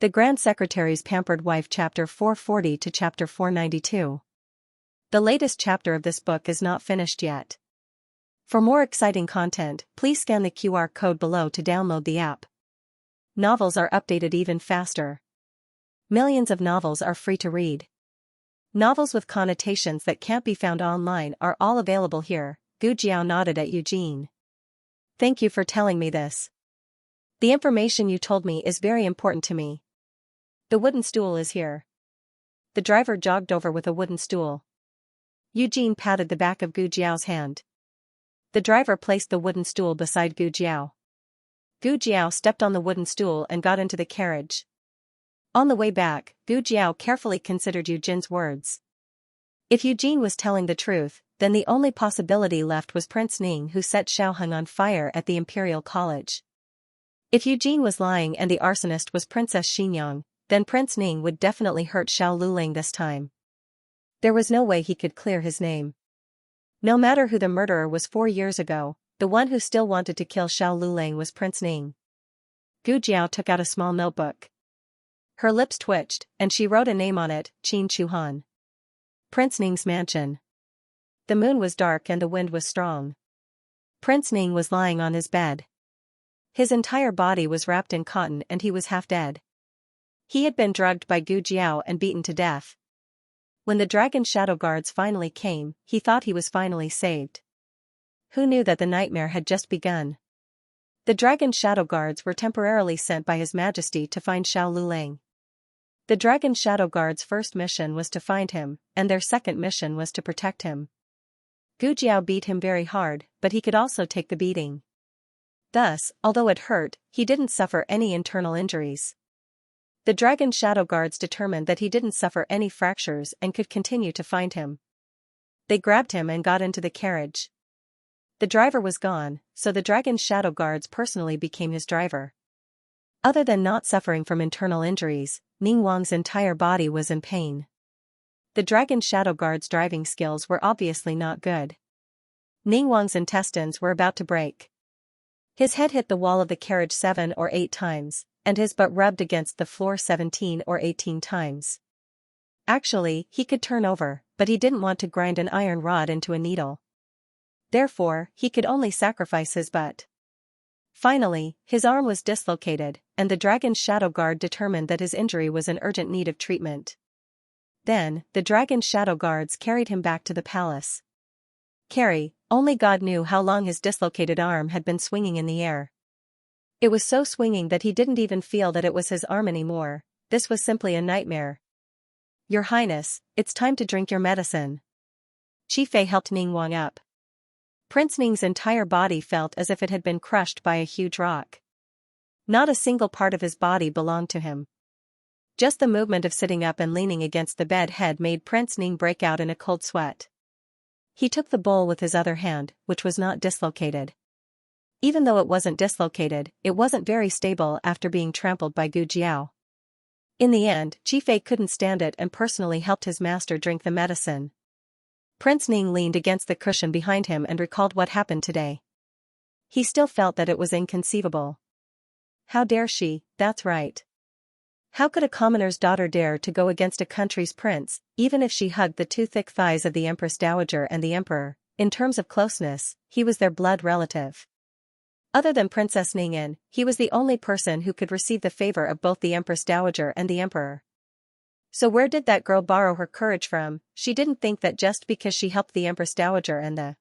The Grand Secretary's Pampered Wife Chapter 440 to Chapter 492. The latest chapter of this book is not finished yet. For more exciting content, please scan the QR code below to download the app. Novels are updated even faster. Millions of novels are free to read. Novels with connotations that can't be found online are all available here. Gu Jiao nodded at Eugene. Thank you for telling me this. The information you told me is very important to me. The wooden stool is here. The driver jogged over with a wooden stool. Eugene patted the back of Gu Jiao's hand. The driver placed the wooden stool beside Gu Jiao. Gu Jiao stepped on the wooden stool and got into the carriage. On the way back, Gu Jiao carefully considered Eugene's words. If Eugene was telling the truth, then the only possibility left was Prince Ning, who set Xiaoheng on fire at the Imperial College. If Eugene was lying and the arsonist was Princess Xianxia, then Prince Ning would definitely hurt Xiao Luling this time. There was no way he could clear his name. No matter who the murderer was 4 years ago, the one who still wanted to kill Xiao Luling was Prince Ning. Gu Jiao took out a small notebook. Her lips twitched, and she wrote a name on it, Qin Chuhan. Prince Ning's mansion. The moon was dark and the wind was strong. Prince Ning was lying on his bed. His entire body was wrapped in cotton and he was half dead. He had been drugged by Gu Jiao and beaten to death. When the dragon shadow guards finally came, he thought he was finally saved. Who knew that the nightmare had just begun? The dragon shadow guards were temporarily sent by His Majesty to find Xiao Luling. The dragon shadow guards' first mission was to find him, and their second mission was to protect him. Gu Jiao beat him very hard, but he could also take the beating. Thus, although it hurt, he didn't suffer any internal injuries. The dragon shadow guards determined that he didn't suffer any fractures and could continue to find him. They grabbed him and got into the carriage. The driver was gone, so the dragon shadow guards personally became his driver. Other than not suffering from internal injuries, Ning Wang's entire body was in pain. The dragon shadow guard's driving skills were obviously not good. Ning Wang's intestines were about to break. His head hit the wall of the carriage 7 or 8 times, and his butt rubbed against the floor 17 or 18 times. Actually, he could turn over, but he didn't want to grind an iron rod into a needle. Therefore, he could only sacrifice his butt. Finally, his arm was dislocated, and the dragon's shadow guard determined that his injury was in urgent need of treatment. Then, the dragon's shadow guards carried him back to the palace. Only God knew how long his dislocated arm had been swinging in the air. It was so swinging that he didn't even feel that it was his arm anymore. This was simply a nightmare. Your Highness, it's time to drink your medicine. Qi Fei helped Ning Wang up. Prince Ning's entire body felt as if it had been crushed by a huge rock. Not a single part of his body belonged to him. Just the movement of sitting up and leaning against the bed head made Prince Ning break out in a cold sweat. He took the bowl with his other hand, which was not dislocated. Even though it wasn't dislocated, it wasn't very stable after being trampled by Gu Jiao. In the end, Qi Fei couldn't stand it and personally helped his master drink the medicine. Prince Ning leaned against the cushion behind him and recalled what happened today. He still felt that it was inconceivable. How dare she? That's right. How could a commoner's daughter dare to go against a country's prince, even if she hugged the 2 thick thighs of the Empress Dowager and the Emperor? In terms of closeness, he was their blood relative. Other than Princess Ningyin, he was the only person who could receive the favor of both the Empress Dowager and the Emperor. So where did that girl borrow her courage from? She didn't think that just because she helped the Empress Dowager and the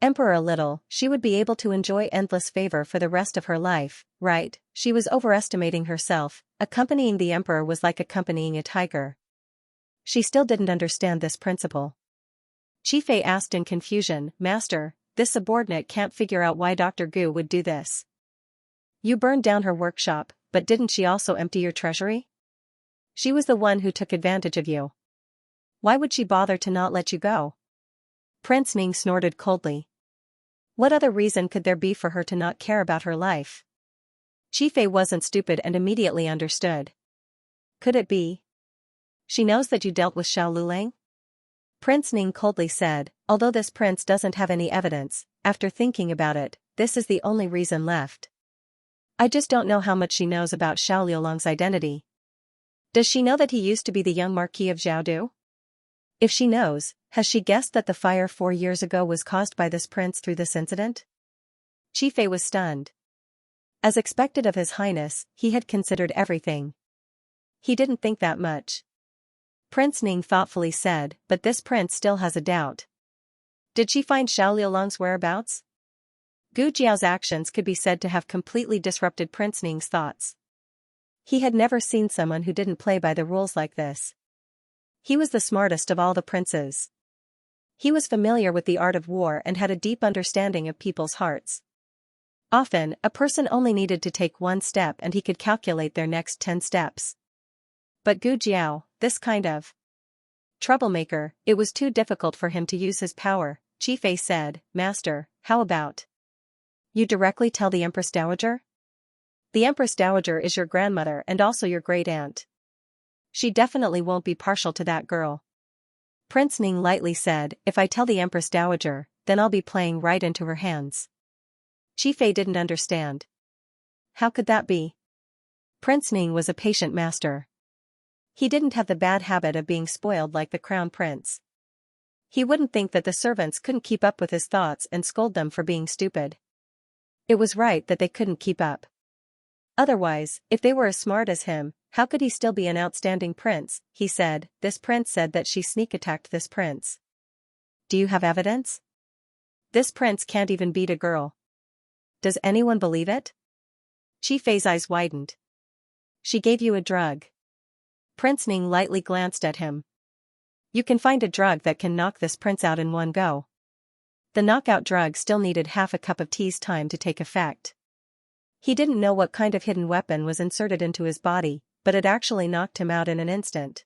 Emperor a little, she would be able to enjoy endless favor for the rest of her life, right? She was overestimating herself. Accompanying the Emperor was like accompanying a tiger. She still didn't understand this principle. Qi Fei asked in confusion, Master, this subordinate can't figure out why Dr. Gu would do this. You burned down her workshop, but didn't she also empty your treasury? She was the one who took advantage of you. Why would she bother to not let you go? Prince Ning snorted coldly. What other reason could there be for her to not care about her life? Qi Fei wasn't stupid and immediately understood. Could it be? She knows that you dealt with Xiao Luling? Prince Ning coldly said, although this prince doesn't have any evidence, after thinking about it, this is the only reason left. I just don't know how much she knows about Xiao Liulong's identity. Does she know that he used to be the young Marquis of Xiaodu? If she knows, has she guessed that the fire 4 years ago was caused by this prince through this incident? Qi Fei was stunned. As expected of His Highness, he had considered everything. He didn't think that much. Prince Ning thoughtfully said, but this prince still has a doubt. Did she find Xiao Liulong's whereabouts? Gu Jiao's actions could be said to have completely disrupted Prince Ning's thoughts. He had never seen someone who didn't play by the rules like this. He was the smartest of all the princes. He was familiar with the art of war and had a deep understanding of people's hearts. Often, a person only needed to take one step and he could calculate their next 10 steps. But Gu Jiao, this kind of troublemaker, it was too difficult for him to use his power. Qi Fei said, Master, how about you directly tell the Empress Dowager? The Empress Dowager is your grandmother and also your great-aunt. She definitely won't be partial to that girl. Prince Ning lightly said, if I tell the Empress Dowager, then I'll be playing right into her hands. Qi Fei didn't understand. How could that be? Prince Ning was a patient master. He didn't have the bad habit of being spoiled like the crown prince. He wouldn't think that the servants couldn't keep up with his thoughts and scold them for being stupid. It was right that they couldn't keep up. Otherwise, if they were as smart as him, how could he still be an outstanding prince? He said, this prince said that she sneak-attacked this prince. Do you have evidence? This prince can't even beat a girl. Does anyone believe it? Qi Fei's eyes widened. She gave you a drug. Prince Ning lightly glanced at him. You can find a drug that can knock this prince out in one go. The knockout drug still needed half a cup of tea's time to take effect. He didn't know what kind of hidden weapon was inserted into his body, but it actually knocked him out in an instant.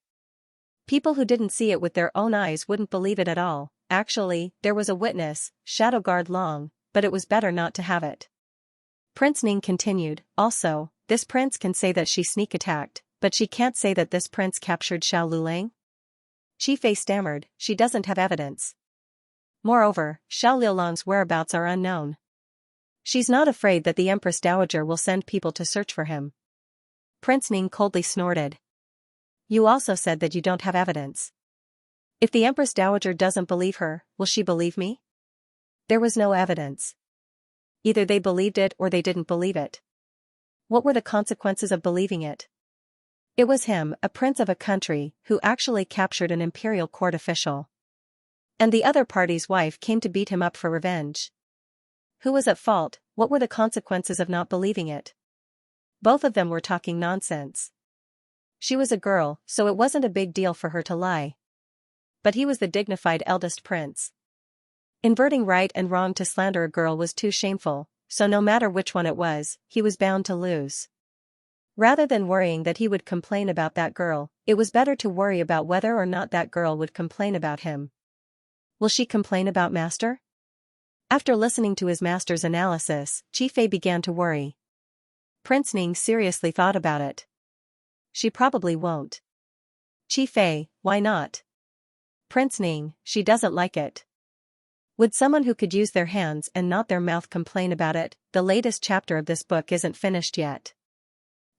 People who didn't see it with their own eyes wouldn't believe it at all. Actually, there was a witness, Shadow Guard Long, but it was better not to have it. Prince Ning continued, also, this prince can say that she sneak-attacked, but she can't say that this prince captured Xiao Liulang? Qi Fei stammered, she doesn't have evidence. Moreover, Xiao Liulong's whereabouts are unknown. She's not afraid that the Empress Dowager will send people to search for him. Prince Ning coldly snorted. You also said that you don't have evidence. If the Empress Dowager doesn't believe her, will she believe me? There was no evidence. Either they believed it or they didn't believe it. What were the consequences of believing it? It was him, a prince of a country, who actually captured an imperial court official. And the other party's wife came to beat him up for revenge. Who was at fault? What were the consequences of not believing it? Both of them were talking nonsense. She was a girl, so it wasn't a big deal for her to lie. But he was the dignified eldest prince. Inverting right and wrong to slander a girl was too shameful, so no matter which one it was, he was bound to lose. Rather than worrying that he would complain about that girl, it was better to worry about whether or not that girl would complain about him. Will she complain about Master? After listening to his master's analysis, Qi Fei began to worry. Prince Ning seriously thought about it. She probably won't. Qi Fei, why not? Prince Ning, she doesn't like it. Would someone who could use their hands and not their mouth complain about it? The latest chapter of this book isn't finished yet.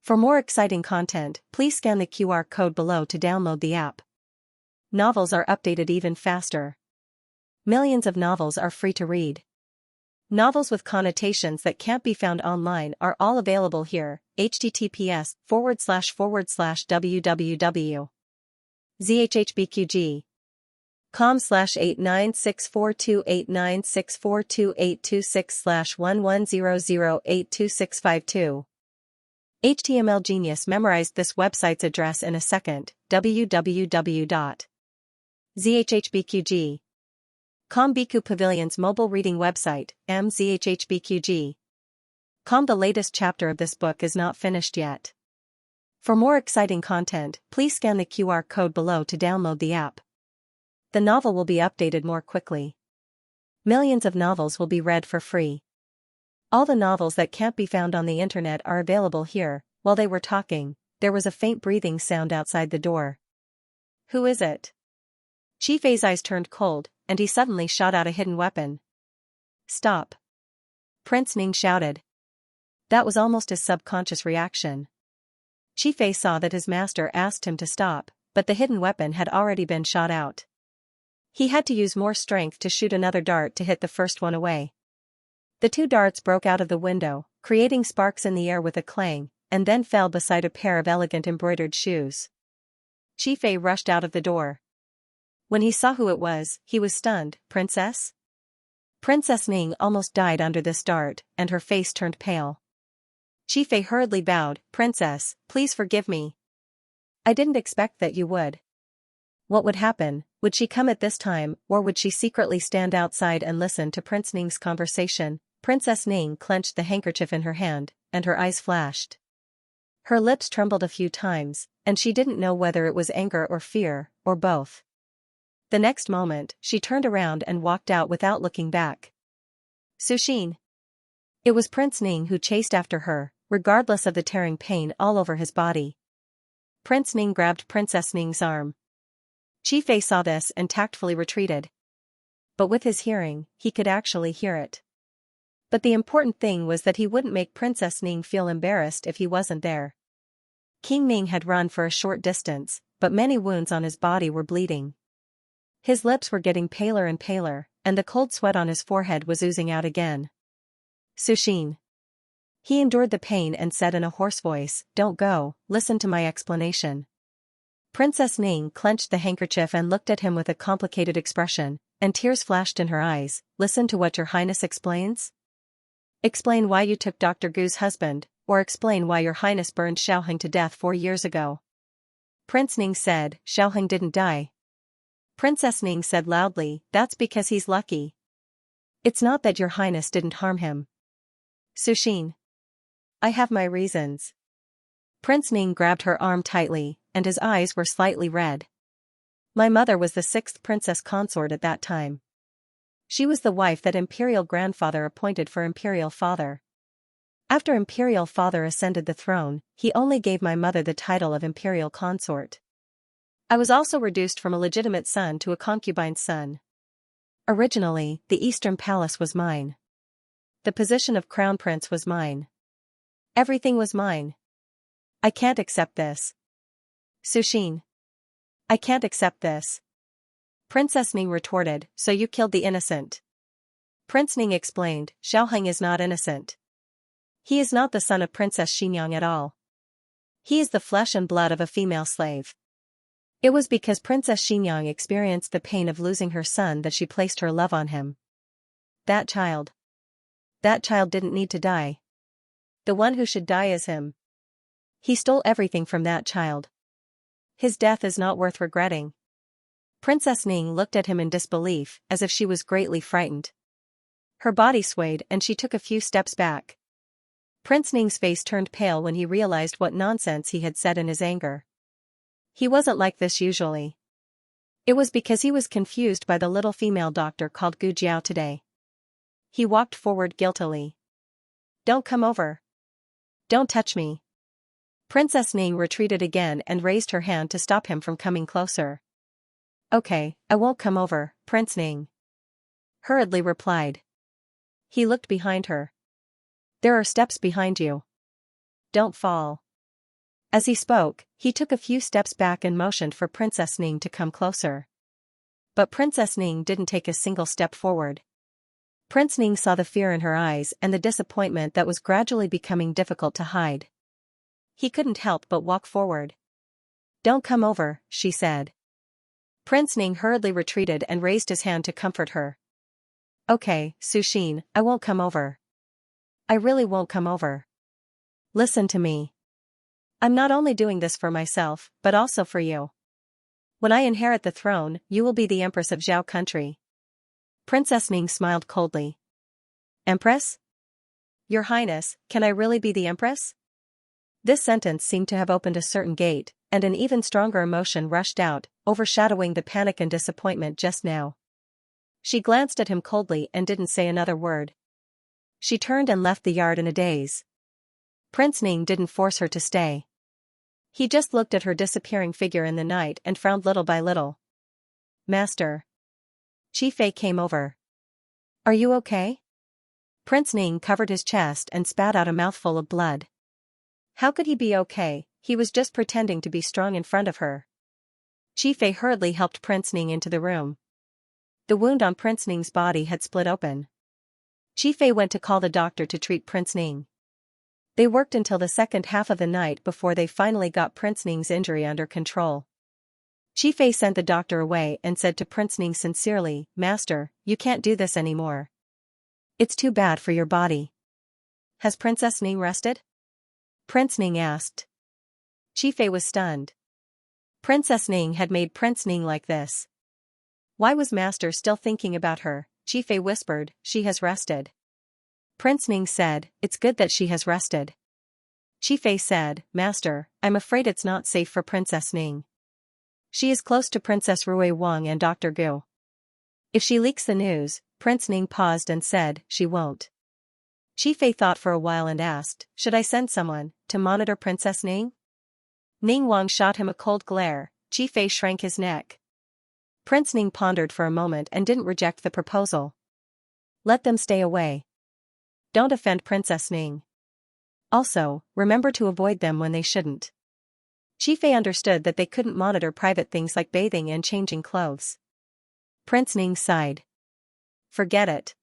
For more exciting content, please scan the QR code below to download the app. Novels are updated even faster. Millions of novels are free to read. Novels with connotations that can't be found online are all available here. https://www.zhhbqg.com/896428964286/11008262. HTML Genius memorized this website's address in a second. www.zhhbqg.com Biku Pavilion's mobile reading website, mzhhbqg.com. The latest chapter of this book is not finished yet. For more exciting content, please scan the QR code below to download the app. The novel will be updated more quickly. Millions of novels will be read for free. All the novels that can't be found on the internet are available here. While they were talking, there was a faint breathing sound outside the door. Who is it? Qi Fei's eyes turned cold, and he suddenly shot out a hidden weapon. Stop! Prince Ning shouted. That was almost his subconscious reaction. Qifei saw that his master asked him to stop, but the hidden weapon had already been shot out. He had to use more strength to shoot another dart to hit the first one away. The two darts broke out of the window, creating sparks in the air with a clang, and then fell beside a pair of elegant embroidered shoes. Qifei rushed out of the door. When he saw who it was, he was stunned. Princess? Princess Ning almost died under this dart, and her face turned pale. Qifei hurriedly bowed. Princess, please forgive me. I didn't expect that you would. What would happen? Would she come at this time, or would she secretly stand outside and listen to Prince Ning's conversation? Princess Ning clenched the handkerchief in her hand, and her eyes flashed. Her lips trembled a few times, and she didn't know whether it was anger or fear, or both. The next moment, she turned around and walked out without looking back. Suxin. It was Prince Ning who chased after her, regardless of the tearing pain all over his body. Prince Ning grabbed Princess Ning's arm. Qifei saw this and tactfully retreated. But with his hearing, he could actually hear it. But the important thing was that he wouldn't make Princess Ning feel embarrassed if he wasn't there. King Ning had run for a short distance, but many wounds on his body were bleeding. His lips were getting paler and paler, and the cold sweat on his forehead was oozing out again. Suxin. He endured the pain and said in a hoarse voice, "Don't go, listen to my explanation." Princess Ning clenched the handkerchief and looked at him with a complicated expression, and tears flashed in her eyes. Listen to what your highness explains? Explain why you took Dr. Gu's husband, or explain why your highness burned Xiaoheng to death 4 years ago. Prince Ning said, Xiaoheng didn't die. Princess Ning said loudly, that's because he's lucky. It's not that your highness didn't harm him. Suxin. I have my reasons. Prince Ning grabbed her arm tightly, and his eyes were slightly red. My mother was the 6th princess consort at that time. She was the wife that imperial grandfather appointed for imperial father. After imperial father ascended the throne, he only gave my mother the title of imperial consort. I was also reduced from a legitimate son to a concubine's son. Originally, the Eastern Palace was mine. The position of crown prince was mine. Everything was mine. I can't accept this. Suxin. I can't accept this. Princess Ning retorted, so you killed the innocent. Prince Ning explained, Xiaoheng is not innocent. He is not the son of Princess Xinyang at all. He is the flesh and blood of a female slave. It was because Princess Xinyang experienced the pain of losing her son that she placed her love on him. That child didn't need to die. The one who should die is him. He stole everything from that child. His death is not worth regretting. Princess Ning looked at him in disbelief, as if she was greatly frightened. Her body swayed and she took a few steps back. Prince Ning's face turned pale when he realized what nonsense he had said in his anger. He wasn't like this usually. It was because he was confused by the little female doctor called Gu Jiao today. He walked forward guiltily. Don't come over. Don't touch me. Princess Ning retreated again and raised her hand to stop him from coming closer. Okay, I won't come over, Prince Ning hurriedly replied. He looked behind her. There are steps behind you. Don't fall. As he spoke, he took a few steps back and motioned for Princess Ning to come closer. But Princess Ning didn't take a single step forward. Prince Ning saw the fear in her eyes and the disappointment that was gradually becoming difficult to hide. He couldn't help but walk forward. Don't come over, she said. Prince Ning hurriedly retreated and raised his hand to comfort her. Okay, Suxin, I won't come over. I really won't come over. Listen to me. I'm not only doing this for myself, but also for you. When I inherit the throne, you will be the Empress of Zhao country. Princess Ning smiled coldly. Empress? Your Highness, can I really be the Empress? This sentence seemed to have opened a certain gate, and an even stronger emotion rushed out, overshadowing the panic and disappointment just now. She glanced at him coldly and didn't say another word. She turned and left the yard in a daze. Prince Ning didn't force her to stay. He just looked at her disappearing figure in the night and frowned little by little. Master. Qifei came over. Are you okay? Prince Ning covered his chest and spat out a mouthful of blood. How could he be okay? He was just pretending to be strong in front of her. Qifei hurriedly helped Prince Ning into the room. The wound on Prince Ning's body had split open. Qifei went to call the doctor to treat Prince Ning. They worked until the second half of the night before they finally got Prince Ning's injury under control. Qifei sent the doctor away and said to Prince Ning sincerely, "Master, you can't do this anymore. It's too bad for your body." "Has Princess Ning rested?" Prince Ning asked. Qifei was stunned. Princess Ning had made Prince Ning like this. Why was Master still thinking about her? Qifei whispered, "She has rested." Prince Ning said, "It's good that she has rested." Qifei said, "Master, I'm afraid it's not safe for Princess Ning. She is close to Princess Rui Wang and Dr. Gu. If she leaks the news," Prince Ning paused and said, "She won't." Qifei thought for a while and asked, "Should I send someone to monitor Princess Ning?" Ning Wang shot him a cold glare. Qifei shrank his neck. Prince Ning pondered for a moment and didn't reject the proposal. "Let them stay away. Don't offend Princess Ning. Also, remember to avoid them when they shouldn't." Qifei understood that they couldn't monitor private things like bathing and changing clothes. Prince Ning sighed. "Forget it.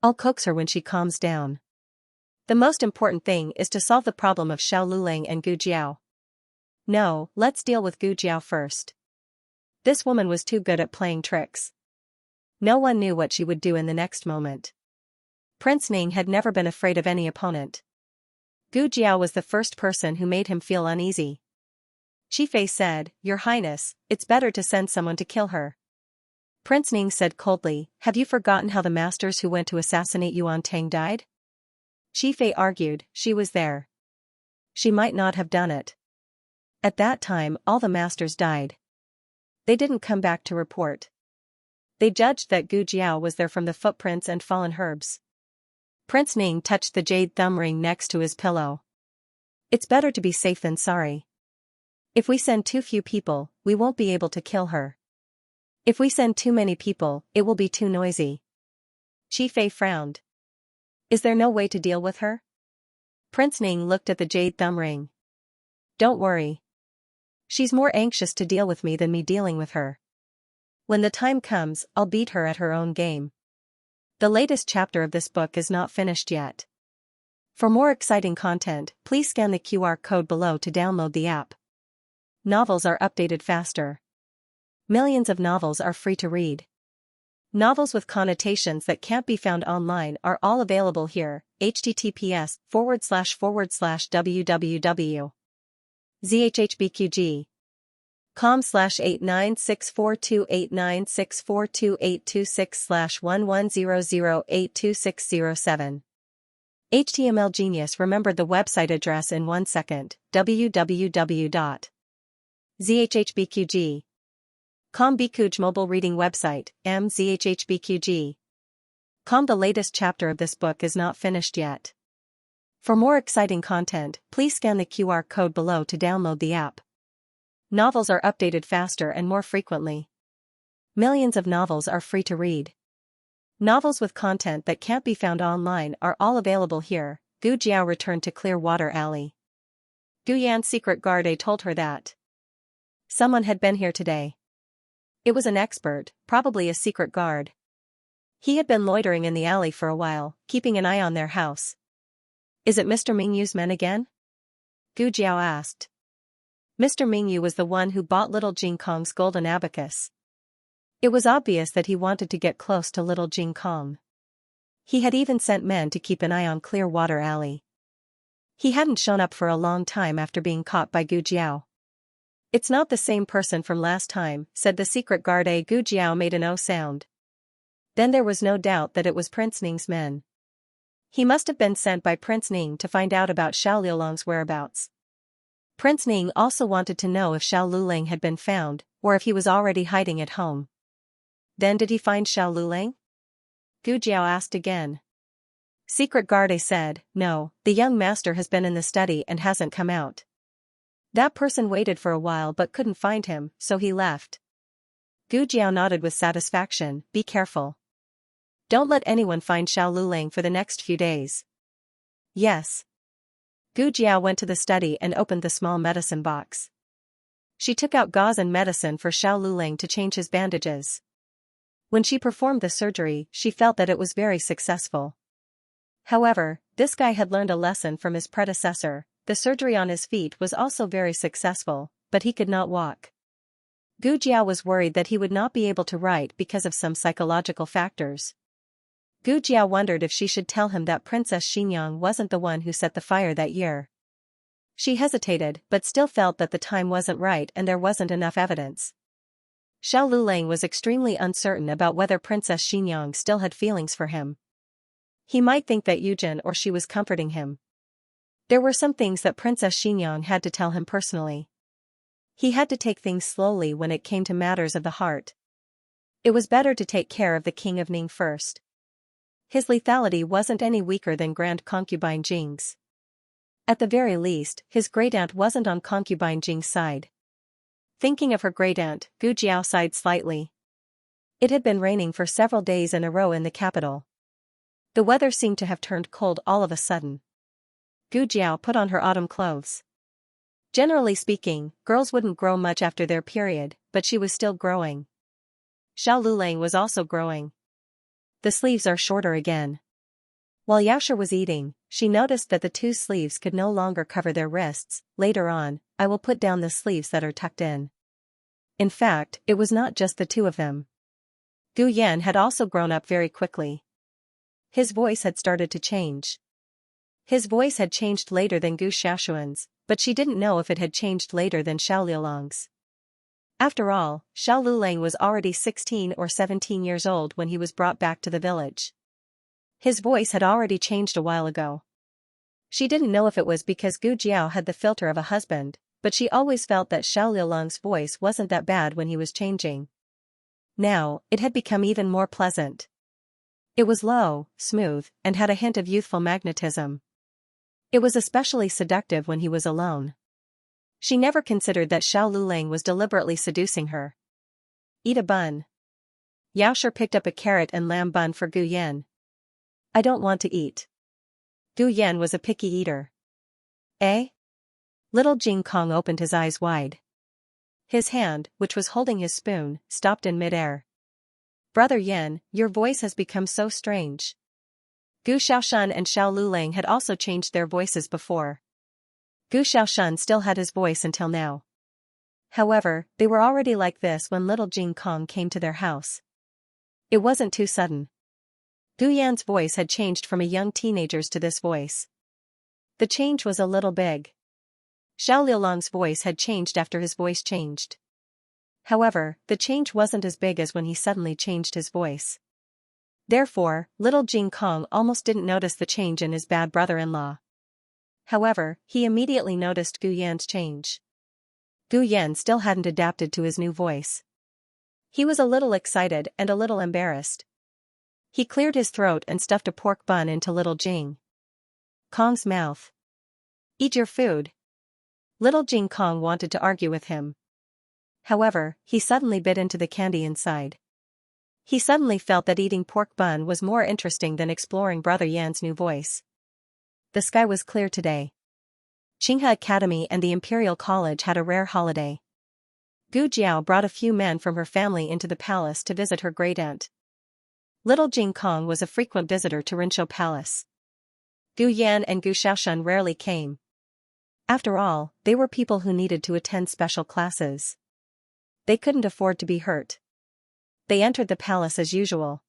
I'll coax her when she calms down. The most important thing is to solve the problem of Xiao Lulang and Gu Jiao. No, let's deal with Gu Jiao first. This woman was too good at playing tricks. No one knew what she would do in the next moment. Prince Ning had never been afraid of any opponent. Gu Jiao was the first person who made him feel uneasy. Qifei said, "Your Highness, it's better to send someone to kill her." Prince Ning said coldly, "Have you forgotten how the masters who went to assassinate Yuan Tang died?" Qifei argued, "She was there. She might not have done it. At that time all the masters died. They didn't come back to report. They judged that Gu Jiao was there from the footprints and fallen herbs." Prince Ning touched the jade thumb ring next to his pillow. "It's better to be safe than sorry. If we send too few people, we won't be able to kill her. If we send too many people, it will be too noisy." Qifei frowned. "Is there no way to deal with her?" Prince Ning looked at the jade thumb ring. "Don't worry. She's more anxious to deal with me than me dealing with her. When the time comes, I'll beat her at her own game." The latest chapter of this book is not finished yet. For more exciting content, please scan the QR code below to download the app. Novels are updated faster. Millions of novels are free to read. Novels with connotations that can't be found online are all available here. https://www.zhbqg.com/896428964286/1100826007. HTML Genius remembered the website address in 1 second. www.zhhbqg.com Bikuj mobile reading website, mzhhbqg.com. The latest chapter of this book is not finished yet. For more exciting content, please scan the QR code below to download the app. Novels are updated faster and more frequently. Millions of novels are free to read. Novels with content that can't be found online are all available here. Gu Jiao returned to Clearwater Alley. Gu Yan's secret guard told her that someone had been here today. It was an expert, probably a secret guard. He had been loitering in the alley for a while, keeping an eye on their house. "Is it Mr. Mingyu's men again?" Gu Jiao asked. Mr. Mingyu was the one who bought little Jing Kong's golden abacus. It was obvious that he wanted to get close to little Jing Kong. He had even sent men to keep an eye on Clearwater Alley. He hadn't shown up for a long time after being caught by Gu Jiao. "It's not the same person from last time," said the secret guard. Gu Jiao made an O sound. Then there was no doubt that it was Prince Ning's men. He must have been sent by Prince Ning to find out about Xiao Liulang's whereabouts. Prince Ning also wanted to know if Xiao Lulang had been found, or if he was already hiding at home. "Then did he find Xiao Lulang?" Gu Jiao asked again. Secret Guard said, "No, the young master has been in the study and hasn't come out. That person waited for a while but couldn't find him, so he left." Gu Jiao nodded with satisfaction. "Be careful. Don't let anyone find Xiao Lulang for the next few days. Yes. Gu Jiao went to the study and opened the small medicine box. She took out gauze and medicine for Xiao Lulang to change his bandages. When she performed the surgery, she felt that it was very successful. However, this guy had learned a lesson from his predecessor. The surgery on his feet was also very successful, but he could not walk. Gu Jiao was worried that he would not be able to write because of some psychological factors. Gu Jiao wondered if she should tell him that Princess Xinyang wasn't the one who set the fire that year. She hesitated but still felt that the time wasn't right and there wasn't enough evidence. Xiao Lulang was extremely uncertain about whether Princess Xinyang still had feelings for him. He might think that Yujin or she was comforting him. There were some things that Princess Xinyang had to tell him personally. He had to take things slowly when it came to matters of the heart. It was better to take care of the king of Ning first. His lethality wasn't any weaker than Grand Concubine Jing's. At the very least, his great-aunt wasn't on Concubine Jing's side. Thinking of her great-aunt, Gu Jiao sighed slightly. It had been raining for several days in a row in the capital. The weather seemed to have turned cold all of a sudden. Gu Jiao put on her autumn clothes. Generally speaking, girls wouldn't grow much after their period, but she was still growing. Xiao Lulang was also growing. The sleeves are shorter again. While Xiaoshi was eating, she noticed that the two sleeves could no longer cover their wrists. Later on, I will put down the sleeves that are tucked in. In fact, it was not just the two of them. Gu Yan had also grown up very quickly. His voice had started to change. His voice had changed later than Gu Xiaoshuan's, but she didn't know if it had changed later than Xiao Liulang's. After all, Xiao Lulang was already 16 or 17 years old when he was brought back to the village. His voice had already changed a while ago. She didn't know if it was because Gu Jiao had the filter of a husband, but she always felt that Xiao Liulang's voice wasn't that bad when he was changing. Now, it had become even more pleasant. It was low, smooth, and had a hint of youthful magnetism. It was especially seductive when he was alone. She never considered that Xiao Lulang was deliberately seducing her. Eat a bun. Yaoshi picked up a carrot and lamb bun for Gu Yan. I don't want to eat. Gu Yan was a picky eater. Eh? Little Jing Kong opened his eyes wide. His hand, which was holding his spoon, stopped in midair. Brother Yan, your voice has become so strange. Gu Xiaoshan and Xiao Lulang had also changed their voices before. Gu Xiaoshan still had his voice until now. However, they were already like this when little Jing Kong came to their house. It wasn't too sudden. Gu Yan's voice had changed from a young teenager's to this voice. The change was a little big. Xiao Liulang's voice had changed after his voice changed. However, the change wasn't as big as when he suddenly changed his voice. Therefore, little Jing Kong almost didn't notice the change in his bad brother-in-law. However, he immediately noticed Gu Yan's change. Gu Yan still hadn't adapted to his new voice. He was a little excited and a little embarrassed. He cleared his throat and stuffed a pork bun into little Jing Kong's mouth. Eat your food. Little Jing Kong wanted to argue with him. However, he suddenly bit into the candy inside. He suddenly felt that eating pork bun was more interesting than exploring Brother Yan's new voice. The sky was clear today. Qinghe Academy and the Imperial College had a rare holiday. Gu Jiao brought a few men from her family into the palace to visit her great-aunt. Little Jing Kong was a frequent visitor to Rinshou Palace. Gu Yan and Gu Xiaoshan rarely came. After all, they were people who needed to attend special classes. They couldn't afford to be hurt. They entered the palace as usual.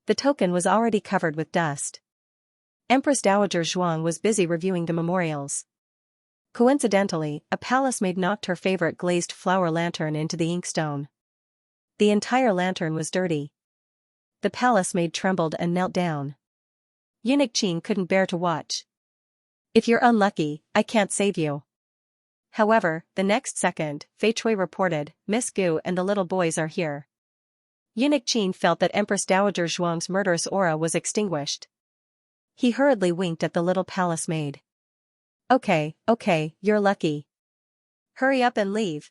The token was already covered with dust. Empress Dowager Zhuang was busy reviewing the memorials. Coincidentally, a palace maid knocked her favorite glazed flower lantern into the inkstone. The entire lantern was dirty. The palace maid trembled and knelt down. Eunuch Qin couldn't bear to watch. If you're unlucky, I can't save you. However, the next second, Fei Chui reported, Miss Gu and the little boys are here. Eunuch Qin felt that Empress Dowager Zhuang's murderous aura was extinguished. He hurriedly winked at the little palace maid. Okay, you're lucky. Hurry up and leave.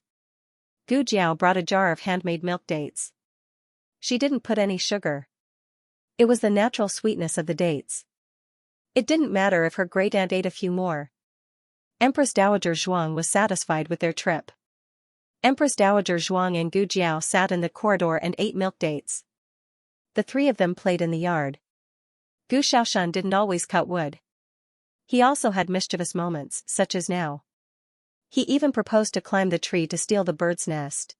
Gu Jiao brought a jar of handmade milk dates. She didn't put any sugar. It was the natural sweetness of the dates. It didn't matter if her great-aunt ate a few more. Empress Dowager Zhuang was satisfied with their trip. Empress Dowager Zhuang and Gu Jiao sat in the corridor and ate milk dates. The three of them played in the yard. Gu Xiaoshan didn't always cut wood. He also had mischievous moments, such as now. He even proposed to climb the tree to steal the bird's nest.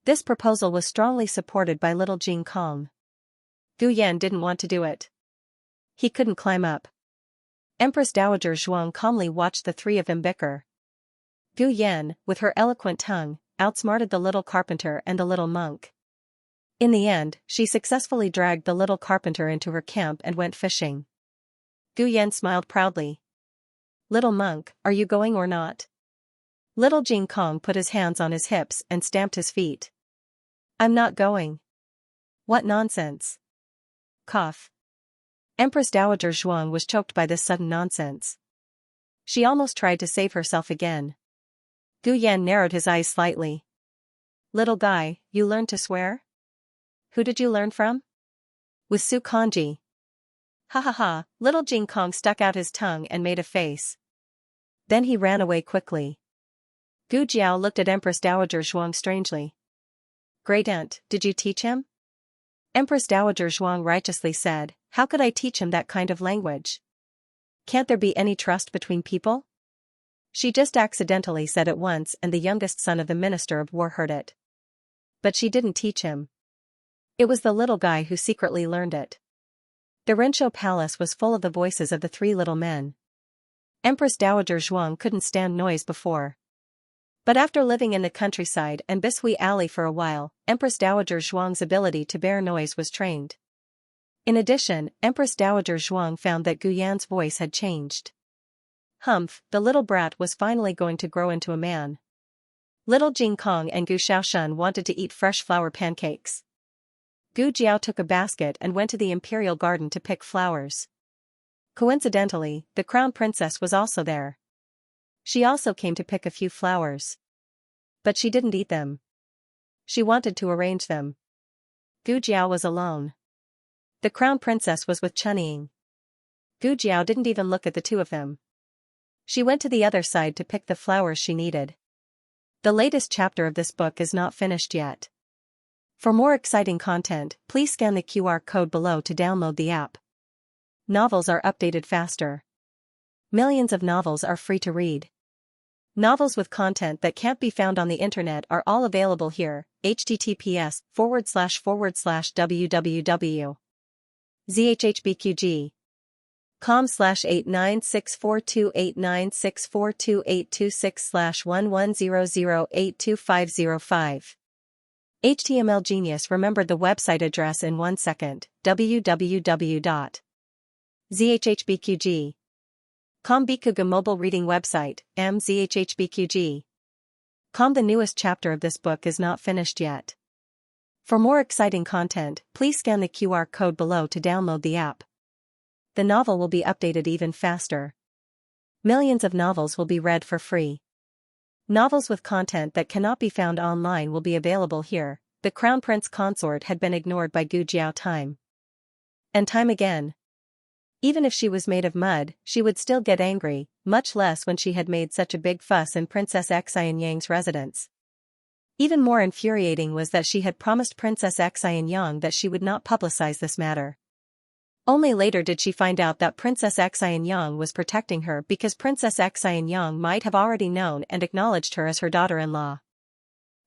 This proposal was strongly supported by little Jing Kong. Gu Yan didn't want to do it. He couldn't climb up. Empress Dowager Zhuang calmly watched the three of them bicker. Gu Yan, with her eloquent tongue, outsmarted the little carpenter and the little monk. In the end, she successfully dragged the little carpenter into her camp and went fishing. Gu Yan smiled proudly. "Little monk, are you going or not?" Little Jing Kong put his hands on his hips and stamped his feet. "I'm not going." "What nonsense." Cough. Empress Dowager Zhuang was choked by this sudden nonsense. She almost tried to save herself again. Gu Yan narrowed his eyes slightly. "Little guy, you learned to swear? Who did you learn from?" "With Su Kanji." "Ha ha ha," little Jing Kong stuck out his tongue and made a face. Then he ran away quickly. Gu Jiao looked at Empress Dowager Zhuang strangely. "Great-aunt, did you teach him?" Empress Dowager Zhuang righteously said, "How could I teach him that kind of language? Can't there be any trust between people?" She just accidentally said it once and the youngest son of the Minister of War heard it. But she didn't teach him. It was the little guy who secretly learned it. The Renshou Palace was full of the voices of the three little men. Empress Dowager Zhuang couldn't stand noise before. But after living in the countryside and Bishui Alley for a while, Empress Dowager Zhuang's ability to bear noise was trained. In addition, Empress Dowager Zhuang found that Gu Yan's voice had changed. Humph, the little brat was finally going to grow into a man. Little Jing Kong and Gu Xiaoshan wanted to eat fresh flower pancakes. Gu Jiao took a basket and went to the imperial garden to pick flowers. Coincidentally, the crown princess was also there. She also came to pick a few flowers. But she didn't eat them. She wanted to arrange them. Gu Jiao was alone. The crown princess was with Chunying. Gu Jiao didn't even look at the two of them. She went to the other side to pick the flowers she needed. The latest chapter of this book is not finished yet. For more exciting content, please scan the QR code below to download the app. Novels are updated faster. Millions of novels are free to read. Novels with content that can't be found on the internet are all available here. https://www.zhhbqg.com/8964289642826/1100825005. HTML Genius remembered the website address in 1 second. www.zhhbqg.com Bikuga mobile reading website, mzhhbqg.com. The newest chapter of this book is not finished yet. For more exciting content, please scan the QR code below to download the app. The novel will be updated even faster. Millions of novels will be read for free. Novels with content that cannot be found online will be available here. The Crown Prince consort had been ignored by Gu Jiao time and time again. Even if she was made of mud, she would still get angry, much less when she had made such a big fuss in Princess Xianxia's residence. Even more infuriating was that she had promised Princess Xianxia that she would not publicize this matter. Only later did she find out that Princess Xianxia was protecting her because Princess Xianxia might have already known and acknowledged her as her daughter-in-law.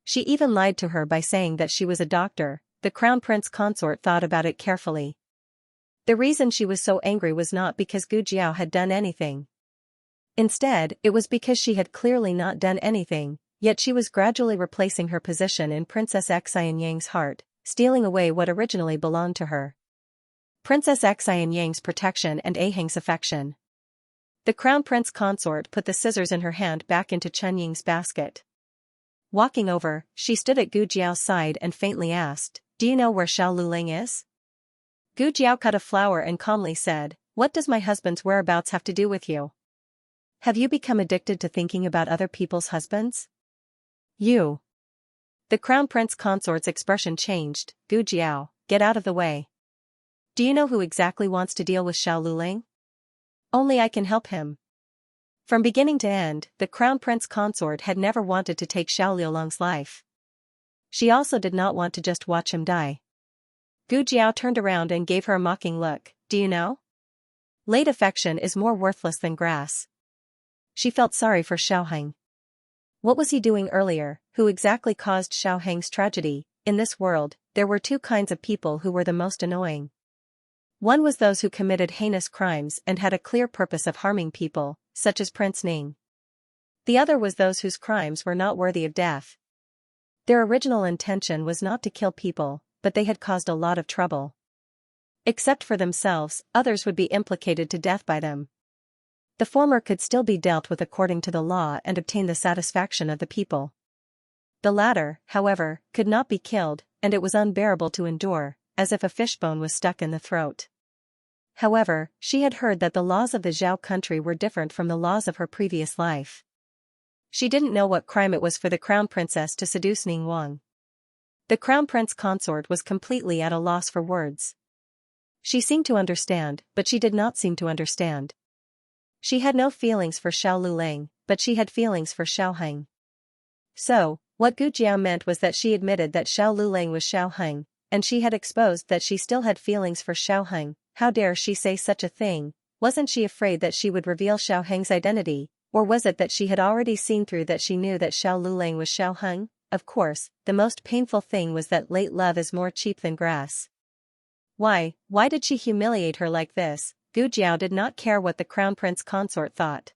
She even lied to her by saying that she was a doctor. The Crown Prince consort thought about it carefully. The reason she was so angry was not because Gu Jiao had done anything. Instead, it was because she had clearly not done anything, yet she was gradually replacing her position in Princess Xianxia's heart, stealing away what originally belonged to her. Princess Xianxia's protection and Aheng's affection. The Crown Prince consort put the scissors in her hand back into Chunying's basket. Walking over, she stood at Gu Jiao's side and faintly asked, "Do you know where Xiao Luling is?" Gu Jiao cut a flower and calmly said, "What does my husband's whereabouts have to do with you? Have you become addicted to thinking about other people's husbands?" "You." The Crown Prince consort's expression changed. "Gu Jiao, get out of the way." Do you know who exactly wants to deal with Xiao Lulang? Only I can help him. From beginning to end, the Crown Prince consort had never wanted to take Xiao Liulang's life. She also did not want to just watch him die. Gu Jiao turned around and gave her a mocking look. Do you know? Late affection is more worthless than grass. She felt sorry for Xiaoheng. What was he doing earlier? Who exactly caused Xiaoheng's tragedy? In this world, there were two kinds of people who were the most annoying. One was those who committed heinous crimes and had a clear purpose of harming people, such as Prince Ning. The other was those whose crimes were not worthy of death. Their original intention was not to kill people, but they had caused a lot of trouble. Except for themselves, others would be implicated to death by them. The former could still be dealt with according to the law and obtain the satisfaction of the people. The latter, however, could not be killed, and it was unbearable to endure, as if a fishbone was stuck in the throat. However, she had heard that the laws of the Zhao country were different from the laws of her previous life. She didn't know what crime it was for the crown princess to seduce Ning Wang. The crown prince consort was completely at a loss for words. She seemed to understand, but she did not seem to understand. She had no feelings for Xiao Lulang, but she had feelings for Xiaoheng. So, what Gu Jiao meant was that she admitted that Xiao Lulang was Xiaoheng, and she had exposed that she still had feelings for Xiaoheng. How dare she say such a thing? Wasn't she afraid that she would reveal Xiaoheng's identity, or was it that she had already seen through that she knew that Xiao Lulang was Xiaoheng? Of course, the most painful thing was that late love is more cheap than grass. Why did she humiliate her like this? Gu Jiao did not care what the crown prince consort thought.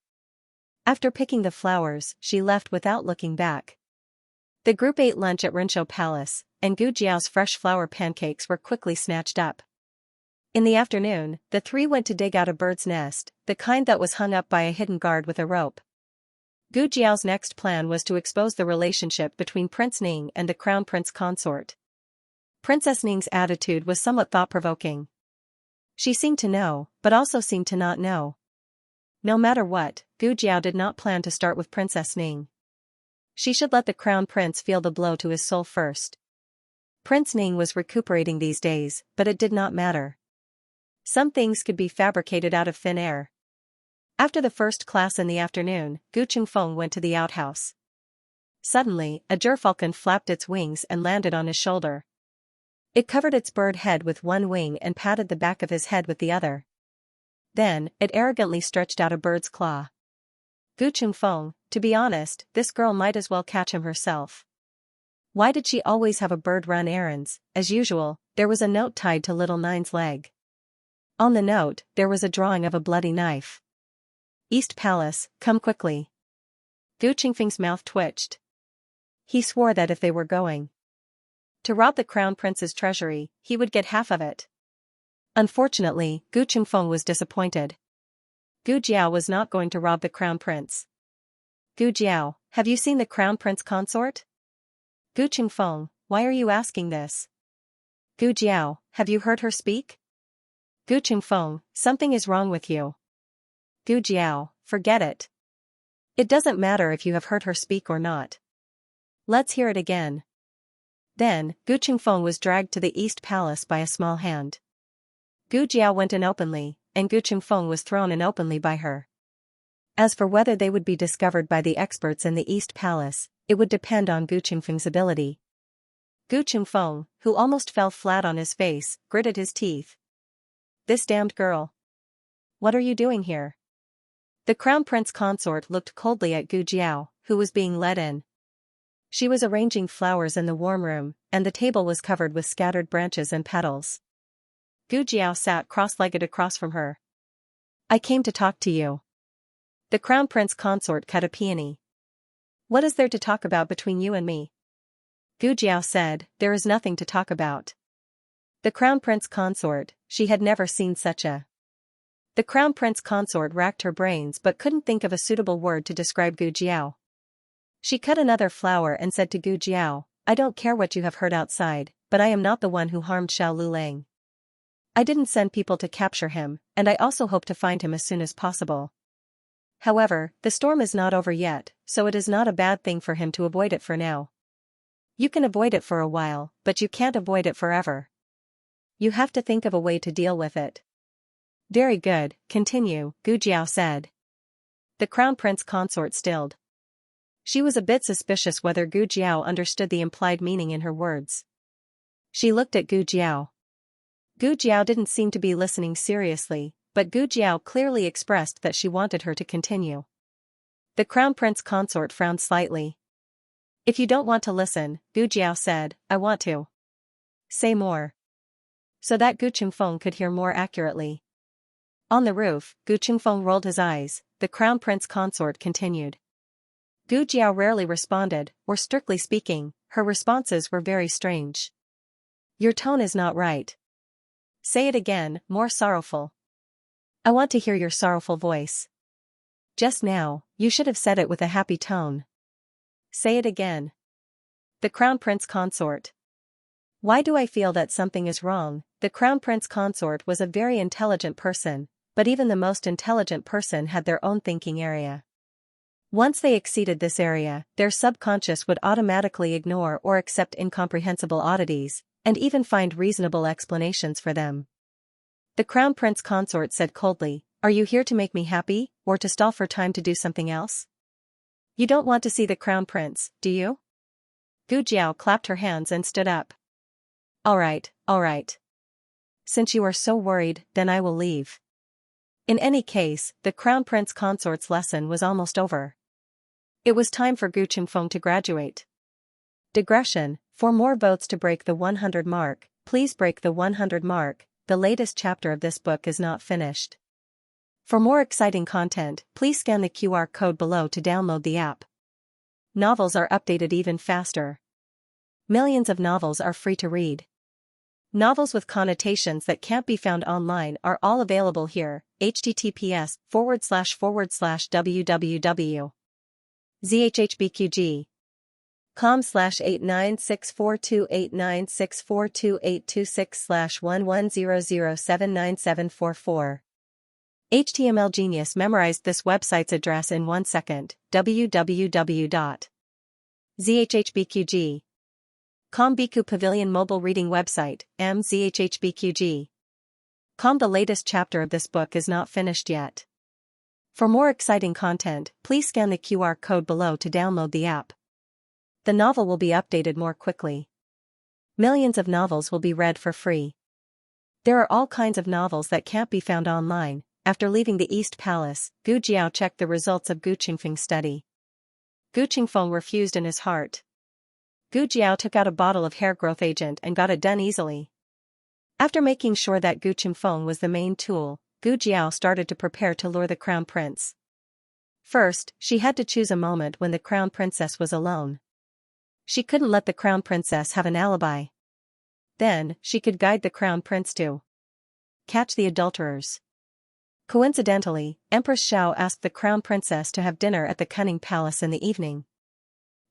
After picking the flowers, she left without looking back. The group ate lunch at Rinshou Palace, and Gu Jiao's fresh flower pancakes were quickly snatched up. In the afternoon, the three went to dig out a bird's nest, the kind that was hung up by a hidden guard with a rope. Gu Jiao's next plan was to expose the relationship between Prince Ning and the crown prince consort. Princess Ning's attitude was somewhat thought-provoking. She seemed to know, but also seemed to not know. No matter what, Gu Jiao did not plan to start with Princess Ning. She should let the crown prince feel the blow to his soul first. Prince Ning was recuperating these days, but it did not matter. Some things could be fabricated out of thin air. After the first class in the afternoon, Gu Qingfeng went to the outhouse. Suddenly, a gerfalcon flapped its wings and landed on his shoulder. It covered its bird head with one wing and patted the back of his head with the other. Then, it arrogantly stretched out a bird's claw. Gu Qingfeng, to be honest, this girl might as well catch him herself. Why did she always have a bird run errands? As usual, there was a note tied to little Nine's leg. On the note, there was a drawing of a bloody knife. East Palace, come quickly. Gu Qingfeng's mouth twitched. He swore that if they were going to rob the crown prince's treasury, he would get half of it. Unfortunately, Gu Qingfeng was disappointed. Gu Jiao was not going to rob the crown prince. Gu Jiao, have you seen the crown prince consort? Gu Qingfeng, why are you asking this? Gu Jiao, have you heard her speak? Gu Qingfeng, something is wrong with you. Gu Jiao, forget it. It doesn't matter if you have heard her speak or not. Let's hear it again. Then, Gu Qingfeng was dragged to the East Palace by a small hand. Gu Jiao went in openly, and Gu Qingfeng was thrown in openly by her. As for whether they would be discovered by the experts in the East Palace, it would depend on Gu Qingfeng's ability. Gu Qingfeng, who almost fell flat on his face, gritted his teeth. This damned girl. What are you doing here? The crown prince consort looked coldly at Gu Jiao, who was being led in. She was arranging flowers in the warm room, and the table was covered with scattered branches and petals. Gu Jiao sat cross-legged across from her. I came to talk to you. The crown prince consort cut a peony. What is there to talk about between you and me? Gu Jiao said, there is nothing to talk about. The crown prince consort, she had never seen such a. The crown prince consort racked her brains but couldn't think of a suitable word to describe Gu Jiao. She cut another flower and said to Gu Jiao, I don't care what you have heard outside, but I am not the one who harmed Xiao Lulang. I didn't send people to capture him, and I also hope to find him as soon as possible. However, the storm is not over yet, so it is not a bad thing for him to avoid it for now. You can avoid it for a while, but you can't avoid it forever. You have to think of a way to deal with it. Very good, continue, Gu Jiao said. The crown prince consort stilled. She was a bit suspicious whether Gu Jiao understood the implied meaning in her words. She looked at Gu Jiao. Gu Jiao didn't seem to be listening seriously, but Gu Jiao clearly expressed that she wanted her to continue. The crown prince consort frowned slightly. If you don't want to listen, Gu Jiao said, I want to. Say more. So that Gu Qingfeng could hear more accurately. On the roof, Gu Qingfeng rolled his eyes. The crown prince consort continued. Gu Jiao rarely responded, or strictly speaking, her responses were very strange. Your tone is not right. Say it again, more sorrowful. I want to hear your sorrowful voice. Just now, you should have said it with a happy tone. Say it again. The crown prince consort. Why do I feel that something is wrong? The crown prince consort was a very intelligent person, but even the most intelligent person had their own thinking area. Once they exceeded this area, their subconscious would automatically ignore or accept incomprehensible oddities, and even find reasonable explanations for them. The crown prince consort said coldly, Are you here to make me happy, or to stall for time to do something else? You don't want to see the crown prince, do you? Gu Jiao clapped her hands and stood up. All right. Since you are so worried, then I will leave. In any case, the crown prince consort's lesson was almost over. It was time for Gu Qingfeng to graduate. Digression, for more votes to break the 100 mark, please break the 100 mark, the latest chapter of this book is not finished. For more exciting content, please scan the QR code below to download the app. Novels are updated even faster. Millions of novels are free to read. Novels with connotations that can't be found online are all available here. https://www.zhhbqg.com/89642896428226/1100797444. HTML Genius memorized this website's address in 1 second. www.zhhbqg. Biku Pavilion mobile reading website, mzhhbqg. The latest chapter of this book is not finished yet. For more exciting content, please scan the QR code below to download the app. The novel will be updated more quickly. Millions of novels will be read for free. There are all kinds of novels that can't be found online. After leaving the East Palace, Gu Jiao checked the results of Gu Qingfeng's study. Gu Qingfeng refused in his heart. Gu Jiao took out a bottle of hair growth agent and got it done easily. After making sure that Gu Qingfeng was the main tool, Gu Jiao started to prepare to lure the crown prince. First, she had to choose a moment when the crown princess was alone. She couldn't let the crown princess have an alibi. Then, she could guide the crown prince to catch the adulterers. Coincidentally, Empress Xiao asked the crown princess to have dinner at the Cunning Palace in the evening.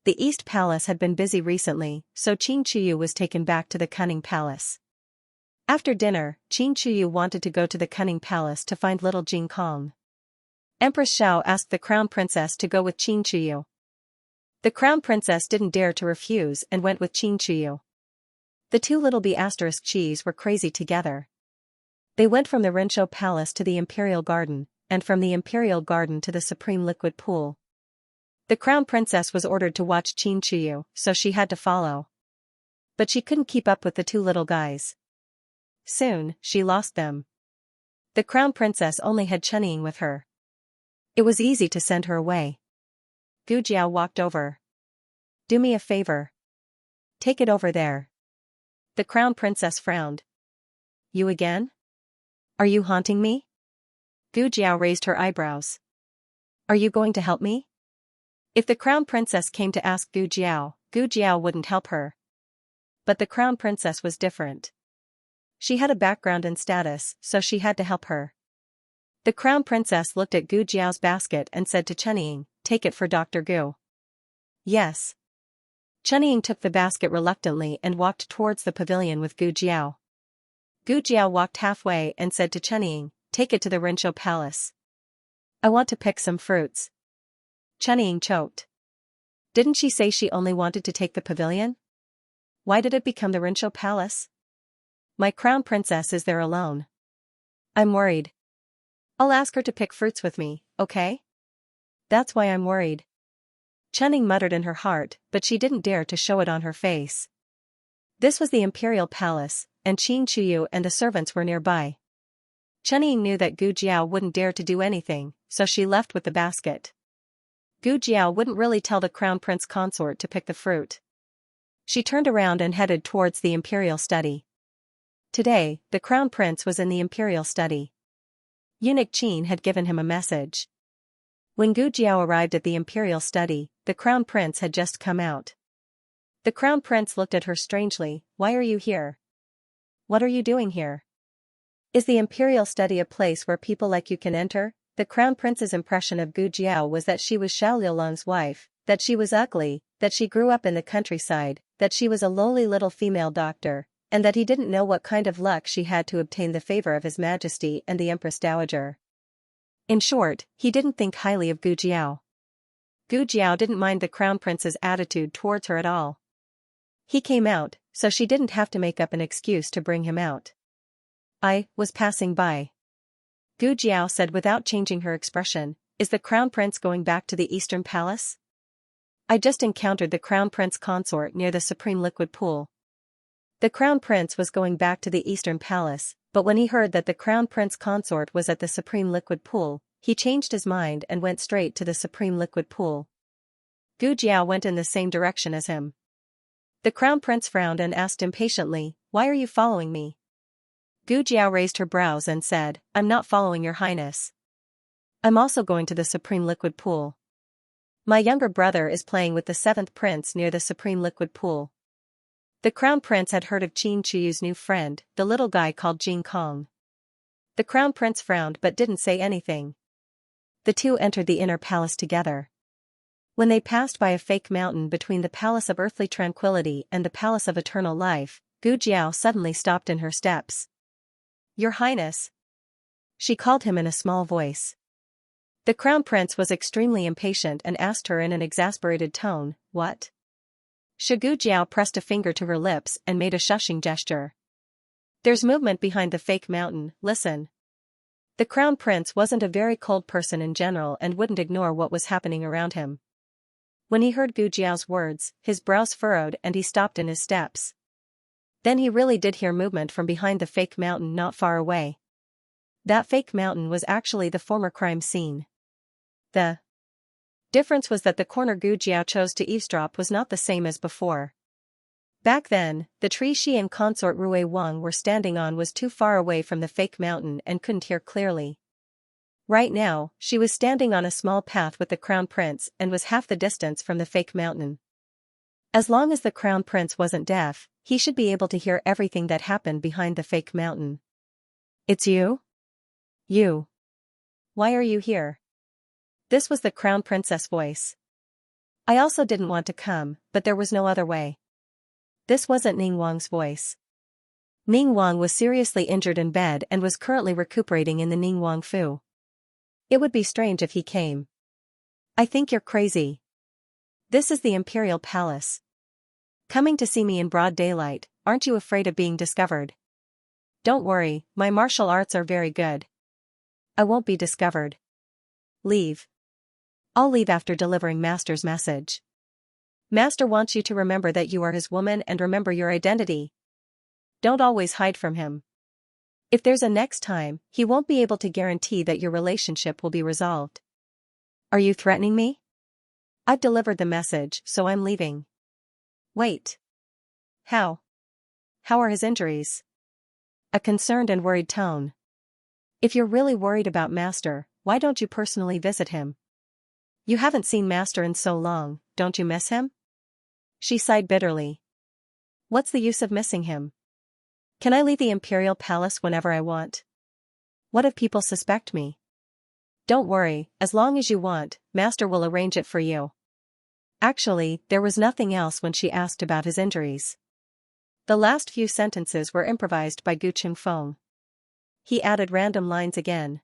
The East Palace had been busy recently, so Qin Chuyu was taken back to the Cunning Palace. After dinner, Qin Chuyu wanted to go to the Cunning Palace to find little Jing Kong. Empress Xiao asked the crown princess to go with Qin Chuyu. The crown princess didn't dare to refuse and went with Qin Chuyu. The two little B*****s were crazy together. They went from the Rinshou Palace to the Imperial Garden, and from the Imperial Garden to the Supreme Liquid Pool. The crown princess was ordered to watch Qin Chuyu, so she had to follow. But she couldn't keep up with the two little guys. Soon, she lost them. The crown princess only had Chunying with her. It was easy to send her away. Gu Jiao walked over. Do me a favor. Take it over there. The crown princess frowned. You again? Are you haunting me? Gu Jiao raised her eyebrows. Are you going to help me? If the crown princess came to ask Gu Jiao wouldn't help her. But the crown princess was different. She had a background and status, so she had to help her. The crown princess looked at Gu Jiao's basket and said to Chunying, take it for Dr. Gu. Yes. Chunying took the basket reluctantly and walked towards the pavilion with Gu Jiao. Gu Jiao walked halfway and said to Chunying, take it to the Rinshou Palace. I want to pick some fruits. Chunying choked. Didn't she say she only wanted to take the pavilion? Why did it become the Rinshou Palace? My crown princess is there alone. I'm worried. I'll ask her to pick fruits with me, okay? That's why I'm worried. Chunning muttered in her heart, but she didn't dare to show it on her face. This was the imperial palace, and Xianxia and the servants were nearby. Chunning knew that Gu Jiao wouldn't dare to do anything, so she left with the basket. Gu Jiao wouldn't really tell the crown prince consort to pick the fruit. She turned around and headed towards the imperial study. Today, the crown prince was in the imperial study. Eunuch Qin had given him a message. When Gu Jiao arrived at the imperial study, the crown prince had just come out. The crown prince looked at her strangely. Why are you here? What are you doing here? Is the imperial study a place where people like you can enter? The crown prince's impression of Gu Jiao was that she was Xiao Liulong's wife, that she was ugly, that she grew up in the countryside, that she was a lowly little female doctor, and that he didn't know what kind of luck she had to obtain the favor of His Majesty and the Empress Dowager. In short, he didn't think highly of Gu Jiao. Gu Jiao didn't mind the crown prince's attitude towards her at all. He came out, so she didn't have to make up an excuse to bring him out. I was passing by. Gu Jiao said without changing her expression. Is the crown prince going back to the Eastern Palace? I just encountered the crown prince consort near the Supreme Liquid Pool. The crown prince was going back to the Eastern Palace, but when he heard that the crown prince consort was at the Supreme Liquid Pool, he changed his mind and went straight to the Supreme Liquid Pool. Gu Jiao went in the same direction as him. The crown prince frowned and asked impatiently, "Why are you following me?" Gu Jiao raised her brows and said, "I'm not following your highness. I'm also going to the Supreme Liquid Pool. My younger brother is playing with the 7th prince near the Supreme Liquid Pool." The crown prince had heard of Qin Chuyu's new friend, the little guy called Jing Kong. The crown prince frowned but didn't say anything. The two entered the inner palace together. When they passed by a fake mountain between the Palace of Earthly Tranquility and the Palace of Eternal Life, Gu Jiao suddenly stopped in her steps. "Your Highness," she called him in a small voice. The crown prince was extremely impatient and asked her in an exasperated tone, "What?" Gu Jiao pressed a finger to her lips and made a shushing gesture. "There's movement behind the fake mountain, listen." The crown prince wasn't a very cold person in general and wouldn't ignore what was happening around him. When he heard Gu Jiao's words, his brows furrowed and he stopped in his steps. Then he really did hear movement from behind the fake mountain not far away. That fake mountain was actually the former crime scene. The difference was that the corner Gu Jiao chose to eavesdrop was not the same as before. Back then, the tree she and consort Rui Wang were standing on was too far away from the fake mountain and couldn't hear clearly. Right now, she was standing on a small path with the crown prince and was half the distance from the fake mountain. As long as the crown prince wasn't deaf, he should be able to hear everything that happened behind the fake mountain. "It's you? You. Why are you here?" This was the crown princess voice. "I also didn't want to come, but there was no other way." This wasn't Ning Wang's voice. Ning Wang was seriously injured in bed and was currently recuperating in the Ning Wang Fu. It would be strange if he came. "I think you're crazy. This is the Imperial Palace. Coming to see me in broad daylight, aren't you afraid of being discovered?" "Don't worry, my martial arts are very good. I won't be discovered." "Leave." "I'll leave after delivering Master's message. Master wants you to remember that you are his woman and remember your identity. Don't always hide from him. If there's a next time, he won't be able to guarantee that your relationship will be resolved." "Are you threatening me?" "I've delivered the message, so I'm leaving." "Wait. How? How are his injuries?" A concerned and worried tone. "If you're really worried about Master, why don't you personally visit him? You haven't seen Master in so long, don't you miss him?" She sighed bitterly. "What's the use of missing him? Can I leave the Imperial Palace whenever I want? What if people suspect me?" "Don't worry, as long as you want, Master will arrange it for you." Actually, there was nothing else when she asked about his injuries. The last few sentences were improvised by Gu Qingfeng. He added random lines again.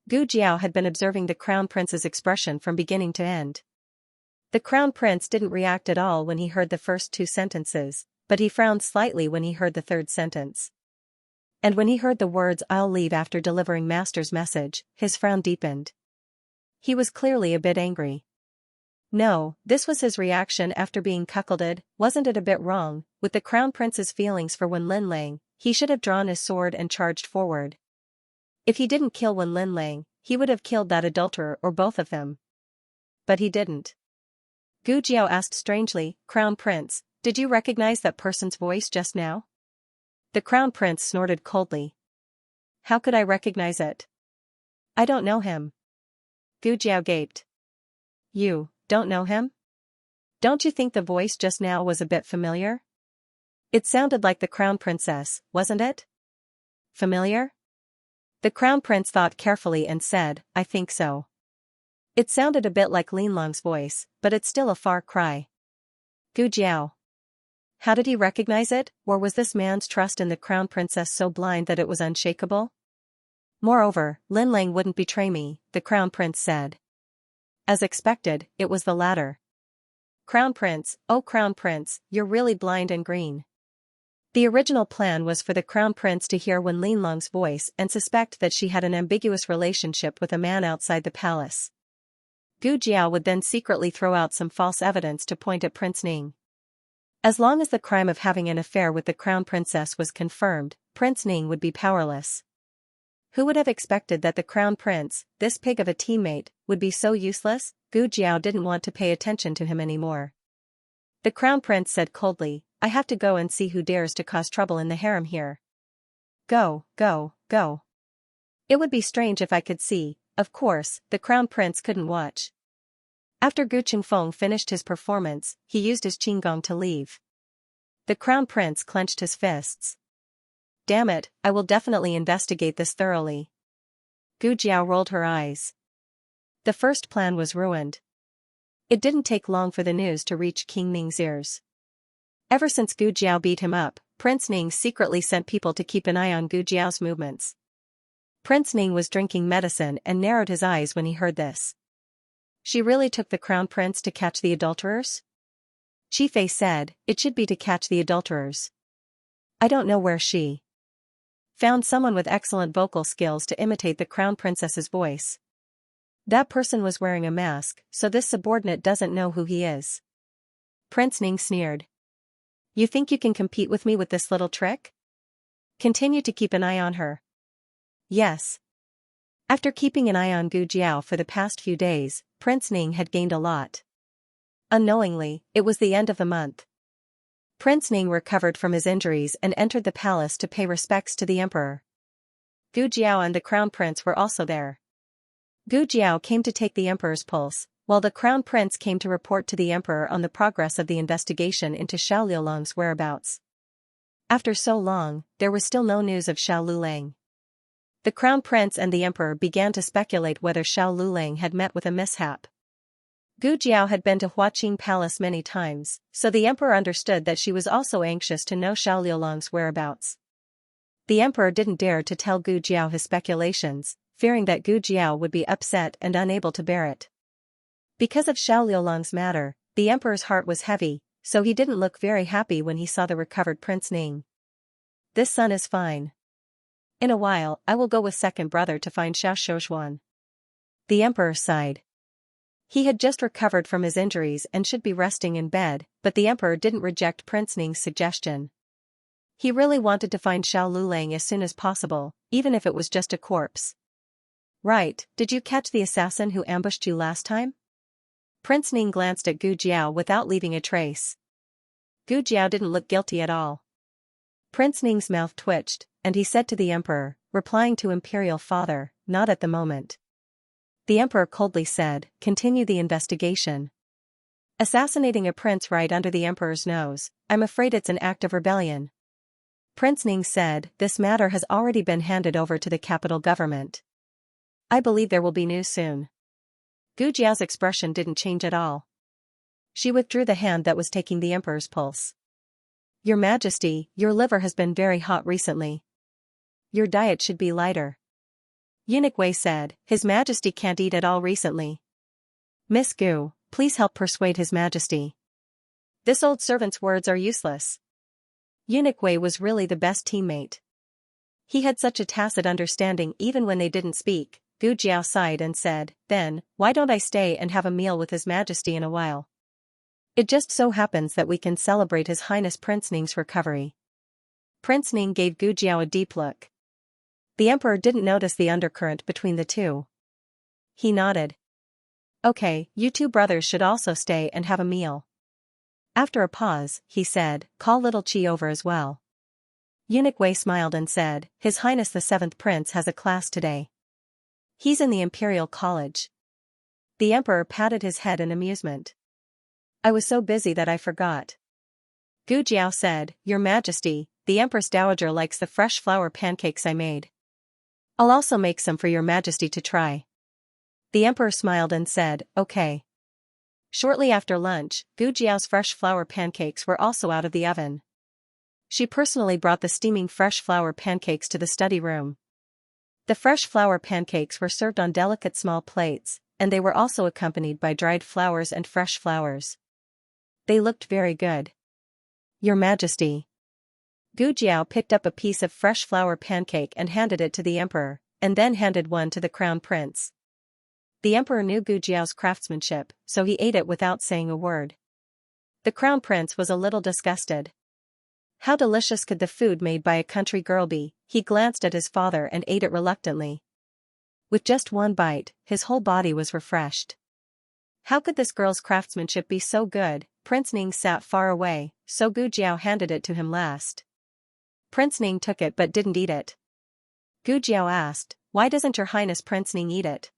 Gu Jiao had been observing the crown prince's expression from beginning to end. The crown prince didn't react at all when he heard the first two sentences, but he frowned slightly when he heard the third sentence. And when he heard the words "I'll leave after delivering master's message," his frown deepened. He was clearly a bit angry. No, this was his reaction after being cuckolded. Wasn't it a bit wrong? With the crown prince's feelings for Wen Linlang, he should have drawn his sword and charged forward. If he didn't kill Wen Linlang, he would have killed that adulterer or both of them. But he didn't. Gu Jiao asked strangely, "Crown Prince, did you recognize that person's voice just now?" The Crown Prince snorted coldly. "How could I recognize it? I don't know him." Gu Jiao gaped. "You don't know him? Don't you think the voice just now was a bit familiar? It sounded like the Crown Princess, wasn't it?" "Familiar?" The Crown Prince thought carefully and said, "I think so. It sounded a bit like Linlong's voice, but it's still a far cry." Gu Jiao. How did he recognize it, or was this man's trust in the Crown Princess so blind that it was unshakable? "Moreover, Linlang wouldn't betray me," the Crown Prince said. As expected, it was the latter. "Crown Prince, oh Crown Prince, you're really blind and green." The original plan was for the Crown Prince to hear Wen Linlong's voice and suspect that she had an ambiguous relationship with a man outside the palace. Gu Jiao would then secretly throw out some false evidence to point at Prince Ning. As long as the crime of having an affair with the Crown Princess was confirmed, Prince Ning would be powerless. Who would have expected that the Crown Prince, this pig of a teammate, would be so useless? Gu Jiao didn't want to pay attention to him anymore. The Crown Prince said coldly, "I have to go and see who dares to cause trouble in the harem here." "Go, go, go. It would be strange if I could see." Of course, the Crown Prince couldn't watch. After Gu Qingfeng finished his performance, he used his qinggong to leave. The Crown Prince clenched his fists. "Damn it, I will definitely investigate this thoroughly." Gu Jiao rolled her eyes. The first plan was ruined. It didn't take long for the news to reach King Ning's ears. Ever since Gu Jiao beat him up, Prince Ning secretly sent people to keep an eye on Gu Jiao's movements. Prince Ning was drinking medicine and narrowed his eyes when he heard this. She really took the Crown Prince to catch the adulterers? Chi Fei said, "It should be to catch the adulterers. I don't know where she found someone with excellent vocal skills to imitate the Crown Princess's voice. That person was wearing a mask, so this subordinate doesn't know who he is." Prince Ning sneered. "You think you can compete with me with this little trick? Continue to keep an eye on her." Yes. After keeping an eye on Gu Jiao for the past few days, Prince Ning had gained a lot. Unknowingly, it was the end of the month. Prince Ning recovered from his injuries and entered the palace to pay respects to the emperor. Gu Jiao and the Crown Prince were also there. Gu Jiao came to take the emperor's pulse, while the Crown Prince came to report to the emperor on the progress of the investigation into Xiao Liulang's whereabouts. After so long, there was still no news of Xiao Liulang. The Crown Prince and the Emperor began to speculate whether Xiao Liulang had met with a mishap. Gu Jiao had been to Huaqing Palace many times, so the Emperor understood that she was also anxious to know Xiao Liulang's whereabouts. The Emperor didn't dare to tell Gu Jiao his speculations, fearing that Gu Jiao would be upset and unable to bear it. Because of Xiao Liulang's matter, the Emperor's heart was heavy, so he didn't look very happy when he saw the recovered Prince Ning. "This sun is fine. In a while, I will go with second brother to find Xiao Shouxuan." The Emperor sighed. He had just recovered from his injuries and should be resting in bed, but the Emperor didn't reject Prince Ning's suggestion. He really wanted to find Xiao Liulang as soon as possible, even if it was just a corpse. "Right, did you catch the assassin who ambushed you last time?" Prince Ning glanced at Gu Jiao without leaving a trace. Gu Jiao didn't look guilty at all. Prince Ning's mouth twitched, and he said to the Emperor, replying to Imperial Father, "Not at the moment." The Emperor coldly said, "Continue the investigation." Assassinating a prince right under the Emperor's nose, I'm afraid it's an act of rebellion. Prince Ning said, "This matter has already been handed over to the capital government. I believe there will be news soon." Gu Jiao's expression didn't change at all. She withdrew the hand that was taking the Emperor's pulse. "Your Majesty, your liver has been very hot recently. Your diet should be lighter." Eunuch Wei said, "His Majesty can't eat at all recently. Miss Gu, please help persuade His Majesty. This old servant's words are useless." Eunuch Wei was really the best teammate. He had such a tacit understanding even when they didn't speak. Gu Jiao sighed and said, "Then, why don't I stay and have a meal with His Majesty in a while? It just so happens that we can celebrate His Highness Prince Ning's recovery." Prince Ning gave Gu Jiao a deep look. The emperor didn't notice the undercurrent between the two. He nodded. "Okay, you two brothers should also stay and have a meal." After a pause, he said, "Call little Qi over as well." Eunuch Wei smiled and said, "His Highness the 7th Prince has a class today. He's in the Imperial College." The emperor patted his head in amusement. "I was so busy that I forgot." Gu Jiao said, "Your Majesty, the Empress Dowager likes the fresh flour pancakes I made. I'll also make some for Your Majesty to try." The emperor smiled and said, "Okay." Shortly after lunch, Gu Jiao's fresh flour pancakes were also out of the oven. She personally brought the steaming fresh flour pancakes to the study room. The fresh flour pancakes were served on delicate small plates, and they were also accompanied by dried flowers and fresh flowers. They looked very good. "Your Majesty." Gu Jiao picked up a piece of fresh flour pancake and handed it to the emperor, and then handed one to the crown prince. The emperor knew Gu Jiao's craftsmanship, so he ate it without saying a word. The crown prince was a little disgusted. How delicious could the food made by a country girl be? He glanced at his father and ate it reluctantly. With just one bite, his whole body was refreshed. How could this girl's craftsmanship be so good? Prince Ning sat far away, so Gu Jiao handed it to him last. Prince Ning took it but didn't eat it. Gu Jiao asked, "Why doesn't Your Highness Prince Ning eat it?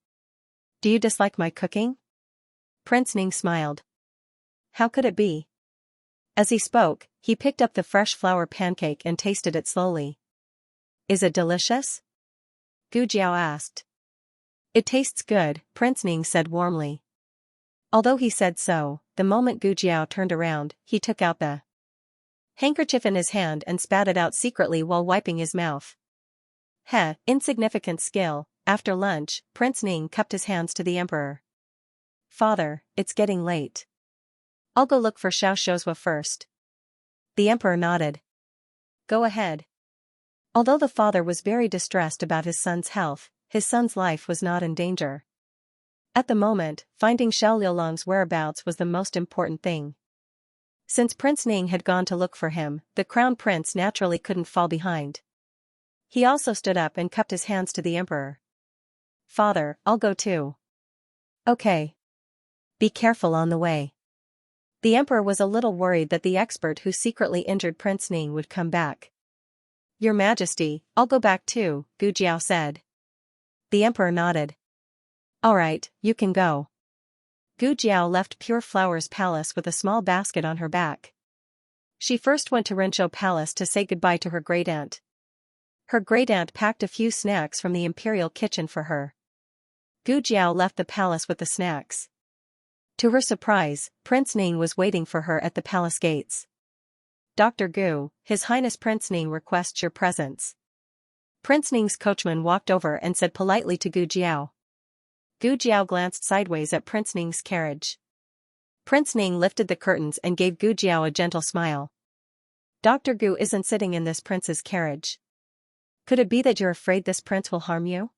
Do you dislike my cooking?" Prince Ning smiled. How could it be? As he spoke, he picked up the fresh flour pancake and tasted it slowly. "Is it delicious?" Gu Jiao asked. "It tastes good," Prince Ning said warmly. Although he said so, the moment Gu Jiao turned around, he took out the handkerchief in his hand and spat it out secretly while wiping his mouth. Insignificant skill. After lunch, Prince Ning cupped his hands to the emperor. "Father, it's getting late. I'll go look for Xiao Shozhua first." The emperor nodded. "Go ahead." Although the father was very distressed about his son's health, his son's life was not in danger. At the moment, finding Xiao Liulong's whereabouts was the most important thing. Since Prince Ning had gone to look for him, the crown prince naturally couldn't fall behind. He also stood up and cupped his hands to the emperor. "Father, I'll go too." "Okay. Be careful on the way." The emperor was a little worried that the expert who secretly injured Prince Ning would come back. "Your Majesty, I'll go back too," Gu Jiao said. The emperor nodded. "All right, you can go." Gu Jiao left Pure Flower's palace with a small basket on her back. She first went to Rinzhou Palace to say goodbye to her great-aunt. Her great-aunt packed a few snacks from the imperial kitchen for her. Gu Jiao left the palace with the snacks. To her surprise, Prince Ning was waiting for her at the palace gates. "Dr. Gu, His Highness Prince Ning requests your presence." Prince Ning's coachman walked over and said politely to Gu Jiao. Gu Jiao glanced sideways at Prince Ning's carriage. Prince Ning lifted the curtains and gave Gu Jiao a gentle smile. "Dr. Gu isn't sitting in this prince's carriage. Could it be that you're afraid this prince will harm you?"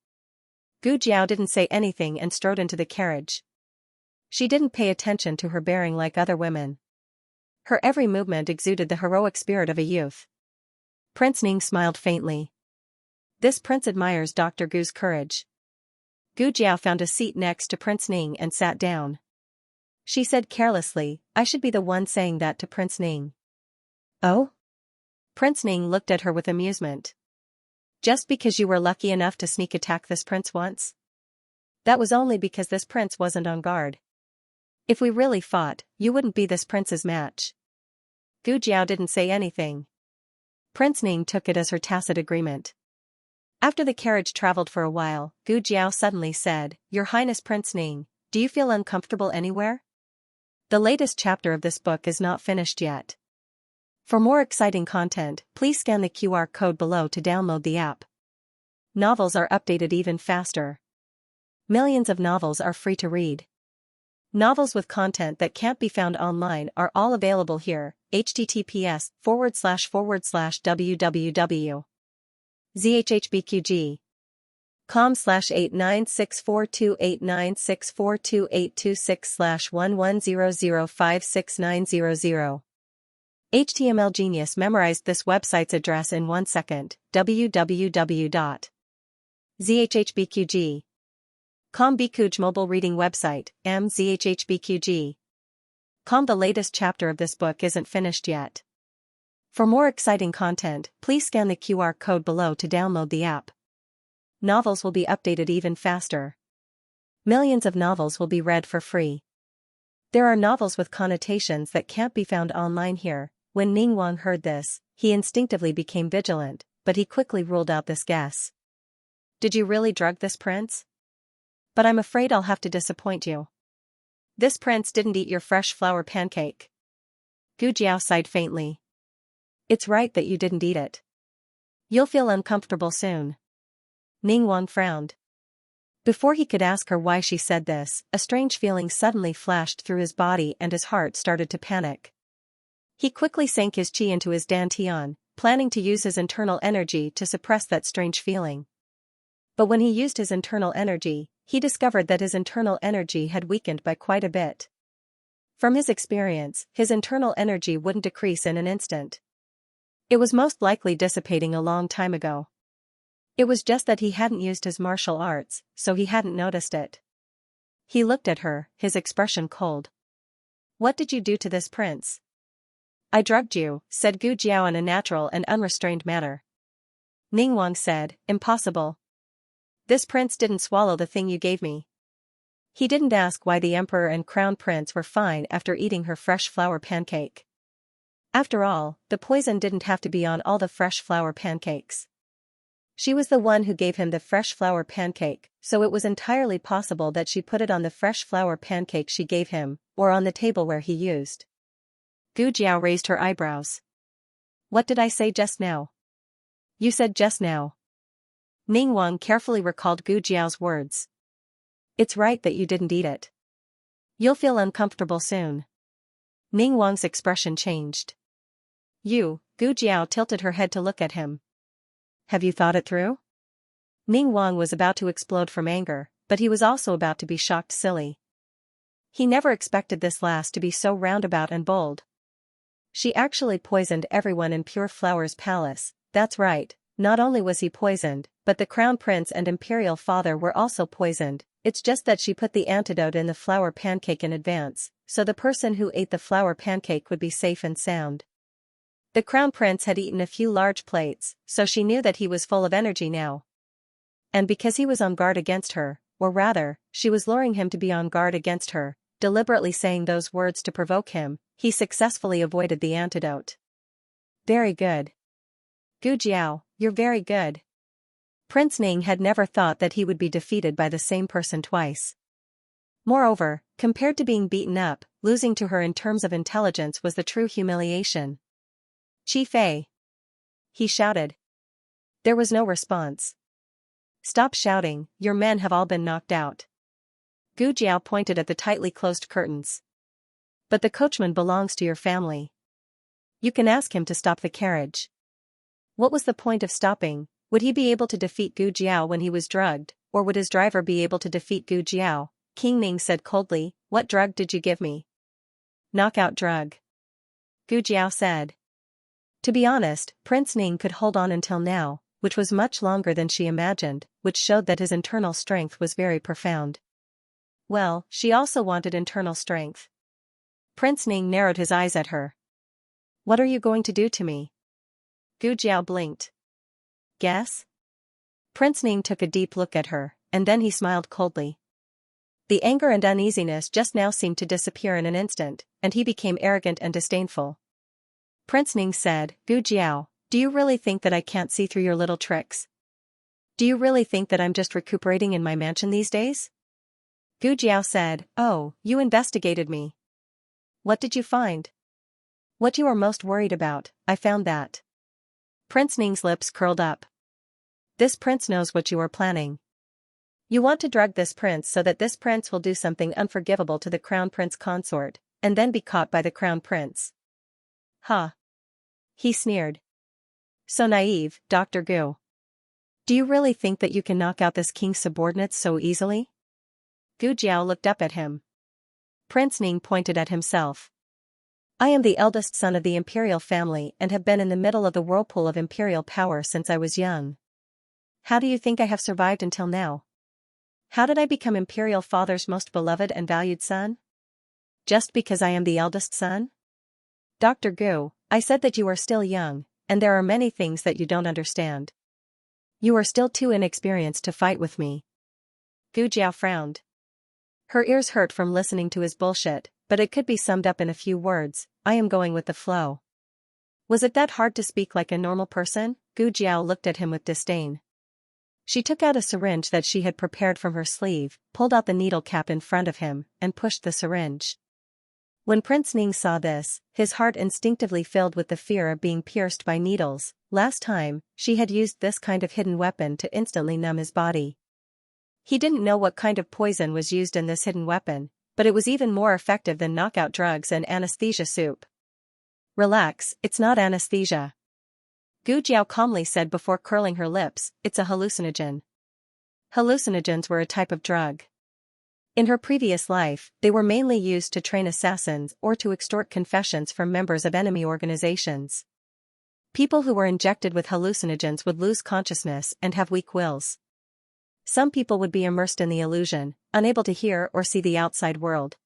Gu Jiao didn't say anything and strode into the carriage. She didn't pay attention to her bearing like other women. Her every movement exuded the heroic spirit of a youth. Prince Ning smiled faintly. This prince admires Dr. Gu's courage. Gu Jiao found a seat next to Prince Ning and sat down. She said carelessly, "I should be the one saying that to Prince Ning." "Oh?" Prince Ning looked at her with amusement. "Just because you were lucky enough to sneak attack this prince once? That was only because this prince wasn't on guard. If we really fought, you wouldn't be this prince's match." Gu Jiao didn't say anything. Prince Ning took it as her tacit agreement. After the carriage traveled for a while, Gu Jiao suddenly said, "Your Highness Prince Ning, do you feel uncomfortable anywhere?" The latest chapter of this book is not finished yet. For more exciting content, please scan the QR code below to download the app. Novels are updated even faster. Millions of novels are free to read. Novels with content that can't be found online are all available here. https://www ZHHBQG. com/8964289642826/1100569000. HTML Genius memorized this website's address in 1 second. www.zhhbqg.com Bikuj mobile reading website, zhhbqg.com. The latest chapter of this book isn't finished yet. For more exciting content, please scan the QR code below to download the app. Novels will be updated even faster. Millions of novels will be read for free. There are novels with connotations that can't be found online here. When Ning Wang heard this, he instinctively became vigilant, but he quickly ruled out this guess. Did you really drug this prince? But I'm afraid I'll have to disappoint you. This prince didn't eat your fresh flour pancake. Gu Jiao sighed faintly. It's right that you didn't eat it. You'll feel uncomfortable soon. Ning Wang frowned. Before he could ask her why she said this, a strange feeling suddenly flashed through his body and his heart started to panic. He quickly sank his qi into his dantian, planning to use his internal energy to suppress that strange feeling. But when he used his internal energy, he discovered that his internal energy had weakened by quite a bit. From his experience, his internal energy wouldn't decrease in an instant. It was most likely dissipating a long time ago. It was just that he hadn't used his martial arts, so he hadn't noticed it. He looked at her, his expression cold. What did you do to this prince? I drugged you, said Gu Jiao in a natural and unrestrained manner. Ning Wang said, impossible. This prince didn't swallow the thing you gave me. He didn't ask why the emperor and crown prince were fine after eating her fresh flour pancake. After all, the poison didn't have to be on all the fresh flour pancakes. She was the one who gave him the fresh flour pancake, so it was entirely possible that she put it on the fresh flour pancake she gave him, or on the table where he used. Gu Jiao raised her eyebrows. What did I say just now? You said just now. Ning Wang carefully recalled Gu Jiao's words. It's right that you didn't eat it. You'll feel uncomfortable soon. Ning Wang's expression changed. Gu Jiao tilted her head to look at him. Have you thought it through? Ning Wang was about to explode from anger, but he was also about to be shocked silly. He never expected this last to be so roundabout and bold. She actually poisoned everyone in Pure Flower's palace, that's right, not only was he poisoned, but the crown prince and imperial father were also poisoned. It's just that she put the antidote in the flour pancake in advance, so the person who ate the flour pancake would be safe and sound. The crown prince had eaten a few large plates, so she knew that he was full of energy now. And because he was on guard against her, or rather, she was luring him to be on guard against her, deliberately saying those words to provoke him, he successfully avoided the antidote. Very good. Gu Jiao, you're very good. Prince Ning had never thought that he would be defeated by the same person twice. Moreover, compared to being beaten up, losing to her in terms of intelligence was the true humiliation. Qi Fei. He shouted. There was no response. Stop shouting, your men have all been knocked out. Gu Jiao pointed at the tightly closed curtains. But the coachman belongs to your family. You can ask him to stop the carriage. What was the point of stopping? Would he be able to defeat Gu Jiao when he was drugged, or would his driver be able to defeat Gu Jiao? King Ning said coldly, what drug did you give me? Knockout drug. Gu Jiao said. To be honest, Prince Ning could hold on until now, which was much longer than she imagined, which showed that his internal strength was very profound. Well, she also wanted internal strength. Prince Ning narrowed his eyes at her. What are you going to do to me? Gu Jiao blinked. Guess? Prince Ning took a deep look at her, and then he smiled coldly. The anger and uneasiness just now seemed to disappear in an instant, and he became arrogant and disdainful. Prince Ning said, Gu Jiao, do you really think that I can't see through your little tricks? Do you really think that I'm just recuperating in my mansion these days? Gu Jiao said, oh, you investigated me. What did you find? What you are most worried about, I found that. Prince Ning's lips curled up. This prince knows what you are planning. You want to drug this prince so that this prince will do something unforgivable to the crown prince consort, and then be caught by the crown prince. Ha! He sneered. So naive, Dr. Gu. Do you really think that you can knock out this king's subordinates so easily? Gu Jiao looked up at him. Prince Ning pointed at himself. I am the eldest son of the imperial family and have been in the middle of the whirlpool of imperial power since I was young. How do you think I have survived until now? How did I become imperial father's most beloved and valued son? Just because I am the eldest son? Dr. Gu, I said that you are still young, and there are many things that you don't understand. You are still too inexperienced to fight with me. Gu Jiao frowned. Her ears hurt from listening to his bullshit, but it could be summed up in a few words: I am going with the flow. Was it that hard to speak like a normal person? Gu Jiao looked at him with disdain. She took out a syringe that she had prepared from her sleeve, pulled out the needle cap in front of him, and pushed the syringe. When Prince Ning saw this, his heart instinctively filled with the fear of being pierced by needles. Last time, she had used this kind of hidden weapon to instantly numb his body. He didn't know what kind of poison was used in this hidden weapon, but it was even more effective than knockout drugs and anesthesia soup. Relax, it's not anesthesia. Gu Jiao calmly said before curling her lips, it's a hallucinogen. Hallucinogens were a type of drug. In her previous life, they were mainly used to train assassins or to extort confessions from members of enemy organizations. People who were injected with hallucinogens would lose consciousness and have weak wills. Some people would be immersed in the illusion, unable to hear or see the outside world.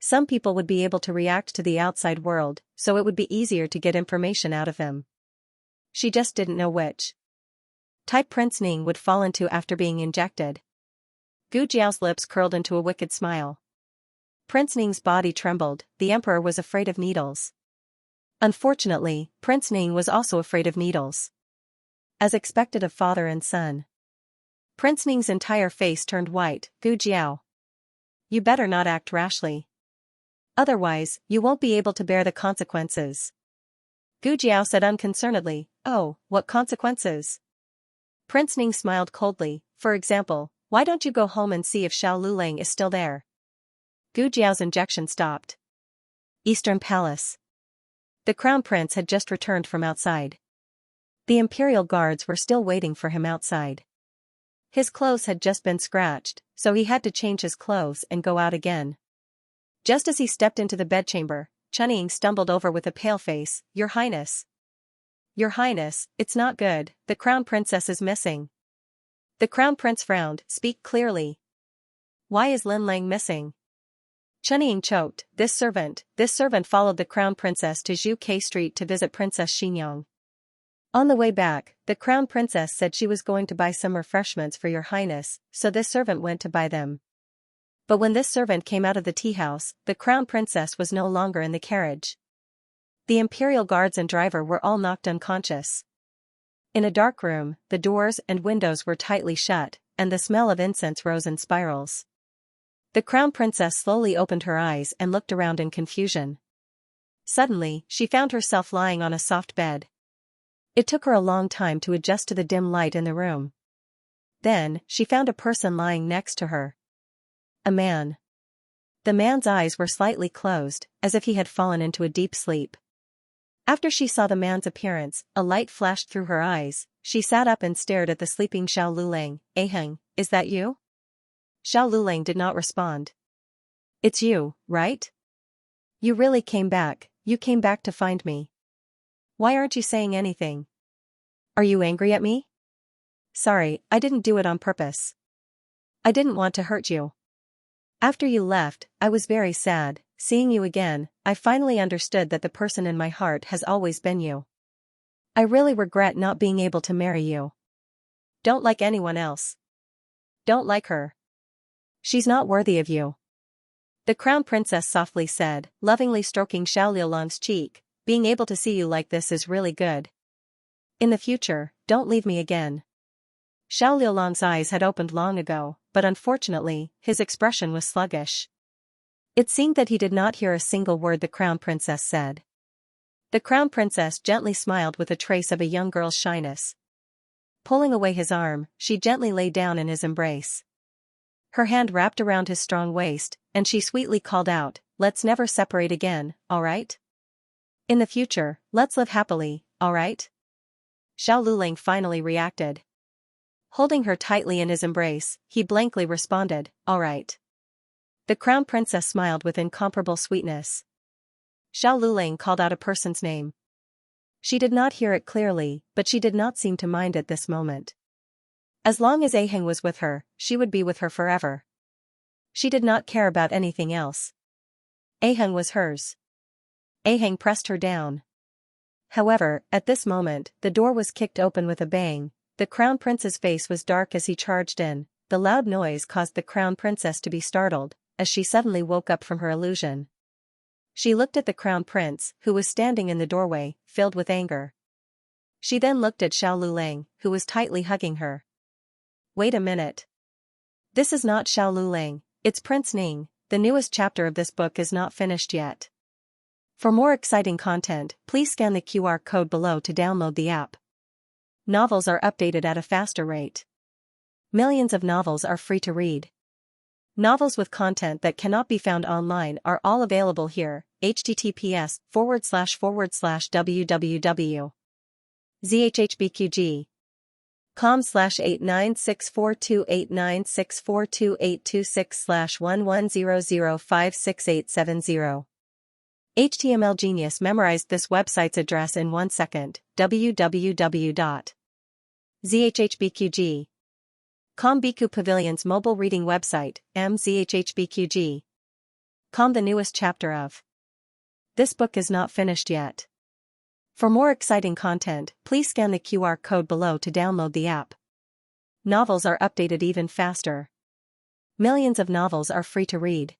Some people would be able to react to the outside world, so it would be easier to get information out of them. She just didn't know which type Prince Ning would fall into after being injected. Gu Jiao's lips curled into a wicked smile. Prince Ning's body trembled. The emperor was afraid of needles. Unfortunately, Prince Ning was also afraid of needles. As expected of father and son. Prince Ning's entire face turned white. Gu Jiao, you better not act rashly. Otherwise, you won't be able to bear the consequences. Gu Jiao said unconcernedly, oh, what consequences? Prince Ning smiled coldly. For example, why don't you go home and see if Xiao Lulang is still there? Gu Jiao's injection stopped. Eastern Palace. The crown prince had just returned from outside. The imperial guards were still waiting for him outside. His clothes had just been scratched, so he had to change his clothes and go out again. Just as he stepped into the bedchamber, Chunying stumbled over with a pale face. Your Highness. Your Highness, it's not good, the crown princess is missing. The crown prince frowned. Speak clearly. Why is Lin Lang missing? Chunying choked. This servant followed the crown princess to Zhu Street to visit Princess Xinyang. On the way back, the crown princess said she was going to buy some refreshments for your highness, so this servant went to buy them. But when this servant came out of the tea house, the crown princess was no longer in the carriage. The imperial guards and driver were all knocked unconscious. In a dark room, the doors and windows were tightly shut, and the smell of incense rose in spirals. The crown princess slowly opened her eyes and looked around in confusion. Suddenly, she found herself lying on a soft bed. It took her a long time to adjust to the dim light in the room. Then, she found a person lying next to her. A man. The man's eyes were slightly closed, as if he had fallen into a deep sleep. After she saw the man's appearance, a light flashed through her eyes. She sat up and stared at the sleeping Xiao Lulang. Aheng, is that you? Xiao Lulang did not respond. It's you, right? You really came back, you came back to find me. Why aren't you saying anything? Are you angry at me? Sorry, I didn't do it on purpose. I didn't want to hurt you. After you left, I was very sad. Seeing you again, I finally understood that the person in my heart has always been you. I really regret not being able to marry you. Don't like anyone else. Don't like her. She's not worthy of you. The crown princess softly said, lovingly stroking Xiao Liulang's cheek. Being able to see you like this is really good. In the future, don't leave me again. Xiao Liulang's eyes had opened long ago, but unfortunately, his expression was sluggish. It seemed that he did not hear a single word the crown princess said. The crown princess gently smiled with a trace of a young girl's shyness. Pulling away his arm, she gently lay down in his embrace. Her hand wrapped around his strong waist, and she sweetly called out, let's never separate again, alright? In the future, let's live happily, alright? Xiao Lulang finally reacted. Holding her tightly in his embrace, he blankly responded, "All right." The crown princess smiled with incomparable sweetness. Xiao Luling called out a person's name. She did not hear it clearly, but she did not seem to mind at this moment. As long as Aheng was with her, she would be with her forever. She did not care about anything else. Aheng was hers. Aheng pressed her down. However, at this moment, the door was kicked open with a bang. The crown prince's face was dark as he charged in. The loud noise caused the crown princess to be startled, as she suddenly woke up from her illusion. She looked at the crown prince, who was standing in the doorway, filled with anger. She then looked at Xiao Lulang, who was tightly hugging her. Wait a minute. This is not Xiao Lulang, it's Prince Ning. The newest chapter of this book is not finished yet. For more exciting content, please scan the QR code below to download the app. Novels are updated at a faster rate. Millions of novels are free to read. Novels with content that cannot be found online are all available here. https://www.zhhbqg.com/896428964286/1100568770. HTML Genius memorized this website's address in 1 second. www.zhhbqg.com Biku Pavilion's mobile reading website, mzhhbqg.com. The newest chapter of this book is not finished yet. For more exciting content, please scan the QR code below to download the app. Novels are updated even faster. Millions of novels are free to read.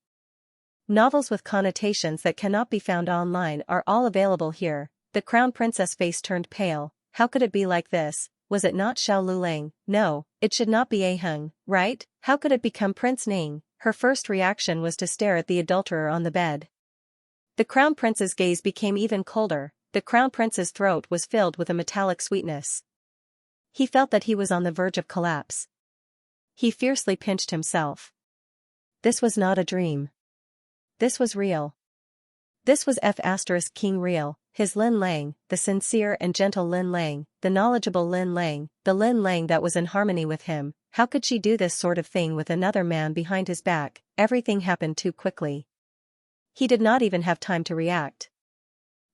Novels with connotations that cannot be found online are all available here. The crown princess face turned pale. How could it be like this? Was it not Xiao Lulang? No, it should not be Aheng, right? How could it become Prince Ning? Her first reaction was to stare at the adulterer on the bed. The crown prince's gaze became even colder. The crown prince's throat was filled with a metallic sweetness. He felt that he was on the verge of collapse. He fiercely pinched himself. This was not a dream. This was real. This was King real, his Lin Lang, the sincere and gentle Lin Lang, the knowledgeable Lin Lang, the Lin Lang that was in harmony with him. How could she do this sort of thing with another man behind his back? Everything happened too quickly. He did not even have time to react.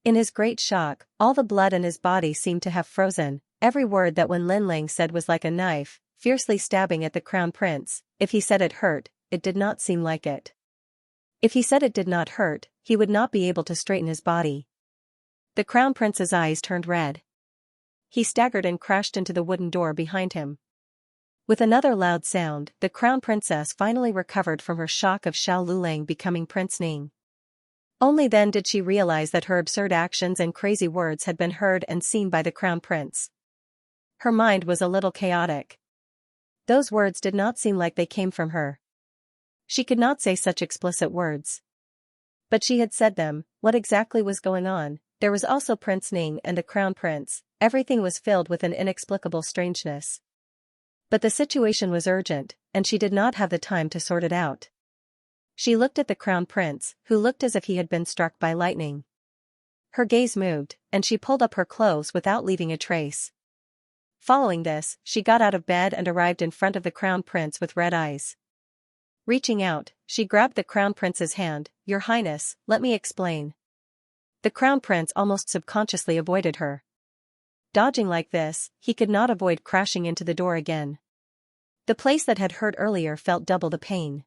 In his great shock, all the blood in his body seemed to have frozen. Every word that Wen Lin Lang said was like a knife, fiercely stabbing at the crown prince. If he said it hurt, it did not seem like it. If he said it did not hurt, he would not be able to straighten his body. The crown prince's eyes turned red. He staggered and crashed into the wooden door behind him. With another loud sound, the crown princess finally recovered from her shock of Xiao Lulang becoming Prince Ning. Only then did she realize that her absurd actions and crazy words had been heard and seen by the crown prince. Her mind was a little chaotic. Those words did not seem like they came from her. She could not say such explicit words. But she had said them. What exactly was going on? There was also Prince Ning and the crown prince. Everything was filled with an inexplicable strangeness. But the situation was urgent, and she did not have the time to sort it out. She looked at the crown prince, who looked as if he had been struck by lightning. Her gaze moved, and she pulled up her clothes without leaving a trace. Following this, she got out of bed and arrived in front of the crown prince with red eyes. Reaching out, she grabbed the crown prince's hand. "Your Highness, let me explain." The crown prince almost subconsciously avoided her. Dodging like this, he could not avoid crashing into the door again. The place that had hurt earlier felt double the pain.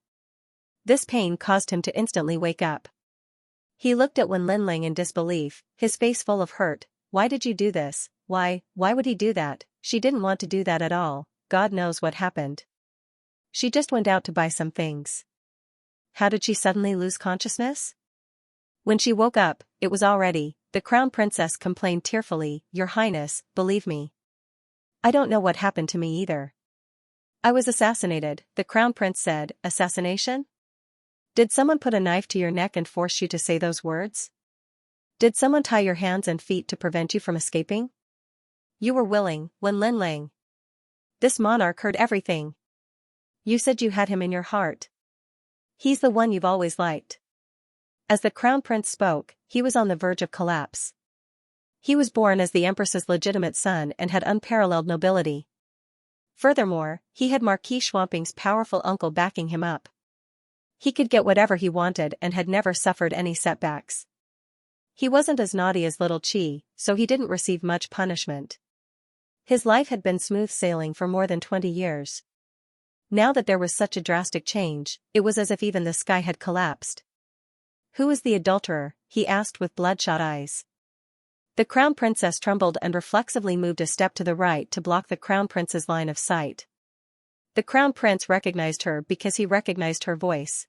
This pain caused him to instantly wake up. He looked at Wen Linling in disbelief, his face full of hurt. "Why did you do this? Why would he do that?" She didn't want to do that at all. God knows what happened. She just went out to buy some things. How did she suddenly lose consciousness? When she woke up, it was already. The crown princess complained tearfully, "Your Highness, believe me. I don't know what happened to me either." "I was assassinated," the crown prince said. "Assassination? Did someone put a knife to your neck and force you to say those words? Did someone tie your hands and feet to prevent you from escaping? You were willing, Wen Linling. This monarch heard everything. You said you had him in your heart. He's the one you've always liked." As the crown prince spoke, he was on the verge of collapse. He was born as the empress's legitimate son and had unparalleled nobility. Furthermore, he had Marquis Schwamping's powerful uncle backing him up. He could get whatever he wanted and had never suffered any setbacks. He wasn't as naughty as little Chi, so he didn't receive much punishment. His life had been smooth sailing for more than 20 years. Now that there was such a drastic change, it was as if even the sky had collapsed. "Who is the adulterer?" he asked with bloodshot eyes. The Crown Princess trembled and reflexively moved a step to the right to block the Crown Prince's line of sight. The Crown Prince recognized her because he recognized her voice.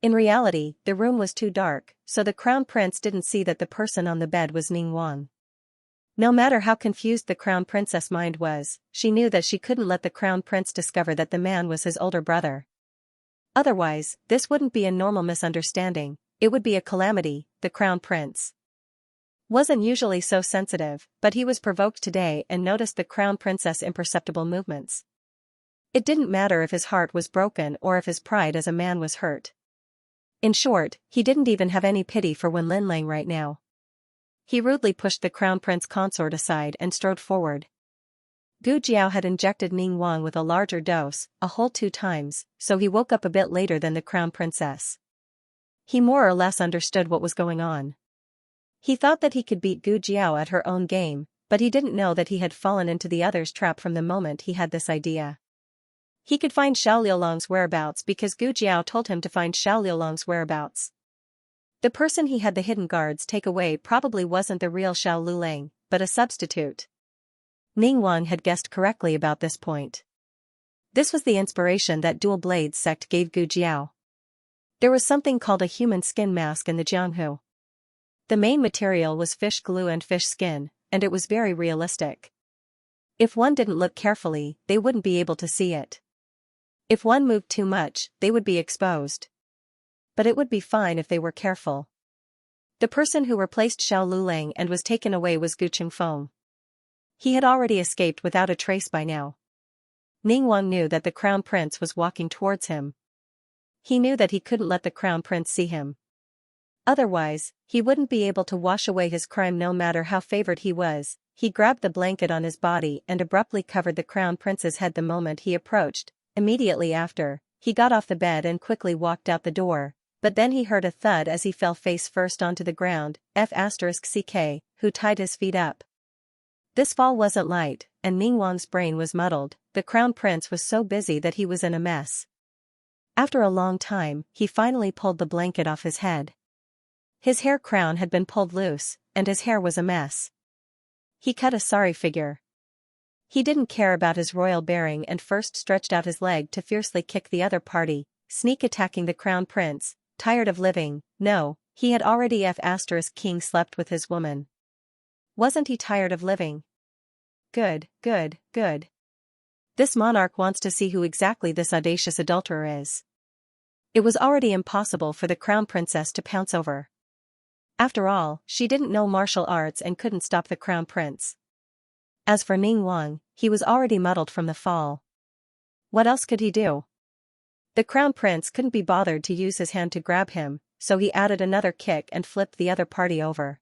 In reality, the room was too dark, so the Crown Prince didn't see that the person on the bed was Ning Wang. No matter how confused the Crown Princess' mind was, she knew that she couldn't let the Crown Prince discover that the man was his older brother. Otherwise, this wouldn't be a normal misunderstanding, it would be a calamity. The Crown Prince wasn't usually so sensitive, but he was provoked today and noticed the Crown Princess' imperceptible movements. It didn't matter if his heart was broken or if his pride as a man was hurt. In short, he didn't even have any pity for Wen Linlang right now. He rudely pushed the Crown Prince consort aside and strode forward. Gu Jiao had injected Ning Wang with a larger dose, a whole 2 times, so he woke up a bit later than the Crown Princess. He more or less understood what was going on. He thought that he could beat Gu Jiao at her own game, but he didn't know that he had fallen into the other's trap from the moment he had this idea. He could find Xiao Liulong's whereabouts because Gu Jiao told him to find Xiao Liulong's whereabouts. The person he had the hidden guards take away probably wasn't the real Xiao Liulang, but a substitute. Ning Wang had guessed correctly about this point. This was the inspiration that Dual Blades sect gave Gu Jiao. There was something called a human skin mask in the Jianghu. The main material was fish glue and fish skin, and it was very realistic. If one didn't look carefully, they wouldn't be able to see it. If one moved too much, they would be exposed. But it would be fine if they were careful. The person who replaced Xiao Liulang and was taken away was Gu Qingfeng. He had already escaped without a trace by now. Ning Wang knew that the Crown Prince was walking towards him. He knew that he couldn't let the Crown Prince see him. Otherwise, he wouldn't be able to wash away his crime no matter how favored he was. He grabbed the blanket on his body and abruptly covered the Crown Prince's head the moment he approached. Immediately after, he got off the bed and quickly walked out the door, but then he heard a thud as he fell face first onto the ground. F***ck, who tied his feet up. This fall wasn't light, and Ning Wang's brain was muddled. The Crown Prince was so busy that he was in a mess. After a long time, he finally pulled the blanket off his head. His hair crown had been pulled loose, and his hair was a mess. He cut a sorry figure. He didn't care about his royal bearing and first stretched out his leg to fiercely kick the other party, sneak attacking the Crown Prince. Tired of living? No, he had already King slept with his woman. Wasn't he tired of living? Good, good, good. This monarch wants to see who exactly this audacious adulterer is. It was already impossible for the Crown Princess to pounce over. After all, she didn't know martial arts and couldn't stop the Crown Prince. As for Ning Wang, he was already muddled from the fall. What else could he do? The Crown Prince couldn't be bothered to use his hand to grab him, so he added another kick and flipped the other party over.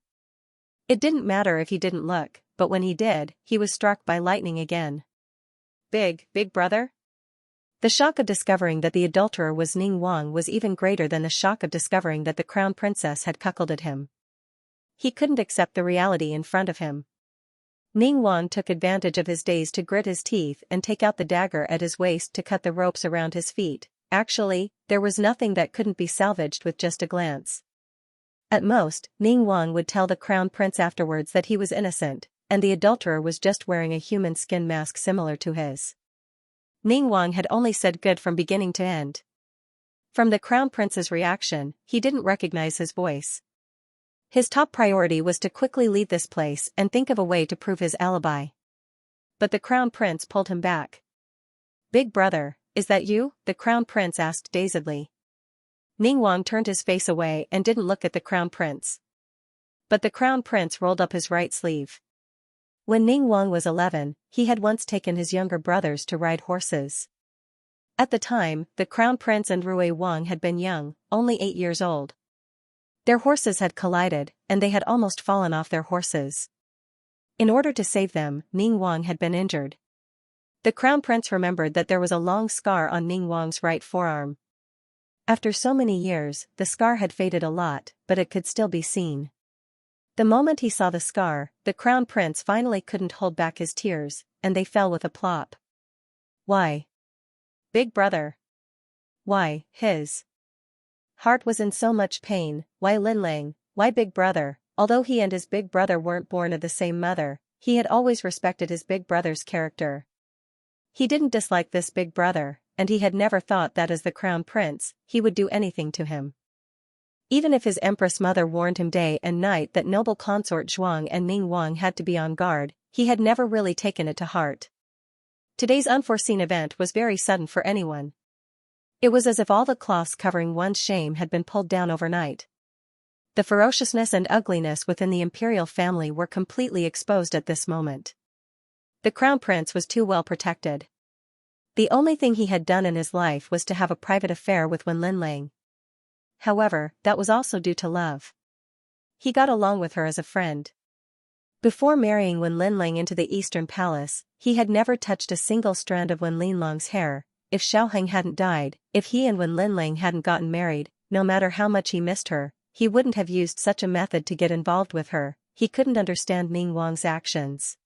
It didn't matter if he didn't look, but when he did, he was struck by lightning again. Big brother? The shock of discovering that the adulterer was Ning Wang was even greater than the shock of discovering that the Crown Princess had cuckolded him. He couldn't accept the reality in front of him. Ning Wang took advantage of his daze to grit his teeth and take out the dagger at his waist to cut the ropes around his feet. Actually, there was nothing that couldn't be salvaged with just a glance. At most, Ning Wang would tell the Crown Prince afterwards that he was innocent, and the adulterer was just wearing a human skin mask similar to his. Ning Wang had only said good from beginning to end. From the Crown Prince's reaction, he didn't recognize his voice. His top priority was to quickly leave this place and think of a way to prove his alibi. But the Crown Prince pulled him back. Big brother, is that you? The Crown Prince asked dazedly. Ning Wang turned his face away and didn't look at the Crown Prince. But the Crown Prince rolled up his right sleeve. When Ning Wang was 11, he had once taken his younger brothers to ride horses. At the time, the Crown Prince and Rui Wang had been young, only 8 years old. Their horses had collided, and they had almost fallen off their horses. In order to save them, Ning Wang had been injured. The crown prince remembered that there was a long scar on Ning Wang's right forearm. After so many years, the scar had faded a lot, but it could still be seen. The moment he saw the scar, the crown prince finally couldn't hold back his tears, and they fell with a plop. Why? Big brother. Why, his heart was in so much pain. Why Linlang? Why big brother? Although he and his big brother weren't born of the same mother, he had always respected his big brother's character. He didn't dislike this big brother, and he had never thought that as the crown prince, he would do anything to him. Even if his empress mother warned him day and night that noble consort Zhuang and Ning Wang had to be on guard, he had never really taken it to heart. Today's unforeseen event was very sudden for anyone. It was as if all the cloths covering one's shame had been pulled down overnight. The ferociousness and ugliness within the imperial family were completely exposed at this moment. The crown prince was too well protected. The only thing he had done in his life was to have a private affair with Wen Linlang. However, that was also due to love. He got along with her as a friend. Before marrying Wen Linlang into the Eastern Palace, he had never touched a single strand of Wen Linlang's hair. If Xiaoheng hadn't died, if he and Wen Linlang hadn't gotten married, no matter how much he missed her, he wouldn't have used such a method to get involved with her. He couldn't understand Ning Wang's actions.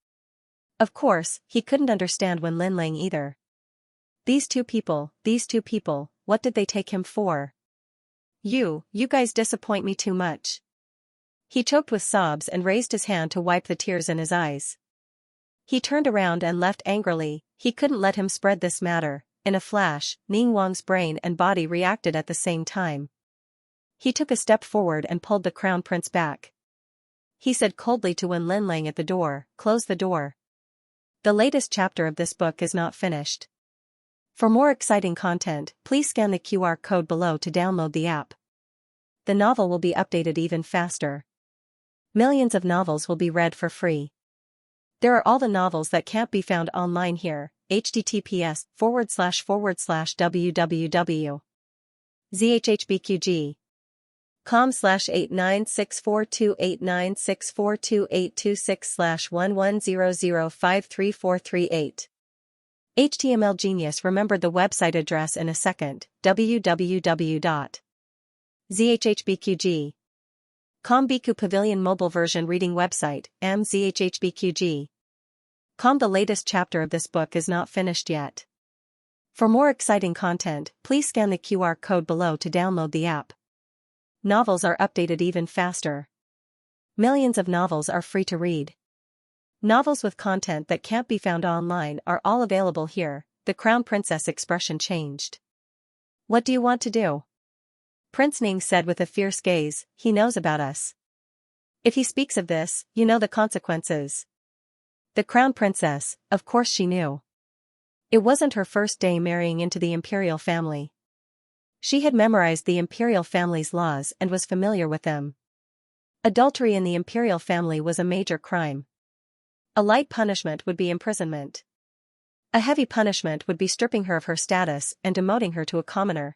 Of course, he couldn't understand Wen Linlang either. These two people, what did they take him for? You guys disappoint me too much. He choked with sobs and raised his hand to wipe the tears in his eyes. He turned around and left angrily. He couldn't let him spread this matter. In a flash, Ning Wang's brain and body reacted at the same time. He took a step forward and pulled the crown prince back. He said coldly to Wen Linlang at the door, "Close the door." The latest chapter of this book is not finished. For more exciting content, please scan the QR code below to download the app. The novel will be updated even faster. Millions of novels will be read for free. There are all the novels that can't be found online here. https://www.zhbqg.com/896428964286/1100534338. HTML Genius remembered the website address in a second. www.zhbqg.com Biku Pavilion mobile version reading website, mzhbqg.com. The latest chapter of this book is not finished yet. For more exciting content, please scan the QR code below to download the app. Novels are updated even faster. Millions of novels are free to read. Novels with content that can't be found online are all available here. The Crown Princess expression changed. What do you want to do? Prince Ning said with a fierce gaze. He knows about us. If he speaks of this, you know the consequences. The Crown Princess, of course she knew. It wasn't her first day marrying into the imperial family. She had memorized the imperial family's laws and was familiar with them. Adultery in the imperial family was a major crime. A light punishment would be imprisonment. A heavy punishment would be stripping her of her status and demoting her to a commoner.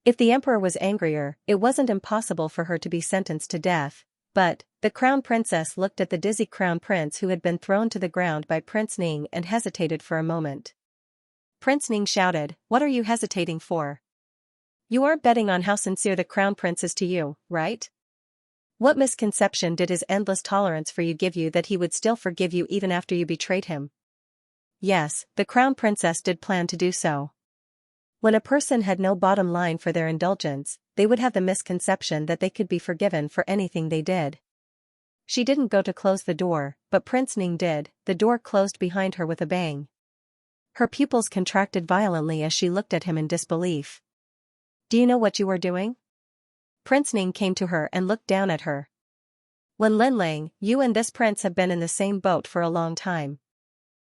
If the emperor was angrier, it wasn't impossible for her to be sentenced to death, but the crown princess looked at the dizzy crown prince who had been thrown to the ground by Prince Ning and hesitated for a moment. Prince Ning shouted, "What are you hesitating for? You aren't betting on how sincere the crown prince is to you, right? What misconception did his endless tolerance for you give you that he would still forgive you even after you betrayed him?" Yes, the crown princess did plan to do so. When a person had no bottom line for their indulgence, they would have the misconception that they could be forgiven for anything they did. She didn't go to close the door, but Prince Ning did. The door closed behind her with a bang. Her pupils contracted violently as she looked at him in disbelief. "Do you know what you are doing?" Prince Ning came to her and looked down at her. "Wen Linlang, you and this prince have been in the same boat for a long time.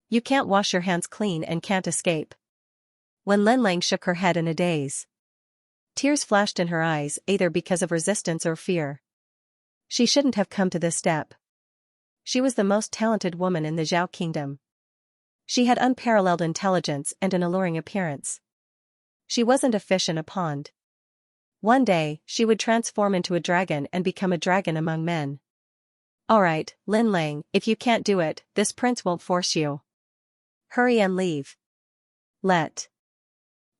You can't wash your hands clean and can't escape." Wen Linlang shook her head in a daze. Tears flashed in her eyes, either because of resistance or fear. She shouldn't have come to this step. She was the most talented woman in the Zhao kingdom. She had unparalleled intelligence and an alluring appearance. She wasn't a fish in a pond. One day, she would transform into a dragon and become a dragon among men. "Alright, Linlang, if you can't do it, this prince won't force you." Hurry and leave. Let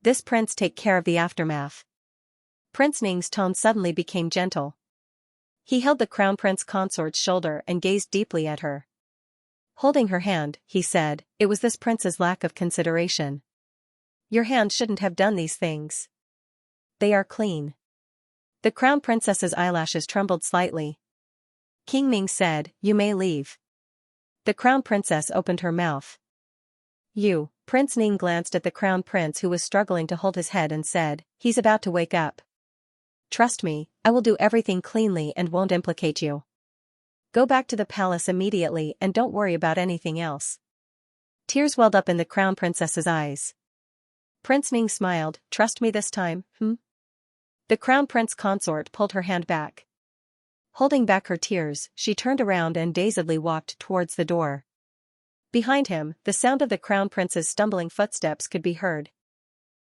this prince take care of the aftermath. Prince Ning's tone suddenly became gentle. He held the crown prince consort's shoulder and gazed deeply at her. Holding her hand, he said, "It was this prince's lack of consideration. Your hand shouldn't have done these things. They are clean." The crown princess's eyelashes trembled slightly. King Ming said, "You may leave." The crown princess opened her mouth. "You." Prince Ning glanced at the crown prince who was struggling to hold his head and said, "He's about to wake up. Trust me, I will do everything cleanly and won't implicate you. Go back to the palace immediately and don't worry about anything else." Tears welled up in the crown princess's eyes. Prince Ning smiled, "Trust me this time, The crown prince consort pulled her hand back. Holding back her tears, she turned around and dazedly walked towards the door. Behind him, the sound of the crown prince's stumbling footsteps could be heard.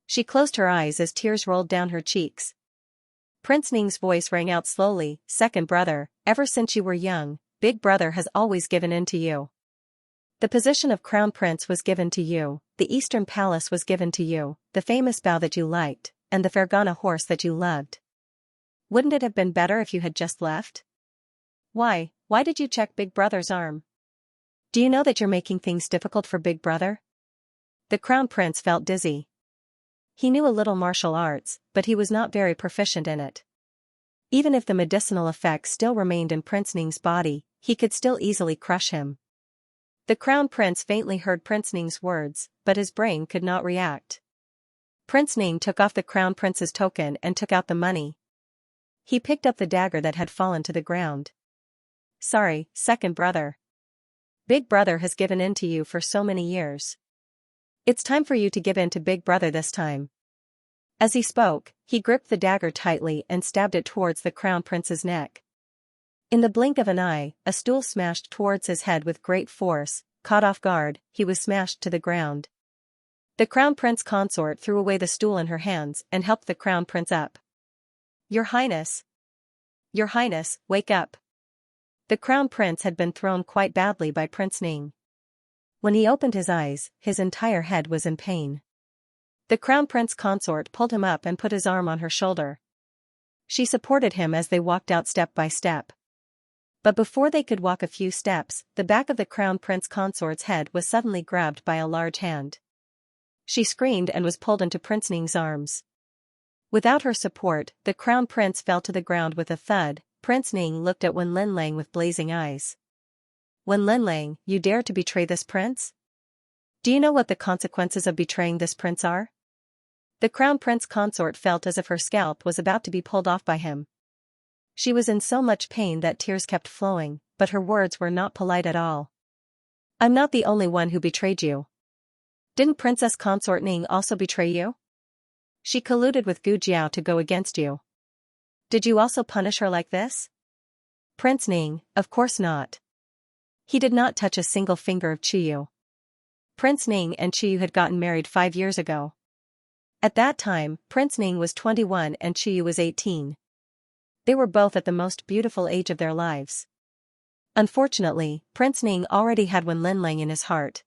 She closed her eyes as tears rolled down her cheeks. Prince Ning's voice rang out slowly, "Second brother, ever since you were young, Big Brother has always given in to you. The position of crown prince was given to you, the Eastern Palace was given to you, the famous bow that you liked, and the Fergana horse that you loved. Wouldn't it have been better if you had just left? Why did you check Big Brother's arm? Do you know that you're making things difficult for Big Brother?" The crown prince felt dizzy. He knew a little martial arts, but he was not very proficient in it. Even if the medicinal effects still remained in Prince Ning's body, he could still easily crush him. The crown prince faintly heard Prince Ning's words, but his brain could not react. Prince Ning took off the crown prince's token and took out the money. He picked up the dagger that had fallen to the ground. "Sorry, second brother. Big Brother has given in to you for so many years. It's time for you to give in to Big Brother this time." As he spoke, he gripped the dagger tightly and stabbed it towards the crown prince's neck. In the blink of an eye, a stool smashed towards his head with great force. Caught off guard, he was smashed to the ground. The crown prince consort threw away the stool in her hands and helped the crown prince up. Your Highness, wake up." The crown prince had been thrown quite badly by Prince Ning. When he opened his eyes, his entire head was in pain. The crown prince consort pulled him up and put his arm on her shoulder. She supported him as they walked out step by step. But before they could walk a few steps, the back of the crown prince consort's head was suddenly grabbed by a large hand. She screamed and was pulled into Prince Ning's arms. Without her support, the crown prince fell to the ground with a thud. Prince Ning looked at Wen Linlang with blazing eyes. "Wen Linlang, you dare to betray this prince? Do you know what the consequences of betraying this prince are?" The crown prince consort felt as if her scalp was about to be pulled off by him. She was in so much pain that tears kept flowing, but her words were not polite at all. "I'm not the only one who betrayed you. Didn't Princess Consort Ning also betray you? She colluded with Gu Jiao to go against you. Did you also punish her like this?" Prince Ning, of course not. He did not touch a single finger of Chiyu. Prince Ning and Chiyu had gotten married 5 years ago. At that time, Prince Ning was 21 and Chiyu was 18. They were both at the most beautiful age of their lives. Unfortunately, Prince Ning already had Wen Linlang in his heart.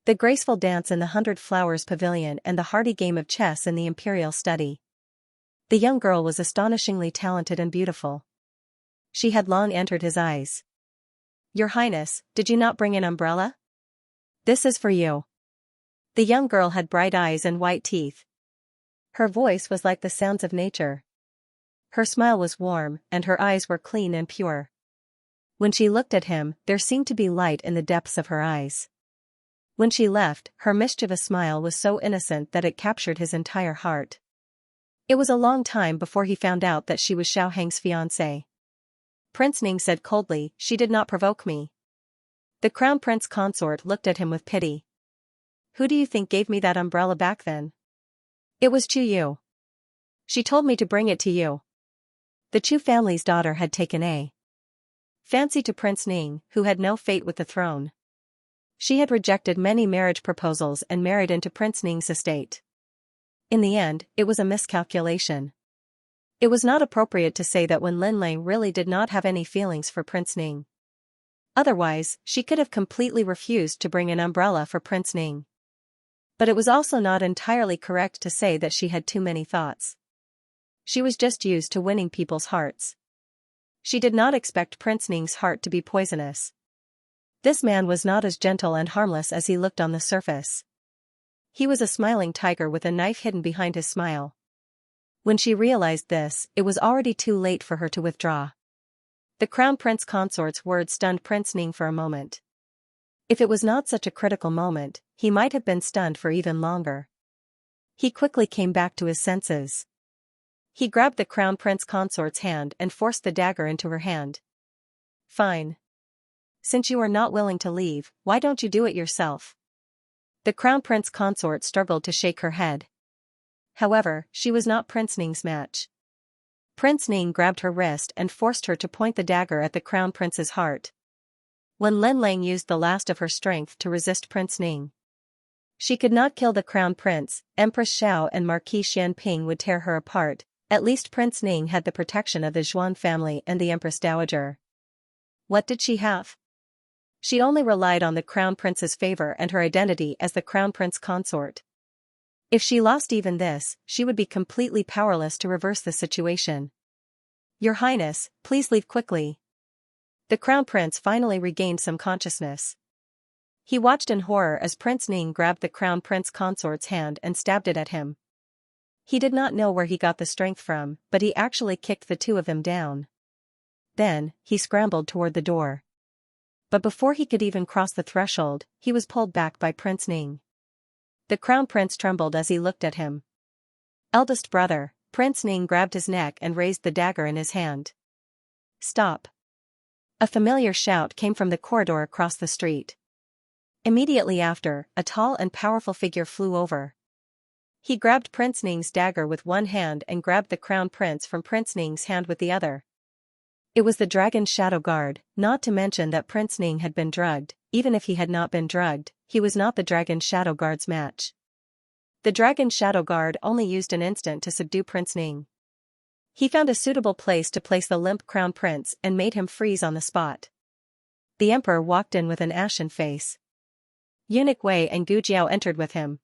The graceful dance in the 100 Flowers Pavilion and the hearty game of chess in the Imperial Study. The young girl was astonishingly talented and beautiful. She had long entered his eyes. "Your Highness, did you not bring an umbrella? This is for you." The young girl had bright eyes and white teeth. Her voice was like the sounds of nature. Her smile was warm, and her eyes were clean and pure. When she looked at him, there seemed to be light in the depths of her eyes. When she left, her mischievous smile was so innocent that it captured his entire heart. It was a long time before he found out that she was Xiao Hang's fiancée. Prince Ning said coldly, "She did not provoke me." The crown prince consort looked at him with pity. "Who do you think gave me that umbrella back then?" "It was Chu Yu. She told me to bring it to you." The Chu family's daughter had taken a fancy to Prince Ning, who had no fate with the throne. She had rejected many marriage proposals and married into Prince Ning's estate. In the end, it was a miscalculation. It was not appropriate to say that Wen Linlang really did not have any feelings for Prince Ning. Otherwise, she could have completely refused to bring an umbrella for Prince Ning. But it was also not entirely correct to say that she had too many thoughts. She was just used to winning people's hearts. She did not expect Prince Ning's heart to be poisonous. This man was not as gentle and harmless as he looked on the surface. He was a smiling tiger with a knife hidden behind his smile. When she realized this, it was already too late for her to withdraw. The Crown Prince Consort's words stunned Prince Ning for a moment. If it was not such a critical moment, he might have been stunned for even longer. He quickly came back to his senses. He grabbed the Crown Prince Consort's hand and forced the dagger into her hand. Fine. Since you are not willing to leave, why don't you do it yourself? The Crown Prince Consort struggled to shake her head. However, she was not Prince Ning's match. Prince Ning grabbed her wrist and forced her to point the dagger at the Crown Prince's heart. When Lin Lang used the last of her strength to resist Prince Ning, she could not kill the Crown Prince. Empress Xiao and Marquis Xianping would tear her apart. At least Prince Ning had the protection of the Zhuan family and the Empress Dowager. What did she have? She only relied on the Crown Prince's favor and her identity as the Crown Prince Consort. If she lost even this, she would be completely powerless to reverse the situation. Your Highness, please leave quickly. The Crown Prince finally regained some consciousness. He watched in horror as Prince Ning grabbed the Crown Prince Consort's hand and stabbed it at him. He did not know where he got the strength from, but he actually kicked the two of them down. Then, he scrambled toward the door. But before he could even cross the threshold, he was pulled back by Prince Ning. The Crown Prince trembled as he looked at him. Eldest brother, Prince Ning grabbed his neck and raised the dagger in his hand. Stop. A familiar shout came from the corridor across the street. Immediately after, a tall and powerful figure flew over. He grabbed Prince Ning's dagger with one hand and grabbed the Crown Prince from Prince Ning's hand with the other. It was the Dragon Shadow Guard, not to mention that Prince Ning had been drugged. Even if he had not been drugged, he was not the Dragon Shadow Guard's match. The Dragon Shadow Guard only used an instant to subdue Prince Ning. He found a suitable place to place the limp Crown Prince and made him freeze on the spot. The Emperor walked in with an ashen face. Eunuch Wei and Gu Jiao entered with him.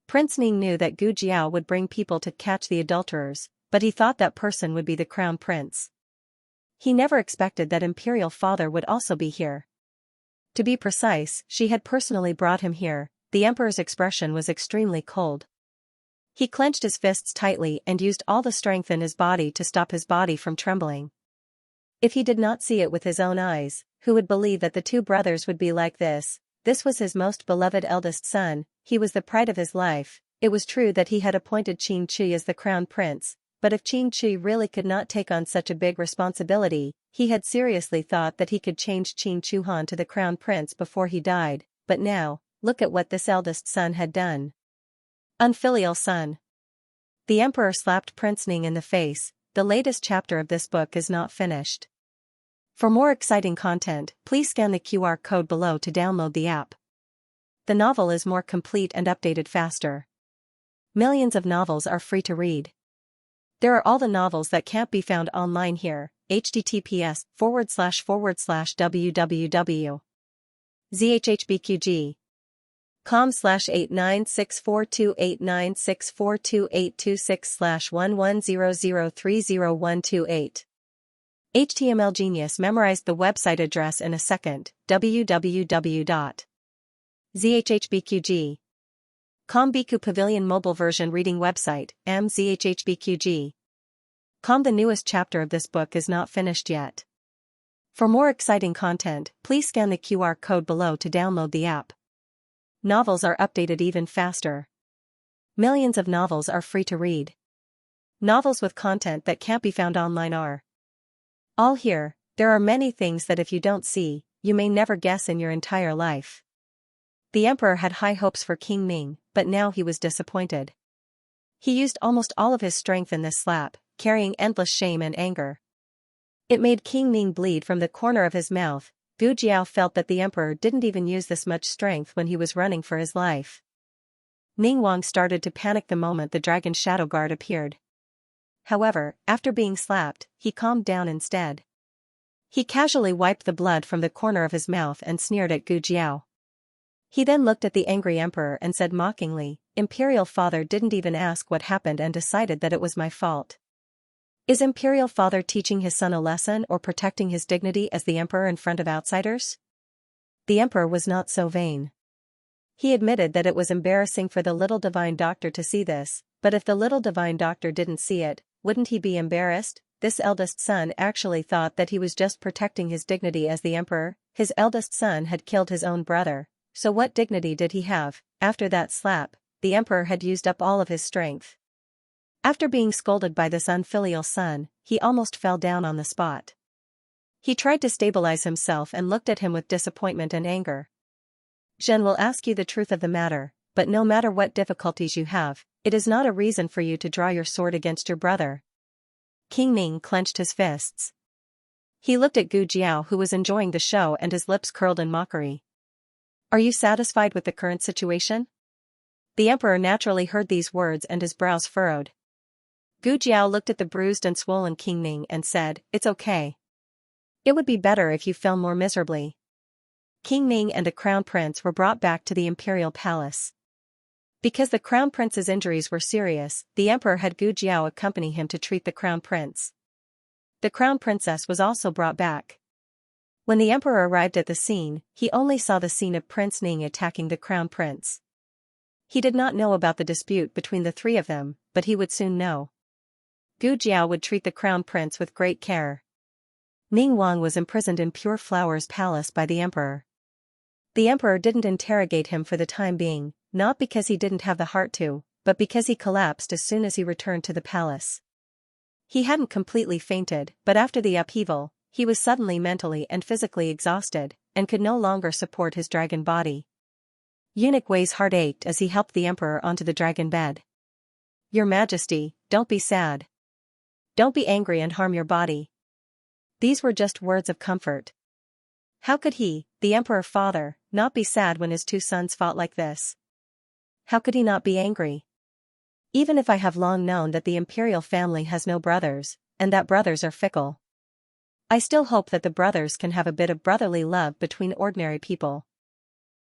Prince Ning knew that Gu Jiao would bring people to catch the adulterers, but he thought that person would be the Crown Prince. He never expected that Imperial Father would also be here. To be precise, she had personally brought him here. The Emperor's expression was extremely cold. He clenched his fists tightly and used all the strength in his body to stop his body from trembling. If he did not see it with his own eyes, who would believe that the two brothers would be like this? This was his most beloved eldest son, he was the pride of his life. It was true that he had appointed Qin Chi as the Crown Prince, but if Qin Chi really could not take on such a big responsibility, he had seriously thought that he could change Qin Chuhan to the Crown Prince before he died. But now, look at what this eldest son had done. Unfilial son. The Emperor slapped Prince Ning in the face. The latest chapter of this book is not finished. For more exciting content, please scan the QR code below to download the app. The novel is more complete and updated faster. Millions of novels are free to read. There are all the novels that can't be found online here. https://www.zhbqg.com/89642896428226/1100301228. HTML Genius memorized the website address in a second. www.zhhbqg.com Biku Pavilion mobile version reading website, mzhhbqg.com. The newest chapter of this book is not finished yet. For more exciting content, please scan the QR code below to download the app. Novels are updated even faster. Millions of novels are free to read. Novels with content that can't be found online are all here. There are many things that if you don't see, you may never guess in your entire life. The Emperor had high hopes for King Ning, but now he was disappointed. He used almost all of his strength in this slap, carrying endless shame and anger. It made King Ning bleed from the corner of his mouth. Gu Jiao felt that the Emperor didn't even use this much strength when he was running for his life. Ning Wang started to panic the moment the Dragon Shadow Guard appeared. However, after being slapped, he calmed down instead. He casually wiped the blood from the corner of his mouth and sneered at Gu Jiao. He then looked at the angry emperor and said mockingly, "Imperial father didn't even ask what happened and decided that it was my fault. Is Imperial father teaching his son a lesson or protecting his dignity as the emperor in front of outsiders?" The emperor was not so vain. He admitted that it was embarrassing for the little divine doctor to see this, but if the little divine doctor didn't see it, wouldn't he be embarrassed? This eldest son actually thought that he was just protecting his dignity as the emperor. His eldest son had killed his own brother, so what dignity did he have? After that slap, the emperor had used up all of his strength. After being scolded by this unfilial son, he almost fell down on the spot. He tried to stabilize himself and looked at him with disappointment and anger. "Zhen will ask you the truth of the matter, but no matter what difficulties you have, it is not a reason for you to draw your sword against your brother." King Ning clenched his fists. He looked at Gu Jiao, who was enjoying the show, and his lips curled in mockery. "Are you satisfied with the current situation?" The emperor naturally heard these words and his brows furrowed. Gu Jiao looked at the bruised and swollen King Ning and said, "It's okay. It would be better if you fell more miserably." King Ning and the crown prince were brought back to the imperial palace. Because the crown prince's injuries were serious, the emperor had Gu Jiao accompany him to treat the crown prince. The crown princess was also brought back. When the emperor arrived at the scene, he only saw the scene of Prince Ning attacking the crown prince. He did not know about the dispute between the three of them, but he would soon know. Gu Jiao would treat the crown prince with great care. Ning Wang was imprisoned in Pure Flower's palace by the emperor. The emperor didn't interrogate him for the time being, not because he didn't have the heart to, but because he collapsed as soon as he returned to the palace. He hadn't completely fainted, but after the upheaval, he was suddenly mentally and physically exhausted, and could no longer support his dragon body. Eunuch Wei's heart ached as he helped the emperor onto the dragon bed. "Your Majesty, don't be sad. Don't be angry and harm your body." These were just words of comfort. How could he, the emperor father, not be sad when his two sons fought like this? How could he not be angry? "Even if I have long known that the imperial family has no brothers, and that brothers are fickle, I still hope that the brothers can have a bit of brotherly love between ordinary people.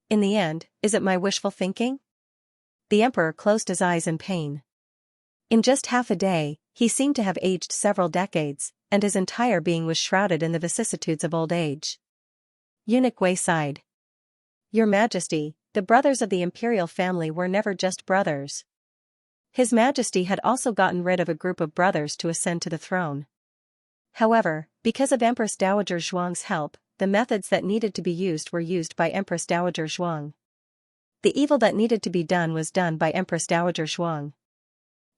In the end, is it my wishful thinking?" The emperor closed his eyes in pain. In just half a day, he seemed to have aged several decades, and his entire being was shrouded in the vicissitudes of old age. Eunuch Wei sighed. "Your Majesty, the brothers of the imperial family were never just brothers. His Majesty had also gotten rid of a group of brothers to ascend to the throne. However, because of Empress Dowager Zhuang's help, the methods that needed to be used were used by Empress Dowager Zhuang. The evil that needed to be done was done by Empress Dowager Zhuang.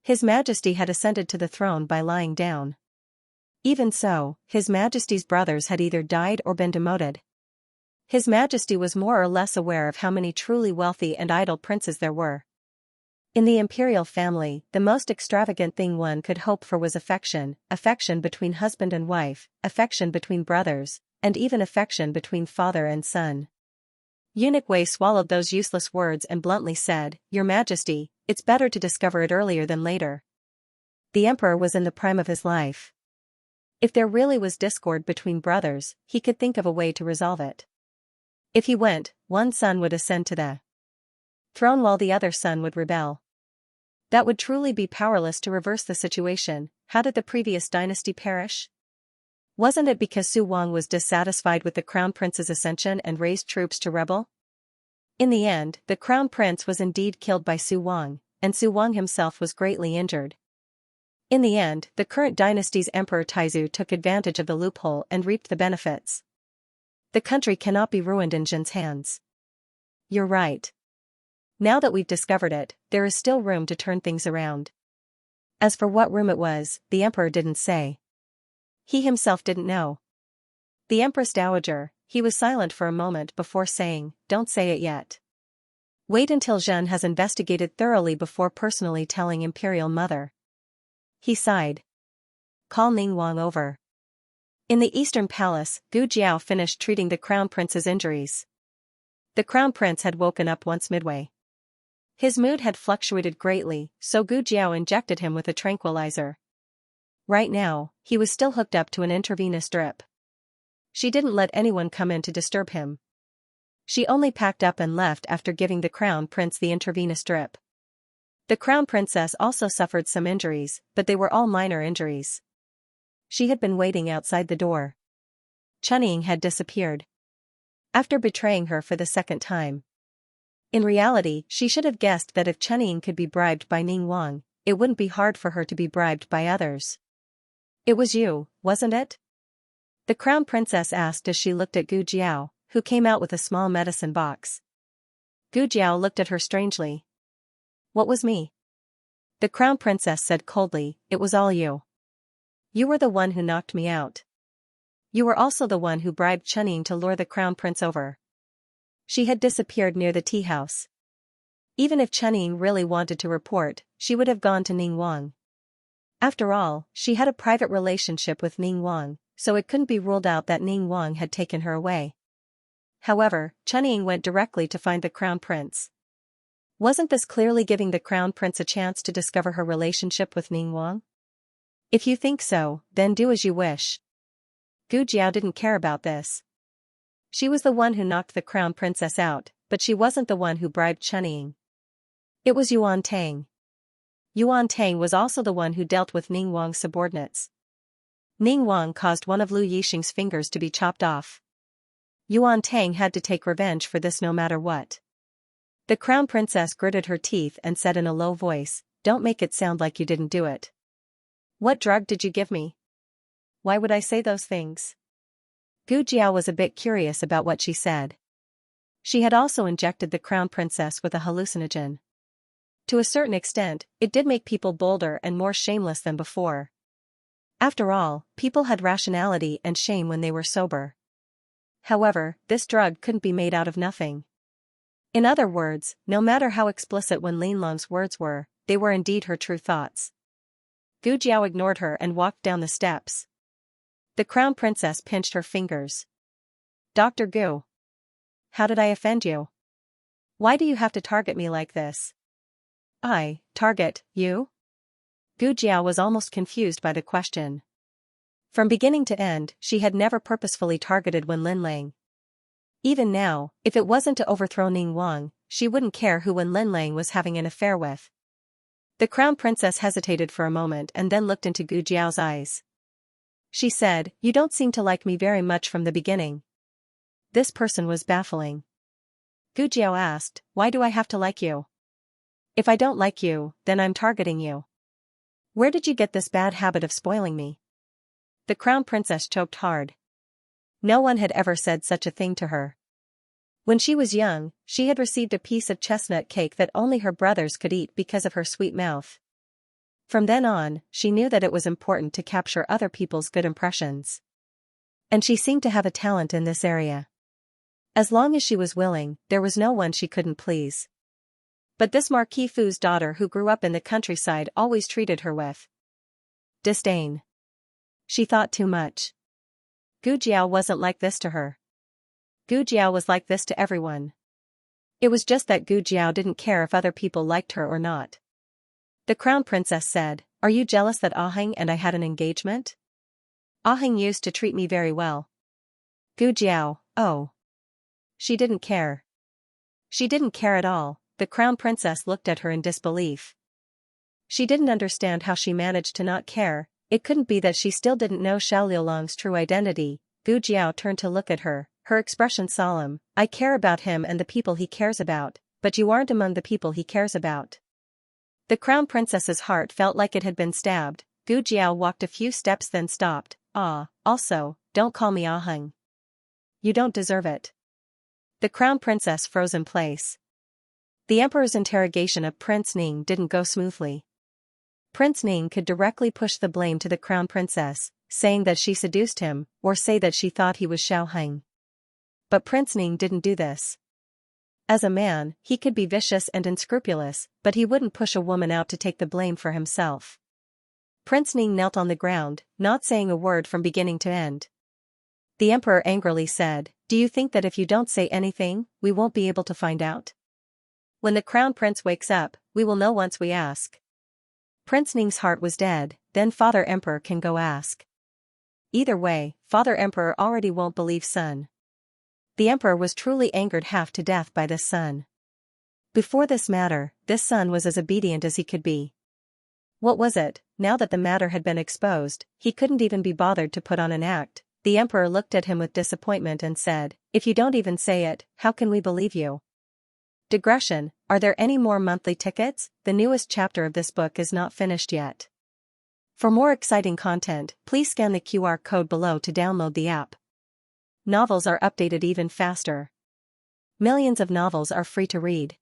His Majesty had ascended to the throne by lying down. Even so, His Majesty's brothers had either died or been demoted. His Majesty was more or less aware of how many truly wealthy and idle princes there were. In the imperial family, the most extravagant thing one could hope for was affection between husband and wife, affection between brothers, and even affection between father and son. Eunuch Wei swallowed those useless words and bluntly said, "Your Majesty, it's better to discover it earlier than later." The emperor was in the prime of his life. If there really was discord between brothers, he could think of a way to resolve it. If he went, one son would ascend to the throne while the other son would rebel. That would truly be powerless to reverse the situation. How did the previous dynasty perish? Wasn't it because Su Wang was dissatisfied with the crown prince's ascension and raised troops to rebel? In the end, the crown prince was indeed killed by Su Wang, and Su Wang himself was greatly injured. In the end, the current dynasty's Emperor Taizu took advantage of the loophole and reaped the benefits. The country cannot be ruined in Jin's hands. You're right. Now that we've discovered it, there is still room to turn things around. As for what room it was, the emperor didn't say. He himself didn't know. The Empress Dowager, he was silent for a moment before saying, "Don't say it yet. Wait until Zhen has investigated thoroughly before personally telling Imperial Mother." He sighed. "Call Ning Wang over." In the Eastern Palace, Gu Jiao finished treating the Crown Prince's injuries. The Crown Prince had woken up once midway. His mood had fluctuated greatly, so Gu Jiao injected him with a tranquilizer. Right now, he was still hooked up to an intravenous drip. She didn't let anyone come in to disturb him. She only packed up and left after giving the crown prince the intravenous drip. The crown princess also suffered some injuries, but they were all minor injuries. She had been waiting outside the door. Chunying had disappeared. After betraying her for the second time. In reality, she should have guessed that if Chunying could be bribed by Ning Wang, it wouldn't be hard for her to be bribed by others. It was you, wasn't it? The crown princess asked as she looked at Gu Jiao, who came out with a small medicine box. Gu Jiao looked at her strangely. What was me? The crown princess said coldly, it was all you. You were the one who knocked me out. You were also the one who bribed Chunying to lure the crown prince over. She had disappeared near the tea house. Even if Chunying really wanted to report, she would have gone to Ning Wang. After all, she had a private relationship with Ning Wang, so it couldn't be ruled out that Ning Wang had taken her away. However, Chunying went directly to find the crown prince. Wasn't this clearly giving the crown prince a chance to discover her relationship with Ning Wang? If you think so, then do as you wish. Gu Jiao didn't care about this. She was the one who knocked the crown princess out, but she wasn't the one who bribed Chunying. It was Yuan Tang. Yuan Tang was also the one who dealt with Ning Wang's subordinates. Ning Wang caused one of Lu Yixing's fingers to be chopped off. Yuan Tang had to take revenge for this no matter what. The crown princess gritted her teeth and said in a low voice, "Don't make it sound like you didn't do it. What drug did you give me? Why would I say those things?" Gu Jiao was a bit curious about what she said. She had also injected the crown princess with a hallucinogen. To a certain extent, it did make people bolder and more shameless than before. After all, people had rationality and shame when they were sober. However, this drug couldn't be made out of nothing. In other words, no matter how explicit Wen Linlong's words were, they were indeed her true thoughts. Gu Jiao ignored her and walked down the steps. The crown princess pinched her fingers. "Dr. Gu. How did I offend you? Why do you have to target me like this?" "I, target, you?" Gu Jiao was almost confused by the question. From beginning to end, she had never purposefully targeted Wen Linlang. Even now, if it wasn't to overthrow Ning Wang, she wouldn't care who Wen Linlang was having an affair with. The crown princess hesitated for a moment and then looked into Gu Jiao's eyes. She said, "You don't seem to like me very much from the beginning." This person was baffling. Gu Jiao asked, "Why do I have to like you? If I don't like you, then I'm targeting you. Where did you get this bad habit of spoiling me?" The crown princess choked hard. No one had ever said such a thing to her. When she was young, she had received a piece of chestnut cake that only her brothers could eat because of her sweet mouth. From then on, she knew that it was important to capture other people's good impressions. And she seemed to have a talent in this area. As long as she was willing, there was no one she couldn't please. But this Marquis Fu's daughter who grew up in the countryside always treated her with disdain. She thought too much. Gu Jiao wasn't like this to her. Gu Jiao was like this to everyone. It was just that Gu Jiao didn't care if other people liked her or not. The crown princess said, "Are you jealous that Aheng and I had an engagement? Aheng used to treat me very well." Gu Jiao, oh. She didn't care. She didn't care at all. The crown princess looked at her in disbelief. She didn't understand how she managed to not care. It couldn't be that she still didn't know Xiao Liulong's true identity. Gu Jiao turned to look at her, her expression solemn. "I care about him and the people he cares about, but you aren't among the people he cares about." The crown princess's heart felt like it had been stabbed. Gu Jiao walked a few steps then stopped. Also, don't call me Aheng. You don't deserve it." The crown princess froze in place. The emperor's interrogation of Prince Ning didn't go smoothly. Prince Ning could directly push the blame to the crown princess, saying that she seduced him, or say that she thought he was Xiao Heng. But Prince Ning didn't do this. As a man, he could be vicious and unscrupulous, but he wouldn't push a woman out to take the blame for himself. Prince Ning knelt on the ground, not saying a word from beginning to end. The emperor angrily said, "Do you think that if you don't say anything, we won't be able to find out? When the crown prince wakes up, we will know once we ask." Prince Ning's heart was dead. "Then Father Emperor can go ask." Either way, Father Emperor already won't believe son. The emperor was truly angered half to death by this son. Before this matter, this son was as obedient as he could be. What was it? Now that the matter had been exposed, he couldn't even be bothered to put on an act. The emperor looked at him with disappointment and said, "If you don't even say it, how can we believe you?" Digression, are there any more monthly tickets? The newest chapter of this book is not finished yet. For more exciting content, please scan the QR code below to download the app. Novels are updated even faster. Millions of novels are free to read.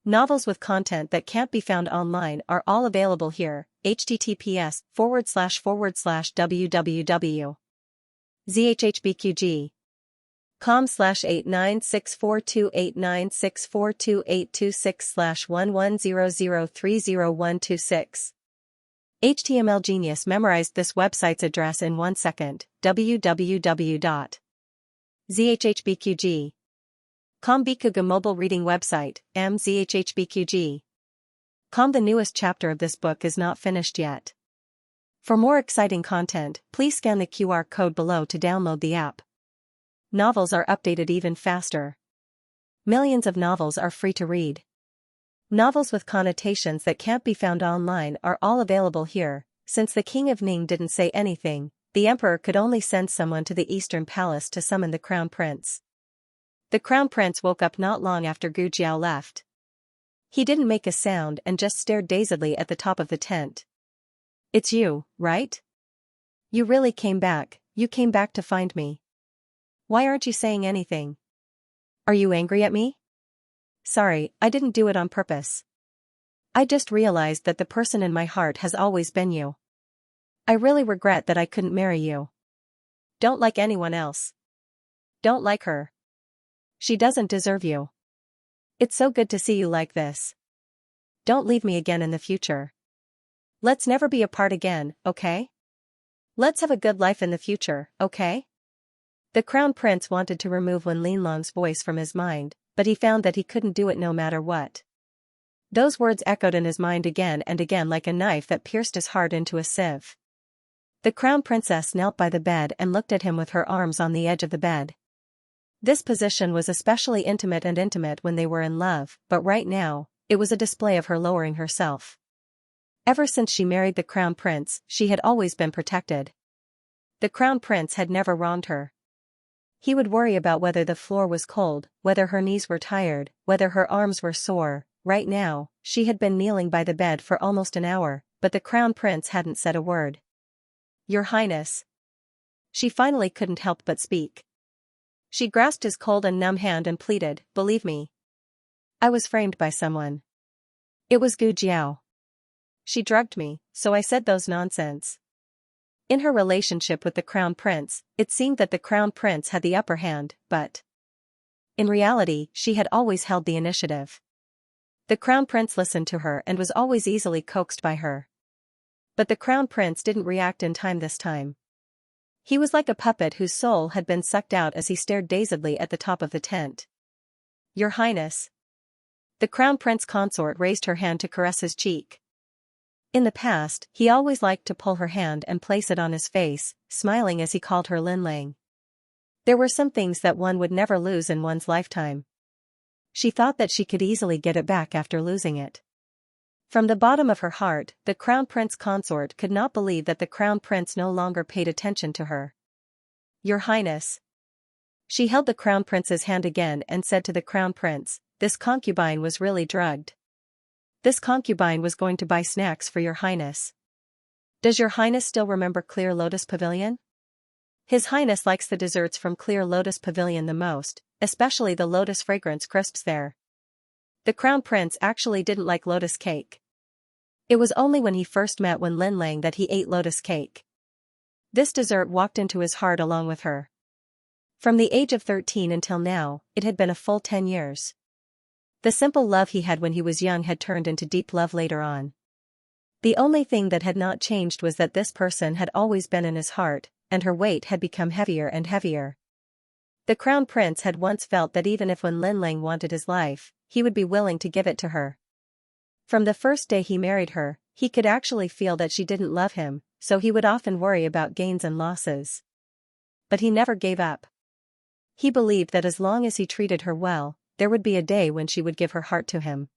Novels with content that can't be found online are all available here. https://www.com/8964289642826/110030126. HTML Genius memorized this website's address in 1 second. www.zhhbqg. Bikuga mobile reading website, mzhhbqg. The newest chapter of this book is not finished yet. For more exciting content, please scan the QR code below to download the app. Novels are updated even faster. Millions of novels are free to read. Novels with connotations that can't be found online are all available here. Since the King of Ning didn't say anything, the emperor could only send someone to the Eastern Palace to summon the Crown Prince. The Crown Prince woke up not long after Gu Jiao left. He didn't make a sound and just stared dazedly at the top of the tent. "It's you, right? You really came back, you came back to find me. Why aren't you saying anything? Are you angry at me?" "Sorry, I didn't do it on purpose. I just realized that the person in my heart has always been you. I really regret that I couldn't marry you. Don't like anyone else. Don't like her. She doesn't deserve you. It's so good to see you like this. Don't leave me again in the future. Let's never be apart again, okay? Let's have a good life in the future, okay?" The Crown Prince wanted to remove Wen Linlong's voice from his mind, but he found that he couldn't do it no matter what. Those words echoed in his mind again and again like a knife that pierced his heart into a sieve. The Crown Princess knelt by the bed and looked at him with her arms on the edge of the bed. This position was especially intimate when they were in love, but right now, it was a display of her lowering herself. Ever since she married the Crown Prince, she had always been protected. The Crown Prince had never wronged her. He would worry about whether the floor was cold, whether her knees were tired, whether her arms were sore. Right now, she had been kneeling by the bed for almost an hour, but the Crown Prince hadn't said a word. "Your Highness." She finally couldn't help but speak. She grasped his cold and numb hand and pleaded, "Believe me. I was framed by someone. It was Gu Jiao. She drugged me, so I said those nonsense." In her relationship with the Crown Prince, it seemed that the Crown Prince had the upper hand, but in reality, she had always held the initiative. The Crown Prince listened to her and was always easily coaxed by her. But the Crown Prince didn't react in time this time. He was like a puppet whose soul had been sucked out as he stared dazedly at the top of the tent. "Your Highness." The Crown Prince consort raised her hand to caress his cheek. In the past, he always liked to pull her hand and place it on his face, smiling as he called her Linlang. There were some things that one would never lose in one's lifetime. She thought that she could easily get it back after losing it. From the bottom of her heart, the Crown Prince consort could not believe that the Crown Prince no longer paid attention to her. "Your Highness." She held the Crown Prince's hand again and said to the Crown Prince, "This concubine was really drugged. This concubine was going to buy snacks for your Highness. Does your Highness still remember Clear Lotus Pavilion? His Highness likes the desserts from Clear Lotus Pavilion the most, especially the lotus fragrance crisps there." The Crown Prince actually didn't like lotus cake. It was only when he first met Wen Linlang that he ate lotus cake. This dessert walked into his heart along with her. From the age of 13 until now, it had been a full 10 years. The simple love he had when he was young had turned into deep love later on. The only thing that had not changed was that this person had always been in his heart, and her weight had become heavier and heavier. The Crown Prince had once felt that even if Wen Linlang wanted his life, he would be willing to give it to her. From the first day he married her, he could actually feel that she didn't love him, so he would often worry about gains and losses. But he never gave up. He believed that as long as he treated her well, there would be a day when she would give her heart to him.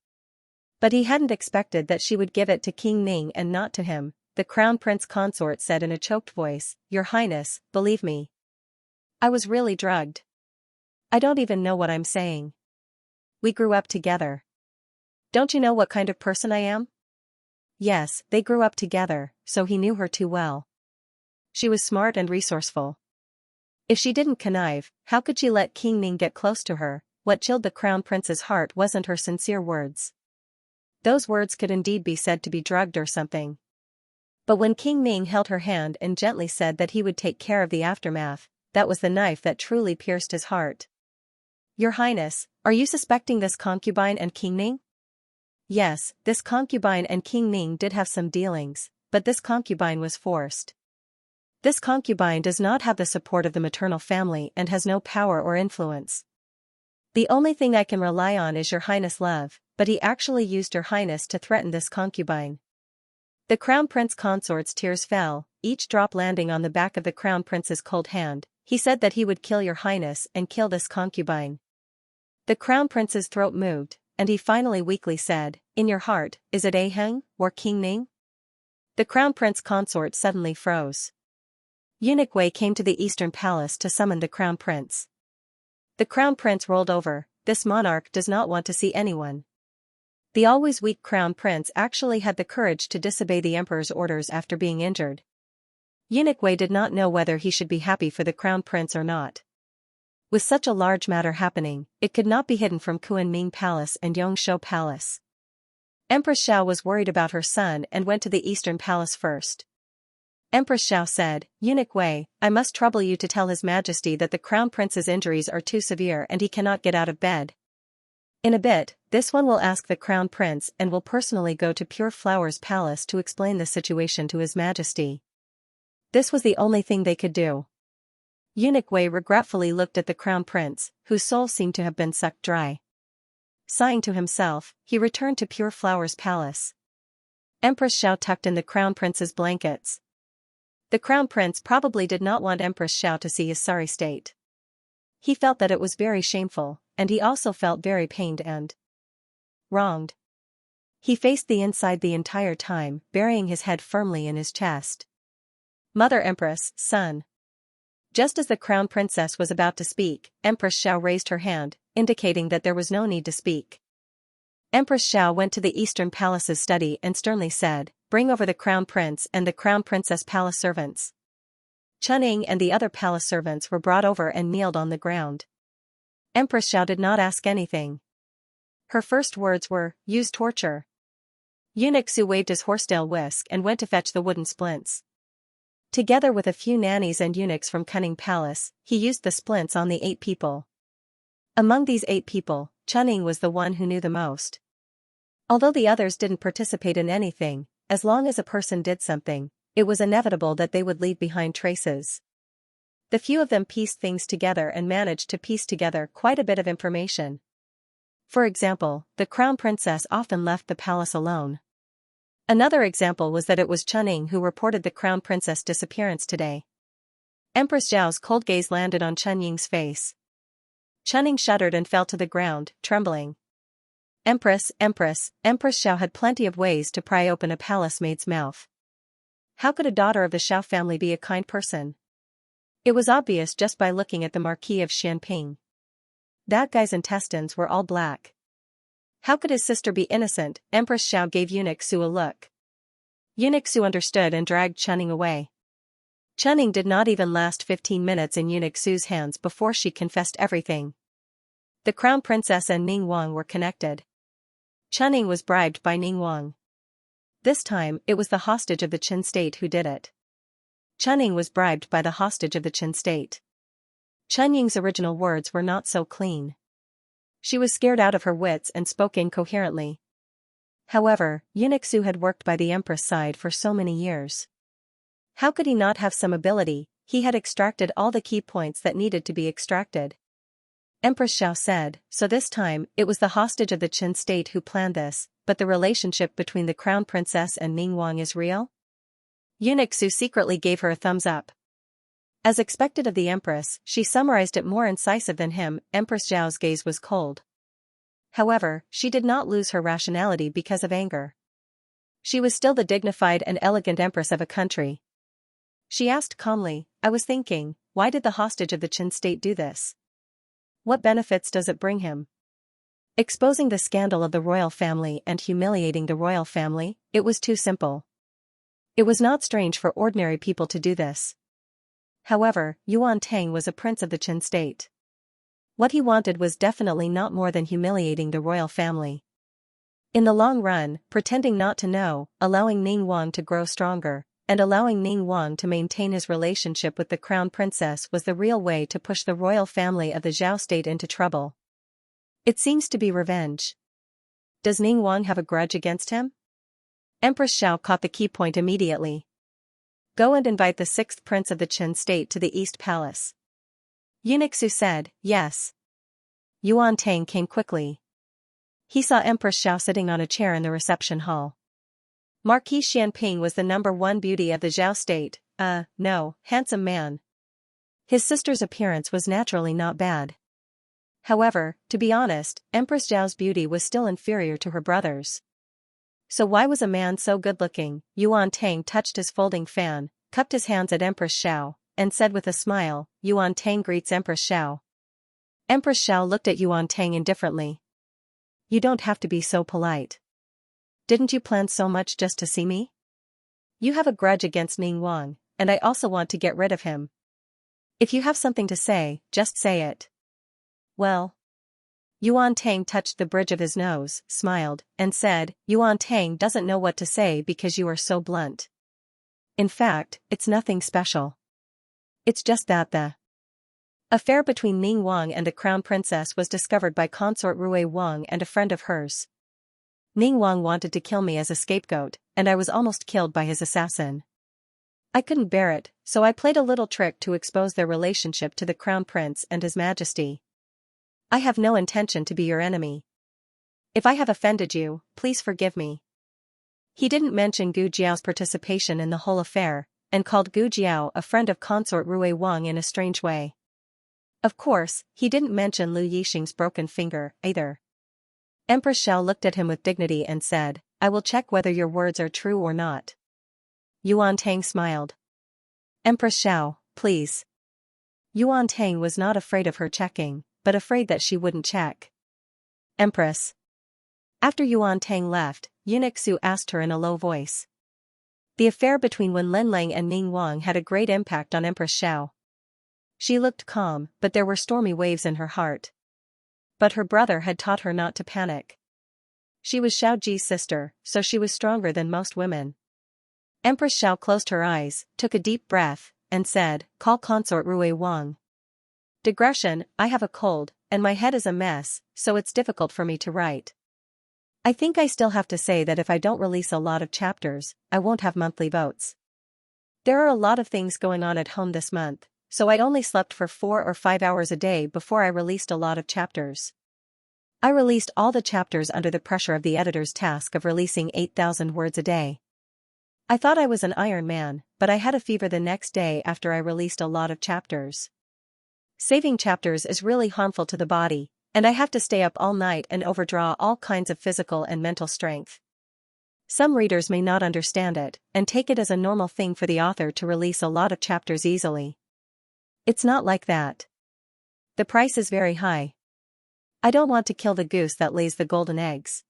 But he hadn't expected that she would give it to King Ning and not to him. The Crown Prince consort said in a choked voice, "Your Highness, believe me. I was really drugged. I don't even know what I'm saying. We grew up together. Don't you know what kind of person I am?" Yes, they grew up together, so he knew her too well. She was smart and resourceful. If she didn't connive, how could she let King Ning get close to her? What chilled the Crown Prince's heart wasn't her sincere words. Those words could indeed be said to be drugged or something. But when King Ning held her hand and gently said that he would take care of the aftermath, that was the knife that truly pierced his heart. "Your Highness, are you suspecting this concubine and King Ning?" Yes, this concubine and King Ning did have some dealings, but this concubine was forced. This concubine does not have the support of the maternal family and has no power or influence. "The only thing I can rely on is your Highness' love," but he actually used Your Highness to threaten this concubine. The Crown Prince consort's tears fell, each drop landing on the back of the Crown Prince's cold hand. He said that he would kill Your Highness and kill this concubine. The Crown Prince's throat moved, and he finally weakly said, "In your heart, is it Aheng, or King Ning?" The Crown Prince consort suddenly froze. Eunuch Wei came to the Eastern Palace to summon the Crown Prince. The Crown Prince rolled over. This monarch does not want to see anyone. The always weak Crown Prince actually had the courage to disobey the Emperor's orders after being injured. Eunuch Wei did not know whether he should be happy for the Crown Prince or not. With such a large matter happening, it could not be hidden from Kunming Palace and Yongshou Palace. Empress Xiao was worried about her son and went to the Eastern Palace first. Empress Xiao said, "Eunuch Wei, I must trouble you to tell His Majesty that the Crown Prince's injuries are too severe and he cannot get out of bed. In a bit, this one will ask the Crown Prince and will personally go to Pure Flower's palace to explain the situation to His Majesty." This was the only thing they could do. Eunuch Wei regretfully looked at the Crown Prince, whose soul seemed to have been sucked dry. Sighing to himself, he returned to Pure Flower's palace. Empress Xiao tucked in the Crown Prince's blankets. The Crown Prince probably did not want Empress Xiao to see his sorry state. He felt that it was very shameful, and he also felt very pained and wronged. He faced the inside the entire time, burying his head firmly in his chest. "Mother Empress, son." Just as the Crown Princess was about to speak, Empress Xiao raised her hand, indicating that there was no need to speak. Empress Xiao went to the Eastern Palace's study and sternly said, "Bring over the Crown Prince and the Crown Princess palace servants." Chuning and the other palace servants were brought over and kneeled on the ground. Empress Xiao did not ask anything. Her first words were, "Use torture." Eunuch Su waved his horsetail whisk and went to fetch the wooden splints. Together with a few nannies and eunuchs from Cunning Palace, he used the splints on the 8 people. Among these 8 people, Chuning was the one who knew the most. Although the others didn't participate in anything, as long as a person did something, it was inevitable that they would leave behind traces. The few of them pieced things together and managed to piece together quite a bit of information. For example, the Crown Princess often left the palace alone. Another example was that it was Chuning who reported the Crown Princess' disappearance today. Empress Zhao's cold gaze landed on Chunying's face. Chuning shuddered and fell to the ground, trembling. Empress Xiao had plenty of ways to pry open a palace maid's mouth. How could a daughter of the Xiao family be a kind person? It was obvious just by looking at the Marquis of Xianping. That guy's intestines were all black. How could his sister be innocent? Empress Xiao gave Eunuch Su a look. Eunuch Su understood and dragged Chuning away. Chuning did not even last 15 minutes in Eunuch Su's hands before she confessed everything. The Crown Princess and Ning Wang were connected. Chuning was bribed by Ning Wang. This time, it was the hostage of the Qin state who did it. Chuning was bribed by the hostage of the Qin state. Chunying's original words were not so clean. She was scared out of her wits and spoke incoherently. However, Eunuch Su had worked by the Empress side for so many years. How could he not have some ability? He had extracted all the key points that needed to be extracted. Empress Xiao said, "So this time, it was the hostage of the Qin state who planned this, but the relationship between the Crown Princess and Ning Wang is real?" Eunuch Su secretly gave her a thumbs up. As expected of the Empress, she summarized it more incisive than him. Empress Zhao's gaze was cold. However, she did not lose her rationality because of anger. She was still the dignified and elegant empress of a country. She asked calmly, I was thinking, why did the hostage of the Qin state do this? What benefits does it bring him? Exposing the scandal of the royal family and humiliating the royal family, it was too simple. It was not strange for ordinary people to do this. However, Yuan Tang was a prince of the Qin state. What he wanted was definitely not more than humiliating the royal family. In the long run, pretending not to know, allowing Ning Wang to grow stronger, and allowing Ning Wang to maintain his relationship with the crown princess was the real way to push the royal family of the Zhao state into trouble. It seems to be revenge. Does Ning Wang have a grudge against him? Empress Xiao caught the key point immediately. Go and invite the sixth prince of the Qin state to the East Palace. Eunuch Su said, yes. Yuan Tang came quickly. He saw Empress Xiao sitting on a chair in the reception hall. Marquis Xianping was the #1 beauty of the Zhao state, handsome man. His sister's appearance was naturally not bad. However, to be honest, Empress Zhao's beauty was still inferior to her brother's. So why was a man so good-looking? Yuan Tang touched his folding fan, cupped his hands at Empress Xiao, and said with a smile, Yuan Tang greets Empress Xiao. Empress Xiao looked at Yuan Tang indifferently. You don't have to be so polite. Didn't you plan so much just to see me? You have a grudge against Ning Wang, and I also want to get rid of him. If you have something to say, just say it. Well. Yuan Tang touched the bridge of his nose, smiled, and said, Yuan Tang doesn't know what to say because you are so blunt. In fact, it's nothing special. It's just that the affair between Ning Wang and the crown princess was discovered by consort Rui Wang and a friend of hers. Ning Wang wanted to kill me as a scapegoat, and I was almost killed by his assassin. I couldn't bear it, so I played a little trick to expose their relationship to the crown prince and his majesty. I have no intention to be your enemy. If I have offended you, please forgive me. He didn't mention Gu Jiao's participation in the whole affair, and called Gu Jiao a friend of consort Rui Wang in a strange way. Of course, he didn't mention Lu Yixing's broken finger, either. Empress Xiao looked at him with dignity and said, I will check whether your words are true or not. Yuan Tang smiled. Empress Xiao, please. Yuan Tang was not afraid of her checking, but afraid that she wouldn't check. Empress. After Yuan Tang left, Eunuch Su asked her in a low voice. The affair between Wen Lenlang and Ning Wang had a great impact on Empress Xiao. She looked calm, but there were stormy waves in her heart. But her brother had taught her not to panic. She was Xiao Ji's sister, so she was stronger than most women. Empress Xiao closed her eyes, took a deep breath, and said, Call consort Rui Wang. Digression, I have a cold, and my head is a mess, so it's difficult for me to write. I think I still have to say that if I don't release a lot of chapters, I won't have monthly votes. There are a lot of things going on at home this month, so I only slept for 4 or 5 hours a day before I released a lot of chapters. I released all the chapters under the pressure of the editor's task of releasing 8,000 words a day. I thought I was an Iron Man, but I had a fever the next day after I released a lot of chapters. Saving chapters is really harmful to the body, and I have to stay up all night and overdraw all kinds of physical and mental strength. Some readers may not understand it, and take it as a normal thing for the author to release a lot of chapters easily. It's not like that. The price is very high. I don't want to kill the goose that lays the golden eggs.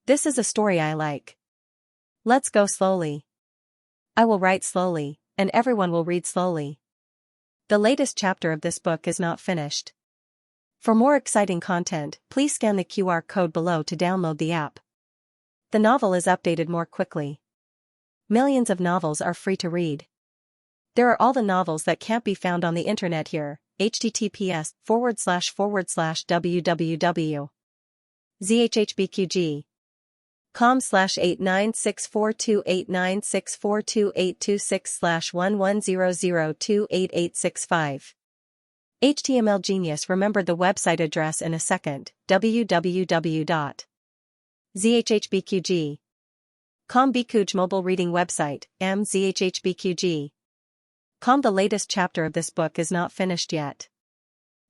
This is a story I like. Let's go slowly. I will write slowly, and everyone will read slowly. The latest chapter of this book is not finished. For more exciting content, please scan the QR code below to download the app. The novel is updated more quickly. Millions of novels are free to read. There are all the novels that can't be found on the internet here. https://www.zhhbqg com/896428964286/1100288865. HTML Genius remembered the website address in a second. www.zhhbqg Bikuj mobile reading website, mzhhbqg. The latest chapter of this book is not finished yet.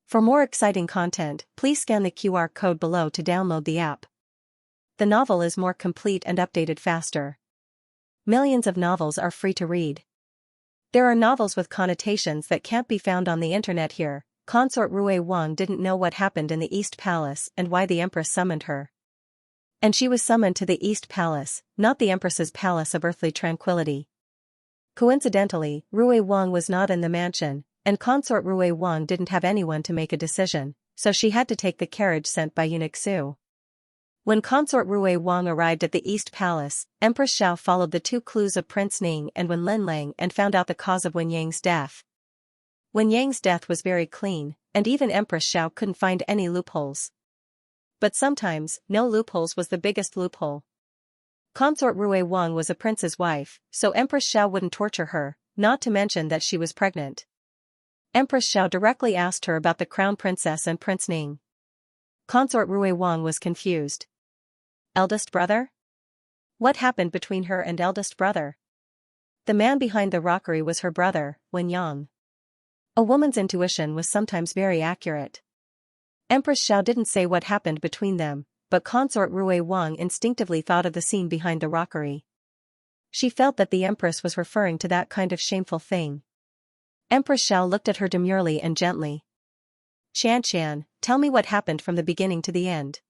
For more exciting content, please scan the QR code below to download the app. The novel is more complete and updated faster. Millions of novels are free to read. There are novels with connotations that can't be found on the internet here. Consort Rui Wang didn't know what happened in the East Palace and why the Empress summoned her. And she was summoned to the East Palace, not the Empress's palace of earthly tranquility. Coincidentally, Rui Wang was not in the mansion, and Consort Rui Wang didn't have anyone to make a decision, so she had to take the carriage sent by eunuch Su. When Consort Rui Wang arrived at the East Palace, Empress Xiao followed the 2 clues of Prince Ning and Wen Linlang and found out the cause of Wen Yang's death. Wen Yang's death was very clean, and even Empress Xiao couldn't find any loopholes. But sometimes, no loopholes was the biggest loophole. Consort Rui Wang was a prince's wife, so Empress Xiao wouldn't torture her, not to mention that she was pregnant. Empress Xiao directly asked her about the crown princess and Prince Ning. Consort Rui Wang was confused. Eldest brother? What happened between her and eldest brother? The man behind the rockery was her brother, Wen Yang. A woman's intuition was sometimes very accurate. Empress Xiao didn't say what happened between them, but Consort Rui Wang instinctively thought of the scene behind the rockery. She felt that the Empress was referring to that kind of shameful thing. Empress Xiao looked at her demurely and gently. Xianxia, tell me what happened from the beginning to the end.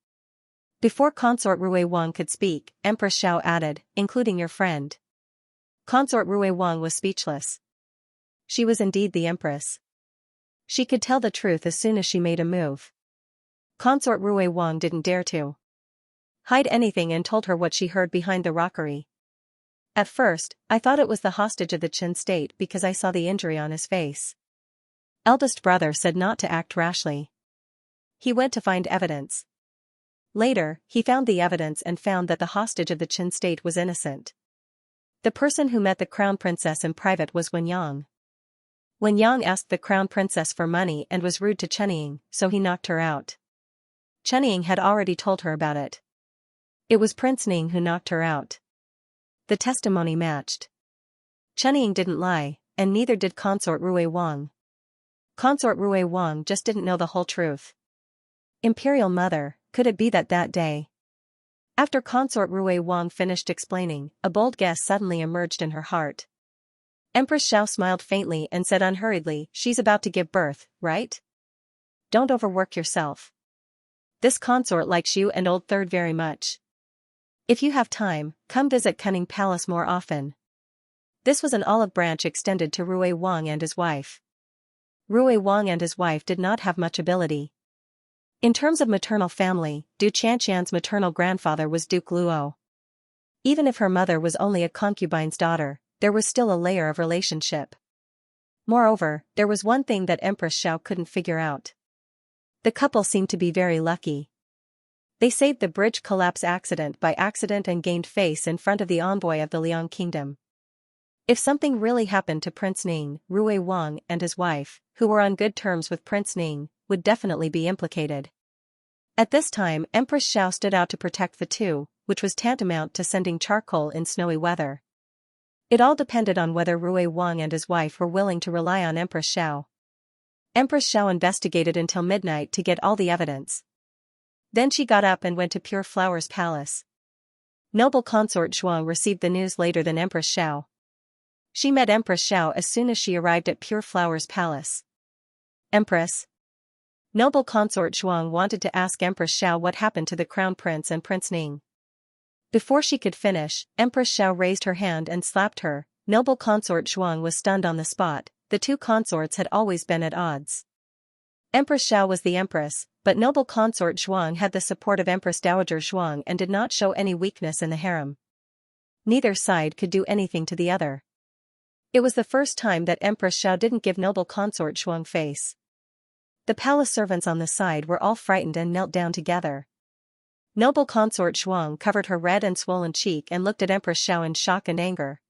Before Consort Rui Wang could speak, Empress Xiao added, including your friend. Consort Rui Wang was speechless. She was indeed the Empress. She could tell the truth as soon as she made a move. Consort Rui Wang didn't dare to hide anything and told her what she heard behind the rockery. At first, I thought it was the hostage of the Qin state because I saw the injury on his face. Eldest brother said not to act rashly. He went to find evidence. Later, he found the evidence and found that the hostage of the Qin state was innocent. The person who met the crown princess in private was Wen Yang. Wen Yang asked the crown princess for money and was rude to Chenying, so he knocked her out. Chenying had already told her about it. It was Prince Ning who knocked her out. The testimony matched. Chenying didn't lie, and neither did Consort Rui Wang. Consort Rui Wang just didn't know the whole truth. Imperial Mother, could it be that day? After Consort Rui Wang finished explaining, a bold guess suddenly emerged in her heart. Empress Xiao smiled faintly and said unhurriedly, she's about to give birth, right? Don't overwork yourself. This consort likes you and Old Third very much. If you have time, come visit Cunning Palace more often. This was an olive branch extended to Rui Wang and his wife. Rui Wang and his wife did not have much ability. In terms of maternal family, Du Qianqian's maternal grandfather was Duke Luo. Even if her mother was only a concubine's daughter, there was still a layer of relationship. Moreover, there was one thing that Empress Xiao couldn't figure out. The couple seemed to be very lucky. They saved the bridge collapse accident by accident and gained face in front of the envoy of the Liang Kingdom. If something really happened to Prince Ning, Rui Wang and his wife, who were on good terms with Prince Ning, would definitely be implicated. At this time, Empress Xiao stood out to protect the two, which was tantamount to sending charcoal in snowy weather. It all depended on whether Rui Wang and his wife were willing to rely on Empress Xiao. Empress Xiao investigated until midnight to get all the evidence. Then she got up and went to Pure Flower's palace. Noble consort Zhuang received the news later than Empress Xiao. She met Empress Xiao as soon as she arrived at Pure Flower's palace. Empress. Noble consort Zhuang wanted to ask Empress Xiao what happened to the crown prince and Prince Ning. Before she could finish, Empress Xiao raised her hand and slapped her. Noble consort Zhuang was stunned on the spot. The two consorts had always been at odds. Empress Xiao was the empress, but noble consort Zhuang had the support of Empress Dowager Zhuang and did not show any weakness in the harem. Neither side could do anything to the other. It was the first time that Empress Xiao didn't give noble consort Zhuang face. The palace servants on the side were all frightened and knelt down together. Noble consort Zhuang covered her red and swollen cheek and looked at Empress Xiao in shock and anger.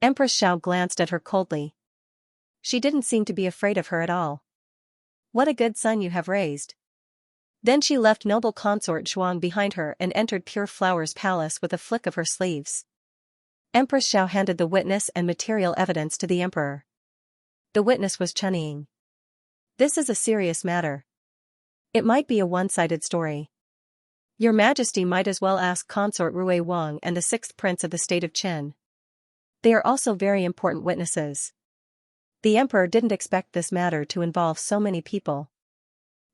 Empress Xiao glanced at her coldly. She didn't seem to be afraid of her at all. What a good son you have raised. Then she left noble consort Zhuang behind her and entered Pure Flower's palace with a flick of her sleeves. Empress Xiao handed the witness and material evidence to the emperor. The witness was Chunying. This is a serious matter. It might be a one-sided story. Your Majesty might as well ask Consort Rui Wang and the 6th Prince of the state of Qin. They are also very important witnesses. The emperor didn't expect this matter to involve so many people.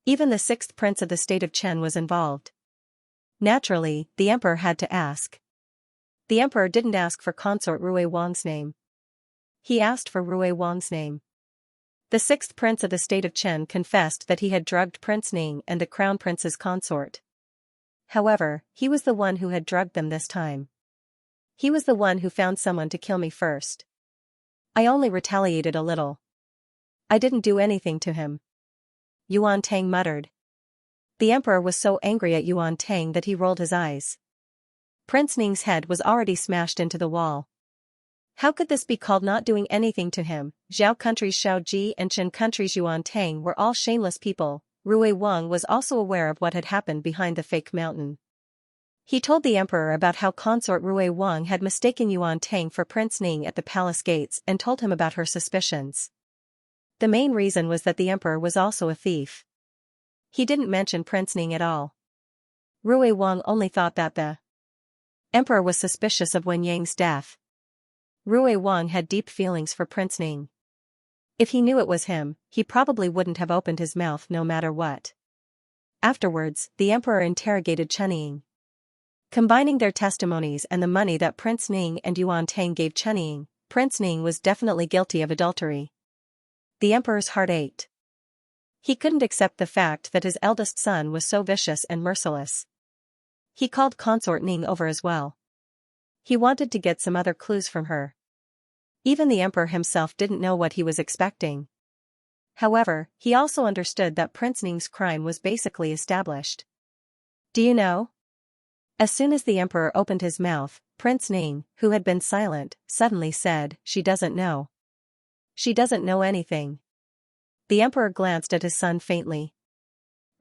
Even the 6th Prince of the state of Qin was involved. Naturally, the emperor had to ask. The emperor didn't ask for Consort Rui Wang's name. He asked for Rui Wang's name. The 6th Prince of the state of Qin confessed that he had drugged Prince Ning and the Crown Prince's consort. However, he was the one who had drugged them this time. He was the one who found someone to kill me first. I only retaliated a little. I didn't do anything to him. Yuan Tang muttered. The emperor was so angry at Yuan Tang that he rolled his eyes. Prince Ning's head was already smashed into the wall. How could this be called not doing anything to him? Zhao country's Xiao Ji and Qin country's Yuan Tang were all shameless people. Rui Wang was also aware of what had happened behind the fake mountain. He told the emperor about how consort Rui Wang had mistaken Yuan Tang for Prince Ning at the palace gates and told him about her suspicions. The main reason was that the emperor was also a thief. He didn't mention Prince Ning at all. Rui Wang only thought that the emperor was suspicious of Wen Yang's death. Rui Wang had deep feelings for Prince Ning. If he knew it was him, he probably wouldn't have opened his mouth no matter what. Afterwards, the emperor interrogated Chunying. Combining their testimonies and the money that Prince Ning and Yuan Tang gave Chunying, Prince Ning was definitely guilty of adultery. The emperor's heart ached. He couldn't accept the fact that his eldest son was so vicious and merciless. He called consort Ning over as well. He wanted to get some other clues from her. Even the emperor himself didn't know what he was expecting. However, he also understood that Prince Ning's crime was basically established. Do you know? As soon as the emperor opened his mouth, Prince Ning, who had been silent, suddenly said, "She doesn't know. She doesn't know anything." The emperor glanced at his son faintly.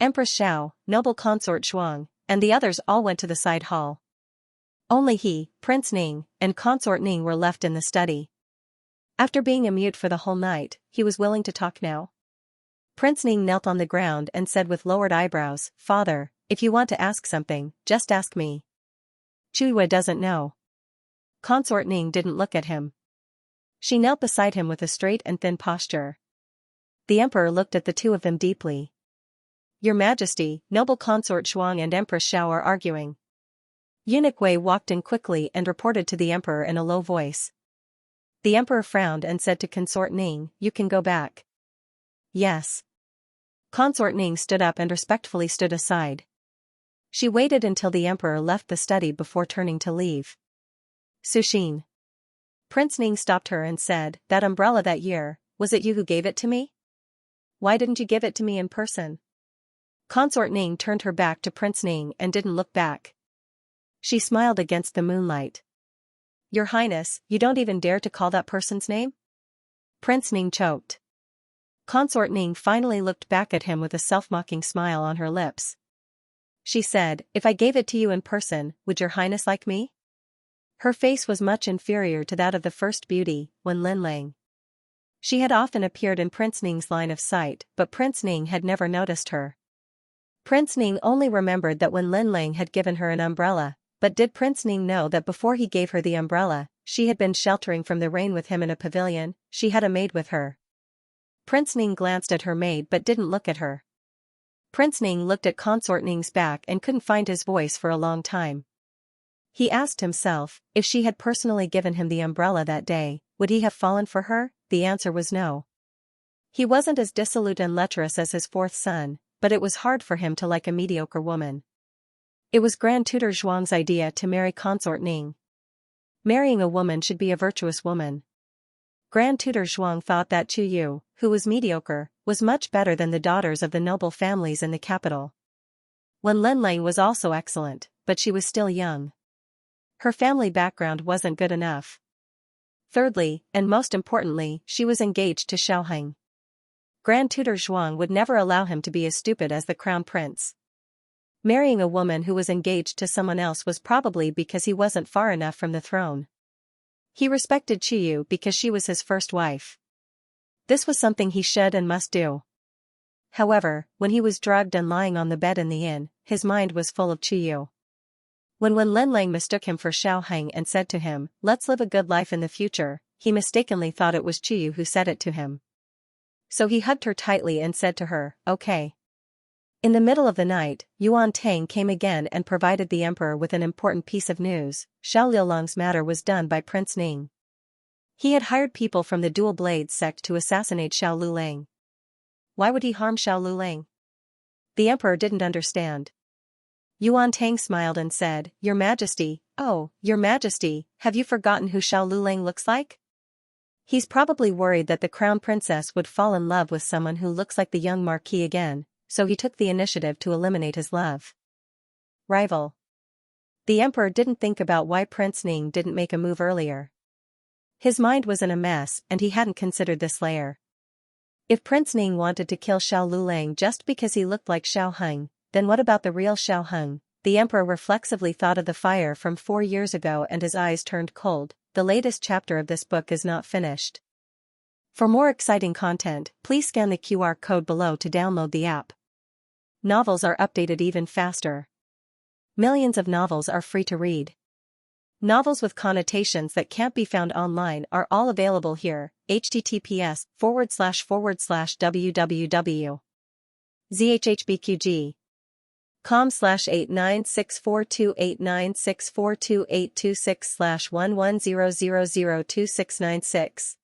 Empress Xiao, noble consort Zhuang, and the others all went to the side hall. Only he, Prince Ning, and consort Ning were left in the study. After being a mute for the whole night, he was willing to talk now. Prince Ning knelt on the ground and said with lowered eyebrows, "Father, if you want to ask something, just ask me." Yue doesn't know. Consort Ning didn't look at him. She knelt beside him with a straight and thin posture. The emperor looked at the two of them deeply. "Your Majesty, noble consort Zhuang and Empress Xiao are arguing." Eunuch Wei walked in quickly and reported to the emperor in a low voice. The emperor frowned and said to consort Ning, "You can go back." "Yes." Consort Ning stood up and respectfully stood aside. She waited until the emperor left the study before turning to leave. "Suxin." Prince Ning stopped her and said, "That umbrella that year, was it you who gave it to me? Why didn't you give it to me in person?" Consort Ning turned her back to Prince Ning and didn't look back. She smiled against the moonlight. "Your Highness, you don't even dare to call that person's name?" Prince Ning choked. Consort Ning finally looked back at him with a self-mocking smile on her lips. She said, "If I gave it to you in person, would your Highness like me?" Her face was much inferior to that of the first beauty, Wen Linlang. She had often appeared in Prince Ning's line of sight, but Prince Ning had never noticed her. Prince Ning only remembered that Wen Linlang had given her an umbrella. But did Prince Ning know that before he gave her the umbrella, she had been sheltering from the rain with him in a pavilion? She had a maid with her. Prince Ning glanced at her maid but didn't look at her. Prince Ning looked at consort Ning's back and couldn't find his voice for a long time. He asked himself, if she had personally given him the umbrella that day, would he have fallen for her? The answer was no. He wasn't as dissolute and lecherous as his fourth son, but it was hard for him to like a mediocre woman. It was Grand Tutor Zhuang's idea to marry consort Ning. Marrying a woman should be a virtuous woman. Grand Tutor Zhuang thought that Chu Yu, who was mediocre, was much better than the daughters of the noble families in the capital. Wen Linlang was also excellent, but she was still young. Her family background wasn't good enough. Thirdly, and most importantly, she was engaged to Xiaoheng. Grand Tutor Zhuang would never allow him to be as stupid as the crown prince. Marrying a woman who was engaged to someone else was probably because he wasn't far enough from the throne. He respected Qiyu because she was his first wife. This was something he should and must do. However, when he was drugged and lying on the bed in the inn, his mind was full of Qiyu. When Linlang mistook him for Xiaoheng and said to him, "Let's live a good life in the future," he mistakenly thought it was Qiyu who said it to him. So he hugged her tightly and said to her, "Okay." In the middle of the night, Yuan Tang came again and provided the emperor with an important piece of news. Xiao Liulong's matter was done by Prince Ning. He had hired people from the Dual Blades sect to assassinate Xiao Lulang. Why would he harm Xiao Lulang? The emperor didn't understand. Yuan Tang smiled and said, "Your Majesty, oh, Your Majesty, have you forgotten who Xiao Lulang looks like? He's probably worried that the crown princess would fall in love with someone who looks like the young marquis again, so he took the initiative to eliminate his love rival." The emperor didn't think about why Prince Ning didn't make a move earlier. His mind was in a mess and he hadn't considered this layer. If Prince Ning wanted to kill Xiao Lulang just because he looked like Xiaoheng, then what about the real Xiaoheng? The emperor reflexively thought of the fire from 4 years ago and his eyes turned cold. The latest chapter of this book is not finished. For more exciting content, please scan the QR code below to download the app. Novels are updated even faster. Millions of novels are free to read. Novels with connotations that can't be found online are all available here. https://www.zhhbqg com/89642896428226/11002696.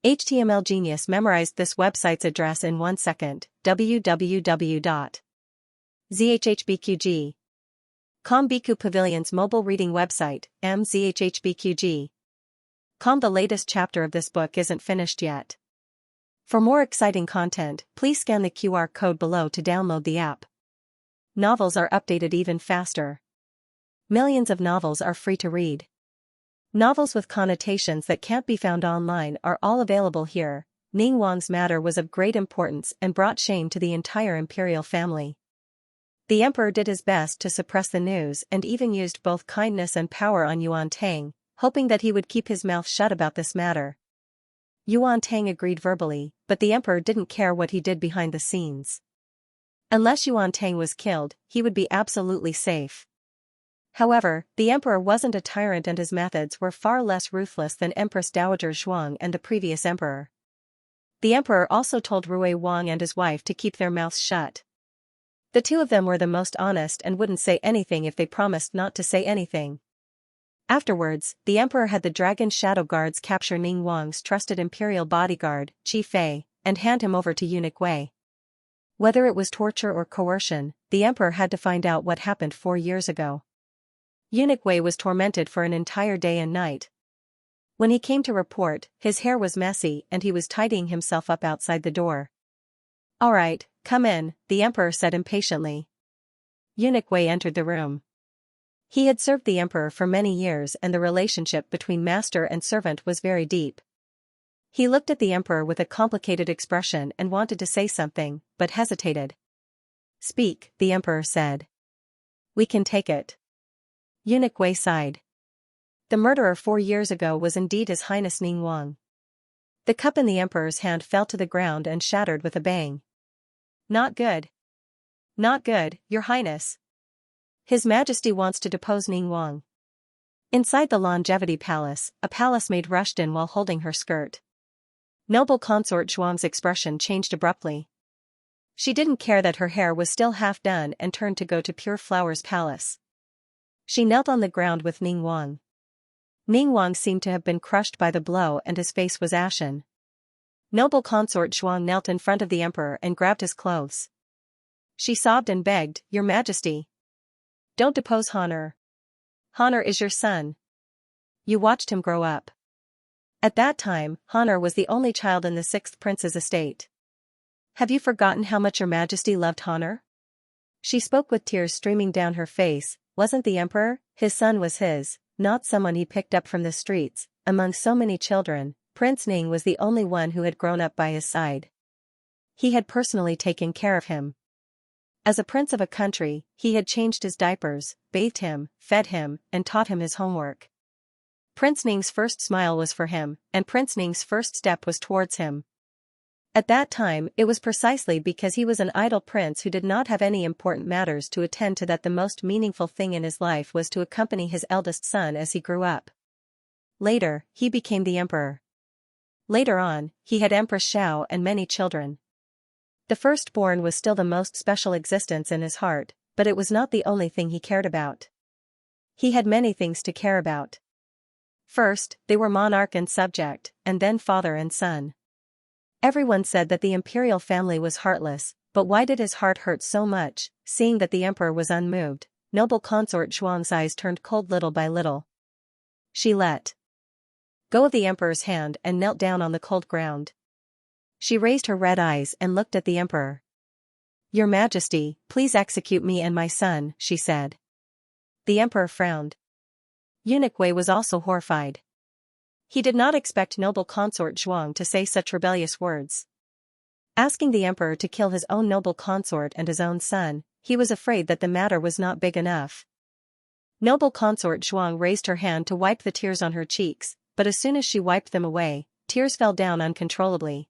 HTML Genius memorized this website's address in 1 second. www.zhhbqg.com Biku Pavilion's mobile reading website, mzhhbqg.com. The latest chapter of this book isn't finished yet. For more exciting content, please scan the QR code below to download the app. Novels are updated even faster. Millions of novels are free to read. Novels with connotations that can't be found online are all available here. Ning Wang's matter was of great importance and brought shame to the entire imperial family. The emperor did his best to suppress the news and even used both kindness and power on Yuan Tang, hoping that he would keep his mouth shut about this matter. Yuan Tang agreed verbally, but the emperor didn't care what he did behind the scenes. Unless Yuan Tang was killed, he would be absolutely safe. However, the emperor wasn't a tyrant and his methods were far less ruthless than Empress Dowager Zhuang and the previous emperor. The emperor also told Rui Wang and his wife to keep their mouths shut. The two of them were the most honest and wouldn't say anything if they promised not to say anything. Afterwards, the emperor had the Dragon Shadow Guards capture Ning Wang's trusted imperial bodyguard, Qi Fei, and hand him over to Eunuch Wei. Whether it was torture or coercion, the emperor had to find out what happened 4 years ago. Eunuch Wei was tormented for an entire day and night. When he came to report, his hair was messy and he was tidying himself up outside the door. "All right, come in," the emperor said impatiently. Eunuch Wei entered the room. He had served the emperor for many years and the relationship between master and servant was very deep. He looked at the emperor with a complicated expression and wanted to say something, but hesitated. "Speak," the emperor said. "We can take it." Eunuch Wei sighed. The murderer 4 years ago was indeed His Highness Ning Wang. The cup in the emperor's hand fell to the ground and shattered with a bang. "Not good. Not good, Your Highness. His Majesty wants to depose Ning Wang." Inside the Longevity Palace, a palace maid rushed in while holding her skirt. Noble consort Zhuang's expression changed abruptly. She didn't care that her hair was still half done and turned to go to Pure Flower's palace. She knelt on the ground with Ning Wang. Ning Wang seemed to have been crushed by the blow and his face was ashen. Noble consort Zhuang knelt in front of the emperor and grabbed his clothes. She sobbed and begged, "Your Majesty. Don't depose Honor. Honor is your son. You watched him grow up." At that time, Honor was the only child in the 6th prince's estate. "Have you forgotten how much Your Majesty loved Honor?" She spoke with tears streaming down her face. Wasn't the emperor? His son was his, not someone he picked up from the streets. Among so many children, Prince Ning was the only one who had grown up by his side. He had personally taken care of him. As a prince of a country, he had changed his diapers, bathed him, fed him, and taught him his homework. Prince Ning's first smile was for him, and Prince Ning's first step was towards him. At that time, it was precisely because he was an idle prince who did not have any important matters to attend to that the most meaningful thing in his life was to accompany his eldest son as he grew up. Later, he became the emperor. Later on, he had Empress Xiao and many children. The firstborn was still the most special existence in his heart, but it was not the only thing he cared about. He had many things to care about. First, they were monarch and subject, and then father and son. Everyone said that the imperial family was heartless, but why did his heart hurt so much? Seeing that the emperor was unmoved, noble consort Zhuang's eyes turned cold little by little. She let go of the emperor's hand and knelt down on the cold ground. She raised her red eyes and looked at the emperor. "Your Majesty, please execute me and my son," she said. The emperor frowned. Eunuch Wei was also horrified. He did not expect noble consort Zhuang to say such rebellious words. Asking the emperor to kill his own noble consort and his own son, he was afraid that the matter was not big enough. Noble consort Zhuang raised her hand to wipe the tears on her cheeks, but as soon as she wiped them away, tears fell down uncontrollably.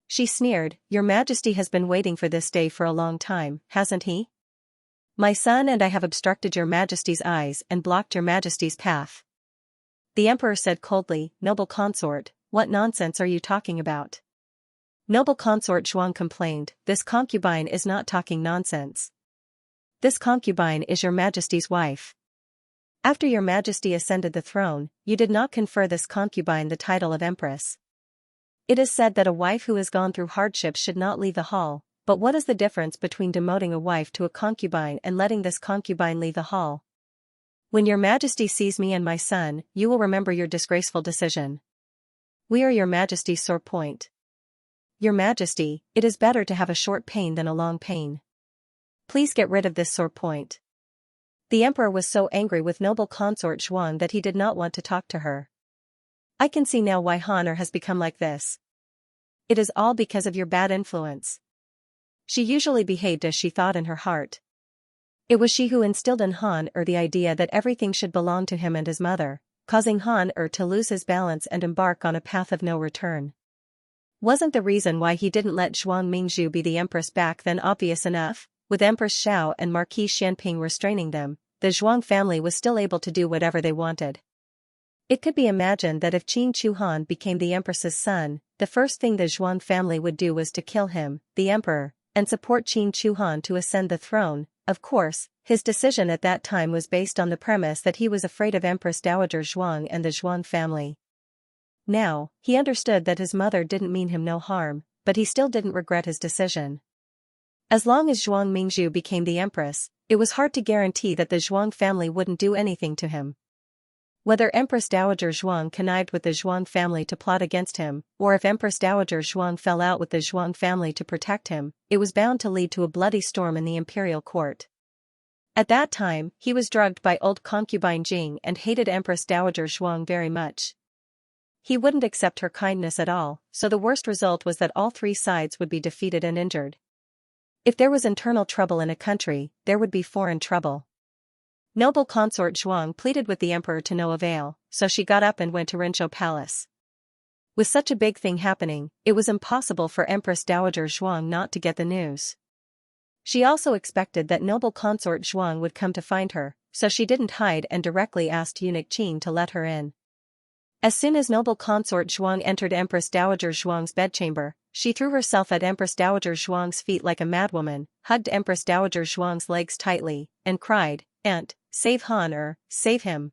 She sneered, "Your Majesty has been waiting for this day for a long time, hasn't he? My son and I have obstructed your Majesty's eyes and blocked your Majesty's path." The emperor said coldly, "Noble consort, what nonsense are you talking about?" Noble consort Zhuang complained, "This concubine is not talking nonsense. This concubine is your Majesty's wife. After your Majesty ascended the throne, you did not confer this concubine the title of empress. It is said that a wife who has gone through hardships should not leave the hall, but what is the difference between demoting a wife to a concubine and letting this concubine leave the hall? When your Majesty sees me and my son, you will remember your disgraceful decision. We are your Majesty's sore point. Your Majesty, it is better to have a short pain than a long pain. Please get rid of this sore point." The emperor was so angry with noble consort Zhuang that he did not want to talk to her. "I can see now why Honor has become like this. It is all because of your bad influence." She usually behaved as she thought in her heart. It was she who instilled in Han the idea that everything should belong to him and his mother, causing Han to lose his balance and embark on a path of no return. Wasn't the reason why he didn't let Zhuang Mingzhu be the empress back then obvious enough? With Empress Xiao and Marquis Xianping restraining them, the Zhuang family was still able to do whatever they wanted. It could be imagined that if Qin Chu Han became the empress's son, the first thing the Zhuang family would do was to kill him, the emperor, and support Qin Chu Han to ascend the throne. Of course, his decision at that time was based on the premise that he was afraid of Empress Dowager Zhuang and the Zhuang family. Now, he understood that his mother didn't mean him no harm, but he still didn't regret his decision. As long as Zhuang Mingzhu became the empress, it was hard to guarantee that the Zhuang family wouldn't do anything to him. Whether Empress Dowager Zhuang connived with the Zhuang family to plot against him, or if Empress Dowager Zhuang fell out with the Zhuang family to protect him, it was bound to lead to a bloody storm in the imperial court. At that time, he was drugged by old concubine Jing and hated Empress Dowager Zhuang very much. He wouldn't accept her kindness at all, so the worst result was that all three sides would be defeated and injured. If there was internal trouble in a country, there would be foreign trouble. Noble consort Zhuang pleaded with the emperor to no avail, so she got up and went to Rinzhou Palace. With such a big thing happening, it was impossible for Empress Dowager Zhuang not to get the news. She also expected that noble consort Zhuang would come to find her, so she didn't hide and directly asked eunuch Qin to let her in. As soon as noble consort Zhuang entered Empress Dowager Zhuang's bedchamber, she threw herself at Empress Dowager Zhuang's feet like a madwoman, hugged Empress Dowager Zhuang's legs tightly, and cried, "Aunt, save Han save him.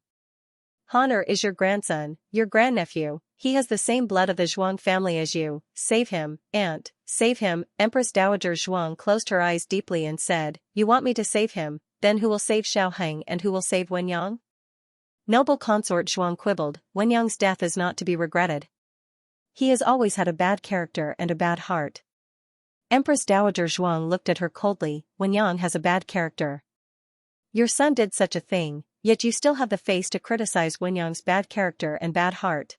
Han is your grandson, your grandnephew, he has the same blood of the Zhuang family as you, save him, Aunt, save him." Empress Dowager Zhuang closed her eyes deeply and said, "You want me to save him, then who will save Xiaoheng and who will save Wenyang?" Noble consort Zhuang quibbled, "Wenyang's death is not to be regretted. He has always had a bad character and a bad heart." Empress Dowager Zhuang looked at her coldly, "Wenyang has a bad character. Your son did such a thing, yet you still have the face to criticize Wenyang's bad character and bad heart."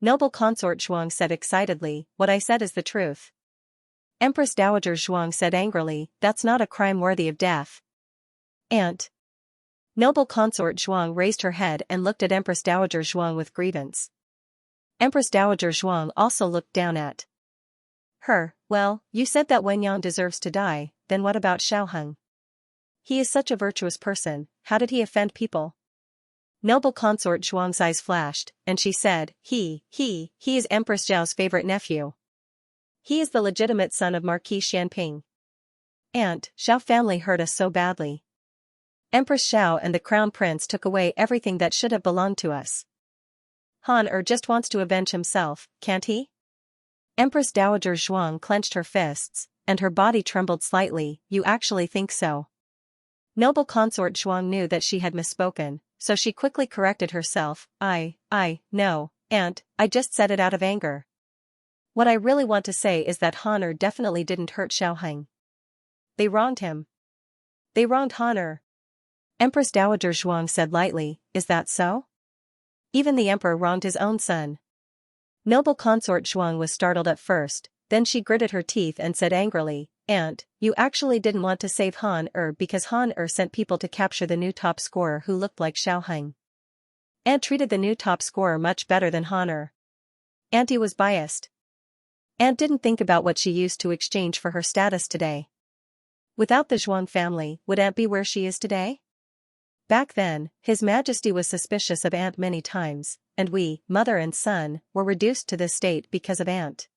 Noble consort Zhuang said excitedly, "What I said is the truth." Empress Dowager Zhuang said angrily, that's not a crime worthy of death. Aunt. Noble Consort Zhuang raised her head and looked at Empress Dowager Zhuang with grievance. Empress Dowager Zhuang also looked down at her. Well, you said that Wen Yang deserves to die, then what about Xiaoheng? He is such a virtuous person, how did he offend people? Noble Consort Zhuang's eyes flashed, and she said, he is Empress Zhao's favorite nephew. He is the legitimate son of Marquis Xianping. Aunt, Xiao family hurt us so badly. Empress Xiao and the Crown Prince took away everything that should have belonged to us. Han just wants to avenge himself, can't he? Empress Dowager Zhuang clenched her fists, and her body trembled slightly. You actually think so? Noble Consort Zhuang knew that she had misspoken, so she quickly corrected herself. No, Aunt, I just said it out of anger. What I really want to say is that Han definitely didn't hurt Xiaoheng. They wronged him. They wronged Han. Empress Dowager Zhuang said lightly, is that so? Even the emperor wronged his own son. Noble Consort Zhuang was startled at first, then she gritted her teeth and said angrily, Aunt, you actually didn't want to save Han because Han sent people to capture the new top scorer who looked like Xiaoheng. Aunt treated the new top scorer much better than Han. Auntie was biased. Aunt didn't think about what she used to exchange for her status today. Without the Zhuang family, would Aunt be where she is today? Back then, His Majesty was suspicious of Aunt many times, and we, mother and son, were reduced to this state because of Aunt.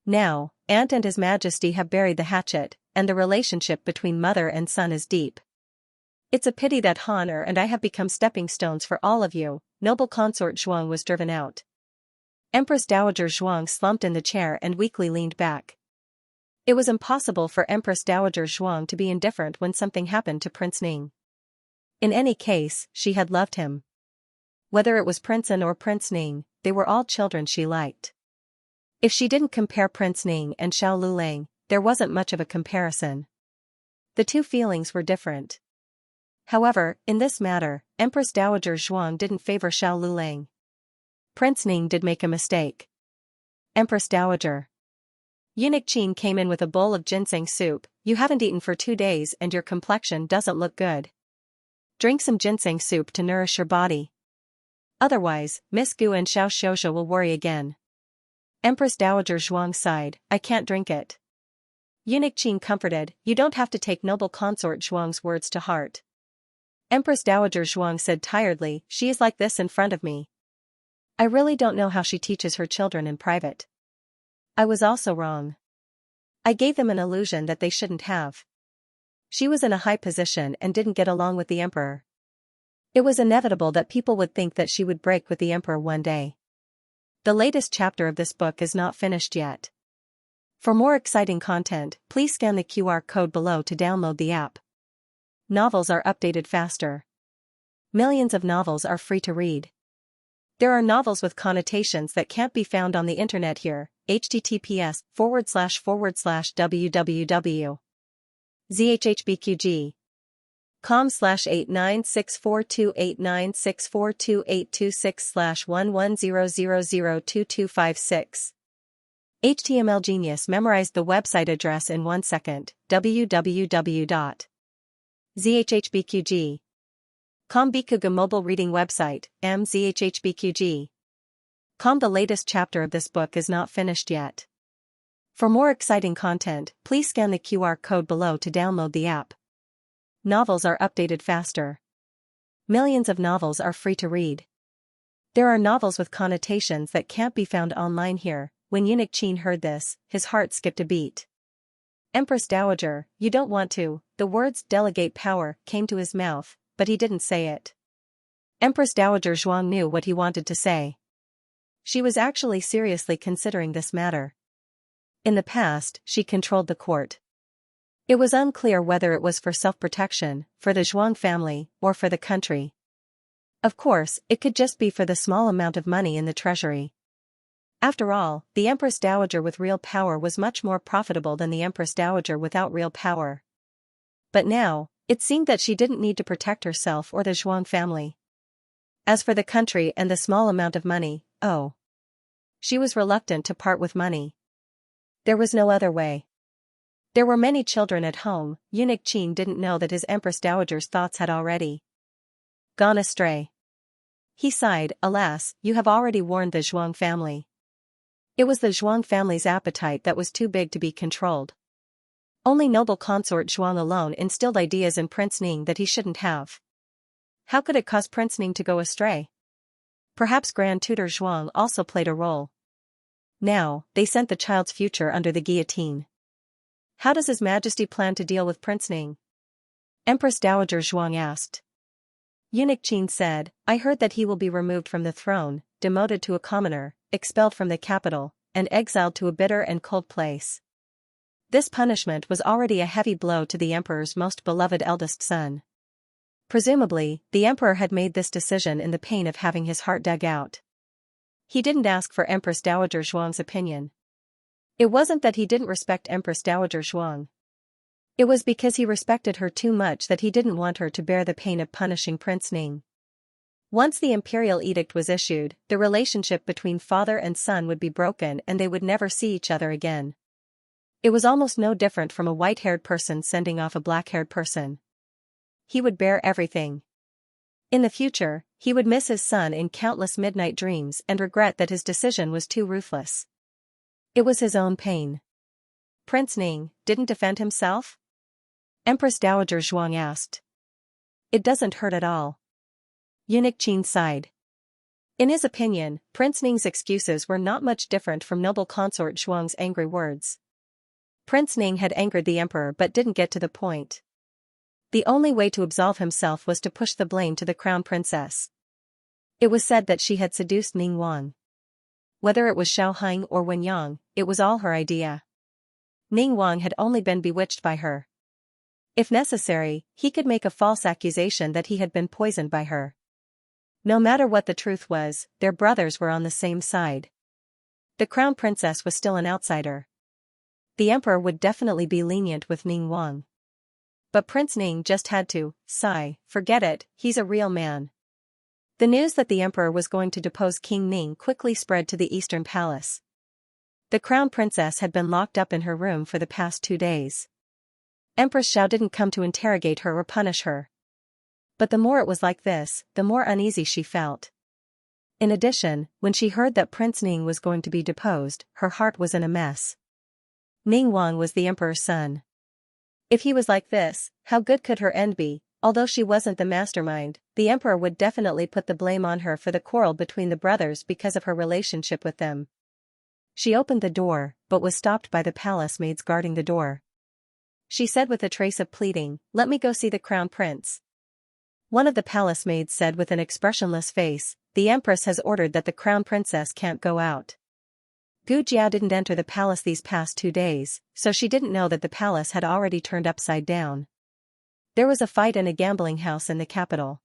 Now, Aunt and His Majesty have buried the hatchet, and the relationship between mother and son is deep. It's a pity that Han and I have become stepping stones for all of you. Noble Consort Zhuang was driven out. Empress Dowager Zhuang slumped in the chair and weakly leaned back. It was impossible for Empress Dowager Zhuang to be indifferent when something happened to Prince Ning. In any case, she had loved him. Whether it was Prince An or Prince Ning, they were all children she liked. If she didn't compare Prince Ning and Xiao Lulang, there wasn't much of a comparison. The two feelings were different. However, in this matter, Empress Dowager Zhuang didn't favor Xiao Lulang. Prince Ning did make a mistake. Empress Dowager. Eunuch Qin came in with a bowl of ginseng soup. You haven't eaten for 2 days and your complexion doesn't look good. Drink some ginseng soup to nourish your body. Otherwise, Miss Gu and Xiao Shouxia will worry again. Empress Dowager Zhuang sighed, I can't drink it. Eunuch Qin comforted, you don't have to take Noble Consort Zhuang's words to heart. Empress Dowager Zhuang said tiredly, she is like this in front of me. I really don't know how she teaches her children in private. I was also wrong. I gave them an illusion that they shouldn't have. She was in a high position and didn't get along with the emperor. It was inevitable that people would think that she would break with the emperor one day. The latest chapter of this book is not finished yet. For more exciting content, please scan the QR code below to download the app. Novels are updated faster. Millions of novels are free to read. There are novels with connotations that can't be found on the internet here. https://www. ZHHBQG. com/89642896428226/11002256. HTML Genius memorized the website address in 1 second. www.zhhbqg.com. Bikuga mobile reading website, mzhhbqg.com. The latest chapter of this book is not finished yet. For more exciting content, please scan the QR code below to download the app. Novels are updated faster. Millions of novels are free to read. There are novels with connotations that can't be found online here. When Eunuch Qin heard this, his heart skipped a beat. Empress Dowager, you don't want to. The words delegate power came to his mouth, but he didn't say it. Empress Dowager Zhuang knew what he wanted to say. She was actually seriously considering this matter. In the past, she controlled the court. It was unclear whether it was for self-protection, for the Zhuang family, or for the country. Of course, it could just be for the small amount of money in the treasury. After all, the Empress Dowager with real power was much more profitable than the Empress Dowager without real power. But now, it seemed that she didn't need to protect herself or the Zhuang family. As for the country and the small amount of money, she was reluctant to part with money. There was no other way. There were many children at home. Eunuch Qin didn't know that his Empress Dowager's thoughts had already gone astray. He sighed, alas, you have already warned the Zhuang family. It was the Zhuang family's appetite that was too big to be controlled. Only noble consort Zhuang alone instilled ideas in Prince Ning that he shouldn't have. How could it cause Prince Ning to go astray? Perhaps Grand Tutor Zhuang also played a role. Now, they sent the child's future under the guillotine. How does His Majesty plan to deal with Prince Ning? Empress Dowager Zhuang asked. Eunuch Qin said, I heard that he will be removed from the throne, demoted to a commoner, expelled from the capital, and exiled to a bitter and cold place. This punishment was already a heavy blow to the emperor's most beloved eldest son. Presumably, the emperor had made this decision in the pain of having his heart dug out. He didn't ask for Empress Dowager Zhuang's opinion. It wasn't that he didn't respect Empress Dowager Zhuang. It was because he respected her too much that he didn't want her to bear the pain of punishing Prince Ning. Once the imperial edict was issued, the relationship between father and son would be broken and they would never see each other again. It was almost no different from a white-haired person sending off a black-haired person. He would bear everything. In the future, he would miss his son in countless midnight dreams and regret that his decision was too ruthless. It was his own pain. Prince Ning didn't defend himself? Empress Dowager Zhuang asked. It doesn't hurt at all. Eunuch Qin sighed. In his opinion, Prince Ning's excuses were not much different from noble consort Zhuang's angry words. Prince Ning had angered the emperor but didn't get to the point. The only way to absolve himself was to push the blame to the crown princess. It was said that she had seduced Ning Wang. Whether it was Xiao Hang or Wen Yang, it was all her idea. Ning Wang had only been bewitched by her. If necessary, he could make a false accusation that he had been poisoned by her. No matter what the truth was, their brothers were on the same side. The crown princess was still an outsider. The emperor would definitely be lenient with Ning Wang. But Prince Ning just had to sigh, forget it, he's a real man. The news that the emperor was going to depose King Ning quickly spread to the Eastern Palace. The crown princess had been locked up in her room for the past 2 days. Empress Xiao didn't come to interrogate her or punish her. But the more it was like this, the more uneasy she felt. In addition, when she heard that Prince Ning was going to be deposed, her heart was in a mess. Ning Wang was the emperor's son. If he was like this, how good could her end be? Although she wasn't the mastermind, the emperor would definitely put the blame on her for the quarrel between the brothers because of her relationship with them. She opened the door, but was stopped by the palace maids guarding the door. She said with a trace of pleading, let me go see the crown prince. One of the palace maids said with an expressionless face, the empress has ordered that the crown princess can't go out. Gu Jiao didn't enter the palace these past 2 days, so she didn't know that the palace had already turned upside down. There was a fight in a gambling house in the capital.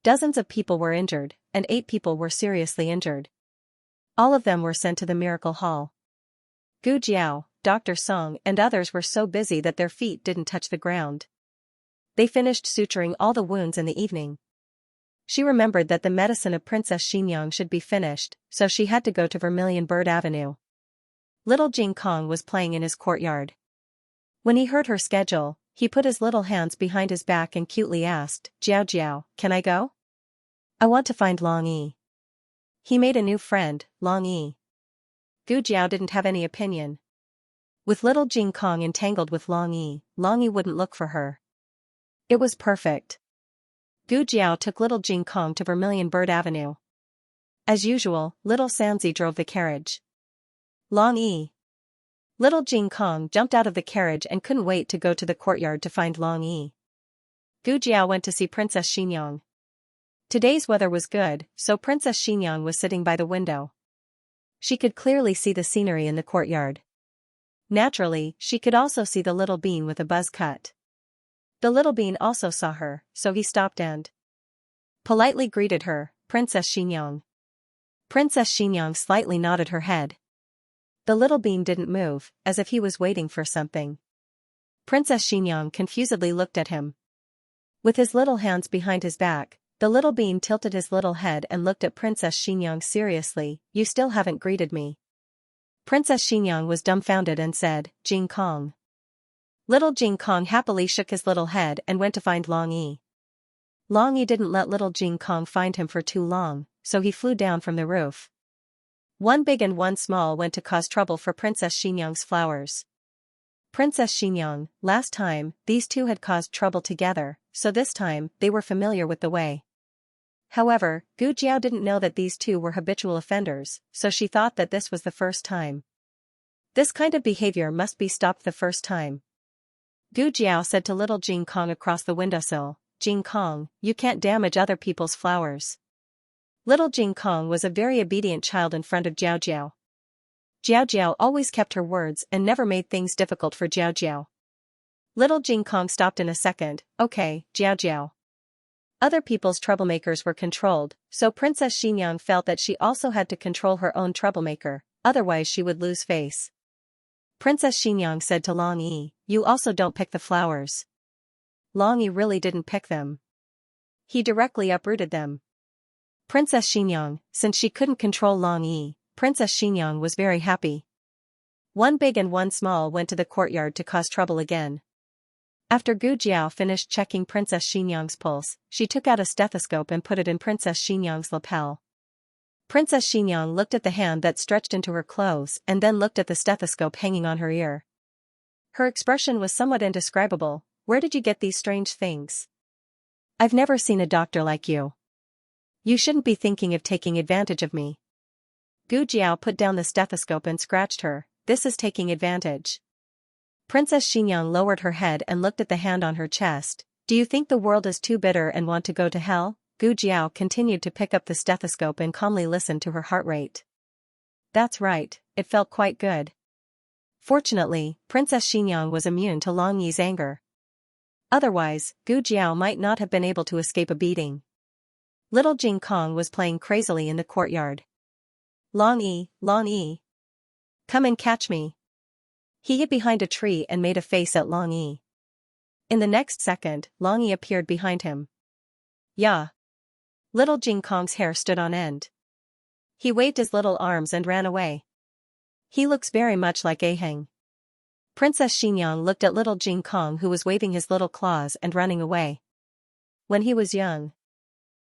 Dozens of people were injured, and 8 people were seriously injured. All of them were sent to the miracle hall. Gu Jiao, Dr. Song and others were so busy that their feet didn't touch the ground. They finished suturing all the wounds in the evening. She remembered that the medicine of Princess Xianxia should be finished, so she had to go to Vermilion Bird Avenue. Little Jing Kong was playing in his courtyard. When he heard her schedule, he put his little hands behind his back and cutely asked, Jiao Jiao, can I go? I want to find Long Yi. He made a new friend, Long Yi. Gu Jiao didn't have any opinion. With little Jing Kong entangled with Long Yi wouldn't look for her. It was perfect. Gu Jiao took little Jing Kong to Vermilion Bird Avenue. As usual, little Sanzi drove the carriage. Long Yi. Little Jing Kong jumped out of the carriage and couldn't wait to go to the courtyard to find Long Yi. Gu Jiao went to see Princess Xianxia. Today's weather was good, so Princess Xianxia was sitting by the window. She could clearly see the scenery in the courtyard. Naturally, she could also see the little bean with a buzz cut. The little bean also saw her, so he stopped and politely greeted her, Princess Xianxia. Princess Xianxia slightly nodded her head. The little bean didn't move, as if he was waiting for something. Princess Xianxia confusedly looked at him. With his little hands behind his back, the little bean tilted his little head and looked at Princess Xianxia seriously, you still haven't greeted me. Princess Xianxia was dumbfounded and said, Jing Kong. Little Jing Kong happily shook his little head and went to find Long Yi. Long Yi didn't let little Jing Kong find him for too long, so he flew down from the roof. One big and one small went to cause trouble for Princess Xianxia's flowers. Princess Xianxia, last time, these two had caused trouble together, so this time, they were familiar with the way. However, Gu Jiao didn't know that these two were habitual offenders, so she thought that this was the first time. This kind of behavior must be stopped the first time. Gu Jiao said to little Jing Kong across the windowsill, "Jing Kong, you can't damage other people's flowers." Little Jing Kong was a very obedient child in front of Jiao Jiao. Jiao Jiao always kept her words and never made things difficult for Jiao Jiao. Little Jing Kong stopped in a second. "Okay, Jiao Jiao." Other people's troublemakers were controlled, so Princess Xianxia felt that she also had to control her own troublemaker, otherwise she would lose face. Princess Xianxia said to Long Yi, "You also don't pick the flowers." Long Yi really didn't pick them. He directly uprooted them. Princess Xianxia, since she couldn't control Long Yi, Princess Xianxia was very happy. One big and one small went to the courtyard to cause trouble again. After Gu Jiao finished checking Princess Xianxia's pulse, she took out a stethoscope and put it in Princess Xianxia's lapel. Princess Xianxia looked at the hand that stretched into her clothes and then looked at the stethoscope hanging on her ear. Her expression was somewhat indescribable. "Where did you get these strange things? I've never seen a doctor like you. You shouldn't be thinking of taking advantage of me." Gu Jiao put down the stethoscope and scratched her. "This is taking advantage." Princess Xianxia lowered her head and looked at the hand on her chest. "Do you think the world is too bitter and want to go to hell?" Gu Jiao continued to pick up the stethoscope and calmly listened to her heart rate. That's right, it felt quite good. Fortunately, Princess Xianxia was immune to Long Yi's anger. Otherwise, Gu Jiao might not have been able to escape a beating. Little Jing Kong was playing crazily in the courtyard. Long Yi. Come and catch me." He hid behind a tree and made a face at Long Yi. In the next second, Long Yi appeared behind him. "Yeah." Little Jing Kong's hair stood on end. He waved his little arms and ran away. "He looks very much like Aheng." Princess Xianxia looked at little Jing Kong, who was waving his little claws and running away. "When he was young."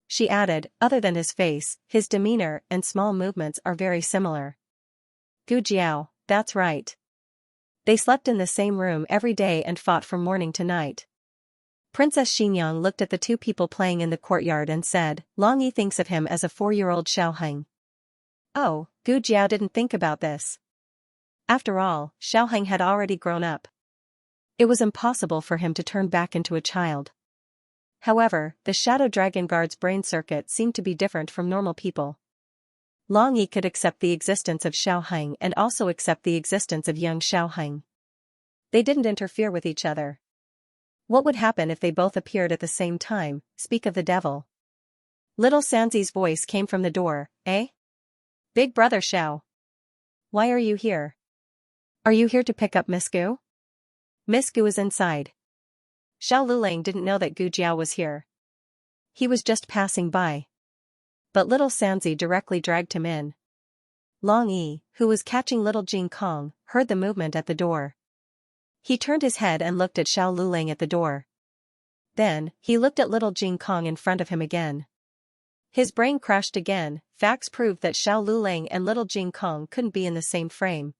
She added, "Other than his face, his demeanor and small movements are very similar." Gu Jiao, that's right. They slept in the same room every day and fought from morning to night. Princess Xianxia looked at the two people playing in the courtyard and said, "Long Yi thinks of him as a 4-year-old Xiaoheng." Oh, Gu Jiao didn't think about this. After all, Xiaoheng had already grown up. It was impossible for him to turn back into a child. However, the Shadow Dragon Guard's brain circuit seemed to be different from normal people. Long Yi could accept the existence of Xiaoheng and also accept the existence of young Xiaoheng. They didn't interfere with each other. What would happen if they both appeared at the same time? Speak of the devil. Little Sanzi's voice came from the door. "Eh? Big brother Xiao. Why are you here? Are you here to pick up Miss Gu?" Miss Gu is inside. Xiao Lulang didn't know that Gu Jiao was here. He was just passing by. But little Sanzi directly dragged him in. Long Yi, who was catching little Jing Kong, heard the movement at the door. He turned his head and looked at Xiao Lulang at the door. Then, he looked at little Jing Kong in front of him again. His brain crashed again. Facts proved that Xiao Lulang and little Jing Kong couldn't be in the same frame.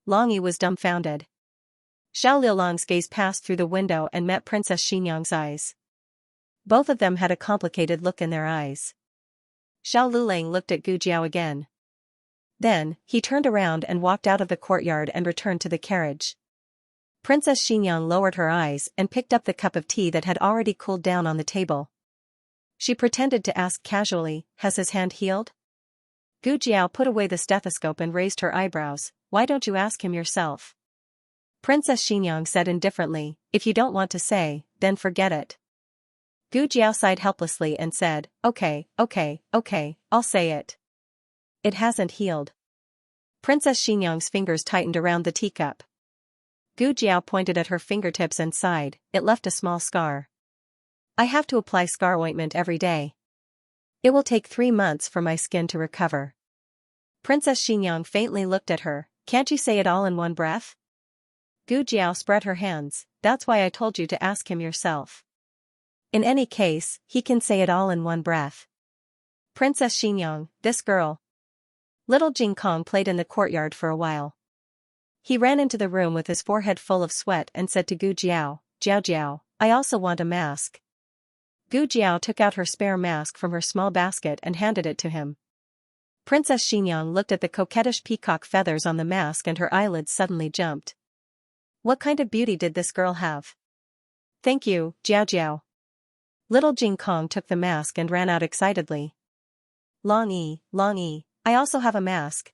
Long Yi was dumbfounded. Xiao Lulang's gaze passed through the window and met Princess Xianxia's eyes. Both of them had a complicated look in their eyes. Xiao Lulang looked at Gu Jiao again. Then, he turned around and walked out of the courtyard and returned to the carriage. Princess Xianxia lowered her eyes and picked up the cup of tea that had already cooled down on the table. She pretended to ask casually, "Has his hand healed?" Gu Jiao put away the stethoscope and raised her eyebrows. "Why don't you ask him yourself?" Princess Xianxia said indifferently, "If you don't want to say, then forget it." Gu Jiao sighed helplessly and said, Okay, I'll say it. It hasn't healed." Princess Xianxia's fingers tightened around the teacup. Gu Jiao pointed at her fingertips and sighed. "It left a small scar. I have to apply scar ointment every day. It will take 3 months for my skin to recover." Princess Xianxia faintly looked at her. "Can't you say it all in one breath?" Gu Jiao spread her hands, that's why I told you to ask him yourself. In any case, he can say it all in one breath. Princess Xianxia, this girl. Little Jing Kong played in the courtyard for a while. He ran into the room with his forehead full of sweat and said to Gu Jiao, Jiao Jiao, I also want a mask. Gu Jiao took out her spare mask from her small basket and handed it to him. Princess Xianxia looked at the coquettish peacock feathers on the mask and her eyelids suddenly jumped. What kind of beauty did this girl have? Thank you, Jiao Jiao. Little Jing Kong took the mask and ran out excitedly. Long Yi, I also have a mask.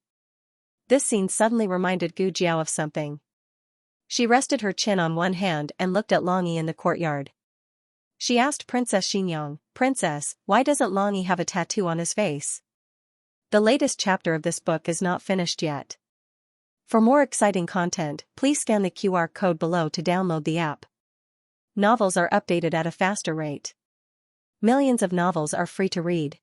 This scene suddenly reminded Gu Jiao of something. She rested her chin on one hand and looked at Long Yi in the courtyard. She asked Princess Xianxia, Princess, why doesn't Long Yi have a tattoo on his face? The latest chapter of this book is not finished yet. For more exciting content, please scan the QR code below to download the app. Novels are updated at a faster rate. Millions of novels are free to read.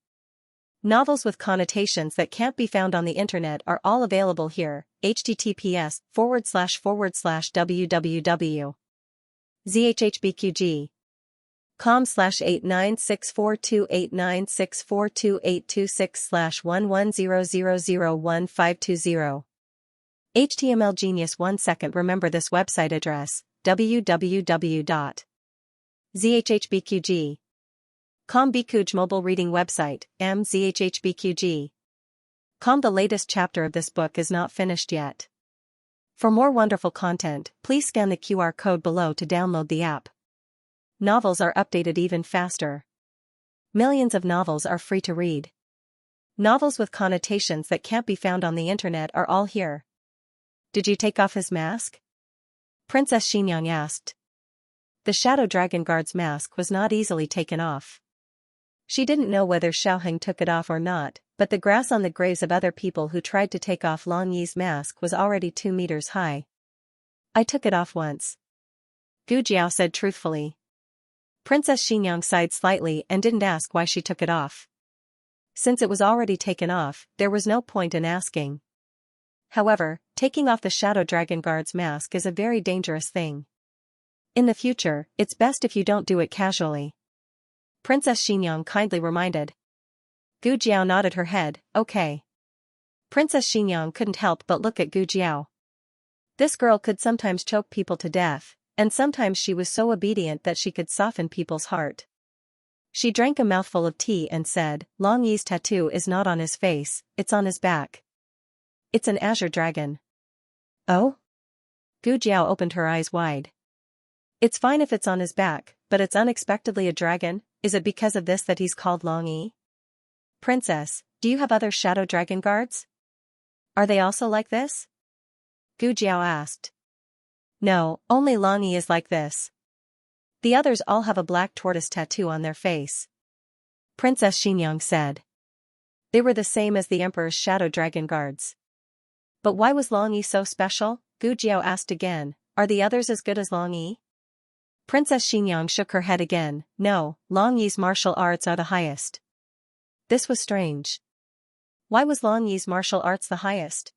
Novels with connotations that can't be found on the internet are all available here. https://www.zhhbqg.com/896428964286/1100011520. HTML Genius 1 second remember this website address, www.zhhbqg. Bikuj mobile reading website, mzhhbqg. The latest chapter of this book is not finished yet. For more wonderful content, please scan the QR code below to download the app. Novels are updated even faster. Millions of novels are free to read. Novels with connotations that can't be found on the internet are all here. Did you take off his mask? Princess Xianxia asked. The Shadow Dragon Guard's mask was not easily taken off. She didn't know whether Xiaoheng took it off or not, but the grass on the graves of other people who tried to take off Long Yi's mask was already 2 meters high. I took it off once. Gu Jiao said truthfully. Princess Xianxia sighed slightly and didn't ask why she took it off. Since it was already taken off, there was no point in asking. However, taking off the Shadow Dragon Guard's mask is a very dangerous thing. In the future, it's best if you don't do it casually. Princess Xianxia kindly reminded. Gu Jiao nodded her head, okay. Princess Xianxia couldn't help but look at Gu Jiao. This girl could sometimes choke people to death, and sometimes she was so obedient that she could soften people's heart. She drank a mouthful of tea and said, Long Yi's tattoo is not on his face, it's on his back. It's an azure dragon. Oh? Gu Jiao opened her eyes wide. It's fine if it's on his back, but it's unexpectedly a dragon. Is it because of this that he's called Long Yi? Princess, do you have other Shadow Dragon Guards? Are they also like this? Gu Jiao asked. No, only Long Yi is like this. The others all have a black tortoise tattoo on their face. Princess Xianxia said. They were the same as the Emperor's Shadow Dragon Guards. But why was Long Yi so special? Gu Jiao asked again, are the others as good as Long Yi? Princess Xianxia shook her head again, no, Long Yi's martial arts are the highest. This was strange. Why was Long Yi's martial arts the highest?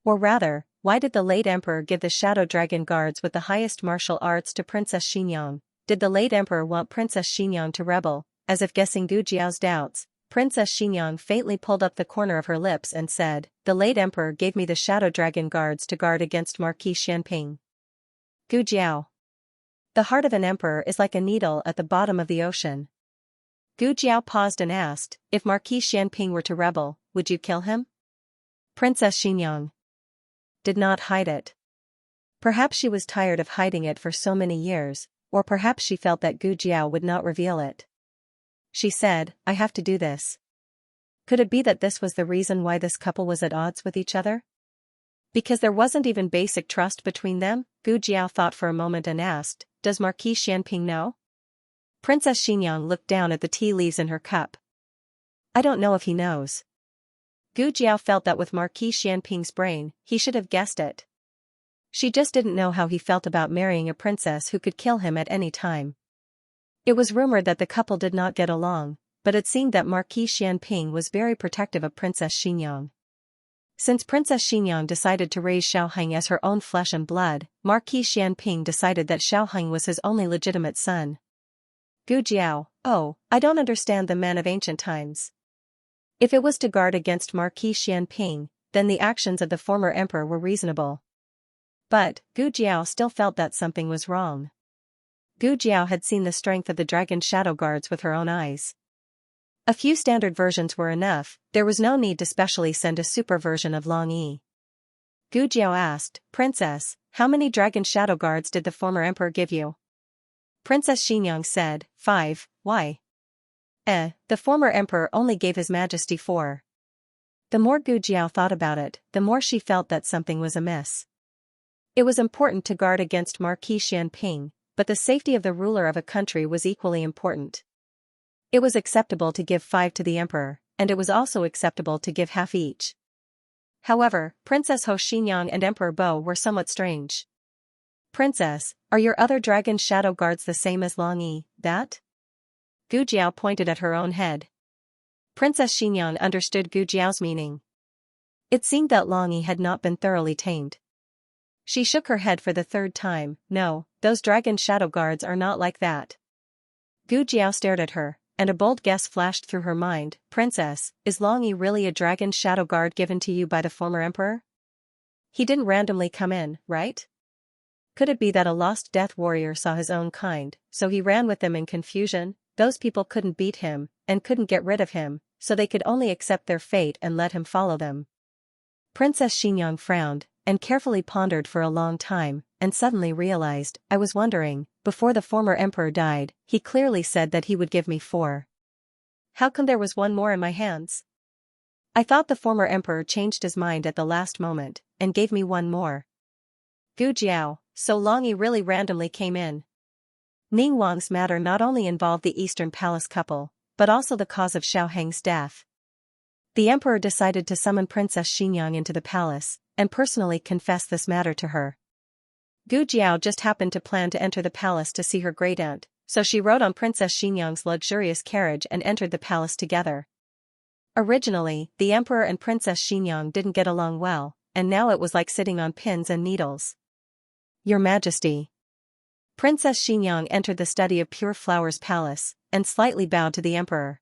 Or rather, why did the late emperor give the Shadow Dragon Guards with the highest martial arts to Princess Xianxia? Did the late emperor want Princess Xianxia to rebel? As if guessing Gu Jiao's doubts, Princess Xianxia faintly pulled up the corner of her lips and said, the late emperor gave me the Shadow Dragon Guards to guard against Marquis Xianping. Gu Jiao. The heart of an emperor is like a needle at the bottom of the ocean. Gu Jiao paused and asked, if Marquis Xianping were to rebel, would you kill him? Princess Xianxia did not hide it. Perhaps she was tired of hiding it for so many years, or perhaps she felt that Gu Jiao would not reveal it. She said, I have to do this. Could it be that this was the reason why this couple was at odds with each other? Because there wasn't even basic trust between them? Gu Jiao thought for a moment and asked, does Marquis Xianping know? Princess Xianxia looked down at the tea leaves in her cup. I don't know if he knows. Gu Jiao felt that with Marquis Xianping's brain, he should have guessed it. She just didn't know how he felt about marrying a princess who could kill him at any time. It was rumored that the couple did not get along, but it seemed that Marquis Xianping was very protective of Princess Xianxia. Since Princess Xianxia decided to raise Xiaoheng as her own flesh and blood, Marquis Xianping decided that Xiaoheng was his only legitimate son. Gu Jiao, oh, I don't understand the men of ancient times. If it was to guard against Marquis Xianping, then the actions of the former emperor were reasonable. But, Gu Jiao still felt that something was wrong. Gu Jiao had seen the strength of the dragon shadow guards with her own eyes. A few standard versions were enough, there was no need to specially send a super version of Long Yi. Gu Jiao asked, Princess, how many dragon shadow guards did the former emperor give you? Princess Xianxia said, 5, why? The former emperor only gave His Majesty 4. The more Gu Jiao thought about it, the more she felt that something was amiss. It was important to guard against Marquis Xianping, but the safety of the ruler of a country was equally important. It was acceptable to give 5 to the emperor, and it was also acceptable to give half each. However, Princess Ho Xinyang and Emperor Bo were somewhat strange. Princess, are your other dragon shadow guards the same as Long Yi, that? Gu Jiao pointed at her own head. Princess Xinyang understood Gu Jiao's meaning. It seemed that Long Yi had not been thoroughly tamed. She shook her head for the 3rd time, no, those dragon shadow guards are not like that. Gu Jiao stared at her, and a bold guess flashed through her mind, Princess, is Long Yi really a dragon shadow guard given to you by the former emperor? He didn't randomly come in, right? Could it be that a lost death warrior saw his own kind, so he ran with them in confusion? Those people couldn't beat him, and couldn't get rid of him, so they could only accept their fate and let him follow them. Princess Xinyang frowned, and carefully pondered for a long time, and suddenly realized, I was wondering, before the former emperor died, he clearly said that he would give me 4. How come there was 1 more in my hands? I thought the former emperor changed his mind at the last moment, and gave me 1 more. Gu Jiao, so Long Yi really randomly came in. Ning Wang's matter not only involved the Eastern Palace couple, but also the cause of Xiaoheng's death. The emperor decided to summon Princess Xinyang into the palace, and personally confess this matter to her. Gu Jiao just happened to plan to enter the palace to see her great-aunt, so she rode on Princess Xinyang's luxurious carriage and entered the palace together. Originally, the emperor and Princess Xinyang didn't get along well, and now it was like sitting on pins and needles. Your Majesty. Princess Xinyang entered the study of Pure Flower's palace, and slightly bowed to the emperor.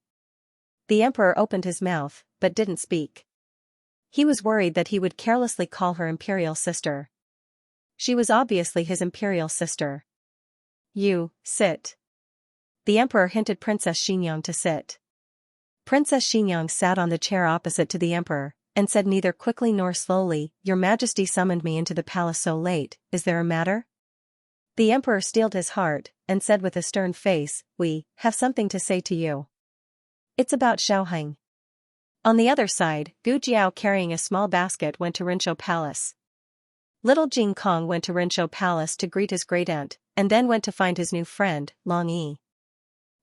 The emperor opened his mouth, but didn't speak. He was worried that he would carelessly call her imperial sister. She was obviously his imperial sister. You, sit. The emperor hinted Princess Xinyang to sit. Princess Xinyang sat on the chair opposite to the emperor, and said neither quickly nor slowly, Your Majesty summoned me into the palace so late, is there a matter? The emperor steeled his heart, and said with a stern face, We have something to say to you. It's about Xiaoheng. On the other side, Gu Jiao carrying a small basket went to Rinshou Palace. Little Jing Kong went to Rinshou Palace to greet his great-aunt, and then went to find his new friend, Long Yi.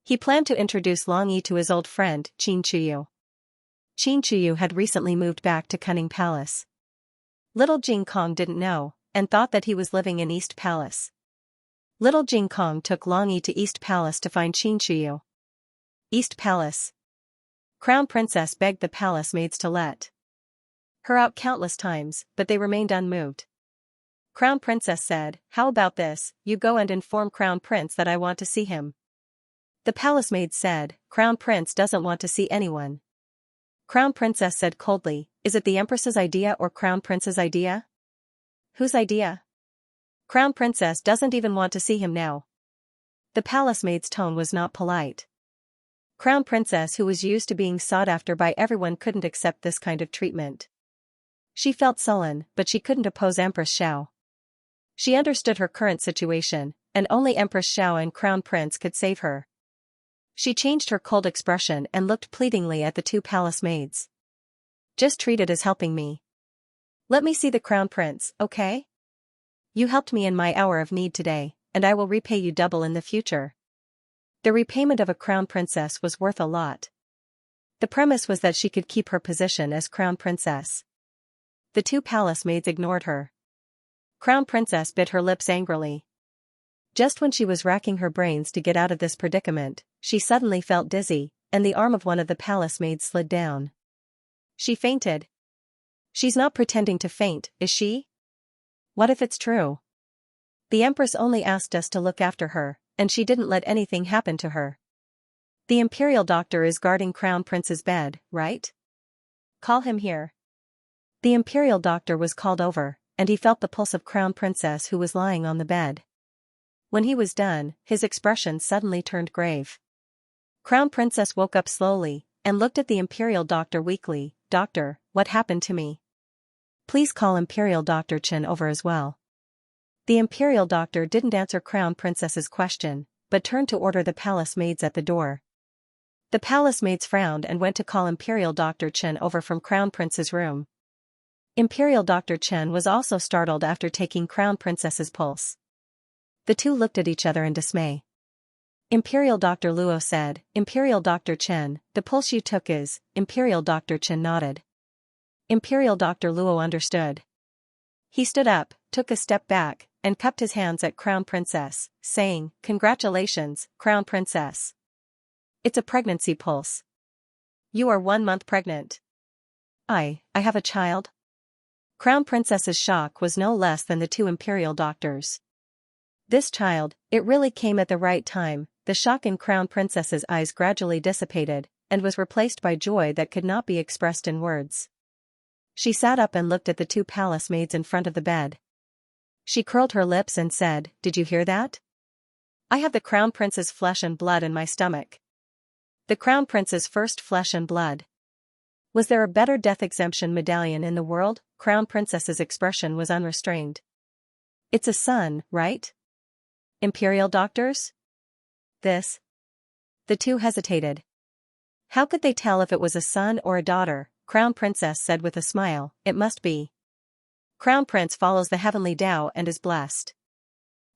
He planned to introduce Long Yi to his old friend, Qin Chuyu. Qin Chuyu had recently moved back to Cunning Palace. Little Jing Kong didn't know, and thought that he was living in East Palace. Little Jing Kong took Long Yi to East Palace to find Qin Chuyu. East Palace. Crown Princess begged the palace maids to let her out countless times, but they remained unmoved. Crown Princess said, How about this, you go and inform Crown Prince that I want to see him. The palace maid said, Crown Prince doesn't want to see anyone. Crown Princess said coldly, Is it the Empress's idea or Crown Prince's idea? Whose idea? Crown Princess doesn't even want to see him now. The palace maid's tone was not polite. Crown Princess, who was used to being sought after by everyone, couldn't accept this kind of treatment. She felt sullen, but she couldn't oppose Empress Xiao. She understood her current situation, and only Empress Xiao and Crown Prince could save her. She changed her cold expression and looked pleadingly at the 2 palace maids. Just treat it as helping me. Let me see the Crown Prince, okay? You helped me in my hour of need today, and I will repay you double in the future. The repayment of a Crown Princess was worth a lot. The premise was that she could keep her position as Crown Princess. The 2 palace maids ignored her. Crown Princess bit her lips angrily. Just when she was racking her brains to get out of this predicament, she suddenly felt dizzy, and the arm of one of the palace maids slid down. She fainted. She's not pretending to faint, is she? What if it's true? The Empress only asked us to look after her, and she didn't let anything happen to her. The Imperial Doctor is guarding Crown Prince's bed, right? Call him here. The Imperial Doctor was called over, and he felt the pulse of Crown Princess who was lying on the bed. When he was done, his expression suddenly turned grave. Crown Princess woke up slowly, and looked at the Imperial Doctor weakly. Doctor, what happened to me? Please call Imperial Doctor Chen over as well. The Imperial Doctor didn't answer Crown Princess's question, but turned to order the palace maids at the door. The palace maids frowned and went to call Imperial Doctor Chen over from Crown Prince's room. Imperial Doctor Chen was also startled after taking Crown Princess's pulse. The two looked at each other in dismay. Imperial Doctor Luo said, Imperial Doctor Chen, the pulse you took is. Imperial Doctor Chen nodded. Imperial Doctor Luo understood. He stood up, took a step back, and cupped his hands at Crown Princess, saying, Congratulations, Crown Princess. It's a pregnancy pulse. You are 1 month pregnant. I have a child? Crown Princess's shock was no less than the two Imperial Doctors. This child, it really came at the right time. The shock in Crown Princess's eyes gradually dissipated, and was replaced by joy that could not be expressed in words. She sat up and looked at the two palace maids in front of the bed. She curled her lips and said, Did you hear that? I have the Crown Prince's flesh and blood in my stomach. The Crown Prince's first flesh and blood. Was there a better death exemption medallion in the world? Crown Princess's expression was unrestrained. It's a son, right? Imperial Doctors? This? The two hesitated. How could they tell if it was a son or a daughter? Crown Princess said with a smile, It must be. Crown Prince follows the heavenly Tao and is blessed.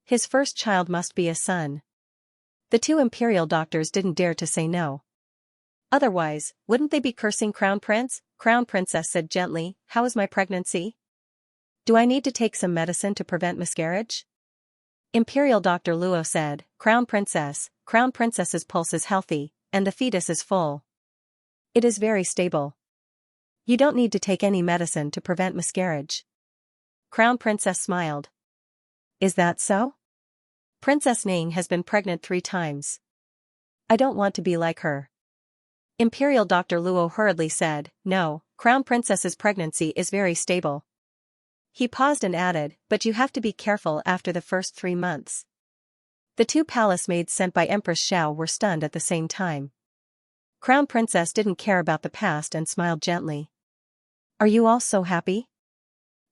His first child must be a son. The two Imperial Doctors didn't dare to say no. Otherwise, wouldn't they be cursing Crown Prince? Crown Princess said gently, How is my pregnancy? Do I need to take some medicine to prevent miscarriage? Imperial Doctor Luo said, Crown Princess's pulse is healthy, and the fetus is full. It is very stable. You don't need to take any medicine to prevent miscarriage. Crown Princess smiled. Is that so? Princess Ning has been pregnant 3 times. I don't want to be like her. Imperial Doctor Luo hurriedly said, No, Crown Princess's pregnancy is very stable. He paused and added, But you have to be careful after the first 3 months. The two palace maids sent by Empress Xiao were stunned at the same time. Crown Princess didn't care about the past and smiled gently. Are you all so happy?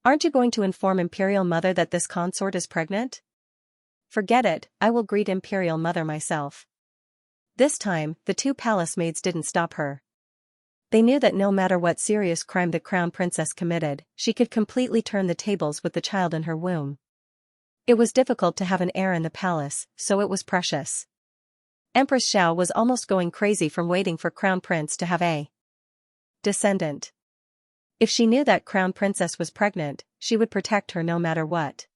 Aren't you going to inform Imperial Mother that this consort is pregnant? Forget it, I will greet Imperial Mother myself. This time, the two palace maids didn't stop her. They knew that no matter what serious crime the Crown Princess committed, she could completely turn the tables with the child in her womb. It was difficult to have an heir in the palace, so it was precious. Empress Xiao was almost going crazy from waiting for Crown Prince to have a descendant. If she knew that Crown Princess was pregnant, she would protect her no matter what.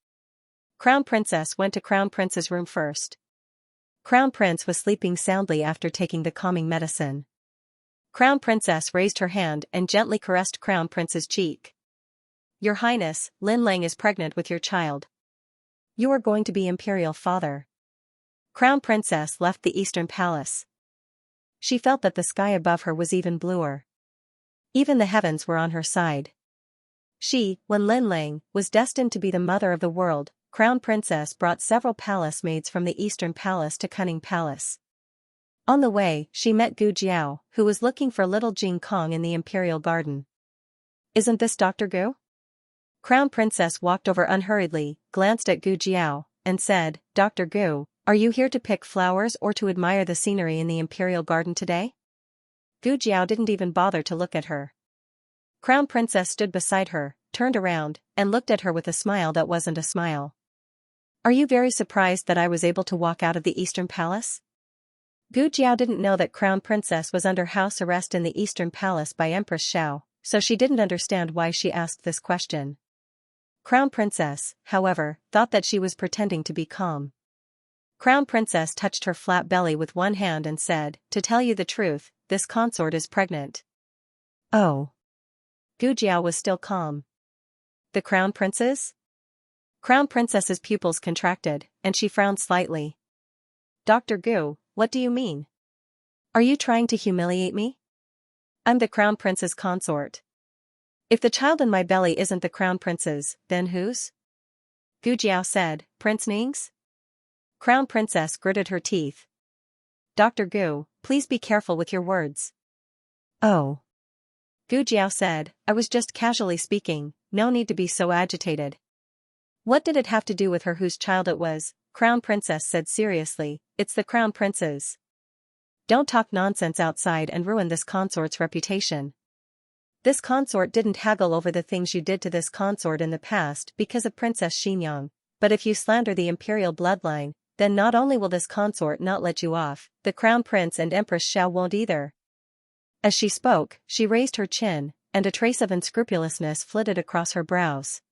Crown Princess went to Crown Prince's room first. Crown Prince was sleeping soundly after taking the calming medicine. Crown Princess raised her hand and gently caressed Crown Prince's cheek. Your Highness, Lin Lang is pregnant with your child. You are going to be Imperial father. Crown Princess left the Eastern Palace. She felt that the sky above her was even bluer. Even the heavens were on her side. She, when Lin Lang, was destined to be the mother of the world. Crown Princess brought several palace maids from the Eastern Palace to Cunning Palace. On the way, she met Gu Jiao, who was looking for little Jing Kong in the Imperial Garden. Isn't this Dr. Gu? Crown Princess walked over unhurriedly, glanced at Gu Jiao, and said, Dr. Gu, are you here to pick flowers or to admire the scenery in the Imperial Garden today? Gu Jiao didn't even bother to look at her. Crown Princess stood beside her, turned around, and looked at her with a smile that wasn't a smile. Are you very surprised that I was able to walk out of the Eastern Palace? Gu Jiao didn't know that Crown Princess was under house arrest in the Eastern Palace by Empress Xiao, so she didn't understand why she asked this question. Crown Princess, however, thought that she was pretending to be calm. Crown Princess touched her flat belly with one hand and said, To tell you the truth, this consort is pregnant. Oh. Gu Jiao was still calm. The crown prince's? Crown princess's pupils contracted, and she frowned slightly. Dr. Gu, what do you mean? Are you trying to humiliate me? I'm the crown prince's consort. If the child in my belly isn't the crown prince's, then whose? Gu Jiao said, Prince Ning's? Crown princess gritted her teeth. Dr. Gu, please be careful with your words. Oh. Gu Jiao said, I was just casually speaking, no need to be so agitated. What did it have to do with her whose child it was? Crown princess said seriously, it's the crown prince's. Don't talk nonsense outside and ruin this consort's reputation. This consort didn't haggle over the things you did to this consort in the past because of Princess Xianxia, but if you slander the imperial bloodline, then not only will this consort not let you off, the crown prince and Empress Xiao won't either. As she spoke, she raised her chin, and a trace of unscrupulousness flitted across her brows.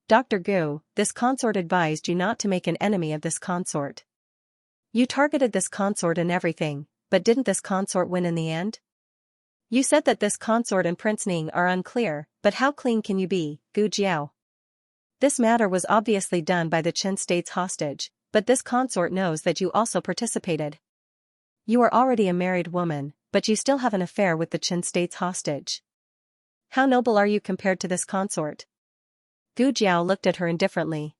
Dr. Gu, this consort advised you not to make an enemy of this consort. You targeted this consort and everything, but didn't this consort win in the end? You said that this consort and Prince Ning are unclear, but how clean can you be, Gu Jiao? This matter was obviously done by the Qin state's hostage, but this consort knows that you also participated. You are already a married woman, but you still have an affair with the Qin state's hostage. How noble are you compared to this consort? Gu Jiao looked at her indifferently.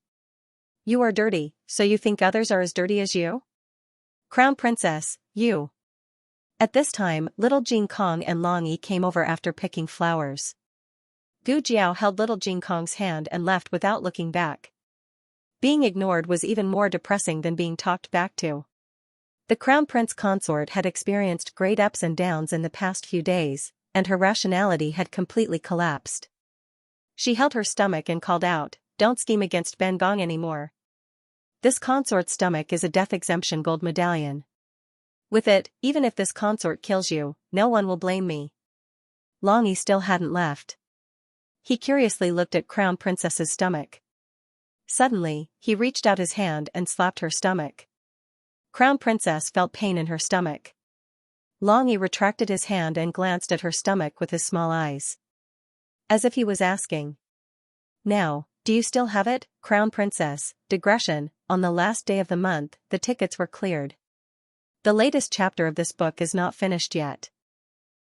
You are dirty, so you think others are as dirty as you? Crown Princess, you. At this time, little Jing Kong and Long Yi came over after picking flowers. Gu Jiao held little Jing Kong's hand and left without looking back. Being ignored was even more depressing than being talked back to. The Crown Prince consort had experienced great ups and downs in the past few days, and her rationality had completely collapsed. She held her stomach and called out, Don't scheme against Ben Gong anymore. This consort's stomach is a death exemption gold medallion. With it, even if this consort kills you, no one will blame me. Long Yi still hadn't left. He curiously looked at Crown Princess's stomach. Suddenly, he reached out his hand and slapped her stomach. Crown Princess felt pain in her stomach. Long Yi retracted his hand and glanced at her stomach with his small eyes. As if he was asking. Now, do you still have it, Crown Princess? Digression, on the last day of the month, the tickets were cleared. The latest chapter of this book is not finished yet.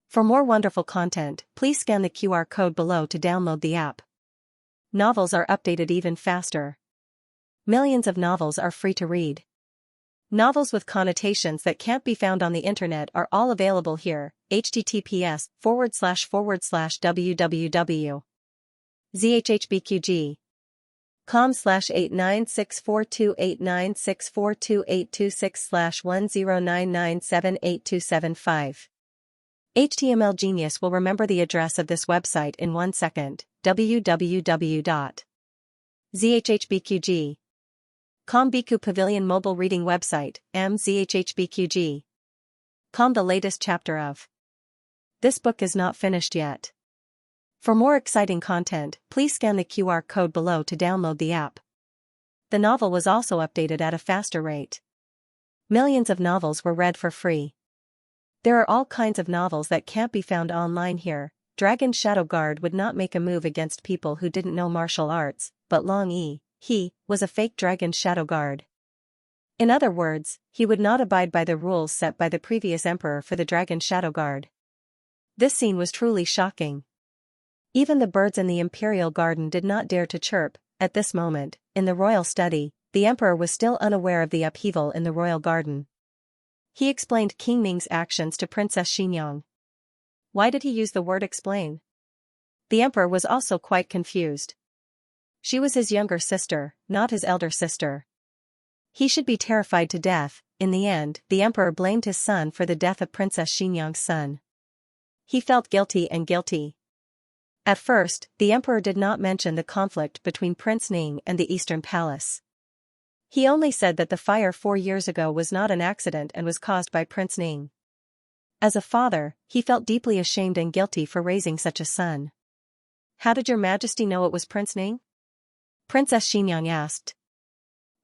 For more wonderful content, please scan the QR code below to download the app. Novels are updated even faster. Millions of novels are free to read. Novels with connotations that can't be found on the internet are all available here. https://www.zhhbqg.com/89642896428226/1099782775. HTML Genius will remember the address of this website in 1 second. www.zhhbqg.com Biku Pavilion Mobile Reading Website, mzhhbqg.com The latest chapter of this book is not finished yet. For more exciting content, please scan the QR code below to download the app. The novel was also updated at a faster rate. Millions of novels were read for free. There are all kinds of novels that can't be found online here. Dragon Shadow Guard would not make a move against people who didn't know martial arts, but Long Yi, he, was a fake Dragon Shadow Guard. In other words, he would not abide by the rules set by the previous emperor for the Dragon Shadow Guard. This scene was truly shocking. Even the birds in the imperial garden did not dare to chirp. At this moment, in the royal study, the emperor was still unaware of the upheaval in the royal garden. He explained King Ning's actions to Princess Xianxia. Why did he use the word explain? The emperor was also quite confused. She was his younger sister, not his elder sister. He should be terrified to death. In the end, the emperor blamed his son for the death of Princess Xianxia's son. He felt guilty and guilty. At first, the emperor did not mention the conflict between Prince Ning and the Eastern Palace. He only said that the fire 4 years ago was not an accident and was caused by Prince Ning. As a father, he felt deeply ashamed and guilty for raising such a son. How did your majesty know it was Prince Ning? Princess Xianxia asked.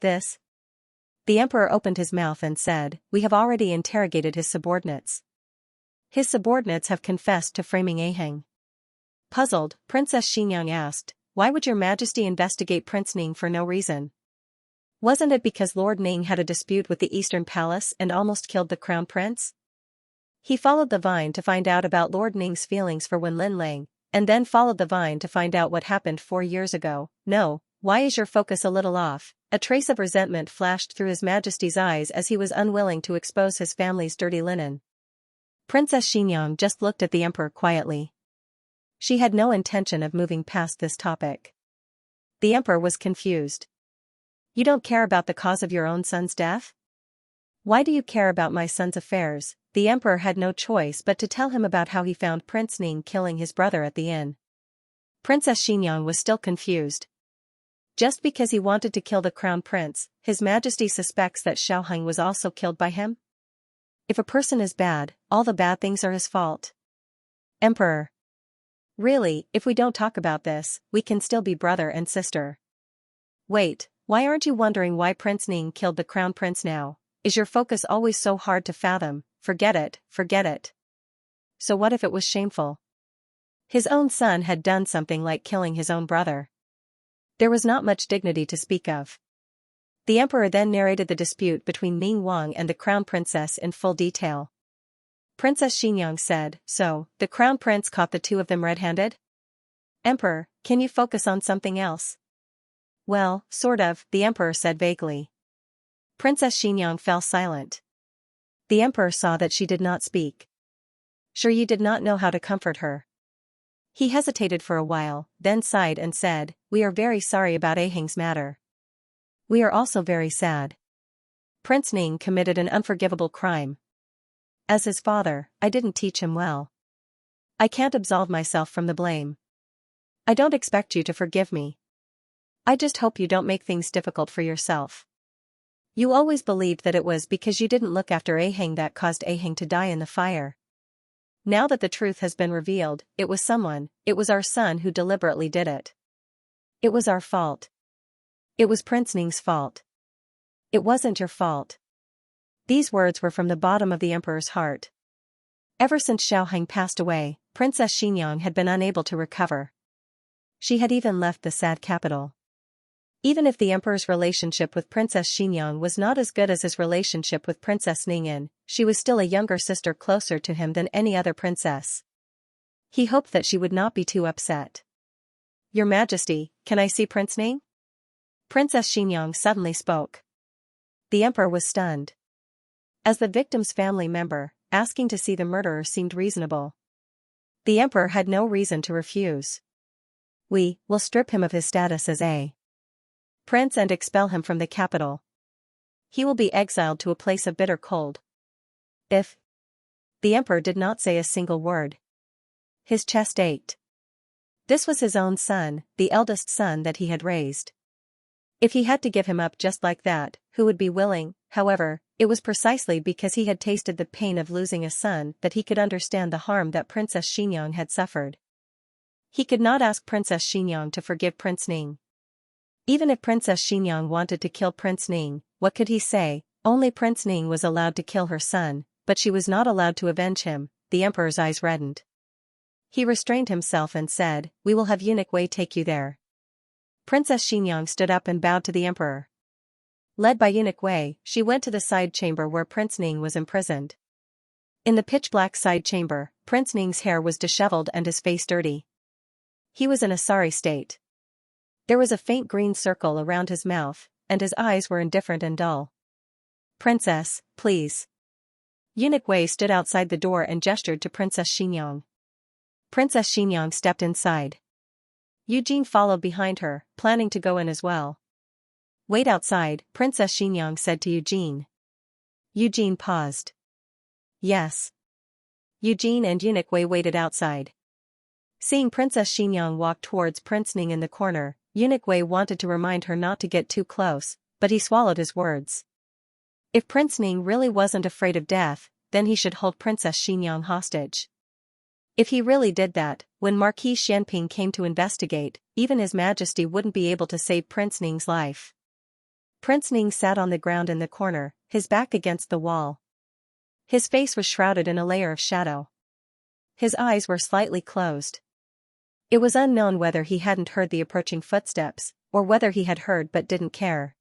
This? The emperor opened his mouth and said, We have already interrogated his subordinates. His subordinates have confessed to framing Aheng. Puzzled, Princess Xianxia asked, "Why would your majesty investigate Prince Ning for no reason? Wasn't it because Lord Ning had a dispute with the Eastern Palace and almost killed the crown prince? He followed the vine to find out about Lord Ning's feelings for Wen Linlang, and then followed the vine to find out what happened 4 years ago. No, why is your focus a little off?" A trace of resentment flashed through His Majesty's eyes as he was unwilling to expose his family's dirty linen. Princess Xianxia just looked at the emperor quietly. She had no intention of moving past this topic. The emperor was confused. "You don't care about the cause of your own son's death? Why do you care about my son's affairs?" The emperor had no choice but to tell him about how he found Prince Ning killing his brother at the inn. Princess Xianxia was still confused. Just because he wanted to kill the crown prince, His Majesty suspects that Xiaoheng was also killed by him? If a person is bad, all the bad things are his fault. Emperor. Really, if we don't talk about this, we can still be brother and sister. Wait, why aren't you wondering why Prince Ning killed the crown prince now? Is your focus always so hard to fathom? Forget it, forget it. So what if it was shameful? His own son had done something like killing his own brother. There was not much dignity to speak of. The emperor then narrated the dispute between Ning Wang and the crown princess in full detail. Princess Xianxia said, "So, the crown prince caught the two of them red-handed? Emperor, can you focus on something else?" "Well, sort of," the emperor said vaguely. Princess Xianxia fell silent. The emperor saw that she did not speak. Sure, you did not know how to comfort her. He hesitated for a while, then sighed and said, "We are very sorry about Aheng's matter. We are also very sad. Prince Ning committed an unforgivable crime. As his father, I didn't teach him well. I can't absolve myself from the blame. I don't expect you to forgive me. I just hope you don't make things difficult for yourself. You always believed that it was because you didn't look after Aheng that caused Aheng to die in the fire. Now that the truth has been revealed, it was our son who deliberately did it. It was our fault. It was Prince Ning's fault. It wasn't your fault." These words were from the bottom of the emperor's heart. Ever since Xiaoheng passed away, Princess Xianxia had been unable to recover. She had even left the sad capital. Even if the emperor's relationship with Princess Xianxia was not as good as his relationship with Princess Ningyin, she was still a younger sister closer to him than any other princess. He hoped that she would not be too upset. "Your Majesty, can I see Prince Ning?" Princess Xianxia suddenly spoke. The emperor was stunned. As the victim's family member, asking to see the murderer seemed reasonable. The emperor had no reason to refuse. "We will strip him of his status as a prince and expel him from the capital. He will be exiled to a place of bitter cold. If..." The emperor did not say a single word. His chest ached. This was his own son, the eldest son that he had raised. If he had to give him up just like that, who would be willing? However, it was precisely because he had tasted the pain of losing a son that he could understand the harm that Princess Xianxia had suffered. He could not ask Princess Xianxia to forgive Prince Ning. Even if Princess Xianxia wanted to kill Prince Ning, what could he say? Only Prince Ning was allowed to kill her son, but she was not allowed to avenge him. The emperor's eyes reddened. He restrained himself and said, "We will have Eunuch Wei take you there." Princess Xianxia stood up and bowed to the emperor. Led by Eunuch Wei, she went to the side chamber where Prince Ning was imprisoned. In the pitch-black side chamber, Prince Ning's hair was disheveled and his face dirty. He was in a sorry state. There was a faint green circle around his mouth, and his eyes were indifferent and dull. "Princess, please." Eunuch Wei stood outside the door and gestured to Princess Xianxia. Princess Xianxia stepped inside. Eugene followed behind her, planning to go in as well. "Wait outside," Princess Xianxia said to Eugene. Eugene paused. "Yes." Eugene and Eunuch Wei waited outside. Seeing Princess Xianxia walk towards Prince Ning in the corner, Eunuch Wei wanted to remind her not to get too close, but he swallowed his words. If Prince Ning really wasn't afraid of death, then he should hold Princess Xianxia hostage. If he really did that, when Marquis Xianping came to investigate, even His Majesty wouldn't be able to save Prince Ning's life. Prince Ning sat on the ground in the corner, his back against the wall. His face was shrouded in a layer of shadow. His eyes were slightly closed. It was unknown whether he hadn't heard the approaching footsteps, or whether he had heard but didn't care.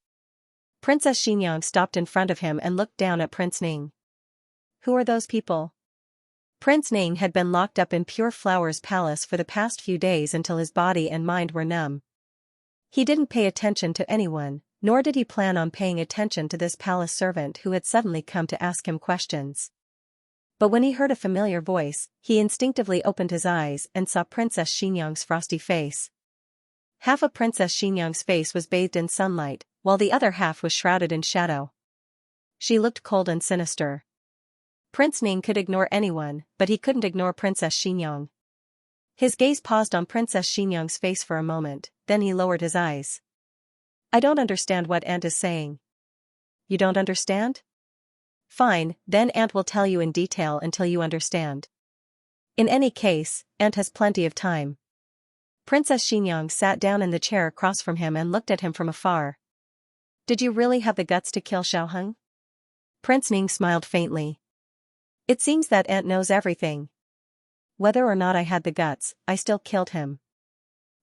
Princess Xianxia stopped in front of him and looked down at Prince Ning. Who are those people? Prince Ning had been locked up in Pure Flower's palace for the past few days until his body and mind were numb. He didn't pay attention to anyone, nor did he plan on paying attention to this palace servant who had suddenly come to ask him questions. But when he heard a familiar voice, he instinctively opened his eyes and saw Princess Xianxia's frosty face. Half of Princess Xianxia's face was bathed in sunlight, while the other half was shrouded in shadow. She looked cold and sinister. Prince Ning could ignore anyone, but he couldn't ignore Princess Xianxia. His gaze paused on Princess Xianxia's face for a moment, then he lowered his eyes. I don't understand what Aunt is saying. You don't understand? Fine, then Aunt will tell you in detail until you understand. In any case, Aunt has plenty of time. Princess Xianxia sat down in the chair across from him and looked at him from afar. Did you really have the guts to kill Xiaoheng? Prince Ning smiled faintly. It seems that Aunt knows everything. Whether or not I had the guts, I still killed him.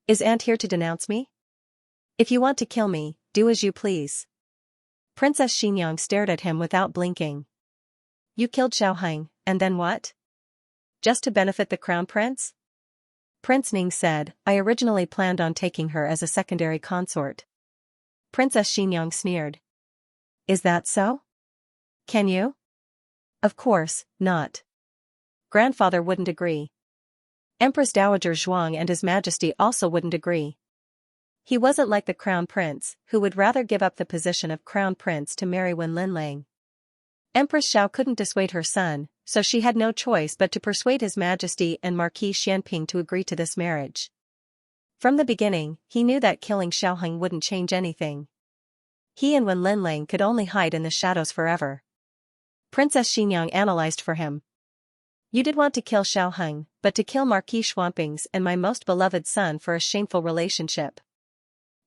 Is Aunt here to denounce me? If you want to kill me, do as you please. Princess Xianxia stared at him without blinking. You killed Xiaoheng, and then what? Just to benefit the crown prince? Prince Ning said, I originally planned on taking her as a secondary consort. Princess Xianxia sneered. Is that so? Can you? Of course, not. Grandfather wouldn't agree. Empress Dowager Zhuang and His Majesty also wouldn't agree. He wasn't like the crown prince, who would rather give up the position of crown prince to marry Wen Linlang. Empress Xiao couldn't dissuade her son, so she had no choice but to persuade His Majesty and Marquis Xianping to agree to this marriage. From the beginning, he knew that killing Xiaoheng wouldn't change anything. He and Wen Linlang could only hide in the shadows forever. Princess Xianxia analyzed for him. You did want to kill Xiaoheng, but to kill Marquis Xuanping's and my most beloved son for a shameful relationship.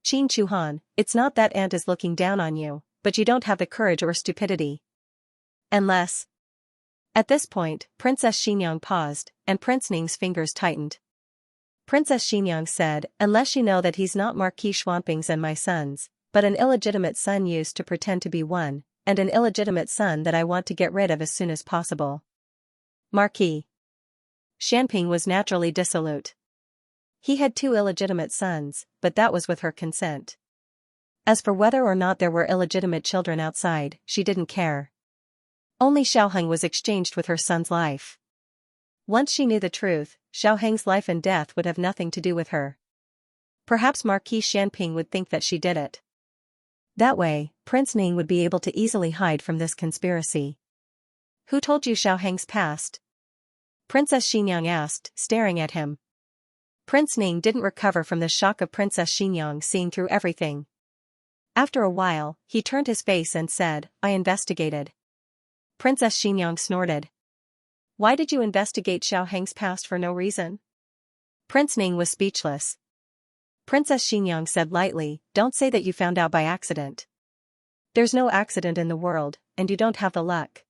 Qin Chuhan, it's not that Aunt is looking down on you, but you don't have the courage or stupidity. Unless. At this point, Princess Xianxia paused, and Prince Ning's fingers tightened. Princess Xianxia said, unless you know that he's not Marquis Xuanping's and my son's, but an illegitimate son used to pretend to be one, and an illegitimate son that I want to get rid of as soon as possible. Marquis Xianping was naturally dissolute. He had 2 illegitimate sons, but that was with her consent. As for whether or not there were illegitimate children outside, she didn't care. Only Xiaoheng was exchanged with her son's life. Once she knew the truth, Xiaoheng's life and death would have nothing to do with her. Perhaps Marquis Xianping would think that she did it. That way, Prince Ning would be able to easily hide from this conspiracy. Who told you Xiaoheng's past? Princess Xianxia asked, staring at him. Prince Ning didn't recover from the shock of Princess Xianxia seeing through everything. After a while, he turned his face and said, I investigated. Princess Xianxia snorted. Why did you investigate Xiaoheng's past for no reason? Prince Ning was speechless. Princess Xianxia said lightly, don't say that you found out by accident. There's no accident in the world, and you don't have the luck.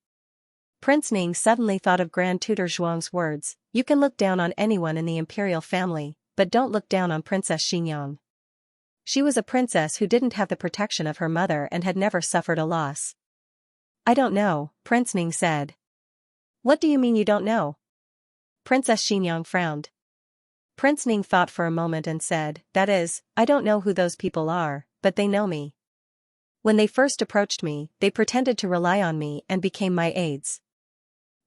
Prince Ning suddenly thought of Grand Tutor Zhuang's words, you can look down on anyone in the imperial family, but don't look down on Princess Xianxia. She was a princess who didn't have the protection of her mother and had never suffered a loss. I don't know, Prince Ning said. What do you mean you don't know? Princess Xianxia frowned. Prince Ning thought for a moment and said, that is, I don't know who those people are, but they know me. When they first approached me, they pretended to rely on me and became my aides.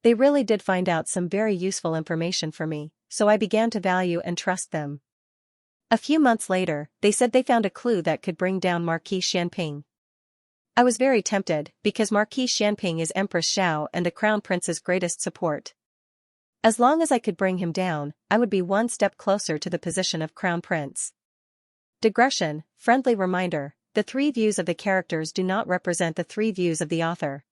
They really did find out some very useful information for me, so I began to value and trust them. A few months later, they said they found a clue that could bring down Marquis Xianping. I was very tempted, because Marquis Xianping is Empress Xiao and the Crown Prince's greatest support. As long as I could bring him down, I would be one step closer to the position of Crown Prince. Digression, friendly reminder, the 3 views of the characters do not represent the 3 views of the author.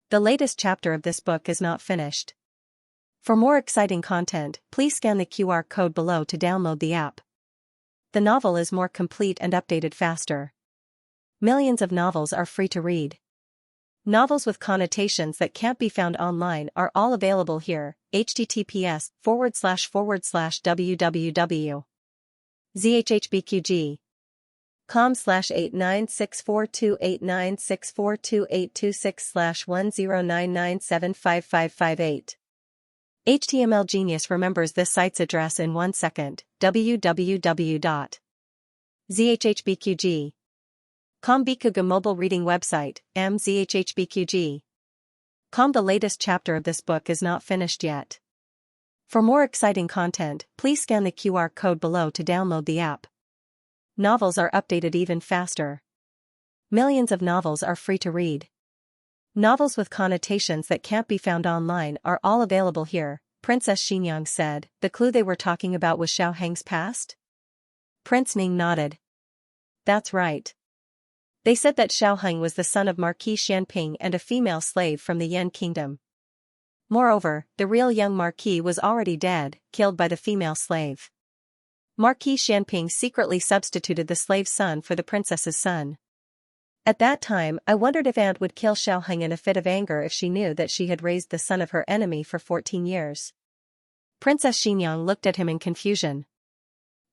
The latest chapter of this book is not finished. For more exciting content, please scan the QR code below to download the app. The novel is more complete and updated faster. Millions of novels are free to read. Novels with connotations that can't be found online are all available here. https://www. zhhbqg. com/89642896428226/1099755558. HTML Genius remembers this site's address in 1 second. www.zhhbqg. Bikuga mobile reading website, mzhhbqg. The latest chapter of this book is not finished yet. For more exciting content, please scan the QR code below to download the app. Novels are updated even faster. Millions of novels are free to read. Novels with connotations that can't be found online are all available here, Princess Xianxia said. The clue they were talking about was Xiaoheng's past? Prince Ning nodded. That's right. They said that Xiaoheng was the son of Marquis Xianping and a female slave from the Yan kingdom. Moreover, the real young Marquis was already dead, killed by the female slave. Marquis Xianping secretly substituted the slave's son for the princess's son. At that time, I wondered if Aunt would kill Xiaoheng in a fit of anger if she knew that she had raised the son of her enemy for 14 years. Princess Xianxia looked at him in confusion.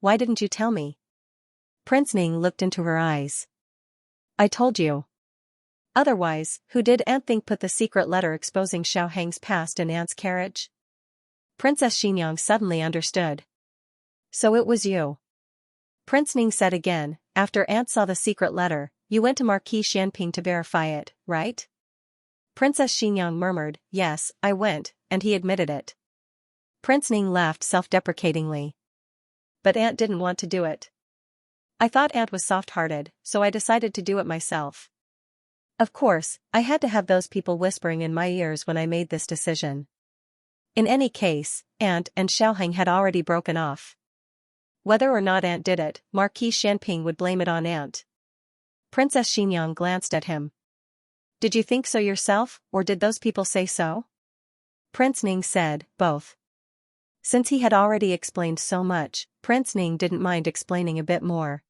Why didn't you tell me? Prince Ning looked into her eyes. I told you. Otherwise, who did Aunt think put the secret letter exposing Xiaoheng's past in Aunt's carriage? Princess Xianxia suddenly understood. So it was you. Prince Ning said again, after Aunt saw the secret letter, you went to Marquis Xianping to verify it, right? Princess Xianxia murmured, yes, I went, and he admitted it. Prince Ning laughed self-deprecatingly. But Aunt didn't want to do it. I thought Aunt was soft-hearted, so I decided to do it myself. Of course, I had to have those people whispering in my ears when I made this decision. In any case, Aunt and Xiaoheng had already broken off. Whether or not Aunt did it, Marquis Xianping would blame it on Aunt. Princess Xianxia glanced at him. Did you think so yourself, or did those people say so? Prince Ning said, both. Since he had already explained so much, Prince Ning didn't mind explaining a bit more.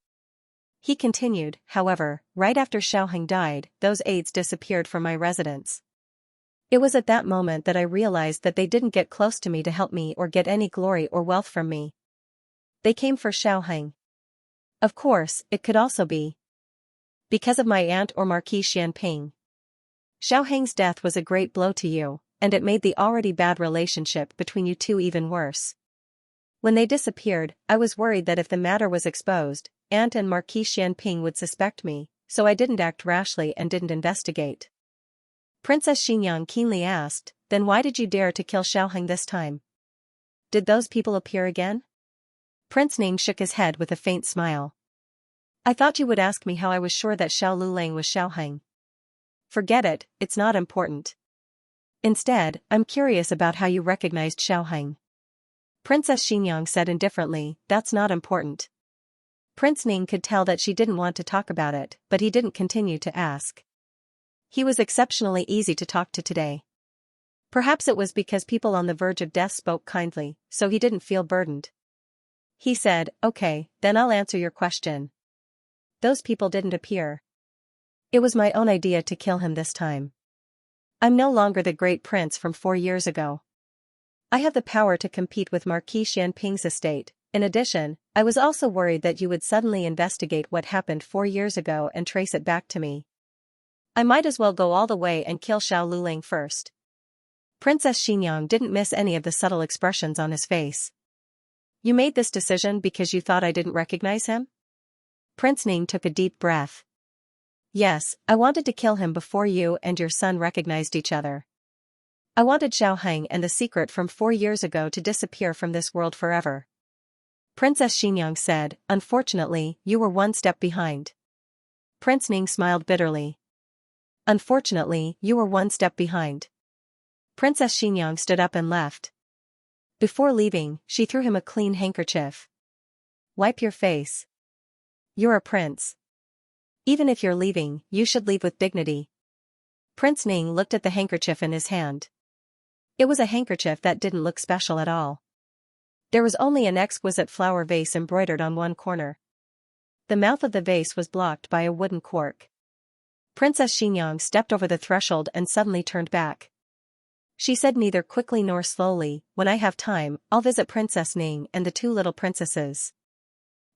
He continued, however, right after Xiaoheng died, those aides disappeared from my residence. It was at that moment that I realized that they didn't get close to me to help me or get any glory or wealth from me. They came for Xiaoheng. Of course, it could also be because of my aunt or Marquis Xianping. Xiaoheng's death was a great blow to you, and it made the already bad relationship between you two even worse. When they disappeared, I was worried that if the matter was exposed, Aunt and Marquis Xianping would suspect me, so I didn't act rashly and didn't investigate. Princess Xianxia keenly asked, then why did you dare to kill Xiaoheng this time? Did those people appear again? Prince Ning shook his head with a faint smile. I thought you would ask me how I was sure that Xiao Lulang was Xiaoheng. Forget it, it's not important. Instead, I'm curious about how you recognized Xiaoheng. Princess Xianxia said indifferently, that's not important. Prince Ning could tell that she didn't want to talk about it, but he didn't continue to ask. He was exceptionally easy to talk to today. Perhaps it was because people on the verge of death spoke kindly, so he didn't feel burdened. He said, okay, then I'll answer your question. Those people didn't appear. It was my own idea to kill him this time. I'm no longer the great prince from 4 years ago. I have the power to compete with Marquis Xianping's estate. In addition, I was also worried that you would suddenly investigate what happened 4 years ago and trace it back to me. I might as well go all the way and kill Xiao Lulang first. Princess Xianxia didn't miss any of the subtle expressions on his face. You made this decision because you thought I didn't recognize him? Prince Ning took a deep breath. Yes, I wanted to kill him before you and your son recognized each other. I wanted Xiaoheng and the secret from 4 years ago to disappear from this world forever. Princess Xianxia said, unfortunately, you were 1 step behind. Prince Ning smiled bitterly. Unfortunately, you were 1 step behind. Princess Xianxia stood up and left. Before leaving, she threw him a clean handkerchief. Wipe your face. You're a prince. Even if you're leaving, you should leave with dignity. Prince Ning looked at the handkerchief in his hand. It was a handkerchief that didn't look special at all. There was only an exquisite flower vase embroidered on one corner. The mouth of the vase was blocked by a wooden cork. Princess Xianxia stepped over the threshold and suddenly turned back. She said neither quickly nor slowly, "When I have time, I'll visit Princess Ning and the two little princesses."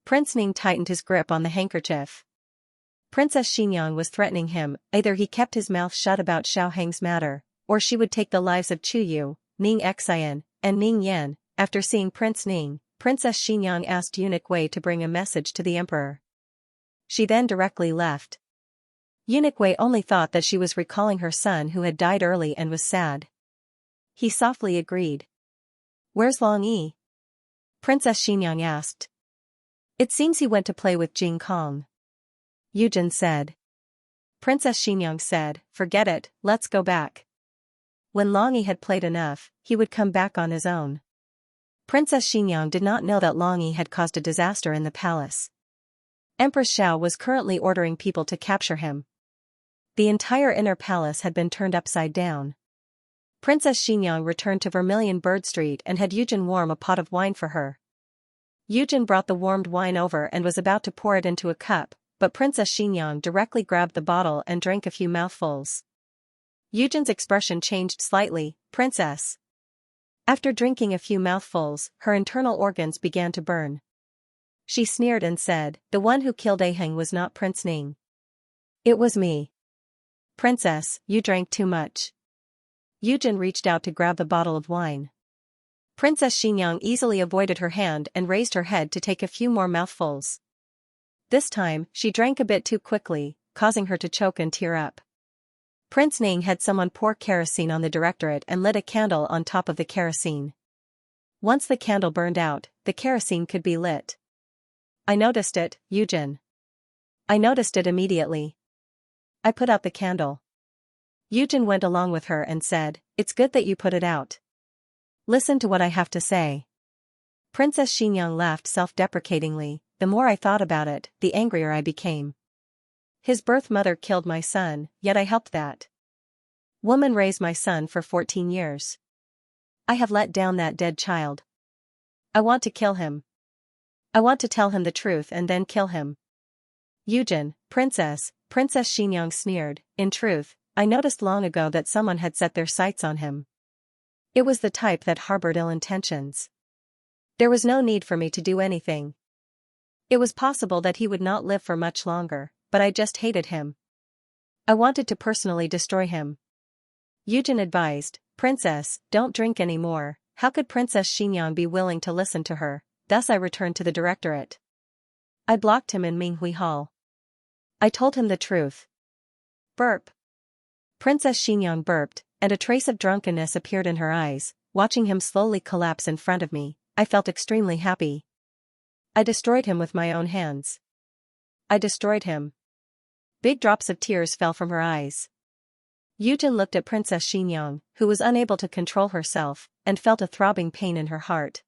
Prince Ning tightened his grip on the handkerchief. Princess Xianxia was threatening him, either he kept his mouth shut about Xiao Heng's matter, or she would take the lives of Chu Yu, Ning Xian, and Ning Yan. After seeing Prince Ning, Princess Xianxia asked Eunuch Wei to bring a message to the emperor. She then directly left. Eunuch Wei only thought that she was recalling her son who had died early and was sad. He softly agreed. "Where's Long Yi?" Princess Xianxia asked. "It seems he went to play with Jing Kong," Yujin said. Princess Xianxia said, "Forget it, let's go back." When Long Yi had played enough, he would come back on his own. Princess Xianxia did not know that Long Yi had caused a disaster in the palace. Empress Xiao was currently ordering people to capture him. The entire inner palace had been turned upside down. Princess Xianxia returned to Vermilion Bird Street and had Yujin warm a pot of wine for her. Yujin brought the warmed wine over and was about to pour it into a cup, but Princess Xianxia directly grabbed the bottle and drank a few mouthfuls. Yujin's expression changed slightly. "Princess." After drinking a few mouthfuls, her internal organs began to burn. She sneered and said, "The one who killed Aheng was not Prince Ning. It was me." "Princess, you drank too much." Yujin reached out to grab the bottle of wine. Princess Xianxia easily avoided her hand and raised her head to take a few more mouthfuls. This time, she drank a bit too quickly, causing her to choke and tear up. Prince Ning had someone pour kerosene on the directorate and lit a candle on top of the kerosene. Once the candle burned out, the kerosene could be lit. "I noticed it, Yujin." "I noticed it immediately. I put out the candle." Yujin went along with her and said, "It's good that you put it out. Listen to what I have to say." Princess Xianxia laughed self-deprecatingly. "The more I thought about it, the angrier I became. His birth mother killed my son, yet I helped that woman raise my son for 14 years. I have let down that dead child. I want to kill him. I want to tell him the truth and then kill him." Yujin, Princess Xianxia sneered, "In truth, I noticed long ago that someone had set their sights on him. It was the type that harbored ill intentions. There was no need for me to do anything. It was possible that he would not live for much longer, but I just hated him. I wanted to personally destroy him." Yujin advised, "Princess, don't drink any more." How could Princess Xianxia be willing to listen to her? Thus I returned to the directorate. I blocked him in Minghui Hall. I told him the truth. Burp. Princess Xianxia burped, and a trace of drunkenness appeared in her eyes. Watching him slowly collapse in front of me, I felt extremely happy. I destroyed him with my own hands. I destroyed him. Big drops of tears fell from her eyes. Yujin looked at Princess Xianxia, who was unable to control herself, and felt a throbbing pain in her heart.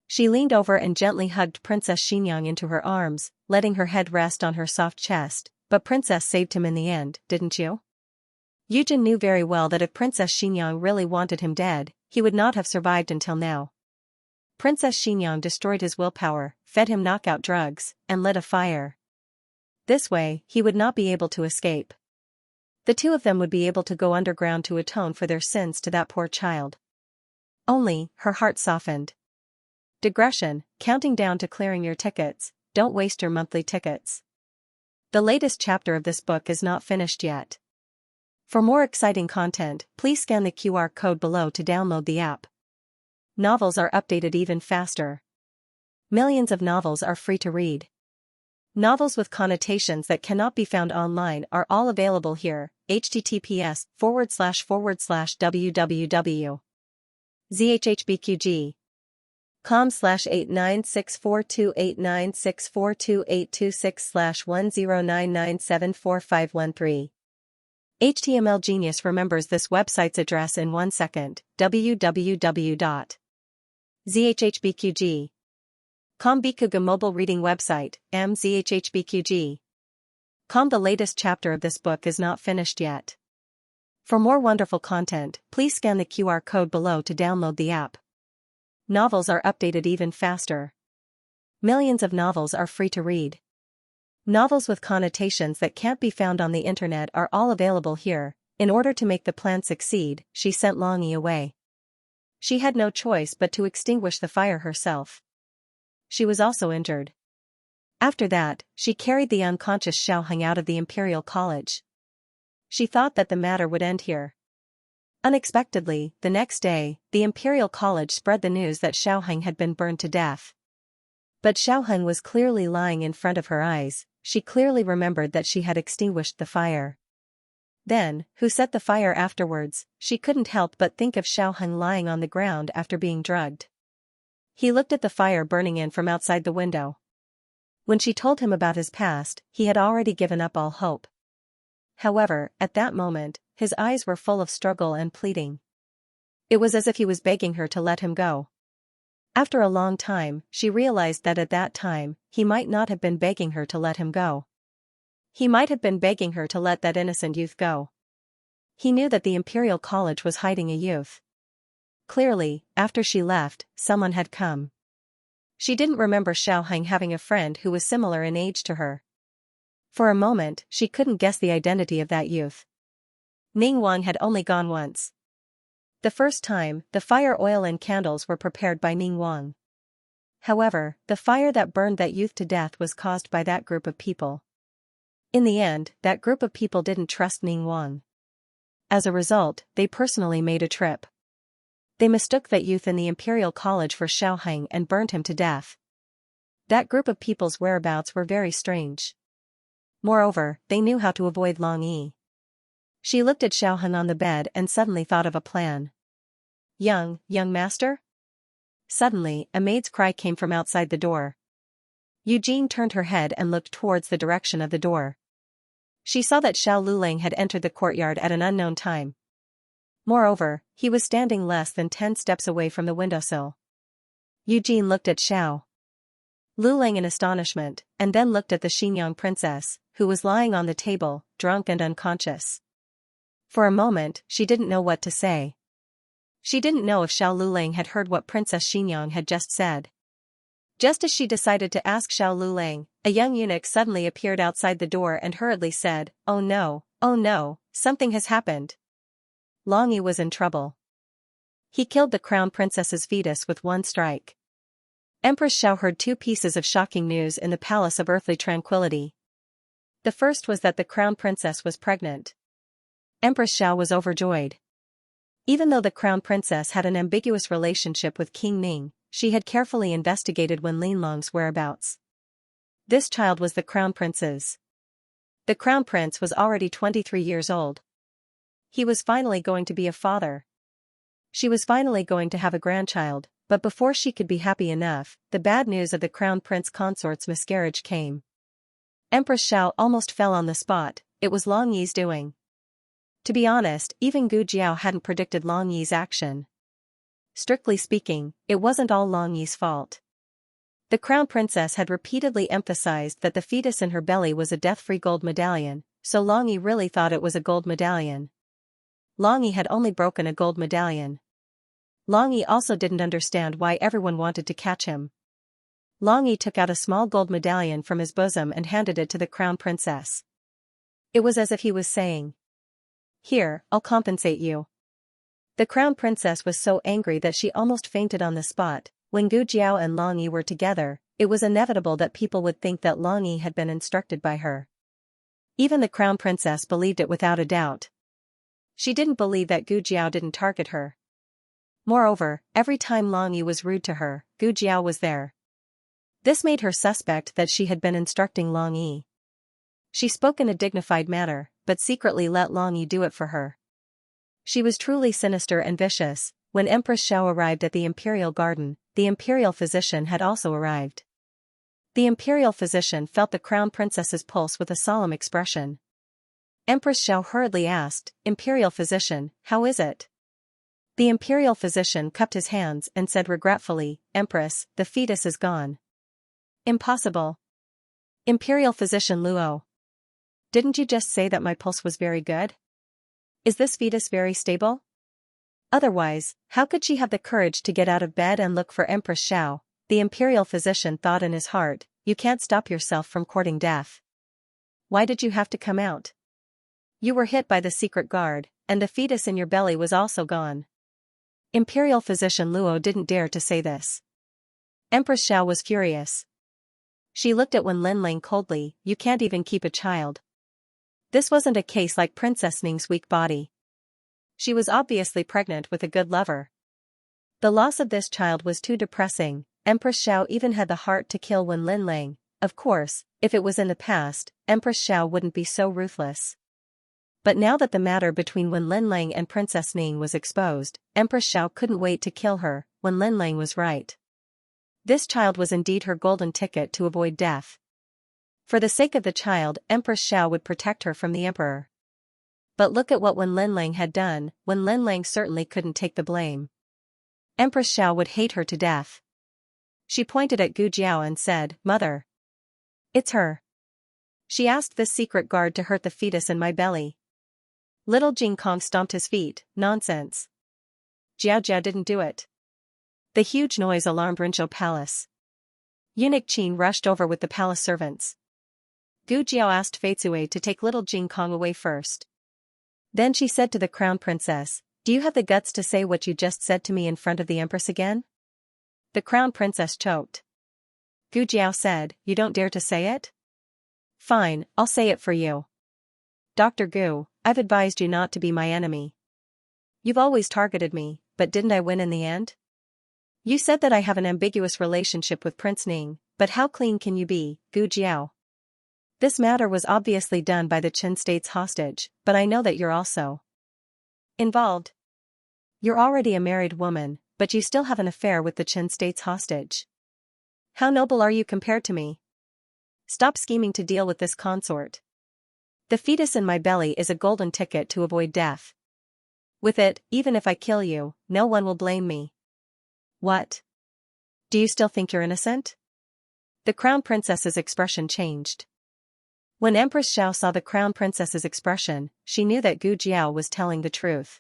She leaned over and gently hugged Princess Xianxia into her arms, letting her head rest on her soft chest. "But Princess saved him in the end, didn't you?" Yujin knew very well that if Princess Xianxia really wanted him dead, he would not have survived until now. Princess Xianxia destroyed his willpower, fed him knockout drugs, and lit a fire. This way, he would not be able to escape. The two of them would be able to go underground to atone for their sins to that poor child. Only, her heart softened. Digression, counting down to clearing your tickets. Don't waste your monthly tickets. The latest chapter of this book is not finished yet. For more exciting content, please scan the QR code below to download the app. Novels are updated even faster. Millions of novels are free to read. Novels with connotations that cannot be found online are all available here. https://www.zhhbqg.com/89642896428226/1099745513. HTML Genius remembers this website's address in 1 second. www.zhhbqg.com Bikuga mobile reading website, mzhhbqg.com. The latest chapter of this book is not finished yet. For more wonderful content, please scan the QR code below to download the app. Novels are updated even faster. Millions of novels are free to read. Novels with connotations that can't be found on the internet are all available here. In order to make the plan succeed, she sent Long Yi away. She had no choice but to extinguish the fire herself. She was also injured. After that, she carried the unconscious Xiaoheng out of the Imperial College. She thought that the matter would end here. Unexpectedly, the next day, the Imperial College spread the news that Xiaoheng had been burned to death. But Xiaoheng was clearly lying in front of her eyes. She clearly remembered that she had extinguished the fire. Then, who set the fire afterwards? She couldn't help but think of Xiaoheng lying on the ground after being drugged. He looked at the fire burning in from outside the window. When she told him about his past, he had already given up all hope. However, at that moment, his eyes were full of struggle and pleading. It was as if he was begging her to let him go. After a long time, she realized that at that time, he might not have been begging her to let him go. He might have been begging her to let that innocent youth go. He knew that the Imperial College was hiding a youth. Clearly, after she left, someone had come. She didn't remember Xiaoheng having a friend who was similar in age to her. For a moment, she couldn't guess the identity of that youth. Ning Wang had only gone once. The first time, the fire oil and candles were prepared by Ning Wang. However, the fire that burned that youth to death was caused by that group of people. In the end, that group of people didn't trust Ning Wang. As a result, they personally made a trip. They mistook that youth in the Imperial College for Xiaoheng and burned him to death. That group of people's whereabouts were very strange. Moreover, they knew how to avoid Long Yi. She looked at Xiaoheng on the bed and suddenly thought of a plan. Young master? Suddenly, a maid's cry came from outside the door. Eugene turned her head and looked towards the direction of the door. She saw that Xiao Lulang had entered the courtyard at an unknown time. Moreover, he was standing less than 10 steps away from the windowsill. Eugene looked at Xiao Lulang in astonishment, and then looked at the Xianxia princess, who was lying on the table, drunk and unconscious. For a moment, she didn't know what to say. She didn't know if Xiao Lulang had heard what Princess Xianxia had just said. Just as she decided to ask Xiao Lulang, a young eunuch suddenly appeared outside the door and hurriedly said, oh no, something has happened. Long Yi was in trouble. He killed the crown princess's fetus with one strike. Empress Xiao heard two pieces of shocking news in the Palace of Earthly Tranquility. The first was that the crown princess was pregnant. Empress Xiao was overjoyed. Even though the crown princess had an ambiguous relationship with King Ning, she had carefully investigated Wen Linlong's whereabouts. This child was the crown prince's. The crown prince was already 23 years old. He was finally going to be a father. She was finally going to have a grandchild, but before she could be happy enough, the bad news of the crown prince consort's miscarriage came. Empress Xiao almost fell on the spot. It was Long Yi's doing. To be honest, even Gu Jiao hadn't predicted Long Yi's action. Strictly speaking, it wasn't all Long Yi's fault. The crown princess had repeatedly emphasized that the fetus in her belly was a death-free gold medallion, so Long Yi really thought it was a gold medallion. Long Yi had only broken a gold medallion. Long Yi also didn't understand why everyone wanted to catch him. Long Yi took out a small gold medallion from his bosom and handed it to the crown princess. It was as if he was saying, "Here, I'll compensate you." The crown princess was so angry that she almost fainted on the spot. When Gu Jiao and Long Yi were together, it was inevitable that people would think that Long Yi had been instructed by her. Even the crown princess believed it without a doubt. She didn't believe that Gu Jiao didn't target her. Moreover, every time Long Yi was rude to her, Gu Jiao was there. This made her suspect that she had been instructing Long Yi. She spoke in a dignified manner, but secretly let Long Yi do it for her. She was truly sinister and vicious. When Empress Xiao arrived at the imperial garden, the imperial physician had also arrived. The imperial physician felt the crown princess's pulse with a solemn expression. Empress Xiao hurriedly asked, "Imperial physician, how is it?" The imperial physician cupped his hands and said regretfully, "Empress, the fetus is gone." "Impossible." "Imperial physician Luo. Didn't you just say that my pulse was very good? Is this fetus very stable? Otherwise, how could she have the courage to get out of bed and look for Empress Xiao?" The imperial physician thought in his heart, "You can't stop yourself from courting death." why did you have to come out? You were hit by the secret guard, and the fetus in your belly was also gone. Imperial physician Luo didn't dare to say this. Empress Xiao was furious. She looked at Wen Linling coldly, you can't even keep a child. This wasn't a case like Princess Ning's weak body. She was obviously pregnant with a good lover. The loss of this child was too depressing. Empress Xiao even had the heart to kill Wen Linling. Of course, if it was in the past, Empress Xiao wouldn't be so ruthless. But now that the matter between Wen Linling and Princess Ning was exposed, Empress Xiao couldn't wait to kill her. Wen Linling was right. This child was indeed her golden ticket to avoid death. For the sake of the child, Empress Xiao would protect her from the emperor. But look at what Wen Linling had done. Wen Linling certainly couldn't take the blame. Empress Xiao would hate her to death. She pointed at Gu Jiao and said, Mother. It's her. She asked this secret guard to hurt the fetus in my belly. Little Jing Kong stomped his feet, nonsense. Jiao Jiao didn't do it. The huge noise alarmed Rinzhou Palace. Eunuch Qin rushed over with the palace servants. Gu Jiao asked Feizue to take little Jing Kong away first. Then she said to the crown princess, do you have the guts to say what you just said to me in front of the empress again? The crown princess choked. Gu Jiao said, you don't dare to say it? Fine, I'll say it for you. Dr. Gu, I've advised you not to be my enemy. You've always targeted me, but didn't I win in the end? You said that I have an ambiguous relationship with Prince Ning, but how clean can you be, Gu Jiao? This matter was obviously done by the Qin state's hostage, but I know that you're also involved. You're already a married woman, but you still have an affair with the Qin state's hostage. How noble are you compared to me? Stop scheming to deal with this consort. The fetus in my belly is a golden ticket to avoid death. With it, even if I kill you, no one will blame me. What? Do you still think you're innocent? The crown princess's expression changed. When Empress Xiao saw the crown princess's expression, she knew that Gu Jiao was telling the truth.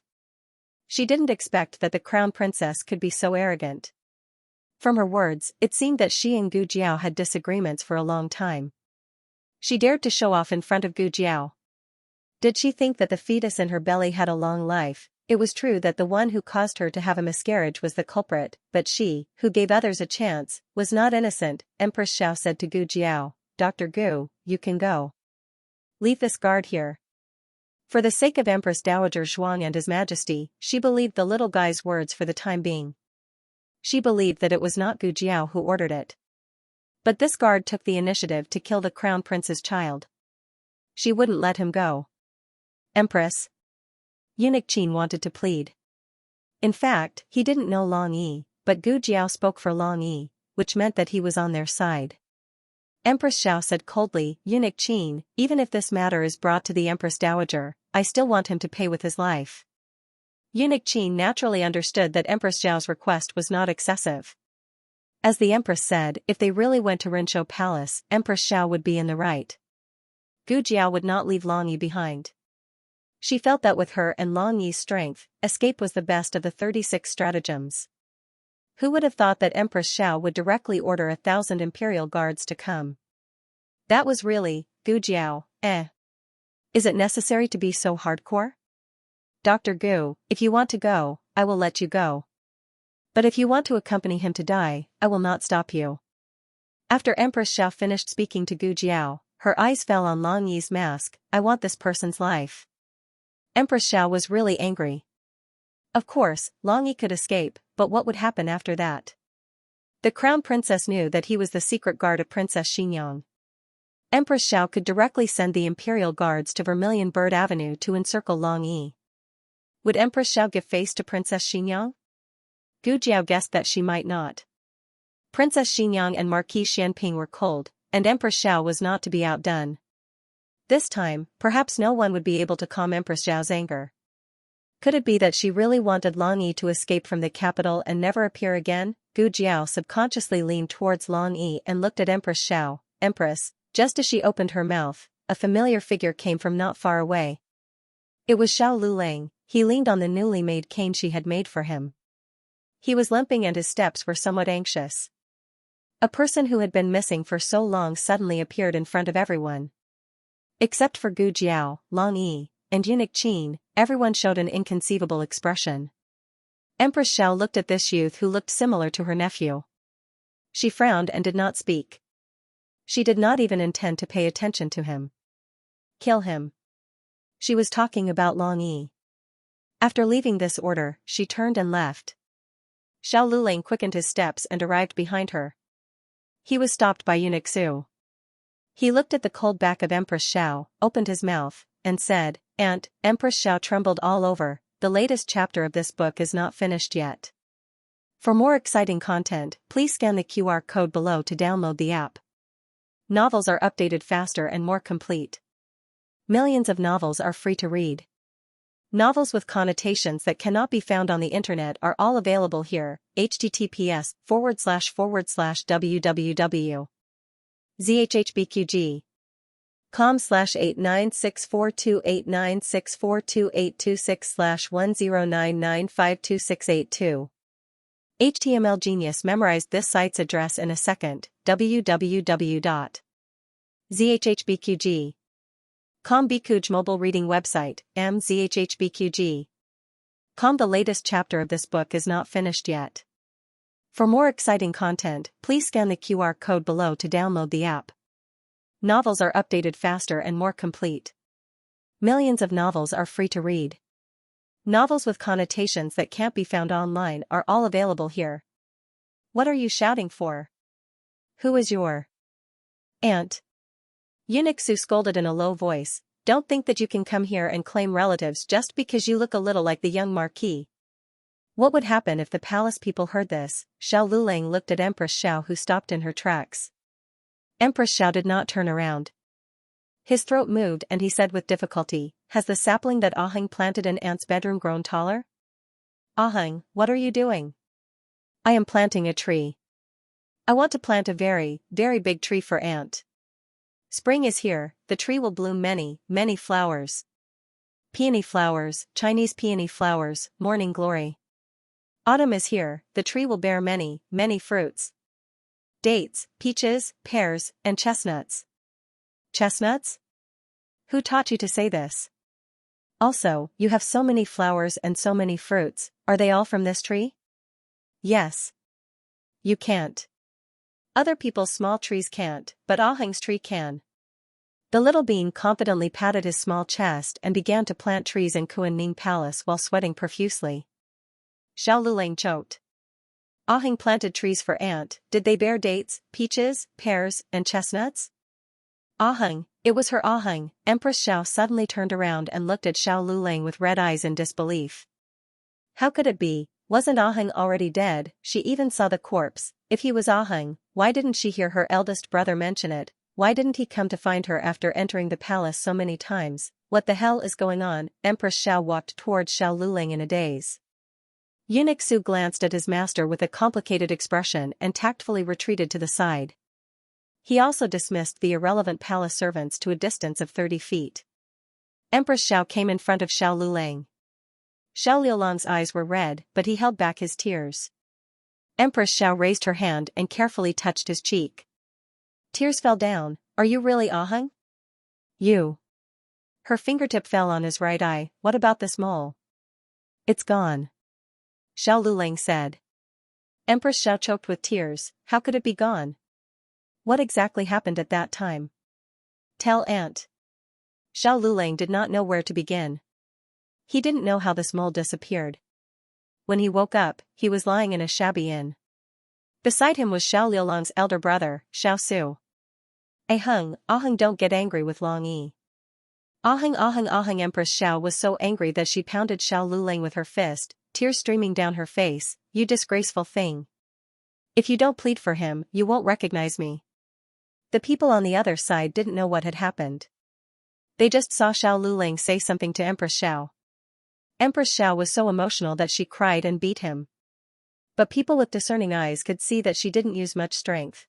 She didn't expect that the crown princess could be so arrogant. From her words, it seemed that she and Gu Jiao had disagreements for a long time. She dared to show off in front of Gu Jiao. Did she think that the fetus in her belly had a long life? It was true that the one who caused her to have a miscarriage was the culprit, but she, who gave others a chance, was not innocent. Empress Xiao said to Gu Jiao, Dr. Gu, you can go. Leave this guard here. For the sake of Empress Dowager Zhuang and His Majesty, she believed the little guy's words for the time being. She believed that it was not Gu Jiao who ordered it. But this guard took the initiative to kill the crown prince's child. She wouldn't let him go. Empress. Eunuch Qin wanted to plead. In fact, he didn't know Long Yi, but Gu Jiao spoke for Long Yi, which meant that he was on their side. Empress Xiao said coldly, Eunuch Qin, even if this matter is brought to the Empress Dowager, I still want him to pay with his life. Eunuch Qin naturally understood that Empress Xiao's request was not excessive. As the Empress said, if they really went to Rinzhou Palace, Empress Xiao would be in the right. Gu Jiao would not leave Long Yi behind. She felt that with her and Long Yi's strength, escape was the best of the 36 stratagems. Who would have thought that Empress Xiao would directly order 1,000 imperial guards to come? That was really, Gu Jiao, Is it necessary to be so hardcore? Dr. Gu, if you want to go, I will let you go. But if you want to accompany him to die, I will not stop you. After Empress Xiao finished speaking to Gu Jiao, her eyes fell on Long Yi's mask. I want this person's life. Empress Xiao was really angry. Of course, Long Yi could escape, but what would happen after that? The crown princess knew that he was the secret guard of Princess Xinyang. Empress Xiao could directly send the imperial guards to Vermilion Bird Avenue to encircle Long Yi. Would Empress Xiao give face to Princess Xinyang? Gu Jiao guessed that she might not. Princess Xinyang and Marquis Xianping were cold, and Empress Xiao was not to be outdone. This time, perhaps no one would be able to calm Empress Xiao's anger. Could it be that she really wanted Long Yi to escape from the capital and never appear again? Gu Jiao subconsciously leaned towards Long Yi and looked at Empress Xiao. Empress, just as she opened her mouth, a familiar figure came from not far away. It was Xiao Lulang. He leaned on the newly made cane she had made for him. He was limping and his steps were somewhat anxious. A person who had been missing for so long suddenly appeared in front of everyone. Except for Gu Jiao, Long Yi, and eunuch Qin, everyone showed an inconceivable expression. Empress Xiao looked at this youth who looked similar to her nephew. She frowned and did not speak. She did not even intend to pay attention to him. Kill him. She was talking about Long Yi. After leaving this order, she turned and left. Xiao Lulang quickened his steps and arrived behind her. He was stopped by eunuch Su. He looked at the cold back of Empress Xiao, opened his mouth, and said, "Aunt." Empress Xiao trembled all over. The latest chapter of this book is not finished yet. For more exciting content, please scan the QR code below to download the app. Novels are updated faster and more complete. Millions of novels are free to read. Novels with connotations that cannot be found on the internet are all available here. https://www.zhhbqg.com/896428964286/1099522682. HTML Genius memorized this site's address in a second. www.zhhbqg.com Bikuj mobile reading website, mzhhbqg.com. The latest chapter of this book is not finished yet. For more exciting content, please scan the QR code below to download the app. Novels are updated faster and more complete. Millions of novels are free to read. Novels with connotations that can't be found online are all available here. What are you shouting for? Who is your aunt? Eunuch Su scolded in a low voice. Don't think that you can come here and claim relatives just because you look a little like the young Marquis. What would happen if the palace people heard this? Xiao Lulang looked at Empress Xiao, who stopped in her tracks. Empress Xiao did not turn around. His throat moved and he said with difficulty, "Has the sapling that Aheng planted in Aunt's bedroom grown taller?" "Aheng, what are you doing?" "I am planting a tree. I want to plant a very, very big tree for Aunt. Spring is here, the tree will bloom many, many flowers. Peony flowers, Chinese peony flowers, morning glory. Autumn is here, the tree will bear many, many fruits. Dates, peaches, pears, and chestnuts." "Chestnuts? Who taught you to say this? Also, you have so many flowers and so many fruits, are they all from this tree?" "Yes." "You can't. Other people's small trees can't, but Aheng's tree can." The little being confidently patted his small chest and began to plant trees in Kuan-Ning Palace while sweating profusely. Xiao Lulang choked. Aheng planted trees for Aunt. Did they bear dates, peaches, pears, and chestnuts? Aheng, it was her Aheng. Empress Xiao suddenly turned around and looked at Xiao Lulang with red eyes in disbelief. How could it be? Wasn't Aheng already dead? She even saw the corpse. If he was Aheng, why didn't she hear her eldest brother mention it? Why didn't he come to find her after entering the palace so many times? What the hell is going on? Empress Xiao walked towards Xiao Lulang in a daze. Eunuch Su glanced at his master with a complicated expression and tactfully retreated to the side. He also dismissed the irrelevant palace servants to a distance of 30 feet. Empress Xiao came in front of Xiao Lulang. Xiao Liulang's eyes were red, but he held back his tears. Empress Xiao raised her hand and carefully touched his cheek. Tears fell down. "Are you really Aheng?" "You." Her fingertip fell on his right eye. "What about this mole?" "It's gone," Xiao Lulang said. Empress Xiao choked with tears. How could it be gone? What exactly happened at that time? "Tell Aunt." Xiao Lulang did not know where to begin. He didn't know how this mole disappeared. When he woke up, he was lying in a shabby inn. Beside him was Xiao Liulang's elder brother, Xiao Su. Aheng, don't get angry with Long Yi." Aheng. Empress Xiao was so angry that she pounded Xiao Lulang with her fist, tears streaming down her face. "You disgraceful thing. If you don't plead for him, you won't recognize me." The people on the other side didn't know what had happened. They just saw Xiao Lulang say something to Empress Xiao. Empress Xiao was so emotional that she cried and beat him. But people with discerning eyes could see that she didn't use much strength.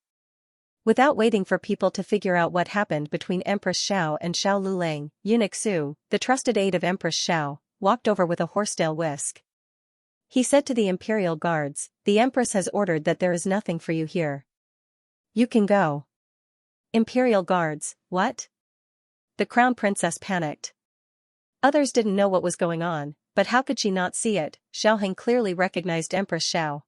Without waiting for people to figure out what happened between Empress Xiao and Xiao Lulang, Eunuch Su, the trusted aide of Empress Xiao, walked over with a horsetail whisk. He said to the imperial guards, "The Empress has ordered that there is nothing for you here. You can go." Imperial guards, what? The crown princess panicked. Others didn't know what was going on, but how could she not see it? Xiaoheng clearly recognized Empress Xiao.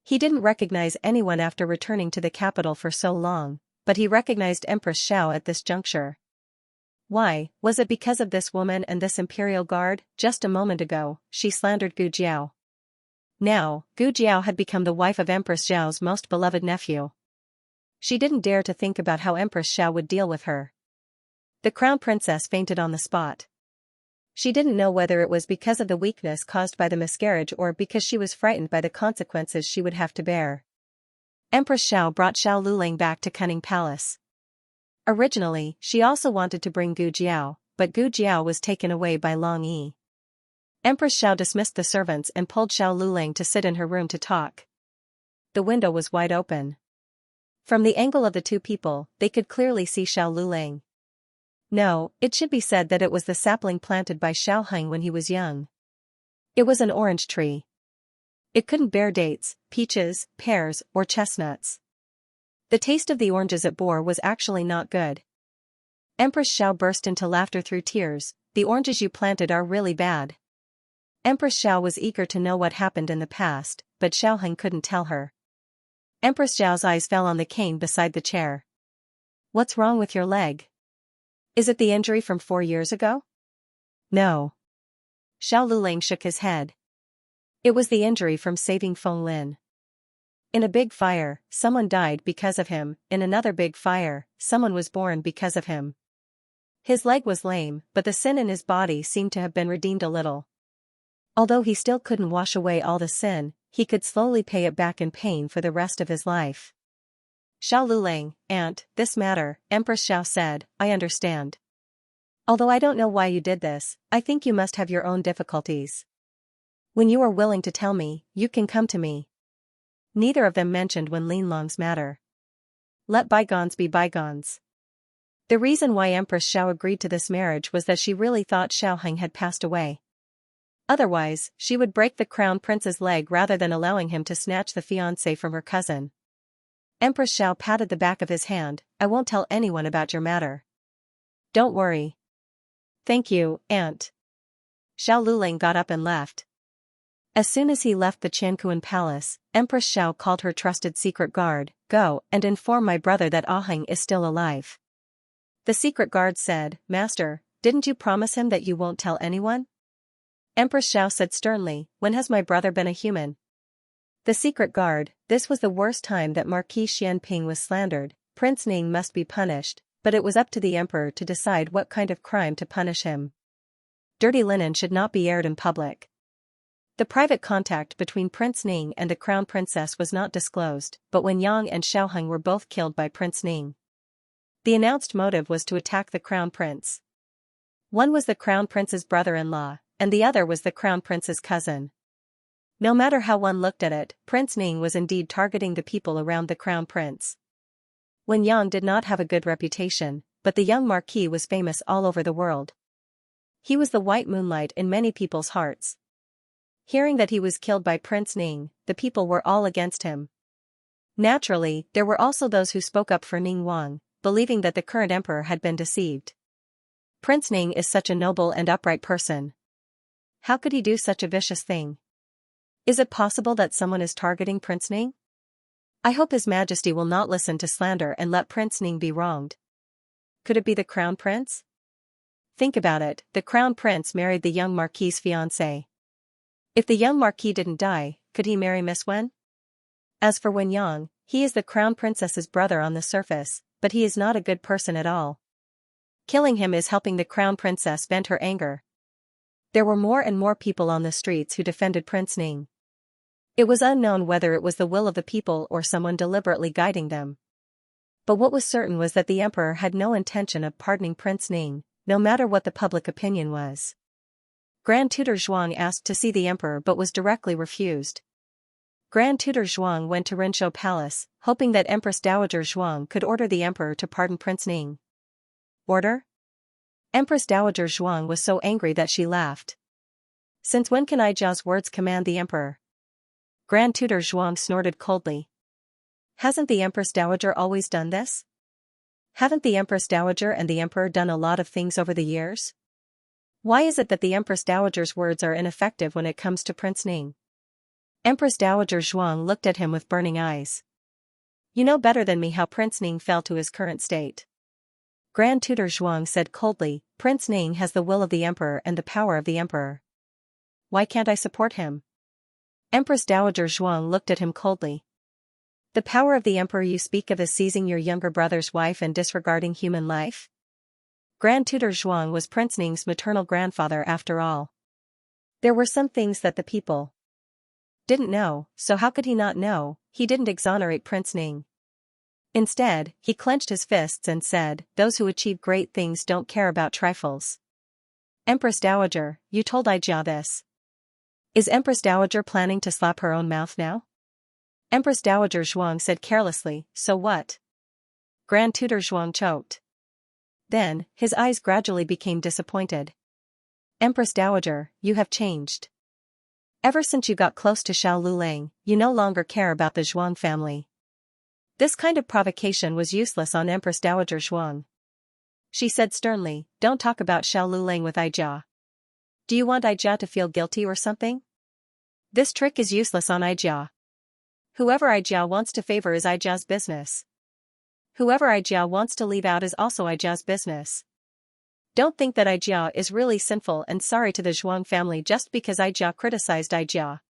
He didn't recognize anyone after returning to the capital for so long, but he recognized Empress Xiao at this juncture. Why, was it because of this woman and this imperial guard? Just a moment ago, she slandered Gu Jiao. Now, Gu Jiao had become the wife of Empress Xiao's most beloved nephew. She didn't dare to think about how Empress Xiao would deal with her. The crown princess fainted on the spot. She didn't know whether it was because of the weakness caused by the miscarriage or because she was frightened by the consequences she would have to bear. Empress Xiao brought Xiao Lulang back to Cunning Palace. Originally, she also wanted to bring Gu Jiao, but Gu Jiao was taken away by Long Yi. Empress Xiao dismissed the servants and pulled Xiao Lulang to sit in her room to talk. The window was wide open. From the angle of the two people, they could clearly see Xiao Lulang. No, it should be said that it was the sapling planted by Xiaoheng when he was young. It was an orange tree. It couldn't bear dates, peaches, pears, or chestnuts. The taste of the oranges it bore was actually not good. Empress Xiao burst into laughter through tears. The oranges you planted are really bad. Empress Xiao was eager to know what happened in the past, but Xiaoheng couldn't tell her. Empress Xiao's eyes fell on the cane beside the chair. What's wrong with your leg? Is it the injury from 4 years ago? No. Xiao Lulang shook his head. It was the injury from saving Feng Lin. In a big fire, someone died because of him. In another big fire, someone was born because of him. His leg was lame, but the sin in his body seemed to have been redeemed a little. Although he still couldn't wash away all the sin, he could slowly pay it back in pain for the rest of his life. Xiao Lulang, Aunt, this matter, Empress Xiao said, I understand. Although I don't know why you did this, I think you must have your own difficulties. When you are willing to tell me, you can come to me. Neither of them mentioned Wen Linlong's matter. Let bygones be bygones. The reason why Empress Xiao agreed to this marriage was that she really thought Xiaoheng had passed away. Otherwise, she would break the crown prince's leg rather than allowing him to snatch the fiancé from her cousin. Empress Xiao patted the back of his hand. I won't tell anyone about your matter. Don't worry. Thank you, Aunt. Xiao Lulang got up and left. As soon as he left the Qianquan palace, Empress Xiao called her trusted secret guard, Go and inform my brother that Aheng is still alive. The secret guard said, Master, didn't you promise him that you won't tell anyone? Empress Xiao said sternly, When has my brother been a human? The secret guard, this was the worst time that Marquis Xianping was slandered. Prince Ning must be punished, but it was up to the emperor to decide what kind of crime to punish him. Dirty linen should not be aired in public. The private contact between Prince Ning and the crown princess was not disclosed, but when Yang and Xiaoheng were both killed by Prince Ning, the announced motive was to attack the crown prince. One was the crown prince's brother-in-law, and the other was the crown prince's cousin. No matter how one looked at it, Prince Ning was indeed targeting the people around the crown prince. Wen Yang did not have a good reputation, but the young marquis was famous all over the world. He was the white moonlight in many people's hearts. Hearing that he was killed by Prince Ning, the people were all against him. Naturally, there were also those who spoke up for Ning Wang, believing that the current emperor had been deceived. Prince Ning is such a noble and upright person. How could he do such a vicious thing? Is it possible that someone is targeting Prince Ning? I hope His Majesty will not listen to slander and let Prince Ning be wronged. Could it be the crown prince? Think about it, the crown prince married the young marquis's fiancée. If the young marquis didn't die, could he marry Miss Wen? As for Wen Yang, he is the crown princess's brother on the surface, but he is not a good person at all. Killing him is helping the crown princess vent her anger. There were more and more people on the streets who defended Prince Ning. It was unknown whether it was the will of the people or someone deliberately guiding them. But what was certain was that the emperor had no intention of pardoning Prince Ning, no matter what the public opinion was. Grand Tutor Zhuang asked to see the emperor but was directly refused. Grand Tutor Zhuang went to Rinshou Palace, hoping that Empress Dowager Zhuang could order the emperor to pardon Prince Ning. Order? Empress Dowager Zhuang was so angry that she laughed. Since when can Aijia's words command the emperor? Grand Tutor Zhuang snorted coldly. Hasn't the Empress Dowager always done this? Haven't the Empress Dowager and the Emperor done a lot of things over the years? Why is it that the Empress Dowager's words are ineffective when it comes to Prince Ning? Empress Dowager Zhuang looked at him with burning eyes. You know better than me how Prince Ning fell to his current state. Grand Tutor Zhuang said coldly, Prince Ning has the will of the Emperor and the power of the Emperor. Why can't I support him? Empress Dowager Zhuang looked at him coldly. The power of the Emperor you speak of is seizing your younger brother's wife and disregarding human life? Grand Tutor Zhuang was Prince Ning's maternal grandfather after all. There were some things that the people didn't know, so how could he not know? He didn't exonerate Prince Ning. Instead, he clenched his fists and said, those who achieve great things don't care about trifles. Empress Dowager, you told Ijia this. Is Empress Dowager planning to slap her own mouth now? Empress Dowager Zhuang said carelessly, so what? Grand Tutor Zhuang choked. Then, his eyes gradually became disappointed. Empress Dowager, you have changed. Ever since you got close to Xiao Lulang, you no longer care about the Zhuang family. This kind of provocation was useless on Empress Dowager Zhuang. She said sternly, don't talk about Xiao Lulang with Ijia. Do you want Ijia to feel guilty or something? This trick is useless on Ijia. Whoever Ijia wants to favor is Ijia's business. Whoever Ijia wants to leave out is also Ijia's business. Don't think that Ijia is really sinful and sorry to the Zhuang family just because Ijia criticized Ijia.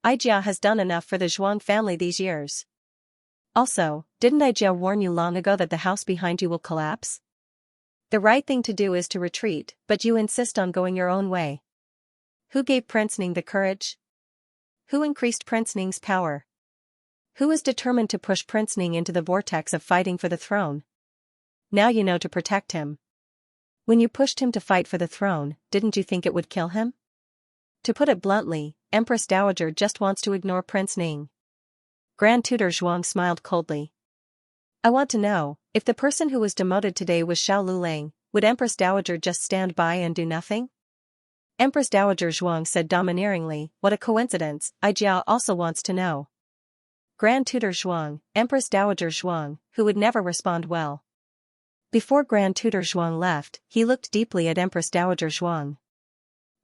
Ijia has done enough for the Zhuang family these years. Also, didn't Ijia warn you long ago that the house behind you will collapse? The right thing to do is to retreat, but you insist on going your own way. Who gave Prince Ning the courage? Who increased Prince Ning's power? Who is determined to push Prince Ning into the vortex of fighting for the throne? Now you know to protect him. When you pushed him to fight for the throne, didn't you think it would kill him? To put it bluntly, Empress Dowager just wants to ignore Prince Ning. Grand Tutor Zhuang smiled coldly. I want to know, if the person who was demoted today was Xiao Lulang, would Empress Dowager just stand by and do nothing? Empress Dowager Zhuang said domineeringly, what a coincidence, Ijia also wants to know. Grand Tutor Zhuang, Empress Dowager Zhuang, who would never respond well. Before Grand Tutor Zhuang left, he looked deeply at Empress Dowager Zhuang.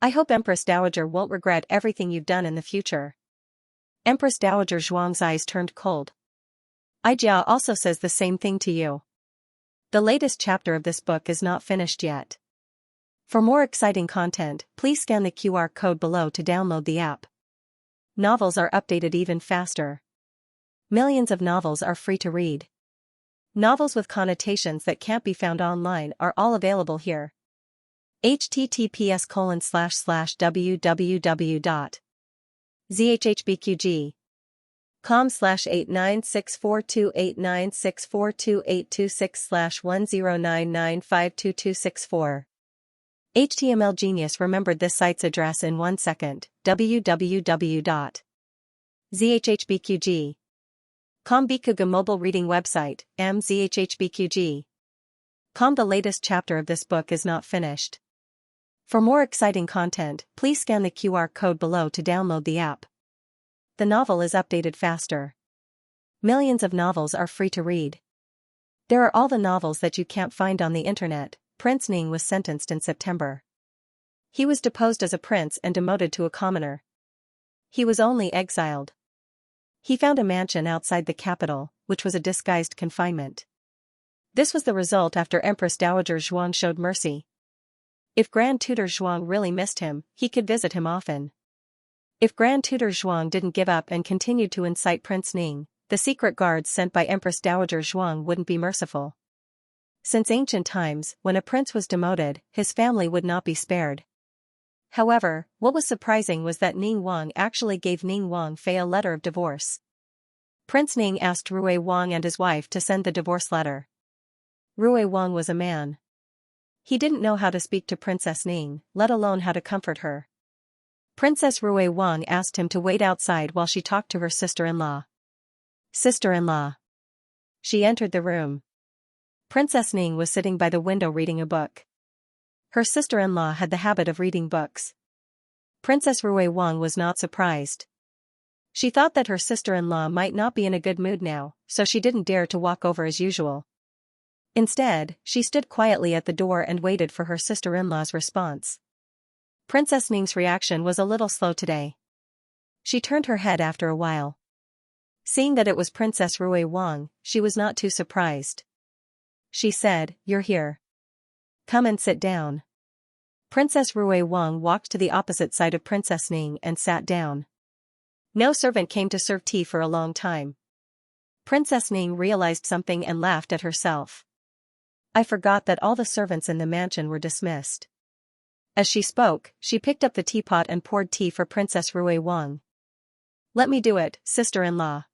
I hope Empress Dowager won't regret everything you've done in the future. Empress Dowager Zhuang's eyes turned cold. Ijia also says the same thing to you. The latest chapter of this book is not finished yet. For more exciting content, please scan the QR code below to download the app. Novels are updated even faster. Millions of novels are free to read. Novels with connotations that can't be found online are all available here. https://www.zhhbqg.com/89642896428226/1099952264. HTML genius remembered this site's address in 1 second. www.zhhbqg. Bikuga mobile reading website, mzhhbqg. The latest chapter of this book is not finished. For more exciting content, please scan the QR code below to download the app. The novel is updated faster. Millions of novels are free to read. There are all the novels that you can't find on the internet. Prince Ning was sentenced in September. He was deposed as a prince and demoted to a commoner. He was only exiled. He found a mansion outside the capital, which was a disguised confinement. This was the result after Empress Dowager Zhuang showed mercy. If Grand Tutor Zhuang really missed him, he could visit him often. If Grand Tutor Zhuang didn't give up and continued to incite Prince Ning, the secret guards sent by Empress Dowager Zhuang wouldn't be merciful. Since ancient times, when a prince was demoted, his family would not be spared. However, what was surprising was that Ning Wang actually gave Ning Wang Fei a letter of divorce. Prince Ning asked Rui Wang and his wife to send the divorce letter. Rui Wang was a man. He didn't know how to speak to Princess Ning, let alone how to comfort her. Princess Rui Wang asked him to wait outside while she talked to her sister-in-law. Sister-in-law. She entered the room. Princess Ning was sitting by the window reading a book. Her sister-in-law had the habit of reading books. Princess Rui Wang was not surprised. She thought that her sister-in-law might not be in a good mood now, so she didn't dare to walk over as usual. Instead, she stood quietly at the door and waited for her sister-in-law's response. Princess Ning's reaction was a little slow today. She turned her head after a while. Seeing that it was Princess Rui Wang, she was not too surprised. She said, "You're here. Come and sit down." Princess Rui Wang walked to the opposite side of Princess Ning and sat down. No servant came to serve tea for a long time. Princess Ning realized something and laughed at herself. "I forgot that all the servants in the mansion were dismissed." As she spoke, she picked up the teapot and poured tea for Princess Rui Wang. "Let me do it, sister-in-law."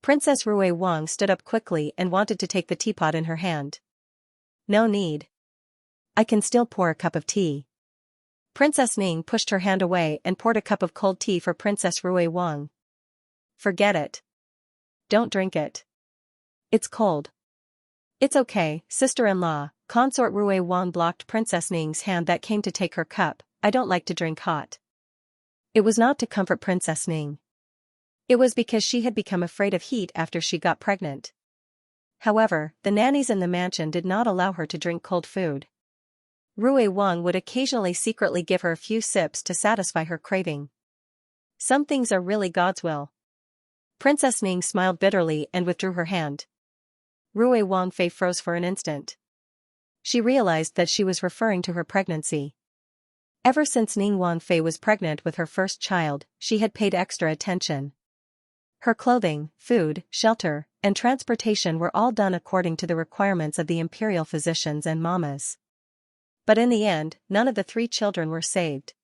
Princess Rui Wang stood up quickly and wanted to take the teapot in her hand. "No need. I can still pour a cup of tea." Princess Ning pushed her hand away and poured a cup of cold tea for Princess Rui Wang. "Forget it. Don't drink it. It's cold." "It's okay, sister-in-law." Consort Rui Wang blocked Princess Ning's hand that came to take her cup. "I don't like to drink hot." It was not to comfort Princess Ning. It was because she had become afraid of heat after she got pregnant. However, the nannies in the mansion did not allow her to drink cold food. Rui Wang would occasionally secretly give her a few sips to satisfy her craving. Some things are really God's will. Princess Ning smiled bitterly and withdrew her hand. Rui Wang Fei froze for an instant. She realized that she was referring to her pregnancy. Ever since Ning Wangfei was pregnant with her first child, she had paid extra attention. Her clothing, food, shelter, and transportation were all done according to the requirements of the imperial physicians and mamas. But in the end, none of the 3 children were saved.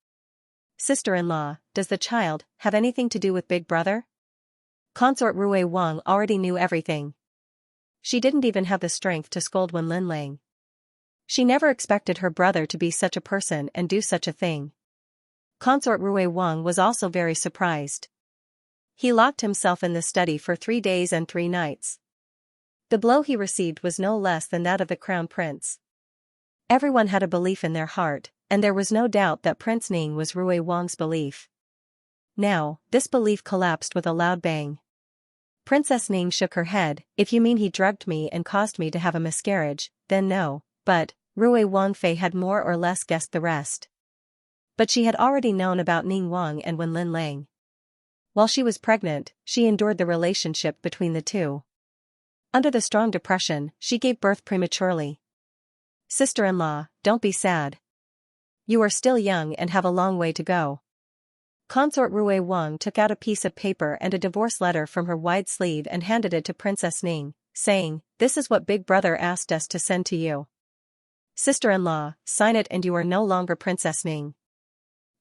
"Sister-in-law, does the child have anything to do with Big Brother?" Consort Rui Wang already knew everything. She didn't even have the strength to scold Wen Linlang. She never expected her brother to be such a person and do such a thing. Consort Rui Wang was also very surprised. He locked himself in the study for 3 days and 3 nights. The blow he received was no less than that of the crown prince. Everyone had a belief in their heart, and there was no doubt that Prince Ning was Rui Wang's belief. Now, this belief collapsed with a loud bang. Princess Ning shook her head. "If you mean he drugged me and caused me to have a miscarriage, then no," but Rui Wangfei had more or less guessed the rest. But she had already known about Ning Wang and Wen Linlang. While she was pregnant, she endured the relationship between the two. Under the strong depression, she gave birth prematurely. "Sister-in-law, don't be sad. You are still young and have a long way to go." Consort Rui Wang took out a piece of paper and a divorce letter from her wide sleeve and handed it to Princess Ning, saying, "This is what Big Brother asked us to send to you. Sister-in-law, sign it and you are no longer Princess Ning.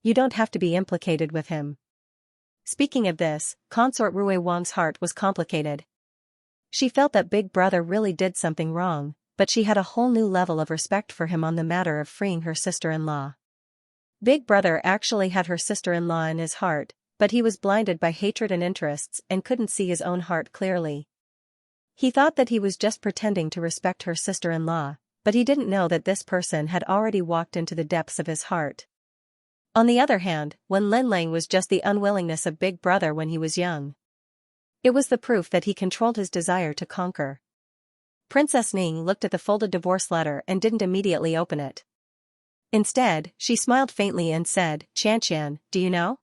You don't have to be implicated with him." Speaking of this, Consort Rui Wang's heart was complicated. She felt that Big Brother really did something wrong, but she had a whole new level of respect for him on the matter of freeing her sister-in-law. Big Brother actually had her sister-in-law in his heart, but he was blinded by hatred and interests and couldn't see his own heart clearly. He thought that he was just pretending to respect her sister-in-law, but he didn't know that this person had already walked into the depths of his heart. On the other hand, Wen Linlang was just the unwillingness of Big Brother when he was young. It was the proof that he controlled his desire to conquer. Princess Ning looked at the folded divorce letter and didn't immediately open it. Instead, she smiled faintly and said, "Xianxia, do you know?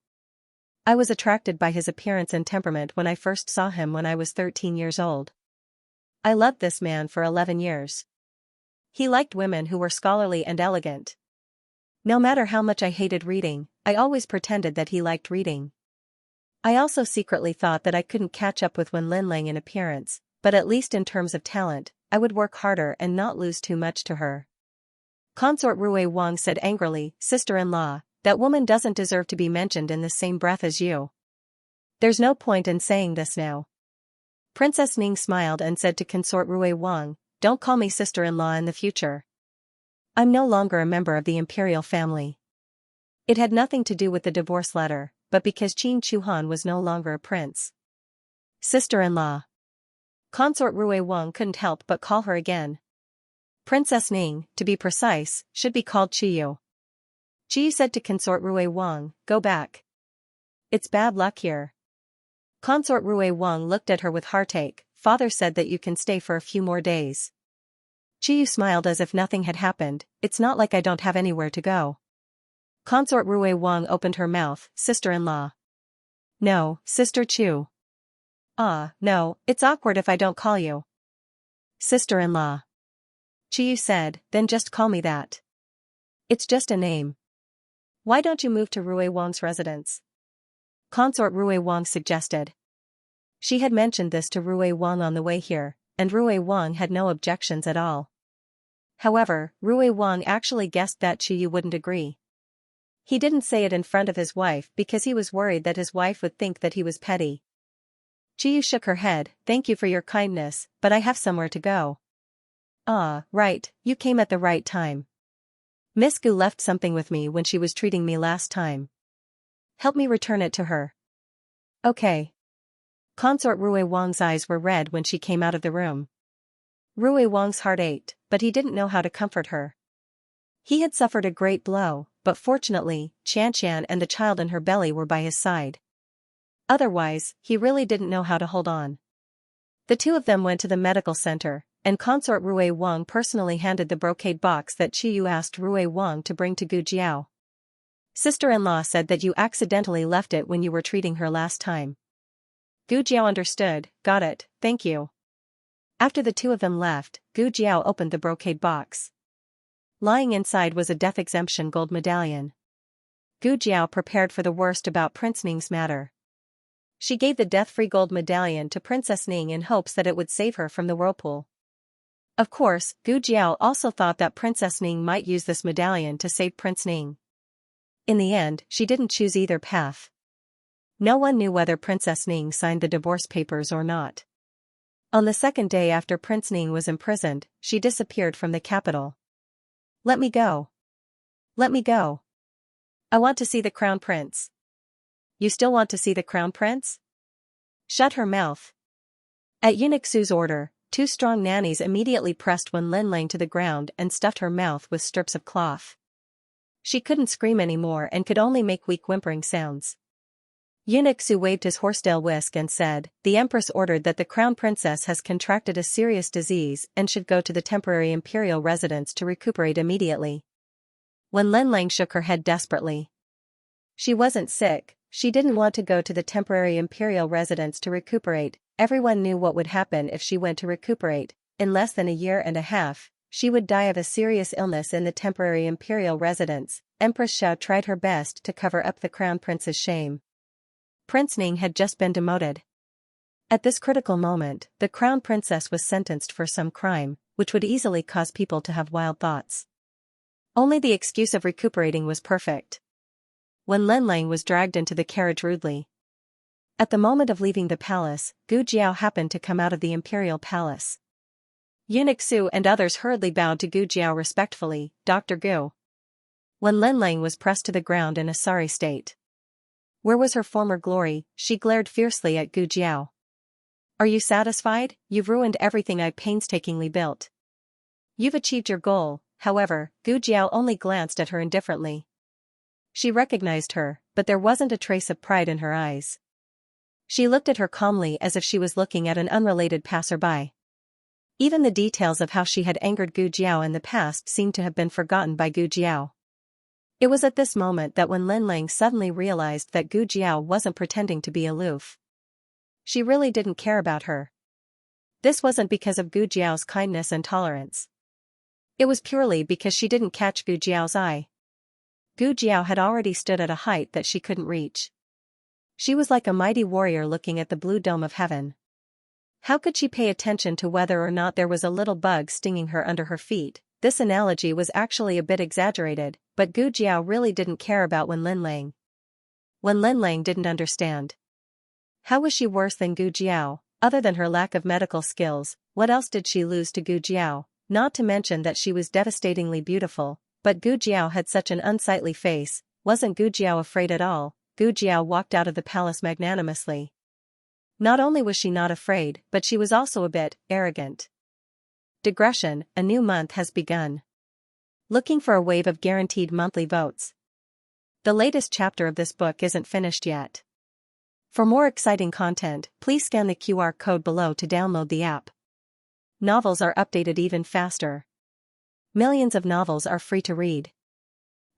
I was attracted by his appearance and temperament when I first saw him when I was 13 years old. I loved this man for 11 years. He liked women who were scholarly and elegant. No matter how much I hated reading, I always pretended that he liked reading. I also secretly thought that I couldn't catch up with Wen Linlang in appearance, but at least in terms of talent, I would work harder and not lose too much to her." Consort Rui Wang said angrily, "Sister-in-law, that woman doesn't deserve to be mentioned in the same breath as you. There's no point in saying this now." Princess Ning smiled and said to Consort Rui Wang, "Don't call me sister-in-law in the future. I'm no longer a member of the imperial family." It had nothing to do with the divorce letter, but because Qin Chuhan was no longer a prince. "Sister-in-law." Consort Rui Wang couldn't help but call her again. Princess Ning, to be precise, should be called Chiyu. Chiyu said to Consort Rui Wang, "Go back. It's bad luck here." Consort Rui Wang looked at her with heartache. "Father said that you can stay for a few more days." Qiyu smiled as if nothing had happened. It's not like I don't have anywhere to go. Consort Rui Wang opened her mouth. Sister-in-law. No, Sister Chu. No, it's awkward if I don't call you sister-in-law. Qiyu said, then just call me that. It's just a name. Why don't you move to Rui Wang's residence? Consort Rui Wang suggested. She had mentioned this to Rui Wang on the way here, and Rui Wang had no objections at all. However, Rui Wang actually guessed that Qiyu wouldn't agree. He didn't say it in front of his wife because he was worried that his wife would think that he was petty. Qiyu shook her head. Thank you for your kindness, but I have somewhere to go. Right, you came at the right time. Miss Gu left something with me when she was treating me last time. Help me return it to her. Okay. Consort Rui Wang's eyes were red when she came out of the room. Rui Wang's heart ached, but he didn't know how to comfort her. He had suffered a great blow, but fortunately, Xianxia and the child in her belly were by his side. Otherwise, he really didn't know how to hold on. The two of them went to the medical center, and Consort Rui Wang personally handed the brocade box that Qiyu asked Rui Wang to bring to Gu Jiao. Sister-in-law said that you accidentally left it when you were treating her last time. Gu Jiao understood. Got it, thank you. After the two of them left, Gu Jiao opened the brocade box. Lying inside was a death exemption gold medallion. Gu Jiao prepared for the worst about Prince Ning's matter. She gave the death-free gold medallion to Princess Ning in hopes that it would save her from the whirlpool. Of course, Gu Jiao also thought that Princess Ning might use this medallion to save Prince Ning. In the end, she didn't choose either path. No one knew whether Princess Ning signed the divorce papers or not. On the second day after Prince Ning was imprisoned, she disappeared from the capital. Let me go. Let me go. I want to see the Crown Prince. You still want to see the Crown Prince? Shut her mouth. At Eunuch Su's order, two strong nannies immediately pressed Wen Linlang to the ground and stuffed her mouth with strips of cloth. She couldn't scream anymore and could only make weak whimpering sounds. Eunuch Su waved his horsetail whisk and said, the Empress ordered that the Crown Princess has contracted a serious disease and should go to the temporary imperial residence to recuperate immediately. Wen Linlang shook her head desperately. She wasn't sick. She didn't want to go to the temporary imperial residence to recuperate. Everyone knew what would happen if she went to recuperate. In less than a year and a half, she would die of a serious illness in the temporary imperial residence. Empress Xiao tried her best to cover up the Crown Prince's shame. Prince Ning had just been demoted. At this critical moment, the Crown Princess was sentenced for some crime, which would easily cause people to have wild thoughts. Only the excuse of recuperating was perfect. When Linlang was dragged into the carriage rudely. At the moment of leaving the palace, Gu Jiao happened to come out of the imperial palace. Eunuch Su and others hurriedly bowed to Gu Jiao respectfully. Dr. Gu. When Linlang was pressed to the ground in a sorry state. Where was her former glory? She glared fiercely at Gu Jiao. Are you satisfied? You've ruined everything I painstakingly built. You've achieved your goal. However, Gu Jiao only glanced at her indifferently. She recognized her, but there wasn't a trace of pride in her eyes. She looked at her calmly as if she was looking at an unrelated passerby. Even the details of how she had angered Gu Jiao in the past seemed to have been forgotten by Gu Jiao. It was at this moment that when Linlang suddenly realized that Gu Jiao wasn't pretending to be aloof. She really didn't care about her. This wasn't because of Gu Jiao's kindness and tolerance. It was purely because she didn't catch Gu Jiao's eye. Gu Jiao had already stood at a height that she couldn't reach. She was like a mighty warrior looking at the blue dome of heaven. How could she pay attention to whether or not there was a little bug stinging her under her feet? This analogy was actually a bit exaggerated, but Gu Jiao really didn't care about Wen Linlang. Wen Linlang didn't understand. How was she worse than Gu Jiao? Other than her lack of medical skills, what else did she lose to Gu Jiao? Not to mention that she was devastatingly beautiful. But Gu Jiao had such an unsightly face. Wasn't Gu Jiao afraid at all? Gu Jiao walked out of the palace magnanimously. Not only was she not afraid, but she was also a bit arrogant. Digression, a new month has begun. Looking for a wave of guaranteed monthly votes. The latest chapter of this book isn't finished yet. For more exciting content, please scan the QR code below to download the app. Novels are updated even faster. Millions of novels are free to read.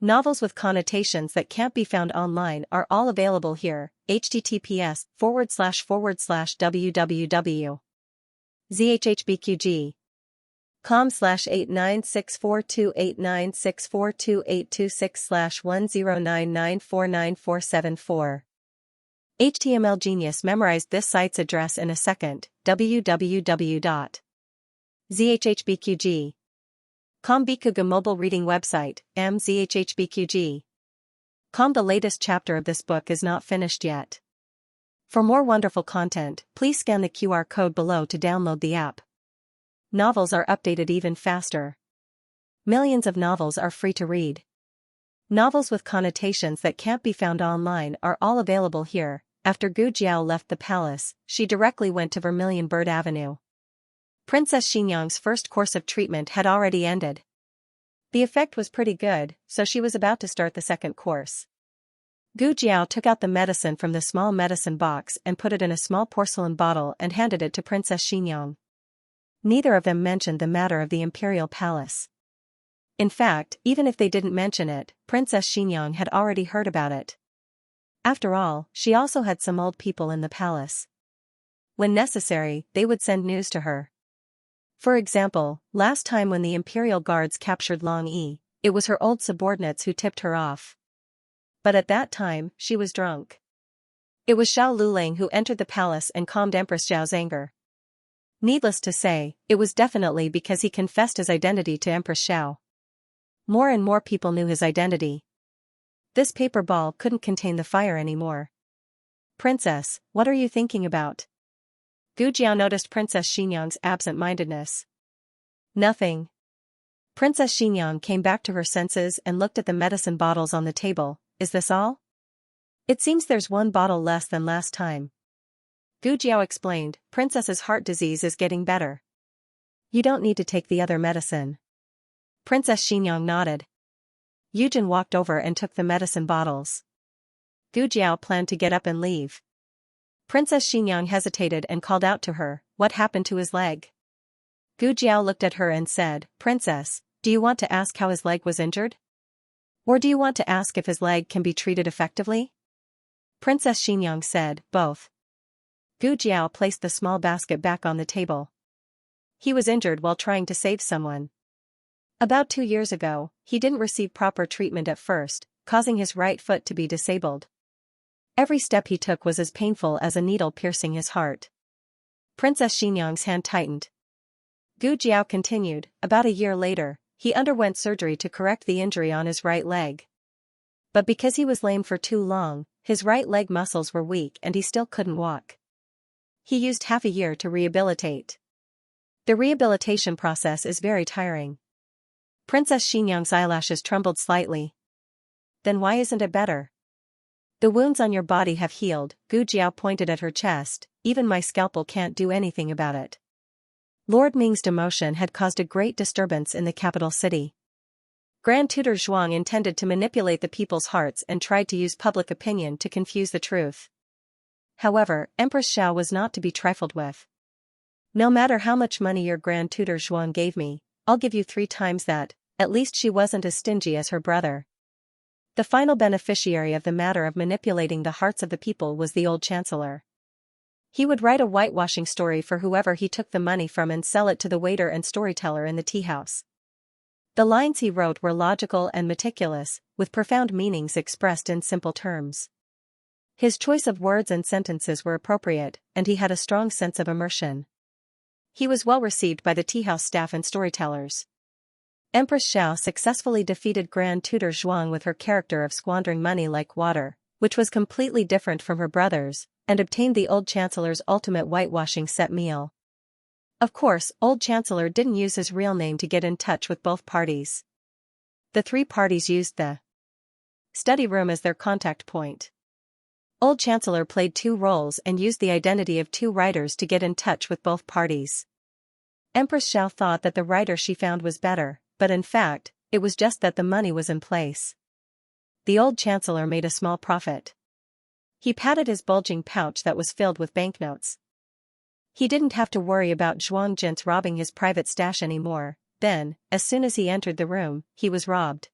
Novels with connotations that can't be found online are all available here. https://www.zhbqg.com/896428964286/109949949474. HTML Genius memorized this site's address in a second. www.zhbqg.com Bikuga mobile reading website, mzhbqg.com. The latest chapter of this book is not finished yet. For more wonderful content, please scan the QR code below to download the app. Novels are updated even faster. Millions of novels are free to read. Novels with connotations that can't be found online are all available here. After Gu Jiao left the palace, she directly went to Vermilion Bird Avenue. Princess Xianxia's first course of treatment had already ended. The effect was pretty good, so she was about to start the second course. Gu Jiao took out the medicine from the small medicine box and put it in a small porcelain bottle and handed it to Princess Xianxia. Neither of them mentioned the matter of the imperial palace. In fact, even if they didn't mention it, Princess Xianxia had already heard about it. After all, she also had some old people in the palace. When necessary, they would send news to her. For example, last time when the Imperial Guards captured Long Yi, it was her old subordinates who tipped her off. But at that time, she was drunk. It was Xiao Lulang who entered the palace and calmed Empress Xiao's anger. Needless to say, it was definitely because he confessed his identity to Empress Xiao. More and more people knew his identity. This paper ball couldn't contain the fire anymore. "Princess, what are you thinking about?" Gu Jiao noticed Princess Xianxia's absent-mindedness. "Nothing." Princess Xianxia came back to her senses and looked at the medicine bottles on the table. "Is this all?" "It seems there's one bottle less than last time." Gu Jiao explained, "Princess's heart disease is getting better. You don't need to take the other medicine." Princess Xianxia nodded. Yujin walked over and took the medicine bottles. Gu Jiao planned to get up and leave. Princess Xianxia hesitated and called out to her, "What happened to his leg?" Gu Jiao looked at her and said, "Princess, do you want to ask how his leg was injured? Or do you want to ask if his leg can be treated effectively?" Princess Xianxia said, "Both." Gu Jiao placed the small basket back on the table. He was injured while trying to save someone. About 2 years ago, he didn't receive proper treatment at first, causing his right foot to be disabled. Every step he took was as painful as a needle piercing his heart. Princess Xianxia's hand tightened. Gu Jiao continued, "About a year later, he underwent surgery to correct the injury on his right leg. But because he was lame for too long, his right leg muscles were weak and he still couldn't walk. He used half a year to rehabilitate. The rehabilitation process is very tiring." Princess Xianxia's eyelashes trembled slightly. "Then why isn't it better?" "The wounds on your body have healed," Gu Jiao pointed at her chest, "even my scalpel can't do anything about it." Lord Ming's demotion had caused a great disturbance in the capital city. Grand Tutor Zhuang intended to manipulate the people's hearts and tried to use public opinion to confuse the truth. However, Empress Xiao was not to be trifled with. "No matter how much money your Grand Tutor Zhuang gave me, I'll give you 3 times that." At least she wasn't as stingy as her brother. The final beneficiary of the matter of manipulating the hearts of the people was the old chancellor. He would write a whitewashing story for whoever he took the money from and sell it to the waiter and storyteller in the tea house. The lines he wrote were logical and meticulous, with profound meanings expressed in simple terms. His choice of words and sentences were appropriate, and he had a strong sense of immersion. He was well received by the tea house staff and storytellers. Empress Xiao successfully defeated Grand Tutor Zhuang with her character of squandering money like water, which was completely different from her brother's, and obtained the old chancellor's ultimate whitewashing set meal. Of course, old chancellor didn't use his real name to get in touch with both parties. The 3 parties used the study room as their contact point. Old chancellor played 2 roles and used the identity of 2 writers to get in touch with both parties. Empress Xiao thought that the writer she found was better, but in fact, it was just that the money was in place. The old chancellor made a small profit. He patted his bulging pouch that was filled with banknotes. He didn't have to worry about Zhuang Jin's robbing his private stash anymore, then, as soon as he entered the room, he was robbed.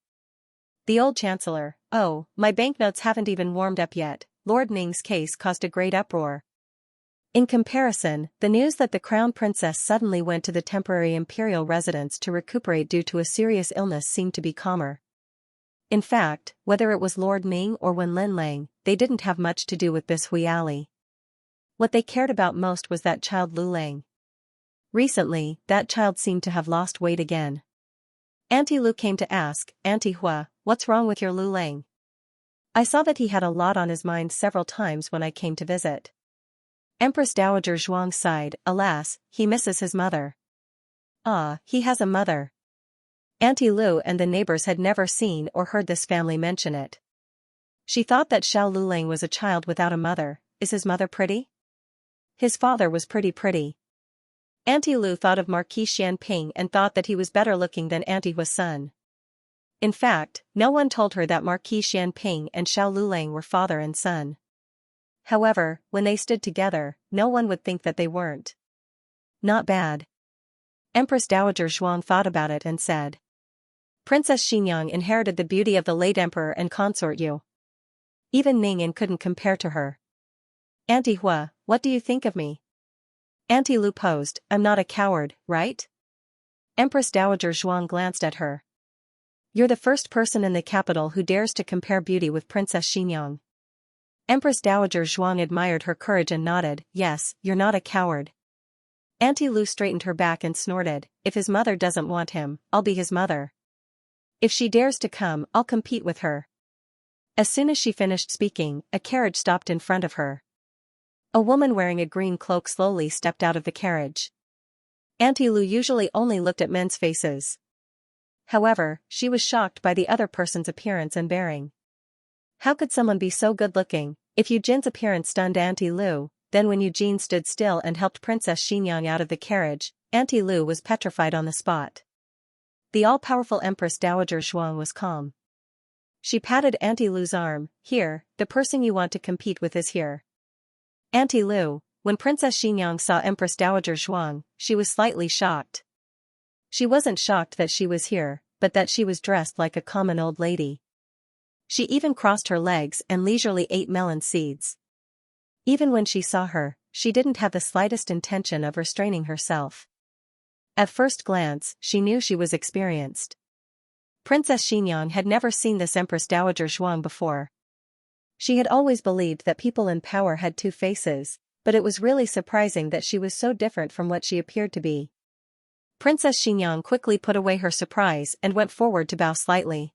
The old chancellor, oh, my banknotes haven't even warmed up yet. Lord Ning's case caused a great uproar. In comparison, the news that the crown princess suddenly went to the temporary imperial residence to recuperate due to a serious illness seemed to be calmer. In fact, whether it was Lord Ning or Wen Linlang, they didn't have much to do with Bishui Ali. What they cared about most was that child Lu Lang. Recently, that child seemed to have lost weight again. Auntie Lu came to ask, Auntie Hua, what's wrong with your Lu Lang? I saw that he had a lot on his mind several times when I came to visit. Empress Dowager Zhuang sighed, alas, he misses his mother. Ah, he has a mother. Auntie Lu and the neighbors had never seen or heard this family mention it. She thought that Xiao Lulang was a child without a mother. Is his mother pretty? His father was pretty. Auntie Lu thought of Marquis Xianping and thought that he was better looking than Auntie Hua's son. In fact, no one told her that Marquis Xianping and Xiao Lulang were father and son. However, when they stood together, no one would think that they weren't. Not bad. Empress Dowager Zhuang thought about it and said. Princess Xinyang inherited the beauty of the late emperor and consort Yu. Even Ningyan couldn't compare to her. Auntie Hua, what do you think of me? Auntie Lu posed, I'm not a coward, right? Empress Dowager Zhuang glanced at her. You're the first person in the capital who dares to compare beauty with Princess Xinyang. Empress Dowager Zhuang admired her courage and nodded, yes, you're not a coward. Auntie Lu straightened her back and snorted, if his mother doesn't want him, I'll be his mother. If she dares to come, I'll compete with her. As soon as she finished speaking, a carriage stopped in front of her. A woman wearing a green cloak slowly stepped out of the carriage. Auntie Lu usually only looked at men's faces. However, she was shocked by the other person's appearance and bearing. How could someone be so good-looking? If Eugene's appearance stunned Auntie Lu, then when Eugene stood still and helped Princess Xinyang out of the carriage, Auntie Lu was petrified on the spot. The all-powerful Empress Dowager Zhuang was calm. She patted Auntie Lu's arm, here, the person you want to compete with is here. Auntie Lu, when Princess Xinyang saw Empress Dowager Zhuang, she was slightly shocked. She wasn't shocked that she was here, but that she was dressed like a common old lady. She even crossed her legs and leisurely ate melon seeds. Even when she saw her, she didn't have the slightest intention of restraining herself. At first glance, she knew she was experienced. Princess Xinyang had never seen this Empress Dowager Zhuang before. She had always believed that people in power had two faces, but it was really surprising that she was so different from what she appeared to be. Princess Xinyang quickly put away her surprise and went forward to bow slightly.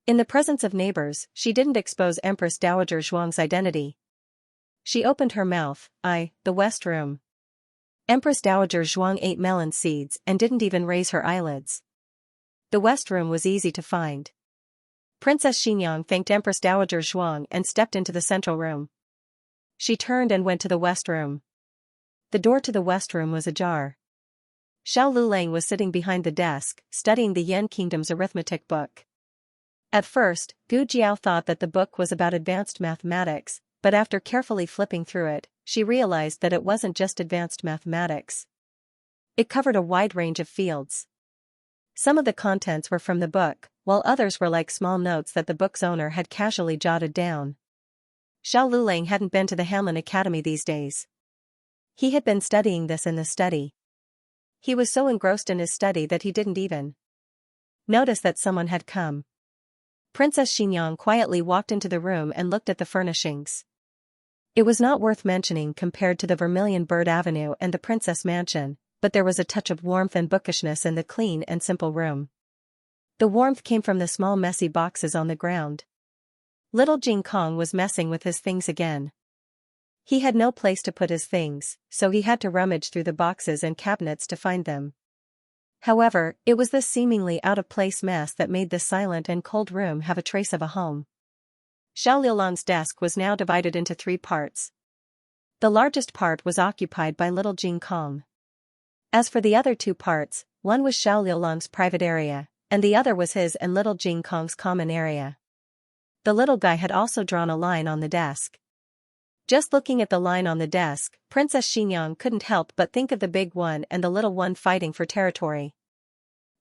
In the presence of neighbors, she didn't expose Empress Dowager Zhuang's identity. She opened her mouth, the West Room. Empress Dowager Zhuang ate melon seeds and didn't even raise her eyelids. The West Room was easy to find. Princess Xinyang thanked Empress Dowager Zhuang and stepped into the central room. She turned and went to the West Room. The door to the West Room was ajar. Xiao Lulang was sitting behind the desk, studying the Yan Kingdom's arithmetic book. At first, Gu Jiao thought that the book was about advanced mathematics, but after carefully flipping through it, she realized that it wasn't just advanced mathematics. It covered a wide range of fields. Some of the contents were from the book, while others were like small notes that the book's owner had casually jotted down. Xiao Lulang hadn't been to the Hanlin Academy these days. He had been studying this in the study. He was so engrossed in his study that he didn't even notice that someone had come. Princess Xinyang quietly walked into the room and looked at the furnishings. It was not worth mentioning compared to the Vermilion Bird Avenue and the Princess Mansion, but there was a touch of warmth and bookishness in the clean and simple room. The warmth came from the small messy boxes on the ground. Little Jing Kong was messing with his things again. He had no place to put his things, so he had to rummage through the boxes and cabinets to find them. However, it was this seemingly out-of-place mess that made the silent and cold room have a trace of a home. Xiao Liulang's desk was now divided into 3 parts. The largest part was occupied by little Jing Kong. As for the other 2 parts, one was Xiao Liulang's private area, and the other was his and little Jing Kong's common area. The little guy had also drawn a line on the desk. Just looking at the line on the desk, Princess Xinyang couldn't help but think of the big one and the little one fighting for territory.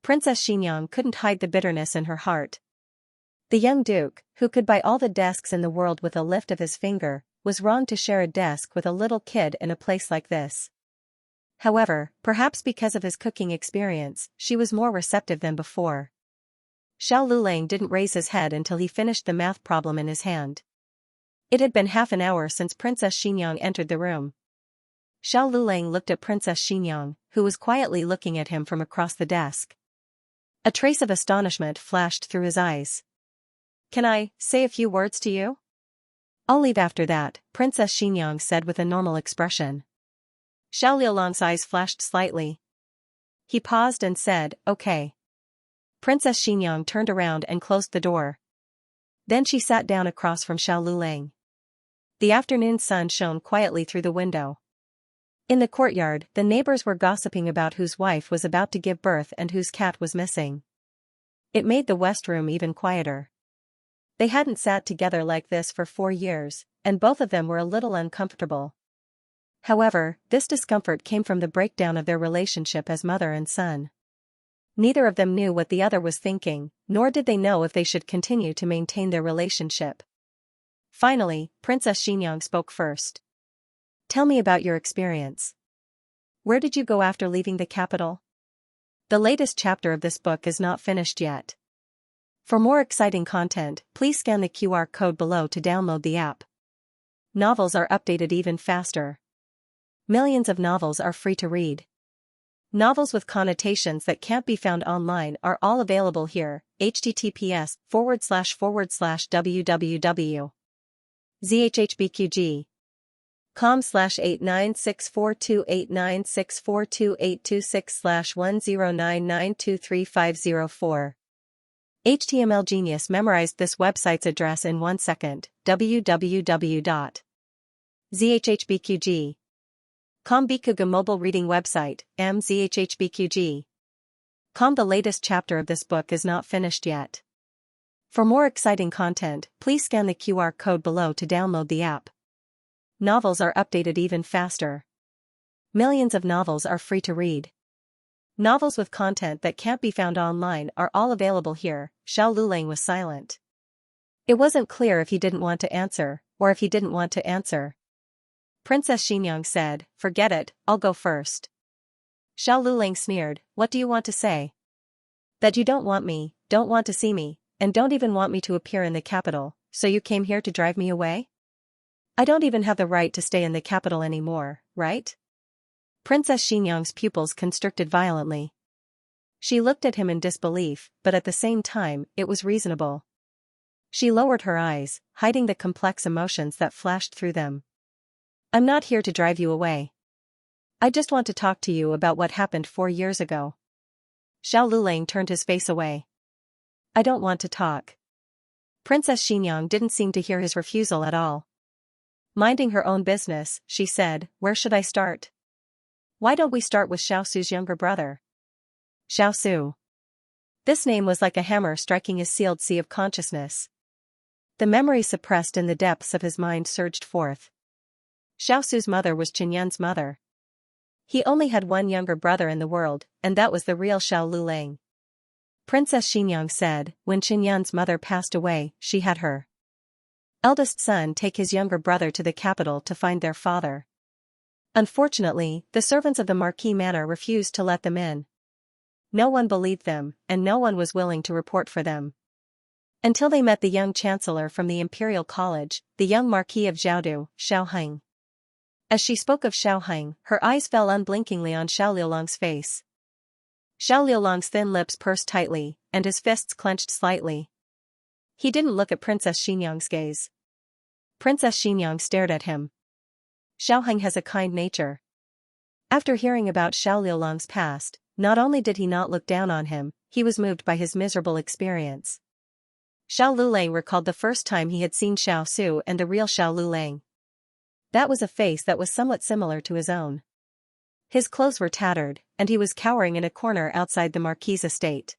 Princess Xianxia couldn't hide the bitterness in her heart. The young duke, who could buy all the desks in the world with a lift of his finger, was wrong to share a desk with a little kid in a place like this. However, perhaps because of his cooking experience, she was more receptive than before. Xiao Lulang didn't raise his head until he finished the math problem in his hand. It had been half an hour since Princess Xianxia entered the room. Xiao Lulang looked at Princess Xianxia, who was quietly looking at him from across the desk. A trace of astonishment flashed through his eyes. "Can I say a few words to you?" "I'll leave after that," Princess Xianxia said with a normal expression. Xiao Liulang's eyes flashed slightly. He paused and said, "Okay." Princess Xianxia turned around and closed the door. Then she sat down across from Xiao Lulang. The afternoon sun shone quietly through the window. In the courtyard, the neighbors were gossiping about whose wife was about to give birth and whose cat was missing. It made the west room even quieter. They hadn't sat together like this for 4 years, and both of them were a little uncomfortable. However, this discomfort came from the breakdown of their relationship as mother and son. Neither of them knew what the other was thinking, nor did they know if they should continue to maintain their relationship. Finally, Princess Xianxia spoke first. "Tell me about your experience. Where did you go after leaving the capital?" The latest chapter of this book is not finished yet. For more exciting content, please scan the QR code below to download the app. Novels are updated even faster. Millions of novels are free to read. Novels with connotations that can't be found online are all available here. https://www.zhhbqg.com/89642896428226/1099923504. HTML Genius memorized this website's address in 1 second. www.zhhbqg.com Bikuga mobile reading website, mzhhbqg.com. The latest chapter of this book is not finished yet. For more exciting content, please scan the QR code below to download the app. Novels are updated even faster. Millions of novels are free to read. Novels with content that can't be found online are all available here. Xiao Lulang was silent. It wasn't clear if he didn't want to answer, or if he didn't want to answer. Princess Xianxia said, "Forget it, I'll go first." Xiao Lulang sneered, "What do you want to say? That you don't want me, don't want to see me, and don't even want me to appear in the capital, so you came here to drive me away? I don't even have the right to stay in the capital anymore, right?" Princess Xianxia's pupils constricted violently. She looked at him in disbelief, but at the same time, it was reasonable. She lowered her eyes, hiding the complex emotions that flashed through them. "I'm not here to drive you away. I just want to talk to you about what happened 4 years ago." Xiao Lulang turned his face away. "I don't want to talk." Princess Xianxia didn't seem to hear his refusal at all. Minding her own business, she said, "Where should I start? Why don't we start with Xiao Su's younger brother?" Xiao Su. This name was like a hammer striking his sealed sea of consciousness. The memory suppressed in the depths of his mind surged forth. Xiao Su's mother was Qinyun's mother. He only had one younger brother in the world, and that was the real Xiao Lulang. Princess Xianxia said, when Qinyun's mother passed away, she had her eldest son take his younger brother to the capital to find their father. Unfortunately, the servants of the Marquis Manor refused to let them in. No one believed them, and no one was willing to report for them. Until they met the young chancellor from the Imperial College, the young Marquis of Zhaodu, Xiao Heng. As she spoke of Xiao Heng, her eyes fell unblinkingly on Xiao Liulang's face. Xiao Liulang's thin lips pursed tightly, and his fists clenched slightly. He didn't look at Princess Xianxia's gaze. Princess Xianxia stared at him. Xiao Heng has a kind nature. After hearing about Xiao Liulang's past, not only did he not look down on him, he was moved by his miserable experience. Xiao Lulang recalled the first time he had seen Xiao Su and the real Xiao Lulang. That was a face that was somewhat similar to his own. His clothes were tattered, and he was cowering in a corner outside the Marquis' estate.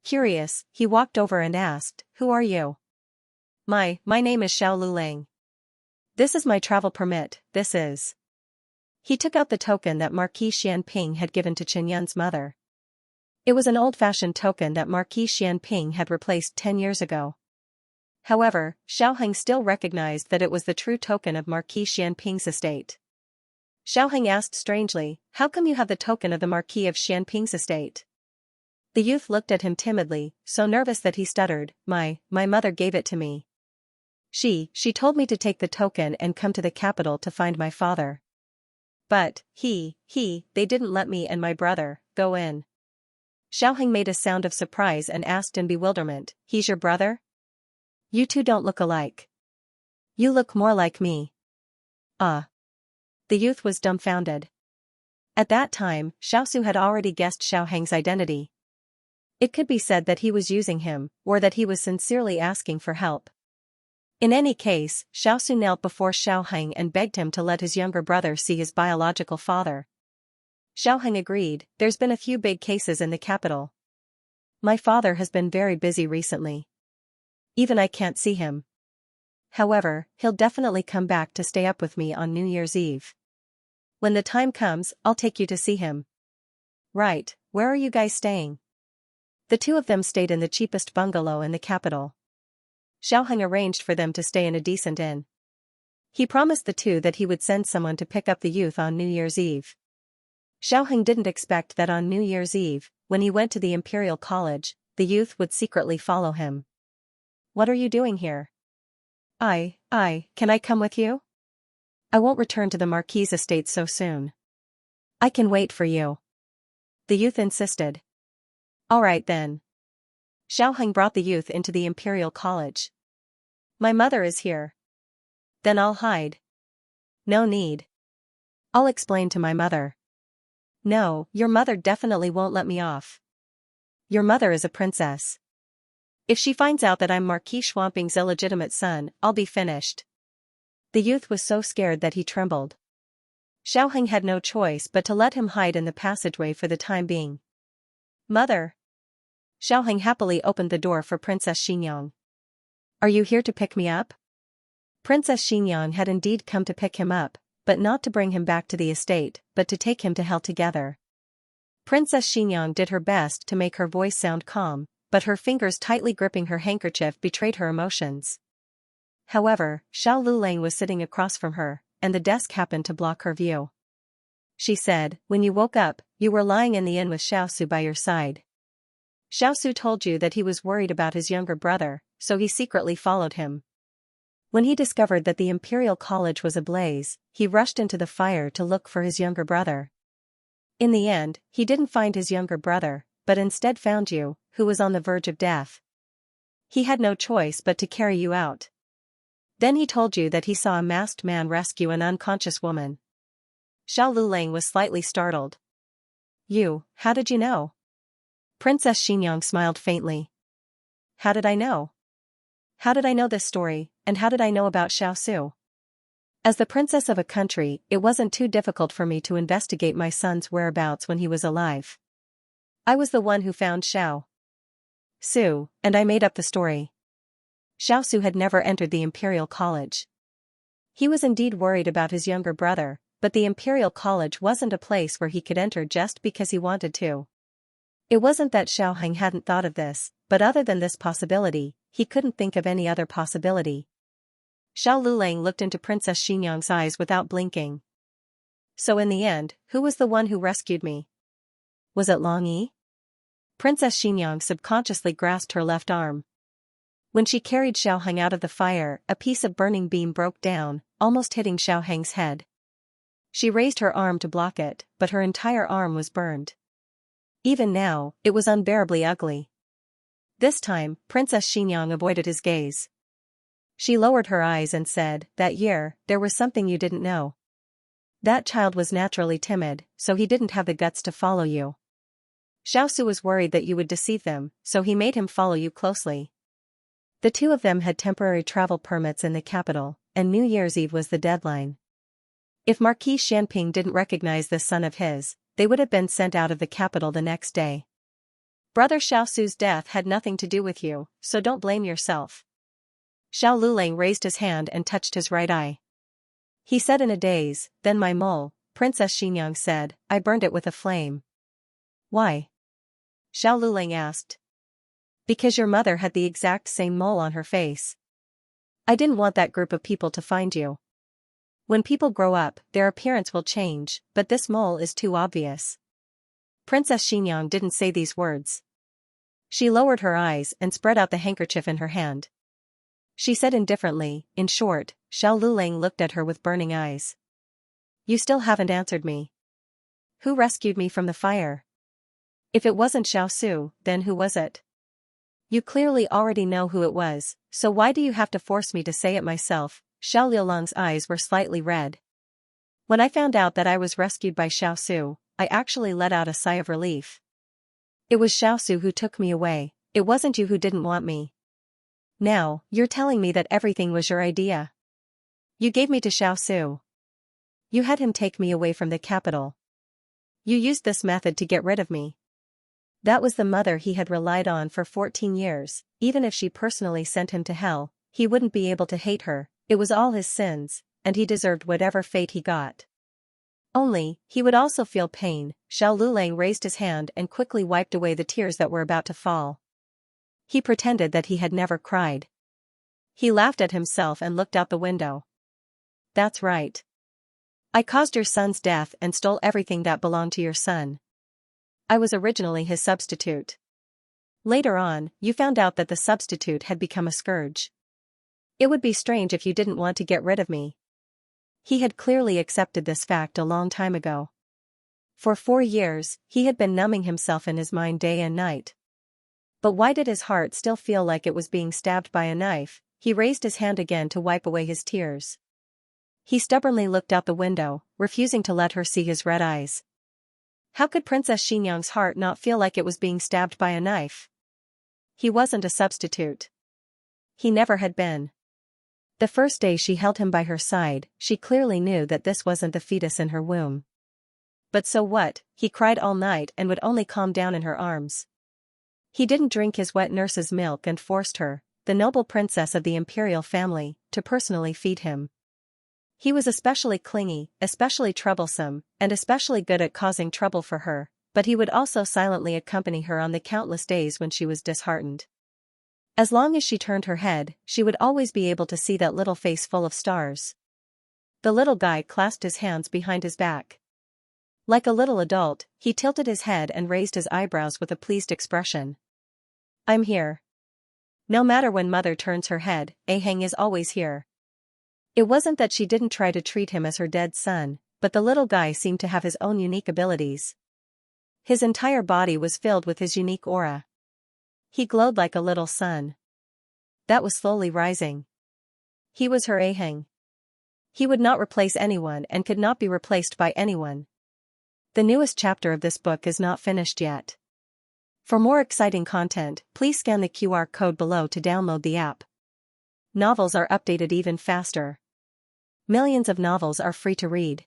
Curious, he walked over and asked, "Who are you?" My name is Xiao Lulang. This is my travel permit, this is." He took out the token that Marquis Xianping had given to Qinyun's mother. It was an old-fashioned token that Marquis Xianping had replaced 10 years ago. However, Xiaoheng still recognized that it was the true token of Marquis Xianping's estate. Xiaoheng asked strangely, "How come you have the token of the Marquis of Xianping's estate?" The youth looked at him timidly, so nervous that he stuttered, My mother gave it to me. She told me to take the token and come to the capital to find my father. But, they didn't let me and my brother go in." Xiaoheng made a sound of surprise and asked in bewilderment, "He's your brother? You two don't look alike. You look more like me." Ah. The youth was dumbfounded. At that time, Xiaosu had already guessed Xiaoheng's identity. It could be said that he was using him, or that he was sincerely asking for help. In any case, Xiaosu knelt before Xiaoheng and begged him to let his younger brother see his biological father. Xiaoheng agreed. "There's been a few big cases in the capital. My father has been very busy recently. Even I can't see him. However, he'll definitely come back to stay up with me on New Year's Eve. When the time comes, I'll take you to see him." "Right, where are you guys staying?" The two of them stayed in the cheapest bungalow in the capital. Xiaoheng arranged for them to stay in a decent inn. He promised the two that he would send someone to pick up the youth on New Year's Eve. Xiaoheng didn't expect that on New Year's Eve, when he went to the Imperial College, the youth would secretly follow him. "What are you doing here?" Can I come with you? I won't return to the Marquis' estate so soon. I can wait for you." The youth insisted. "All right then." Xiaoheng brought the youth into the Imperial College. "My mother is here." "Then I'll hide." "No need. I'll explain to my mother." "No, your mother definitely won't let me off. Your mother is a princess. If she finds out that I'm Marquis Schwamping's illegitimate son, I'll be finished." The youth was so scared that he trembled. Xiaoheng had no choice but to let him hide in the passageway for the time being. "Mother." Xiaoheng happily opened the door for Princess Xinyang. "Are you here to pick me up?" Princess Xinyang had indeed come to pick him up, but not to bring him back to the estate, but to take him to hell together. Princess Xinyang did her best to make her voice sound calm, but her fingers tightly gripping her handkerchief betrayed her emotions. However, Xiao Lulang was sitting across from her, and the desk happened to block her view. She said, "When you woke up, you were lying in the inn with Xiaosu by your side. Xiaosu told you that he was worried about his younger brother, so he secretly followed him. When he discovered that the Imperial College was ablaze, he rushed into the fire to look for his younger brother. In the end, he didn't find his younger brother, but instead found you, who was on the verge of death. He had no choice but to carry you out. Then he told you that he saw a masked man rescue an unconscious woman." Xiao Lulang was slightly startled. How did you know?" Princess Xinyang smiled faintly. "How did I know? How did I know this story, and how did I know about Xiao Su? As the princess of a country, it wasn't too difficult for me to investigate my son's whereabouts when he was alive. I was the one who found Xiao Su, and I made up the story." Xiao Su had never entered the Imperial College. He was indeed worried about his younger brother, but the Imperial College wasn't a place where he could enter just because he wanted to. It wasn't that Xiaoheng hadn't thought of this, but other than this possibility, he couldn't think of any other possibility. Xiao Lulang looked into Princess Xinyang's eyes without blinking. "So in the end, who was the one who rescued me? Was it Long Yi?" Princess Xinyang subconsciously grasped her left arm. When she carried Xiaoheng out of the fire, a piece of burning beam broke down, almost hitting Xiaoheng's head. She raised her arm to block it, but her entire arm was burned. Even now, it was unbearably ugly. This time, Princess Xinyang avoided his gaze. She lowered her eyes and said, "That year, there was something you didn't know. That child was naturally timid, so he didn't have the guts to follow you. Xiaosu was worried that you would deceive them, so he made him follow you closely." The two of them had temporary travel permits in the capital, and New Year's Eve was the deadline. If Marquis Xianping didn't recognize this son of his, they would have been sent out of the capital the next day. "Brother Xiaosu's death had nothing to do with you, so don't blame yourself." Xiao Lulang raised his hand and touched his right eye. He said in a daze, "Then my mole," Princess Xinyang said, "I burned it with a flame." "Why?" Xiao Lulang asked. Because your mother had the exact same mole on her face. I didn't want that group of people to find you. When people grow up, their appearance will change, but this mole is too obvious. Princess Xianxia didn't say these words. She lowered her eyes and spread out the handkerchief in her hand. She said indifferently, in short. Xiao Lulang looked at her with burning eyes. You still haven't answered me. Who rescued me from the fire? If it wasn't Xiao Su, then who was it? You clearly already know who it was, so why do you have to force me to say it myself? Xiao Liulang's eyes were slightly red. When I found out that I was rescued by Xiao Su, I actually let out a sigh of relief. It was Xiao Su who took me away, it wasn't you who didn't want me. Now, you're telling me that everything was your idea. You gave me to Xiao Su. You had him take me away from the capital. You used this method to get rid of me. That was the mother he had relied on for 14 years, even if she personally sent him to hell, he wouldn't be able to hate her, it was all his sins, and he deserved whatever fate he got. Only, he would also feel pain. Xiao Lulang raised his hand and quickly wiped away the tears that were about to fall. He pretended that he had never cried. He laughed at himself and looked out the window. That's right. I caused your son's death and stole everything that belonged to your son. I was originally his substitute. Later on, you found out that the substitute had become a scourge. It would be strange if you didn't want to get rid of me. He had clearly accepted this fact a long time ago. For 4 years, he had been numbing himself in his mind day and night. But why did his heart still feel like it was being stabbed by a knife? He raised his hand again to wipe away his tears. He stubbornly looked out the window, refusing to let her see his red eyes. How could Princess Xianxia's heart not feel like it was being stabbed by a knife? He wasn't a substitute. He never had been. The first day she held him by her side, she clearly knew that this wasn't the fetus in her womb. But so what, he cried all night and would only calm down in her arms. He didn't drink his wet nurse's milk and forced her, the noble princess of the imperial family, to personally feed him. He was especially clingy, especially troublesome, and especially good at causing trouble for her, but he would also silently accompany her on the countless days when she was disheartened. As long as she turned her head, she would always be able to see that little face full of stars. The little guy clasped his hands behind his back. Like a little adult, he tilted his head and raised his eyebrows with a pleased expression. I'm here. No matter when mother turns her head, Ahang is always here. It wasn't that she didn't try to treat him as her dead son, but the little guy seemed to have his own unique abilities. His entire body was filled with his unique aura. He glowed like a little sun. That was slowly rising. He was her Ahang. He would not replace anyone and could not be replaced by anyone. The newest chapter of this book is not finished yet. For more exciting content, please scan the QR code below to download the app. Novels are updated even faster. Millions of novels are free to read.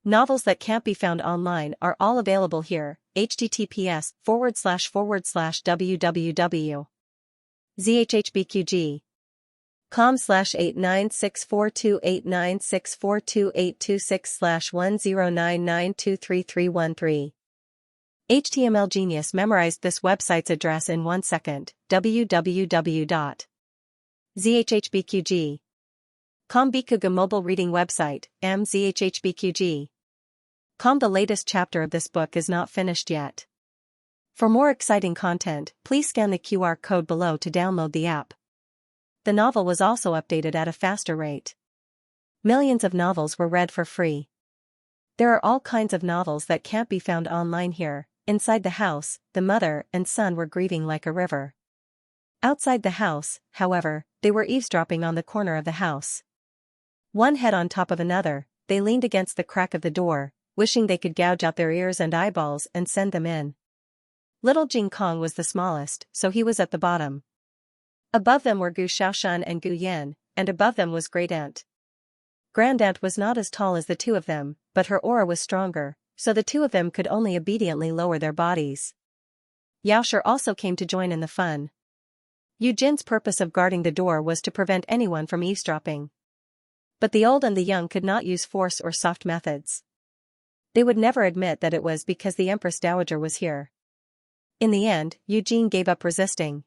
Novels that can't be found online are all available here. https://www.zhhbqg.com/8964289642826/1099233313. HTML Genius memorized this website's address in 1 second. www.zhhbqg.com Bikuga mobile reading website, mzhhbqg.com. The latest chapter of this book is not finished yet. For more exciting content, please scan the QR code below to download the app. The novel was also updated at a faster rate. Millions of novels were read for free. There are all kinds of novels that can't be found online here. Inside the house, the mother and son were grieving like a river. Outside the house, however, they were eavesdropping on the corner of the house. One head on top of another, they leaned against the crack of the door, wishing they could gouge out their ears and eyeballs and send them in. Little Jing Kong was the smallest, so he was at the bottom. Above them were Gu Shaoshan and Gu Yan, and above them was Great Aunt. Grand Aunt was not as tall as the two of them, but her aura was stronger, so the two of them could only obediently lower their bodies. Yaoshi also came to join in the fun. Yu Jin's purpose of guarding the door was to prevent anyone from eavesdropping. But the old and the young could not use force or soft methods. They would never admit that it was because the Empress Dowager was here. In the end, Eugene gave up resisting.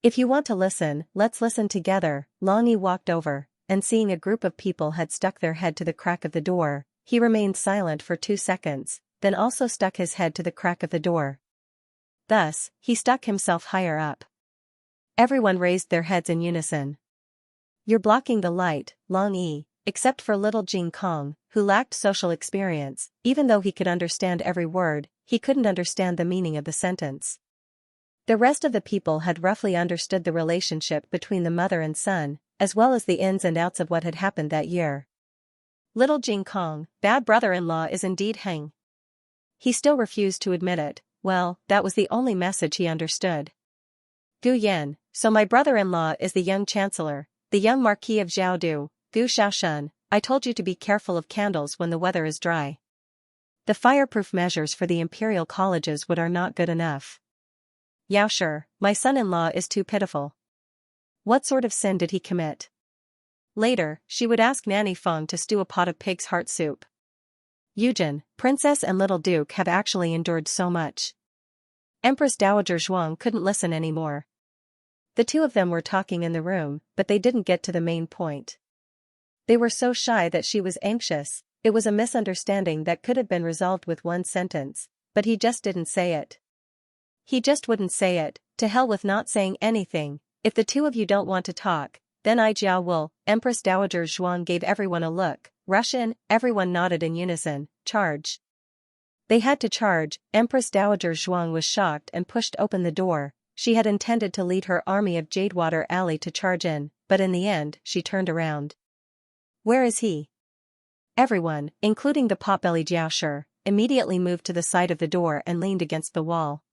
If you want to listen, let's listen together. Long Yi walked over, and seeing a group of people had stuck their head to the crack of the door, he remained silent for 2 seconds, then also stuck his head to the crack of the door. Thus, he stuck himself higher up. Everyone raised their heads in unison. You're blocking the light, Long Yi, except for little Jing Kong, who lacked social experience. Even though he could understand every word, he couldn't understand the meaning of the sentence. The rest of the people had roughly understood the relationship between the mother and son, as well as the ins and outs of what had happened that year. Little Jing Kong, bad brother-in-law, is indeed hang. He still refused to admit it. Well, that was the only message he understood. Gu Yan, so my brother-in-law is the young chancellor, the young Marquis of Zhaodu. Gu Shaoshan, I told you to be careful of candles when the weather is dry. The fireproof measures for the imperial colleges are not good enough. Yao Shi, my son-in-law is too pitiful. What sort of sin did he commit? Later, she would ask Nanny Feng to stew a pot of pig's heart soup. Yujin, Princess and Little Duke have actually endured so much. Empress Dowager Zhuang couldn't listen anymore. The two of them were talking in the room, but they didn't get to the main point. They were so shy that she was anxious. It was a misunderstanding that could have been resolved with one sentence, but he just didn't say it. He just wouldn't say it. To hell with not saying anything. If the two of you don't want to talk, then I Jiao will. Empress Dowager Zhuang gave everyone a look. Russian, everyone nodded in unison. Charge. They had to charge. Empress Dowager Zhuang was shocked and pushed open the door. She had intended to lead her army of Jadewater Alley to charge in, but in the end, she turned around. Where is he? Everyone, including the potbelly Jiao Shi, immediately moved to the side of the door and leaned against the wall.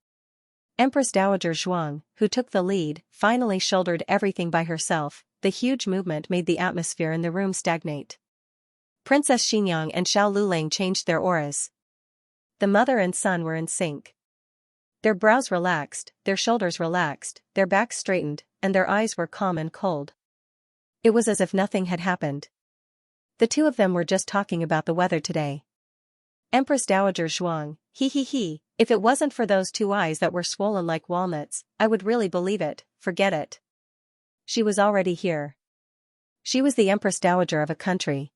Empress Dowager Zhuang, who took the lead, finally shouldered everything by herself. The huge movement made the atmosphere in the room stagnate. Princess Xianxia and Xiao Lulang changed their auras. The mother and son were in sync. Their brows relaxed, their shoulders relaxed, their backs straightened, and their eyes were calm and cold. It was as if nothing had happened. The two of them were just talking about the weather today. Empress Dowager Zhuang, he, if it wasn't for those 2 eyes that were swollen like walnuts, I would really believe it. Forget it. She was already here. She was the Empress Dowager of a country.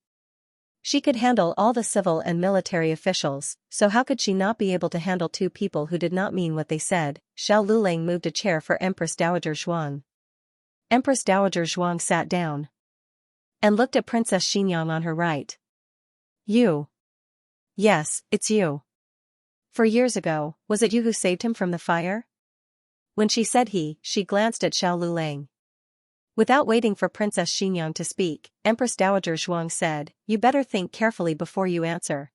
She could handle all the civil and military officials, so how could she not be able to handle 2 people who did not mean what they said? Xiao Lulang moved a chair for Empress Dowager Zhuang. Empress Dowager Zhuang sat down and looked at Princess Xianxia on her right. You. Yes, it's you. For years ago, was it you who saved him from the fire? When she said he, she glanced at Xiao Lulang. Without waiting for Princess Xianxia to speak, Empress Dowager Zhuang said, you better think carefully before you answer.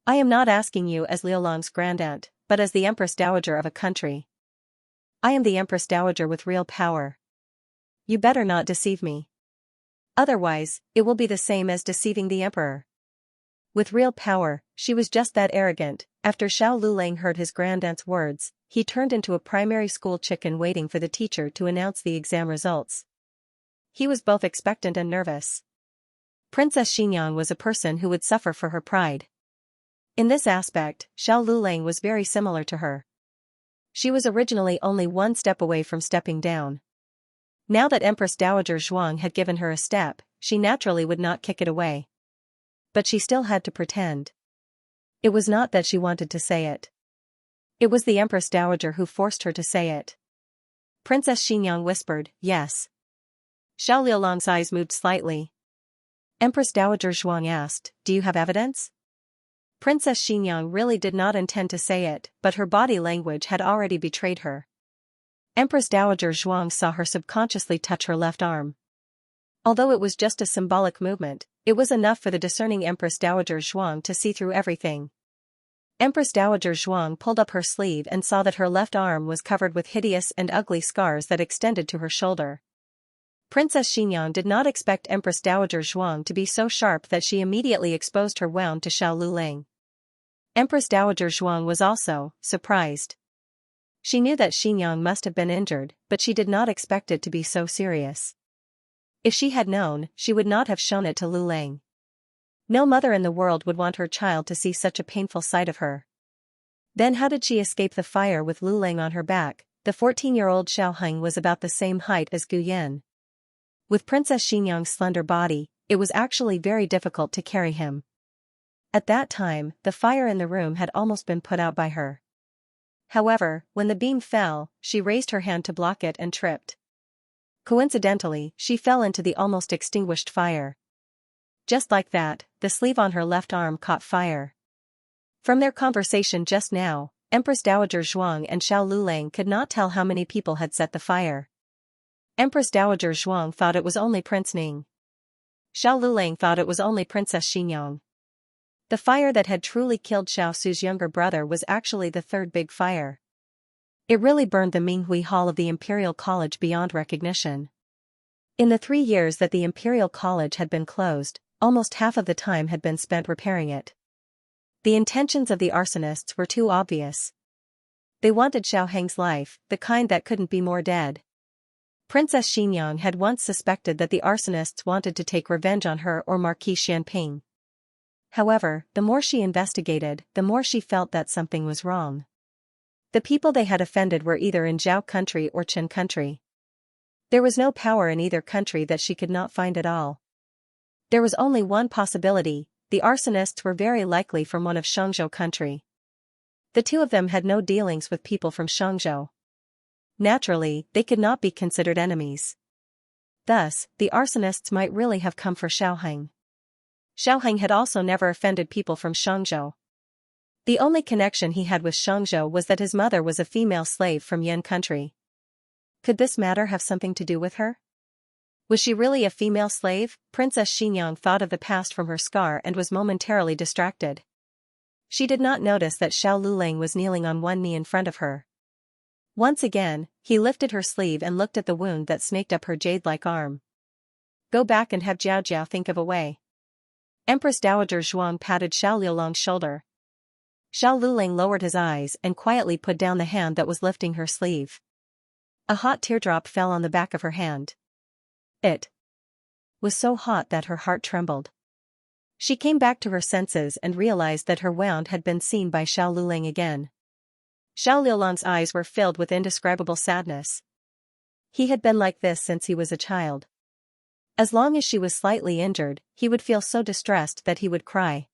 I am not asking you as Liulong's grandaunt, but as the Empress Dowager of a country. I am the Empress Dowager with real power. You better not deceive me. Otherwise, it will be the same as deceiving the emperor. With real power, she was just that arrogant. After Xiao Lulang heard his grandaunt's words, he turned into a primary school chicken waiting for the teacher to announce the exam results. He was both expectant and nervous. Princess Xianxia was a person who would suffer for her pride. In this aspect, Xiao Lulang was very similar to her. She was originally only 1 step away from stepping down. Now that Empress Dowager Zhuang had given her a step, she naturally would not kick it away. But she still had to pretend. It was not that she wanted to say it. It was the Empress Dowager who forced her to say it. Princess Xianxia whispered, yes. Xiao Liulong's eyes moved slightly. Empress Dowager Zhuang asked, do you have evidence? Princess Xianxia really did not intend to say it, but her body language had already betrayed her. Empress Dowager Zhuang saw her subconsciously touch her left arm. Although it was just a symbolic movement, it was enough for the discerning Empress Dowager Zhuang to see through everything. Empress Dowager Zhuang pulled up her sleeve and saw that her left arm was covered with hideous and ugly scars that extended to her shoulder. Princess Xianxia did not expect Empress Dowager Zhuang to be so sharp that she immediately exposed her wound to Xiao Lulang. Empress Dowager Zhuang was also surprised. She knew that Xianxia must have been injured, but she did not expect it to be so serious. If she had known, she would not have shown it to Lulang. No mother in the world would want her child to see such a painful sight of her. Then how did she escape the fire with Lu Ling on her back? The 14-year-old Xiaoheng was about the same height as Gu Yan. With Princess Xinyang's slender body, it was actually very difficult to carry him. At that time, the fire in the room had almost been put out by her. However, when the beam fell, she raised her hand to block it and tripped. Coincidentally, she fell into the almost extinguished fire. Just like that, the sleeve on her left arm caught fire. From their conversation just now, Empress Dowager Zhuang and Xiao Lulang could not tell how many people had set the fire. Empress Dowager Zhuang thought it was only Prince Ning. Xiao Lulang thought it was only Princess Xinyang. The fire that had truly killed Xiao Su's younger brother was actually the third big fire. It really burned the Minghui Hall of the Imperial College beyond recognition. In the 3 years that the Imperial College had been closed, almost half of the time had been spent repairing it. The intentions of the arsonists were too obvious. They wanted Xiaoheng's life, the kind that couldn't be more dead. Princess Xinyang had once suspected that the arsonists wanted to take revenge on her or Marquis Xianping. However, the more she investigated, the more she felt that something was wrong. The people they had offended were either in Zhao country or Chen country. There was no power in either country that she could not find at all. There was only one possibility: the arsonists were very likely from one of Xiangzhou country. The two of them had no dealings with people from Xiangzhou. Naturally, they could not be considered enemies. Thus, the arsonists might really have come for Xiaoheng. Xiaoheng had also never offended people from Xiangzhou. The only connection he had with Xiangzhou was that his mother was a female slave from Yan country. Could this matter have something to do with her? Was she really a female slave? Princess Xinyang thought of the past from her scar and was momentarily distracted. She did not notice that Xiao Lulang was kneeling on one knee in front of her. Once again, he lifted her sleeve and looked at the wound that snaked up her jade-like arm. Go back and have Jiao Jiao think of a way. Empress Dowager Zhuang patted Xiao Liulang's shoulder. Xiao Lulang lowered his eyes and quietly put down the hand that was lifting her sleeve. A hot teardrop fell on the back of her hand. It was so hot that her heart trembled. She came back to her senses and realized that her wound had been seen by Xiao Lulang again. Xiao Liulang's eyes were filled with indescribable sadness. He had been like this since he was a child. As long as she was slightly injured, he would feel so distressed that he would cry.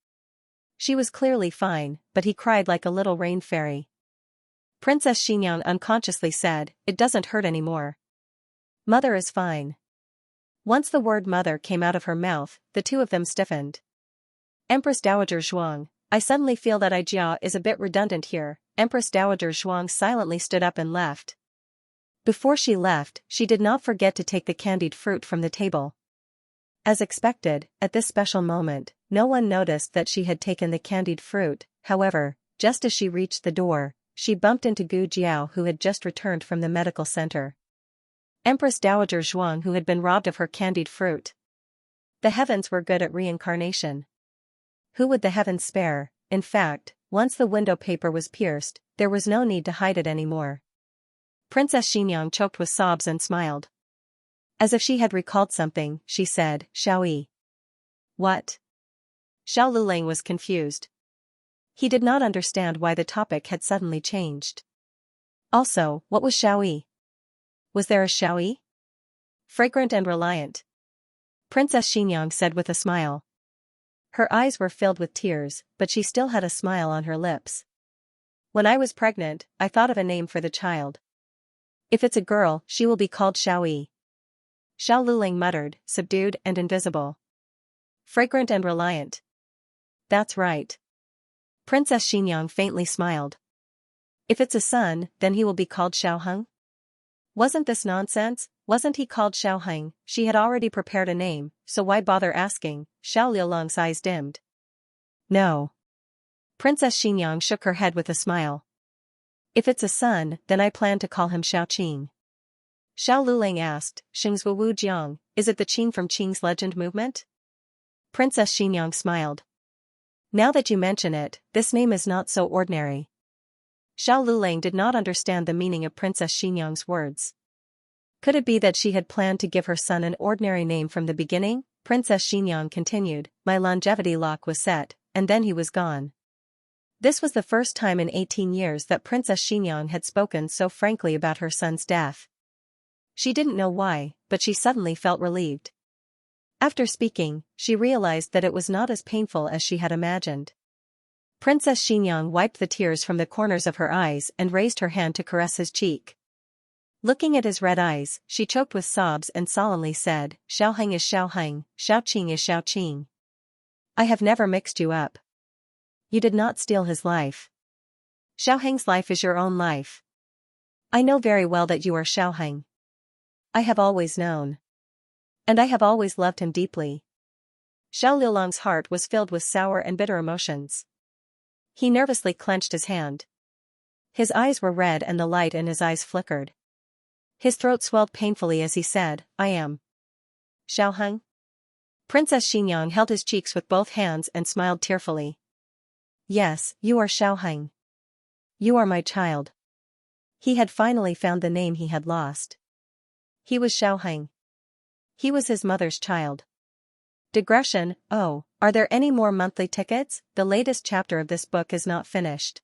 She was clearly fine, but he cried like a little rain fairy. Princess Xinyang unconsciously said, "It doesn't hurt anymore. Mother is fine." Once the word mother came out of her mouth, the two of them stiffened. Empress Dowager Zhuang, I suddenly feel that Jia is a bit redundant here. Empress Dowager Zhuang silently stood up and left. Before she left, she did not forget to take the candied fruit from the table. As expected, at this special moment, no one noticed that she had taken the candied fruit. However, just as she reached the door, she bumped into Gu Jiao, who had just returned from the medical center. Empress Dowager Zhuang, who had been robbed of her candied fruit. The heavens were good at reincarnation. Who would the heavens spare? In fact, once the window paper was pierced, there was no need to hide it anymore. Princess Xinyang choked with sobs and smiled. As if she had recalled something, she said, Xiaoyi. What? Xiao Lulang was confused. He did not understand why the topic had suddenly changed. Also, what was Xiaoyi? Was there a Xiaoyi? Fragrant and reliant. Princess Xinyang said with a smile. Her eyes were filled with tears, but she still had a smile on her lips. When I was pregnant, I thought of a name for the child. If it's a girl, she will be called Xiaoyi. Xiao Lulang muttered, subdued and invisible. Fragrant and reliant. That's right. Princess Xinyang faintly smiled. If it's a son, then he will be called Xiaoheng? Wasn't this nonsense? Wasn't he called Xiaoheng? She had already prepared a name, so why bother asking? Xiao Liulang's eyes dimmed. No. Princess Xinyang shook her head with a smile. If it's a son, then I plan to call him Xiaoqing. Xiao Lulang asked, Xingzhu Wu Jiang, is it the Qing from Qing's legend movement? Princess Xinyang smiled. Now that you mention it, this name is not so ordinary. Xiao Lulang did not understand the meaning of Princess Xinyang's words. Could it be that she had planned to give her son an ordinary name from the beginning? Princess Xinyang continued, my longevity lock was set, and then he was gone. This was the first time in 18 years that Princess Xianxia had spoken so frankly about her son's death. She didn't know why, but she suddenly felt relieved. After speaking, she realized that it was not as painful as she had imagined. Princess Xianxia wiped the tears from the corners of her eyes and raised her hand to caress his cheek. Looking at his red eyes, she choked with sobs and solemnly said, "Xiaoheng is Xiaoheng, Xiaoqing is Xiaoqing. I have never mixed you up. You did not steal his life. Xiaoheng's life is your own life. I know very well that you are Xiaoheng. I have always known. And I have always loved him deeply." Xiao Liulong's heart was filled with sour and bitter emotions. He nervously clenched his hand. His eyes were red and the light in his eyes flickered. His throat swelled painfully as he said, "I am Xiaoheng." Princess Xianxia held his cheeks with both hands and smiled tearfully. "Yes, you are Xiaoheng. You are my child." He had finally found the name he had lost. He was Xiaoheng. He was his mother's child. Digression. Oh, are there any more monthly tickets? The latest chapter of this book is not finished.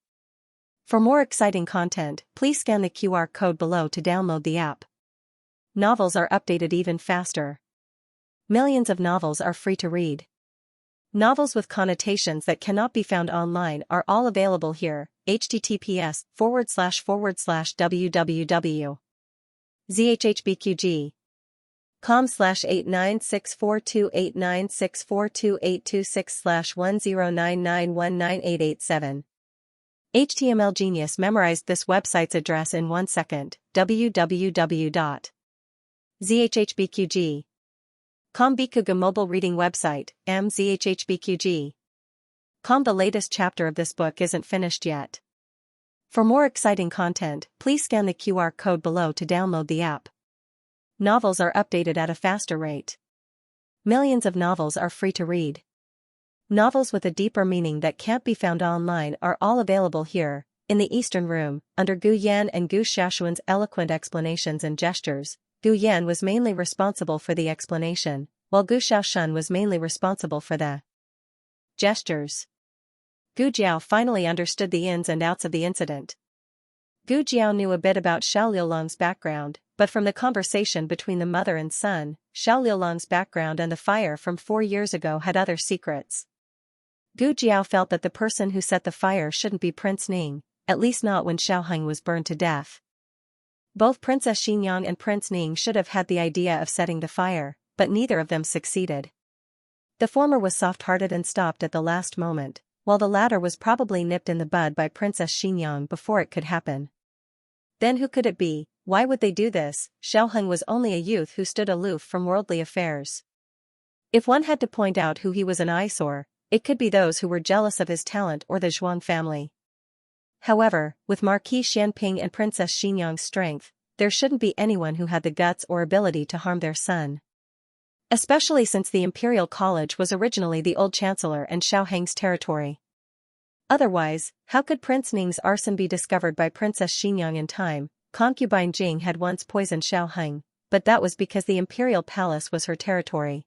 For more exciting content, please scan the QR code below to download the app. Novels are updated even faster. Millions of novels are free to read. Novels with connotations that cannot be found online are all available here. https://www.zhhbqg com/8964289642826/1099198887. HTML Genius memorized this website's address in 1 second. www.zhhbqg.com Bikuga mobile reading website, mzhhbqg.com. The latest chapter of this book isn't finished yet. For more exciting content, please scan the QR code below to download the app. Novels are updated at a faster rate. Millions of novels are free to read. Novels with a deeper meaning that can't be found online are all available here, in the Eastern Room, under Gu Yan and Gu Xiaoshuan's eloquent explanations and gestures. Gu Yan was mainly responsible for the explanation, while Gu Xiaoshuan was mainly responsible for the gestures. Gu Jiao finally understood the ins and outs of the incident. Gu Jiao knew a bit about Xiao Liulong's background, but from the conversation between the mother and son, Xiao Liulong's background and the fire from 4 years ago had other secrets. Gu Jiao felt that the person who set the fire shouldn't be Prince Ning, at least not when Xiaoheng was burned to death. Both Princess Xianxia and Prince Ning should have had the idea of setting the fire, but neither of them succeeded. The former was soft-hearted and stopped at the last moment, while the latter was probably nipped in the bud by Princess Xianxia before it could happen. Then who could it be? Why would they do this? Xiaoheng was only a youth who stood aloof from worldly affairs. If one had to point out who he was an eyesore, it could be those who were jealous of his talent or the Zhuang family. However, with Marquis Xianping and Princess Xianxia's strength, there shouldn't be anyone who had the guts or ability to harm their son. Especially since the Imperial College was originally the old Chancellor and Xiaoheng's territory. Otherwise, how could Prince Ning's arson be discovered by Princess Xianxia in time? Concubine Jing had once poisoned Xiaoheng, but that was because the Imperial Palace was her territory.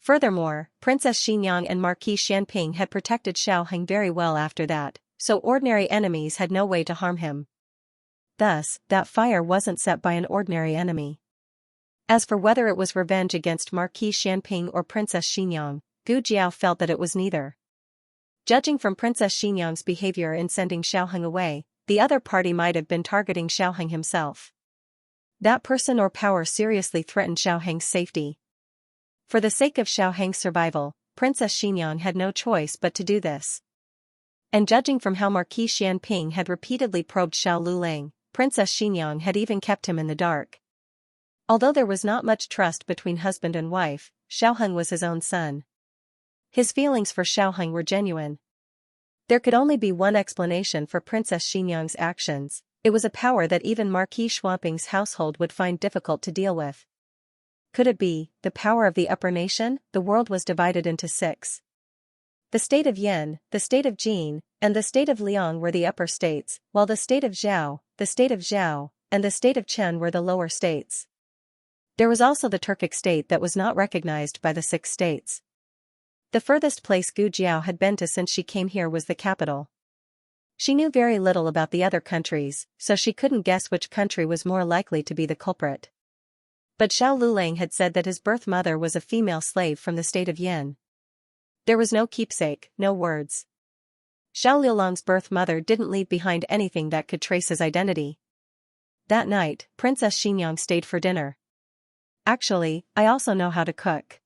Furthermore, Princess Xianxia and Marquis Xianping had protected Xiaoheng very well after that, so ordinary enemies had no way to harm him. Thus, that fire wasn't set by an ordinary enemy. As for whether it was revenge against Marquis Xianping or Princess Xianxia, Gu Jiao felt that it was neither. Judging from Princess Xianxia's behavior in sending Xiaoheng away, the other party might have been targeting Xiaoheng himself. That person or power seriously threatened Xiaoheng's safety. For the sake of Xiaoheng's survival, Princess Xianxia had no choice but to do this. And judging from how Marquis Xianping had repeatedly probed Xiao Lulang, Princess Xianxia had even kept him in the dark. Although there was not much trust between husband and wife, Xiaoheng was his own son. His feelings for Xiaoheng were genuine. There could only be one explanation for Princess Xianxia's actions: it was a power that even Marquis Xianping's household would find difficult to deal with. Could it be the power of the upper nation? The world was divided into 6. The state of Yan, the state of Jin, and the state of Liang were the upper states, while the state of Zhao, the state of Zhao, and the state of Chen were the lower states. There was also the Turkic state that was not recognized by the 6 states. The furthest place Gu Jiao had been to since she came here was the capital. She knew very little about the other countries, so she couldn't guess which country was more likely to be the culprit. But Xiao Lulang had said that his birth mother was a female slave from the state of Yin. There was no keepsake, no words. Xiao Lulang's birth mother didn't leave behind anything that could trace his identity. That night, Princess Xianxia stayed for dinner. Actually, I also know how to cook.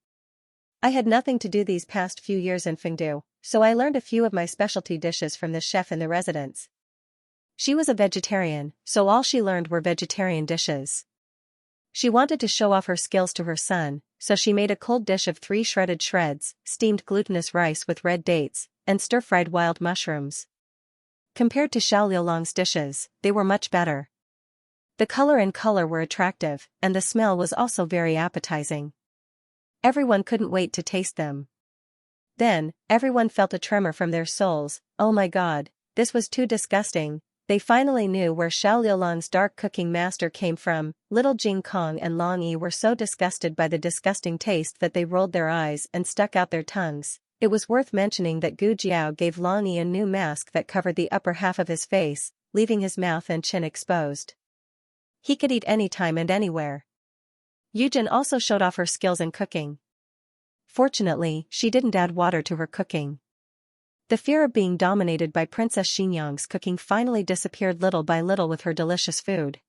I had nothing to do these past few years in Fengdu, so I learned a few of my specialty dishes from the chef in the residence. She was a vegetarian, so all she learned were vegetarian dishes. She wanted to show off her skills to her son, so she made a cold dish of 3 shredded shreds, steamed glutinous rice with red dates, and stir-fried wild mushrooms. Compared to Xiao Liulang's dishes, they were much better. The color and color were attractive, and the smell was also very appetizing. Everyone couldn't wait to taste them. Then, everyone felt a tremor from their souls. Oh my god, this was too disgusting. They finally knew where Xiao Liulang's dark cooking master came from. Little Jing Kong and Long Yi were so disgusted by the disgusting taste that they rolled their eyes and stuck out their tongues. It was worth mentioning that Gu Jiao gave Long Yi a new mask that covered the upper half of his face, leaving his mouth and chin exposed. He could eat anytime and anywhere. Yujin also showed off her skills in cooking. Fortunately, she didn't add water to her cooking. The fear of being dominated by Princess Xianxia's cooking finally disappeared little by little with her delicious food.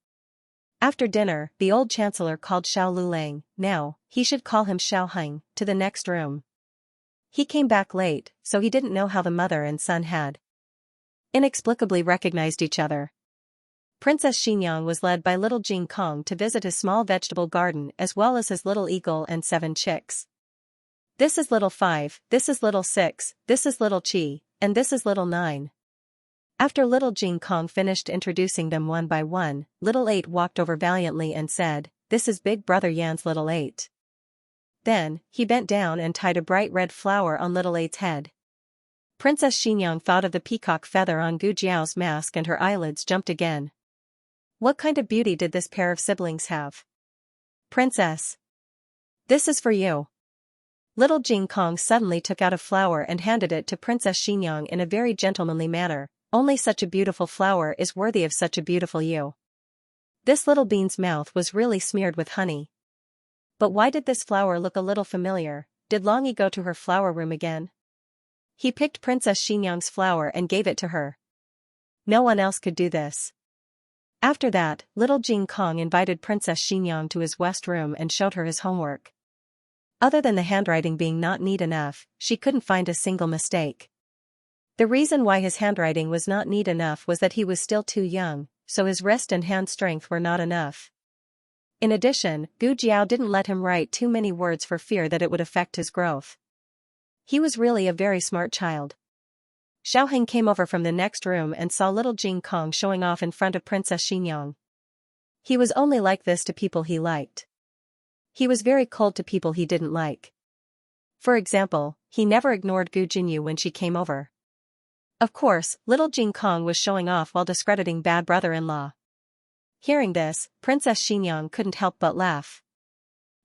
After dinner, the old chancellor called Xiao Lulang, now, he should call him Xiao Heng, to the next room. He came back late, so he didn't know how the mother and son had inexplicably recognized each other. Princess Xianxia was led by little Jing Kong to visit his small vegetable garden as well as his little eagle and 7 chicks. This is little 5, this is little 6, this is little Chi, and this is little 9. After little Jing Kong finished introducing them one by one, little 8 walked over valiantly and said, "This is Big Brother Yan's little 8. Then, he bent down and tied a bright red flower on little 8's head. Princess Xianxia thought of the peacock feather on Gu Jiao's mask and her eyelids jumped again. What kind of beauty did this pair of siblings have? Princess. This is for you. Little Jing Kong suddenly took out a flower and handed it to Princess Xianxia in a very gentlemanly manner. Only such a beautiful flower is worthy of such a beautiful you. This little bean's mouth was really smeared with honey. But why did this flower look a little familiar? Did Longy go to her flower room again? He picked Princess Xianxia's flower and gave it to her. No one else could do this. After that, little Jing Kong invited Princess Xianxia to his west room and showed her his homework. Other than the handwriting being not neat enough, she couldn't find a single mistake. The reason why his handwriting was not neat enough was that he was still too young, so his wrist and hand strength were not enough. In addition, Gu Jiao didn't let him write too many words for fear that it would affect his growth. He was really a very smart child. Xiao Heng came over from the next room and saw little Jing Kong showing off in front of Princess Xianxia. He was only like this to people he liked. He was very cold to people he didn't like. For example, he never ignored Gu Jinyu when she came over. Of course, little Jing Kong was showing off while discrediting bad brother-in-law. Hearing this, Princess Xianxia couldn't help but laugh.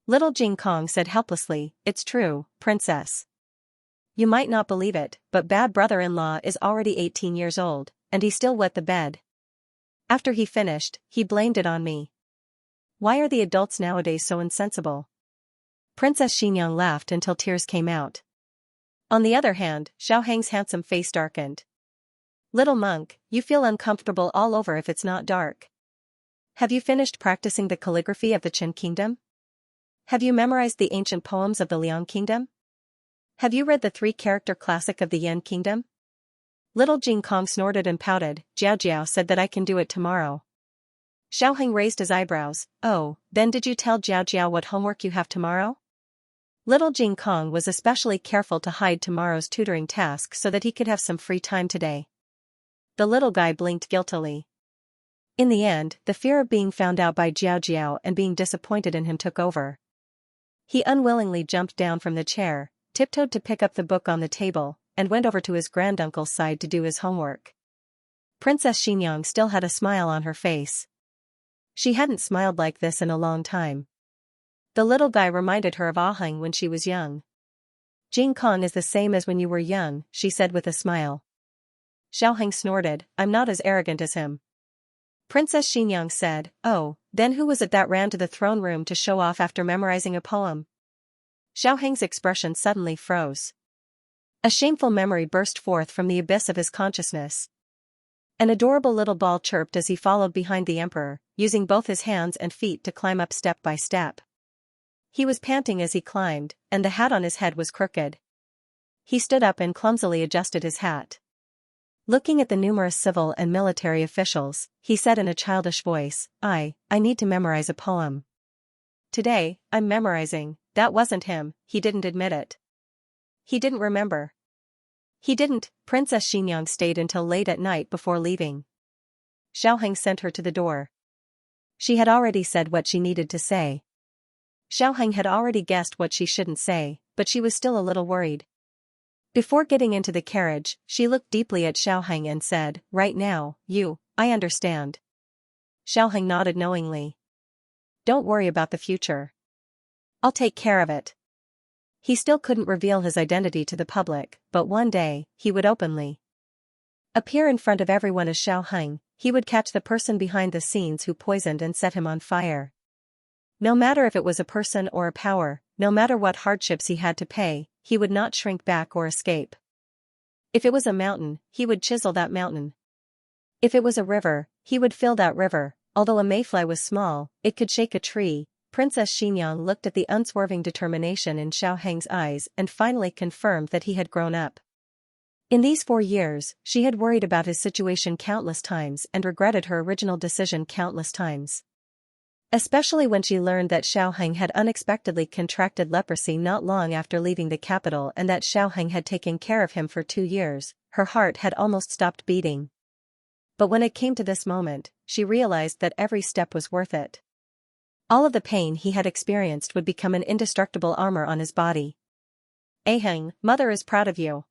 Little Jing Kong said helplessly, "It's true, Princess. You might not believe it, but bad brother-in-law is already 18 years old, and he still wet the bed. After he finished, he blamed it on me. Why are the adults nowadays so insensible?" Princess Xianxia laughed until tears came out. On the other hand, Xiao Heng's handsome face darkened. "Little monk, you feel uncomfortable all over if it's not dark. Have you finished practicing the calligraphy of the Qin Kingdom? Have you memorized the ancient poems of the Liang Kingdom? Have you read the 3-character classic of the Yan Kingdom?" Little Jing Kong snorted and pouted. "Jiao Jiao said that I can do it tomorrow." Xiao Heng raised his eyebrows. "Oh, then did you tell Jiao Jiao what homework you have tomorrow?" Little Jing Kong was especially careful to hide tomorrow's tutoring task so that he could have some free time today. The little guy blinked guiltily. In the end, the fear of being found out by Jiao Jiao and being disappointed in him took over. He unwillingly jumped down from the chair, tiptoed to pick up the book on the table, and went over to his granduncle's side to do his homework. Princess Xianxia still had a smile on her face. She hadn't smiled like this in a long time. The little guy reminded her of Ah Heng when she was young. "Jing Kong is the same as when you were young," she said with a smile. Xiaoheng snorted, I'm not as arrogant as him. Princess Xianxia said, oh, then who was it that ran to the throne room to show off after memorizing a poem? Xiaoheng's expression suddenly froze. A shameful memory burst forth from the abyss of his consciousness. An adorable little ball chirped as he followed behind the emperor, using both his hands and feet to climb up step by step. He was panting as he climbed, and the hat on his head was crooked. He stood up and clumsily adjusted his hat. Looking at the numerous civil and military officials, he said in a childish voice, I need to memorize a poem. Today, I'm memorizing. That wasn't him, he didn't admit it. He didn't remember. He didn't. Princess Xianxia stayed until late at night before leaving. Xiaoheng sent her to the door. She had already said what she needed to say. Xiaoheng had already guessed what she shouldn't say, but she was still a little worried. Before getting into the carriage, she looked deeply at Xiaoheng and said, right now, I understand. Xiaoheng nodded knowingly. Don't worry about the future. I'll take care of it. He still couldn't reveal his identity to the public, but one day, he would openly appear in front of everyone as Xiaoheng. He would catch the person behind the scenes who poisoned and set him on fire. No matter if it was a person or a power, no matter what hardships he had to pay, he would not shrink back or escape. If it was a mountain, he would chisel that mountain. If it was a river, he would fill that river. Although a mayfly was small, it could shake a tree. Princess Xianxia looked at the unswerving determination in Xiaoheng's eyes and finally confirmed that he had grown up. In these 4 years, she had worried about his situation countless times and regretted her original decision countless times. Especially when she learned that Xiaoheng had unexpectedly contracted leprosy not long after leaving the capital and that Xiaoheng had taken care of him for 2 years, her heart had almost stopped beating. But when it came to this moment, she realized that every step was worth it. All of the pain he had experienced would become an indestructible armor on his body. Aheng, mother is proud of you.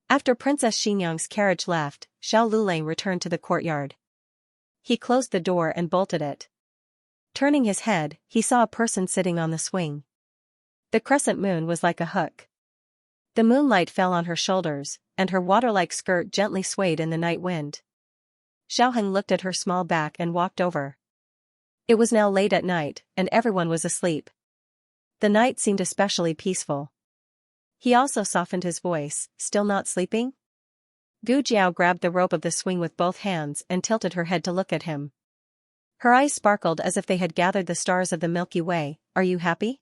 After Princess Xianxia's carriage left, Xiao Luleng returned to the courtyard. He closed the door and bolted it. Turning his head, he saw a person sitting on the swing. The crescent moon was like a hook. The moonlight fell on her shoulders, and her water-like skirt gently swayed in the night wind. Xiaoheng looked at her small back and walked over. It was now late at night, and everyone was asleep. The night seemed especially peaceful. He also softened his voice, still not sleeping? Gu Jiao grabbed the rope of the swing with both hands and tilted her head to look at him. Her eyes sparkled as if they had gathered the stars of the Milky Way. Are you happy?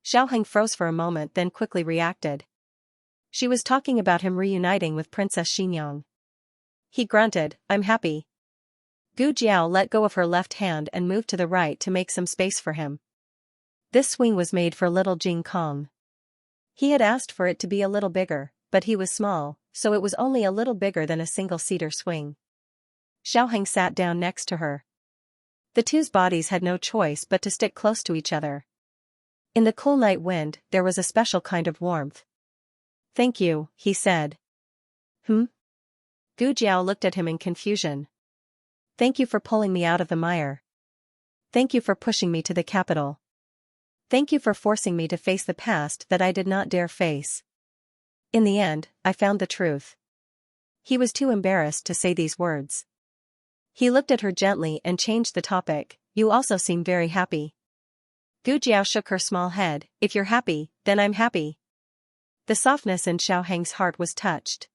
Xiaoheng froze for a moment then quickly reacted. She was talking about him reuniting with Princess Xianxia. He grunted, I'm happy. Gu Jiao let go of her left hand and moved to the right to make some space for him. This swing was made for little Jing Kong. He had asked for it to be a little bigger, but he was small, so it was only a little bigger than a single-seater swing. Xiaoheng sat down next to her. The two's bodies had no choice but to stick close to each other. In the cool night wind, there was a special kind of warmth. Thank you, he said. Gu Jiao looked at him in confusion. Thank you for pulling me out of the mire. Thank you for pushing me to the capital. Thank you for forcing me to face the past that I did not dare face. In the end, I found the truth. He was too embarrassed to say these words. He looked at her gently and changed the topic. You also seem very happy. Gu Jiao shook her small head. If you're happy, then I'm happy. The softness in Xiaoheng's heart was touched.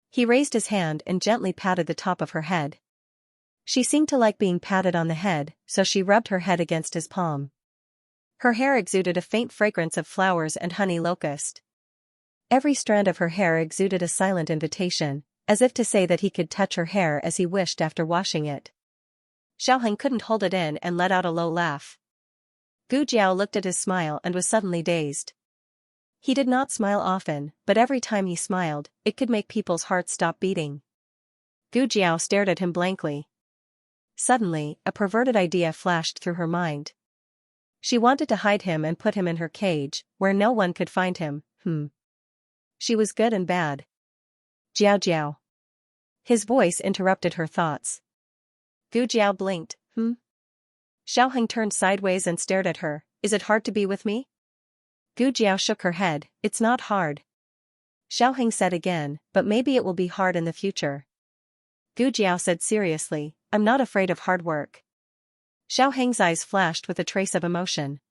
He raised his hand and gently patted the top of her head. She seemed to like being patted on the head, so she rubbed her head against his palm. Her hair exuded a faint fragrance of flowers and honey locust. Every strand of her hair exuded a silent invitation, as if to say that he could touch her hair as he wished after washing it. Xiaoheng couldn't hold it in and let out a low laugh. Gu Jiao looked at his smile and was suddenly dazed. He did not smile often, but every time he smiled, it could make people's hearts stop beating. Gu Jiao stared at him blankly. Suddenly, a perverted idea flashed through her mind. She wanted to hide him and put him in her cage, where no one could find him. She was good and bad. Jiao Jiao. His voice interrupted her thoughts. Gu Jiao blinked. Xiaoheng turned sideways and stared at her. Is it hard to be with me? Gu Jiao shook her head. It's not hard. Xiaoheng said again, but maybe it will be hard in the future. Gu Jiao said seriously, I'm not afraid of hard work. Xiaoheng's eyes flashed with a trace of emotion.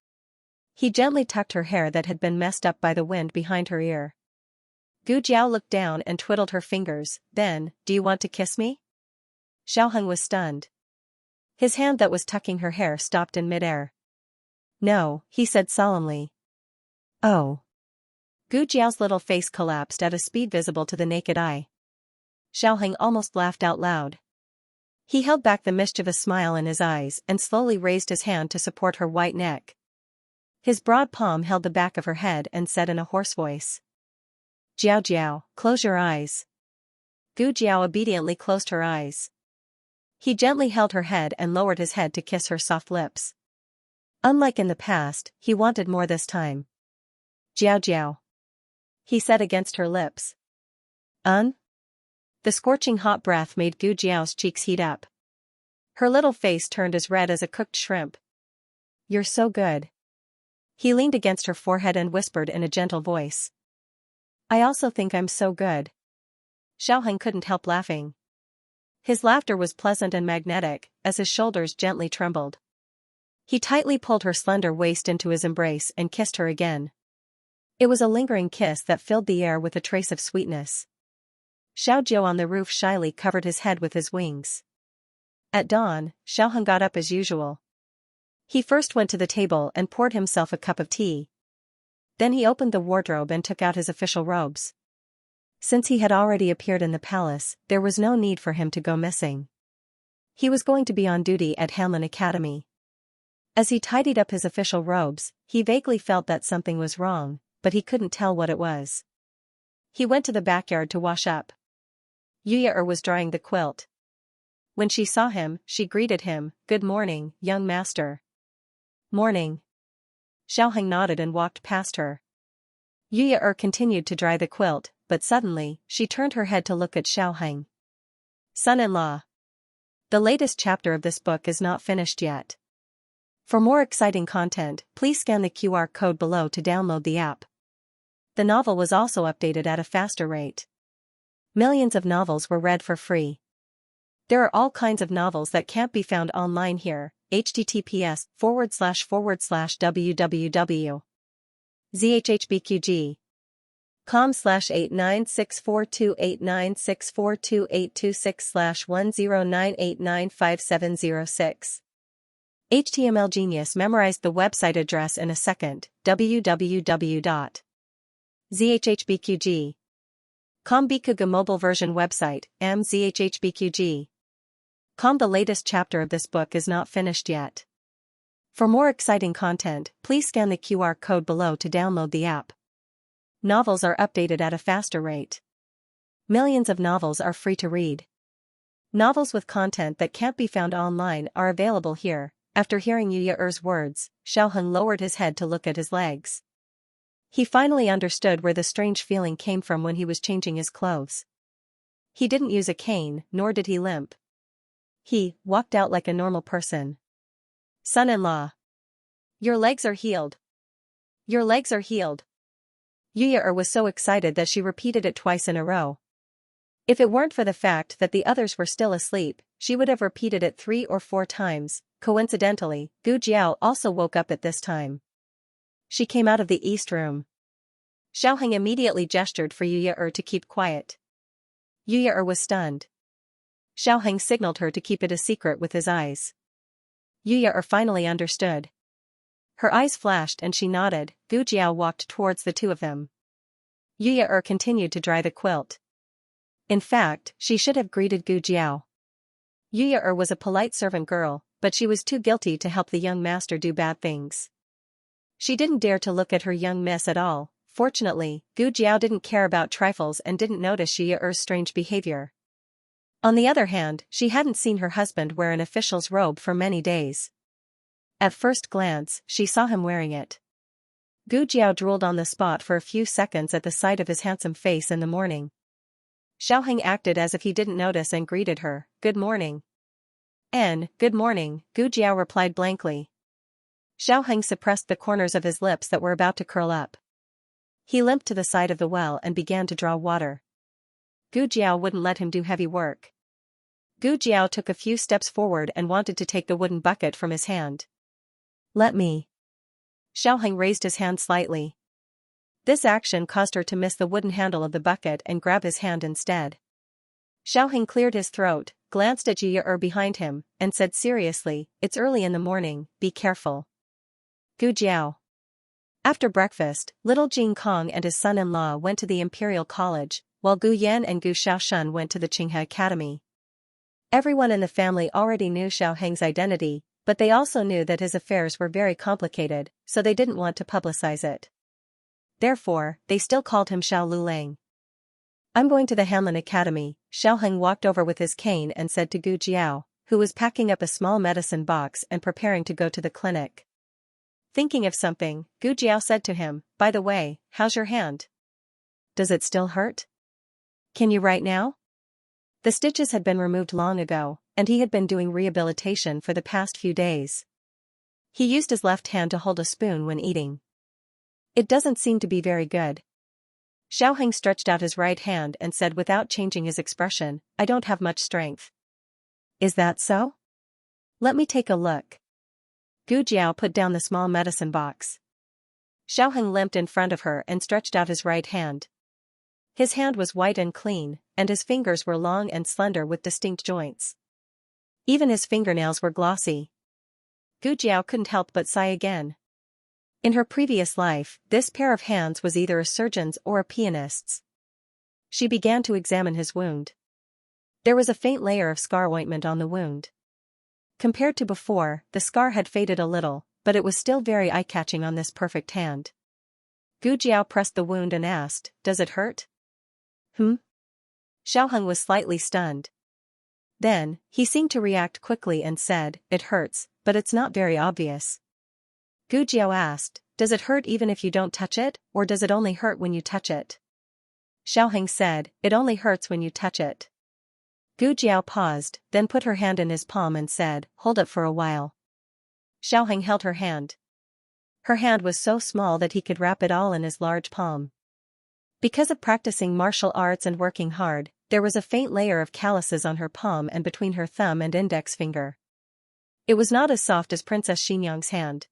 He gently tucked her hair that had been messed up by the wind behind her ear. Gu Jiao looked down and twiddled her fingers, then, do you want to kiss me? Xiaoheng was stunned. His hand that was tucking her hair stopped in midair. No, he said solemnly. Oh. Gu Jiao's little face collapsed at a speed visible to the naked eye. Xiaoheng almost laughed out loud. He held back the mischievous smile in his eyes and slowly raised his hand to support her white neck. His broad palm held the back of her head and said in a hoarse voice. Jiao Jiao, close your eyes. Gu Jiao obediently closed her eyes. He gently held her head and lowered his head to kiss her soft lips. Unlike in the past, he wanted more this time. Jiao Jiao, he said against her lips. The scorching hot breath made Gu Jiao's cheeks heat up. Her little face turned as red as a cooked shrimp. You're so good. He leaned against her forehead and whispered in a gentle voice. I also think I'm so good. Xiaoheng couldn't help laughing. His laughter was pleasant and magnetic, as his shoulders gently trembled. He tightly pulled her slender waist into his embrace and kissed her again. It was a lingering kiss that filled the air with a trace of sweetness. Xiao Jiao on the roof shyly covered his head with his wings. At dawn, Xiaoheng got up as usual. He first went to the table and poured himself a cup of tea. Then he opened the wardrobe and took out his official robes. Since he had already appeared in the palace, there was no need for him to go missing. He was going to be on duty at Hanlin Academy. As he tidied up his official robes, he vaguely felt that something was wrong, but he couldn't tell what it was. He went to the backyard to wash up. Yuya was drying the quilt. When she saw him, she greeted him, Good morning, young master. Morning. Xiaoheng nodded and walked past her. Yuya continued to dry the quilt, but suddenly, she turned her head to look at Xiaoheng. Son-in-law. The latest chapter of this book is not finished yet. For more exciting content, please scan the QR code below to download the app. The novel was also updated at a faster rate. Millions of novels were read for free. There are all kinds of novels that can't be found online here. https://www.zhbqg.com/8964289642826/1098957006. HTML Genius memorized the website address in a second. www.zhbqg.com. Bikuga mobile version website, mzhbqg.com. The latest chapter of this book is not finished yet. For more exciting content, please scan the QR code below to download the app. Novels are updated at a faster rate. Millions of novels are free to read. Novels with content that can't be found online are available here. After hearing Yuya's words, Xiaoheng lowered his head to look at his legs. He finally understood where the strange feeling came from when he was changing his clothes. He didn't use a cane, nor did he limp. He walked out like a normal person. Son-in-law. Your legs are healed. Your legs are healed. Yuya was so excited that she repeated it twice in a row. If it weren't for the fact that the others were still asleep, she would have repeated it 3 or 4 times. Coincidentally, Gu Jiao also woke up at this time. She came out of the east room. Xiaoheng immediately gestured for Yuya to keep quiet. Yuya was stunned. Xiaoheng signaled her to keep it a secret with his eyes. Yuya finally understood. Her eyes flashed and she nodded. Gu Jiao walked towards the two of them. Yuya continued to dry the quilt. In fact, she should have greeted Gu Jiao. Yuya was a polite servant girl, but she was too guilty to help the young master do bad things. She didn't dare to look at her young miss at all. Fortunately, Gu Jiao didn't care about trifles and didn't notice Yuya's strange behavior. On the other hand, she hadn't seen her husband wear an official's robe for many days. At first glance, she saw him wearing it. Gu Jiao drooled on the spot for a few seconds at the sight of his handsome face in the morning. Xiaoheng acted as if he didn't notice and greeted her, Good morning. Good morning, Gu Jiao replied blankly. Xiaoheng suppressed the corners of his lips that were about to curl up. He limped to the side of the well and began to draw water. Gu Jiao wouldn't let him do heavy work. Gu Jiao took a few steps forward and wanted to take the wooden bucket from his hand. "Let me." Xiaoheng raised his hand slightly. This action caused her to miss the wooden handle of the bucket and grab his hand instead. Xiaoheng cleared his throat, glanced at Jie behind him, and said seriously, "It's early in the morning, be careful." Gu Jiao. After breakfast, little Jing Kong and his son-in-law went to the Imperial College, while Gu Yan and Gu Xiaoshun went to the Qinghe Academy. Everyone in the family already knew Xiaoheng's identity, but they also knew that his affairs were very complicated, so they didn't want to publicize it. Therefore, they still called him Xiao Lulang. "I'm going to the Hanlin Academy," Xiaoheng walked over with his cane and said to Gu Jiao, who was packing up a small medicine box and preparing to go to the clinic. Thinking of something, Gu Jiao said to him, "By the way, how's your hand? Does it still hurt? Can you write now?" The stitches had been removed long ago, and he had been doing rehabilitation for the past few days. He used his left hand to hold a spoon when eating. "It doesn't seem to be very good." Xiaoheng stretched out his right hand and said without changing his expression, "I don't have much strength." "Is that so? Let me take a look." Gu Jiao put down the small medicine box. Xiaoheng limped in front of her and stretched out his right hand. His hand was white and clean, and his fingers were long and slender with distinct joints. Even his fingernails were glossy. Gu Jiao couldn't help but sigh again. In her previous life, this pair of hands was either a surgeon's or a pianist's. She began to examine his wound. There was a faint layer of scar ointment on the wound. Compared to before, the scar had faded a little, but it was still very eye-catching on this perfect hand. Gu Jiao pressed the wound and asked, "Does it hurt?" Xiaoheng was slightly stunned. Then, he seemed to react quickly and said, "It hurts, but it's not very obvious." Gu Jiao asked, "Does it hurt even if you don't touch it, or does it only hurt when you touch it?" Xiaoheng said, "It only hurts when you touch it." Gu Jiao paused, then put her hand in his palm and said, "Hold it for a while." Xiaoheng held her hand. Her hand was so small that he could wrap it all in his large palm. Because of practicing martial arts and working hard, there was a faint layer of calluses on her palm and between her thumb and index finger. It was not as soft as Princess Xinyang's hand.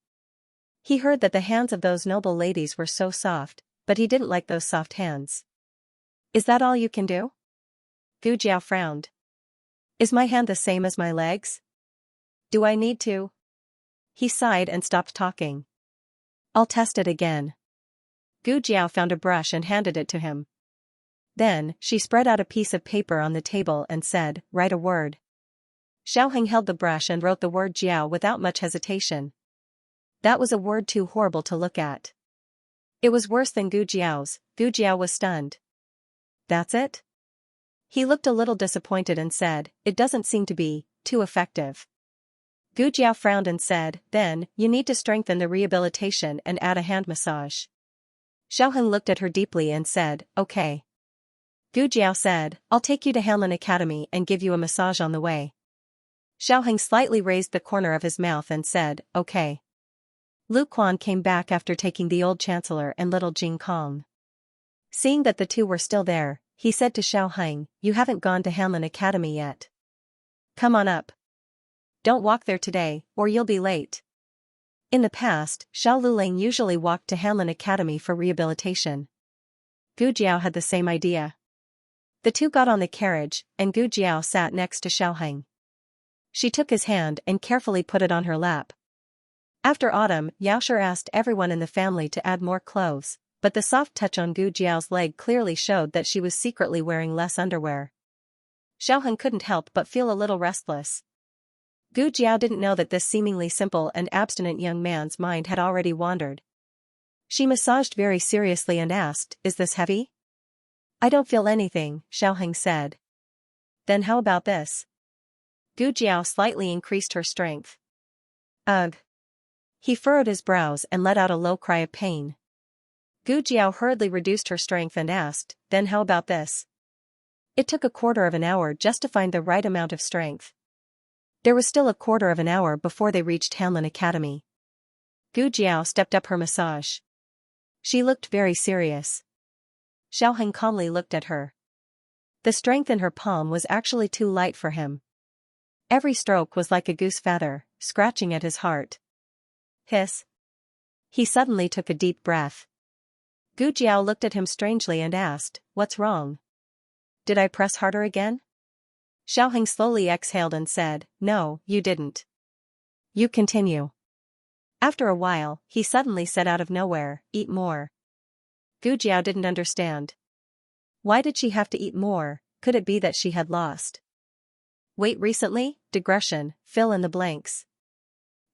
He heard that the hands of those noble ladies were so soft, but he didn't like those soft hands. "Is that all you can do?" Gu Jiao frowned. "Is my hand the same as my legs? Do I need to?" He sighed and stopped talking. "I'll test it again." Gu Jiao found a brush and handed it to him. Then, she spread out a piece of paper on the table and said, "Write a word." Xiaoheng held the brush and wrote the word Jiao without much hesitation. That was a word too horrible to look at. It was worse than Gu Jiao's. Gu Jiao was stunned. "That's it?" He looked a little disappointed and said, "It doesn't seem to be too effective." Gu Jiao frowned and said, "Then, you need to strengthen the rehabilitation and add a hand massage." Xiaoheng looked at her deeply and said, "Okay." Gu Jiao said, "I'll take you to Hanlin Academy and give you a massage on the way." Xiaoheng slightly raised the corner of his mouth and said, "Okay." Lu Quan came back after taking the old chancellor and little Jing Kong. Seeing that the two were still there, he said to Xiaoheng, "You haven't gone to Hanlin Academy yet. Come on up. Don't walk there today, or you'll be late." In the past, Xiao Lulang usually walked to Hanlin Academy for rehabilitation. Gu Jiao had the same idea. The two got on the carriage, and Gu Jiao sat next to Xiaoheng. She took his hand and carefully put it on her lap. After autumn, Yaoshi asked everyone in the family to add more clothes, but the soft touch on Gu Jiao's leg clearly showed that she was secretly wearing less underwear. Xiaoheng couldn't help but feel a little restless. Gu Jiao didn't know that this seemingly simple and abstinent young man's mind had already wandered. She massaged very seriously and asked, "Is this heavy?" "I don't feel anything," Xiaoheng said. "Then how about this?" Gu Jiao slightly increased her strength. "Ugh." He furrowed his brows and let out a low cry of pain. Gu Jiao hurriedly reduced her strength and asked, "Then how about this?" It took a quarter of an hour just to find the right amount of strength. There was still a quarter of an hour before they reached Hanlin Academy. Gu Jiao stepped up her massage. She looked very serious. Xiaoheng calmly looked at her. The strength in her palm was actually too light for him. Every stroke was like a goose feather, scratching at his heart. Hiss. He suddenly took a deep breath. Gu Jiao looked at him strangely and asked, "What's wrong? Did I press harder again?" Xiaoheng slowly exhaled and said, "No, you didn't. You continue." After a while, he suddenly said out of nowhere, "Eat more." Gu Jiao didn't understand. Why did she have to eat more? Could it be that she had lost weight recently? Digression, fill in the blanks.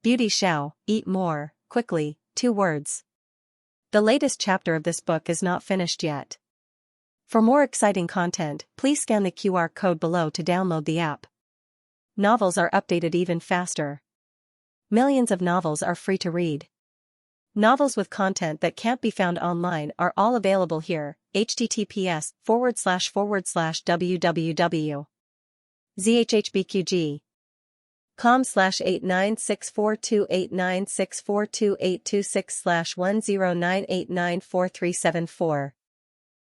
Beauty Xiao, eat more, quickly, 2 words. The latest chapter of this book is not finished yet. For more exciting content, please scan the QR code below to download the app. Novels are updated even faster. Millions of novels are free to read. Novels with content that can't be found online are all available here. https://www.zhhbqg.com/89642896428226/10989437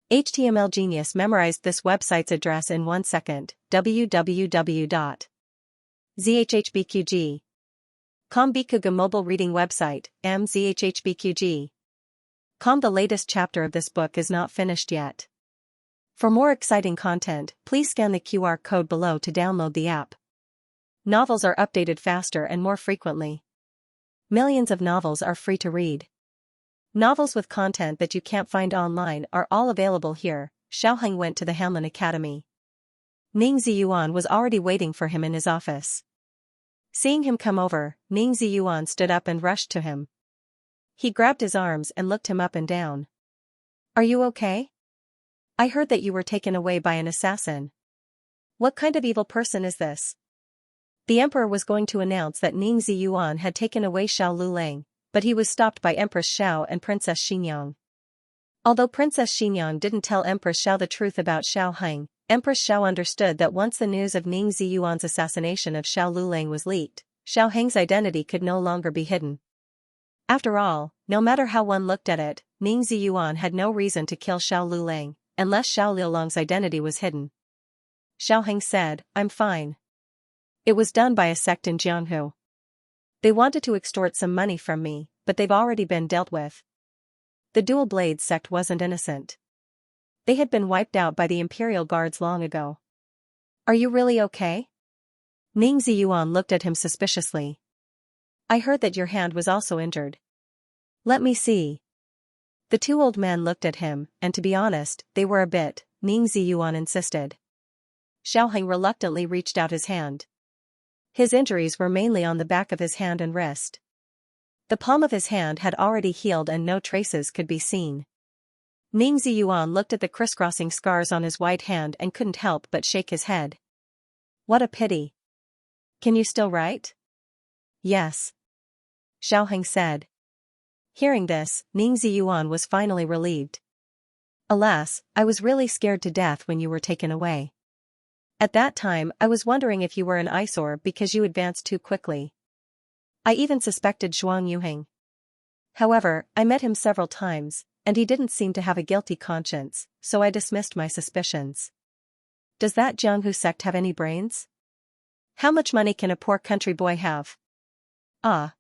HTML Genius memorized this website's address in 1 second. www.zhhbqg.com Bikuga mobile reading website, mzhhbqg.com. The latest chapter of this book is not finished yet. For more exciting content, please scan the QR code below to download the app. Novels are updated faster and more frequently. Millions of novels are free to read. Novels with content that you can't find online are all available here. Xiaoheng went to the Hanlin Academy. Ning Ziyuan was already waiting for him in his office. Seeing him come over, Ning Ziyuan stood up and rushed to him. He grabbed his arms and looked him up and down. "Are you okay? I heard that you were taken away by an assassin. What kind of evil person is this?" The emperor was going to announce that Ning Ziyuan had taken away Xiao Lulang, but he was stopped by Empress Xiao and Princess Xinyang. Although Princess Xinyang didn't tell Empress Xiao the truth about Xiaoheng, Empress Xiao understood that once the news of Ning Ziyuan's assassination of Xiao Lulang was leaked, Xiaoheng's identity could no longer be hidden. After all, no matter how one looked at it, Ning Ziyuan had no reason to kill Xiao Lulang, unless Xiao Lulang's identity was hidden. Xiaoheng said, "I'm fine. It was done by a sect in Jianghu. They wanted to extort some money from me, but they've already been dealt with. The Dual Blade sect wasn't innocent. They had been wiped out by the Imperial Guards long ago." "Are you really okay?" Ning Ziyuan looked at him suspiciously. "I heard that your hand was also injured." "Let me see." The 2 old men looked at him, and to be honest, they were a bit. Ning Ziyuan insisted. Xiaoheng reluctantly reached out his hand. His injuries were mainly on the back of his hand and wrist. The palm of his hand had already healed and no traces could be seen. Ning Ziyuan looked at the crisscrossing scars on his white hand and couldn't help but shake his head. "What a pity. Can you still write?" "Yes," Xiaoheng said. Hearing this, Ning Ziyuan was finally relieved. "Alas, I was really scared to death when you were taken away. At that time I was wondering if you were an eyesore because you advanced too quickly. I even suspected Zhuang Yuheng. However, I met him several times, and he didn't seem to have a guilty conscience, so I dismissed my suspicions. Does that Jianghu sect have any brains? How much money can a poor country boy have? Ah.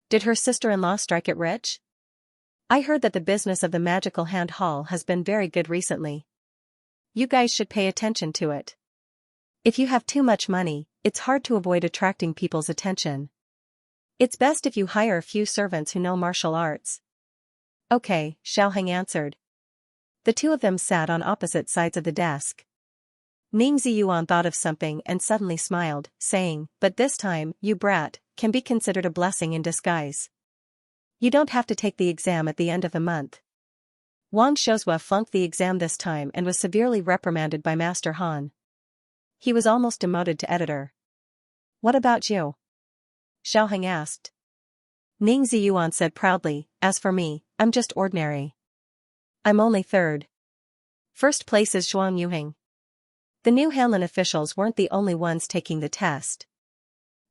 Did her sister-in-law strike it rich? I heard that the business of the magical hand hall has been very good recently. You guys should pay attention to it. If you have too much money, it's hard to avoid attracting people's attention. It's best if you hire a few servants who know martial arts." "Okay," Xiaoheng answered. The 2 of them sat on opposite sides of the desk. Ning Ziyuan thought of something and suddenly smiled, saying, "But this time, you brat, can be considered a blessing in disguise. You don't have to take the exam at the end of the month." Wang Shozhua flunked the exam this time and was severely reprimanded by Master Han. He was almost demoted to editor. "What about you?" Xiaoheng asked. Ning Ziyuan said proudly, "As for me, I'm just ordinary. I'm only 3rd. First place is Zhuang Yuheng." The new Hanlin officials weren't the only ones taking the test.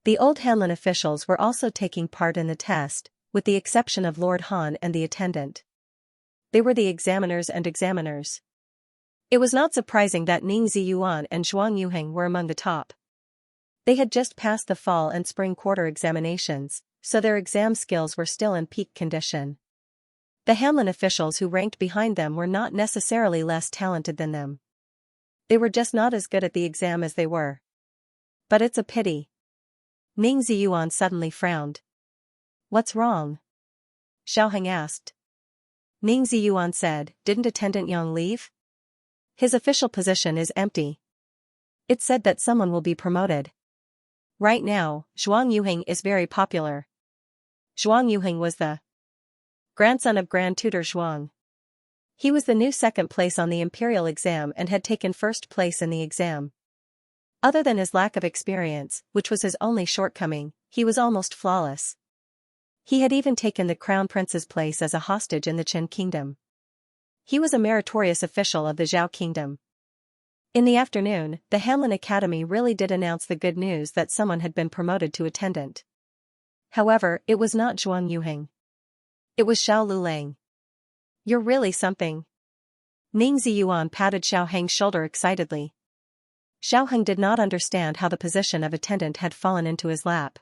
The old Hanlin officials were also taking part in the test, with the exception of Lord Han and the attendant. They were the examiners and examiners. It was not surprising that Ning Ziyuan and Zhuang Yuheng were among the top. They had just passed the fall and spring quarter examinations, so their exam skills were still in peak condition. The Hamlin officials who ranked behind them were not necessarily less talented than them. They were just not as good at the exam as they were. But it's a pity. Ning Ziyuan suddenly frowned. What's wrong? Xiaoheng asked. Ning Ziyuan said, didn't Attendant Yang leave? His official position is empty. It's said that someone will be promoted. Right now, Zhuang Yuheng is very popular. Zhuang Yuheng was the grandson of Grand Tutor Zhuang. He was the new second place on the imperial exam and had taken first place in the exam. Other than his lack of experience, which was his only shortcoming, he was almost flawless. He had even taken the crown prince's place as a hostage in the Qin kingdom. He was a meritorious official of the Zhao kingdom. In the afternoon, the Hamlin Academy really did announce the good news that someone had been promoted to attendant. However, it was not Zhuang Yuheng. It was Xiao Lulang. You're really something. Ning Ziyuan patted Xiaoheng's shoulder excitedly. Xiaoheng did not understand how the position of attendant had fallen into his lap.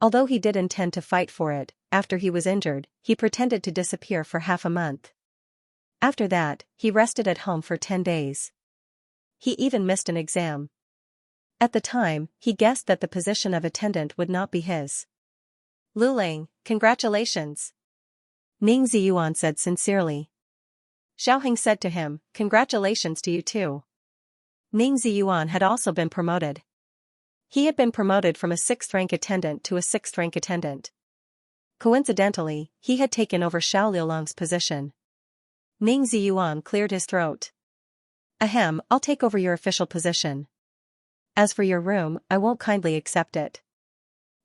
Although he did intend to fight for it, after he was injured, he pretended to disappear for half a month. After that, he rested at home for 10 days. He even missed an exam. At the time, he guessed that the position of attendant would not be his. Lulang, congratulations. Ning Ziyuan said sincerely. Xiaoheng said to him, congratulations to you too. Ning Ziyuan had also been promoted. He had been promoted from a 6th-rank attendant to a 6th-rank attendant. Coincidentally, he had taken over Xiao Liulang's position. Ning Ziyuan cleared his throat. Ahem, I'll take over your official position. As for your room, I won't kindly accept it.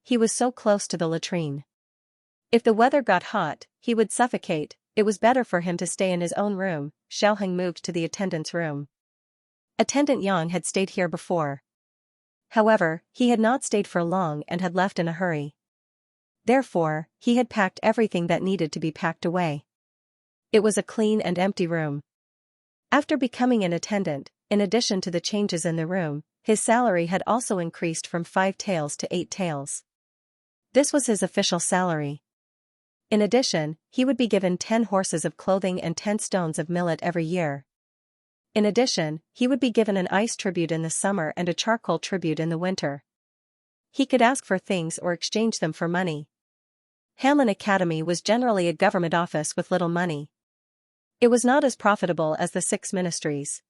He was so close to the latrine. If the weather got hot, he would suffocate. It was better for him to stay in his own room. Xiaoheng moved to the attendant's room. Attendant Yang had stayed here before. However, he had not stayed for long and had left in a hurry. Therefore, he had packed everything that needed to be packed away. It was a clean and empty room. After becoming an attendant, in addition to the changes in the room, his salary had also increased from 5 taels to 8 taels. This was his official salary. In addition, he would be given 10 horses of clothing and 10 stones of millet every year. In addition, he would be given an ice tribute in the summer and a charcoal tribute in the winter. He could ask for things or exchange them for money. Hamlin Academy was generally a government office with little money. It was not as profitable as the 6 ministries.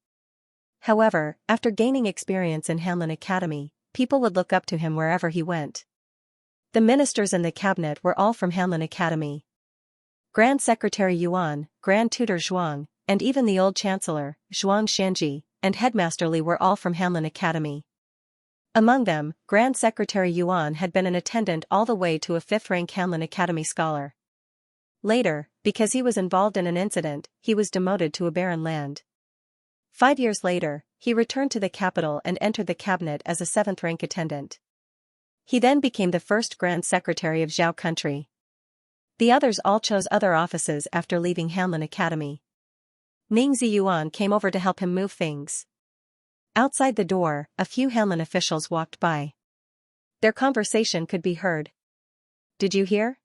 However, after gaining experience in Hamlin Academy, people would look up to him wherever he went. The ministers in the cabinet were all from Hamlin Academy. Grand Secretary Yuan, Grand Tutor Zhuang, and even the old Chancellor, Zhuang Xianxia, and Headmaster Li were all from Hamlin Academy. Among them, Grand Secretary Yuan had been an attendant all the way to a 5th-rank Hamlin Academy scholar. Later, because he was involved in an incident, he was demoted to a barren land. 5 years later, he returned to the capital and entered the cabinet as a 7th-rank attendant. He then became the first Grand Secretary of Zhao country. The others all chose other offices after leaving Hamlin Academy. Ning Ziyuan came over to help him move things. Outside the door, a few Hamlin officials walked by. Their conversation could be heard. Did you hear?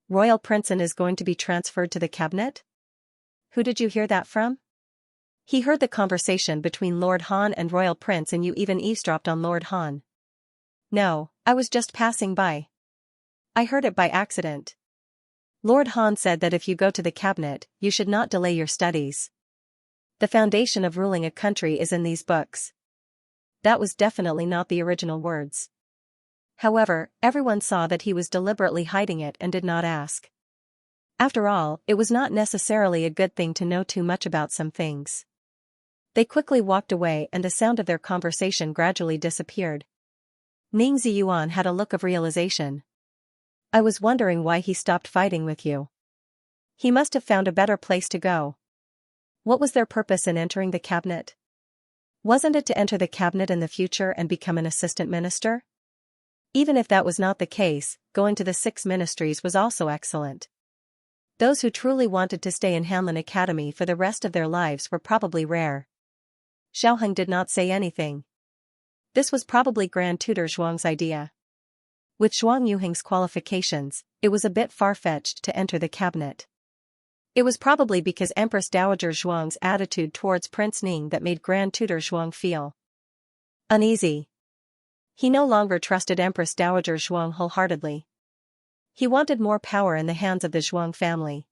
Royal Princeton is going to be transferred to the cabinet? Who did you hear that from? He heard the conversation between Lord Han and Royal Prince, and you even eavesdropped on Lord Han. No, I was just passing by. I heard it by accident. Lord Han said that if you go to the cabinet, you should not delay your studies. The foundation of ruling a country is in these books. That was definitely not the original words. However, everyone saw that he was deliberately hiding it and did not ask. After all, it was not necessarily a good thing to know too much about some things. They quickly walked away and the sound of their conversation gradually disappeared. Ning Ziyuan had a look of realization. I was wondering why he stopped fighting with you. He must have found a better place to go. What was their purpose in entering the cabinet? Wasn't it to enter the cabinet in the future and become an assistant minister? Even if that was not the case, going to the 6 ministries was also excellent. Those who truly wanted to stay in Hanlin Academy for the rest of their lives were probably rare. Xiaoheng did not say anything. This was probably Grand Tutor Zhuang's idea. With Zhuang Yuheng's qualifications, it was a bit far-fetched to enter the cabinet. It was probably because Empress Dowager Zhuang's attitude towards Prince Ning that made Grand Tutor Zhuang feel uneasy. He no longer trusted Empress Dowager Zhuang wholeheartedly. He wanted more power in the hands of the Zhuang family.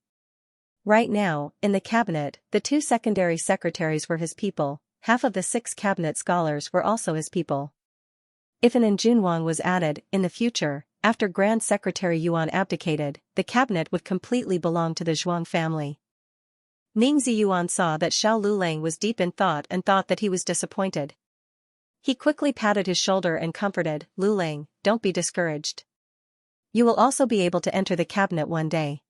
Right now, in the cabinet, the 2 secondary secretaries were his people, half of the 6 cabinet scholars were also his people. If an Junwang was added, in the future, after Grand Secretary Yuan abdicated, the cabinet would completely belong to the Zhuang family. Ning Ziyuan saw that Xiao Lulang was deep in thought and thought that he was disappointed. He quickly patted his shoulder and comforted, "Lulang, don't be discouraged. You will also be able to enter the cabinet one day."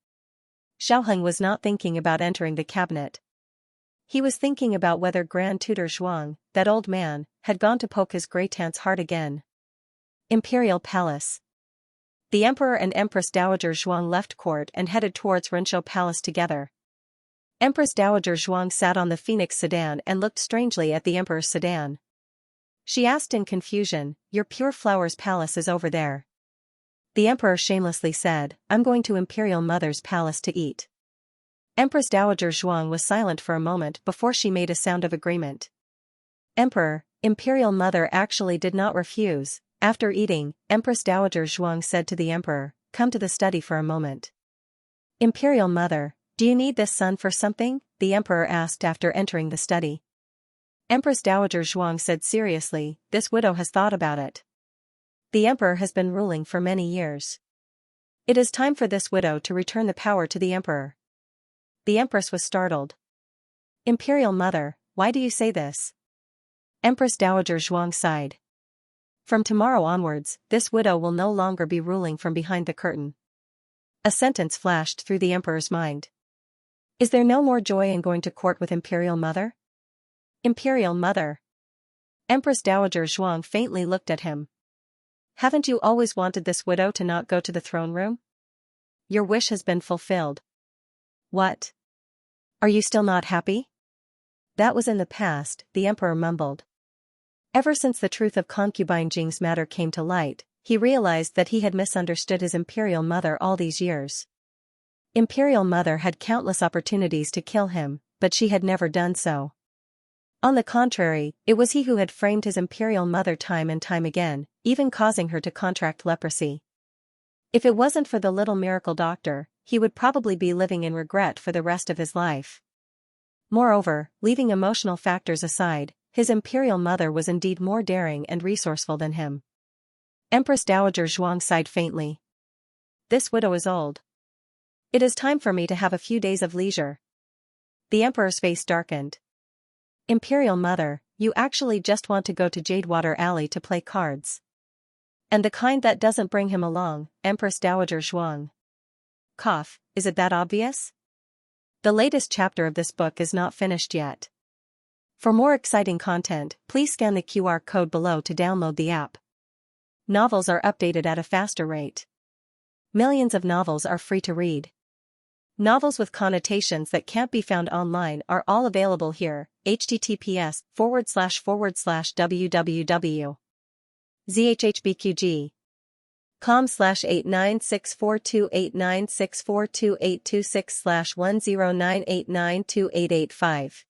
Xiaoheng was not thinking about entering the cabinet. He was thinking about whether Grand Tutor Zhuang, that old man, had gone to poke his great-aunt's heart again. Imperial Palace. The Emperor and Empress Dowager Zhuang left court and headed towards Renshou Palace together. Empress Dowager Zhuang sat on the Phoenix sedan and looked strangely at the Emperor's sedan. She asked in confusion, "Your Pure Flowers Palace is over there." The Emperor shamelessly said, "I'm going to Imperial Mother's palace to eat." Empress Dowager Zhuang was silent for a moment before she made a sound of agreement. Emperor, Imperial Mother actually did not refuse. After eating, Empress Dowager Zhuang said to the Emperor, "Come to the study for a moment." "Imperial Mother, do you need this son for something?" the Emperor asked after entering the study. Empress Dowager Zhuang said seriously, "This widow has thought about it. The Emperor has been ruling for many years. It is time for this widow to return the power to the Emperor." The Empress was startled. "Imperial Mother, why do you say this?" Empress Dowager Zhuang sighed. "From tomorrow onwards, this widow will no longer be ruling from behind the curtain." A sentence flashed through the Emperor's mind. Is there no more joy in going to court with Imperial Mother? Imperial Mother. Empress Dowager Zhuang faintly looked at him. "Haven't you always wanted this widow to not go to the throne room? Your wish has been fulfilled." "What? Are you still not happy?" "That was in the past," the Emperor mumbled. Ever since the truth of concubine Jing's matter came to light, he realized that he had misunderstood his Imperial Mother all these years. Imperial Mother had countless opportunities to kill him, but she had never done so. On the contrary, it was he who had framed his Imperial Mother time and time again, even causing her to contract leprosy. If it wasn't for the little miracle doctor, he would probably be living in regret for the rest of his life. Moreover, leaving emotional factors aside, his Imperial Mother was indeed more daring and resourceful than him. Empress Dowager Zhuang sighed faintly. "This widow is old. It is time for me to have a few days of leisure." The Emperor's face darkened. "Imperial Mother, you actually just want to go to Jadewater Alley to play cards. And the kind that doesn't bring him along." Empress Dowager Zhuang. Cough, is it that obvious? The latest chapter of this book is not finished yet. For more exciting content, please scan the QR code below to download the app. Novels are updated at a faster rate. Millions of novels are free to read. Novels with connotations that can't be found online are all available here. https://www.zhhbqg.com/896428964286/1098928885.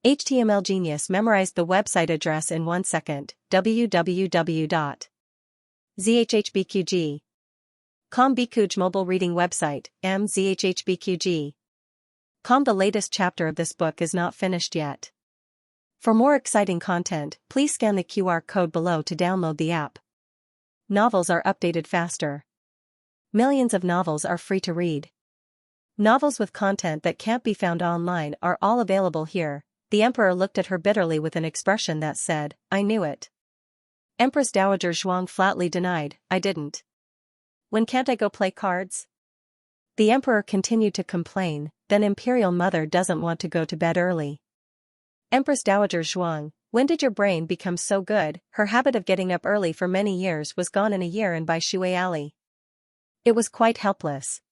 HTML Genius memorized the website address in 1 second. www.zhhbqg.com. Bikuj mobile reading website, mzhhbqg.com. The latest chapter of this book is not finished yet. For more exciting content, please scan the QR code below to download the app. Novels are updated faster. Millions of novels are free to read. Novels with content that can't be found online are all available here. The Emperor looked at her bitterly with an expression that said, "I knew it." Empress Dowager Zhuang flatly denied, "I didn't. When can't I go play cards?" The Emperor continued to complain, "Then Imperial Mother doesn't want to go to bed early." Empress Dowager Zhuang, when did your brain become so good? Her habit of getting up early for many years was gone in a year and by Shui Alley. It was quite helpless.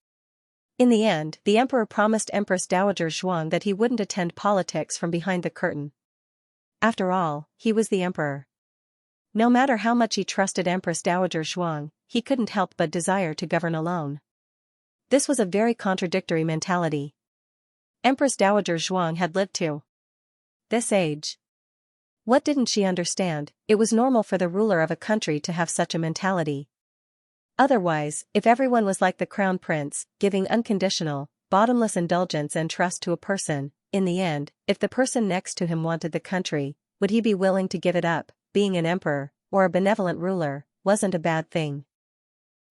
In the end, the emperor promised Empress Dowager Zhuang that he wouldn't attend politics from behind the curtain. After all, he was the emperor. No matter how much he trusted Empress Dowager Zhuang, he couldn't help but desire to govern alone. This was a very contradictory mentality. Empress Dowager Zhuang had lived to this age. What didn't she understand? It was normal for the ruler of a country to have such a mentality. Otherwise, if everyone was like the crown prince, giving unconditional, bottomless indulgence and trust to a person, in the end, if the person next to him wanted the country, would he be willing to give it up? Being an emperor, or a benevolent ruler, wasn't a bad thing.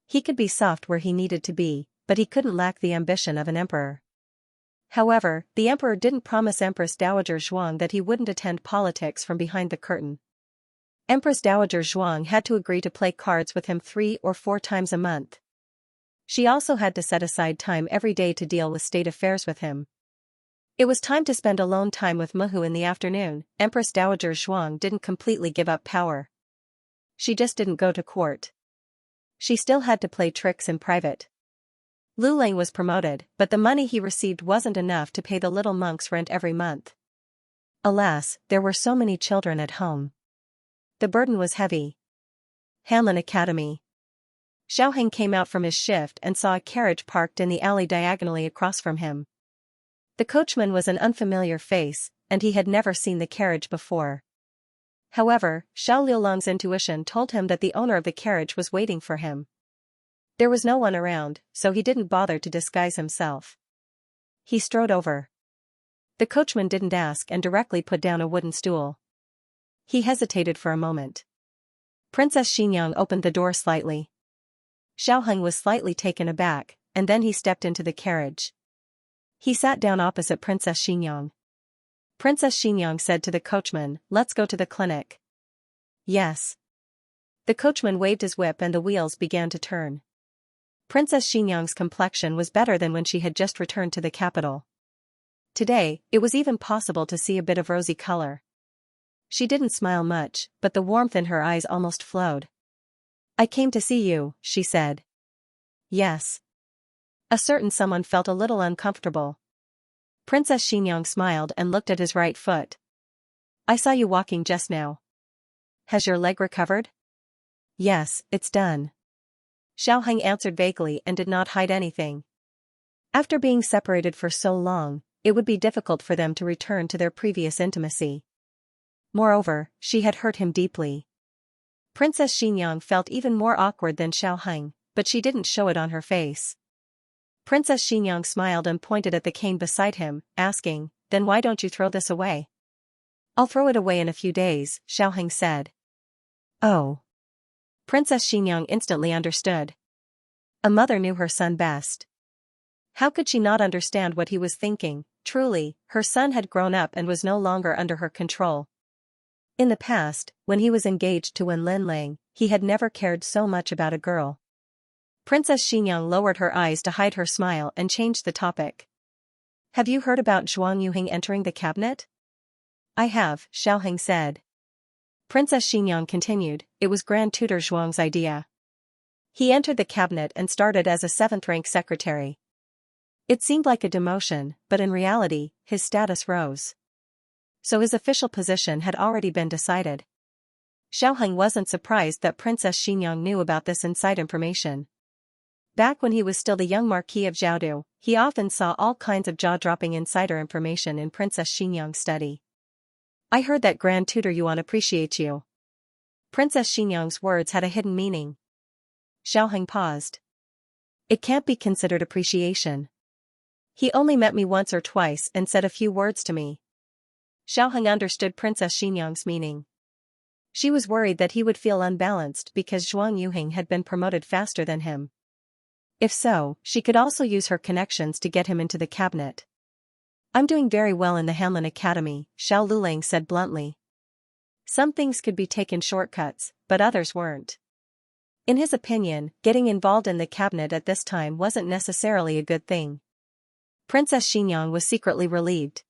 He could be soft where he needed to be, but he couldn't lack the ambition of an emperor. However, the emperor didn't promise Empress Dowager Zhuang that he wouldn't attend politics from behind the curtain. Empress Dowager Zhuang had to agree to play cards with him 3 or 4 times a month. She also had to set aside time every day to deal with state affairs with him. It was time to spend alone time with Muhu in the afternoon. Empress Dowager Zhuang didn't completely give up power. She just didn't go to court. She still had to play tricks in private. Lu Lang was promoted, but the money he received wasn't enough to pay the little monk's rent every month. Alas, there were so many children at home. The burden was heavy. Hanlin Academy. Xiaoheng came out from his shift and saw a carriage parked in the alley diagonally across from him. The coachman was an unfamiliar face, and he had never seen the carriage before. However, Xiao Liulong's intuition told him that the owner of the carriage was waiting for him. There was no one around, so he didn't bother to disguise himself. He strode over. The coachman didn't ask and directly put down a wooden stool. He hesitated for a moment. Princess Xianxia opened the door slightly. Xiaoheng was slightly taken aback, and then he stepped into the carriage. He sat down opposite Princess Xianxia. Princess Xianxia said to the coachman, "Let's go to the clinic." "Yes." The coachman waved his whip and the wheels began to turn. Princess Xianxia's complexion was better than when she had just returned to the capital. Today, it was even possible to see a bit of rosy color. She didn't smile much, but the warmth in her eyes almost flowed. "I came to see you," she said. "Yes." A certain someone felt a little uncomfortable. Princess Xianxia smiled and looked at his right foot. "I saw you walking just now. Has your leg recovered?" "Yes, it's done." Xiaoheng answered vaguely and did not hide anything. After being separated for so long, it would be difficult for them to return to their previous intimacy. Moreover, she had hurt him deeply. Princess Xianxia felt even more awkward than Xiaoheng, but she didn't show it on her face. Princess Xianxia smiled and pointed at the cane beside him, asking, "Then why don't you throw this away?" "I'll throw it away in a few days," Xiaoheng said. "Oh." Princess Xianxia instantly understood. A mother knew her son best. How could she not understand what he was thinking? Truly, her son had grown up and was no longer under her control. In the past, when he was engaged to Wen Linlang, he had never cared so much about a girl. Princess Xianxia lowered her eyes to hide her smile and changed the topic. "Have you heard about Zhuang Yuheng entering the cabinet?" "I have," Xiaoheng said. Princess Xianxia continued, "It was Grand Tutor Zhuang's idea. He entered the cabinet and started as a 7th-rank secretary. It seemed like a demotion, but in reality, his status rose. So his official position had already been decided." Xiaoheng wasn't surprised that Princess Xianxia knew about this inside information. Back when he was still the young Marquis of Zhaodu, he often saw all kinds of jaw-dropping insider information in Princess Xianxia's study. "I heard that Grand Tutor Yuan appreciates you." Princess Xianxia's words had a hidden meaning. Xiaoheng paused. "It can't be considered appreciation. He only met me once or twice and said a few words to me." Xiaoheng understood Princess Xianxia's meaning. She was worried that he would feel unbalanced because Zhuang Yuheng had been promoted faster than him. If so, she could also use her connections to get him into the cabinet. "I'm doing very well in the Hanlin Academy," Xiao Lulang said bluntly. Some things could be taken shortcuts, but others weren't. In his opinion, getting involved in the cabinet at this time wasn't necessarily a good thing. Princess Xianxia was secretly relieved.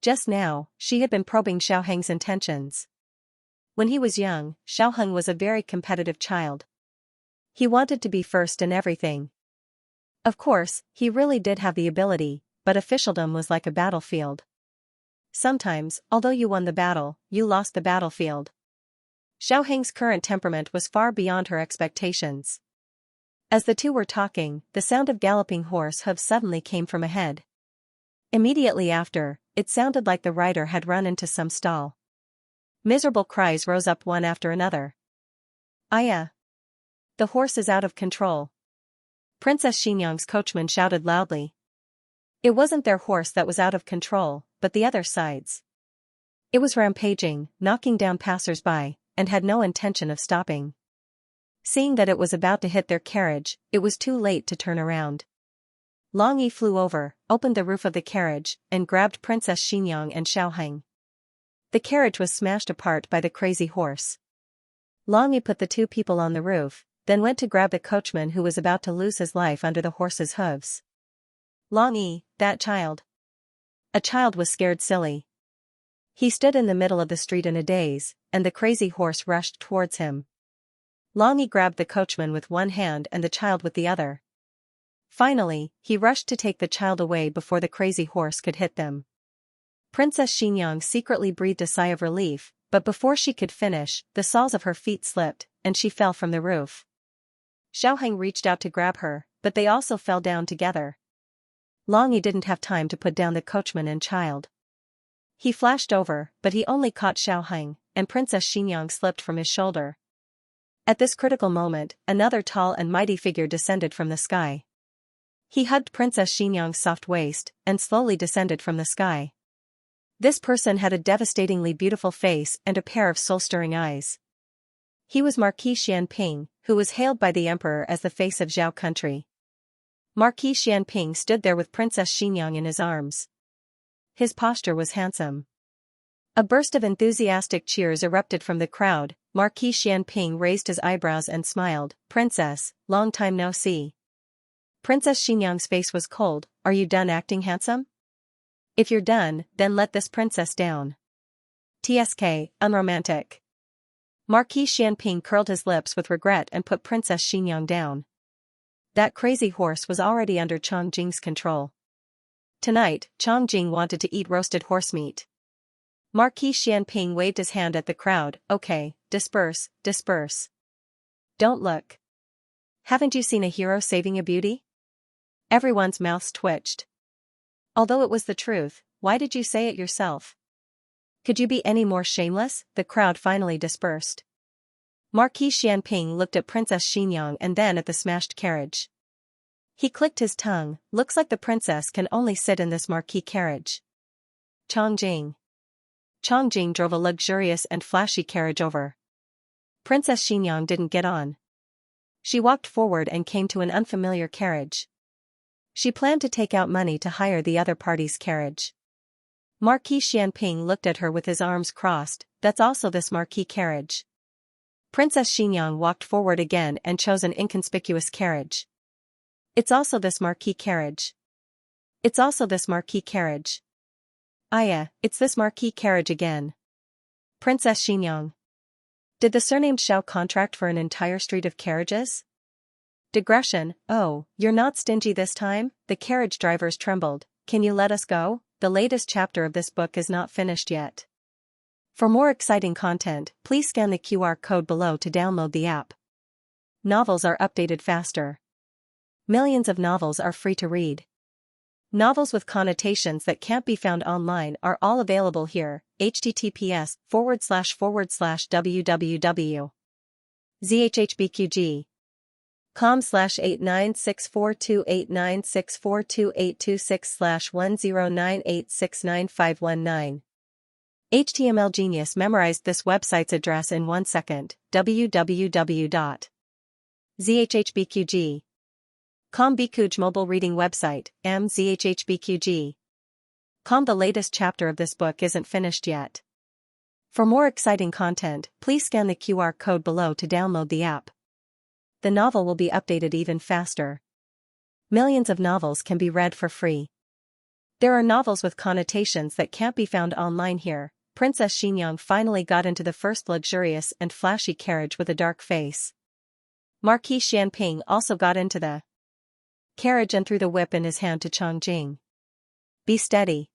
Just now, she had been probing Xiaoheng's intentions. When he was young, Xiaoheng was a very competitive child. He wanted to be first in everything. Of course, he really did have the ability, but officialdom was like a battlefield. Sometimes, although you won the battle, you lost the battlefield. Xiaoheng's current temperament was far beyond her expectations. As the two were talking, the sound of galloping horse hooves suddenly came from ahead. Immediately after, it sounded like the rider had run into some stall. Miserable cries rose up one after another. Aya! The horse is out of control. Princess Xianxia's coachman shouted loudly. It wasn't their horse that was out of control, but the other side's. It was rampaging, knocking down passers-by, and had no intention of stopping. Seeing that it was about to hit their carriage, it was too late to turn around. Long Yi flew over, opened the roof of the carriage, and grabbed Princess Xianxia and Xiaoheng. The carriage was smashed apart by the crazy horse. Long Yi put the two people on the roof, then went to grab the coachman who was about to lose his life under the horse's hooves. Long Yi, that child. A child was scared silly. He stood in the middle of the street in a daze, and the crazy horse rushed towards him. Long Yi grabbed the coachman with one hand and the child with the other. Finally, he rushed to take the child away before the crazy horse could hit them. Princess Xianxia secretly breathed a sigh of relief, but before she could finish, the soles of her feet slipped, and she fell from the roof. Xiaoheng reached out to grab her, but they also fell down together. Long Yi didn't have time to put down the coachman and child. He flashed over, but he only caught Xiaoheng, and Princess Xianxia slipped from his shoulder. At this critical moment, another tall and mighty figure descended from the sky. He hugged Princess Xianxia's soft waist, and slowly descended from the sky. This person had a devastatingly beautiful face and a pair of soul-stirring eyes. He was Marquis Xianping, who was hailed by the emperor as the face of Zhao country. Marquis Xianping stood there with Princess Xianxia in his arms. His posture was handsome. A burst of enthusiastic cheers erupted from the crowd. Marquis Xianping raised his eyebrows and smiled. Princess, long time no see. Princess Xianxia's face was cold. Are you done acting handsome? If you're done, then let this princess down. TSK, unromantic. Marquis Xianping curled his lips with regret and put Princess Xianxia down. That crazy horse was already under Chongjing's control. Tonight, Chongjing wanted to eat roasted horse meat. Marquis Xianping waved his hand at the crowd. Okay, disperse, disperse. Don't look. Haven't you seen a hero saving a beauty? Everyone's mouths twitched. Although it was the truth, why did you say it yourself? Could you be any more shameless? The crowd finally dispersed. Marquis Xianping looked at Princess Xianxia and then at the smashed carriage. He clicked his tongue. Looks like the princess can only sit in this marquis carriage. Chongjing. Chongjing drove a luxurious and flashy carriage over. Princess Xianxia didn't get on. She walked forward and came to an unfamiliar carriage. She planned to take out money to hire the other party's carriage. Marquis Xianping looked at her with his arms crossed. That's also this marquis carriage. Princess Xianxia walked forward again and chose an inconspicuous carriage. It's also this marquis carriage. It's also this marquis carriage. Aya, it's this marquis carriage again. Princess Xianxia. Did the surnamed Xiao contract for an entire street of carriages? Digression. Oh, you're not stingy this time? The carriage drivers trembled. Can you let us go? The latest chapter of this book is not finished yet. For more exciting content, please scan the QR code below to download the app. Novels are updated faster. Millions of novels are free to read. Novels with connotations that can't be found online are all available here. https://www.zhhbqg. com/89642896428226/1098695119. HTML Genius memorized this website's address in 1 second. www.zhhbqg. Bikuj mobile reading website, mzhhbqg. The latest chapter of this book isn't finished yet. For more exciting content, please scan the QR code below to download the app. The novel will be updated even faster. Millions of novels can be read for free. There are novels with connotations that can't be found online here. Princess Xianxia finally got into the first luxurious and flashy carriage with a dark face. Marquis Xianping also got into the carriage and threw the whip in his hand to Changjing. Be steady.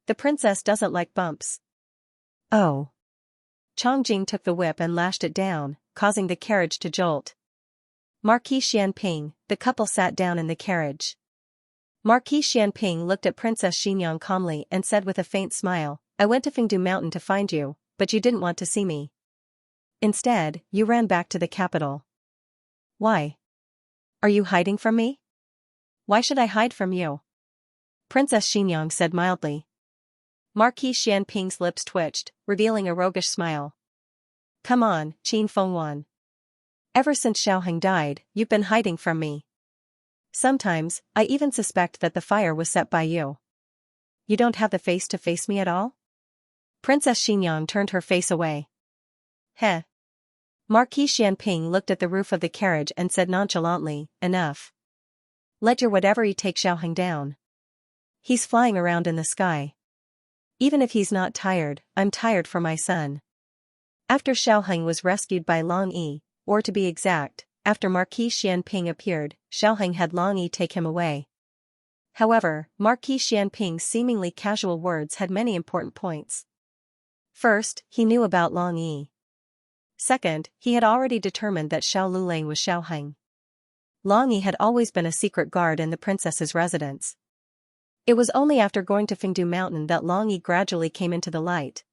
The princess doesn't like bumps. Oh. Changjing took the whip and lashed it down, causing the carriage to jolt. Marquis Xianping, the couple sat down in the carriage. Marquis Xianping looked at Princess Xinyang calmly and said with a faint smile, I went to Fengdu Mountain to find you, but you didn't want to see me. Instead, you ran back to the capital. Why? Are you hiding from me? Why should I hide from you? Princess Xinyang said mildly. Marquis Xianping's lips twitched, revealing a roguish smile. Come on, Qin Fengwan. Ever since Xiaoheng died, you've been hiding from me. Sometimes, I even suspect that the fire was set by you. You don't have the face to face me at all? Princess Xinyang turned her face away. Heh. Marquis Xianping looked at the roof of the carriage and said nonchalantly, enough. Let your whatever you take Xiaoheng down. He's flying around in the sky. Even if he's not tired, I'm tired for my son. After Xiaoheng was rescued by Long Yi, or to be exact, after Marquis Xianping appeared, Xiaoheng had Long Yi take him away. However, Marquis Xianping's seemingly casual words had many important points. First, he knew about Long Yi. Second, he had already determined that Xiao Lulang was Xiaoheng. Long Yi had always been a secret guard in the princess's residence. It was only after going to Fengdu Mountain that Long Yi gradually came into the light.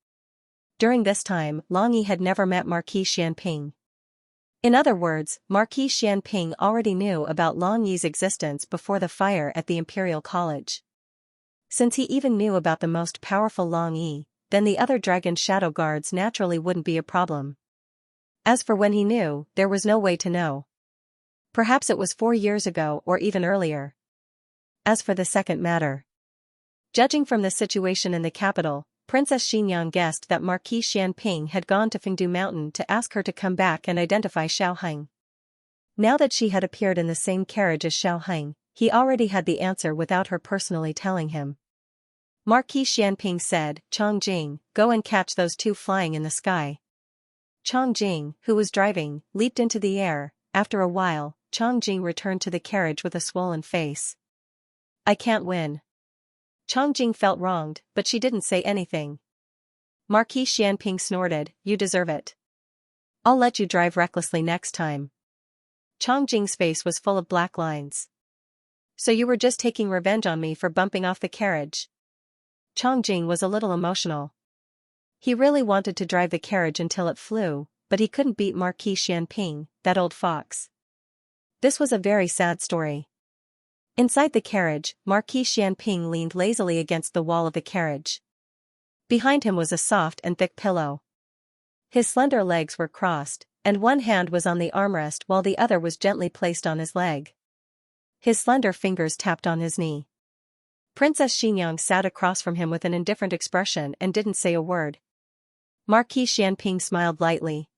During this time, Long Yi had never met Marquis Xianping. In other words, Marquis Xianping already knew about Long Yi's existence before the fire at the Imperial College. Since he even knew about the most powerful Long Yi, then the other dragon shadow guards naturally wouldn't be a problem. As for when he knew, there was no way to know. Perhaps it was 4 years ago or even earlier. As for the second matter, judging from the situation in the capital, Princess Xinyang guessed that Marquis Xianping had gone to Fengdu Mountain to ask her to come back and identify Xiaoheng. Now that she had appeared in the same carriage as Xiaoheng, he already had the answer without her personally telling him. Marquis Xianping said, Changjing, go and catch those two flying in the sky. Changjing, who was driving, leaped into the air. After a while, Changjing returned to the carriage with a swollen face. I can't win. Changjing felt wronged, but she didn't say anything. Marquis Xianping snorted, you deserve it. I'll let you drive recklessly next time. Changjing's face was full of black lines. So you were just taking revenge on me for bumping off the carriage? Changjing was a little emotional. He really wanted to drive the carriage until it flew, but he couldn't beat Marquis Xianping, that old fox. This was a very sad story. Inside the carriage, Marquis Xianping leaned lazily against the wall of the carriage. Behind him was a soft and thick pillow. His slender legs were crossed, and one hand was on the armrest while the other was gently placed on his leg. His slender fingers tapped on his knee. Princess Xinyang sat across from him with an indifferent expression and didn't say a word. Marquis Xianping smiled lightly.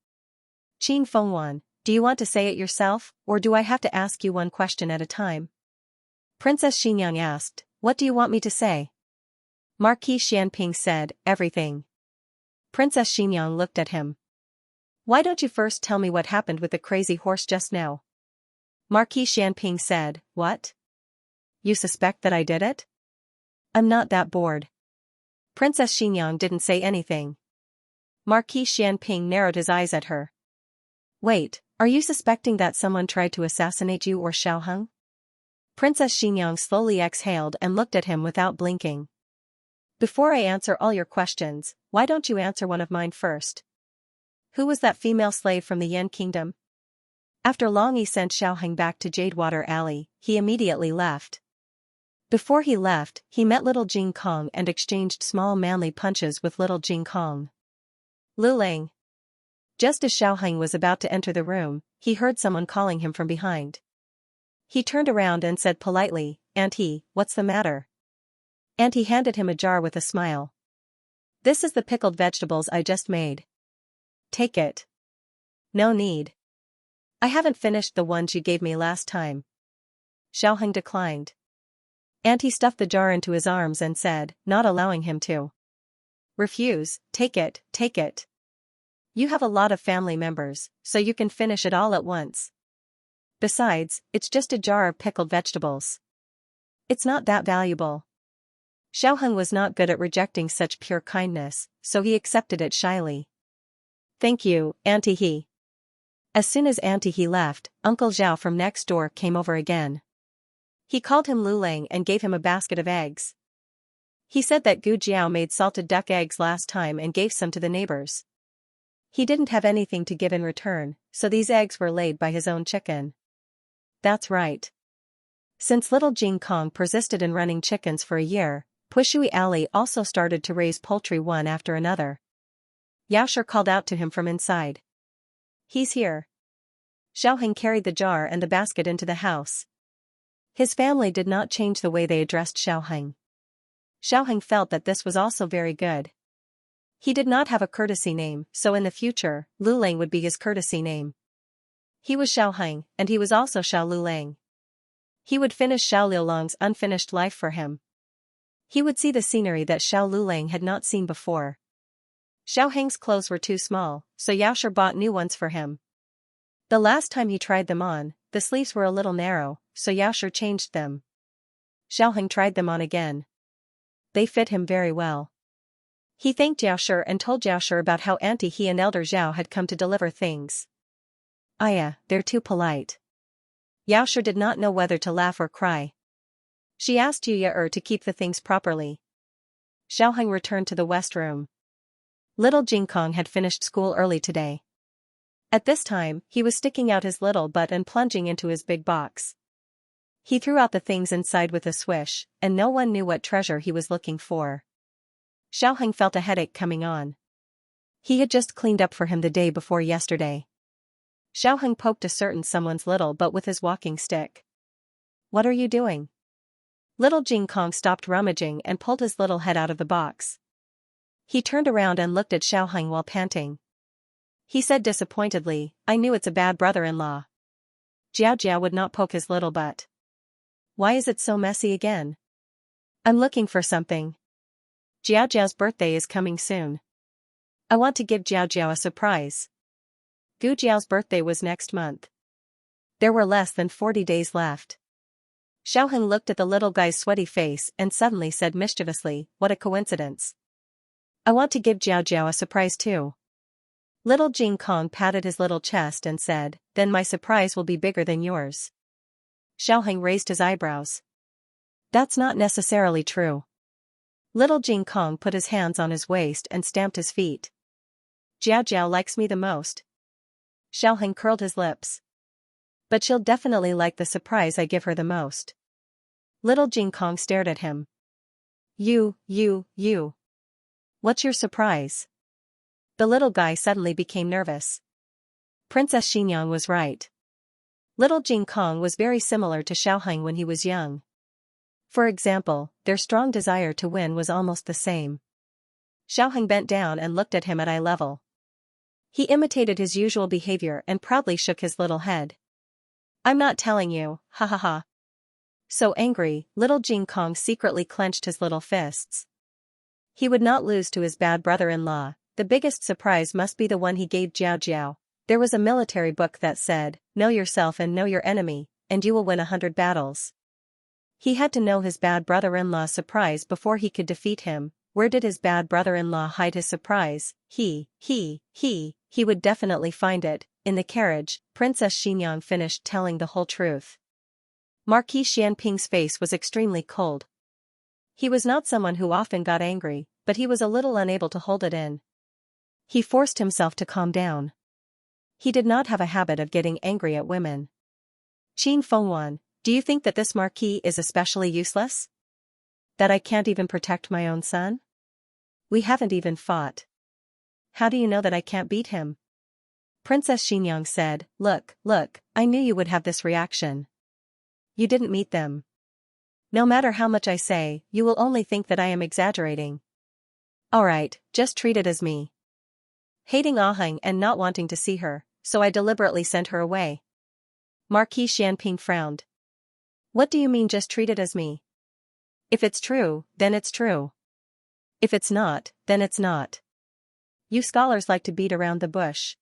Qin Fengwan, do you want to say it yourself, or do I have to ask you one question at a time? Princess Xinyang asked, what do you want me to say? Marquis Xianping said, everything. Princess Xinyang looked at him. Why don't you first tell me what happened with the crazy horse just now? Marquis Xianping said, what? You suspect that I did it? I'm not that bored. Princess Xinyang didn't say anything. Marquis Xianping narrowed his eyes at her. Wait, are you suspecting that someone tried to assassinate you or Xiaoheng? Princess Xinyang slowly exhaled and looked at him without blinking. Before I answer all your questions, why don't you answer one of mine first? Who was that female slave from the Yan Kingdom? After Long Yi sent Xiaoheng back to Jadewater Alley, he immediately left. Before he left, he met little Jing Kong and exchanged small manly punches with little Jing Kong. Lulang. Just as Xiaoheng was about to enter the room, he heard someone calling him from behind. He turned around and said politely, Auntie, what's the matter? Auntie handed him a jar with a smile. This is the pickled vegetables I just made. Take it. No need. I haven't finished the ones you gave me last time. Xiaoheng declined. Auntie stuffed the jar into his arms and said, not allowing him to refuse, take it, take it. You have a lot of family members, so you can finish it all at once. Besides, it's just a jar of pickled vegetables. It's not that valuable. Xiaoheng was not good at rejecting such pure kindness, so he accepted it shyly. Thank you, Auntie He. As soon as Auntie He left, Uncle Zhao from next door came over again. He called him Lulang and gave him a basket of eggs. He said that Gu Jiao made salted duck eggs last time and gave some to the neighbors. He didn't have anything to give in return, so these eggs were laid by his own chicken. That's right. Since little Jing Kong persisted in running chickens for a year, Pushui Ali also started to raise poultry one after another. Yaosher called out to him from inside. He's here. Xiaoheng carried the jar and the basket into the house. His family did not change the way they addressed Xiaoheng. Xiaoheng felt that this was also very good. He did not have a courtesy name, so in the future, Lulang would be his courtesy name. He was Xiaoheng, and he was also Xiao Lulang. He would finish Xiao Liulang's unfinished life for him. He would see the scenery that Xiao Lulang had not seen before. Xiaoheng's clothes were too small, so Yaosher bought new ones for him. The last time he tried them on, the sleeves were a little narrow, so Yaosher changed them. Xiaoheng tried them on again. They fit him very well. He thanked Yaosher and told Yaosher about how Auntie He and Elder Zhao had come to deliver things. They're too polite. Yaosher did not know whether to laugh or cry. She asked Yuya to keep the things properly. Xiaoheng returned to the west room. Little Jingkong had finished school early today. At this time, he was sticking out his little butt and plunging into his big box. He threw out the things inside with a swish, and no one knew what treasure he was looking for. Xiaoheng felt a headache coming on. He had just cleaned up for him the day before yesterday. Xiaoheng poked a certain someone's little butt with his walking stick. What are you doing? Little Jingkong stopped rummaging and pulled his little head out of the box. He turned around and looked at Xiaoheng while panting. He said disappointedly, I knew it's a bad brother-in-law. Jiao Jiao would not poke his little butt. Why is it so messy again? I'm looking for something. Jiao Jiao's birthday is coming soon. I want to give Jiao Jiao a surprise. Gu Jiao's birthday was next month. There were less than 40 days left. Xiaoheng looked at the little guy's sweaty face and suddenly said mischievously, what a coincidence. I want to give Jiao Jiao a surprise too. Little Jing Kong patted his little chest and said, then my surprise will be bigger than yours. Xiaoheng raised his eyebrows. That's not necessarily true. Little Jing Kong put his hands on his waist and stamped his feet. Jiao Jiao likes me the most. Xiaoheng curled his lips. But she'll definitely like the surprise I give her the most. Little Jing Kong stared at him. You. What's your surprise? The little guy suddenly became nervous. Princess Xianxia was right. Little Jing Kong was very similar to Xiaoheng when he was young. For example, their strong desire to win was almost the same. Xiaoheng bent down and looked at him at eye level. He imitated his usual behavior and proudly shook his little head. I'm not telling you, ha ha ha. So angry, little Jing Kong secretly clenched his little fists. He would not lose to his bad brother-in-law. The biggest surprise must be the one he gave Jiao Jiao. There was a military book that said, know yourself and know your enemy, and you will win 100 battles. He had to know his bad brother-in-law's surprise before he could defeat him. Where did his bad brother-in-law hide his surprise? He would definitely find it. In the carriage, Princess Xianxia finished telling the whole truth. Marquis Xianping's face was extremely cold. He was not someone who often got angry, but he was a little unable to hold it in. He forced himself to calm down. He did not have a habit of getting angry at women. Qin Fengwan, do you think that this marquis is especially useless? That I can't even protect my own son? We haven't even fought. How do you know that I can't beat him? Princess Xianxia said, Look, I knew you would have this reaction. You didn't meet them. No matter how much I say, you will only think that I am exaggerating. Alright, just treat it as me. Hating Aheng and not wanting to see her, so I deliberately sent her away. Marquis Xianping frowned. What do you mean just treat it as me? If it's true, then it's true. If it's not, then it's not. You scholars like to beat around the bush.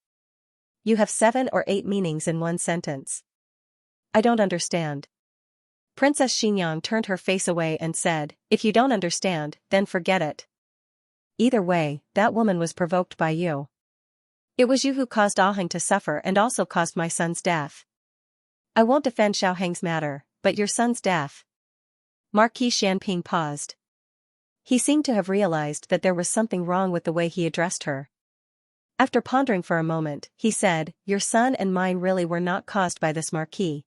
You have 7 or 8 meanings in one sentence. I don't understand. Princess Xianxia turned her face away and said, if you don't understand, then forget it. Either way, that woman was provoked by you. It was you who caused Aheng to suffer and also caused my son's death. I won't defend Xiaoheng's matter, but your son's death. Marquis Xianping paused. He seemed to have realized that there was something wrong with the way he addressed her. After pondering for a moment, he said, your son and mine really were not caused by this marquis.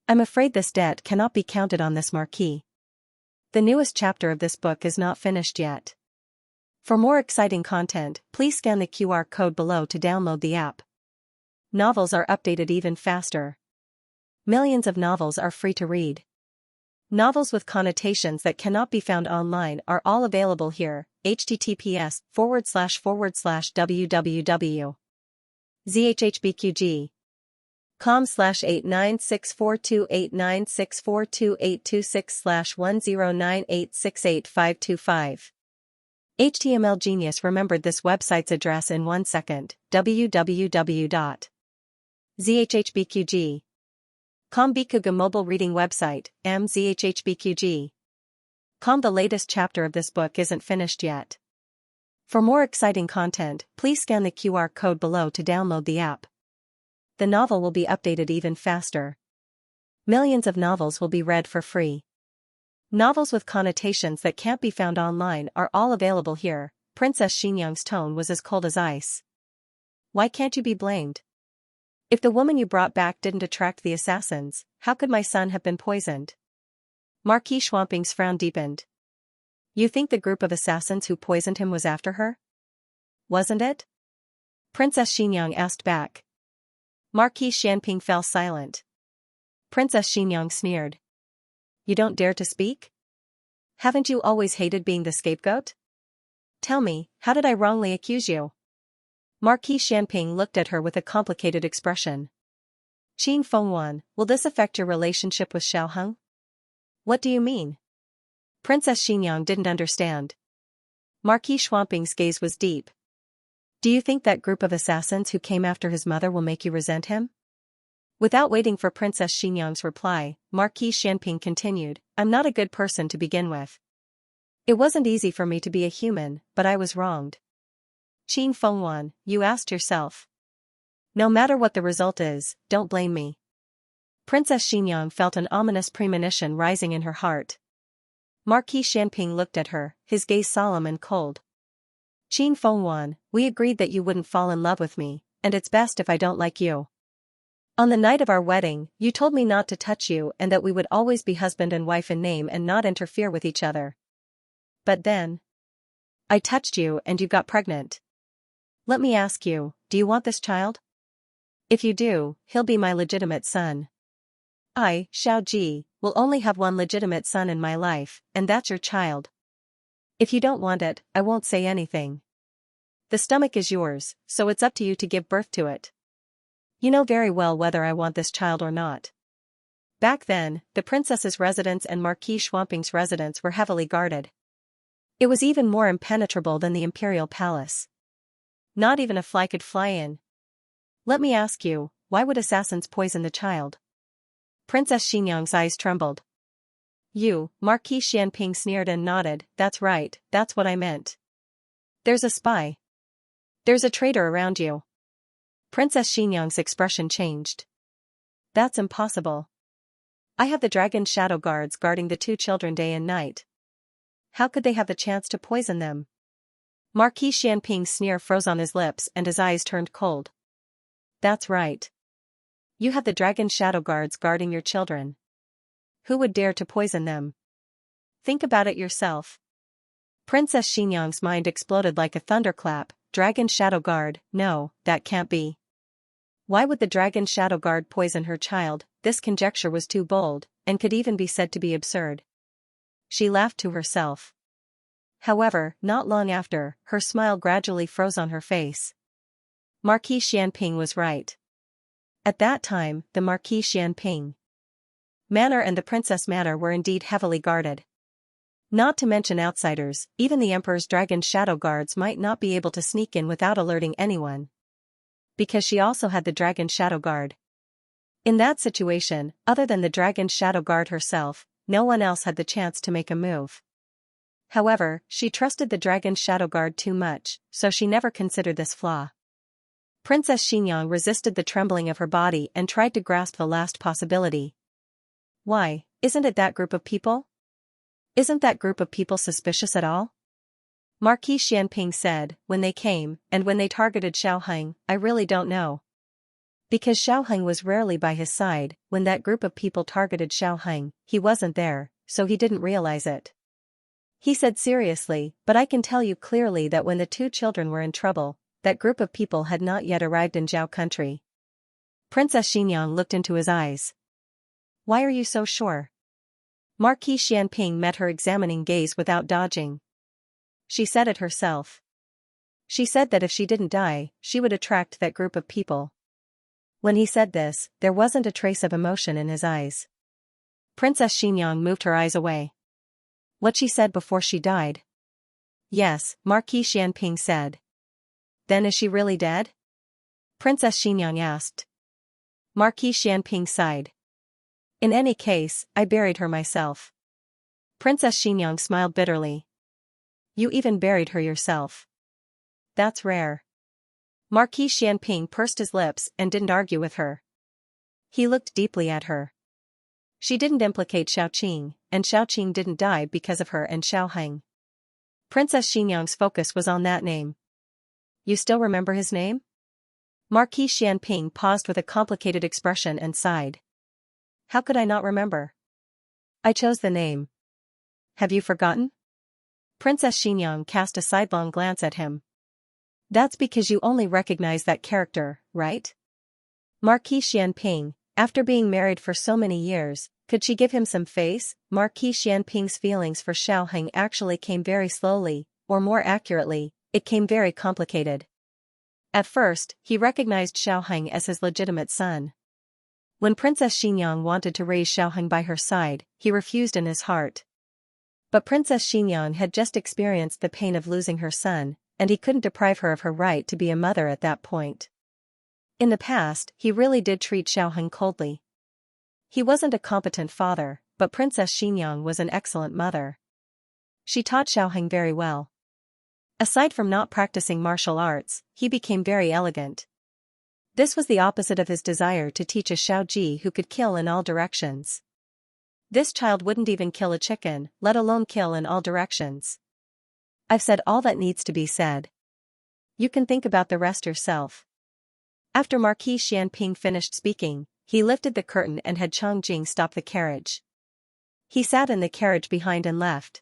I'm afraid this debt cannot be counted on this marquis. The newest chapter of this book is not finished yet. For more exciting content, please scan the QR code below to download the app. Novels are updated even faster. Millions of novels are free to read. Novels with connotations that cannot be found online are all available here. https://www.zhhbqg.com/896428964286/1098685525. HTML Genius remembered this website's address in 1 second. www.zhhbqg.com Bikuga mobile reading website, mzhhbqg. The latest chapter of this book isn't finished yet. For more exciting content, please scan the QR code below to download the app. The novel will be updated even faster. Millions of novels will be read for free. Novels with connotations that can't be found online are all available here. Princess Xianxia's tone was as cold as ice. Why can't you be blamed? If the woman you brought back didn't attract the assassins, how could my son have been poisoned? Marquis Xianping's frown deepened. You think the group of assassins who poisoned him was after her? Wasn't it? Princess Xianxia asked back. Marquis Xianping fell silent. Princess Xianxia sneered. You don't dare to speak? Haven't you always hated being the scapegoat? Tell me, how did I wrongly accuse you? Marquis Xianping looked at her with a complicated expression. Qin Fengwan, will this affect your relationship with Xiaoheng? What do you mean? Princess Xianxia didn't understand. Marquis Xianping's gaze was deep. Do you think that group of assassins who came after his mother will make you resent him? Without waiting for Princess Xianxia's reply, Marquis Xianping continued, I'm not a good person to begin with. It wasn't easy for me to be a human, but I was wronged. Qin Fengwan, you asked yourself. No matter what the result is, don't blame me. Princess Xianxia felt an ominous premonition rising in her heart. Marquis Xianping looked at her, his gaze solemn and cold. Qin Fengwan, we agreed that you wouldn't fall in love with me, and it's best if I don't like you. On the night of our wedding, you told me not to touch you and that we would always be husband and wife in name and not interfere with each other. But then, I touched you and you got pregnant. Let me ask you, do you want this child? If you do, he'll be my legitimate son. I, Xiao Ji, will only have one legitimate son in my life, and that's your child. If you don't want it, I won't say anything. The stomach is yours, so it's up to you to give birth to it. You know very well whether I want this child or not. Back then, the princess's residence and Marquis Xianping's residence were heavily guarded. It was even more impenetrable than the imperial palace. Not even a fly could fly in. Let me ask you, why would assassins poison the child? Princess Xianxia's eyes trembled. You, Marquis Xianping sneered and nodded, that's right, that's what I meant. There's a spy. There's a traitor around you. Princess Xianxia's expression changed. That's impossible. I have the dragon shadow guards guarding the 2 children day and night. How could they have the chance to poison them? Marquis Xianping's sneer froze on his lips and his eyes turned cold. That's right. You have the dragon shadow guards guarding your children. Who would dare to poison them? Think about it yourself. Princess Xianxia's mind exploded like a thunderclap. Dragon shadow guard, no, that can't be. Why would the dragon shadow guard poison her child? This conjecture was too bold, and could even be said to be absurd. She laughed to herself. However, not long after, her smile gradually froze on her face. Marquis Xianping was right. At that time, the Marquis Xianping Manor and the Princess Manor were indeed heavily guarded. Not to mention outsiders, even the Emperor's dragon shadow guards might not be able to sneak in without alerting anyone. Because she also had the dragon shadow guard. In that situation, other than the dragon's shadow guard herself, no one else had the chance to make a move. However, she trusted the dragon's shadow guard too much, so she never considered this flaw. Princess Xianxia resisted the trembling of her body and tried to grasp the last possibility. Why, isn't it that group of people? Isn't that group of people suspicious at all? Marquis Xianping said, when they came, and when they targeted Xiaoheng, I really don't know. Because Xiaoheng was rarely by his side, when that group of people targeted Xiaoheng, he wasn't there, so he didn't realize it. He said seriously, but I can tell you clearly that when the two children were in trouble, that group of people had not yet arrived in Zhao country. Princess Xianxia looked into his eyes. Why are you so sure? Marquis Xianping met her examining gaze without dodging. She said it herself. She said that if she didn't die, she would attract that group of people. When he said this, there wasn't a trace of emotion in his eyes. Princess Xianxia moved her eyes away. What she said before she died? Yes, Marquis Xianping said. Then is she really dead? Princess Xianxia asked. Marquis Xianping sighed. In any case, I buried her myself. Princess Xianxia smiled bitterly. You even buried her yourself. That's rare. Marquis Xianping pursed his lips and didn't argue with her. He looked deeply at her. She didn't implicate Xiaoqing, and Xiaoqing didn't die because of her and Xiaoheng. Princess Xianxia's focus was on that name. You still remember his name? Marquis Xianping paused with a complicated expression and sighed. How could I not remember? I chose the name. Have you forgotten? Princess Xianxia cast a sidelong glance at him. That's because you only recognize that character, right? Marquis Xianping, after being married for so many years, could she give him some face? Marquis Xianping's feelings for Xiaoheng actually came very slowly, or more accurately, it came very complicated. At first, he recognized Xiaoheng as his legitimate son. When Princess Xianxia wanted to raise Xiaoheng by her side, he refused in his heart. But Princess Xianxia had just experienced the pain of losing her son, and he couldn't deprive her of her right to be a mother at that point. In the past, he really did treat Xiaoheng coldly. He wasn't a competent father, but Princess Xianxia was an excellent mother. She taught Xiaoheng very well. Aside from not practicing martial arts, he became very elegant. This was the opposite of his desire to teach a Xiaoji who could kill in all directions. This child wouldn't even kill a chicken, let alone kill in all directions. I've said all that needs to be said. You can think about the rest yourself. After Marquis Xianping finished speaking, he lifted the curtain and had Changjing stop the carriage. He sat in the carriage behind and left.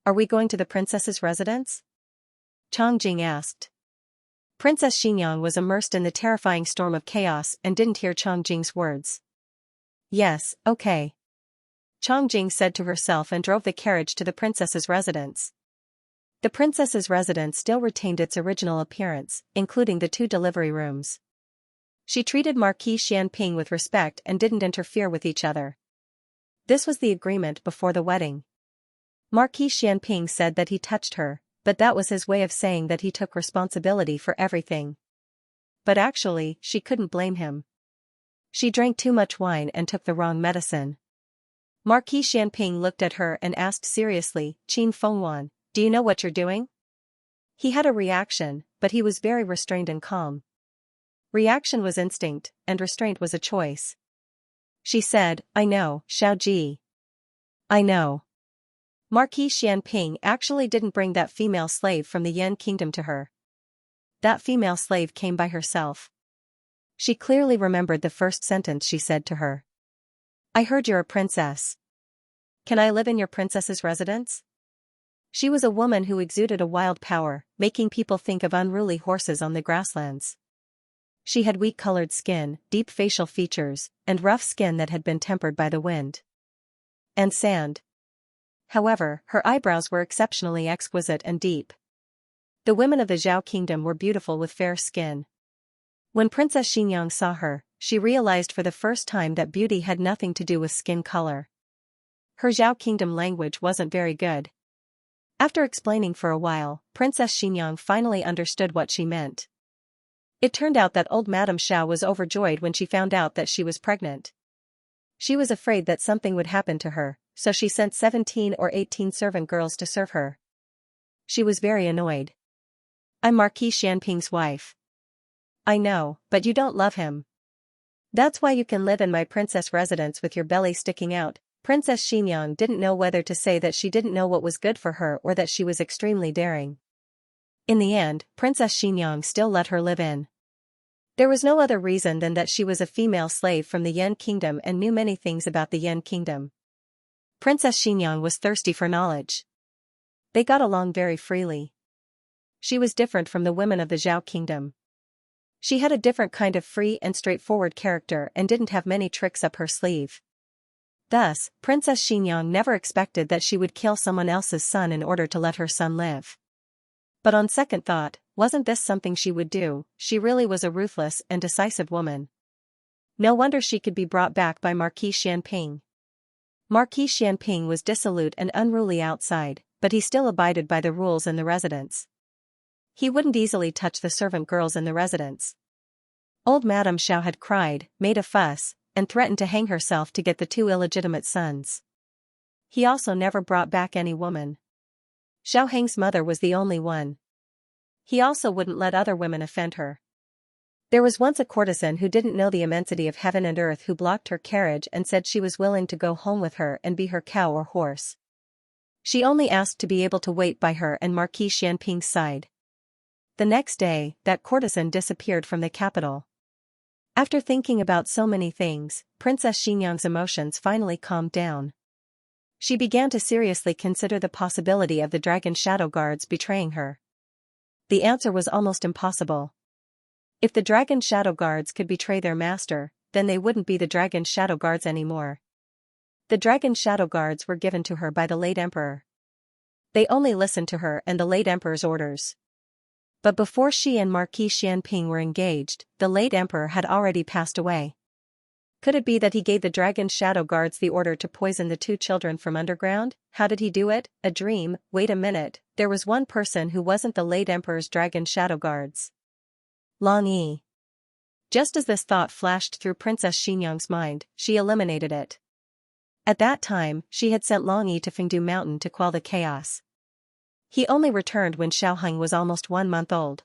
Are we going to the princess's residence? Changjing asked. Princess Xianxia was immersed in the terrifying storm of chaos and didn't hear Changjing's words. Yes, okay. Changjing said to herself and drove the carriage to the princess's residence. The princess's residence still retained its original appearance, including the 2 delivery rooms. She treated Marquis Xianping with respect and didn't interfere with each other. This was the agreement before the wedding. Marquis Xianping said that he touched her, but that was his way of saying that he took responsibility for everything. But actually, she couldn't blame him. She drank too much wine and took the wrong medicine. Marquis Xianping looked at her and asked seriously, Qin Fengwan, do you know what you're doing? He had a reaction, but he was very restrained and calm. Reaction was instinct, and restraint was a choice. She said, I know, Xiaoji. I know. Marquis Xianping actually didn't bring that female slave from the Yan kingdom to her. That female slave came by herself. She clearly remembered the first sentence she said to her. I heard you're a princess. Can I live in your princess's residence? She was a woman who exuded a wild power, making people think of unruly horses on the grasslands. She had wheat-colored skin, deep facial features, and rough skin that had been tempered by the wind and sand. However, her eyebrows were exceptionally exquisite and deep. The women of the Zhao kingdom were beautiful with fair skin. When Princess Xianxia saw her, she realized for the first time that beauty had nothing to do with skin color. Her Zhao kingdom language wasn't very good. After explaining for a while, Princess Xianxia finally understood what she meant. It turned out that old Madame Xiao was overjoyed when she found out that she was pregnant. She was afraid that something would happen to her, so she sent 17 or 18 servant girls to serve her. She was very annoyed. "I'm Marquis Xianping's wife." "I know, but you don't love him. That's why you can live in my princess residence with your belly sticking out." Princess Xinyang didn't know whether to say that she didn't know what was good for her or that she was extremely daring. In the end, Princess Xinyang still let her live in. There was no other reason than that she was a female slave from the Yan kingdom and knew many things about the Yan kingdom. Princess Xinyang was thirsty for knowledge. They got along very freely. She was different from the women of the Zhao kingdom. She had a different kind of free and straightforward character and didn't have many tricks up her sleeve. Thus, Princess Xinyang never expected that she would kill someone else's son in order to let her son live. But on second thought, wasn't this something she would do? She really was a ruthless and decisive woman. No wonder she could be brought back by Marquis Xianping. Marquis Xianping was dissolute and unruly outside, but he still abided by the rules in the residence. He wouldn't easily touch the servant girls in the residence. Old Madame Xiao had cried, made a fuss, and threatened to hang herself to get the 2 illegitimate sons. He also never brought back any woman. Xiao Heng's mother was the only one. He also wouldn't let other women offend her. There was once a courtesan who didn't know the immensity of heaven and earth who blocked her carriage and said she was willing to go home with her and be her cow or horse. She only asked to be able to wait by her and Marquis Xianping's side. The next day, that courtesan disappeared from the capital. After thinking about so many things, Princess Xinyang's emotions finally calmed down. She began to seriously consider the possibility of the dragon shadow guards betraying her. The answer was almost impossible. If the dragon shadow guards could betray their master, then they wouldn't be the dragon shadow guards anymore. The dragon shadow guards were given to her by the late emperor. They only listened to her and the late emperor's orders. But before she and Marquis Xianping were engaged, the late emperor had already passed away. Could it be that he gave the dragon shadow guards the order to poison the 2 children from underground? How did he do it? A dream? Wait a minute, there was one person who wasn't the late emperor's dragon shadow guards. Long Yi. Just as this thought flashed through Princess Xinyang's mind, she eliminated it. At that time, she had sent Long Yi to Fengdu Mountain to quell the chaos. He only returned when Xiaoheng was almost 1 month old.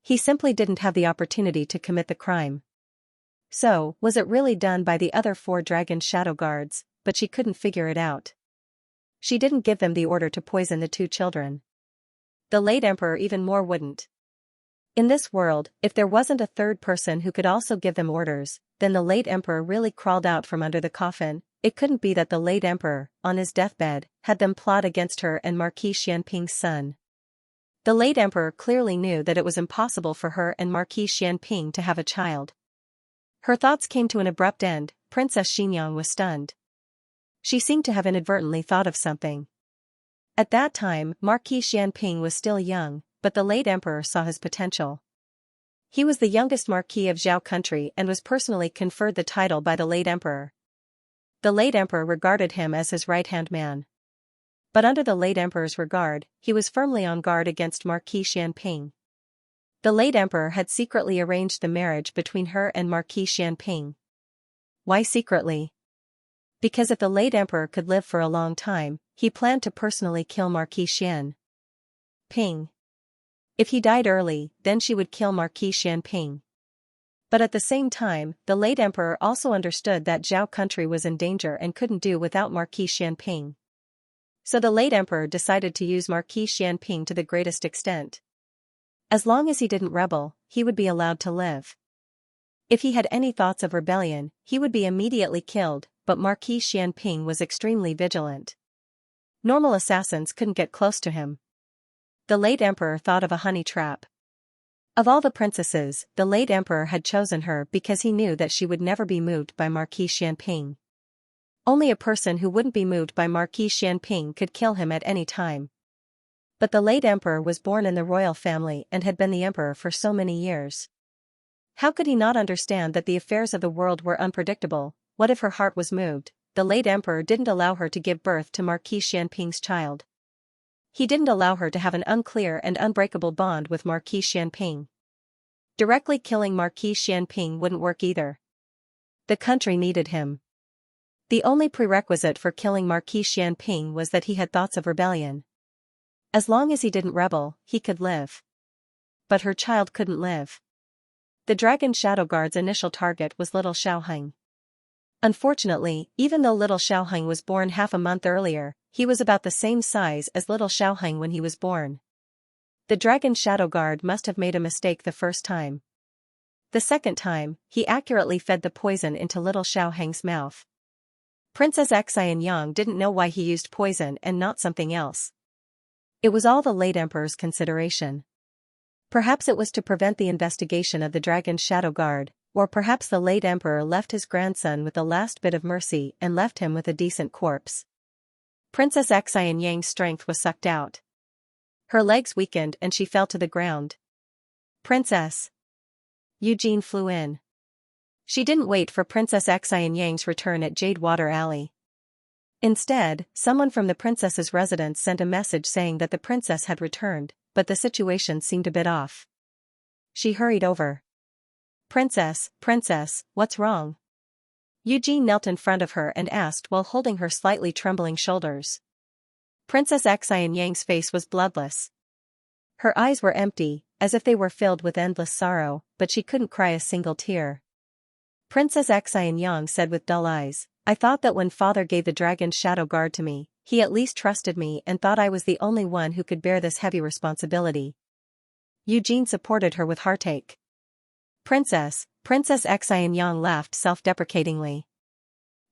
He simply didn't have the opportunity to commit the crime. So, was it really done by the other 4 dragon shadow guards? But she couldn't figure it out. She didn't give them the order to poison the 2 children. The late emperor even more wouldn't. In this world, if there wasn't a third person who could also give them orders, then the late emperor really crawled out from under the coffin. It couldn't be that the late emperor, on his deathbed, had them plot against her and Marquis Xianping's son. The late emperor clearly knew that it was impossible for her and Marquis Xianping to have a child. Her thoughts came to an abrupt end. Princess Xinyang was stunned. She seemed to have inadvertently thought of something. At that time, Marquis Xianping was still young, but the late emperor saw his potential. He was the youngest marquis of Zhao country and was personally conferred the title by the late emperor. The late emperor regarded him as his right-hand man. But under the late emperor's regard, he was firmly on guard against Marquis Xianping. The late emperor had secretly arranged the marriage between her and Marquis Xianping. Why secretly? Because if the late emperor could live for a long time, he planned to personally kill Marquis Xianping. If he died early, then she would kill Marquis Xianping. But at the same time, the late emperor also understood that Zhao country was in danger and couldn't do without Marquis Xianping. So the late emperor decided to use Marquis Xianping to the greatest extent. As long as he didn't rebel, he would be allowed to live. If he had any thoughts of rebellion, he would be immediately killed, but Marquis Xianping was extremely vigilant. Normal assassins couldn't get close to him. The late emperor thought of a honey trap. Of all the princesses, the late emperor had chosen her because he knew that she would never be moved by Marquis Xianping. Only a person who wouldn't be moved by Marquis Xianping could kill him at any time. But the late emperor was born in the royal family and had been the emperor for so many years. How could he not understand that the affairs of the world were unpredictable? What if her heart was moved? The late emperor didn't allow her to give birth to Marquis Xianping's child. He didn't allow her to have an unclear and unbreakable bond with Marquis Xianping. Directly killing Marquis Xianping wouldn't work either. The country needed him. The only prerequisite for killing Marquis Xianping was that he had thoughts of rebellion. As long as he didn't rebel, he could live. But her child couldn't live. The Dragon Shadow Guard's initial target was little Xiaoheng. Unfortunately, even though little Xiaoheng was born half a month earlier, he was about the same size as little Xiaoheng when he was born. The Dragon Shadow Guard must have made a mistake the first time. The second time, he accurately fed the poison into little Xiaoheng's mouth. Princess Xianxia didn't know why he used poison and not something else. It was all the late emperor's consideration. Perhaps it was to prevent the investigation of the Dragon Shadow Guard, or perhaps the late emperor left his grandson with the last bit of mercy and left him with a decent corpse. Princess Xianxia's strength was sucked out. Her legs weakened and she fell to the ground. Princess! Eugene flew in. She didn't wait for Princess Xianxia's return at Jade Water Alley. Instead, someone from the princess's residence sent a message saying that the princess had returned, but the situation seemed a bit off. She hurried over. Princess, what's wrong? Eugene knelt in front of her and asked while holding her slightly trembling shoulders. Princess Xianxia's face was bloodless. Her eyes were empty, as if they were filled with endless sorrow, but she couldn't cry a single tear. Princess Xianxia said with dull eyes, I thought that when father gave the Dragon Shadow Guard to me, he at least trusted me and thought I was the only one who could bear this heavy responsibility. Eugene supported her with heartache. Princess Xianxia laughed self-deprecatingly.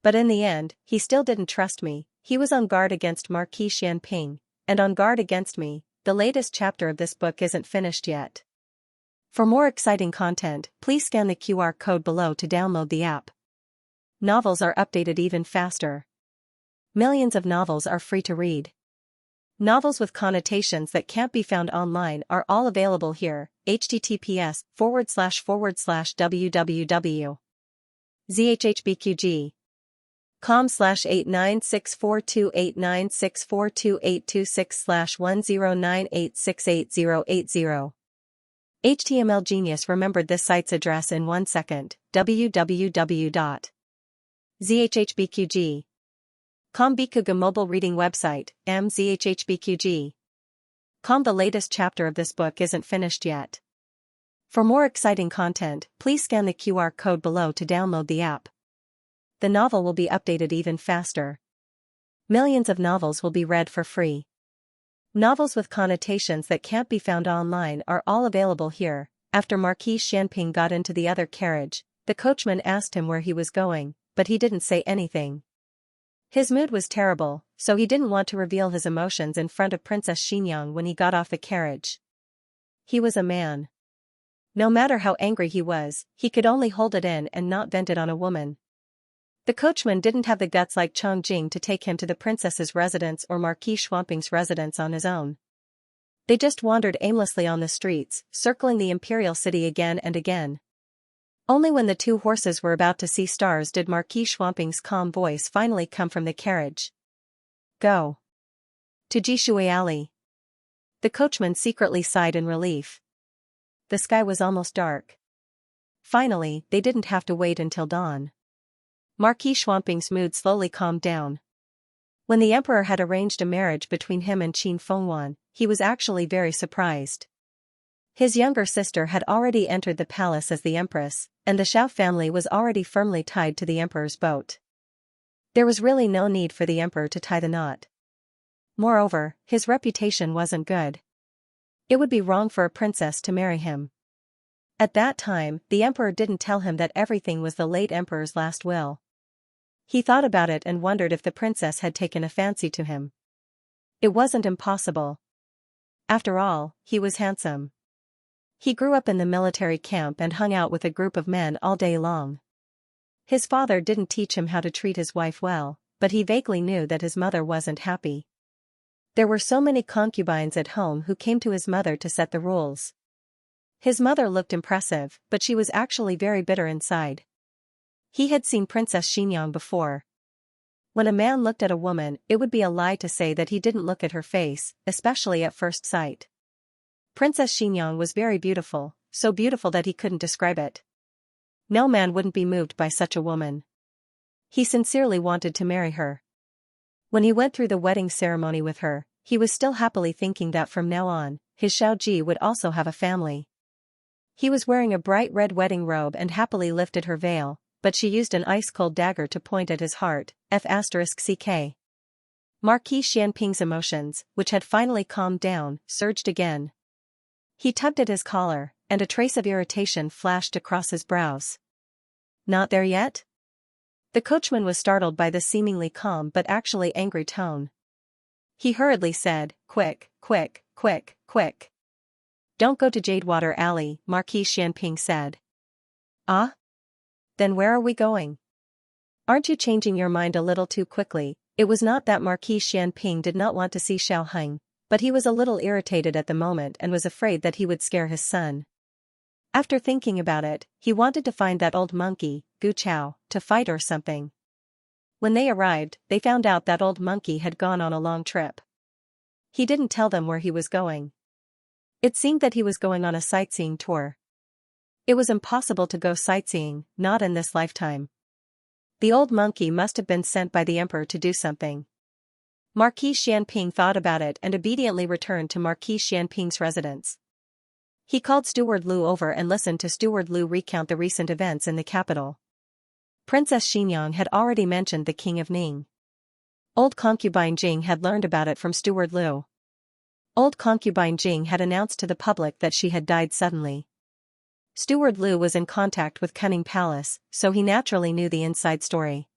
But in the end, he still didn't trust me. He was on guard against Marquis Xianping, and on guard against me. The latest chapter of this book isn't finished yet. For more exciting content, please scan the QR code below to download the app. Novels are updated even faster. Millions of novels are free to read. Novels with connotations that can't be found online are all available here. https://www.zhhbqg.com/89642896428226/1098688080. HTML Genius remembered this site's address in 1 second. www.zhhbqg.com Bikuga mobile reading website, mzhhbqg.com. The latest chapter of this book isn't finished yet. For more exciting content, please scan the QR code below to download the app. The novel will be updated even faster. Millions of novels will be read for free. Novels with connotations that can't be found online are all available here. After Marquis Xianping got into the other carriage, the coachman asked him where he was going, but he didn't say anything. His mood was terrible, so he didn't want to reveal his emotions in front of Princess Xianxia when he got off the carriage. He was a man. No matter how angry he was, he could only hold it in and not vent it on a woman. The coachman didn't have the guts like Chongjing to take him to the princess's residence or Marquis Xianping's residence on his own. They just wandered aimlessly on the streets, circling the imperial city again and again. Only when the two horses were about to see stars did Marquis Xianping's calm voice finally come from the carriage. Go. To Jishui Alley. The coachman secretly sighed in relief. The sky was almost dark. Finally, they didn't have to wait until dawn. Marquis Xianping's mood slowly calmed down. When the emperor had arranged a marriage between him and Qin Fengwan, he was actually very surprised. His younger sister had already entered the palace as the empress, and the Xiao family was already firmly tied to the emperor's boat. There was really no need for the emperor to tie the knot. Moreover, his reputation wasn't good. It would be wrong for a princess to marry him. At that time, the emperor didn't tell him that everything was the late emperor's last will. He thought about it and wondered if the princess had taken a fancy to him. It wasn't impossible. After all, he was handsome. He grew up in the military camp and hung out with a group of men all day long. His father didn't teach him how to treat his wife well, but he vaguely knew that his mother wasn't happy. There were so many concubines at home who came to his mother to set the rules. His mother looked impressive, but she was actually very bitter inside. He had seen Princess Xianxia before. When a man looked at a woman, it would be a lie to say that he didn't look at her face, especially at first sight. Princess Xianxia was very beautiful, so beautiful that he couldn't describe it. No man wouldn't be moved by such a woman. He sincerely wanted to marry her. When he went through the wedding ceremony with her, he was still happily thinking that from now on, his Xiaoji would also have a family. He was wearing a bright red wedding robe and happily lifted her veil, but she used an ice-cold dagger to point at his heart, F***ck. Marquis Xianping's emotions, which had finally calmed down, surged again. He tugged at his collar, and a trace of irritation flashed across his brows. Not there yet? The coachman was startled by the seemingly calm but actually angry tone. He hurriedly said, "Quick, quick, quick, quick. Don't go to Jadewater Alley," Marquis Xianping said. "Ah? Then where are we going? Aren't you changing your mind a little too quickly?" It was not that Marquis Xianping did not want to see Xiao Heng, but he was a little irritated at the moment and was afraid that he would scare his son. After thinking about it, he wanted to find that old monkey, Gu Chao, to fight or something. When they arrived, they found out that old monkey had gone on a long trip. He didn't tell them where he was going. It seemed that he was going on a sightseeing tour. It was impossible to go sightseeing, not in this lifetime. The old monkey must have been sent by the emperor to do something. Marquis Xianping thought about it and obediently returned to Marquis Xianping's residence. He called Steward Lu over and listened to Steward Lu recount the recent events in the capital. Princess Xinyang had already mentioned the King of Ning. Old concubine Jing had learned about it from Steward Lu. Old concubine Jing had announced to the public that she had died suddenly. Steward Lu was in contact with Cunning Palace, so he naturally knew the inside story.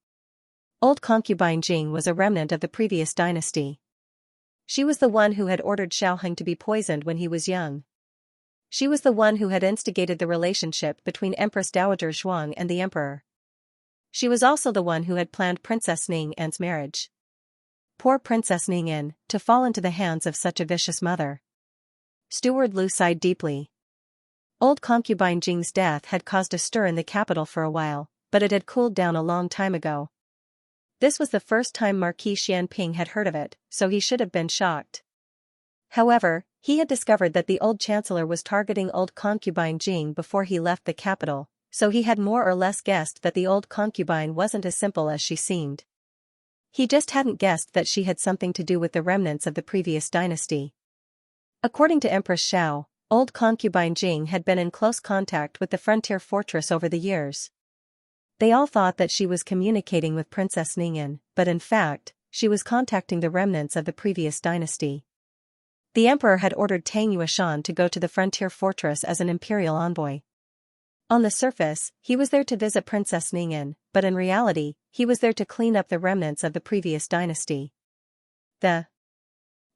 Old concubine Jing was a remnant of the previous dynasty. She was the one who had ordered Xiao Heng to be poisoned when he was young. She was the one who had instigated the relationship between Empress Dowager Zhuang and the emperor. She was also the one who had planned Princess Ning An's marriage. Poor Princess Ning An, to fall into the hands of such a vicious mother. Steward Lu sighed deeply. Old concubine Jing's death had caused a stir in the capital for a while, but it had cooled down a long time ago. This was the first time Marquis Xianping had heard of it, so he should have been shocked. However, he had discovered that the old chancellor was targeting old concubine Jing before he left the capital, so he had more or less guessed that the old concubine wasn't as simple as she seemed. He just hadn't guessed that she had something to do with the remnants of the previous dynasty. According to Empress Xiao, old concubine Jing had been in close contact with the frontier fortress over the years. They all thought that she was communicating with Princess Ningyan, but in fact, she was contacting the remnants of the previous dynasty. The emperor had ordered Tang Yueshan to go to the frontier fortress as an imperial envoy. On the surface, he was there to visit Princess Ningyan, but in reality, he was there to clean up the remnants of the previous dynasty. The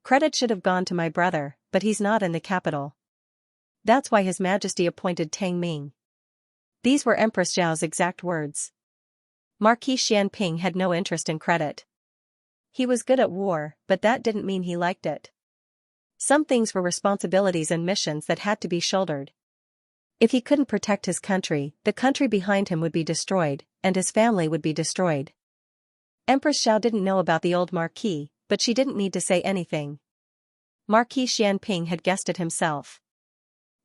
credit should have gone to my brother, but he's not in the capital. That's why His Majesty appointed Tang Ming. These were Empress Zhao's exact words. Marquis Xianping had no interest in credit. He was good at war, but that didn't mean he liked it. Some things were responsibilities and missions that had to be shouldered. If he couldn't protect his country, the country behind him would be destroyed, and his family would be destroyed. Empress Xiao didn't know about the old Marquis, but she didn't need to say anything. Marquis Xianping had guessed it himself.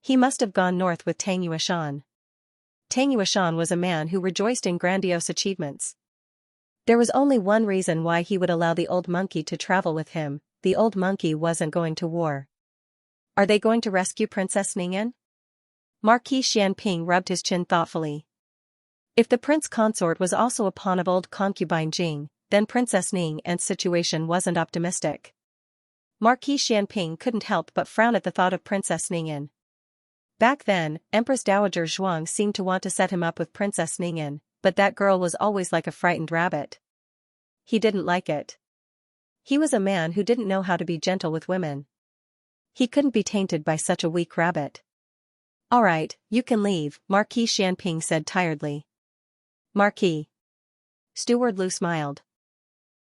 He must have gone north with Tang Yueshan. Tang Yueshan was a man who rejoiced in grandiose achievements. There was only one reason why he would allow the old monkey to travel with him: the old monkey wasn't going to war. Are they going to rescue Princess Ningyan? Marquis Xianping rubbed his chin thoughtfully. If the prince consort was also a pawn of old concubine Jing, then Princess Ning An's situation wasn't optimistic. Marquis Xianping couldn't help but frown at the thought of Princess Ningyan. Back then, Empress Dowager Zhuang seemed to want to set him up with Princess Ningyan, but that girl was always like a frightened rabbit. He didn't like it. He was a man who didn't know how to be gentle with women. He couldn't be tainted by such a weak rabbit. All right, you can leave, Marquis Xianping said tiredly. Marquis. Steward Lu smiled.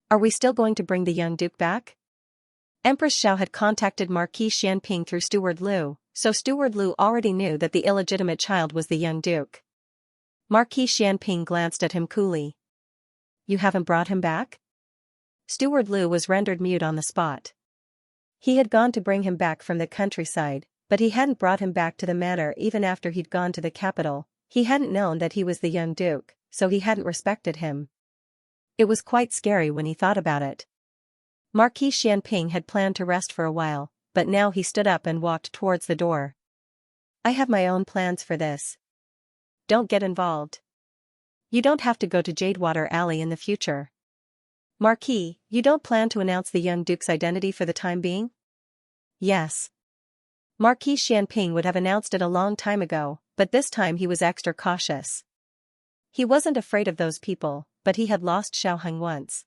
Are we still going to bring the young duke back? Empress Xiao had contacted Marquis Xianping through Steward Lu, so Steward Lu already knew that the illegitimate child was the young duke. Marquis Xianping glanced at him coolly. You haven't brought him back? Steward Lu was rendered mute on the spot. He had gone to bring him back from the countryside, But he hadn't brought him back to the manor even after he'd gone to the capital. He hadn't known that he was the young duke, so he hadn't respected him. It was quite scary when he thought about it. Marquis Xianping had planned to rest for a while, but now he stood up and walked towards the door. I have my own plans for this. Don't get involved. You don't have to go to Jadewater Alley in the future. Marquis, you don't plan to announce the young duke's identity for the time being? Yes. Marquis Xianping would have announced it a long time ago, but this time he was extra cautious. He wasn't afraid of those people, but he had lost Xiaoheng once.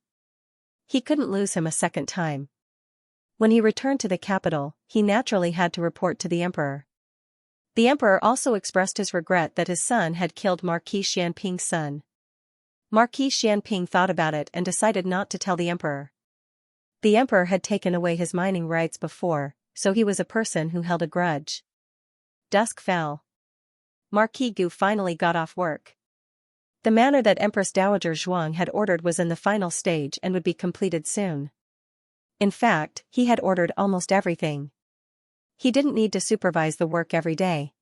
He couldn't lose him a second time. When he returned to the capital, he naturally had to report to the emperor. The emperor also expressed his regret that his son had killed Marquis Xianping's son. Marquis Xianping thought about it and decided not to tell the emperor. The emperor had taken away his mining rights before, so he was a person who held a grudge. Dusk fell. Marquis Gu finally got off work. The manor that Empress Dowager Zhuang had ordered was in the final stage and would be completed soon. In fact, he had ordered almost everything. He didn't need to supervise the work every day.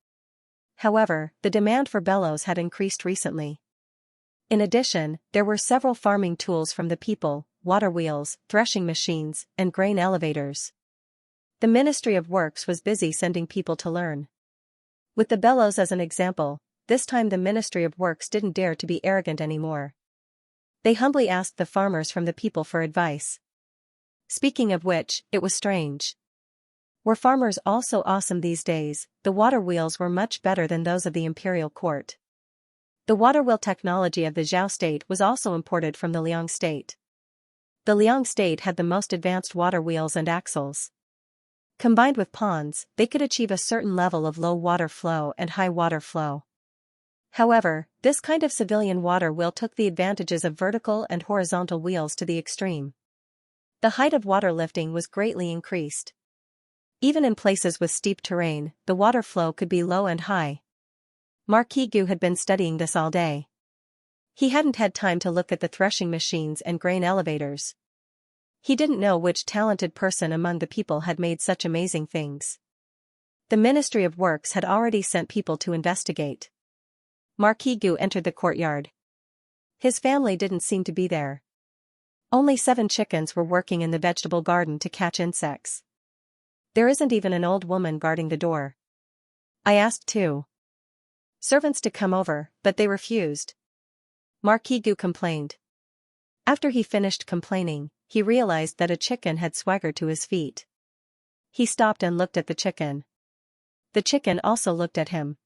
However, the demand for bellows had increased recently. In addition, there were several farming tools from the people, water wheels, threshing machines, and grain elevators. The Ministry of Works was busy sending people to learn. With the bellows as an example, this time the Ministry of Works didn't dare to be arrogant anymore. They humbly asked the farmers from the people for advice. Speaking of which, it was strange. Were farmers all so awesome these days? The water wheels were much better than those of the imperial court. The water wheel technology of the Zhao state was also imported from the Liang state. The Liang state had the most advanced water wheels and axles. Combined with ponds, they could achieve a certain level of low water flow and high water flow. However, this kind of civilian water wheel took the advantages of vertical and horizontal wheels to the extreme. The height of water lifting was greatly increased. Even in places with steep terrain, the water flow could be low and high. Marquis Gu had been studying this all day. He hadn't had time to look at the threshing machines and grain elevators. He didn't know which talented person among the people had made such amazing things. The Ministry of Works had already sent people to investigate. Marquis Gu entered the courtyard. His family didn't seem to be there. Only 7 chickens were working in the vegetable garden to catch insects. There isn't even an old woman guarding the door. I asked 2 servants to come over, but they refused. Marquis Gu complained. After he finished complaining, he realized that a chicken had swaggered to his feet. He stopped and looked at the chicken. The chicken also looked at him.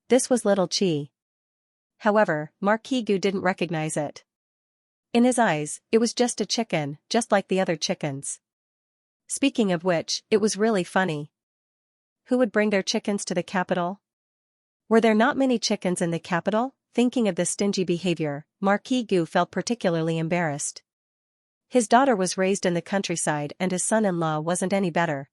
This was little Chi. However, Marquis Gu didn't recognize it. In his eyes, it was just a chicken, just like the other chickens. Speaking of which, it was really funny. Who would bring their chickens to the capital? Were there not many chickens in the capital? Thinking of this stingy behavior, Marquis Gu felt particularly embarrassed. His daughter was raised in the countryside and his son-in-law wasn't any better.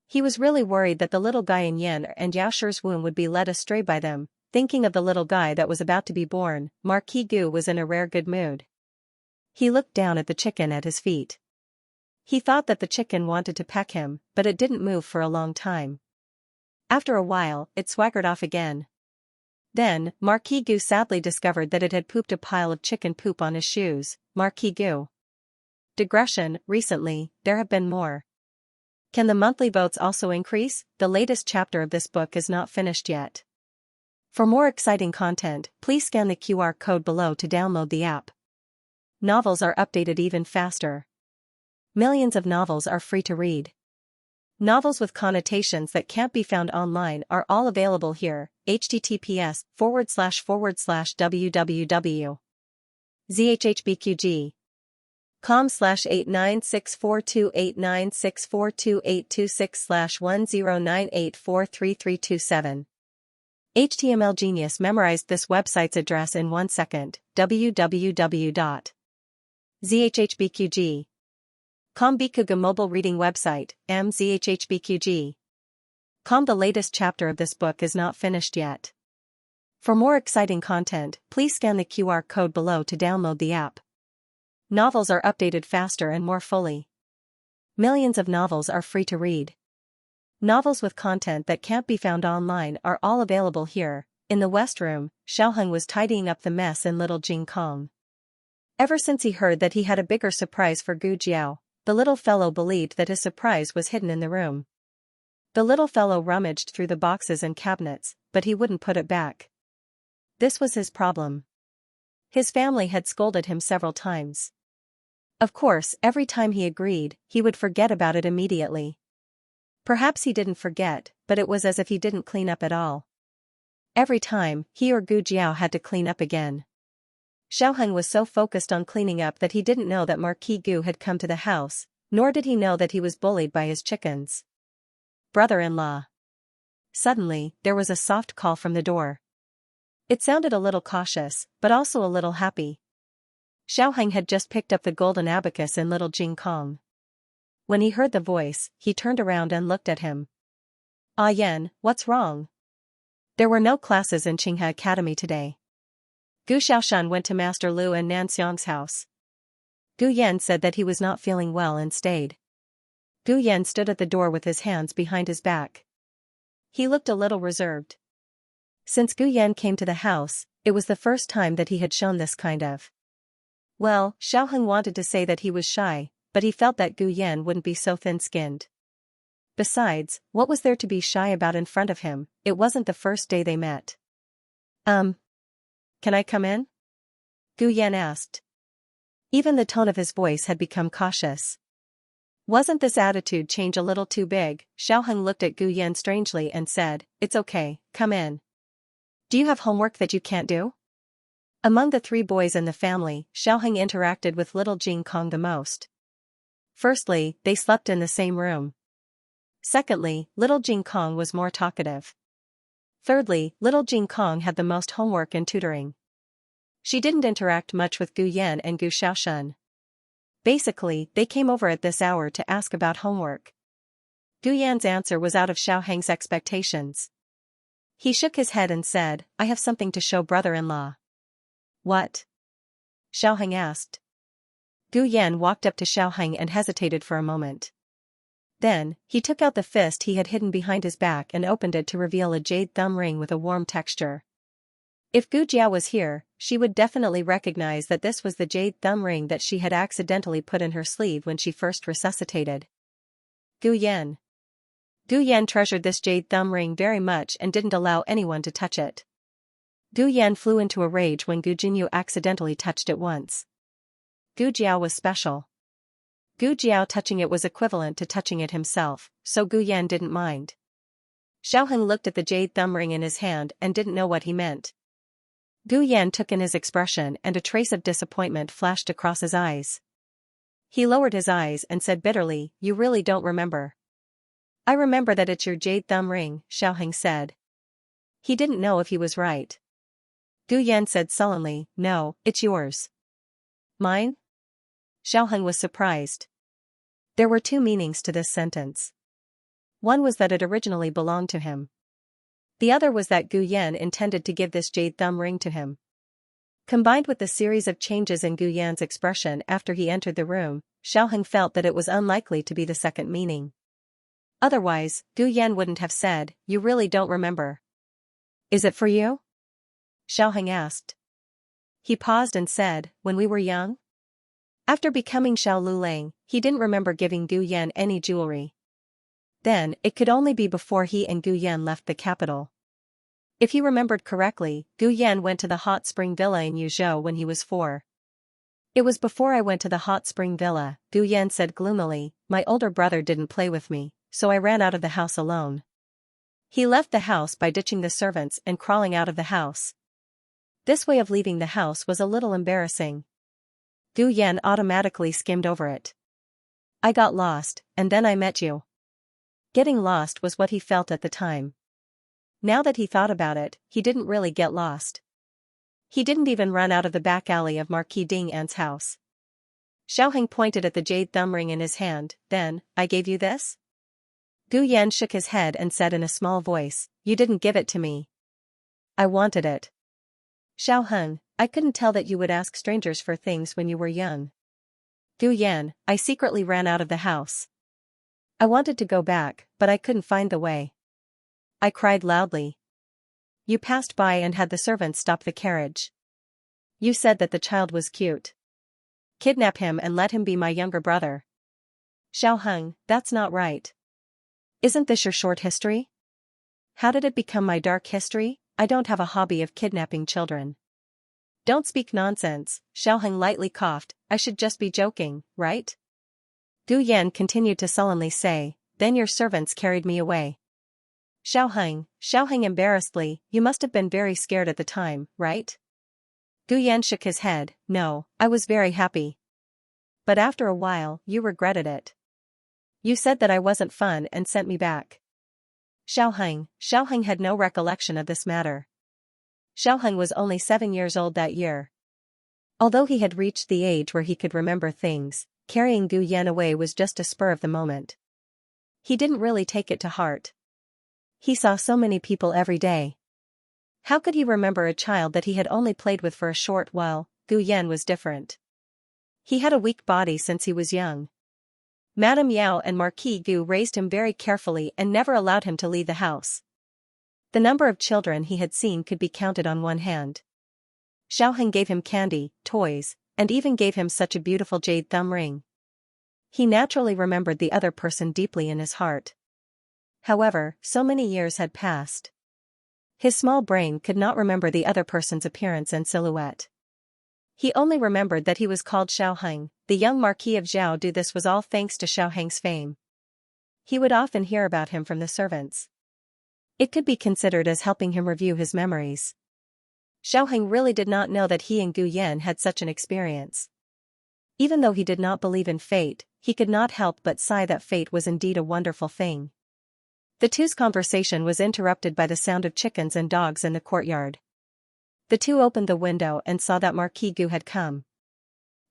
He was really worried that the little guy in Yan and Yao Shi's womb would be led astray by them. Thinking of the little guy that was about to be born, Marquis Gu was in a rare good mood. He looked down at the chicken at his feet. He thought that the chicken wanted to peck him, but it didn't move for a long time. After a while, it swaggered off again. Then, Marquis Gu sadly discovered that it had pooped a pile of chicken poop on his shoes. Marquis Gu. Digression, recently, there have been more. Can the monthly votes also increase? The latest chapter of this book is not finished yet. For more exciting content, please scan the QR code below to download the app. Novels are updated even faster. Millions of novels are free to read. Novels with connotations that can't be found online are all available here. https://www.zhhbqg com/89642896428226/1098433327. HTML Genius memorized this website's address in 1 second. www.zhhbqg Bikuga mobile reading website, mzhhbqg. The latest chapter of this book is not finished yet. For more exciting content, please scan the QR code below to download the app. Novels are updated faster and more fully. Millions of novels are free to read. Novels with content that can't be found online are all available here. In the West Room, Xiaoheng was tidying up the mess in little Jing Kong. Ever since he heard that he had a bigger surprise for Gu Jiao, the little fellow believed that his surprise was hidden in the room. The little fellow rummaged through the boxes and cabinets, but he wouldn't put it back. This was his problem. His family had scolded him several times. Of course, every time he agreed, he would forget about it immediately. Perhaps he didn't forget, but it was as if he didn't clean up at all. Every time, he or Gu Jiao had to clean up again. Xiaoheng was so focused on cleaning up that he didn't know that Marquis Gu had come to the house, nor did he know that he was bullied by his chickens. Brother-in-law. Suddenly, there was a soft call from the door. It sounded a little cautious, but also a little happy. Xiaoheng had just picked up the golden abacus in little Jing Kong. When he heard the voice, he turned around and looked at him. Ah Yan, what's wrong? There were no classes in Qinghe Academy today. Gu Xiaoshan went to Master Lu and Nan Xiang's house. Gu Yan said that he was not feeling well and stayed. Gu Yan stood at the door with his hands behind his back. He looked a little reserved. Since Gu Yan came to the house, it was the first time that he had shown this kind of. Well, Xiaoheng wanted to say that he was shy, but he felt that Gu Yan wouldn't be so thin-skinned. Besides, what was there to be shy about in front of him? It wasn't the first day they met. Can I come in? Gu Yan asked. Even the tone of his voice had become cautious. Wasn't this attitude change a little too big? Xiaoheng looked at Gu Yan strangely and said, "It's okay, come in. Do you have homework that you can't do?" Among the three boys in the family, Xiaoheng interacted with little Jing Kong the most. Firstly, they slept in the same room. Secondly, little Jing Kong was more talkative. Thirdly, little Jing Kong had the most homework and tutoring. She didn't interact much with Gu Yan and Gu Xiaoshan. Basically, they came over at this hour to ask about homework. Gu Yan's answer was out of Xiaoheng's expectations. He shook his head and said, "I have something to show brother-in-law." "What?" Xiaoheng asked. Gu Yan walked up to Xiaoheng and hesitated for a moment. Then, he took out the fist he had hidden behind his back and opened it to reveal a jade thumb ring with a warm texture. If Gu Jiao was here, she would definitely recognize that this was the jade thumb ring that she had accidentally put in her sleeve when she first resuscitated. Gu Yan. Gu Yan treasured this jade thumb ring very much and didn't allow anyone to touch it. Gu Yan flew into a rage when Gu Jinyu accidentally touched it once. Gu Jiao was special. Gu Jiao touching it was equivalent to touching it himself, so Gu Yan didn't mind. Xiaoheng looked at the jade thumb ring in his hand and didn't know what he meant. Gu Yan took in his expression and a trace of disappointment flashed across his eyes. He lowered his eyes and said bitterly, "You really don't remember." "I remember that it's your jade thumb ring," Xiaoheng said. He didn't know if he was right. Gu Yan said sullenly, "No, it's yours." "Mine?" Xiaoheng was surprised. There were two meanings to this sentence. One was that it originally belonged to him. The other was that Gu Yan intended to give this jade thumb ring to him. Combined with the series of changes in Gu Yan's expression after he entered the room, Xiaoheng felt that it was unlikely to be the second meaning. Otherwise, Gu Yan wouldn't have said, "You really don't remember." "Is it for you?" Xiaoheng asked. He paused and said, "When we were young?" After becoming Xiao Lulang, he didn't remember giving Gu Yan any jewelry. Then, it could only be before he and Gu Yan left the capital. If he remembered correctly, Gu Yan went to the hot spring villa in Yuzhou when he was 4. "It was before I went to the hot spring villa," Gu Yan said gloomily. "My older brother didn't play with me, so I ran out of the house alone." He left the house by ditching the servants and crawling out of the house. This way of leaving the house was a little embarrassing. Gu Yan automatically skimmed over it. "I got lost, and then I met you." Getting lost was what he felt at the time. Now that he thought about it, he didn't really get lost. He didn't even run out of the back alley of Marquis Ding An's house. Xiaoheng pointed at the jade thumb ring in his hand, then, "I gave you this?" Gu Yan shook his head and said in a small voice, "You didn't give it to me. I wanted it." "Xiaoheng, I couldn't tell that you would ask strangers for things when you were young." "Gu Yan, I secretly ran out of the house." I wanted to go back, but I couldn't find the way. I cried loudly. You passed by and had the servants stop the carriage. You said that the child was cute. Kidnap him and let him be my younger brother. Xiaoheng, that's not right. Isn't this your short history? How did it become my dark history? I don't have a hobby of kidnapping children. Don't speak nonsense, Xiaoheng lightly coughed. I should just be joking, right? Gu Yan continued to sullenly say, then your servants carried me away. Xiaoheng embarrassedly, you must have been very scared at the time, right? Gu Yan shook his head, no, I was very happy. But after a while, you regretted it. You said that I wasn't fun and sent me back. Xiaoheng had no recollection of this matter. Xiaoheng was only 7 years old that year. Although he had reached the age where he could remember things, carrying Gu Yan away was just a spur of the moment. He didn't really take it to heart. He saw so many people every day. How could he remember a child that he had only played with for a short while? Gu Yan was different. He had a weak body since he was young. Madame Yao and Marquis Gu raised him very carefully and never allowed him to leave the house. The number of children he had seen could be counted on one hand. Xiaoheng gave him candy, toys, and even gave him such a beautiful jade thumb ring. He naturally remembered the other person deeply in his heart. However, so many years had passed. His small brain could not remember the other person's appearance and silhouette. He only remembered that he was called Xiaoheng. The young Marquis of Zhao. This was all thanks to Xiaoheng's fame. He would often hear about him from the servants. It could be considered as helping him review his memories. Xiaoheng really did not know that he and Gu Yan had such an experience. Even though he did not believe in fate, he could not help but sigh that fate was indeed a wonderful thing. The two's conversation was interrupted by the sound of chickens and dogs in the courtyard. The two opened the window and saw that Marquis Gu had come.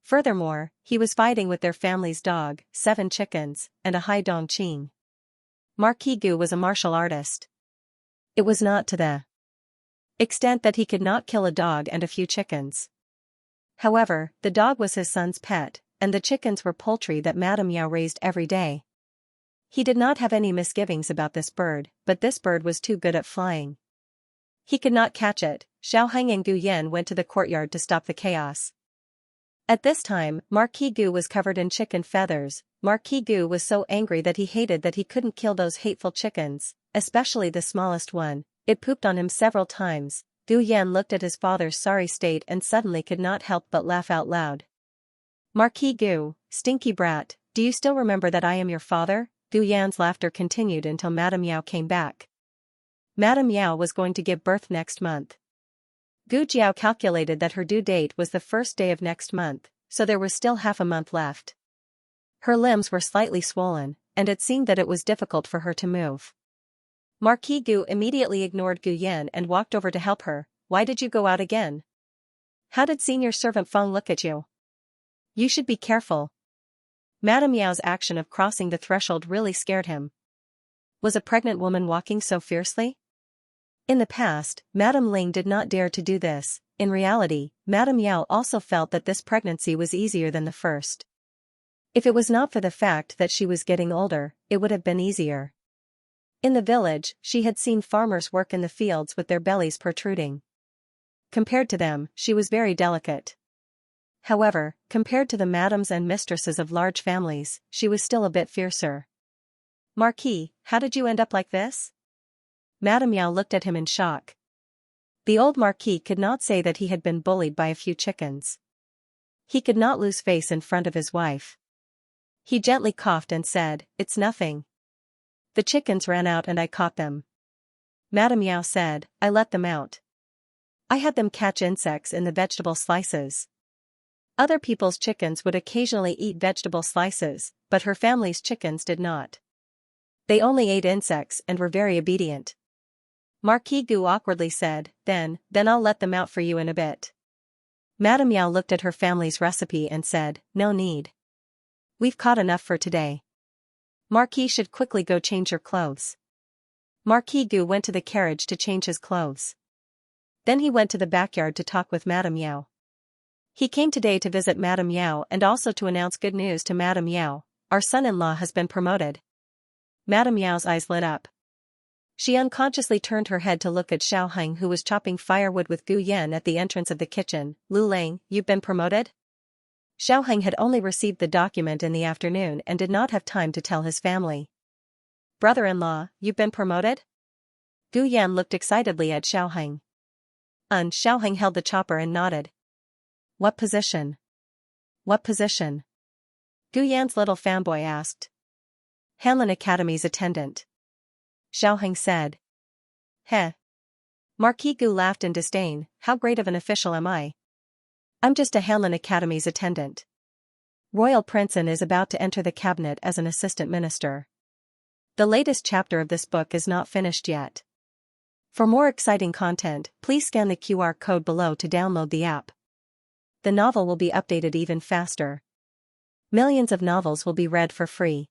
Furthermore, he was fighting with their family's dog, 7 chickens, and a hai dong qing. Marquis Gu was a martial artist. It was not to the extent that he could not kill a dog and a few chickens. However, the dog was his son's pet, and the chickens were poultry that Madame Yao raised every day. He did not have any misgivings about this bird, but this bird was too good at flying. He could not catch it. Xiaoheng and Gu Yan went to the courtyard to stop the chaos. At this time, Marquis Gu was covered in chicken feathers. Marquis Gu was so angry that he hated that he couldn't kill those hateful chickens, especially the smallest one. It pooped on him several times. Gu Yan looked at his father's sorry state and suddenly could not help but laugh out loud. Marquis Gu, stinky brat, do you still remember that I am your father? Gu Yan's laughter continued until Madame Yao came back. Madame Yao was going to give birth next month. Gu Jiao calculated that her due date was the first day of next month, so there was still half a month left. Her limbs were slightly swollen, and it seemed that it was difficult for her to move. Marquis Gu immediately ignored Gu Yan and walked over to help her. Why did you go out again? How did senior servant Feng look at you? You should be careful. Madame Yao's action of crossing the threshold really scared him. Was a pregnant woman walking so fiercely? In the past, Madame Ling did not dare to do this. In reality, Madame Yao also felt that this pregnancy was easier than the first. If it was not for the fact that she was getting older, it would have been easier. In the village, she had seen farmers work in the fields with their bellies protruding. Compared to them, she was very delicate. However, compared to the madams and mistresses of large families, she was still a bit fiercer. Marquis, how did you end up like this? Madame Yao looked at him in shock. The old Marquis could not say that he had been bullied by a few chickens. He could not lose face in front of his wife. He gently coughed and said, "It's nothing. The chickens ran out and I caught them." Madame Yao said, "I let them out. I had them catch insects in the vegetable slices." Other people's chickens would occasionally eat vegetable slices, but her family's chickens did not. They only ate insects and were very obedient. Marquis Gu awkwardly said, Then I'll let them out for you in a bit." Madame Yao looked at her family's recipe and said, "No need. We've caught enough for today. Marquis should quickly go change your clothes." Marquis Gu went to the carriage to change his clothes. Then he went to the backyard to talk with Madame Yao. He came today to visit Madame Yao and also to announce good news to Madame Yao. Our son-in-law has been promoted. Madame Yao's eyes lit up. She unconsciously turned her head to look at Xiaoheng, who was chopping firewood with Gu Yan at the entrance of the kitchen. Lu Lang, you've been promoted? Xiaoheng had only received the document in the afternoon and did not have time to tell his family. Brother-in-law, you've been promoted? Gu Yan looked excitedly at Xiaoheng. Xiaoheng held the chopper and nodded. What position? What position? Gu Yan's little fanboy asked. Hanlin Academy's attendant. Xiaoheng said. Heh. Marquis Gu laughed in disdain. How great of an official am I? I'm just a Hanlin Academy's attendant. Royal Princeton is about to enter the cabinet as an assistant minister. The latest chapter of this book is not finished yet. For more exciting content, please scan the QR code below to download the app. The novel will be updated even faster. Millions of novels will be read for free.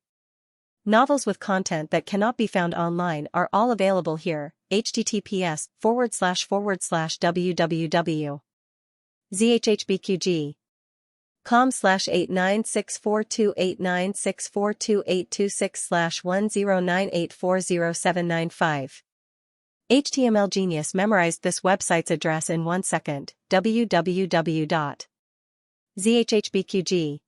Novels with content that cannot be found online are all available here. https://www.zhhbqg.com/896428964286/1098407995. HTML Genius memorized this website's address in 1 second. www.zhhbqg.com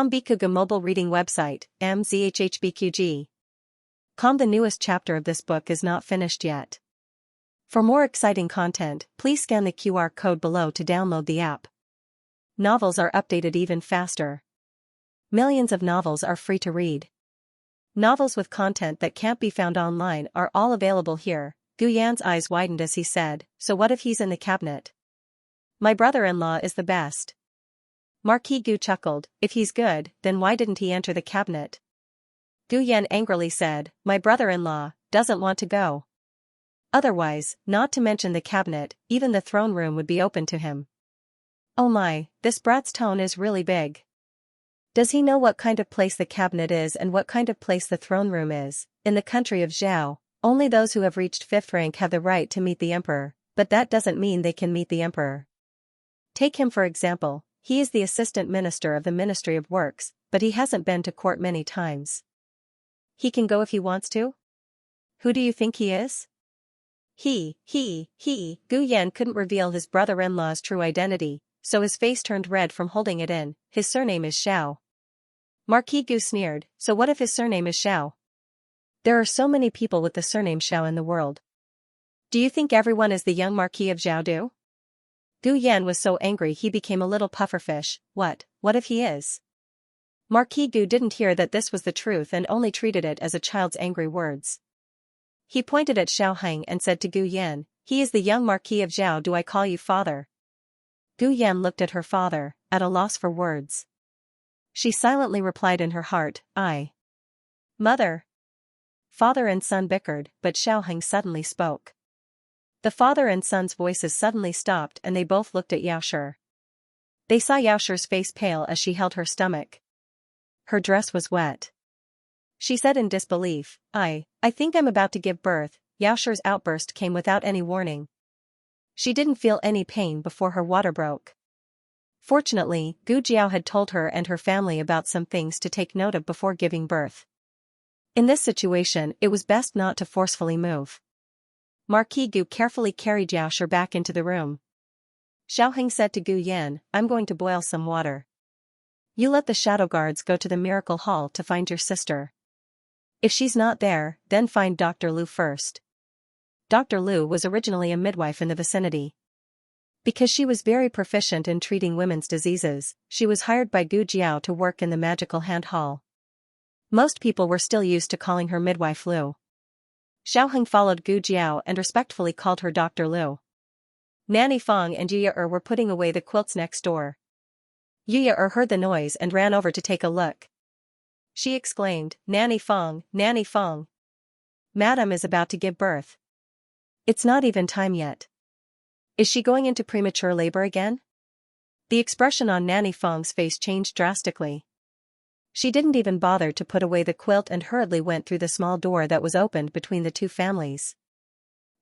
Bikuga mobile reading website, mzhhbqg.com. The newest chapter of this book is not finished yet. For more exciting content, please scan the QR code below to download the app. Novels are updated even faster. Millions of novels are free to read. Novels with content that can't be found online are all available here. Gu Yan's eyes widened as he said, so what if he's in the cabinet? My brother-in-law is the best. Marquis Gu chuckled. If he's good, then why didn't he enter the cabinet? Gu Yan angrily said, my brother-in-law doesn't want to go. Otherwise, not to mention the cabinet, even the throne room would be open to him. Oh my, this brat's tone is really big. Does he know what kind of place the cabinet is and what kind of place the throne room is? In the country of Zhao, only those who have reached 5th rank have the right to meet the emperor, but that doesn't mean they can meet the emperor. Take him for example. He is the assistant minister of the Ministry of Works, but he hasn't been to court many times. He can go if he wants to? Who do you think he is? Gu Yan couldn't reveal his brother-in-law's true identity, so his face turned red from holding it in. His surname is Xiao. Marquis Gu sneered, so what if his surname is Xiao? There are so many people with the surname Xiao in the world. Do you think everyone is the young Marquis of Zhaodu? Gu Yan was so angry he became a little pufferfish. What if he is? Marquis Gu didn't hear that this was the truth and only treated it as a child's angry words. He pointed at Xiaoheng and said to Gu Yan, he is the young Marquis of Zhao. Do I call you father? Gu Yan looked at her father, at a loss for words. She silently replied in her heart, I. Mother. Father and son bickered, but Xiaoheng suddenly spoke. The father and son's voices suddenly stopped and they both looked at Yaoshi. They saw Yaoshi's face pale as she held her stomach. Her dress was wet. She said in disbelief, I think I'm about to give birth. Yaoshi's outburst came without any warning. She didn't feel any pain before her water broke. Fortunately, Gu Jiao had told her and her family about some things to take note of before giving birth. In this situation, it was best not to forcefully move. Marquis Gu carefully carried Yaoshi back into the room. Xiaoheng said to Gu Yan, I'm going to boil some water. You let the shadow guards go to the miracle hall to find your sister. If she's not there, then find Dr. Lu first. Dr. Lu was originally a midwife in the vicinity. Because she was very proficient in treating women's diseases, she was hired by Gu Jiao to work in the magical hand hall. Most people were still used to calling her midwife Lu. Xiaoheng followed Gu Jiao and respectfully called her Dr. Lu. Nanny Feng and Yuya were putting away the quilts next door. Yuya heard the noise and ran over to take a look. She exclaimed, Nanny Feng, Nanny Feng. Madam is about to give birth. It's not even time yet. Is she going into premature labor again? The expression on Nanny Feng's face changed drastically. She didn't even bother to put away the quilt and hurriedly went through the small door that was opened between the two families.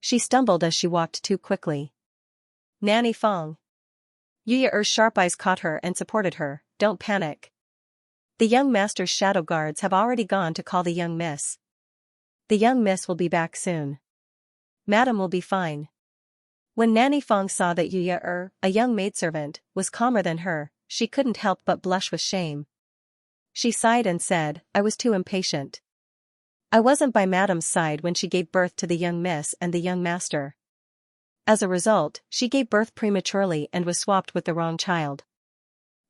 She stumbled as she walked too quickly. Nanny Feng. Yuya's sharp eyes caught her and supported her. Don't panic. The young master's shadow guards have already gone to call the young miss. The young miss will be back soon. Madam will be fine. When Nanny Fong saw that a young maidservant, was calmer than her, she couldn't help but blush with shame. She sighed and said, I was too impatient. I wasn't by Madam's side when she gave birth to the young miss and the young master. As a result, she gave birth prematurely and was swapped with the wrong child.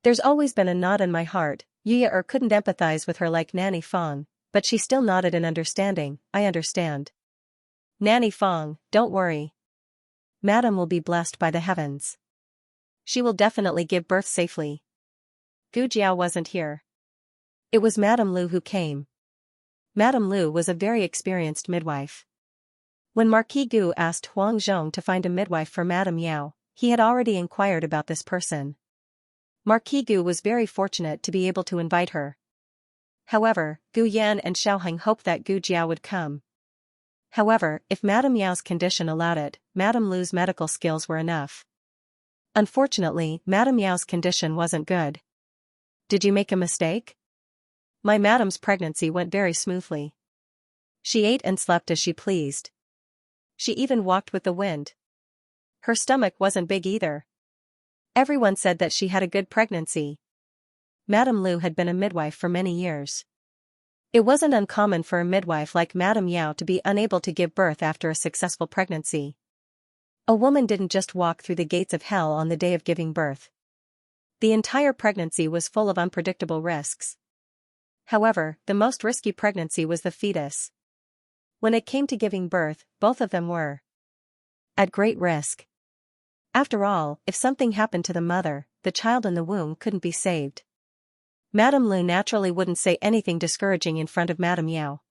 There's always been a knot in my heart. Couldn't empathize with her like Nanny Fong, but she still nodded in understanding. I understand. Nanny Fong, don't worry. Madam will be blessed by the heavens. She will definitely give birth safely. Gu Jiao wasn't here. It was Madame Lu who came. Madame Lu was a very experienced midwife. When Marquis Gu asked Huang Zhong to find a midwife for Madame Yao, he had already inquired about this person. Marquis Gu was very fortunate to be able to invite her. However, Gu Yan and Xiaoheng hoped that Gu Jiao would come. However, if Madame Yao's condition allowed it, Madame Lu's medical skills were enough. Unfortunately, Madame Yao's condition wasn't good. Did you make a mistake? My madam's pregnancy went very smoothly. She ate and slept as she pleased. She even walked with the wind. Her stomach wasn't big either. Everyone said that she had a good pregnancy. Madame Lu had been a midwife for many years. It wasn't uncommon for a midwife like Madame Yao to be unable to give birth after a successful pregnancy. A woman didn't just walk through the gates of hell on the day of giving birth. The entire pregnancy was full of unpredictable risks. However, the most risky pregnancy was the fetus. When it came to giving birth, both of them were at great risk. After all, if something happened to the mother, the child in the womb couldn't be saved. Madame Lu naturally wouldn't say anything discouraging in front of Madame Yao.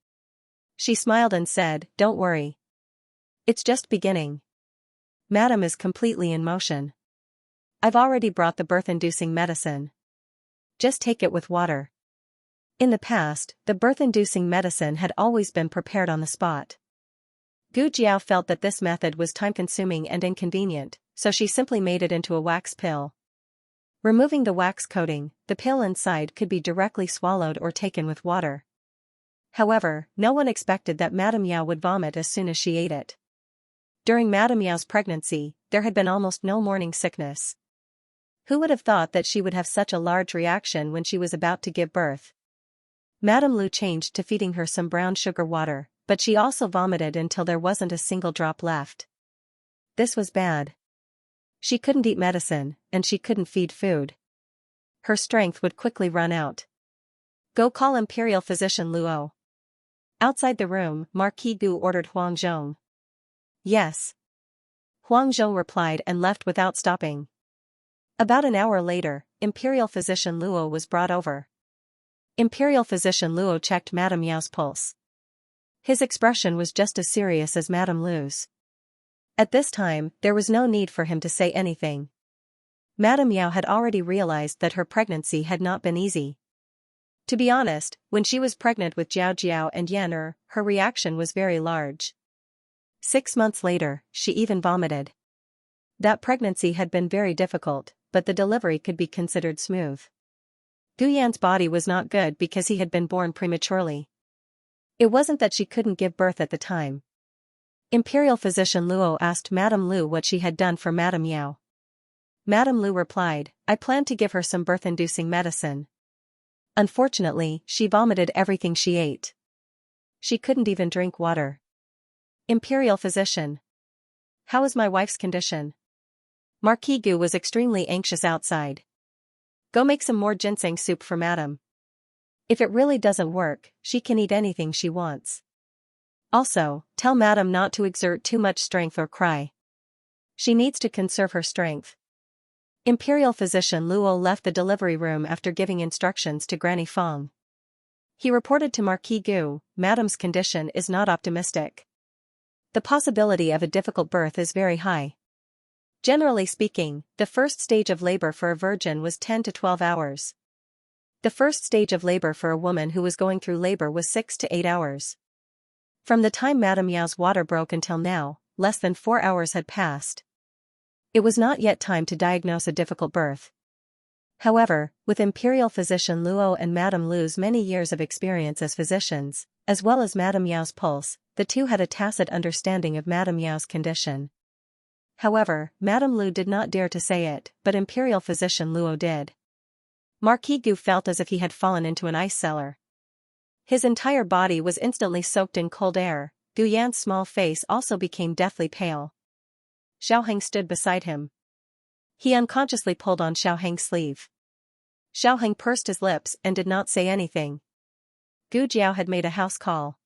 She smiled and said, Don't worry. It's just beginning. Madame is completely in motion. I've already brought the birth-inducing medicine. Just take it with water. In the past, the birth-inducing medicine had always been prepared on the spot. Gu Jiao felt that this method was time-consuming and inconvenient, so she simply made it into a wax pill. Removing the wax coating, the pill inside could be directly swallowed or taken with water. However, no one expected that Madame Yao would vomit as soon as she ate it. During Madame Yao's pregnancy, there had been almost no morning sickness. Who would have thought that she would have such a large reaction when she was about to give birth? Madame Lu changed to feeding her some brown sugar water, but she also vomited until there wasn't a single drop left. This was bad. She couldn't eat medicine, and she couldn't feed food. Her strength would quickly run out. Go call Imperial Physician Luo. Outside the room, Marquis Gu ordered Huang Zhong. Yes. Huang Zhong replied and left without stopping. About an hour later, Imperial Physician Luo was brought over. Imperial Physician Luo checked Madame Yao's pulse. His expression was just as serious as Madame Lu's. At this time, there was no need for him to say anything. Madame Yao had already realized that her pregnancy had not been easy. To be honest, when she was pregnant with Jiao Jiao and Yan her reaction was very large. 6 months later, she even vomited. That pregnancy had been very difficult, but the delivery could be considered smooth. Gu Yan's body was not good because he had been born prematurely. It wasn't that she couldn't give birth at the time. Imperial Physician Luo asked Madame Lu what she had done for Madame Yao. Madame Lu replied, I planned to give her some birth-inducing medicine. Unfortunately, she vomited everything she ate. She couldn't even drink water. Imperial Physician. How is my wife's condition? Marquis Gu was extremely anxious outside. Go make some more ginseng soup for Madame. If it really doesn't work, she can eat anything she wants. Also, tell Madame not to exert too much strength or cry. She needs to conserve her strength. Imperial Physician Luo left the delivery room after giving instructions to Granny Fong. He reported to Marquis Gu, Madame's condition is not optimistic. The possibility of a difficult birth is very high. Generally speaking, the first stage of labor for a virgin was 10 to 12 hours. The first stage of labor for a woman who was going through labor was 6 to 8 hours. From the time Madame Yao's water broke until now, less than 4 hours had passed. It was not yet time to diagnose a difficult birth. However, with Imperial Physician Luo and Madame Lu's many years of experience as physicians, as well as Madame Yao's pulse. The two had a tacit understanding of Madame Yao's condition. However, Madame Lu did not dare to say it, but Imperial physician Luo did. Marquis Gu felt as if he had fallen into an ice cellar. His entire body was instantly soaked in cold air. Gu Yan's small face also became deathly pale. Xiaoheng stood beside him. He unconsciously pulled on Xiaoheng's sleeve. Xiaoheng pursed his lips and did not say anything. Gu Jiao had made a house call.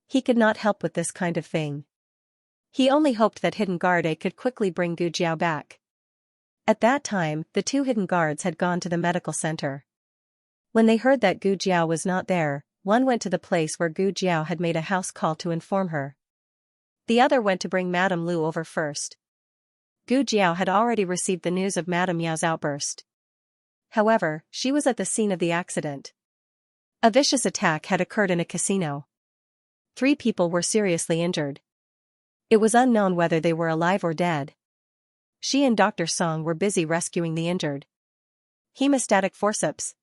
He could not help with this kind of thing. He only hoped that hidden guard A could quickly bring Gu Jiao back. At that time, the two hidden guards had gone to the medical center. When they heard that Gu Jiao was not there, one went to the place where Gu Jiao had made a house call to inform her. The other went to bring Madame Lu over first. Gu Jiao had already received the news of Madame Yao's outburst. However, she was at the scene of the accident. A vicious attack had occurred in a casino. 3 people were seriously injured. It was unknown whether they were alive or dead. She and Dr. Song were busy rescuing the injured. Hemostatic forceps.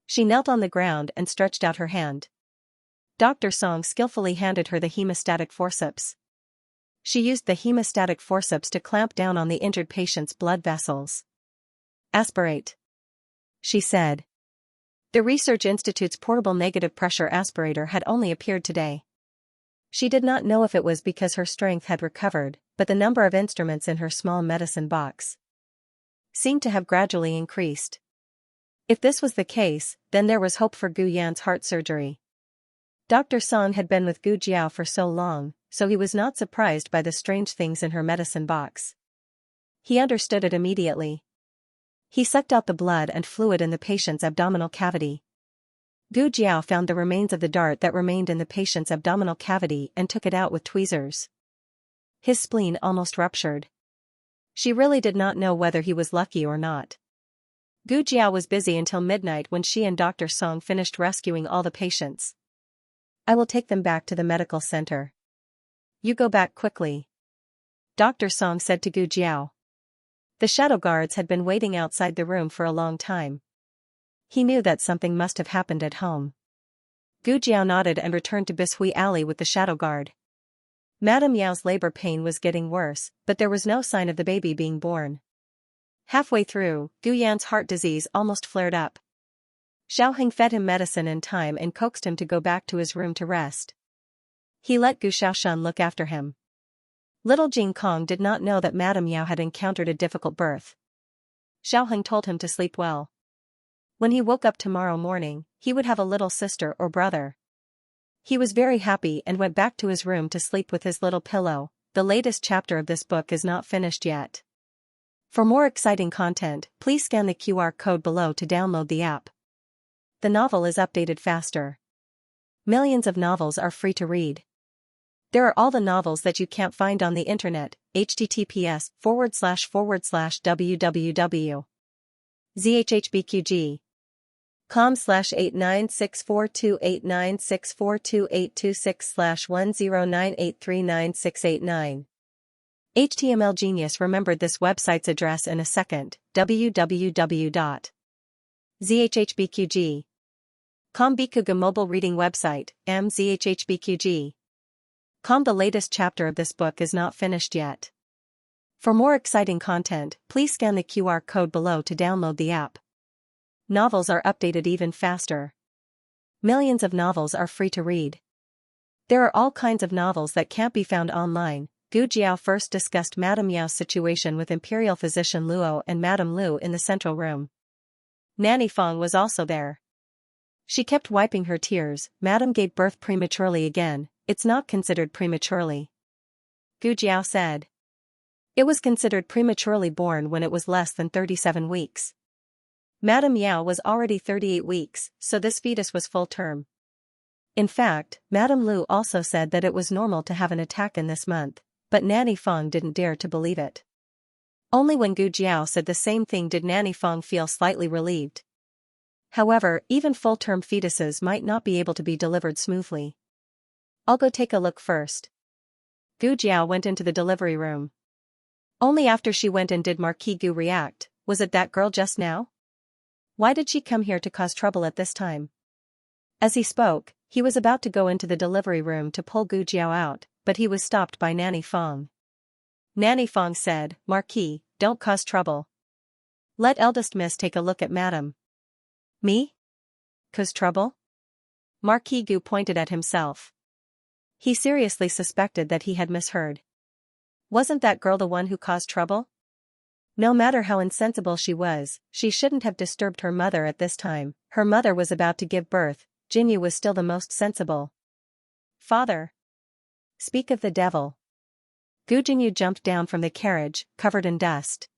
She knelt on the ground and stretched out her hand. Dr. Song skillfully handed her the hemostatic forceps. She used the hemostatic forceps to clamp down on the injured patient's blood vessels. Aspirate, she said. The Research Institute's portable negative pressure aspirator had only appeared today. She did not know if it was because her strength had recovered, but the number of instruments in her small medicine box seemed to have gradually increased. If this was the case, then there was hope for Gu Yan's heart surgery. Dr. Song had been with Gu Jiao for so long, so he was not surprised by the strange things in her medicine box. He understood it immediately. He sucked out the blood and fluid in the patient's abdominal cavity. Gu Jiao found the remains of the dart that remained in the patient's abdominal cavity and took it out with tweezers. His spleen almost ruptured. She really did not know whether he was lucky or not. Gu Jiao was busy until midnight when she and Dr. Song finished rescuing all the patients. I will take them back to the medical center. You go back quickly, Dr. Song said to Gu Jiao. The shadow guards had been waiting outside the room for a long time. He knew that something must have happened at home. Gu Jiao nodded and returned to Bishui Alley with the shadow guard. Madame Yao's labor pain was getting worse, but there was no sign of the baby being born. Halfway through, Gu Yan's heart disease almost flared up. Xiaoheng fed him medicine in time and coaxed him to go back to his room to rest. He let Gu Xiaoshan look after him. Little Jing Kong did not know that Madame Yao had encountered a difficult birth. Xiaoheng told him to sleep well. When he woke up tomorrow morning, he would have a little sister or brother. He was very happy and went back to his room to sleep with his little pillow. The latest chapter of this book is not finished yet. For more exciting content, please scan the QR code below to download the app. The novel is updated faster. Millions of novels are free to read. There are all the novels that you can't find on the internet. https://www.zhhbqg.com/89642896428226/1098396889. HTML Genius remembered this website's address in a second. www.zhhbqg.com Bikuga mobile reading website, mzhhbqg. The latest chapter of this book is not finished yet. For more exciting content, please scan the QR code below to download the app. Novels are updated even faster. Millions of novels are free to read. There are all kinds of novels that can't be found online. Gu Jiao first discussed Madame Yao's situation with Imperial physician Luo and Madame Lu in the central room. Nanny Fong was also there. She kept wiping her tears. Madame gave birth prematurely again. It's not considered prematurely, Gu Jiao said. It was considered prematurely born when it was less than 37 weeks. Madame Yao was already 38 weeks, so this fetus was full term. In fact, Madame Lu also said that it was normal to have an attack in this month, but Nanny Fong didn't dare to believe it. Only when Gu Jiao said the same thing did Nanny Fong feel slightly relieved. However, even full-term fetuses might not be able to be delivered smoothly. I'll go take a look first. Gu Jiao went into the delivery room. Only after she went in did Marquis Gu react. Was it that girl just now? Why did she come here to cause trouble at this time? As he spoke, He was about to go into the delivery room to pull Gu Jiao out, but he was stopped by Nanny Fong. Nanny Fong said, "Marquis, don't cause trouble. Let eldest miss take a look at madam." "Me? Cause trouble?" Marquis Gu pointed at himself. He seriously suspected that he had misheard. Wasn't that girl the one who caused trouble? No matter how insensible she was, she shouldn't have disturbed her mother at this time. Her mother was about to give birth. Jinyu was still the most sensible. "Father. Speak of the devil." Gu Jinyu jumped down from the carriage, covered in dust.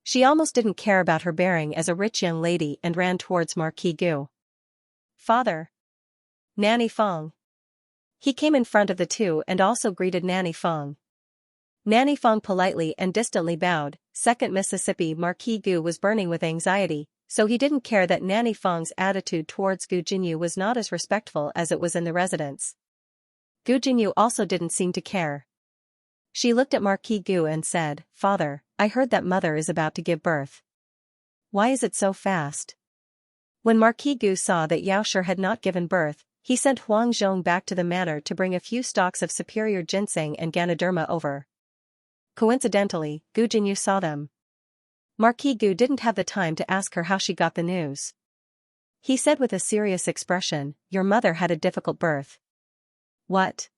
She almost didn't care about her bearing as a rich young lady and ran towards Marquis Gu. "Father. Nanny Fong." He came in front of the two and also greeted Nanny Fong. Nanny Fong politely and distantly bowed. Second Mississippi Marquis Gu was burning with anxiety, so he didn't care that Nanny Fong's attitude towards Gu Jinyu was not as respectful as it was in the residence. Gu Jinyu also didn't seem to care. She looked at Marquis Gu and said, "Father, I heard that mother is about to give birth. Why is it so fast?" When Marquis Gu saw that Yaoshi had not given birth, he sent Huang Zhong back to the manor to bring a few stalks of superior ginseng and Ganoderma over. Coincidentally, Gu Jinyu saw them. Marquis Gu didn't have the time to ask her how she got the news. He said with a serious expression, "Your mother had a difficult birth." "What?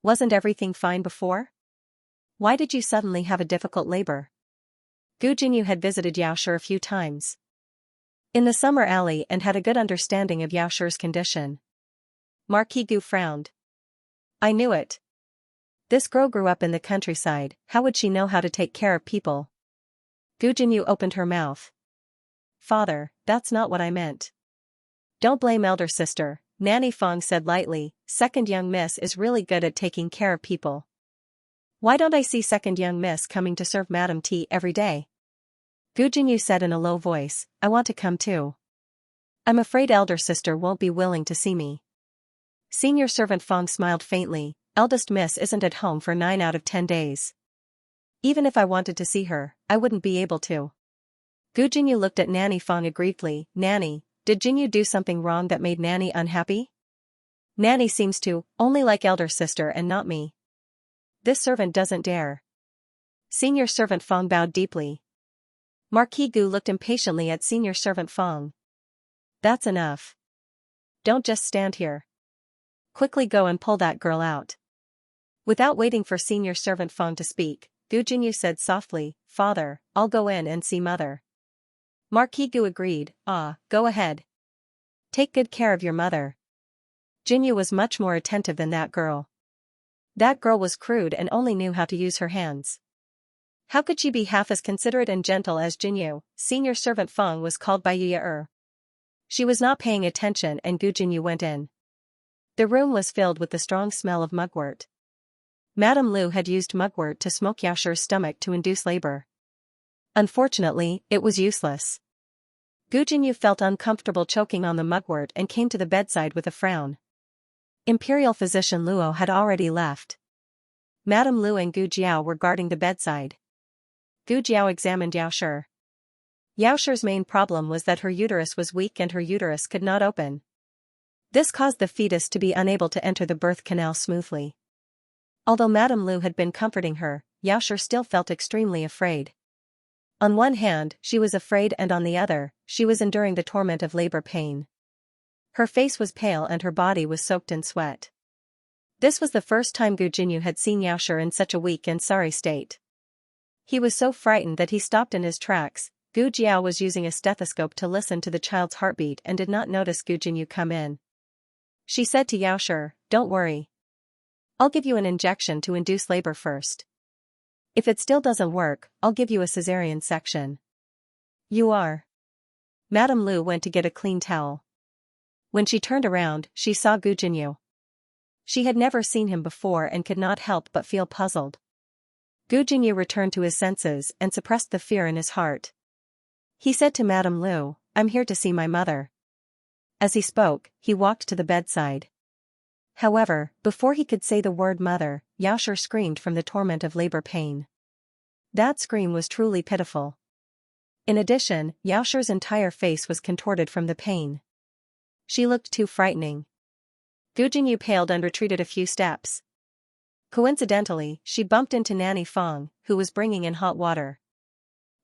Wasn't everything fine before? Why did you suddenly have a difficult labor?" Gu Jinyu had visited Yaoshi a few times in the summer alley and had a good understanding of Yaoshi's condition. Marquis Gu frowned. "I knew it. This girl grew up in the countryside, how would she know how to take care of people?" Gu Jinyu opened her mouth. "Father, that's not what I meant." "Don't blame elder sister," Nanny Fong said lightly. "Second young miss is really good at taking care of people. Why don't I see second young miss coming to serve madam tea every day?" Gu Jinyu said in a low voice, "I want to come too. I'm afraid elder sister won't be willing to see me." Senior servant Fong smiled faintly. "Eldest miss isn't at home for 9 out of 10 days. Even if I wanted to see her, I wouldn't be able to." Gu Jinyu looked at Nanny Fong aggrievedly. "Nanny, did Jinyu do something wrong that made Nanny unhappy? Nanny seems to only like elder sister and not me. This servant doesn't dare." Senior servant Fong bowed deeply. Marquis Gu looked impatiently at senior servant Fong. "That's enough. Don't just stand here. Quickly go and pull that girl out." Without waiting for senior servant Fong to speak, Gu Jinyu said softly, "Father, I'll go in and see mother." Marquis Gu agreed. Go ahead. Take good care of your mother." Jinyu was much more attentive than that girl. That girl was crude and only knew how to use her hands. How could she be half as considerate and gentle as Jinyu? Senior servant Fong was called by Yi. She was not paying attention and Gu Jinyu went in. The room was filled with the strong smell of mugwort. Madame Lu had used mugwort to smoke Yaoshi's stomach to induce labor. Unfortunately, it was useless. Gu Jinyu felt uncomfortable choking on the mugwort and came to the bedside with a frown. Imperial physician Luo had already left. Madame Lu and Gu Jiao were guarding the bedside. Gu Jiao examined Yaoshi. Yaoshi's main problem was that her uterus was weak and her uterus could not open. This caused the fetus to be unable to enter the birth canal smoothly. Although Madame Lu had been comforting her, Yaoshi still felt extremely afraid. On one hand, she was afraid and on the other, she was enduring the torment of labor pain. Her face was pale and her body was soaked in sweat. This was the first time Gu Jinyu had seen Yaoshi in such a weak and sorry state. He was so frightened that he stopped in his tracks. Gu Jiao was using a stethoscope to listen to the child's heartbeat and did not notice Gu Jinyu come in. She said to Yaoshi, "Don't worry. I'll give you an injection to induce labor first. If it still doesn't work, I'll give you a cesarean section." "You are?" Madame Lu went to get a clean towel. When she turned around, she saw Gu Jinyu. She had never seen him before and could not help but feel puzzled. Gu Jinyu returned to his senses and suppressed the fear in his heart. He said to Madame Lu, "I'm here to see my mother." As he spoke, he walked to the bedside. However, before he could say the word mother, Yaoshi screamed from the torment of labor pain. That scream was truly pitiful. In addition, Yaoshi's entire face was contorted from the pain. She looked too frightening. Gu Jinyu paled and retreated a few steps. Coincidentally, she bumped into Nanny Fong, who was bringing in hot water.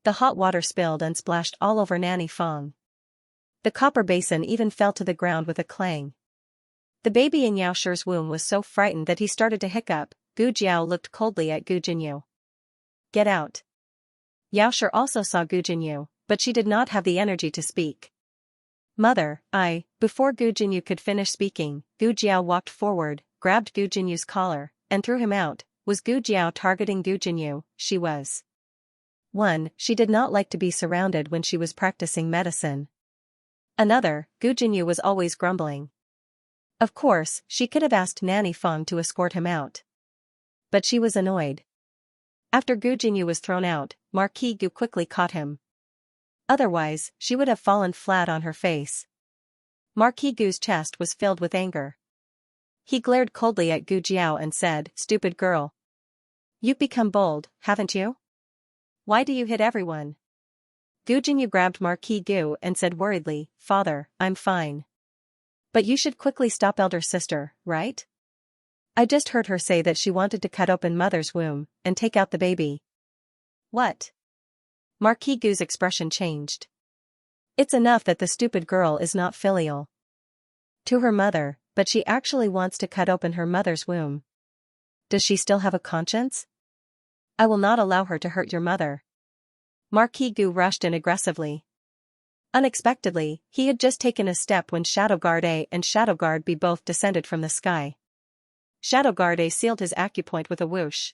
The hot water spilled and splashed all over Nanny Fong. The copper basin even fell to the ground with a clang. The baby in Yao Shi's womb was so frightened that he started to hiccup. Gu Jiao looked coldly at Gu Jinyu. Get out. Yao Shi also saw Gu Jinyu, but she did not have the energy to speak. Mother, Before Gu Jinyu could finish speaking, Gu Jiao walked forward, grabbed Gu Jinyu's collar, and threw him out. Was Gu Jiao targeting Gu Jinyu? She was. 1. She did not like to be surrounded when she was practicing medicine. Another, Gu Jinyu was always grumbling. Of course, she could have asked Nanny Fong to escort him out. But she was annoyed. After Gu Jinyu was thrown out, Marquis Gu quickly caught him. Otherwise, she would have fallen flat on her face. Marquis Gu's chest was filled with anger. He glared coldly at Gu Jiao and said, "Stupid girl. You've become bold, haven't you? Why do you hit everyone?" Gu Jinyu grabbed Marquis Gu and said worriedly, "Father, I'm fine. But you should quickly stop elder sister, right? I just heard her say that she wanted to cut open mother's womb and take out the baby." What? Marquis Gu's expression changed. It's enough that the stupid girl is not filial to her mother, but she actually wants to cut open her mother's womb. Does she still have a conscience? I will not allow her to hurt your mother. Marquis Gu rushed in aggressively. Unexpectedly, he had just taken a step when Shadow Guard A and Shadow Guard B both descended from the sky. Shadow Guard A sealed his acupoint with a whoosh.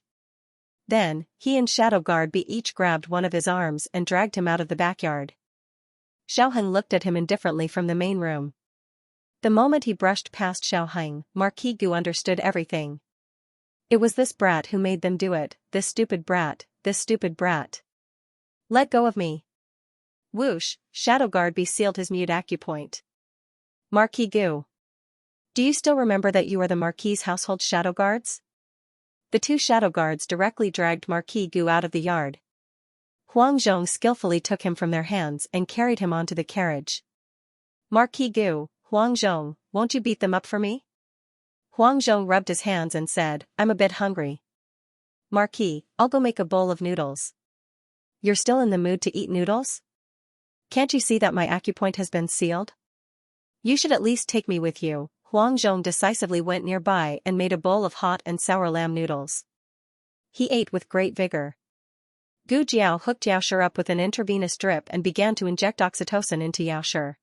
Then, he and Shadow Guard B each grabbed one of his arms and dragged him out of the backyard. Xiaoheng looked at him indifferently from the main room. The moment he brushed past Xiaoheng, Marquis Gu understood everything. It was this brat who made them do it, this stupid brat, this stupid brat. Let go of me. Whoosh, Shadow Guard B sealed his mute acupoint. Marquis Gu. Do you still remember that you are the Marquis's household shadow guards? The two shadow guards directly dragged Marquis Gu out of the yard. Huang Zhong skillfully took him from their hands and carried him onto the carriage. Marquis Gu, Huang Zhong, won't you beat them up for me? Huang Zhong rubbed his hands and said, I'm a bit hungry. Marquis, I'll go make a bowl of noodles. You're still in the mood to eat noodles? Can't you see that my acupoint has been sealed? You should at least take me with you. Huang Zhong decisively went nearby and made a bowl of hot and sour lamb noodles. He ate with great vigor. Gu Jiao hooked Yao Shi up with an intravenous drip and began to inject oxytocin into Yao Shi.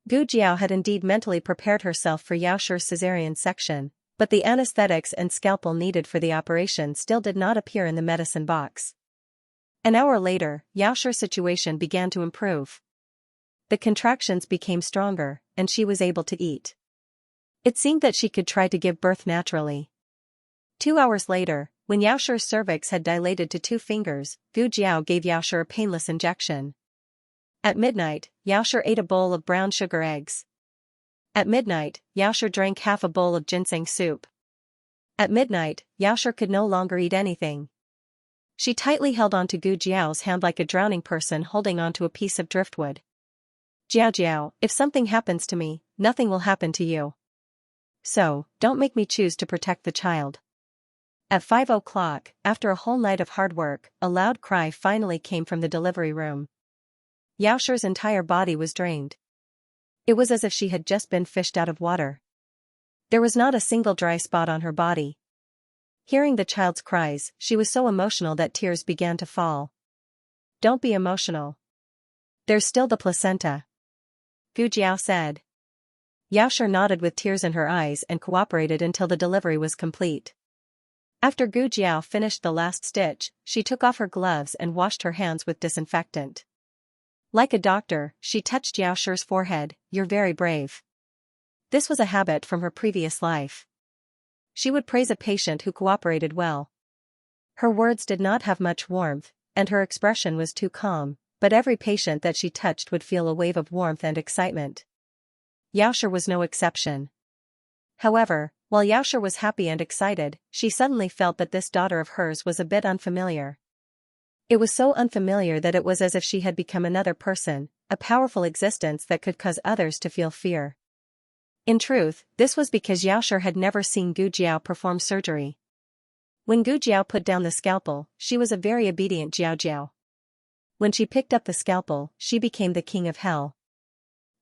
Gu Jiao had indeed mentally prepared herself for Yao Shi's cesarean section, but the anesthetics and scalpel needed for the operation still did not appear in the medicine box. An hour later, Yao Shi's situation began to improve. The contractions became stronger, and she was able to eat. It seemed that she could try to give birth naturally. 2 hours later, when Yao Shi's cervix had dilated to 2 fingers, Gu Jiao gave Yao Shi a painless injection. At midnight, Yao Shi ate a bowl of brown sugar eggs. At midnight, Yao Shi drank half a bowl of ginseng soup. At midnight, Yao Shi could no longer eat anything. She tightly held onto Gu Jiao's hand like a drowning person holding onto a piece of driftwood. Jiao Jiao, if something happens to me, nothing will happen to you. So, don't make me choose to protect the child. At 5 o'clock, after a whole night of hard work, a loud cry finally came from the delivery room. Yao Shi's entire body was drained. It was as if she had just been fished out of water. There was not a single dry spot on her body. Hearing the child's cries, she was so emotional that tears began to fall. Don't be emotional. There's still the placenta. Gu Jiao said. Yao Shi nodded with tears in her eyes and cooperated until the delivery was complete. After Gu Jiao finished the last stitch, she took off her gloves and washed her hands with disinfectant. Like a doctor, she touched Yao Shi's forehead. You're very brave. This was a habit from her previous life. She would praise a patient who cooperated well. Her words did not have much warmth, and her expression was too calm, but every patient that she touched would feel a wave of warmth and excitement. Yao Shi was no exception. However, while Yao Shi was happy and excited, she suddenly felt that this daughter of hers was a bit unfamiliar. It was so unfamiliar that it was as if she had become another person, a powerful existence that could cause others to feel fear. In truth, this was because Xiaoshi had never seen Gu Jiao perform surgery. When Gu Jiao put down the scalpel, she was a very obedient Jiao Jiao. When she picked up the scalpel, she became the king of hell.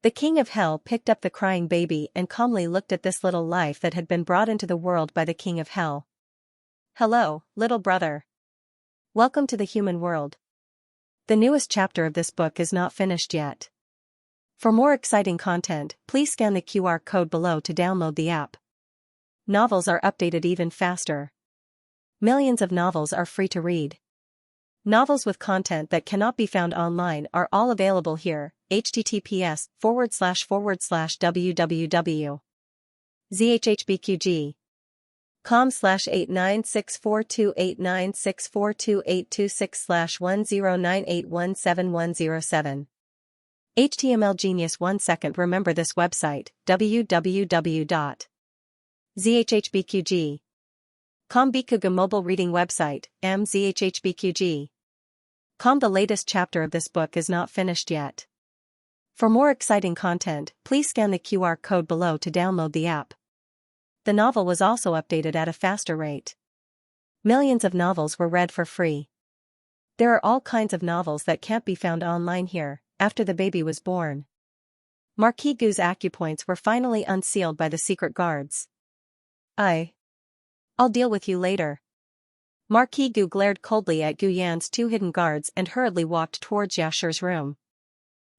The king of hell picked up the crying baby and calmly looked at this little life that had been brought into the world by the king of hell. Hello, little brother. Welcome to the human world. The newest chapter of this book is not finished yet. For more exciting content, please scan the QR code below to download the app. Novels are updated even faster. Millions of novels are free to read. Novels with content that cannot be found online are all available here. https://www.zhhbqg.com/89642896428226/1098171107. HTML Genius 1 second. Remember this website, www.zhhbqg.com. Bikuga mobile reading website, mzhhbqg.com. The latest chapter of this book is not finished yet. For more exciting content, please scan the QR code below to download the app. The novel was also updated at a faster rate. Millions of novels were read for free. There are all kinds of novels that can't be found online here. After the baby was born, Marquis Gu's acupoints were finally unsealed by the secret guards. I'll deal with you later. Marquis Gu glared coldly at Gu Yan's two hidden guards and hurriedly walked towards Xiaoshi's room.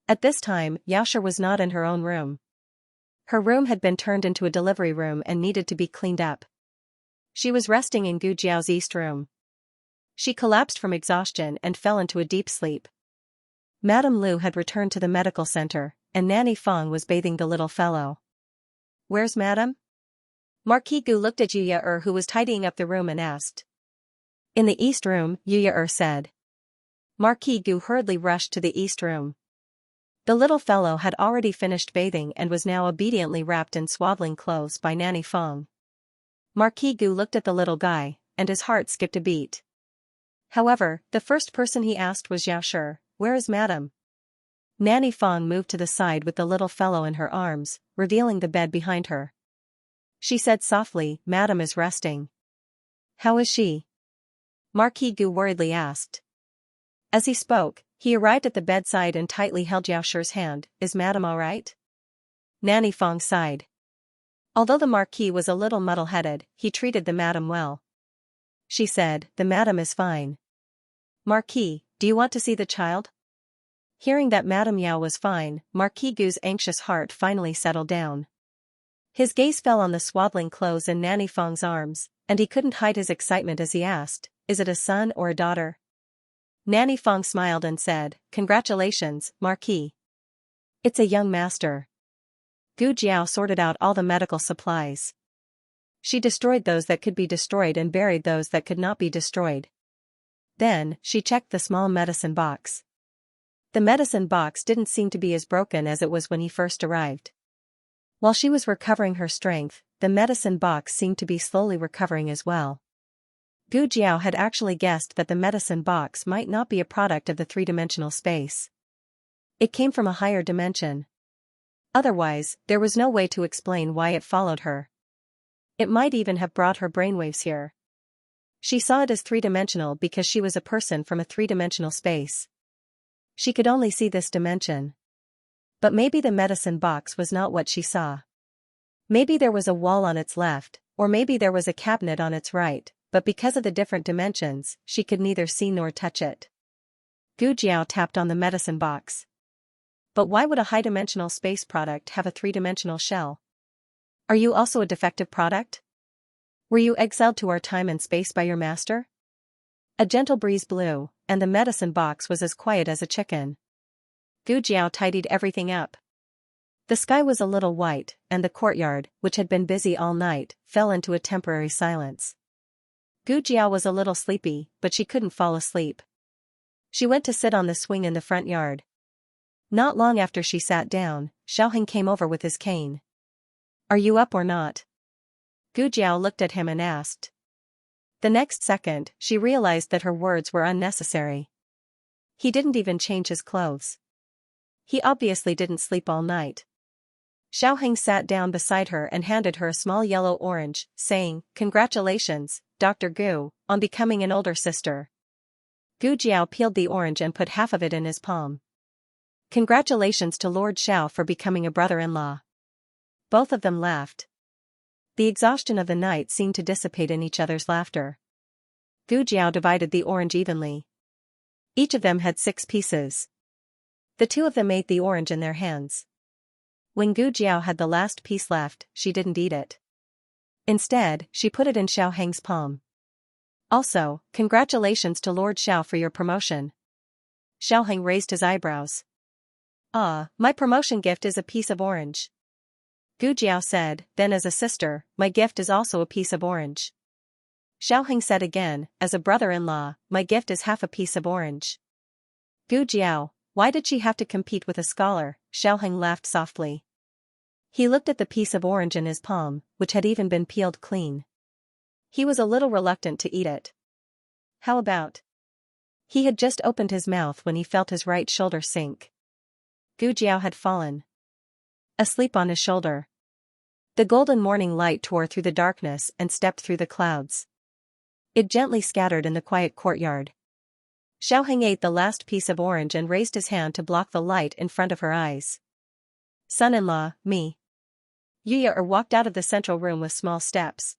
At this time, Xiaoshi was not in her own room. Her room had been turned into a delivery room and needed to be cleaned up. She was resting in Gu Jiao's east room. She collapsed from exhaustion and fell into a deep sleep. Madame Lu had returned to the medical center, and Nanny Fong was bathing the little fellow. Where's Madame? Marquis Gu looked at Yuya who was tidying up the room and asked. In the east room, Yuya said. Marquis Gu hurriedly rushed to the east room. The little fellow had already finished bathing and was now obediently wrapped in swaddling clothes by Nanny Fong. Marquis Gu looked at the little guy, and his heart skipped a beat. However, the first person he asked was Xiaoshi. Where is Madame? Nanny Fong moved to the side with the little fellow in her arms, revealing the bed behind her. She said softly, Madame is resting. How is she? Marquis Gu worriedly asked. As he spoke, he arrived at the bedside and tightly held Xiaoshi's hand. Is Madame all right? Nanny Fong sighed. Although the Marquis was a little muddle-headed, he treated the Madame well. She said, the Madame is fine. Marquis, do you want to see the child? Hearing that Madame Yao was fine, Marquis Gu's anxious heart finally settled down. His gaze fell on the swaddling clothes in Nanny Fong's arms, and he couldn't hide his excitement as he asked, is it a son or a daughter? Nanny Fong smiled and said, Congratulations, Marquis. It's a young master. Gu Jiao sorted out all the medical supplies. She destroyed those that could be destroyed and buried those that could not be destroyed. Then, she checked the small medicine box. The medicine box didn't seem to be as broken as it was when he first arrived. While she was recovering her strength, the medicine box seemed to be slowly recovering as well. Gu Jiao had actually guessed that the medicine box might not be a product of the three-dimensional space. It came from a higher dimension. Otherwise, there was no way to explain why it followed her. It might even have brought her brainwaves here. She saw it as three-dimensional because she was a person from a three-dimensional space. She could only see this dimension. But maybe the medicine box was not what she saw. Maybe there was a wall on its left, or maybe there was a cabinet on its right, but because of the different dimensions, she could neither see nor touch it. Gu Jiao tapped on the medicine box. But why would a high-dimensional space product have a three-dimensional shell? Are you also a defective product? Were you exiled to our time and space by your master? A gentle breeze blew, and the medicine box was as quiet as a chicken. Gu Jiao tidied everything up. The sky was a little white, and the courtyard, which had been busy all night, fell into a temporary silence. Gu Jiao was a little sleepy, but she couldn't fall asleep. She went to sit on the swing in the front yard. Not long after she sat down, Xiaoheng came over with his cane. Are you up or not? Gu Jiao looked at him and asked. The next second, she realized that her words were unnecessary. He didn't even change his clothes. He obviously didn't sleep all night. Xiaoheng sat down beside her and handed her a small yellow orange, saying, "Congratulations, Dr. Gu, on becoming an older sister." Gu Jiao peeled the orange and put half of it in his palm. "Congratulations to Lord Xiao for becoming a brother-in-law." Both of them laughed. The exhaustion of the night seemed to dissipate in each other's laughter. Gu Jiao divided the orange evenly. Each of them had 6 pieces. The two of them ate the orange in their hands. When Gu Jiao had the last piece left, she didn't eat it. Instead, she put it in Xiaoheng's palm. "Also, congratulations to Lord Xiao for your promotion." Xiaoheng raised his eyebrows. "Ah, my promotion gift is a piece of orange." Gu Jiao said, "Then as a sister, my gift is also a piece of orange." Xiaoheng said again, "As a brother-in-law, my gift is half a piece of orange." Gu Jiao, why did she have to compete with a scholar? Xiaoheng laughed softly. He looked at the piece of orange in his palm, which had even been peeled clean. He was a little reluctant to eat it. How about? He had just opened his mouth when he felt his right shoulder sink. Gu Jiao had fallen asleep on his shoulder. The golden morning light tore through the darkness and stepped through the clouds. It gently scattered in the quiet courtyard. Xiaoheng ate the last piece of orange and raised his hand to block the light in front of her eyes. "Son-in-law, me." Yuya walked out of the central room with small steps.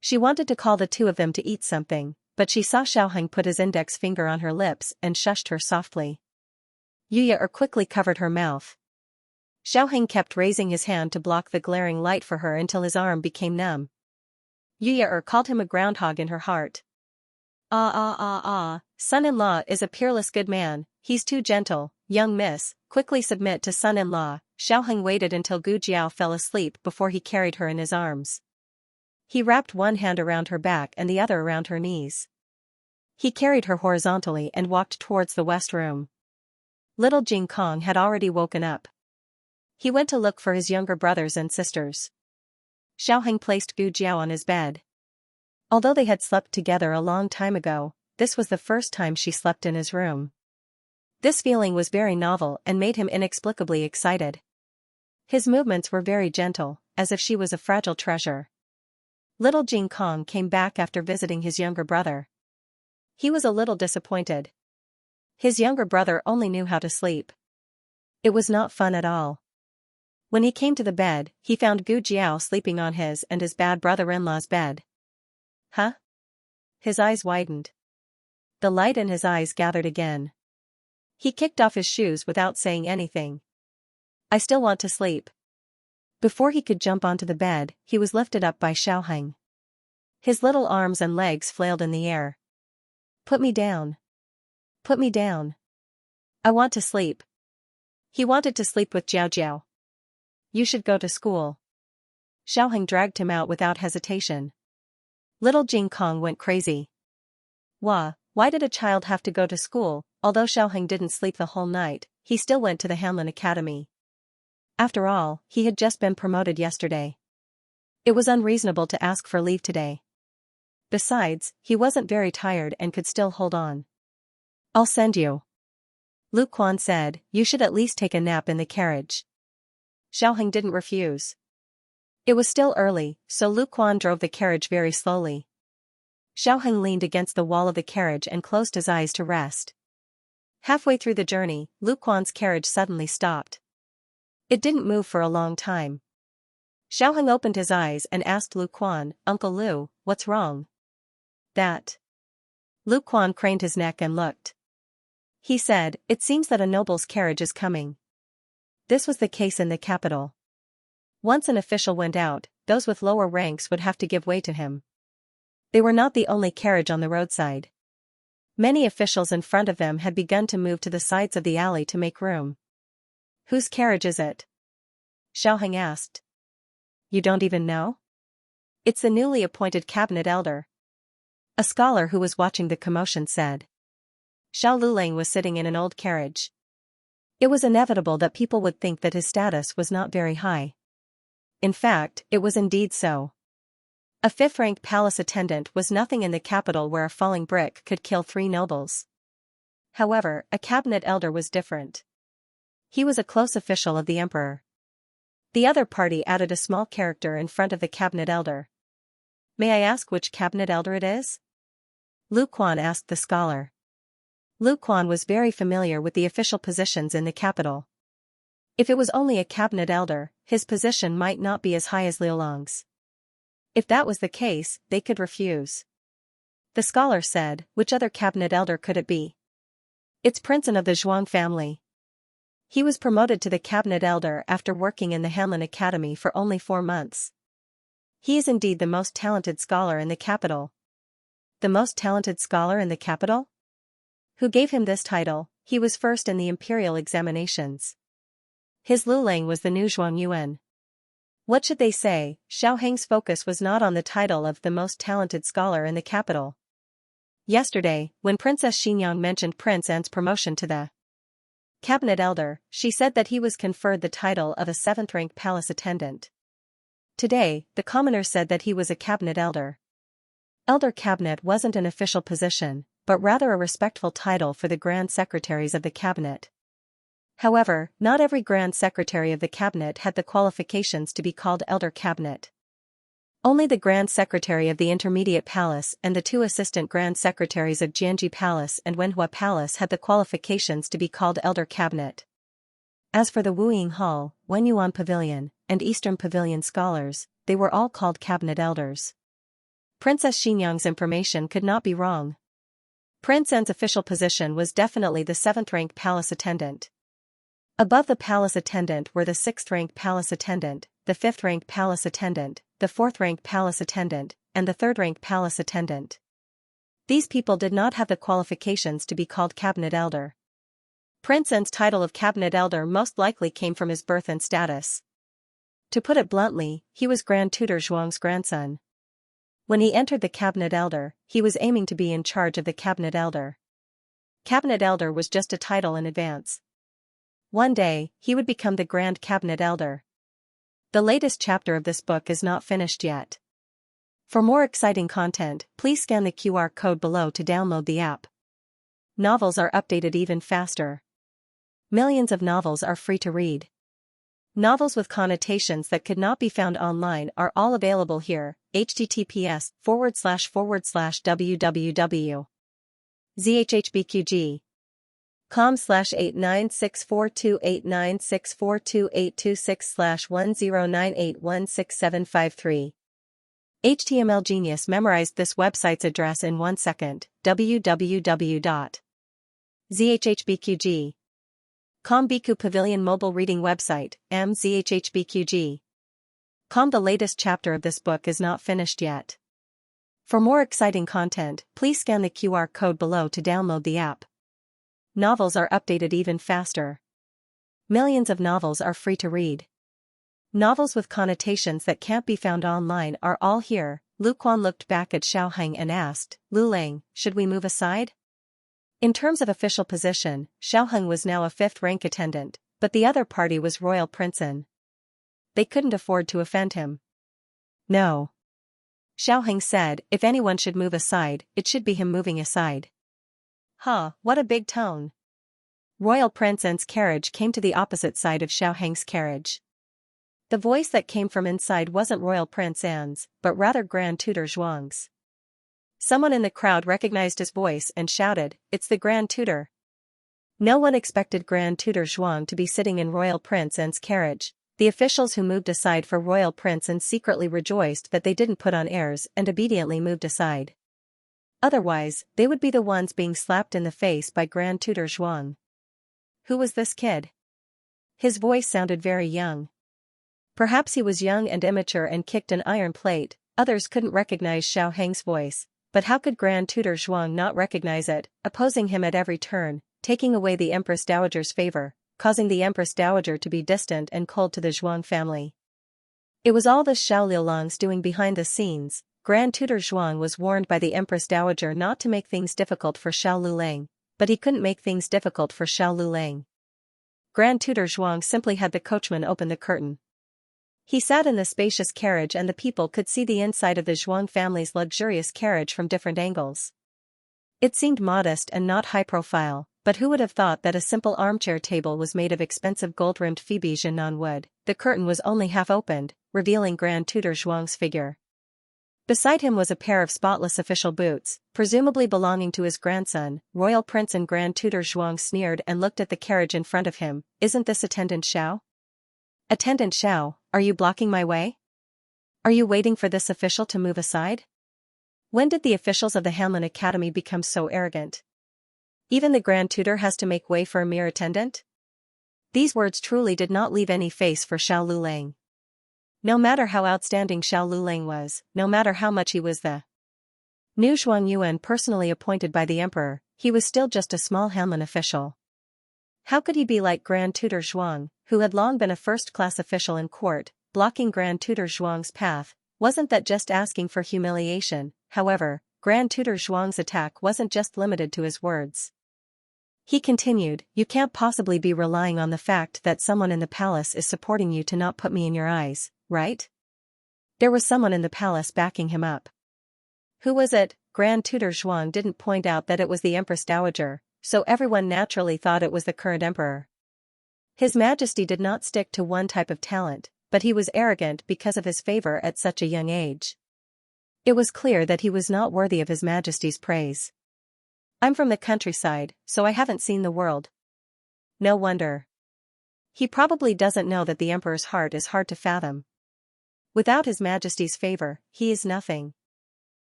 She wanted to call the two of them to eat something, but she saw Xiaoheng put his index finger on her lips and shushed her softly. Yuya quickly covered her mouth. Xiaoheng kept raising his hand to block the glaring light for her until his arm became numb. Yuya called him a groundhog in her heart. Son-in-law is a peerless good man, he's too gentle, young miss, quickly submit to son-in-law." Xiaoheng waited until Gu Jiao fell asleep before he carried her in his arms. He wrapped one hand around her back and the other around her knees. He carried her horizontally and walked towards the west room. Little Jing Kong had already woken up. He went to look for his younger brothers and sisters. Xiaoheng placed Gu Jiao on his bed. Although they had slept together a long time ago, this was the first time she slept in his room. This feeling was very novel and made him inexplicably excited. His movements were very gentle, as if she was a fragile treasure. Little Jing Kong came back after visiting his younger brother. He was a little disappointed. His younger brother only knew how to sleep. It was not fun at all. When he came to the bed, he found Gu Jiao sleeping on his and his bad brother-in-law's bed. Huh? His eyes widened. The light in his eyes gathered again. He kicked off his shoes without saying anything. "I still want to sleep." Before he could jump onto the bed, he was lifted up by Xiaoheng. His little arms and legs flailed in the air. "Put me down. Put me down. I want to sleep." He wanted to sleep with Jiao Jiao. "You should go to school." Xiaoheng dragged him out without hesitation. Little Jing Kong went crazy. Why did a child have to go to school? Although Xiaoheng didn't sleep the whole night, he still went to the Hanlin Academy. After all, he had just been promoted yesterday. It was unreasonable to ask for leave today. Besides, he wasn't very tired and could still hold on. "I'll send you." Lu Quan said, "You should at least take a nap in the carriage." Xiaoheng didn't refuse. It was still early, so Lu Quan drove the carriage very slowly. Xiaoheng leaned against the wall of the carriage and closed his eyes to rest. Halfway through the journey, Lu Quan's carriage suddenly stopped. It didn't move for a long time. Xiaoheng opened his eyes and asked Lu Quan, "Uncle Lu, what's wrong?" "That." Lu Quan craned his neck and looked. He said, "It seems that a noble's carriage is coming." This was the case in the capital. Once an official went out, those with lower ranks would have to give way to him. They were not the only carriage on the roadside. Many officials in front of them had begun to move to the sides of the alley to make room. "Whose carriage is it?" Xiaoheng asked. "You don't even know?" "It's the newly appointed cabinet elder." A scholar who was watching the commotion said. Xiao Lulang was sitting in an old carriage. It was inevitable that people would think that his status was not very high. In fact, it was indeed so. A fifth-rank palace attendant was nothing in the capital where a falling brick could kill 3 nobles. However, a cabinet elder was different. He was a close official of the emperor. The other party added a small character in front of the cabinet elder. May I ask which cabinet elder it is? Lu Quan asked the scholar. Lu Quan was very familiar with the official positions in the capital. If it was only a cabinet elder, his position might not be as high as Liu Long's. If that was the case, they could refuse. The scholar said, which other cabinet elder could it be? It's Princeton of the Zhuang family. He was promoted to the cabinet elder after working in the Hanlin Academy for only 4 months. He is indeed the most talented scholar in the capital. The most talented scholar in the capital? Who gave him this title? He was first in the imperial examinations. His Lulang was the new Zhuang Yuan. What should they say? Xiao Heng's focus was not on the title of the most talented scholar in the capital. Yesterday, when Princess Xinyang mentioned Prince An's promotion to the cabinet elder, she said that he was conferred the title of a 7th-rank palace attendant. Today, the commoner said that he was a cabinet elder. Elder cabinet wasn't an official position, but rather a respectful title for the grand secretaries of the cabinet. However, not every grand secretary of the cabinet had the qualifications to be called elder cabinet. Only the grand secretary of the intermediate palace and the 2 assistant grand secretaries of Jianji Palace and Wenhua Palace had the qualifications to be called elder cabinet. As for the Wuying Hall, Wenyuan Pavilion, and Eastern Pavilion scholars, they were all called cabinet elders. Princess Xinyang's information could not be wrong. Prince An's official position was definitely the 7th-rank palace attendant. Above the palace attendant were the 6th-rank palace attendant, the 5th-rank palace attendant, the 4th-rank palace attendant, and the 3rd-rank palace attendant. These people did not have the qualifications to be called cabinet elder. Prince An's title of cabinet elder most likely came from his birth and status. To put it bluntly, he was Grand Tutor Zhuang's grandson. When he entered the cabinet elder, he was aiming to be in charge of the cabinet elder. Cabinet elder was just a title in advance. One day, he would become the Grand Cabinet Elder. The latest chapter of this book is not finished yet. For more exciting content, please scan the QR code below to download the app. Novels are updated even faster. Millions of novels are free to read. Novels with connotations that could not be found online are all available here. https://www.zhhbqg com/89642896428226/10981675 HTML Genius memorized this website's address in 1 second. www.zhhbqg.com Biku Pavilion Mobile Reading Website, mzhhbqg.com. The latest chapter of this book is not finished yet. For more exciting content, please scan the QR code below to download the app. Novels are updated even faster. Millions of novels are free to read. Novels with connotations that can't be found online are all here. Lu Quan looked back at Xiao Heng and asked, Lu Lang, should we move aside? In terms of official position, Xiao Heng was now a 5th-rank attendant, but the other party was Royal Princeton. They couldn't afford to offend him. No. Xiao Heng said, if anyone should move aside, it should be him moving aside. Huh, what a big tone. Royal Prince An's carriage came to the opposite side of Xiao Heng's carriage. The voice that came from inside wasn't Royal Prince An's, but rather Grand Tutor Zhuang's. Someone in the crowd recognized his voice and shouted, it's the Grand Tutor. No one expected Grand Tutor Zhuang to be sitting in Royal Prince An's carriage. The officials who moved aside for Royal Prince An secretly rejoiced that they didn't put on airs and obediently moved aside. Otherwise, they would be the ones being slapped in the face by Grand Tutor Zhuang. Who was this kid? His voice sounded very young. Perhaps he was young and immature and kicked an iron plate. Others couldn't recognize Xiao Heng's voice, but how could Grand Tutor Zhuang not recognize it, opposing him at every turn, taking away the Empress Dowager's favor, causing the Empress Dowager to be distant and cold to the Zhuang family. It was all this Xiao Liulang's doing behind the scenes. Grand Tutor Zhuang was warned by the Empress Dowager not to make things difficult for Xiao Lulang, but he couldn't make things difficult for Xiao Lulang. Grand Tutor Zhuang simply had the coachman open the curtain. He sat in the spacious carriage and the people could see the inside of the Zhuang family's luxurious carriage from different angles. It seemed modest and not high profile, but who would have thought that a simple armchair table was made of expensive gold-rimmed Phoebe Jinan wood? The curtain was only half opened, revealing Grand Tutor Zhuang's figure. Beside him was a pair of spotless official boots, presumably belonging to his grandson. Royal Prince and Grand Tutor Zhuang sneered and looked at the carriage in front of him. Isn't this Attendant Xiao? Attendant Xiao, are you blocking my way? Are you waiting for this official to move aside? When did the officials of the Hanlin Academy become so arrogant? Even the Grand Tutor has to make way for a mere attendant? These words truly did not leave any face for Xiao Lulang. No matter how outstanding Xiao Lulang was, no matter how much he was the new Zhuangyuan personally appointed by the emperor, he was still just a small Hanlin official. How could he be like Grand Tutor Zhuang, who had long been a first-class official in court, blocking Grand Tutor Zhuang's path? Wasn't that just asking for humiliation? However, Grand Tutor Zhuang's attack wasn't just limited to his words. He continued, "You can't possibly be relying on the fact that someone in the palace is supporting you to not put me in your eyes, right?" There was someone in the palace backing him up. Who was it? Grand Tutor Zhuang didn't point out that it was the Empress Dowager, so everyone naturally thought it was the current emperor. His Majesty did not stick to one type of talent, but he was arrogant because of his favor at such a young age. It was clear that he was not worthy of His Majesty's praise. "I'm from the countryside, so I haven't seen the world." No wonder. He probably doesn't know that the emperor's heart is hard to fathom. Without His Majesty's favor, he is nothing.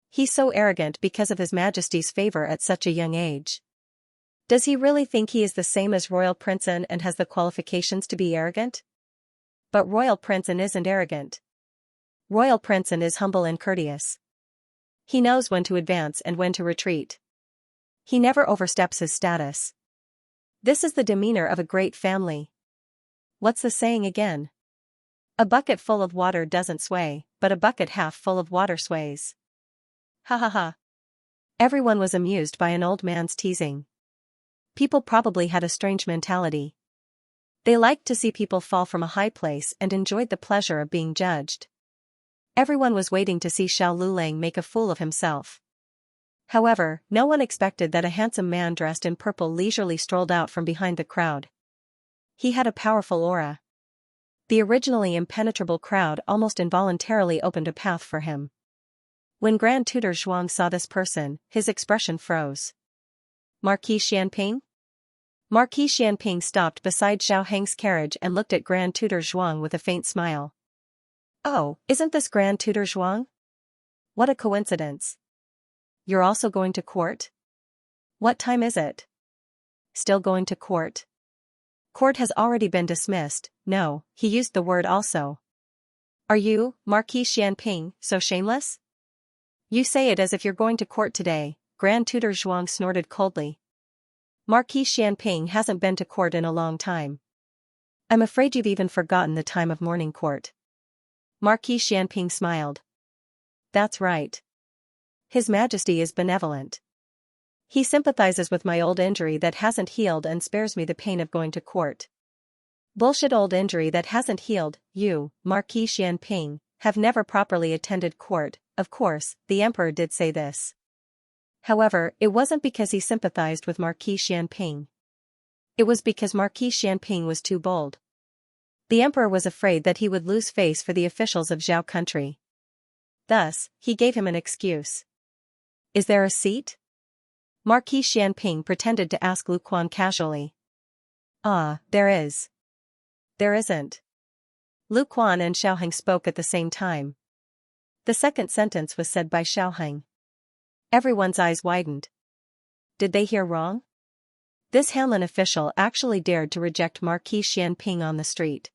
He's so arrogant because of His Majesty's favor at such a young age. Does he really think he is the same as Royal Princeton and has the qualifications to be arrogant? But Royal Princeton isn't arrogant. Royal Princeton is humble and courteous. He knows when to advance and when to retreat. He never oversteps his status. This is the demeanor of a great family. What's the saying again? A bucket full of water doesn't sway, but a bucket half full of water sways. Ha ha ha. Everyone was amused by an old man's teasing. People probably had a strange mentality. They liked to see people fall from a high place and enjoyed the pleasure of being judged. Everyone was waiting to see Xiao Lulang make a fool of himself. However, no one expected that a handsome man dressed in purple leisurely strolled out from behind the crowd. He had a powerful aura. The originally impenetrable crowd almost involuntarily opened a path for him. When Grand Tutor Zhuang saw this person, his expression froze. Marquis Xianping? Marquis Xianping stopped beside Xiao Heng's carriage and looked at Grand Tutor Zhuang with a faint smile. "Oh, isn't this Grand Tutor Zhuang? What a coincidence. You're also going to court? What time is it?" "Still going to court?" "Court has already been dismissed." No, he used the word also. "Are you, Marquis Xianping, so shameless? You say it as if you're going to court today." Grand Tutor Zhuang snorted coldly. "Marquis Xianping hasn't been to court in a long time. I'm afraid you've even forgotten the time of morning court." Marquis Xianping smiled. "That's right. His Majesty is benevolent. He sympathizes with my old injury that hasn't healed and spares me the pain of going to court." "Bullshit old injury that hasn't healed. You, Marquis Xianping, have never properly attended court." Of course, the emperor did say this. However, it wasn't because he sympathized with Marquis Xianping. It was because Marquis Xianping was too bold. The emperor was afraid that he would lose face for the officials of Zhao country. Thus, he gave him an excuse. "Is there a seat?" Marquis Xianping pretended to ask Lu Quan casually. "Ah, there is." "There isn't." Lu Quan and Xiaoheng spoke at the same time. The second sentence was said by Xiaoheng. Everyone's eyes widened. Did they hear wrong? This Hanlin official actually dared to reject Marquis Xianping on the street.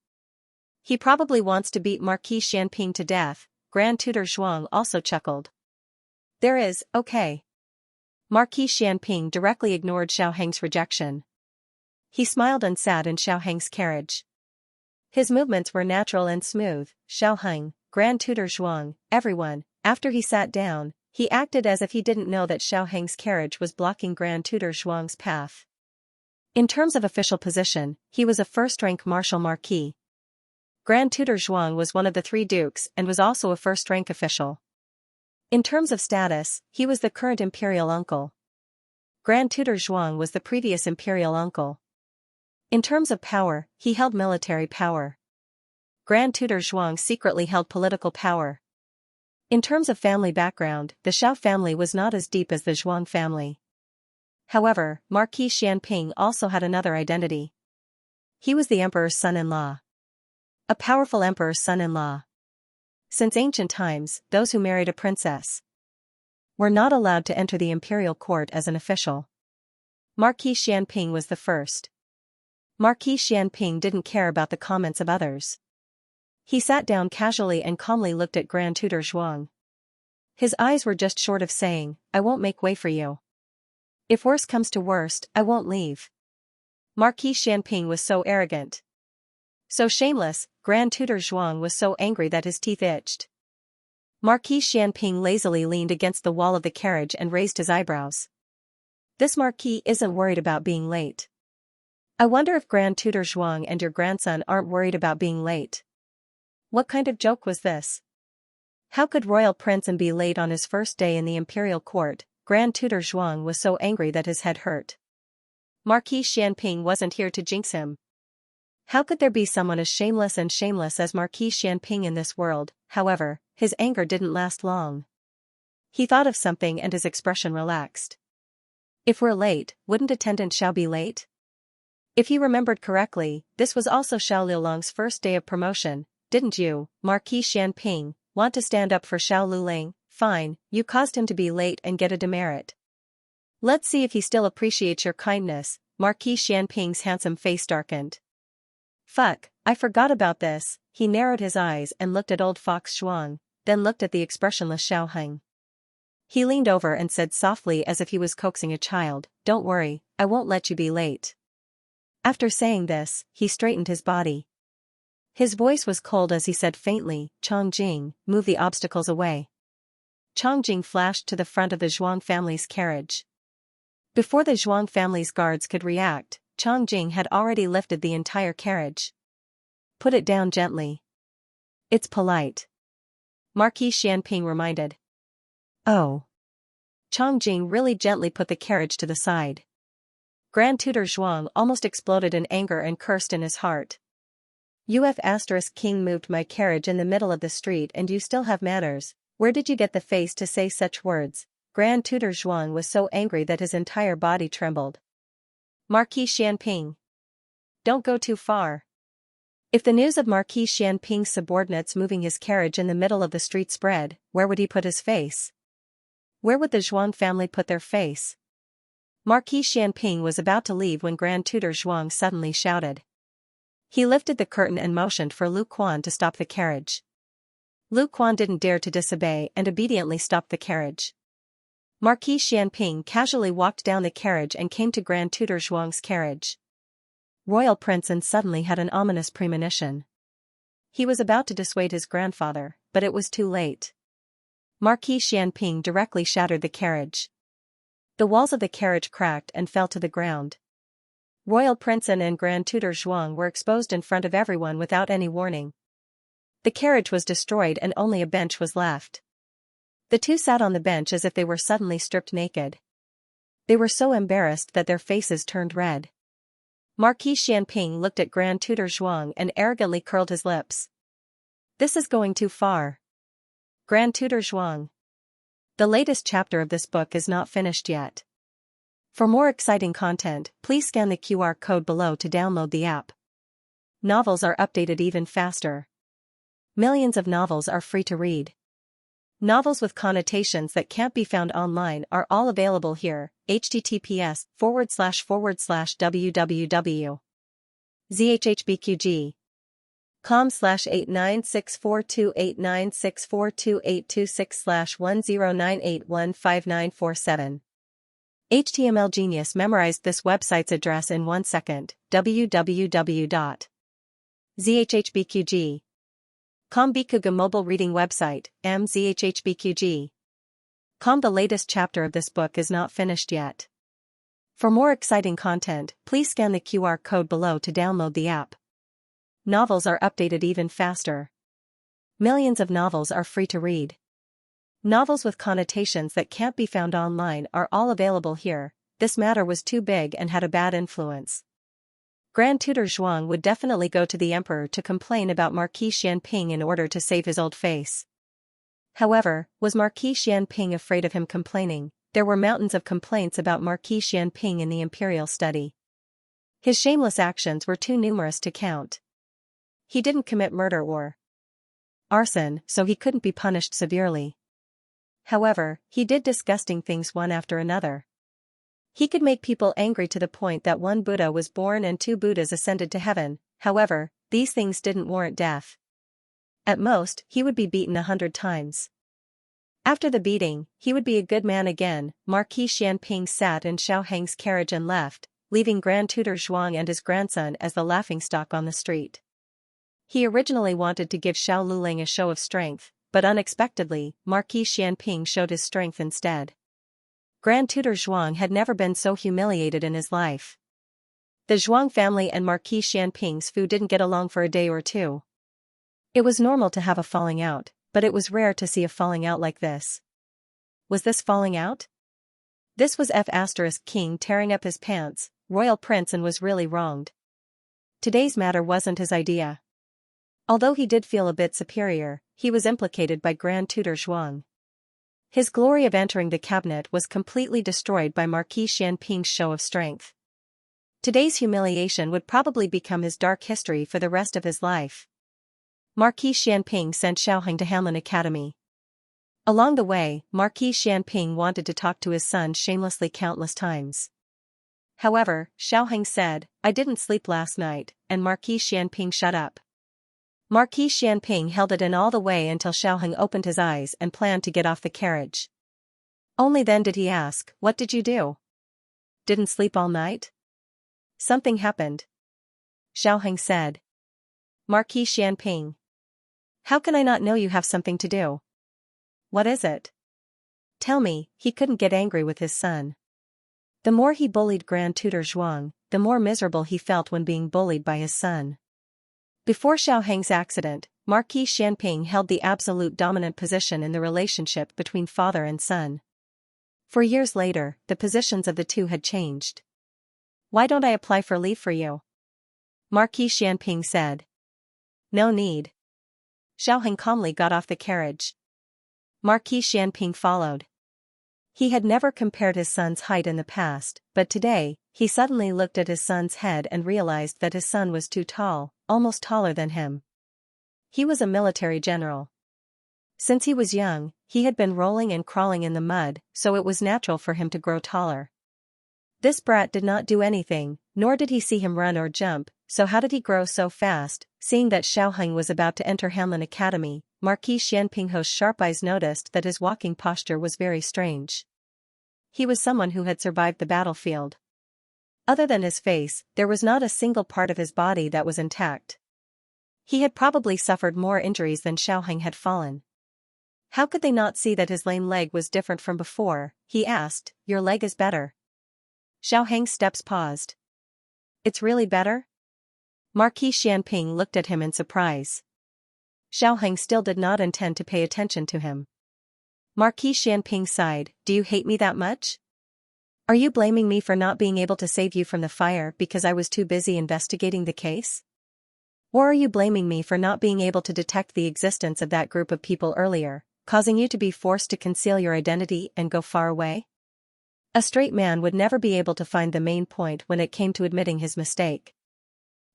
He probably wants to beat Marquis Xianping to death. Grand Tutor Zhuang also chuckled. "There is, okay." Marquis Xianping directly ignored Xiaoheng's rejection. He smiled and sat in Xiaoheng's carriage. His movements were natural and smooth. Xiaoheng, Grand Tutor Zhuang, everyone, after he sat down, he acted as if he didn't know that Xiaoheng's carriage was blocking Grand Tutor Zhuang's path. In terms of official position, he was a first-rank martial marquis. Grand Tutor Zhuang was one of the three dukes and was also a first-rank official. In terms of status, he was the current imperial uncle. Grand Tutor Zhuang was the previous imperial uncle. In terms of power, he held military power. Grand Tutor Zhuang secretly held political power. In terms of family background, the Xiao family was not as deep as the Zhuang family. However, Marquis Xianping also had another identity. He was the emperor's son-in-law. A powerful emperor's son-in-law. Since ancient times, those who married a princess were not allowed to enter the imperial court as an official. Marquis Xianping was the first. Marquis Xianping didn't care about the comments of others. He sat down casually and calmly looked at Grand Tutor Zhuang. His eyes were just short of saying, "I won't make way for you. If worse comes to worst, I won't leave." Marquis Xianping was so arrogant, so shameless. Grand Tutor Zhuang was so angry that his teeth itched. Marquis Xianping lazily leaned against the wall of the carriage and raised his eyebrows. This marquis isn't worried about being late. I wonder if Grand Tutor Zhuang and your grandson aren't worried about being late. What kind of joke was this? How could royal prince and be late on his first day in the imperial court? Grand Tutor Zhuang was so angry that his head hurt. Marquis Xianping wasn't here to jinx him. How could there be someone as shameless as Marquis Xianping in this world? However, his anger didn't last long. He thought of something and his expression relaxed. If we're late, wouldn't attendant Xiao be late? If he remembered correctly, this was also Xiao Liulang's first day of promotion. Didn't you, Marquis Xianping, want to stand up for Xiao Liulang? Fine, you caused him to be late and get a demerit. Let's see if he still appreciates your kindness. Marquis Xianping's handsome face darkened. Fuck, I forgot about this. He narrowed his eyes and looked at old Fox Zhuang, then looked at the expressionless Xiao Heng. He leaned over and said softly as if he was coaxing a child, "Don't worry, I won't let you be late." After saying this, he straightened his body. His voice was cold as he said faintly, "Chongjing, move the obstacles away." Chongjing flashed to the front of the Zhuang family's carriage. Before the Zhuang family's guards could react, Chongjing had already lifted the entire carriage. "Put it down gently. It's polite," Marquis Xianping reminded. "Oh." Chongjing really gently put the carriage to the side. Grand Tutor Zhuang almost exploded in anger and cursed in his heart. King moved my carriage in the middle of the street and you still have manners. Where did you get the face to say such words? Grand Tutor Zhuang was so angry that his entire body trembled. Marquis Xianping. Don't go too far. If the news of Marquis Xianping's subordinates moving his carriage in the middle of the street spread, where would he put his face? Where would the Zhuang family put their face? Marquis Xianping was about to leave when Grand Tutor Zhuang suddenly shouted. He lifted the curtain and motioned for Lu Quan to stop the carriage. Lu Quan didn't dare to disobey and obediently stopped the carriage. Marquis Xianping casually walked down the carriage and came to Grand Tutor Zhuang's carriage. Royal Prince and suddenly had an ominous premonition. He was about to dissuade his grandfather, but it was too late. Marquis Xianping directly shattered the carriage. The walls of the carriage cracked and fell to the ground. Royal Prince and Grand Tutor Zhuang were exposed in front of everyone without any warning. The carriage was destroyed and only a bench was left. The two sat on the bench as if they were suddenly stripped naked. They were so embarrassed that their faces turned red. Marquis Xianping looked at Grand Tutor Zhuang and arrogantly curled his lips. This is going too far. Grand Tutor Zhuang. The latest chapter of this book is not finished yet. For more exciting content, please scan the QR code below to download the app. Novels are updated even faster. Millions of novels are free to read. Novels with connotations that can't be found online are all available here. https://www.zhhbqg.com/89642896428226/1098159447. HTML Genius memorized this website's address in 1 second. www.zhhbqg.com Bikuga mobile reading website, mzhhbqg.com. The latest chapter of this book is not finished yet. For more exciting content, please scan the QR code below to download the app. Novels are updated even faster. Millions of novels are free to read. Novels with connotations that can't be found online are all available here. this matter was too big and had a bad influence. Grand Tutor Zhuang would definitely go to the emperor to complain about Marquis Xianping in order to save his old face. However, was Marquis Xianping afraid of him complaining? There were mountains of complaints about Marquis Xianping in the imperial study. His shameless actions were too numerous to count. He didn't commit murder or arson, so he couldn't be punished severely. However, he did disgusting things one after another. He could make people angry to the point that one Buddha was born and two Buddhas ascended to heaven. However, these things didn't warrant death. At most, he would be beaten 100 times. After the beating, he would be a good man again. Marquis Xianping sat in Xiaoheng's carriage and left, leaving Grand Tutor Zhuang and his grandson as the laughingstock on the street. He originally wanted to give Xiao Luling a show of strength, but unexpectedly, Marquis Xianping showed his strength instead. Grand Tutor Zhuang had never been so humiliated in his life. The Zhuang family and Marquis Xianping's Fu didn't get along for a day or two. It was normal to have a falling out, but it was rare to see a falling out like this. Was this falling out? This was King tearing up his pants, royal prince, and was really wronged. Today's matter wasn't his idea. Although he did feel a bit superior, he was implicated by Grand Tutor Zhuang. His glory of entering the cabinet was completely destroyed by Marquis Xianping's show of strength. Today's humiliation would probably become his dark history for the rest of his life. Marquis Xianping sent Xiaoheng to Hanlin Academy. Along the way, Marquis Xianping wanted to talk to his son shamelessly countless times. However, Xiaoheng said, "I didn't sleep last night," and Marquis Xianping shut up. Marquis Xianping held it in all the way until Xiaoheng opened his eyes and planned to get off the carriage. Only then did he ask, "What did you do? Didn't sleep all night?" "Something happened," Xiaoheng said. Marquis Xianping. "How can I not know you have something to do? What is it? Tell me." He couldn't get angry with his son. The more he bullied Grand Tutor Zhuang, the more miserable he felt when being bullied by his son. Before Xiaoheng's accident, Marquis Xianping held the absolute dominant position in the relationship between father and son. For years later, the positions of the two had changed. "Why don't I apply for leave for you?" Marquis Xianping said. "No need." Xiaoheng calmly got off the carriage. Marquis Xianping followed. He had never compared his son's height in the past, but today, he suddenly looked at his son's head and realized that his son was too tall, almost taller than him. He was a military general. Since he was young, he had been rolling and crawling in the mud, so it was natural for him to grow taller. This brat did not do anything, nor did he see him run or jump, so how did he grow so fast? Seeing that Xiaoheng was about to enter Hanlin Academy, Marquis Xianping's sharp eyes noticed that his walking posture was very strange. He was someone who had survived the battlefield. Other than his face, there was not a single part of his body that was intact. He had probably suffered more injuries than Xiaoheng had fallen. How could they not see that his lame leg was different from before? He asked, "Your leg is better." Xiaoheng's steps paused. "It's really better?" Marquis Xianping looked at him in surprise. Xiaoheng still did not intend to pay attention to him. Marquis Xianping sighed, "Do you hate me that much? Are you blaming me for not being able to save you from the fire because I was too busy investigating the case? Or are you blaming me for not being able to detect the existence of that group of people earlier, causing you to be forced to conceal your identity and go far away?" A straight man would never be able to find the main point when it came to admitting his mistake.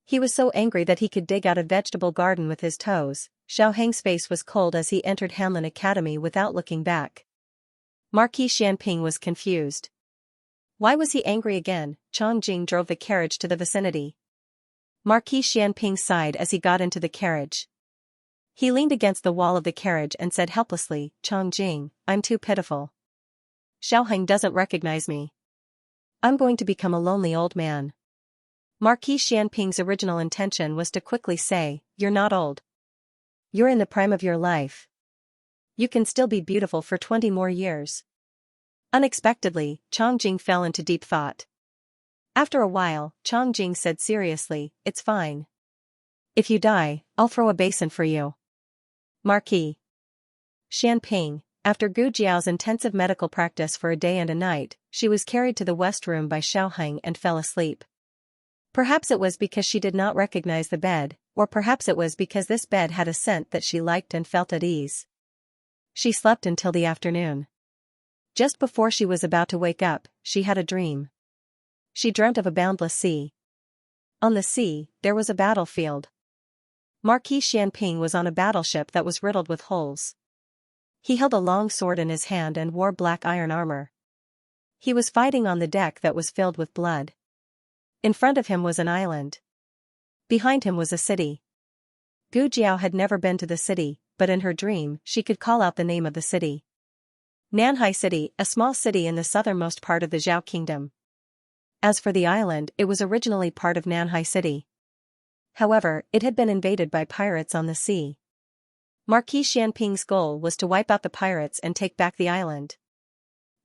He was so angry that he could dig out a vegetable garden with his toes. Xiaoheng's face was cold as he entered Hanlin Academy without looking back. Marquis Xianping was confused. Why was he angry again? Chongjing drove the carriage to the vicinity. Marquis Xianping sighed as he got into the carriage. He leaned against the wall of the carriage and said helplessly, "Chongjing, I'm too pitiful. Xiaoheng doesn't recognize me. I'm going to become a lonely old man." Marquis Xianping's original intention was to quickly say, "You're not old. You're in the prime of your life. You can still be beautiful for 20 more years." Unexpectedly, Chongjing fell into deep thought. After a while, Chongjing said seriously, "It's fine. If you die, I'll throw a basin for you." Marquis Xianping, After Gu Jiao's intensive medical practice for a day and a night, she was carried to the west room by Xiaoheng and fell asleep. Perhaps it was because she did not recognize the bed, or perhaps it was because this bed had a scent that she liked and felt at ease. She slept until the afternoon. Just before she was about to wake up, she had a dream. She dreamt of a boundless sea. On the sea, there was a battlefield. Marquis Xianping was on a battleship that was riddled with holes. He held a long sword in his hand and wore black iron armor. He was fighting on the deck that was filled with blood. In front of him was an island. Behind him was a city. Gu Jiao had never been to the city, but in her dream, she could call out the name of the city. Nanhai City, a small city in the southernmost part of the Zhao Kingdom. As for the island, it was originally part of Nanhai City. However, it had been invaded by pirates on the sea. Marquis Xianping's goal was to wipe out the pirates and take back the island.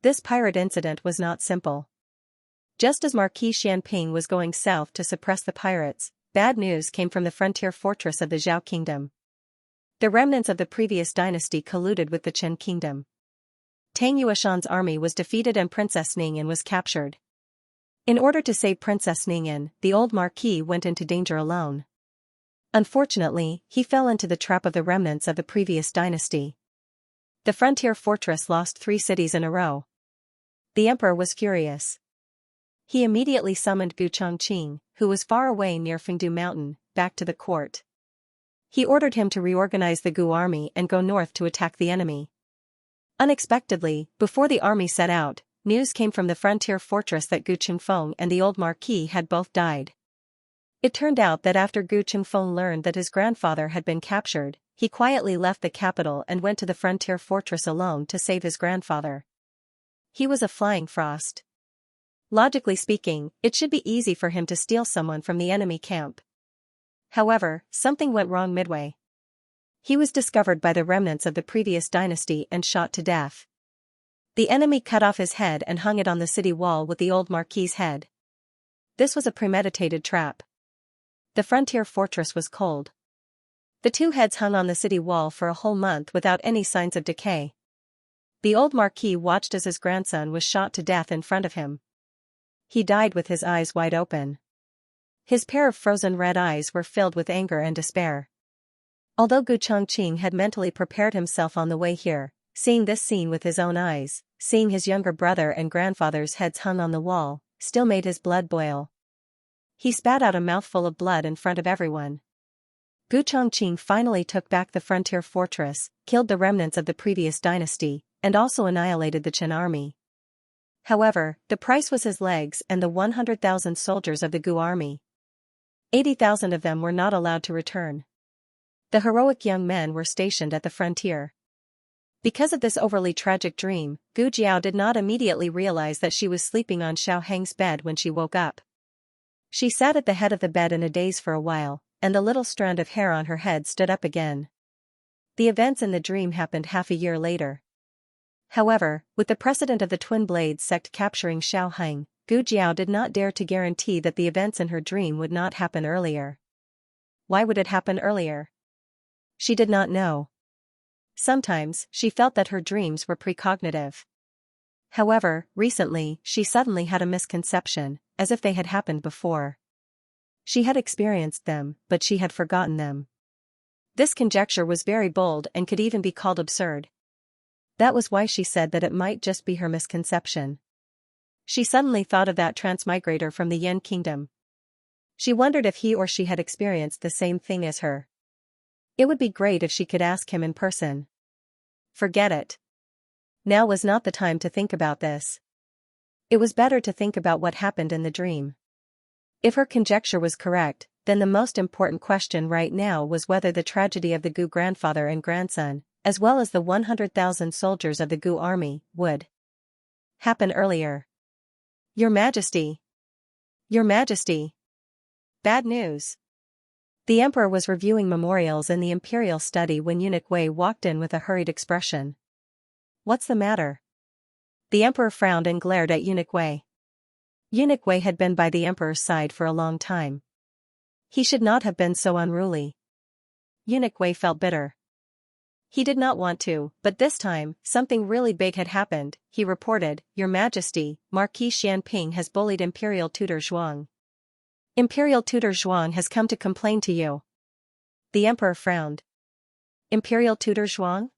This pirate incident was not simple. Just as Marquis Xianping was going south to suppress the pirates, bad news came from the frontier fortress of the Zhao Kingdom. The remnants of the previous dynasty colluded with the Chen Kingdom. Tang Yueshan's army was defeated and Princess Ningyan was captured. In order to save Princess Ningyan, the old Marquis went into danger alone. Unfortunately, he fell into the trap of the remnants of the previous dynasty. The frontier fortress lost 3 cities in a row. The emperor was furious. He immediately summoned Gu Chongqing, who was far away near Fengdu Mountain, back to the court. He ordered him to reorganize the Gu army and go north to attack the enemy. Unexpectedly, before the army set out, news came from the frontier fortress that Gu Qingfeng and the old Marquis had both died. It turned out that after Gu Qingfeng learned that his grandfather had been captured, he quietly left the capital and went to the frontier fortress alone to save his grandfather. He was a flying frost. Logically speaking, it should be easy for him to steal someone from the enemy camp. However, something went wrong midway. He was discovered by the remnants of the previous dynasty and shot to death. The enemy cut off his head and hung it on the city wall with the old Marquis's head. This was a premeditated trap. The frontier fortress was cold. The 2 heads hung on the city wall for a whole month without any signs of decay. The old Marquis watched as his grandson was shot to death in front of him. He died with his eyes wide open. His pair of frozen red eyes were filled with anger and despair. Although Gu Chongqing had mentally prepared himself on the way here, seeing this scene with his own eyes, seeing his younger brother and grandfather's heads hung on the wall, still made his blood boil. He spat out a mouthful of blood in front of everyone. Gu Chongqing finally took back the frontier fortress, killed the remnants of the previous dynasty, and also annihilated the Chen army. However, the price was his legs and the 100,000 soldiers of the Gu army. 80,000 of them were not allowed to return. The heroic young men were stationed at the frontier. Because of this overly tragic dream, Gu Jiao did not immediately realize that she was sleeping on Xiaoheng's bed when she woke up. She sat at the head of the bed in a daze for a while, and the little strand of hair on her head stood up again. The events in the dream happened half a year later. However, with the precedent of the Twin Blades sect capturing Xiaoheng, Gu Jiao did not dare to guarantee that the events in her dream would not happen earlier. Why would it happen earlier? She did not know. Sometimes, she felt that her dreams were precognitive. However, recently, she suddenly had a misconception, as if they had happened before. She had experienced them, but she had forgotten them. This conjecture was very bold and could even be called absurd. That was why she said that it might just be her misconception. She suddenly thought of that transmigrator from the Yen Kingdom. She wondered if he or she had experienced the same thing as her. It would be great if she could ask him in person. Forget it. Now was not the time to think about this. It was better to think about what happened in the dream. If her conjecture was correct, then the most important question right now was whether the tragedy of the Gu grandfather and grandson, as well as the 100,000 soldiers of the Gu army, would happen earlier. Your Majesty! Your Majesty! Bad news! The emperor was reviewing memorials in the imperial study when Eunuch Wei walked in with a hurried expression. What's the matter? The emperor frowned and glared at Eunuch Wei. Eunuch Wei had been by the emperor's side for a long time. He should not have been so unruly. Eunuch Wei felt bitter. He did not want to, but this time, something really big had happened. He reported, "Your Majesty, Marquis Xianping has bullied Imperial Tutor Zhuang. Imperial Tutor Zhuang has come to complain to you." The emperor frowned. Imperial Tutor Zhuang?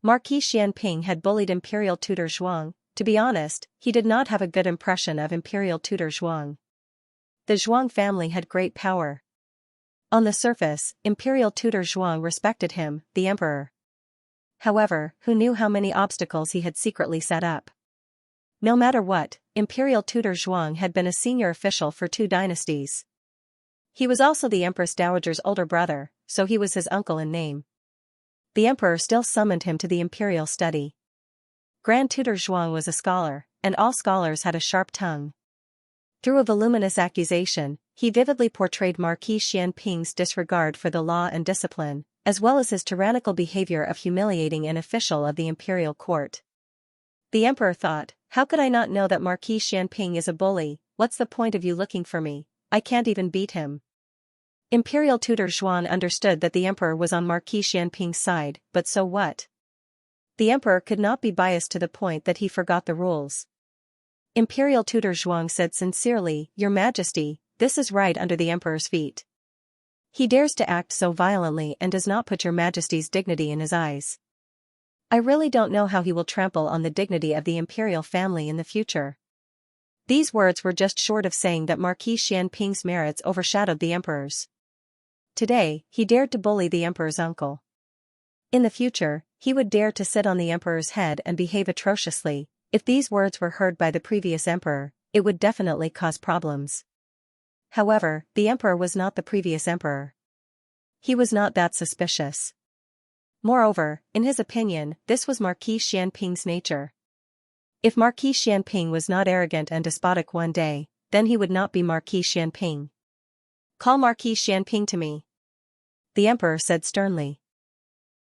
Marquis Xianping had bullied Imperial Tutor Zhuang. To be honest, he did not have a good impression of Imperial Tutor Zhuang. The Zhuang family had great power. On the surface, Imperial Tutor Zhuang respected him, the emperor. However, who knew how many obstacles he had secretly set up? No matter what, Imperial Tutor Zhuang had been a senior official for 2 dynasties. He was also the Empress Dowager's older brother, so he was his uncle in name. The emperor still summoned him to the imperial study. Grand Tutor Zhuang was a scholar, and all scholars had a sharp tongue. Through a voluminous accusation, he vividly portrayed Marquis Xianping's disregard for the law and discipline, as well as his tyrannical behavior of humiliating an official of the imperial court. The emperor thought, "How could I not know that Marquis Xianping is a bully? What's the point of you looking for me? I can't even beat him." Imperial Tutor Zhuang understood that the emperor was on Marquis Xianping's side, but so what? The emperor could not be biased to the point that he forgot the rules. Imperial Tutor Zhuang said sincerely, "Your Majesty, this is right under the emperor's feet. He dares to act so violently and does not put your Majesty's dignity in his eyes. I really don't know how he will trample on the dignity of the imperial family in the future." These words were just short of saying that Marquis Xianping's merits overshadowed the emperor's. Today, he dared to bully the emperor's uncle. In the future, he would dare to sit on the emperor's head and behave atrociously. If these words were heard by the previous emperor, it would definitely cause problems. However, the emperor was not the previous emperor. He was not that suspicious. Moreover, in his opinion, this was Marquis Xianping's nature. If Marquis Xianping was not arrogant and despotic one day, then he would not be Marquis Xianping. "Call Marquis Xianping to me," the emperor said sternly.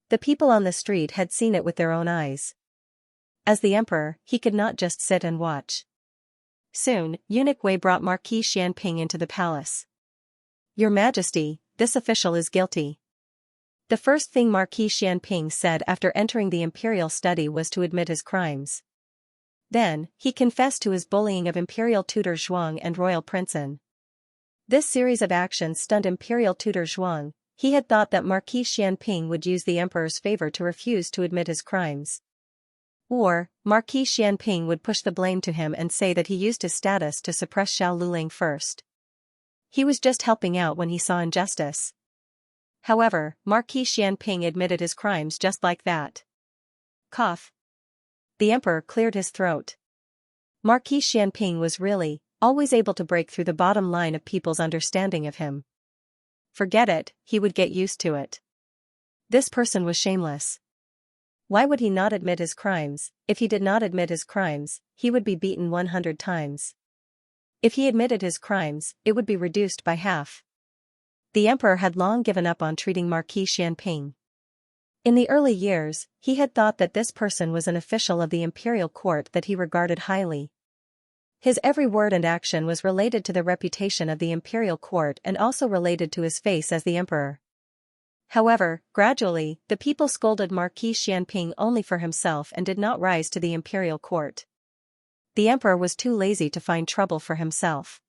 The people on the street had seen it with their own eyes. As the emperor, he could not just sit and watch. Soon, Eunuch Wei brought Marquis Xianping into the palace. "Your Majesty, this official is guilty." The first thing Marquis Xianping said after entering the imperial study was to admit his crimes. Then, he confessed to his bullying of Imperial Tutor Zhuang and Royal Princein. This series of actions stunned Imperial Tutor Zhuang. He had thought that Marquis Xianping would use the emperor's favor to refuse to admit his crimes. Or, Marquis Xianping would push the blame to him and say that he used his status to suppress Xiao Luling first. He was just helping out when he saw injustice. However, Marquis Xianping admitted his crimes just like that. Cough. The emperor cleared his throat. Marquis Xianping was really, always able to break through the bottom line of people's understanding of him. Forget it, he would get used to it. This person was shameless. Why would he not admit his crimes? If he did not admit his crimes, he would be beaten 100 times. If he admitted his crimes, it would be reduced by half. The emperor had long given up on treating Marquis Xianping. In the early years, he had thought that this person was an official of the imperial court that he regarded highly. His every word and action was related to the reputation of the imperial court and also related to his face as the emperor. However, gradually, the people scolded Marquis Xianping only for himself and did not rise to the imperial court. The emperor was too lazy to find trouble for himself.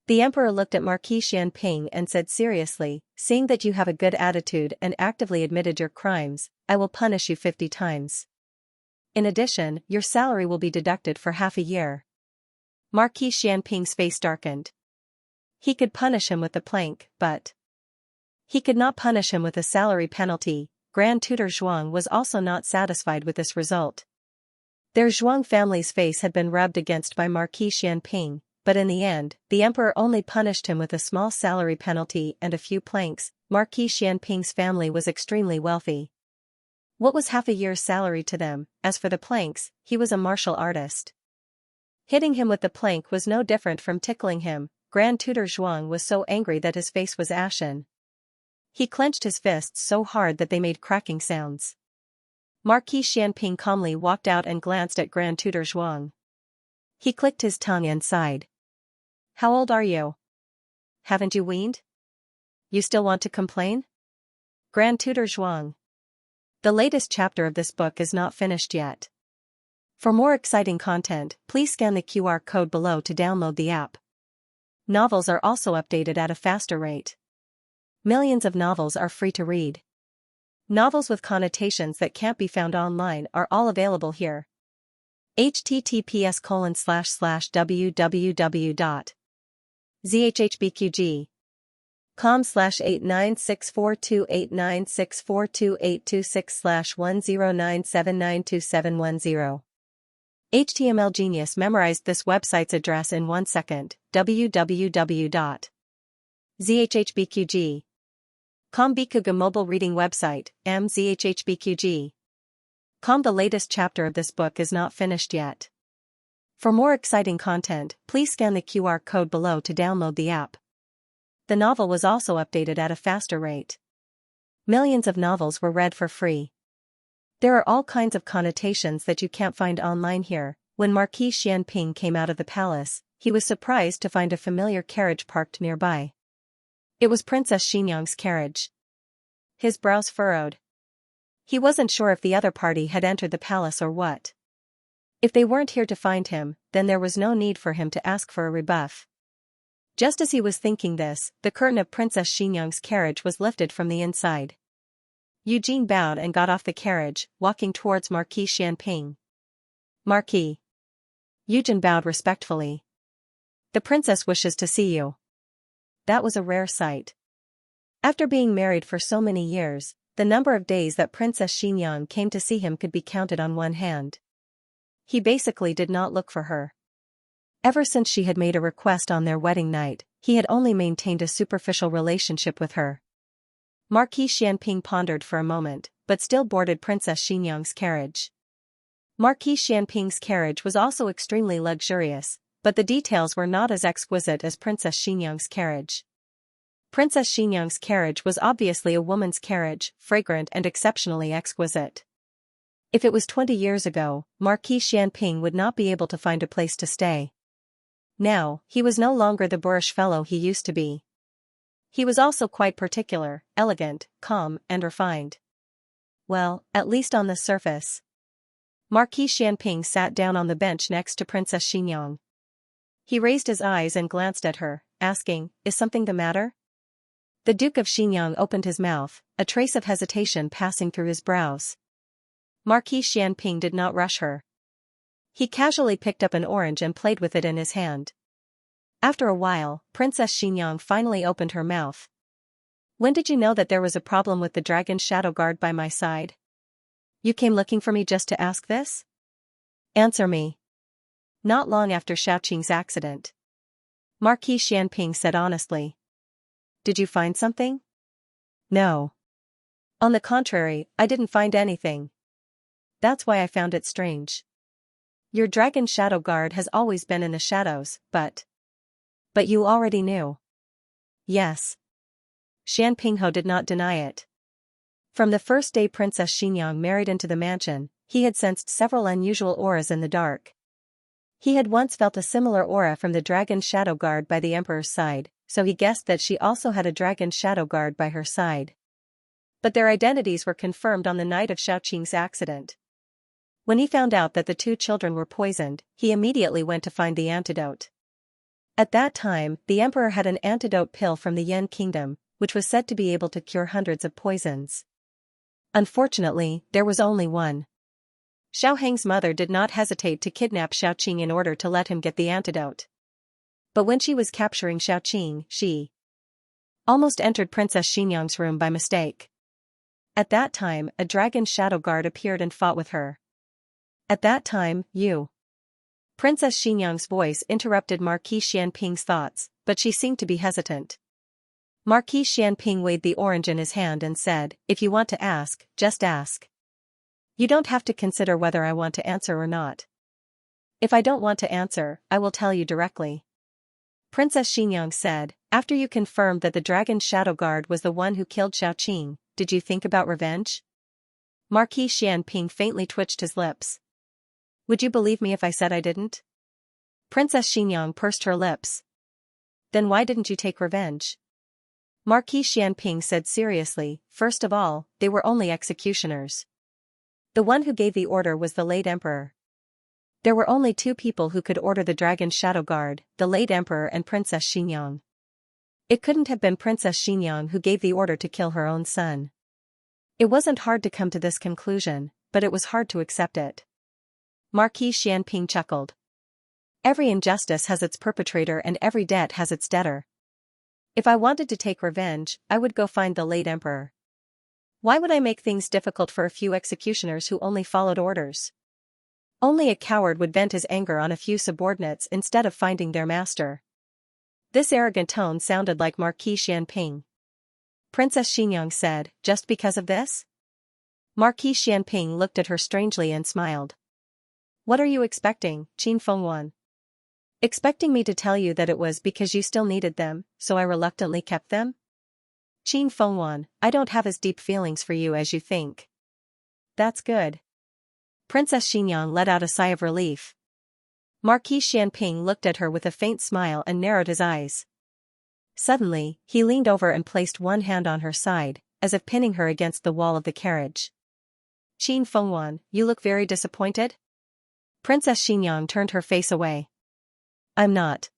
The emperor looked at Marquis Xianping and said seriously, "Seeing that you have a good attitude and actively admitted your crimes, I will punish you 50 times. In addition, your salary will be deducted for half a year." Marquis Xianping's face darkened. He could punish him with the plank, but he could not punish him with a salary penalty. Grand Tutor Zhuang was also not satisfied with this result. Their Zhuang family's face had been rubbed against by Marquis Xianping, but in the end, the emperor only punished him with a small salary penalty and a few planks. Marquis Xianping's family was extremely wealthy. What was half a year's salary to them? As for the planks, he was a martial artist. Hitting him with the plank was no different from tickling him. Grand Tutor Zhuang was so angry that his face was ashen. He clenched his fists so hard that they made cracking sounds. Marquis Xianping calmly walked out and glanced at Grand Tutor Zhuang. He clicked his tongue and sighed. "How old are you? Haven't you weaned? You still want to complain?" Grand Tutor Zhuang. The latest chapter of this book is not finished yet. For more exciting content, please scan the QR code below to download the app. Novels are also updated at a faster rate. Millions of novels are free to read. Novels with connotations that can't be found online are all available here. https://www.zhbqg.com/89642896428226/1097927110. HTML Genius memorized this website's address in 1 second. www.zhbqg.com Bikuga mobile reading website, mzhbqg.com. The latest chapter of this book is not finished yet. For more exciting content, please scan the QR code below to download the app. The novel was also updated at a faster rate. Millions of novels were read for free. There are all kinds of connotations that you can't find online here. When Marquis Xianping came out of the palace, he was surprised to find a familiar carriage parked nearby. It was Princess Xianxia's carriage. His brows furrowed. He wasn't sure if the other party had entered the palace or what. If they weren't here to find him, then there was no need for him to ask for a rebuff. Just as he was thinking this, the curtain of Princess Xianxia's carriage was lifted from the inside. Eugene bowed and got off the carriage, walking towards Marquis Xianping. Marquis. Eugene bowed respectfully. The princess wishes to see you. That was a rare sight. After being married for so many years, the number of days that Princess Xianxiang came to see him could be counted on one hand. He basically did not look for her. Ever since she had made a request on their wedding night, he had only maintained a superficial relationship with her. Marquis Xianping pondered for a moment, but still boarded Princess Xianxia's carriage. Marquis Xianping's carriage was also extremely luxurious, but the details were not as exquisite as Princess Xianxia's carriage. Princess Xianxia's carriage was obviously a woman's carriage, fragrant and exceptionally exquisite. If it was 20 years ago, Marquis Xianping would not be able to find a place to stay. Now, he was no longer the boorish fellow he used to be. He was also quite particular, elegant, calm, and refined. Well, at least on the surface. Marquis Xianping sat down on the bench next to Princess Xianxiang. He raised his eyes and glanced at her, asking, "Is something the matter?" The Duke of Xianxiang opened his mouth, a trace of hesitation passing through his brows. Marquis Xianping did not rush her. He casually picked up an orange and played with it in his hand. After a while, Princess Xianxiang finally opened her mouth. "When did you know that there was a problem with the dragon shadow guard by my side? You came looking for me just to ask this? Answer me." "Not long after Xiaoqing's accident," Marquis Xianping said honestly. "Did you find something?" "No. On the contrary, I didn't find anything. That's why I found it strange. Your dragon shadow guard has always been in the shadows, but you already knew." "Yes." Xianpingho did not deny it. From the first day Princess Xianxiang married into the mansion, he had sensed several unusual auras in the dark. He had once felt a similar aura from the dragon shadow guard by the emperor's side, so he guessed that she also had a dragon shadow guard by her side. But their identities were confirmed on the night of Xiaoqing's accident. When he found out that the two children were poisoned, he immediately went to find the antidote. At that time, the emperor had an antidote pill from the Yan kingdom, which was said to be able to cure hundreds of poisons. Unfortunately, there was only one. Xiao Heng's mother did not hesitate to kidnap Xiaoqing in order to let him get the antidote. But when she was capturing Xiaoqing, she almost entered Princess Xianxiang's room by mistake. At that time, a dragon shadow guard appeared and fought with her. At that time, you. Princess Xianxiang's voice interrupted Marquis Xianping's thoughts, but she seemed to be hesitant. Marquis Xianping weighed the orange in his hand and said, "If you want to ask, just ask. You don't have to consider whether I want to answer or not. If I don't want to answer, I will tell you directly." Princess Xianxiang said, "After you confirmed that the dragon shadow guard was the one who killed Xiaoqing, did you think about revenge?" Marquis Xianping faintly twitched his lips. "Would you believe me if I said I didn't?" Princess Xianxiang pursed her lips. "Then why didn't you take revenge?" Marquis Xianping said seriously, "First of all, they were only executioners. The one who gave the order was the late emperor. There were only two people who could order the dragon's shadow guard, the late emperor and Princess Xianxia. It couldn't have been Princess Xianxia who gave the order to kill her own son. It wasn't hard to come to this conclusion, but it was hard to accept it. Marquis Xianping chuckled. Every injustice has its perpetrator and every debt has its debtor. If I wanted to take revenge, I would go find the late emperor. Why would I make things difficult for a few executioners who only followed orders? Only a coward would vent his anger on a few subordinates instead of finding their master. This arrogant tone sounded like Marquis Xianping. Princess Xianxia said, just because of this? Marquis Xianping looked at her strangely and smiled. What are you expecting, Qin Fengwan? Expecting me to tell you that it was because you still needed them, so I reluctantly kept them? Qin Fengwan, I don't have as deep feelings for you as you think. That's good. Princess Xianxia let out a sigh of relief. Marquis Xianping looked at her with a faint smile and narrowed his eyes. Suddenly, he leaned over and placed one hand on her side, as if pinning her against the wall of the carriage. Qin Fengwan, you look very disappointed? Princess Xianxia turned her face away. I'm not.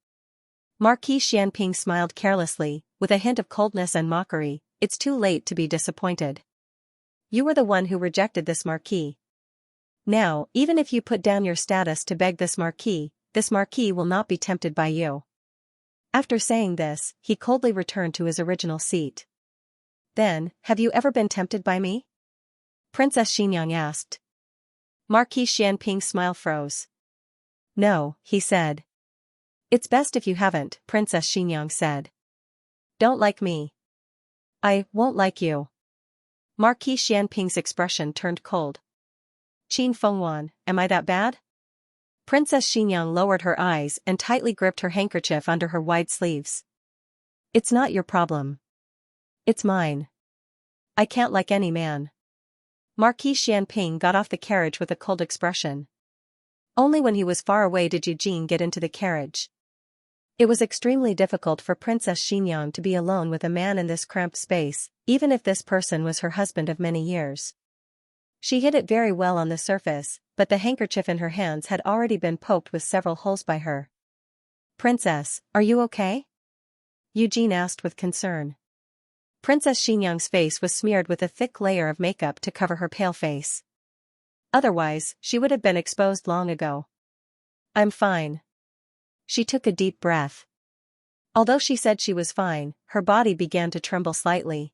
Marquis Xianping smiled carelessly, with a hint of coldness and mockery. It's too late to be disappointed. You were the one who rejected this marquis. Now, even if you put down your status to beg this marquis will not be tempted by you. After saying this, he coldly returned to his original seat. Then, have you ever been tempted by me? Princess Xianxia asked. Marquis Xianping's smile froze. No, he said. It's best if you haven't, Princess Xianxia said. Don't like me. I won't like you. Marquis Xianping's expression turned cold. Qin Fengwan, am I that bad? Princess Xianxia lowered her eyes and tightly gripped her handkerchief under her wide sleeves. It's not your problem. It's mine. I can't like any man. Marquis Xianping got off the carriage with a cold expression. Only when he was far away did Eugene get into the carriage. It was extremely difficult for Princess Xianxia to be alone with a man in this cramped space, even if this person was her husband of many years. She hid it very well on the surface, but the handkerchief in her hands had already been poked with several holes by her. Princess, are you okay? Eugene asked with concern. Princess Xianxia's face was smeared with a thick layer of makeup to cover her pale face. Otherwise, she would have been exposed long ago. I'm fine. She took a deep breath. Although she said she was fine, her body began to tremble slightly.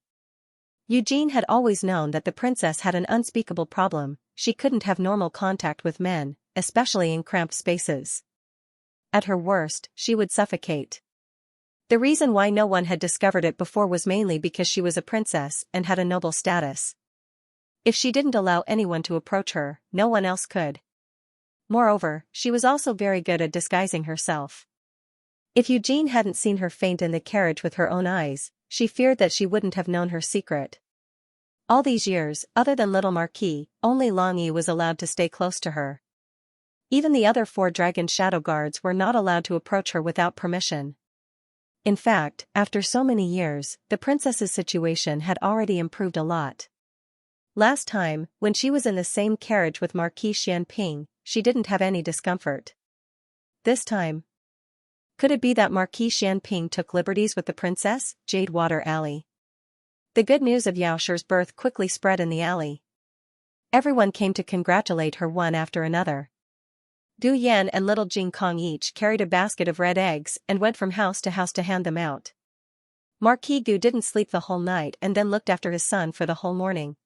Eugene had always known that the princess had an unspeakable problem. She couldn't have normal contact with men, especially in cramped spaces. At her worst, she would suffocate. The reason why no one had discovered it before was mainly because she was a princess and had a noble status. If she didn't allow anyone to approach her, no one else could. Moreover, she was also very good at disguising herself. If Eugene hadn't seen her faint in the carriage with her own eyes, she feared that she wouldn't have known her secret. All these years, other than little Marquis, only Long Yi was allowed to stay close to her. Even the other 4 dragon shadow guards were not allowed to approach her without permission. In fact, after so many years, the princess's situation had already improved a lot. Last time, when she was in the same carriage with Marquis Xianping, she didn't have any discomfort. This time, could it be that Marquis Xianping took liberties with the princess? Jade Water Alley. The good news of Yaoshi's birth quickly spread in the alley. Everyone came to congratulate her one after another. Du Yan and little Jing Kong each carried a basket of red eggs and went from house to hand them out. Marquis Gu didn't sleep the whole night and then looked after his son for the whole morning.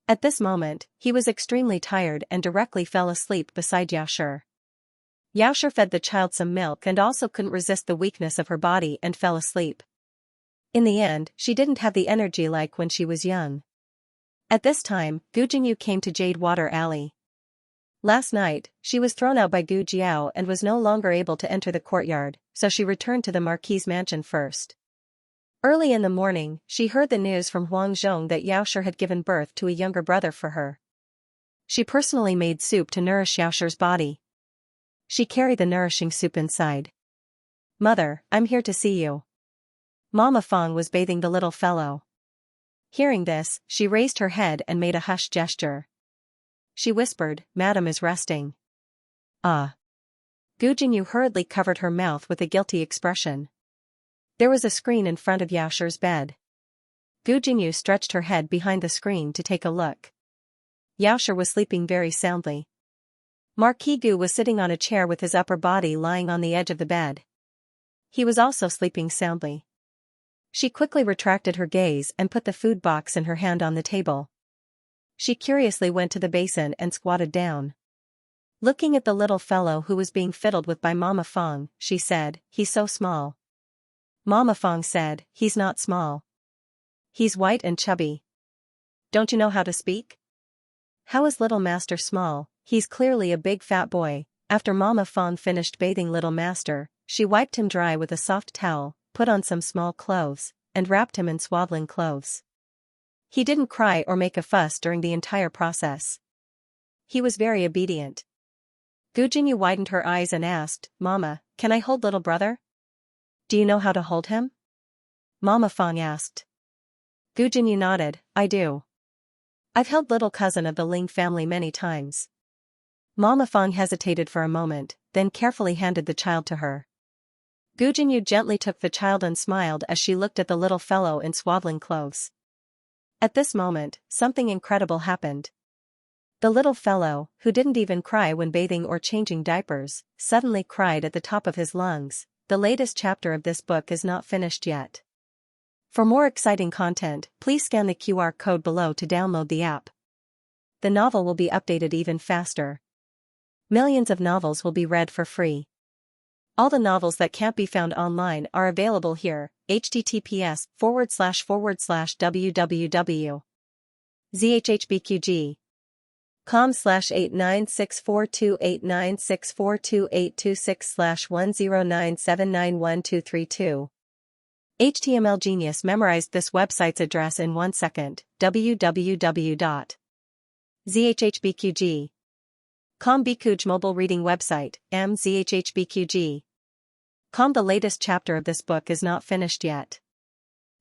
At this moment, he was extremely tired and directly fell asleep beside Yaoshi. Yaoshi fed the child some milk and also couldn't resist the weakness of her body and fell asleep. In the end, she didn't have the energy like when she was young. At this time, Gu Jingyu came to Jade Water Alley. Last night, she was thrown out by Gu Jiao and was no longer able to enter the courtyard, so she returned to the Marquis's mansion first. Early in the morning, she heard the news from Huang Zhong that Yaoshi had given birth to a younger brother for her. She personally made soup to nourish Yaoshi's body. She carried the nourishing soup inside. Mother, I'm here to see you. Mama Fong was bathing the little fellow. Hearing this, she raised her head and made a hushed gesture. she whispered, Madam is resting. Ah. Gu Jinyu hurriedly covered her mouth with a guilty expression. There was a screen in front of Xiaoxia's bed. Gu Jinyu stretched her head behind the screen to take a look. Xiaoxia was sleeping very soundly. Marquis Gu was sitting on a chair with his upper body lying on the edge of the bed. He was also sleeping soundly. She quickly retracted her gaze and put the food box in her hand on the table. She curiously went to the basin and squatted down. Looking at the little fellow who was being fiddled with by Mama Fong, she said, He's so small. Mama Fong said, He's not small. He's white and chubby. Don't you know how to speak? How is little master small? He's clearly a big fat boy. After Mama Fong finished bathing little master, she wiped him dry with a soft towel, put on some small clothes, and wrapped him in swaddling clothes. He didn't cry or make a fuss during the entire process. He was very obedient. Gu Jinyu widened her eyes and asked, Mama, can I hold little brother? Do you know how to hold him? Mama Fong asked. Gu Jinyu nodded, I do. I've held little cousin of the Ling family many times. Mama Fong hesitated for a moment, then carefully handed the child to her. Gu Jinyu gently took the child and smiled as she looked at the little fellow in swaddling clothes. At this moment, something incredible happened. The little fellow, who didn't even cry when bathing or changing diapers, suddenly cried at the top of his lungs. The latest chapter of this book is not finished yet. For more exciting content, please scan the QR code below to download the app. The novel will be updated even faster. Millions of novels will be read for free. All the novels that can't be found online are available here. https://www.zhhbqg com/896428964286/1097912232. HTML Genius memorized this website's address in 1 second. www.zhhbqg.com Bikuj mobile reading website, mzhhbqg.com. The latest chapter of this book is not finished yet.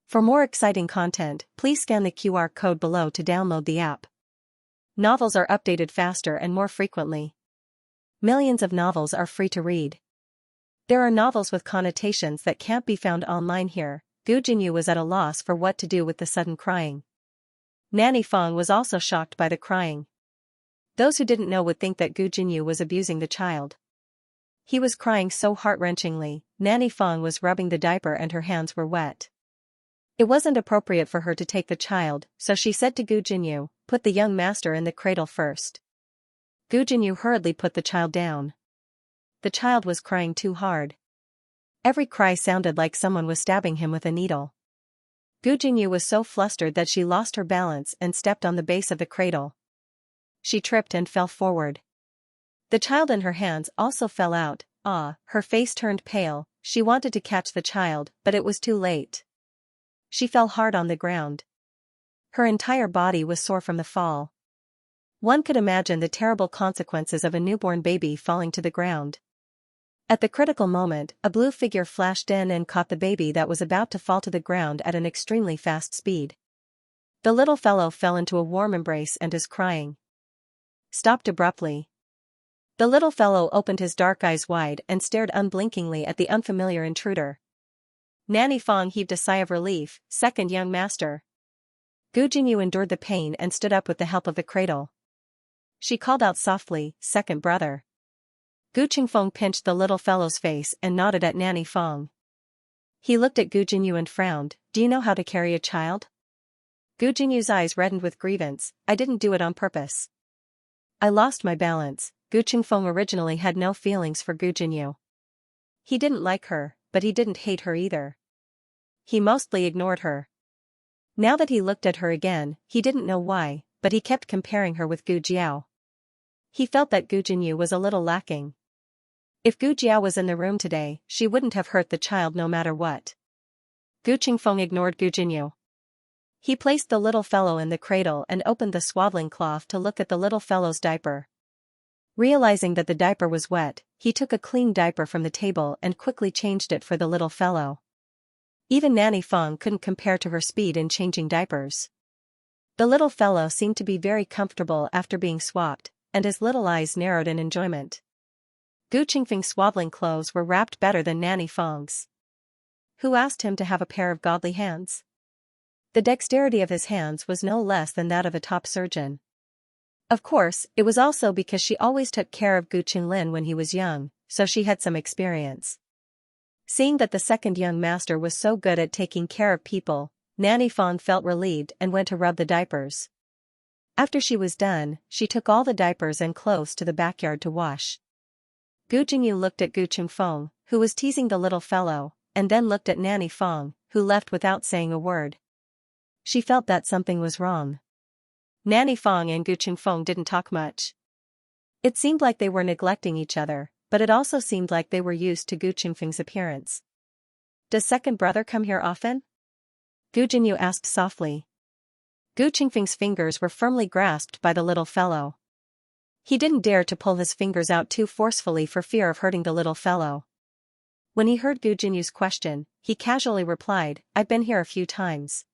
For more exciting content, please scan the QR code below to download the app. Novels are updated faster and more frequently. Millions of novels are free to read. There are novels with connotations that can't be found online here. Gu Jinyu was at a loss for what to do with the sudden crying. Nanny Fong was also shocked by the crying. Those who didn't know would think that Gu Jinyu was abusing the child. He was crying so heart-wrenchingly. Nanny Fong was rubbing the diaper and her hands were wet. It wasn't appropriate for her to take the child, so she said to Gu Jinyu, put the young master in the cradle first. Gu Jinyu hurriedly put the child down. The child was crying too hard. Every cry sounded like someone was stabbing him with a needle. Gu Jinyu was so flustered that she lost her balance and stepped on the base of the cradle. She tripped and fell forward. The child in her hands also fell out. Her face turned pale. She wanted to catch the child, but it was too late. She fell hard on the ground. Her entire body was sore from the fall. One could imagine the terrible consequences of a newborn baby falling to the ground. At the critical moment, a blue figure flashed in and caught the baby that was about to fall to the ground at an extremely fast speed. The little fellow fell into a warm embrace and is crying. Stopped abruptly. The little fellow opened his dark eyes wide and stared unblinkingly at the unfamiliar intruder. Nanny Fong heaved a sigh of relief. Second young master. Gu Jinyu endured the pain and stood up with the help of the cradle. She called out softly, second brother. Gu Qingfeng pinched the little fellow's face and nodded at Nanny Fong. He looked at Gu Jinyu and frowned. Do you know how to carry a child? Gu Jinyu's eyes reddened with grievance. I didn't do it on purpose. I lost my balance. Gu Qingfeng originally had no feelings for Gu Jinyu. He didn't like her, but he didn't hate her either. He mostly ignored her. Now that he looked at her again, he didn't know why, but he kept comparing her with Gu Jiao. He felt that Gu Jinyu was a little lacking. If Gu Jiao was in the room today, she wouldn't have hurt the child no matter what. Gu Qingfeng ignored Gu Jinyu. He placed the little fellow in the cradle and opened the swaddling cloth to look at the little fellow's diaper. Realizing that the diaper was wet, he took a clean diaper from the table and quickly changed it for the little fellow. Even Nanny Fong couldn't compare to her speed in changing diapers. The little fellow seemed to be very comfortable after being swapped, and his little eyes narrowed in enjoyment. Gu Qingfeng's swaddling clothes were wrapped better than Nanny Feng's. Who asked him to have a pair of godly hands? The dexterity of his hands was no less than that of a top surgeon. Of course, it was also because she always took care of Gu Qinglin when he was young, so she had some experience. Seeing that the second young master was so good at taking care of people, Nanny Feng felt relieved and went to rub the diapers. After she was done, she took all the diapers and clothes to the backyard to wash. Gu Jingyu looked at Gu Qingfeng, who was teasing the little fellow, and then looked at Nanny Feng, who left without saying a word. She felt that something was wrong. Nanny Feng and Gu Qingfeng didn't talk much. It seemed like they were neglecting each other, but it also seemed like they were used to Gu Qingfeng's appearance. Does second brother come here often? Gu Jingyu asked softly. Gu Qingfeng's fingers were firmly grasped by the little fellow. He didn't dare to pull his fingers out too forcefully for fear of hurting the little fellow. When he heard Gu Jinyu's question, he casually replied, "I've been here a few times.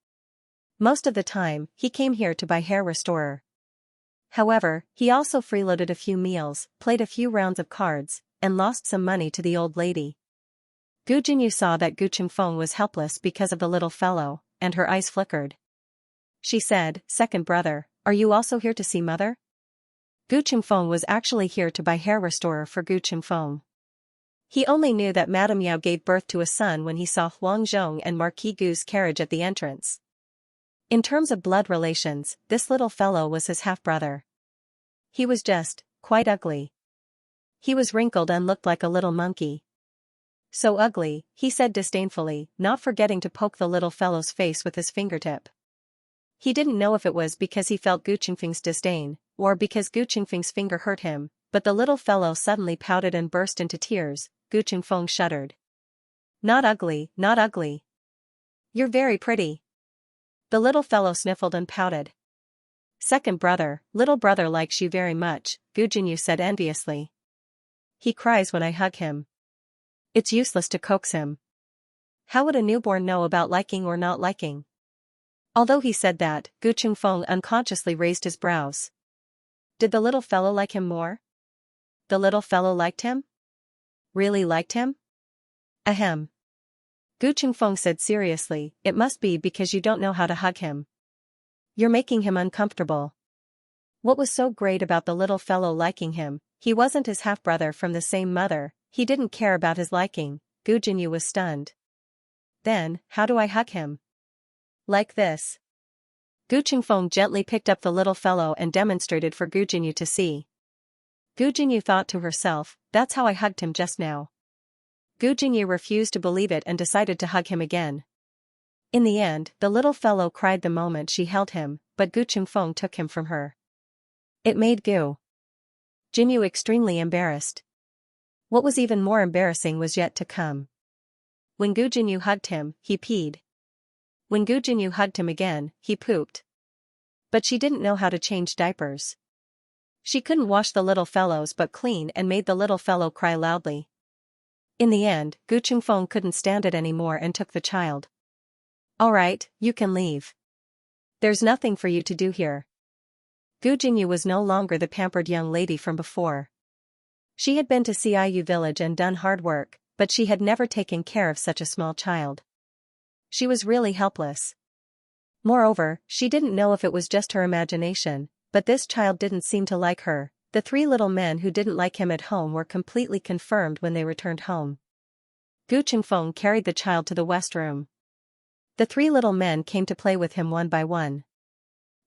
Most of the time, he came here to buy hair restorer. However, he also freeloaded a few meals, played a few rounds of cards, and lost some money to the old lady." Gu Jinyu saw that Gu Qingfeng was helpless because of the little fellow, and her eyes flickered. She said, "Second brother, are you also here to see mother?" Gu Qingfeng was actually here to buy hair restorer for Gu Qingfeng. He only knew that Madame Yao gave birth to a son when he saw Huang Zhong and Marquis Gu's carriage at the entrance. In terms of blood relations, this little fellow was his half-brother. He was just, quite ugly. He was wrinkled and looked like a little monkey. "So ugly," he said disdainfully, not forgetting to poke the little fellow's face with his fingertip. He didn't know if it was because he felt Gu Qingfeng's disdain, or because Gu Qingfeng's finger hurt him, but the little fellow suddenly pouted and burst into tears. Gu Qingfeng shuddered. "Not ugly, not ugly. You're very pretty." The little fellow sniffled and pouted. "Second brother, little brother likes you very much," Gu Jinyu said enviously. "He cries when I hug him. It's useless to coax him. How would a newborn know about liking or not liking?" Although he said that, Gu Qingfeng unconsciously raised his brows. Did the little fellow like him more? The little fellow liked him? Really liked him? Ahem. Gu Qingfeng said seriously, "It must be because you don't know how to hug him. You're making him uncomfortable." What was so great about the little fellow liking him? He wasn't his half-brother from the same mother, he didn't care about his liking. Gu Jinyu was stunned. "Then, how do I hug him?" "Like this." Gu Qingfeng gently picked up the little fellow and demonstrated for Gu Jinyu to see. Gu Jinyu thought to herself, "That's how I hugged him just now." Gu Jinyu refused to believe it and decided to hug him again. In the end, the little fellow cried the moment she held him, but Gu Qingfeng took him from her. It made Gu Jinyu extremely embarrassed. What was even more embarrassing was yet to come. When Gu Jinyu hugged him, he peed. When Gu Jinyu hugged him again, he pooped. But she didn't know how to change diapers. She couldn't wash the little fellow's but clean and made the little fellow cry loudly. In the end, Gu Qingfeng couldn't stand it anymore and took the child. "All right, you can leave. There's nothing for you to do here." Gu Jinyu was no longer the pampered young lady from before. She had been to Ciu village and done hard work, but she had never taken care of such a small child. She was really helpless. Moreover, she didn't know if it was just her imagination, but this child didn't seem to like her. The three little men who didn't like him at home were completely confirmed when they returned home. Gu Qingfeng carried the child to the west room. The three little men came to play with him one by one.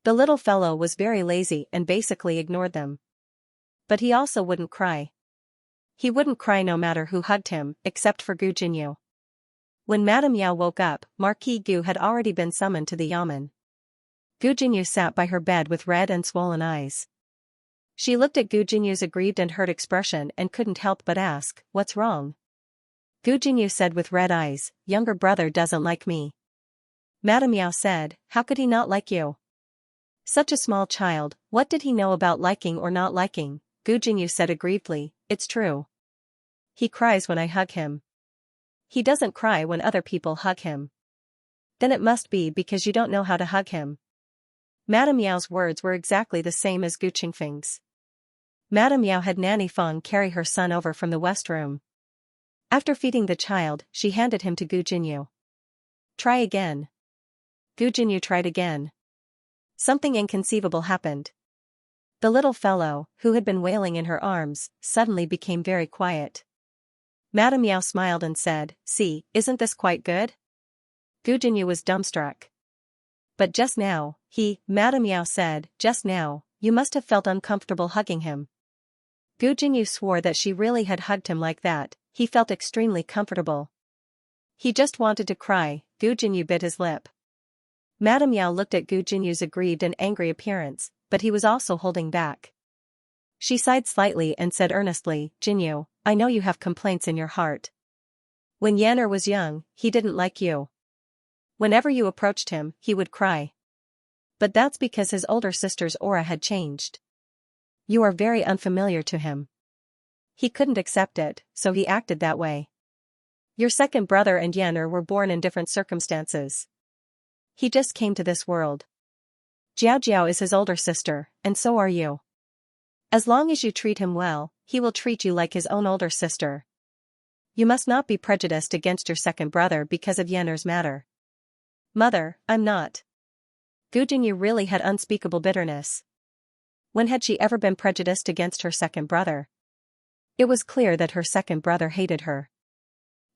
The little fellow was very lazy and basically ignored them. But he also wouldn't cry. He wouldn't cry no matter who hugged him, except for Gu Jinyu. When Madame Yao woke up, Marquis Gu had already been summoned to the yamen. Gu Jinyu sat by her bed with red and swollen eyes. She looked at Gu Jinyu's aggrieved and hurt expression and couldn't help but ask, "What's wrong?" Gu Jinyu said with red eyes, "Younger brother doesn't like me." Madame Yao said, "How could he not like you? Such a small child, what did he know about liking or not liking?" Gu Jinyu said aggrievedly, "It's true. He cries when I hug him. He doesn't cry when other people hug him. Then it must be because you don't know how to hug him." Madame Yao's words were exactly the same as Gu Qingfeng's. Madame Yao had Nanny Feng carry her son over from the west room. After feeding the child, she handed him to Gu Jinyu. Try again. Gu Jinyu tried again. Something inconceivable happened. The little fellow, who had been wailing in her arms, suddenly became very quiet. Madame Yao smiled and said, "See, isn't this quite good?" Gu Jinyu was dumbstruck. But just now, Madame Yao said, "Just now, you must have felt uncomfortable hugging him." Gu Jinyu swore that she really had hugged him like that. He felt extremely comfortable. He just wanted to cry. Gu Jinyu bit his lip. Madame Yao looked at Gu Jinyu's aggrieved and angry appearance, but he was also holding back. She sighed slightly and said earnestly, "Jinyu, I know you have complaints in your heart. When Yan'er was young, he didn't like you. Whenever you approached him, he would cry. But that's because his older sister's aura had changed. You are very unfamiliar to him. He couldn't accept it, so he acted that way. Your second brother and Yan'er were born in different circumstances. He just came to this world. Jiao Jiao is his older sister, and so are you. As long as you treat him well, he will treat you like his own older sister. You must not be prejudiced against your second brother because of Yan'er's matter." "Mother, I'm not." Gu Jinyu really had unspeakable bitterness. When had she ever been prejudiced against her second brother? It was clear that her second brother hated her.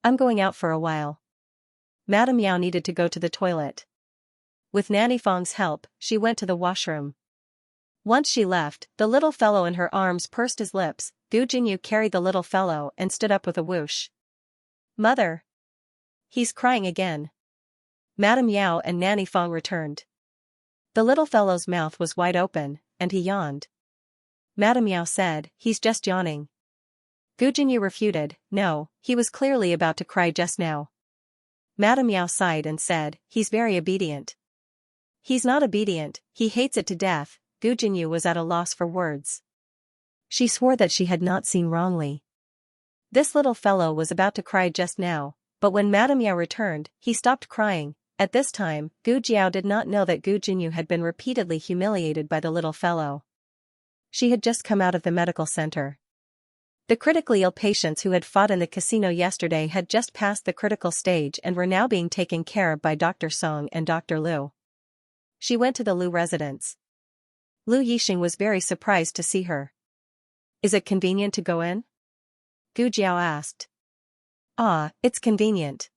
"I'm going out for a while." Madame Yao needed to go to the toilet. With Nanny Feng's help, she went to the washroom. Once she left, the little fellow in her arms pursed his lips. Gu Jinyu carried the little fellow and stood up with a whoosh. "Mother! He's crying again." Madame Yao and Nanny Feng returned. The little fellow's mouth was wide open, and he yawned. Madame Yao said, "He's just yawning." Gu Jinyu refuted, "No, he was clearly about to cry just now." Madame Yao sighed and said, "He's very obedient." "He's not obedient, he hates it to death." Gu Jinyu was at a loss for words. She swore that she had not seen wrongly. This little fellow was about to cry just now, but when Madame Yao returned, he stopped crying. At this time, Gu Jiao did not know that Gu Jinyu had been repeatedly humiliated by the little fellow. She had just come out of the medical center. The critically ill patients who had fought in the casino yesterday had just passed the critical stage and were now being taken care of by Dr. Song and Dr. Liu. She went to the Liu residence. Liu Yixing was very surprised to see her. "Is it convenient to go in?" Gu Jiao asked. "Ah, it's convenient."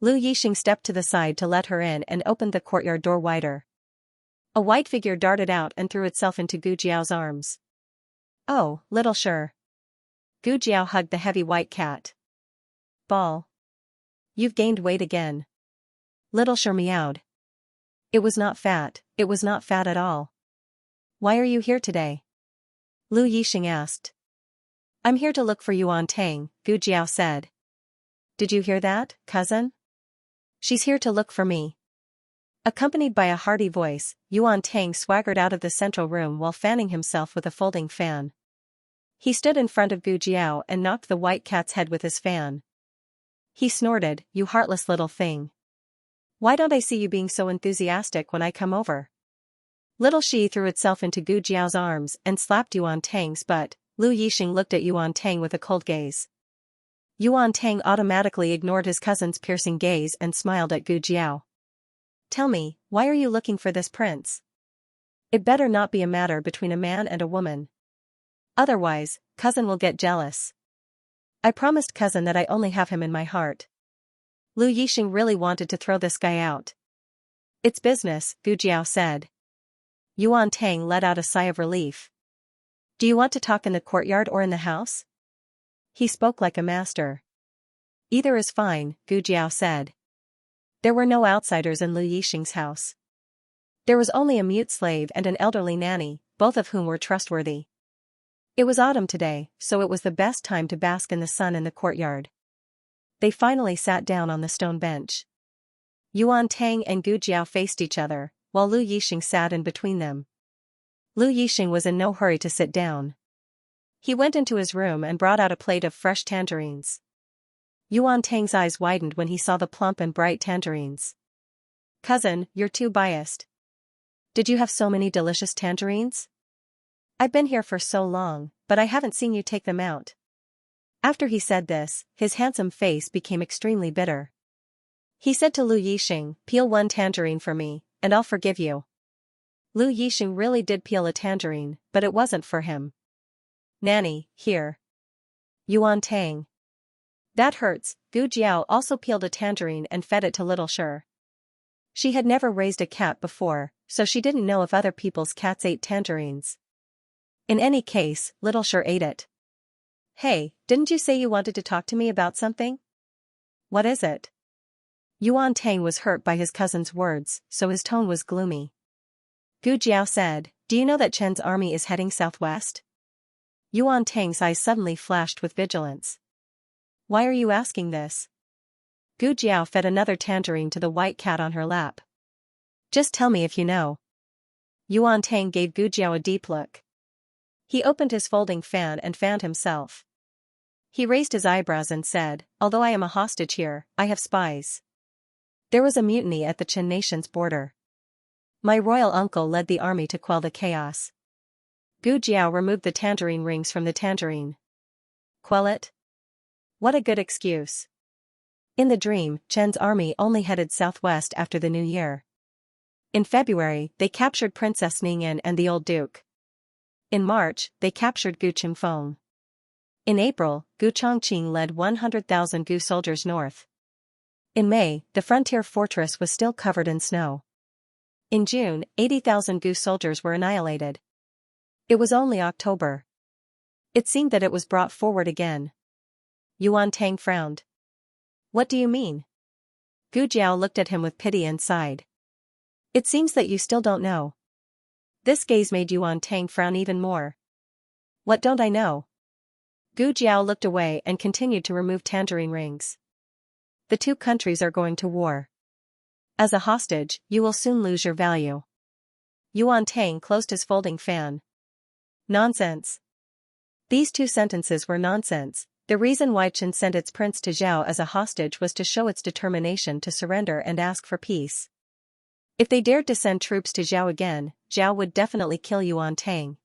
Liu Yixing stepped to the side to let her in and opened the courtyard door wider. A white figure darted out and threw itself into Gu Jiao's arms. "Oh, little Shi." Gu Jiao hugged the heavy white cat. "Ball. You've gained weight again." Little Shi meowed. It was not fat at all." "Why are you here today?" Liu Yixing asked. "I'm here to look for Yuan Tang," Gu Jiao said. "Did you hear that, cousin? She's here to look for me." Accompanied by a hearty voice, Yuan Tang swaggered out of the central room while fanning himself with a folding fan. He stood in front of Gu Jiao and knocked the white cat's head with his fan. He snorted, "You heartless little thing. Why don't I see you being so enthusiastic when I come over?" Little Shi threw itself into Gu Jiao's arms and slapped Yuan Tang's butt. Liu Yixing looked at Yuan Tang with a cold gaze. Yuan Tang automatically ignored his cousin's piercing gaze and smiled at Gu Jiao. "Tell me, why are you looking for this prince? It better not be a matter between a man and a woman. Otherwise, cousin will get jealous. I promised cousin that I only have him in my heart." Liu Yixing really wanted to throw this guy out. "It's business," Gu Jiao said. Yuan Tang let out a sigh of relief. "Do you want to talk in the courtyard or in the house?" He spoke like a master. "Either is fine," Gu Jiao said. There were no outsiders in Liu Yixing's house. There was only a mute slave and an elderly nanny, both of whom were trustworthy. It was autumn today, so it was the best time to bask in the sun in the courtyard. They finally sat down on the stone bench. Yuan Tang and Gu Jiao faced each other, while Liu Yixing sat in between them. Liu Yixing was in no hurry to sit down. He went into his room and brought out a plate of fresh tangerines. Yuan Tang's eyes widened when he saw the plump and bright tangerines. "Cousin, you're too biased." Did you have so many delicious tangerines? I've been here for so long, but I haven't seen you take them out. After he said this, his handsome face became extremely bitter. He said to Lu Yixing, "Peel one tangerine for me, and I'll forgive you." Lu Yixing really did peel a tangerine, but it wasn't for him. "Nanny, here. Yuan Tang. That hurts." Gu Jiao also peeled a tangerine and fed it to Little Shi. She had never raised a cat before, so she didn't know if other people's cats ate tangerines. In any case, Little Shi ate it. "Hey, didn't you say you wanted to talk to me about something? What is it?" Yuan Tang was hurt by his cousin's words, so his tone was gloomy. Gu Jiao said, "Do you know that Chen's army is heading southwest?" Yuan Tang's eyes suddenly flashed with vigilance. "Why are you asking this?" Gu Jiao fed another tangerine to the white cat on her lap. "Just tell me if you know." Yuan Tang gave Gu Jiao a deep look. He opened his folding fan and fanned himself. He raised his eyebrows and said, "Although I am a hostage here, I have spies. There was a mutiny at the Qin nation's border. My royal uncle led the army to quell the chaos." Gu Jiao removed the tangerine rings from the tangerine. "Quell it? What a good excuse." In the dream, Chen's army only headed southwest after the new year. In February, they captured Princess Ningyan and the old duke. In March, they captured Gu Qingfeng. In April, Gu Chongqing led 100,000 Gu soldiers north. In May, the frontier fortress was still covered in snow. In June, 80,000 Gu soldiers were annihilated. It was only October. It seemed that it was brought forward again. Yuan Tang frowned. "What do you mean?" Gu Jiao looked at him with pity and sighed. "It seems that you still don't know." This gaze made Yuan Tang frown even more. "What don't I know?" Gu Jiao looked away and continued to remove tangerine rings. "The two countries are going to war. As a hostage, you will soon lose your value." Yuan Tang closed his folding fan. Nonsense. These two sentences were nonsense. The reason why Qin sent its prince to Zhao as a hostage was to show its determination to surrender and ask for peace. If they dared to send troops to Zhao again, Zhao would definitely kill Yuan Tang.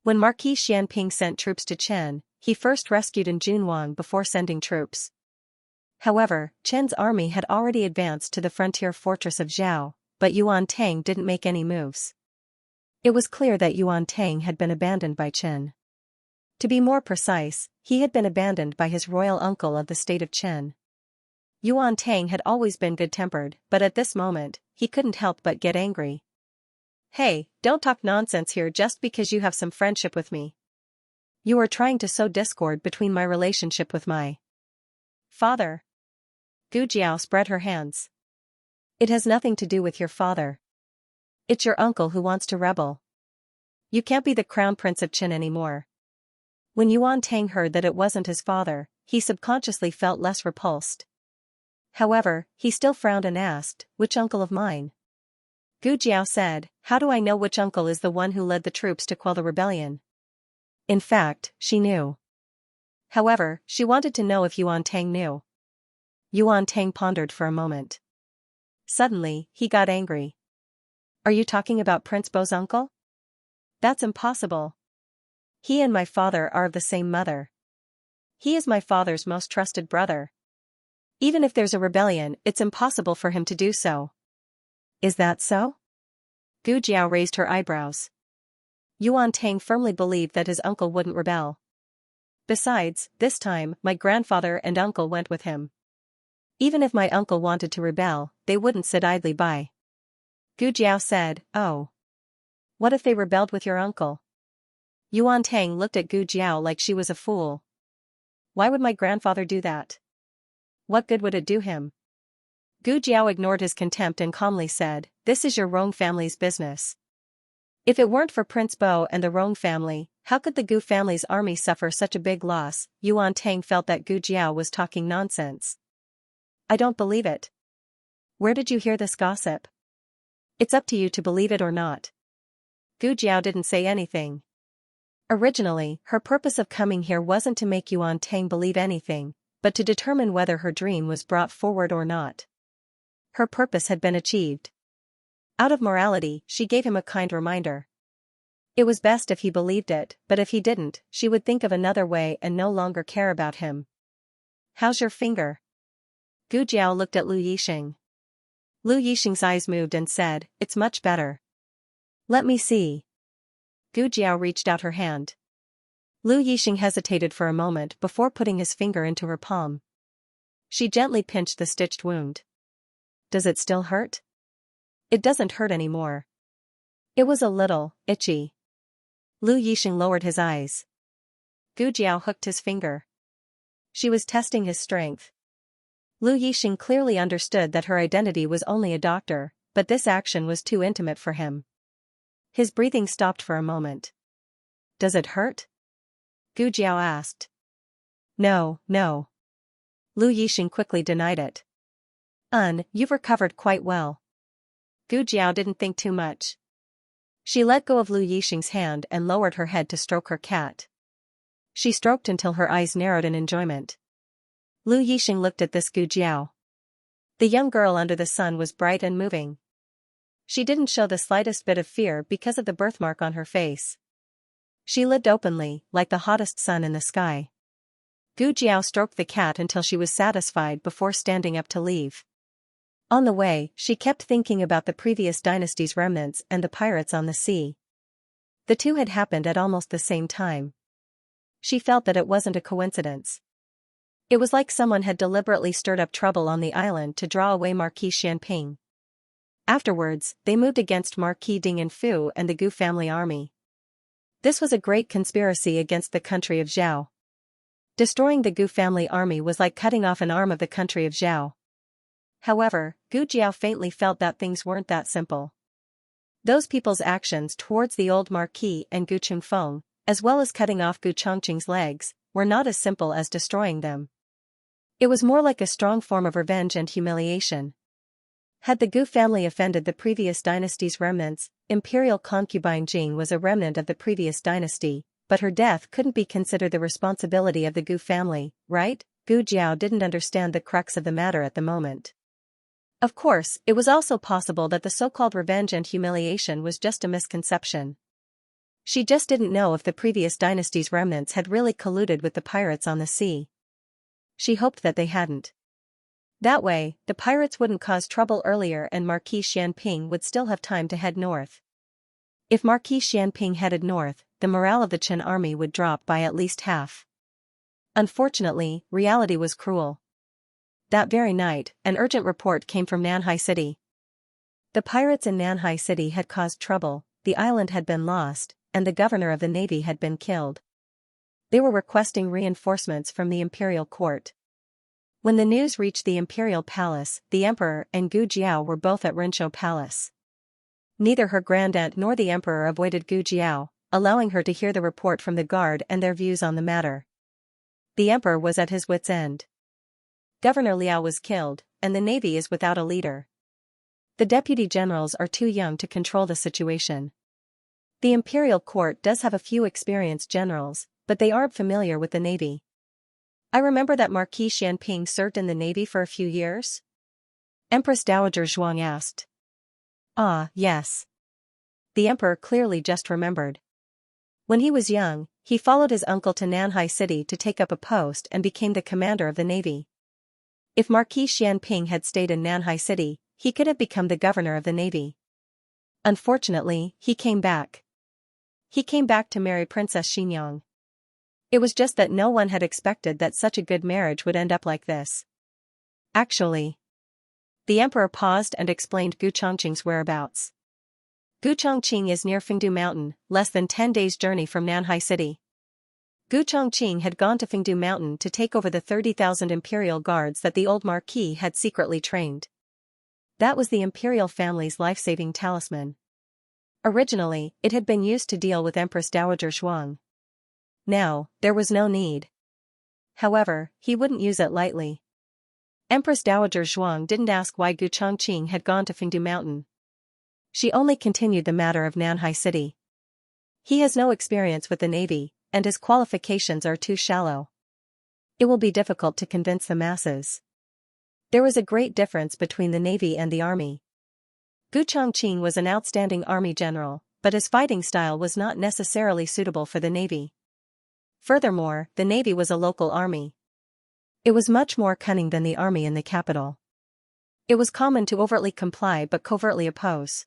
When Marquis Xianping sent troops to Chen, he first rescued An Junwang before sending troops. However, Chen's army had already advanced to the frontier fortress of Zhao, but Yuan Tang didn't make any moves. It was clear that Yuan Tang had been abandoned by Chen. To be more precise, he had been abandoned by his royal uncle of the state of Chen. Yuan Tang had always been good-tempered, but at this moment, he couldn't help but get angry. "Hey, don't talk nonsense here just because you have some friendship with me. You are trying to sow discord between my relationship with my father." Gu Jiao spread her hands. "It has nothing to do with your father. It's your uncle who wants to rebel. You can't be the crown prince of Qin anymore." When Yuan Tang heard that it wasn't his father, he subconsciously felt less repulsed. However, he still frowned and asked, "Which uncle of mine?" Gu Jiao said, "How do I know which uncle is the one who led the troops to quell the rebellion?" In fact, she knew. However, she wanted to know if Yuan Tang knew. Yuan Tang pondered for a moment. Suddenly, he got angry. "Are you talking about Prince Bo's uncle? That's impossible. He and my father are of the same mother. He is my father's most trusted brother. Even if there's a rebellion, it's impossible for him to do so." "Is that so?" Gu Jiao raised her eyebrows. Yuan Tang firmly believed that his uncle wouldn't rebel. Besides, this time, my grandfather and uncle went with him. Even if my uncle wanted to rebel, they wouldn't sit idly by. Gu Jiao said, "Oh. What if they rebelled with your uncle?" Yuan Tang looked at Gu Jiao like she was a fool. "Why would my grandfather do that? What good would it do him?" Gu Jiao ignored his contempt and calmly said, "This is your Rong family's business. If it weren't for Prince Bo and the Rong family, how could the Gu family's army suffer such a big loss?" Yuan Tang felt that Gu Jiao was talking nonsense. "I don't believe it. Where did you hear this gossip?" "It's up to you to believe it or not." Gu Jiao didn't say anything. Originally, her purpose of coming here wasn't to make Yuan Tang believe anything, but to determine whether her dream was brought forward or not. Her purpose had been achieved. Out of morality, she gave him a kind reminder. It was best if he believed it, but if he didn't, she would think of another way and no longer care about him. "How's your finger?" Gu Jiao looked at Lu Yixing. Lu Yixing's eyes moved and said, "It's much better." "Let me see." Gu Jiao reached out her hand. Lu Yixing hesitated for a moment before putting his finger into her palm. She gently pinched the stitched wound. "Does it still hurt?" "It doesn't hurt anymore." "It was a little itchy." Lu Yixing lowered his eyes. Gu Jiao hooked his finger. She was testing his strength. Lu Yixing clearly understood that her identity was only a doctor, but this action was too intimate for him. His breathing stopped for a moment. "Does it hurt?" Gu Jiao asked. No. Lu Yixing quickly denied it. You've recovered quite well." Gu Jiao didn't think too much. She let go of Lu Yixing's hand and lowered her head to stroke her cat. She stroked until her eyes narrowed in enjoyment. Lu Yixing looked at this Gu Jiao. The young girl under the sun was bright and moving. She didn't show the slightest bit of fear because of the birthmark on her face. She lived openly, like the hottest sun in the sky. Gu Jiao stroked the cat until she was satisfied before standing up to leave. On the way, she kept thinking about the previous dynasty's remnants and the pirates on the sea. The two had happened at almost the same time. She felt that it wasn't a coincidence. It was like someone had deliberately stirred up trouble on the island to draw away Marquis Xianping. Afterwards, they moved against Marquis Ding and Fu and the Gu family army. This was a great conspiracy against the country of Zhao. Destroying the Gu family army was like cutting off an arm of the country of Zhao. However, Gu Jiao faintly felt that things weren't that simple. Those people's actions towards the old Marquis and Gu Chengfeng, as well as cutting off Gu Chongqing's legs, were not as simple as destroying them. It was more like a strong form of revenge and humiliation. Had the Gu family offended the previous dynasty's remnants, imperial concubine Jing was a remnant of the previous dynasty, but her death couldn't be considered the responsibility of the Gu family, right? Gu Jiao didn't understand the crux of the matter at the moment. Of course, it was also possible that the so-called revenge and humiliation was just a misconception. She just didn't know if the previous dynasty's remnants had really colluded with the pirates on the sea. She hoped that they hadn't. That way, the pirates wouldn't cause trouble earlier and Marquis Xianping would still have time to head north. If Marquis Xianping headed north, the morale of the Chen army would drop by at least half. Unfortunately, reality was cruel. That very night, an urgent report came from Nanhai City. The pirates in Nanhai City had caused trouble, the island had been lost, and the governor of the navy had been killed. They were requesting reinforcements from the imperial court. When the news reached the imperial palace, the emperor and Gu Jiao were both at Rinshou Palace. Neither her grandaunt nor the emperor avoided Gu Jiao, allowing her to hear the report from the guard and their views on the matter. The emperor was at his wits' end. Governor Liao was killed, and the navy is without a leader. The deputy generals are too young to control the situation. The imperial court does have a few experienced generals, but they aren't familiar with the navy. I remember that Marquis Xianping served in the navy for a few years? Empress Dowager Zhuang asked. Ah, yes. The emperor clearly just remembered. When he was young, he followed his uncle to Nanhai City to take up a post and became the commander of the navy. If Marquis Xianping had stayed in Nanhai City, he could have become the governor of the navy. Unfortunately, he came back. He came back to marry Princess Xinyang. It was just that no one had expected that such a good marriage would end up like this. Actually. The emperor paused and explained Gu Chongqing's whereabouts. Gu Chongqing is near Fengdu Mountain, less than 10 days' journey from Nanhai City. Gu Chongqing had gone to Fengdu Mountain to take over the 30,000 imperial guards that the old marquis had secretly trained. That was the imperial family's life-saving talisman. Originally, it had been used to deal with Empress Dowager Zhuang. Now, there was no need. However, he wouldn't use it lightly. Empress Dowager Zhuang didn't ask why Gu Chongqing had gone to Fengdu Mountain. She only continued the matter of Nanhai City. He has no experience with the navy, and his qualifications are too shallow. It will be difficult to convince the masses. There was a great difference between the navy and the army. Gu Chongqing was an outstanding army general, but his fighting style was not necessarily suitable for the navy. Furthermore, the navy was a local army. It was much more cunning than the army in the capital. It was common to overtly comply but covertly oppose,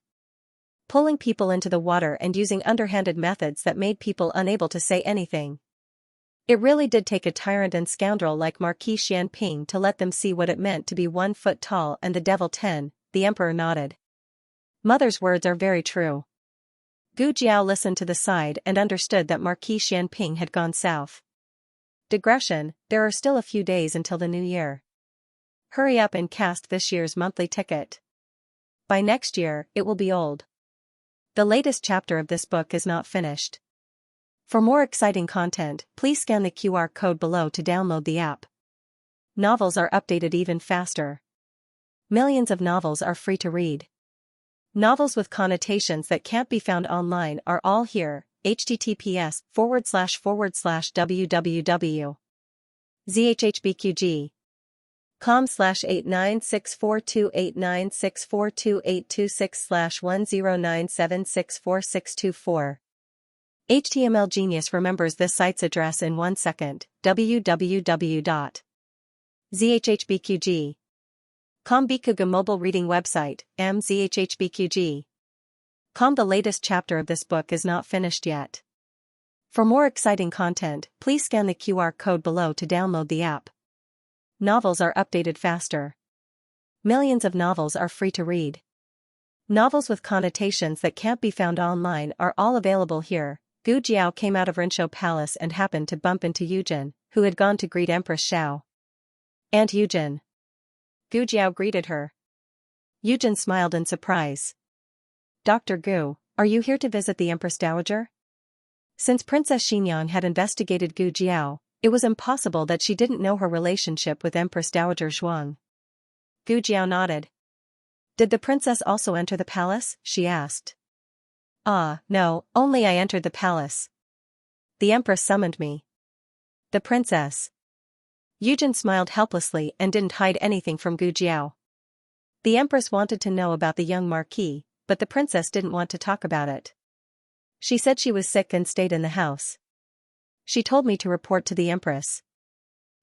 pulling people into the water and using underhanded methods that made people unable to say anything. It really did take a tyrant and scoundrel like Marquis Xianping to let them see what it meant to be 1 foot tall and the devil 10, the emperor nodded. Mother's words are very true. Gu Jiao listened to the side and understood that Marquis Xianping had gone south. Digression, there are still a few days until the new year. Hurry up and cast this year's monthly ticket. By next year, it will be old. The latest chapter of this book is not finished. For more exciting content, please scan the QR code below to download the app. Novels are updated even faster. Millions of novels are free to read. Novels with connotations that can't be found online are all here. https://www.zhhbqg.com/896428964286/10976464. HTML Genius remembers this site's address in 1 second. www.zhhbqg.com. Bikuga mobile reading website, mzhhbqg.com. The latest chapter of this book is not finished yet. For more exciting content, please scan the QR code below to download the app. Novels are updated faster. Millions of novels are free to read. Novels with connotations that can't be found online are all available here. Gu Jiao came out of Rinshou Palace and happened to bump into Yujin, who had gone to greet Empress Xiao. Aunt Yujin. Gu Jiao greeted her. Yujin smiled in surprise. Dr. Gu, are you here to visit the Empress Dowager? Since Princess Xianxia had investigated Gu Jiao, it was impossible that she didn't know her relationship with Empress Dowager Zhuang. Gu Jiao nodded. Did the princess also enter the palace? She asked. No, only I entered the palace. The empress summoned me. The princess. Yujin smiled helplessly and didn't hide anything from Gu Jiao. The empress wanted to know about the young marquis, but the princess didn't want to talk about it. She said she was sick and stayed in the house. She told me to report to the empress.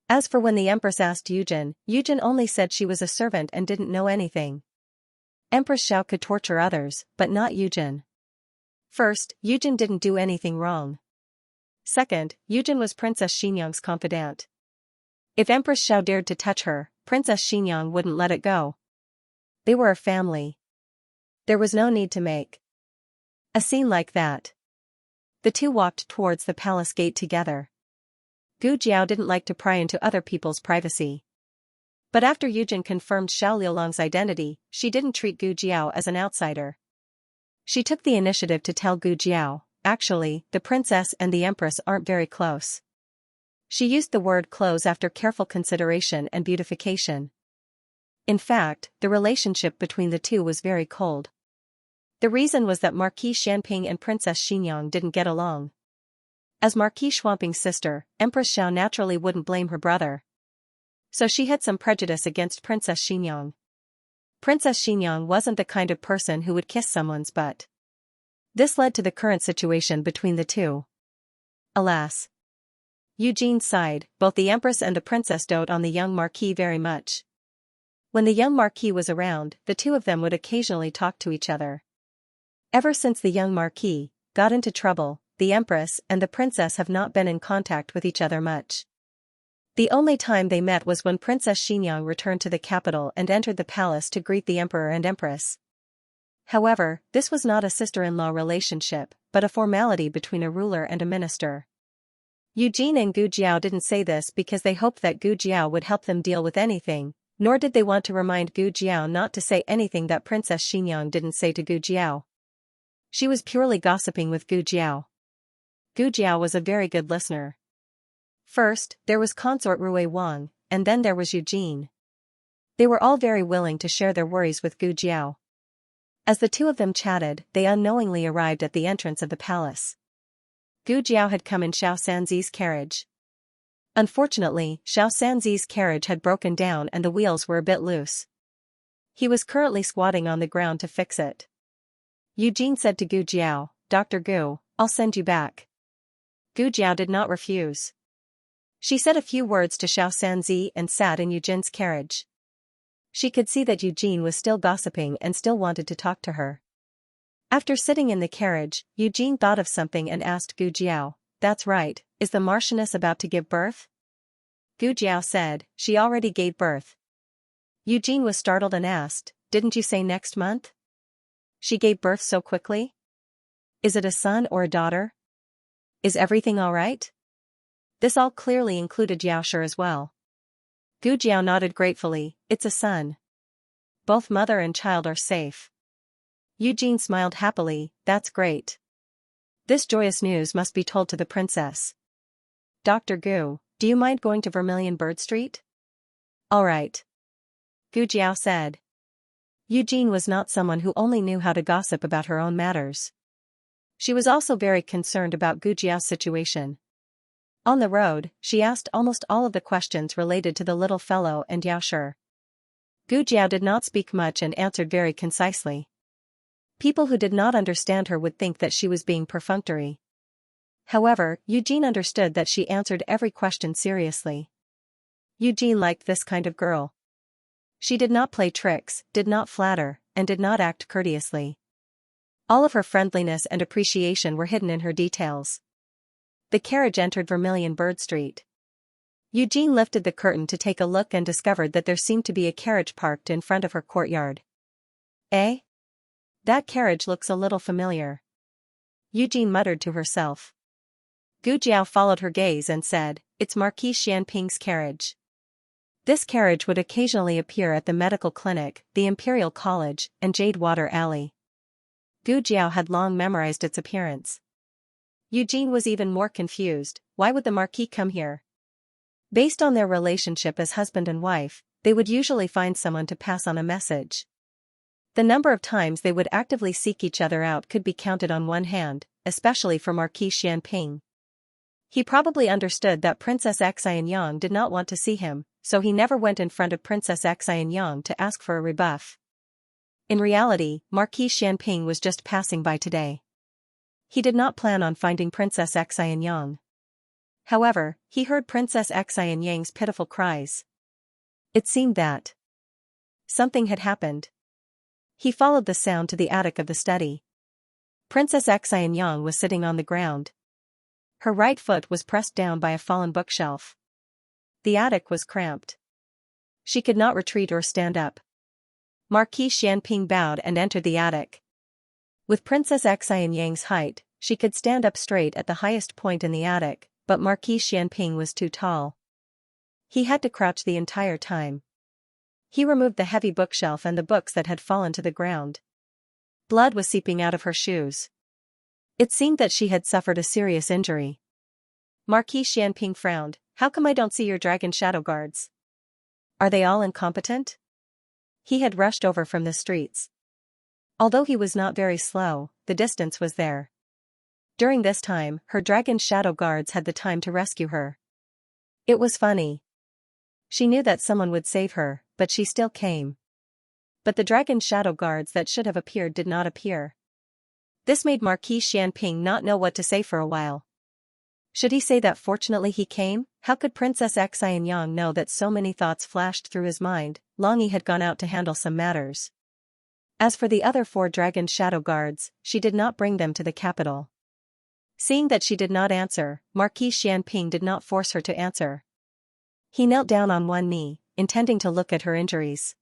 As for when the empress asked Yujin, Yujin only said she was a servant and didn't know anything. Empress Xiao could torture others, but not Yujin. First, Yujin didn't do anything wrong. Second, Yujin was Princess Xianxia's confidant. If Empress Xiao dared to touch her, Princess Xianxia wouldn't let it go. They were a family. There was no need to make a scene like that. The two walked towards the palace gate together. Gu Jiao didn't like to pry into other people's privacy. But after Yujin confirmed Xiao Liulong's identity, she didn't treat Gu Jiao as an outsider. She took the initiative to tell Gu Jiao, actually, the princess and the empress aren't very close. She used the word close after careful consideration and beautification. In fact, the relationship between the two was very cold. The reason was that Marquis Xianping and Princess Xianxia didn't get along. As Marquis Xuanping's sister, Empress Xiao naturally wouldn't blame her brother. So she had some prejudice against Princess Xianxia. Princess Xianxia wasn't the kind of person who would kiss someone's butt. This led to the current situation between the two. Alas. Eugene sighed, both the empress and the princess dote on the young marquis very much. When the young marquis was around, the two of them would occasionally talk to each other. Ever since the young marquis got into trouble, the empress and the princess have not been in contact with each other much. The only time they met was when Princess Xianxia returned to the capital and entered the palace to greet the emperor and empress. However, this was not a sister-in-law relationship, but a formality between a ruler and a minister. Eugene and Gu Jiao didn't say this because they hoped that Gu Jiao would help them deal with anything, nor did they want to remind Gu Jiao not to say anything that Princess Xianxia didn't say to Gu Jiao. She was purely gossiping with Gu Jiao. Gu Jiao was a very good listener. First, there was consort Rui Wang, and then there was Eugene. They were all very willing to share their worries with Gu Jiao. As the two of them chatted, they unknowingly arrived at the entrance of the palace. Gu Jiao had come in Xiao Sanzi's carriage. Unfortunately, Xiao Sanzi's carriage had broken down and the wheels were a bit loose. He was currently squatting on the ground to fix it. Eugene said to Gu Jiao, "Dr. Gu, I'll send you back." Gu Jiao did not refuse. She said a few words to Xianxia and sat in Eugene's carriage. She could see that Eugene was still gossiping and still wanted to talk to her. After sitting in the carriage, Eugene thought of something and asked Gu Jiao, "That's right, is the Marchioness about to give birth?" Gu Jiao said, "She already gave birth." Eugene was startled and asked, "Didn't you say next month?" "She gave birth so quickly? Is it a son or a daughter? Is everything all right?" This all clearly included Xiaoshi as well. Gu Jiao nodded gratefully, "It's a son. Both mother and child are safe." Eugene smiled happily, "That's great. This joyous news must be told to the princess. Dr. Gu, do you mind going to Vermilion Bird Street?" "All right," Gu Jiao said. Eugene was not someone who only knew how to gossip about her own matters. She was also very concerned about Gu Jiao's situation. On the road, she asked almost all of the questions related to the little fellow and Yaoshi. Gu Jiao did not speak much and answered very concisely. People who did not understand her would think that she was being perfunctory. However, Eugene understood that she answered every question seriously. Eugene liked this kind of girl. She did not play tricks, did not flatter, and did not act courteously. All of her friendliness and appreciation were hidden in her details. The carriage entered Vermilion Bird Street. Eugene lifted the curtain to take a look and discovered that there seemed to be a carriage parked in front of her courtyard. "Eh? That carriage looks a little familiar," Eugene muttered to herself. Gu Jiao followed her gaze and said, "It's Marquis Xianping's carriage." This carriage would occasionally appear at the medical clinic, the Imperial College, and Jade Water Alley. Gu Jiao had long memorized its appearance. Eugene was even more confused. Why would the Marquis come here? Based on their relationship as husband and wife, they would usually find someone to pass on a message. The number of times they would actively seek each other out could be counted on one hand, especially for Marquis Xianping. He probably understood that Princess Xianxia did not want to see him, so he never went in front of Princess Xianxia to ask for a rebuff. In reality, Marquis Xianping was just passing by today. He did not plan on finding Princess Xianxia. However, he heard Princess Xianxia's pitiful cries. It seemed that something had happened. He followed the sound to the attic of the study. Princess Xianxia was sitting on the ground. Her right foot was pressed down by a fallen bookshelf. The attic was cramped. She could not retreat or stand up. Marquis Xianping bowed and entered the attic. With Princess Xianxia's height, she could stand up straight at the highest point in the attic, but Marquis Xianping was too tall. He had to crouch the entire time. He removed the heavy bookshelf and the books that had fallen to the ground. Blood was seeping out of her shoes. It seemed that she had suffered a serious injury. Marquis Xianping frowned. "How come I don't see your dragon shadow guards? Are they all incompetent?" He had rushed over from the streets. Although he was not very slow, the distance was there. During this time, her dragon shadow guards had the time to rescue her. It was funny. She knew that someone would save her, but she still came. But the dragon shadow guards that should have appeared did not appear. This made Marquis Xianping not know what to say for a while. Should he say that fortunately he came? How could Princess Xianxia know that so many thoughts flashed through his mind? Long he had gone out to handle some matters. As for the other 4 dragon shadow guards, she did not bring them to the capital. Seeing that she did not answer, Marquis Xianping did not force her to answer. He knelt down on one knee, intending to look at her injuries.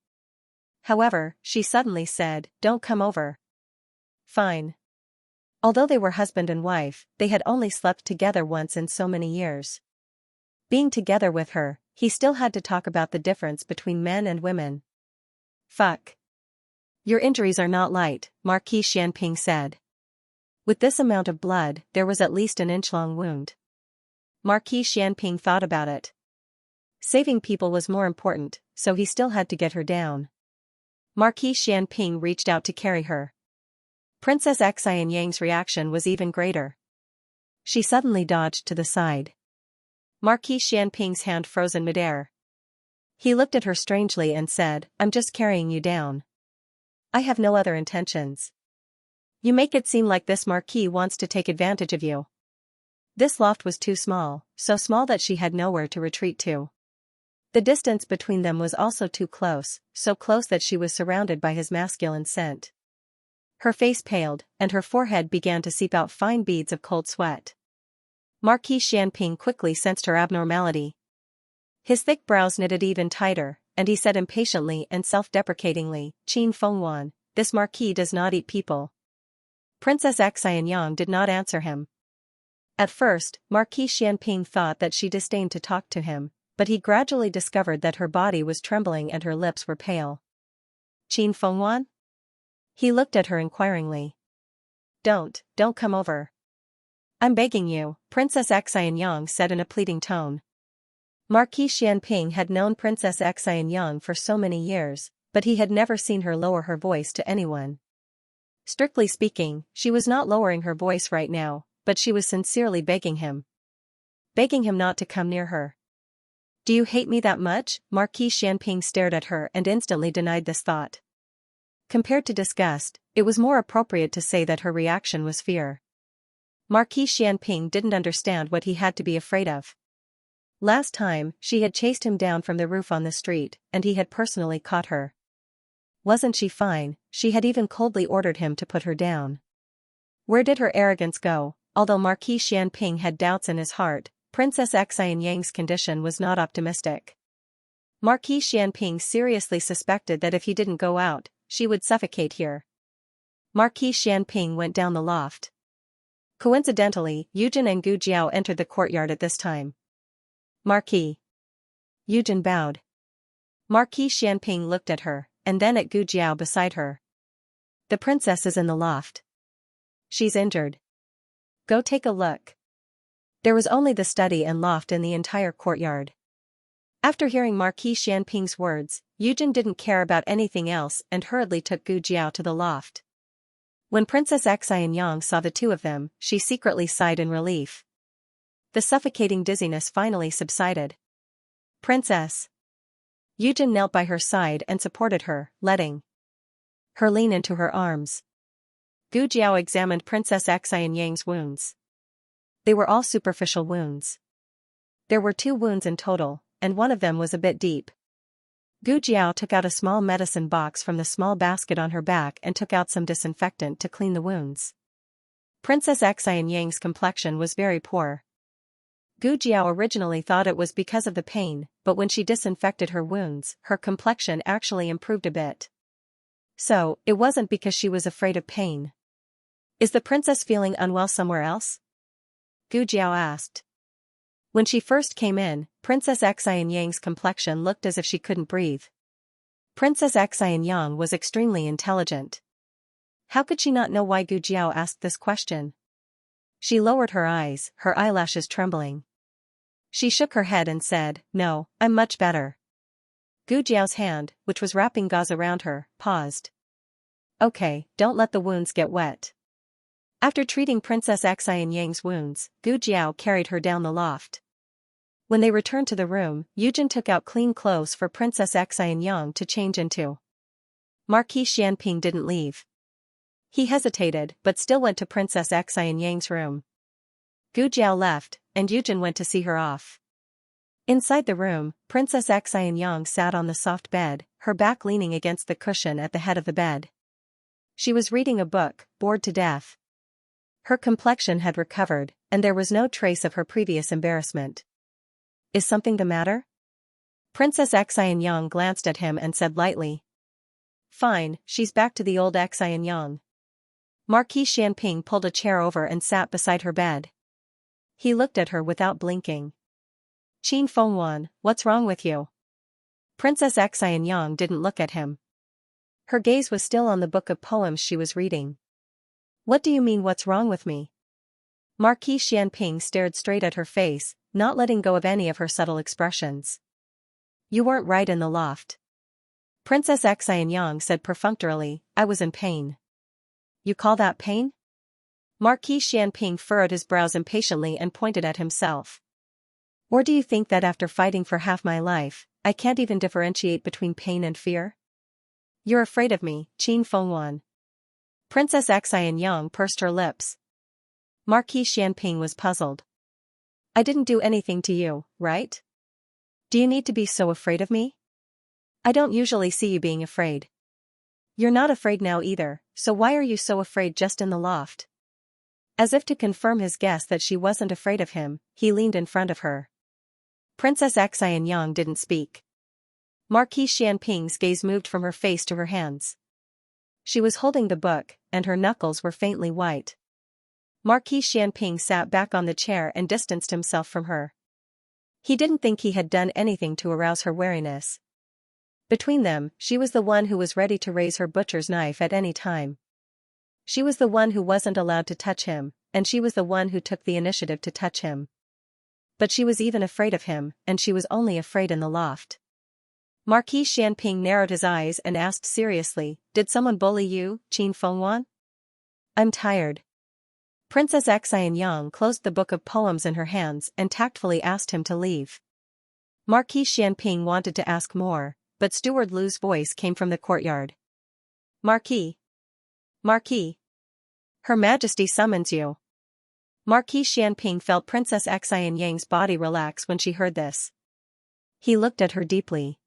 However, she suddenly said, "Don't come over." Fine. Although they were husband and wife, they had only slept together once in so many years. Being together with her, he still had to talk about the difference between men and women. "Fuck. Your injuries are not light," Marquis Xianping said. With this amount of blood, there was at least an inch-long wound. Marquis Xianping thought about it. Saving people was more important, so he still had to get her down. Marquis Xianping reached out to carry her. Princess Xianxia's reaction was even greater. She suddenly dodged to the side. Marquis Xianping's hand froze in midair. He looked at her strangely and said, I'm just carrying you down. I have no other intentions. You make it seem like this marquis wants to take advantage of you. This loft was too small, so small that she had nowhere to retreat to. The distance between them was also too close, so close that she was surrounded by his masculine scent. Her face paled, and her forehead began to seep out fine beads of cold sweat. Marquis Xianping quickly sensed her abnormality. His thick brows knitted even tighter, and he said impatiently and self-deprecatingly, Qin Fengwan, this marquis does not eat people. Princess Xianxia did not answer him. At first, Marquis Xianping thought that she disdained to talk to him, but he gradually discovered that her body was trembling and her lips were pale. Qin Fengwan? He looked at her inquiringly. Don't come over. I'm begging you, Princess Xianxia said in a pleading tone. Marquis Xianping had known Princess Xianxia for so many years, but he had never seen her lower her voice to anyone. Strictly speaking, she was not lowering her voice right now, but she was sincerely begging him. Begging him not to come near her. Do you hate me that much? Marquis Xianping stared at her and instantly denied this thought. Compared to disgust, it was more appropriate to say that her reaction was fear. Marquis Xianping didn't understand what he had to be afraid of. Last time, she had chased him down from the roof on the street, and he had personally caught her. Wasn't she fine? She had even coldly ordered him to put her down. Where did her arrogance go? Although Marquis Xianping had doubts in his heart, Princess Xianxia's condition was not optimistic. Marquis Xianping seriously suspected that if he didn't go out, she would suffocate here. Marquis Xianping went down the loft. Coincidentally, Yujin and Gu Jiao entered the courtyard at this time. Marquis. Yujin bowed. Marquis Xianping looked at her, and then at Gu Jiao beside her. The princess is in the loft. She's injured. Go take a look. There was only the study and loft in the entire courtyard. After hearing Marquis Xianping's words, Yujin didn't care about anything else and hurriedly took Gu Jiao to the loft. When Princess Xianxia saw the two of them, she secretly sighed in relief. The suffocating dizziness finally subsided. Princess. Yujin knelt by her side and supported her, letting her lean into her arms. Gu Jiao examined Princess Xianxia's wounds. They were all superficial wounds. There were 2 wounds in total, and one of them was a bit deep. Gu Jiao took out a small medicine box from the small basket on her back and took out some disinfectant to clean the wounds. Princess Xianxia's complexion was very poor. Gu Jiao originally thought it was because of the pain, but when she disinfected her wounds, her complexion actually improved a bit. So, it wasn't because she was afraid of pain. Is the princess feeling unwell somewhere else? Gu Jiao asked. When she first came in, Princess Xianxia's complexion looked as if she couldn't breathe. Princess Xianxia was extremely intelligent. How could she not know why Gu Jiao asked this question? She lowered her eyes, her eyelashes trembling. She shook her head and said, No, I'm much better. Gu Jiao's hand, which was wrapping gauze around her, paused. Okay, don't let the wounds get wet. After treating Princess Xianxia's wounds, Gu Jiao carried her down the loft. When they returned to the room, Yujin took out clean clothes for Princess Xianxia to change into. Marquis Xianping didn't leave. He hesitated but still went to Princess Xianxia's room. Gu Jiao left, and Yujin went to see her off. Inside the room, Princess Xianxia sat on the soft bed, her back leaning against the cushion at the head of the bed. She was reading a book, bored to death. Her complexion had recovered, and there was no trace of her previous embarrassment. Is something the matter? Princess Xianxia glanced at him and said lightly. Fine, she's back to the old Xianxia. Marquis Xianping pulled a chair over and sat beside her bed. He looked at her without blinking. Qin Fengwan, what's wrong with you? Princess Xianxia didn't look at him. Her gaze was still on the book of poems she was reading. What do you mean what's wrong with me? Marquis Xianping stared straight at her face, not letting go of any of her subtle expressions. You weren't right in the loft. Princess Xianxia said perfunctorily, I was in pain. You call that pain? Marquis Xianping furrowed his brows impatiently and pointed at himself. Or do you think that after fighting for half my life, I can't even differentiate between pain and fear? You're afraid of me, Qin Fengwan. Princess Xianxia pursed her lips. Marquis Xianping was puzzled. I didn't do anything to you, right? Do you need to be so afraid of me? I don't usually see you being afraid. You're not afraid now either, so why are you so afraid just in the loft? As if to confirm his guess that she wasn't afraid of him, he leaned in front of her. Princess Xianxia didn't speak. Marquis Xianping's gaze moved from her face to her hands. She was holding the book, and her knuckles were faintly white. Marquis Xianping sat back on the chair and distanced himself from her. He didn't think he had done anything to arouse her wariness. Between them, she was the one who was ready to raise her butcher's knife at any time. She was the one who wasn't allowed to touch him, and she was the one who took the initiative to touch him. But she was even afraid of him, and she was only afraid in the loft. Marquis Xianping narrowed his eyes and asked seriously, Did someone bully you, Qin Fengwan? I'm tired. Princess Xianxia closed the book of poems in her hands and tactfully asked him to leave. Marquis Xianping wanted to ask more, but Steward Lu's voice came from the courtyard. Marquis. Marquis. Her Majesty summons you. Marquis Xianping felt Princess Xianxia's body relax when she heard this. He looked at her deeply.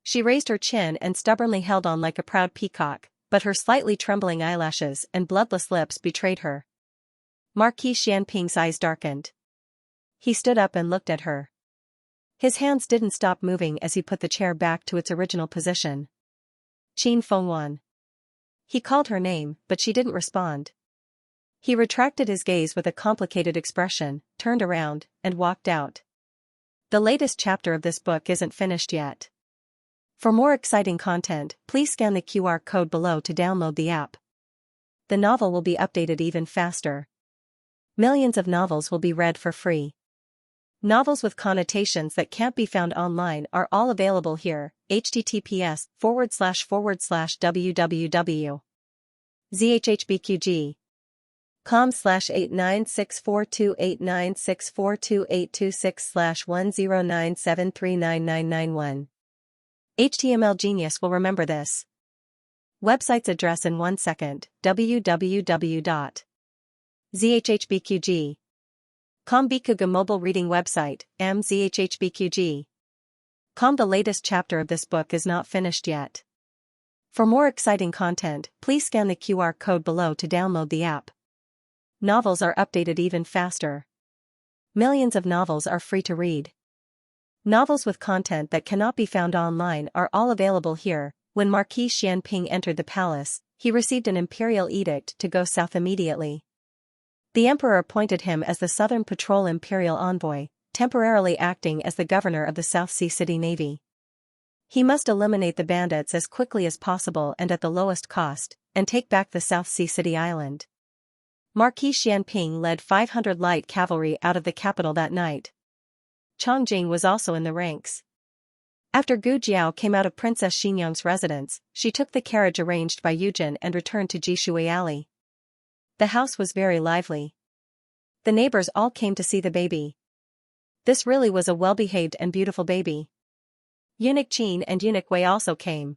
She raised her chin and stubbornly held on like a proud peacock, but her slightly trembling eyelashes and bloodless lips betrayed her. Marquis Xianping's eyes darkened. He stood up and looked at her. His hands didn't stop moving as he put the chair back to its original position. Qin Fengwan. He called her name, but she didn't respond. He retracted his gaze with a complicated expression, turned around, and walked out. The latest chapter of this book isn't finished yet. For more exciting content, please scan the QR code below to download the app. The novel will be updated even faster. Millions of novels will be read for free. Novels with connotations that can't be found online are all available here. https://www.zhhbqg.com/896428964286/1097399991. HTML Genius will remember this website's address in 1 second. www.zhhbqg. Bikuga mobile reading website, mzhhbqg. The latest chapter of this book is not finished yet. For more exciting content, please scan the QR code below to download the app. Novels are updated even faster. Millions of novels are free to read. Novels with content that cannot be found online are all available here. When Marquis Xianping entered the palace, he received an imperial edict to go south immediately. The emperor appointed him as the Southern Patrol Imperial Envoy, temporarily acting as the governor of the South Sea City Navy. He must eliminate the bandits as quickly as possible and at the lowest cost, and take back the South Sea City island. Marquis Xianping led 500 light cavalry out of the capital that night. Chongjing was also in the ranks. After Gu Jiao came out of Princess Xingyang's residence, she took the carriage arranged by Yujin and returned to Jishui Alley. The house was very lively. The neighbors all came to see the baby. This really was a well-behaved and beautiful baby. Eunuch Qin and Eunuch Wei also came.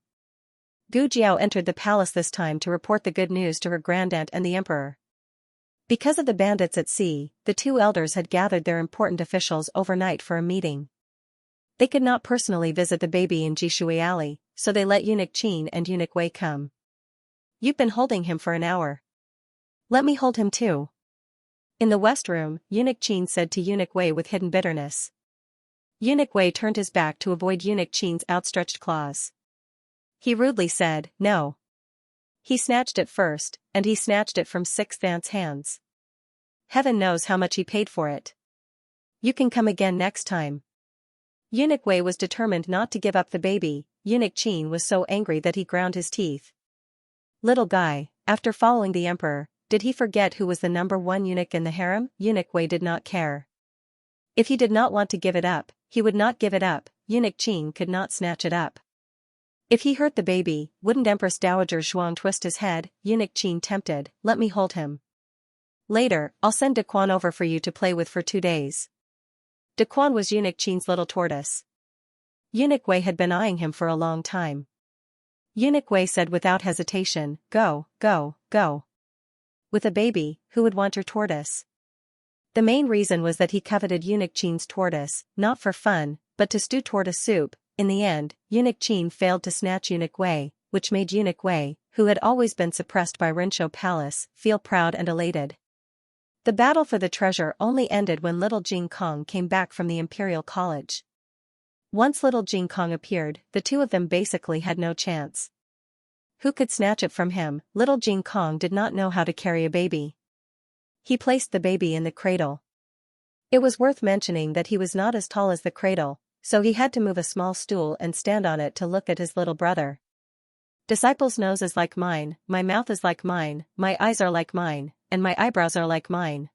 Gu Jiao entered the palace this time to report the good news to her grandaunt and the emperor. Because of the bandits at sea, the two elders had gathered their important officials overnight for a meeting. They could not personally visit the baby in Jishui Alley, so they let Eunuch Qin and Eunuch Wei come. You've been holding him for an hour. Let me hold him too. In the west room, Eunuch Qin said to Eunuch Wei with hidden bitterness. Eunuch Wei turned his back to avoid Eunuch Qin's outstretched claws. He rudely said, no. He snatched it first, and he snatched it from Sixth Aunt's hands. Heaven knows how much he paid for it. You can come again next time. Eunuch Wei was determined not to give up the baby. Eunuch Qin was so angry that he ground his teeth. Little guy, after following the emperor, did he forget who was the number one eunuch in the harem? Eunuch Wei did not care. If he did not want to give it up, he would not give it up. Eunuch Qin could not snatch it up. If he hurt the baby, wouldn't Empress Dowager Zhuang twist his head? Eunuch Qin tempted, let me hold him. Later, I'll send Daquan over for you to play with for 2 days. Daquan was Eunuch Qin's little tortoise. Eunuch Wei had been eyeing him for a long time. Eunuch Wei said without hesitation, "Go, go, go." With a baby, who would want your tortoise? The main reason was that he coveted Eunuch Qin's tortoise, not for fun, but to stew tortoise soup. In the end, Eunuch Qin failed to snatch Eunuch Wei, which made Eunuch Wei, who had always been suppressed by Rinshou Palace, feel proud and elated. The battle for the treasure only ended when little Jing Kong came back from the Imperial College. Once little Jing Kong appeared, the two of them basically had no chance. Who could snatch it from him? Little Jing Kong did not know how to carry a baby. He placed the baby in the cradle. It was worth mentioning that he was not as tall as the cradle, so he had to move a small stool and stand on it to look at his little brother. Disciple's nose is like mine, my mouth is like mine, my eyes are like mine, and my eyebrows are like mine.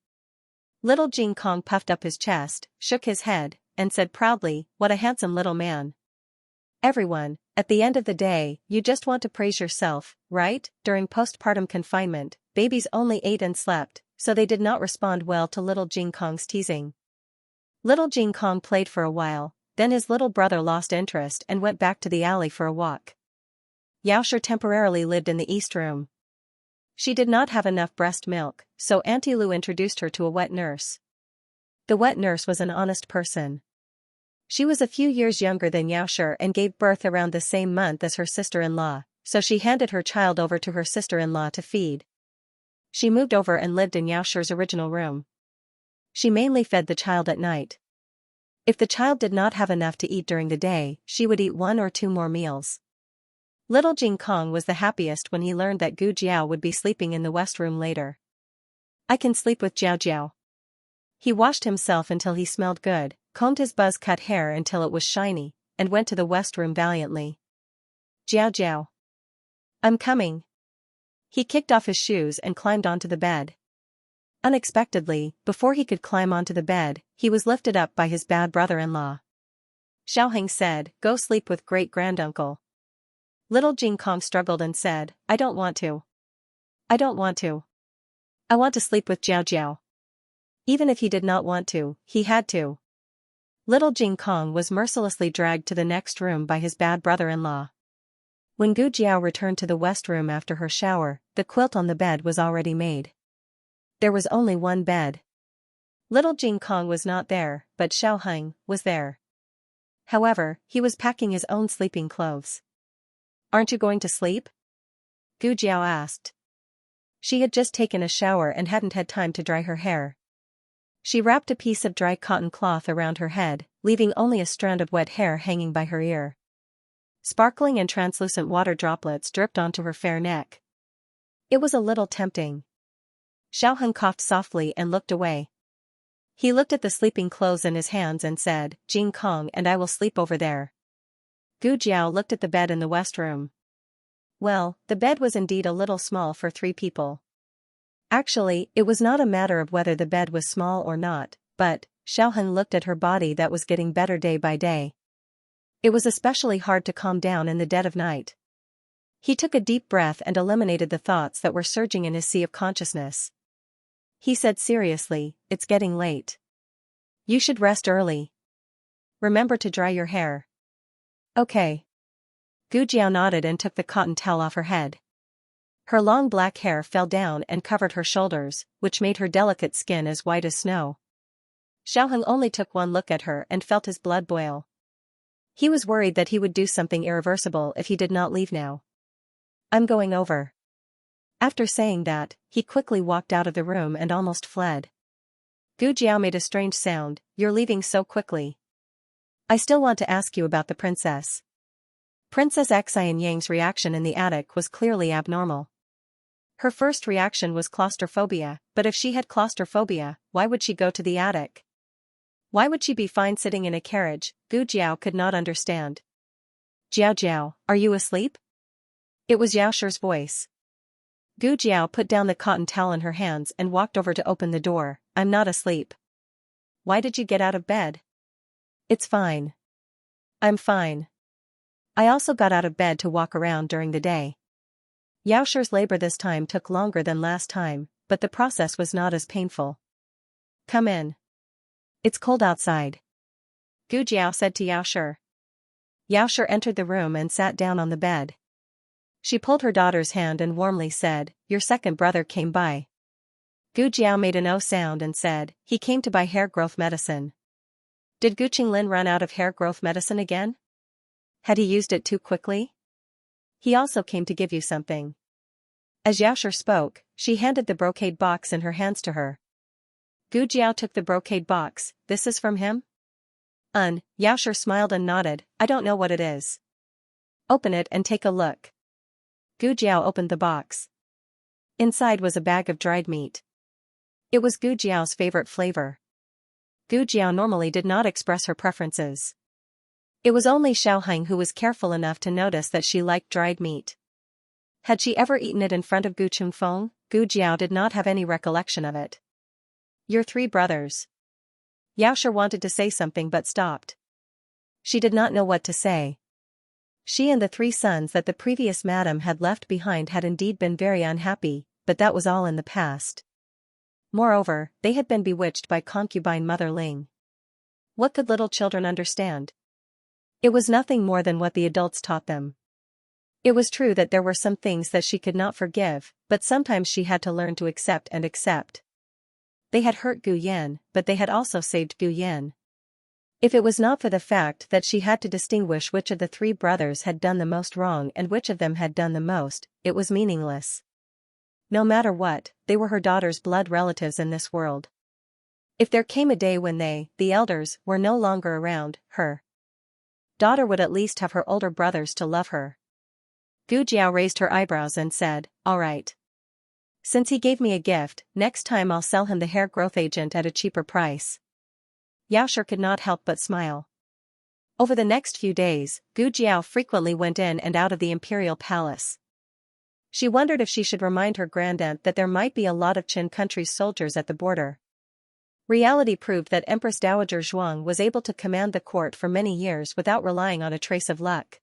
Little Jing Kong puffed up his chest, shook his head, and said proudly, "What a handsome little man." Everyone, at the end of the day, you just want to praise yourself, right? During postpartum confinement, babies only ate and slept, so they did not respond well to little Jing Kong's teasing. Little Jing Kong played for a while, then his little brother lost interest and went back to the alley for a walk. Xianxia temporarily lived in the East Room. She did not have enough breast milk, so Auntie Lu introduced her to a wet nurse. The wet nurse was an honest person. She was a few years younger than Xianxia and gave birth around the same month as her sister-in-law, so she handed her child over to her sister-in-law to feed. She moved over and lived in Xiaoxia's original room. She mainly fed the child at night. If the child did not have enough to eat during the day, she would eat 1 or 2 more meals. Little Jing Kong was the happiest when he learned that Gu Jiao would be sleeping in the west room later. "I can sleep with Jiao Jiao." He washed himself until he smelled good, combed his buzz-cut hair until it was shiny, and went to the west room valiantly. "Jiao Jiao. I'm coming." He kicked off his shoes and climbed onto the bed. Unexpectedly, before he could climb onto the bed, he was lifted up by his bad brother-in-law. Xiaoheng said, "Go sleep with great-granduncle." Little Jing Kong struggled and said, "I don't want to. I don't want to. I want to sleep with Jiao Jiao." Even if he did not want to, he had to. Little Jing Kong was mercilessly dragged to the next room by his bad brother-in-law. When Gu Jiao returned to the west room after her shower, the quilt on the bed was already made. There was only one bed. Little Jing Kong was not there, but Xiaoheng was there. However, he was packing his own sleeping clothes. "Aren't you going to sleep?" Gu Jiao asked. She had just taken a shower and hadn't had time to dry her hair. She wrapped a piece of dry cotton cloth around her head, leaving only a strand of wet hair hanging by her ear. Sparkling and translucent water droplets dripped onto her fair neck. It was a little tempting. Xiaoheng coughed softly and looked away. He looked at the sleeping clothes in his hands and said, "Jing Kong and I will sleep over there." Gu Jiao looked at the bed in the west room. Well, the bed was indeed a little small for 3 people. Actually, it was not a matter of whether the bed was small or not, but Xiaoheng looked at her body that was getting better day by day. It was especially hard to calm down in the dead of night. He took a deep breath and eliminated the thoughts that were surging in his sea of consciousness. He said seriously, "It's getting late. You should rest early. Remember to dry your hair." "Okay." Gu Jiao nodded and took the cotton towel off her head. Her long black hair fell down and covered her shoulders, which made her delicate skin as white as snow. Xiaoheng only took one look at her and felt his blood boil. He was worried that he would do something irreversible if he did not leave now. "I'm going over." After saying that, he quickly walked out of the room and almost fled. Gu Jiao made a strange sound, "You're leaving so quickly." "I still want to ask you about the princess." Princess Xianxia's reaction in the attic was clearly abnormal. Her first reaction was claustrophobia, but if she had claustrophobia, why would she go to the attic? Why would she be fine sitting in a carriage? Gu Jiao could not understand. "Jiao Jiao, are you asleep?" It was Xiaoxi's voice. Gu Jiao put down the cotton towel in her hands and walked over to open the door. "I'm not asleep." "Why did you get out of bed?" "It's fine. I'm fine. I also got out of bed to walk around during the day." Xiaoxi's labor this time took longer than last time, but the process was not as painful. "Come in. It's cold outside," Gu Jiao said to Xiaoxi. Xiaoxia entered the room and sat down on the bed. She pulled her daughter's hand and warmly said, "Your second brother came by." Gu Jiao made an "oh" sound and said, "He came to buy hair growth medicine." Did Gu Qinglin run out of hair growth medicine again? Had he used it too quickly? He also came to give you something. As Xiaoxia spoke, she handed the brocade box in her hands to her. Gu Jiao took the brocade box. "This is from him?" Xiaoxia smiled and nodded. "I don't know what it is." "Open it and take a look." Gu Jiao opened the box. Inside was a bag of dried meat. It was Gu Jiao's favorite flavor. Gu Jiao normally did not express her preferences. It was only Xiaoheng who was careful enough to notice that she liked dried meat. Had she ever eaten it in front of Gu Chunfeng, Gu Jiao did not have any recollection of it. "Your three brothers." Xiaoxia wanted to say something but stopped. She did not know what to say. She and the three sons that the previous madam had left behind had indeed been very unhappy, but that was all in the past. Moreover, they had been bewitched by concubine Mother Ling. What could little children understand? It was nothing more than what the adults taught them. It was true that there were some things that she could not forgive, but sometimes she had to learn to accept and accept. They had hurt Gu Yan, but they had also saved Gu Yan. If it was not for the fact that she had to distinguish which of the three brothers had done the most wrong and which of them had done the most, it was meaningless. No matter what, they were her daughter's blood relatives in this world. If there came a day when they, the elders, were no longer around, her daughter would at least have her older brothers to love her. Gu Jiao raised her eyebrows and said, "All right. Since he gave me a gift, next time I'll sell him the hair growth agent at a cheaper price." Xiaoxia could not help but smile. Over the next few days, Gu Jiao frequently went in and out of the imperial palace. She wondered if she should remind her grandaunt that there might be a lot of Qin country's soldiers at the border. Reality proved that Empress Dowager Zhuang was able to command the court for many years without relying on a trace of luck.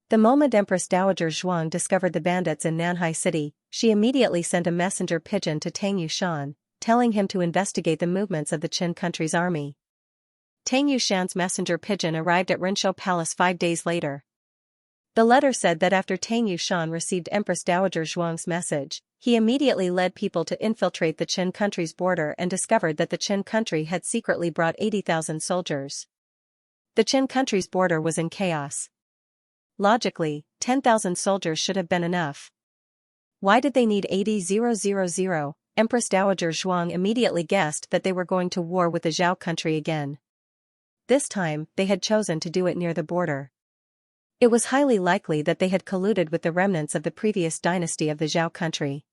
The moment Empress Dowager Zhuang discovered the bandits in Nanhai City, she immediately sent a messenger pigeon to Tang Yushan, telling him to investigate the movements of the Qin country's army. Tang Yushan's messenger pigeon arrived at Rinshou Palace 5 days later. The letter said that after Tang Yushan received Empress Dowager Zhuang's message, he immediately led people to infiltrate the Qin country's border and discovered that the Qin country had secretly brought 80,000 soldiers. The Qin country's border was in chaos. Logically, 10,000 soldiers should have been enough. Why did they need 80,000? Empress Dowager Zhuang immediately guessed that they were going to war with the Zhao country again. This time, they had chosen to do it near the border. It was highly likely that they had colluded with the remnants of the previous dynasty of the Zhao country.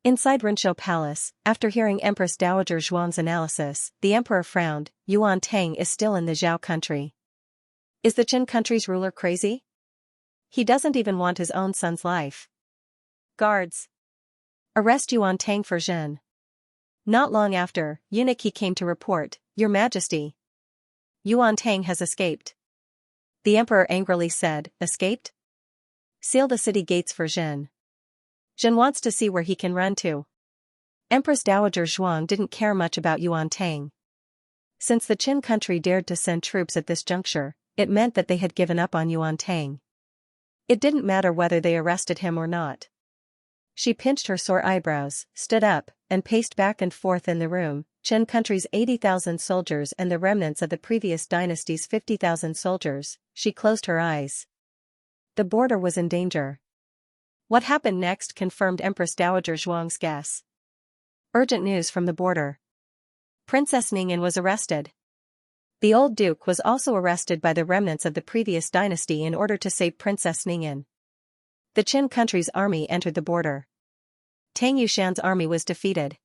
Inside Rinshou Palace, after hearing Empress Dowager Zhuang's analysis, the emperor frowned. Yuan Tang is still in the Zhao country. Is the Qin country's ruler crazy? He doesn't even want his own son's life. Guards! Arrest Yuan Tang for Zhen. Not long after, eunuch he came to report, "Your Majesty, Yuan Tang has escaped." The emperor angrily said, "Escaped? Seal the city gates for Zhen. Zhen wants to see where he can run to." Empress Dowager Zhuang didn't care much about Yuan Tang. Since the Qin country dared to send troops at this juncture, it meant that they had given up on Yuan Tang. It didn't matter whether they arrested him or not. She pinched her sore eyebrows, stood up, and paced back and forth in the room. Qin country's 80,000 soldiers and the remnants of the previous dynasty's 50,000 soldiers. She closed her eyes. The border was in danger. What happened next confirmed Empress Dowager Zhuang's guess. Urgent news from the border. Princess Ningyan was arrested. The old duke was also arrested by the remnants of the previous dynasty in order to save Princess Ningyan. The Qin country's army entered the border. Tang Yushan's army was defeated.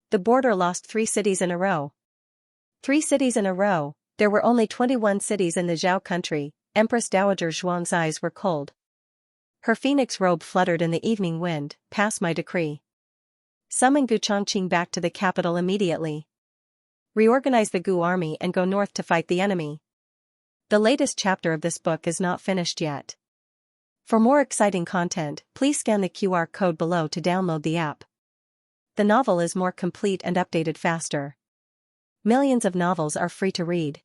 The border lost 3 cities in a row. 3 cities in a row. There were only 21 cities in the Zhao country. Empress Dowager Zhuang's eyes were cold. Her phoenix robe fluttered in the evening wind. "Pass my decree. Summon Gu Chongqing back to the capital immediately. Reorganize the Gu army and go north to fight the enemy." The latest chapter of this book is not finished yet. For more exciting content, please scan the QR code below to download the app. The novel is more complete and updated faster. Millions of novels are free to read.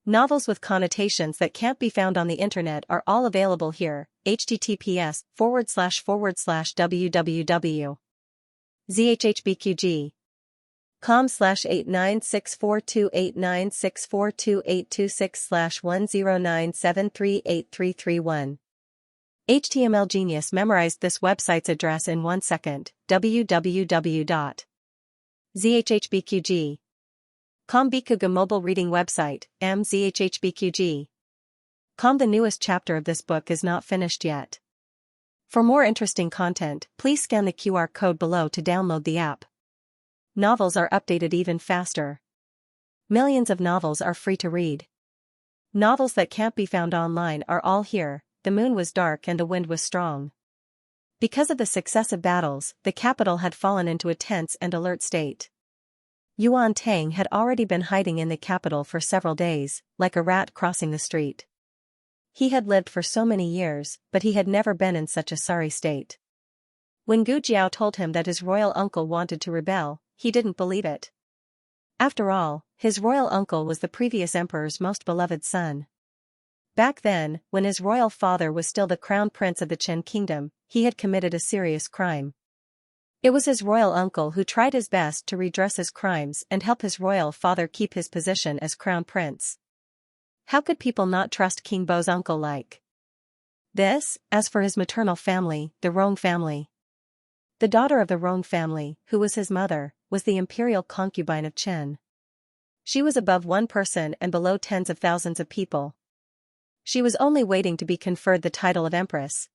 Novels with connotations that can't be found on the internet are all available here. https://www.zhhbqg.com/89642896428226/1097383331. HTML Genius memorized this website's address in 1 second. www.zhhbqg.com. Bikuga mobile reading website, mzhhbqg.com. The newest chapter of this book is not finished yet. For more interesting content, please scan the QR code below to download the app. Novels are updated even faster. Millions of novels are free to read. Novels that can't be found online are all here. The moon was dark and the wind was strong. Because of the successive battles, the capital had fallen into a tense and alert state. Yuan Tang had already been hiding in the capital for several days, like a rat crossing the street. He had lived for so many years, but he had never been in such a sorry state. When Gu Jiao told him that his royal uncle wanted to rebel, he didn't believe it. After all, his royal uncle was the previous emperor's most beloved son. Back then, when his royal father was still the crown prince of the Qin kingdom, he had committed a serious crime. It was his royal uncle who tried his best to redress his crimes and help his royal father keep his position as crown prince. How could people not trust King Bo's uncle like this? As for his maternal family, the Rong family. The daughter of the Rong family, who was his mother, was the imperial concubine of Qin. She was above one person and below tens of thousands of people. She was only waiting to be conferred the title of empress.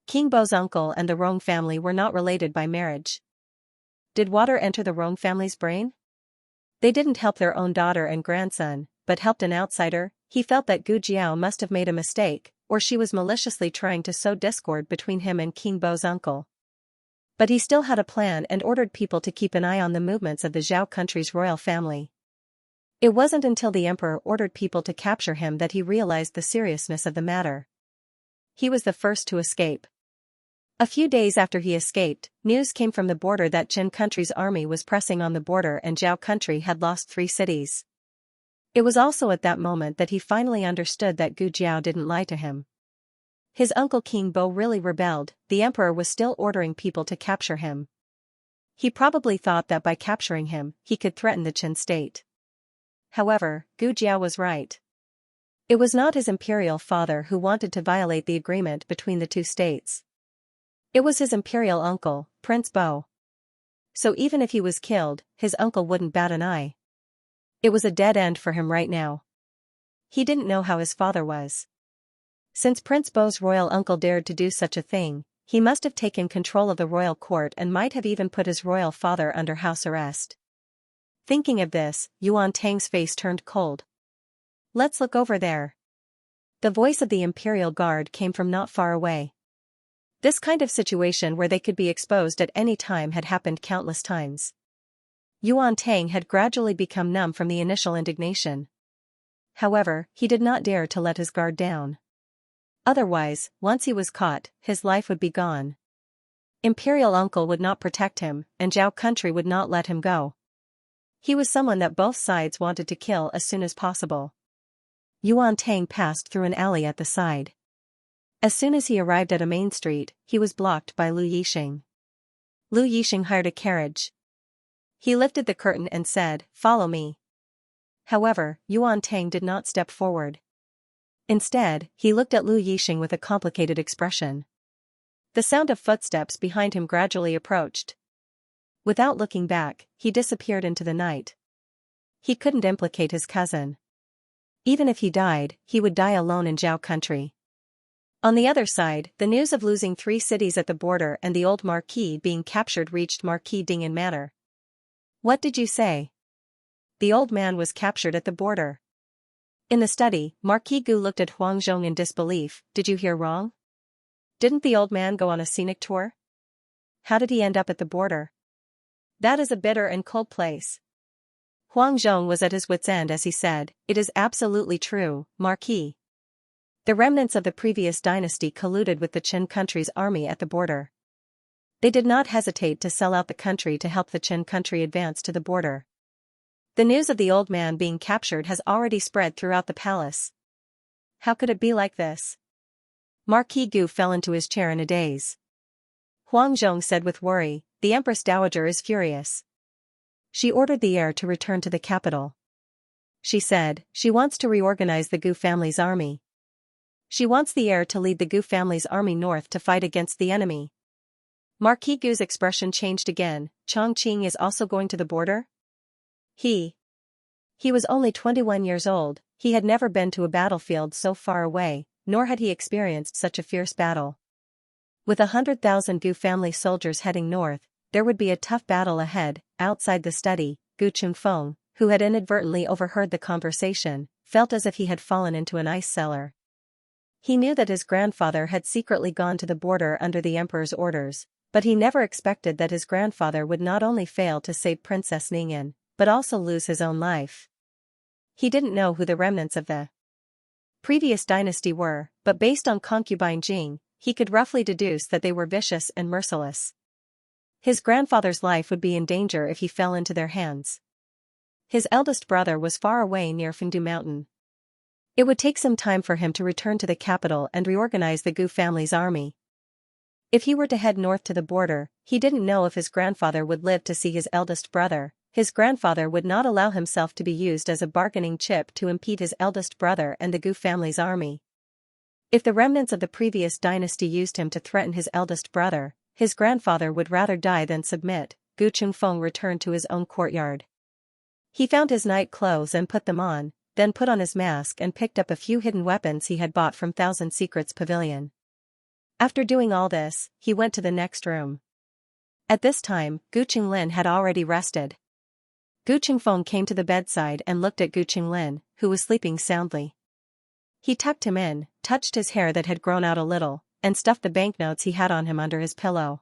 King Bo's uncle and the Rong family were not related by marriage. Did water enter the Rong family's brain? They didn't help their own daughter and grandson, but helped an outsider. He felt that Gu Jiao must have made a mistake, or she was maliciously trying to sow discord between him and King Bo's uncle. But he still had a plan and ordered people to keep an eye on the movements of the Zhao country's royal family. It wasn't until the emperor ordered people to capture him that he realized the seriousness of the matter. He was the first to escape. A few days after he escaped, news came from the border that Qin country's army was pressing on the border and Zhao country had lost 3 cities. It was also at that moment that he finally understood that Gu Jiao didn't lie to him. His uncle King Bo really rebelled. The emperor was still ordering people to capture him. He probably thought that by capturing him, he could threaten the Qin state. However, Gu Jiao was right. It was not his imperial father who wanted to violate the agreement between the two states. It was his imperial uncle, Prince Bo. So even if he was killed, his uncle wouldn't bat an eye. It was a dead end for him right now. He didn't know how his father was. Since Prince Bo's royal uncle dared to do such a thing, he must have taken control of the royal court and might have even put his royal father under house arrest. Thinking of this, Yuan Tang's face turned cold. Let's look over there. The voice of the imperial guard came from not far away. This kind of situation where they could be exposed at any time had happened countless times. Yuan Tang had gradually become numb from the initial indignation. However, he did not dare to let his guard down. Otherwise, once he was caught, his life would be gone. Imperial uncle would not protect him, and Zhao country would not let him go. He was someone that both sides wanted to kill as soon as possible. Yuan Tang passed through an alley at the side. As soon as he arrived at a main street, he was blocked by Lu Yixing. Lu Yixing hired a carriage. He lifted the curtain and said, "Follow me." However, Yuan Tang did not step forward. Instead, he looked at Lu Yixing with a complicated expression. The sound of footsteps behind him gradually approached. Without looking back, he disappeared into the night. He couldn't implicate his cousin. Even if he died, he would die alone in Zhao country. On the other side, the news of losing 3 cities at the border and the old Marquis being captured reached Marquis Dingyan Manor. What did you say? The old man was captured at the border. In the study, Marquis Gu looked at Huang Zhong in disbelief. Did you hear wrong? Didn't the old man go on a scenic tour? How did he end up at the border? That is a bitter and cold place. Huang Zhong was at his wits' end as he said, "It is absolutely true, Marquis. The remnants of the previous dynasty colluded with the Qin country's army at the border. They did not hesitate to sell out the country to help the Qin country advance to the border. The news of the old man being captured has already spread throughout the palace. How could it be like this? Marquis Gu fell into his chair in a daze. Huang Zhong said with worry, the Empress Dowager is furious. She ordered the heir to return to the capital. She said, she wants to reorganize the Gu family's army. She wants the heir to lead the Gu family's army north to fight against the enemy. Marquis Gu's expression changed again. Chongqing is also going to the border? He was only 21 years old, he had never been to a battlefield so far away, nor had he experienced such a fierce battle. With 100,000 Gu family soldiers heading north, there would be a tough battle ahead. Outside the study, Gu Chengfeng, who had inadvertently overheard the conversation, felt as if he had fallen into an ice cellar. He knew that his grandfather had secretly gone to the border under the emperor's orders, but he never expected that his grandfather would not only fail to save Princess Ningyan, but also lose his own life. He didn't know who the remnants of the previous dynasty were, but based on concubine Jing, he could roughly deduce that they were vicious and merciless. His grandfather's life would be in danger if he fell into their hands. His eldest brother was far away near Fengdu Mountain. It would take some time for him to return to the capital and reorganize the Gu family's army. If he were to head north to the border, he didn't know if his grandfather would live to see his eldest brother. His grandfather would not allow himself to be used as a bargaining chip to impede his eldest brother and the Gu family's army. If the remnants of the previous dynasty used him to threaten his eldest brother, his grandfather would rather die than submit. Gu Chengfeng returned to his own courtyard. He found his night clothes and put them on, then put on his mask and picked up a few hidden weapons he had bought from Thousand Secrets Pavilion. After doing all this, he went to the next room. At this time, Gu Qinglin had already rested. Gu Chengfeng came to the bedside and looked at Gu Qinglin, who was sleeping soundly. He tucked him in, touched his hair that had grown out a little, and stuffed the banknotes he had on him under his pillow.